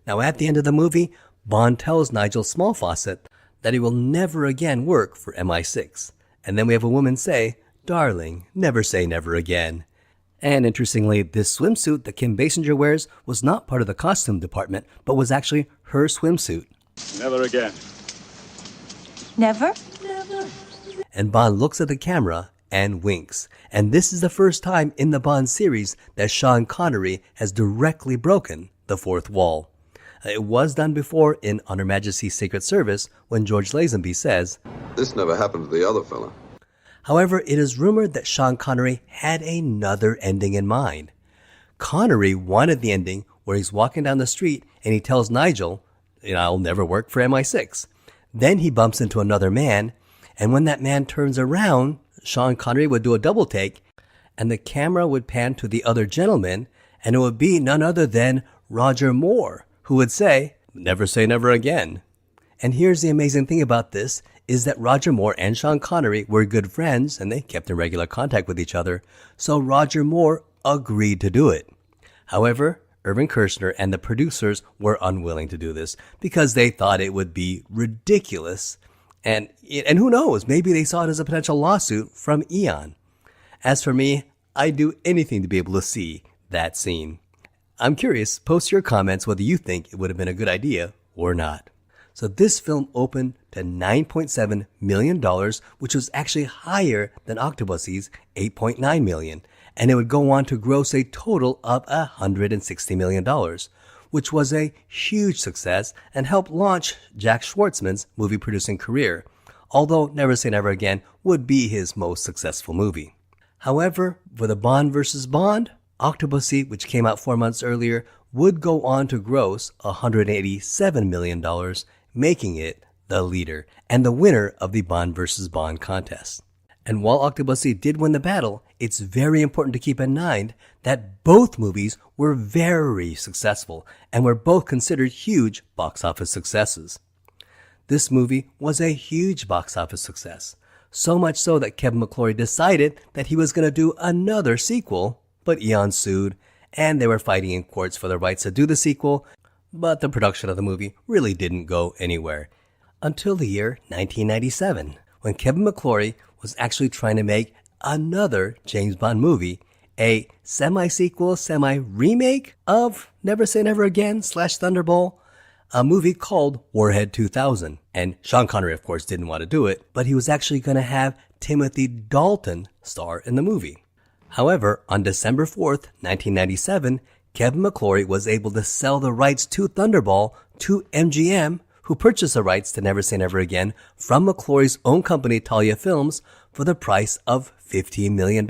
Now at the end of the movie, Bond tells Nigel Smallfawcett that he will never again work for MI6. And then we have a woman say, "Darling, never say never again." And interestingly, this swimsuit that Kim Basinger wears was not part of the costume department, but was actually her swimsuit. Never again. Never? And Bond looks at the camera and winks. And this is the first time in the Bond series that Sean Connery has directly broken the fourth wall. It was done before in On Her Majesty's Secret Service when George Lazenby says, "This never happened to the other fella." However, it is rumored that Sean Connery had another ending in mind. Connery wanted the ending where he's walking down the street and he tells Nigel, "I'll never work for MI6. Then he bumps into another man, and when that man turns around, Sean Connery would do a double take, and the camera would pan to the other gentleman, and it would be none other than Roger Moore, who would say never again." And here's the amazing thing about this, is that Roger Moore and Sean Connery were good friends, and they kept in regular contact with each other, so Roger Moore agreed to do it. However, Irvin Kershner and the producers were unwilling to do this because they thought it would be ridiculous. And who knows, maybe they saw it as a potential lawsuit from Eon. As for me, I'd do anything to be able to see that scene. I'm curious, post your comments whether you think it would have been a good idea or not. So this film opened to $9.7 million, which was actually higher than Octopussy's $8.9 million. And it would go on to gross a total of $160 million, which was a huge success and helped launch Jack Schwartzman's movie-producing career, although Never Say Never Again would be his most successful movie. However, for the Bond vs. Bond, Octopussy, which came out 4 months earlier, would go on to gross $187 million, making it the leader and the winner of the Bond vs. Bond contest. And while Octopussy did win the battle, it's very important to keep in mind that both movies were very successful and were both considered huge box office successes. This movie was a huge box office success, so much so that Kevin McClory decided that he was going to do another sequel, but Eon sued, and they were fighting in courts for the rights to do the sequel, but the production of the movie really didn't go anywhere. Until the year 1997, when Kevin McClory was actually trying to make another James Bond movie, a semi-sequel, semi-remake of Never Say Never Again / Thunderball, a movie called Warhead 2000. And Sean Connery, of course, didn't want to do it, but he was actually going to have Timothy Dalton star in the movie. However, on December 4th, 1997, Kevin McClory was able to sell the rights to Thunderball to MGM, who purchased the rights to Never Say Never Again from McClory's own company, Talia Films, for the price of $15 million.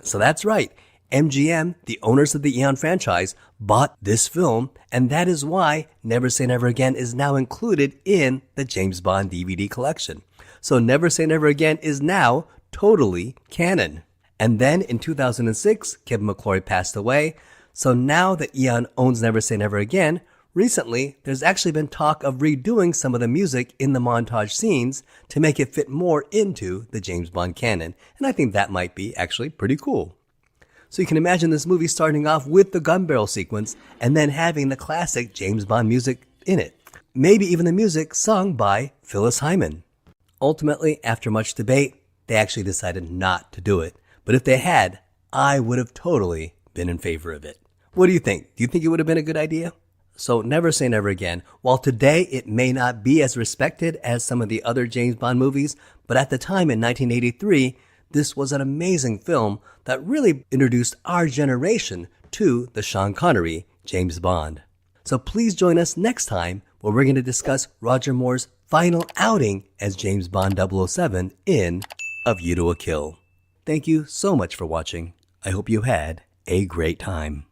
So that's right, MGM, the owners of the Eon franchise, bought this film, and that is why Never Say Never Again is now included in the James Bond DVD collection. So Never Say Never Again is now totally canon. And then in 2006, Kevin McClory passed away, so now that Eon owns Never Say Never Again, recently, there's actually been talk of redoing some of the music in the montage scenes to make it fit more into the James Bond canon, and I think that might be actually pretty cool. So you can imagine this movie starting off with the gun barrel sequence and then having the classic James Bond music in it. Maybe even the music sung by Phyllis Hyman. Ultimately, after much debate, they actually decided not to do it. But if they had, I would have totally been in favor of it. What do you think? Do you think it would have been a good idea? So Never Say Never Again, while today it may not be as respected as some of the other James Bond movies, but at the time in 1983, this was an amazing film that really introduced our generation to the Sean Connery James Bond. So please join us next time where we're going to discuss Roger Moore's final outing as James Bond 007 in A View to a Kill. Thank you so much for watching. I hope you had a great time.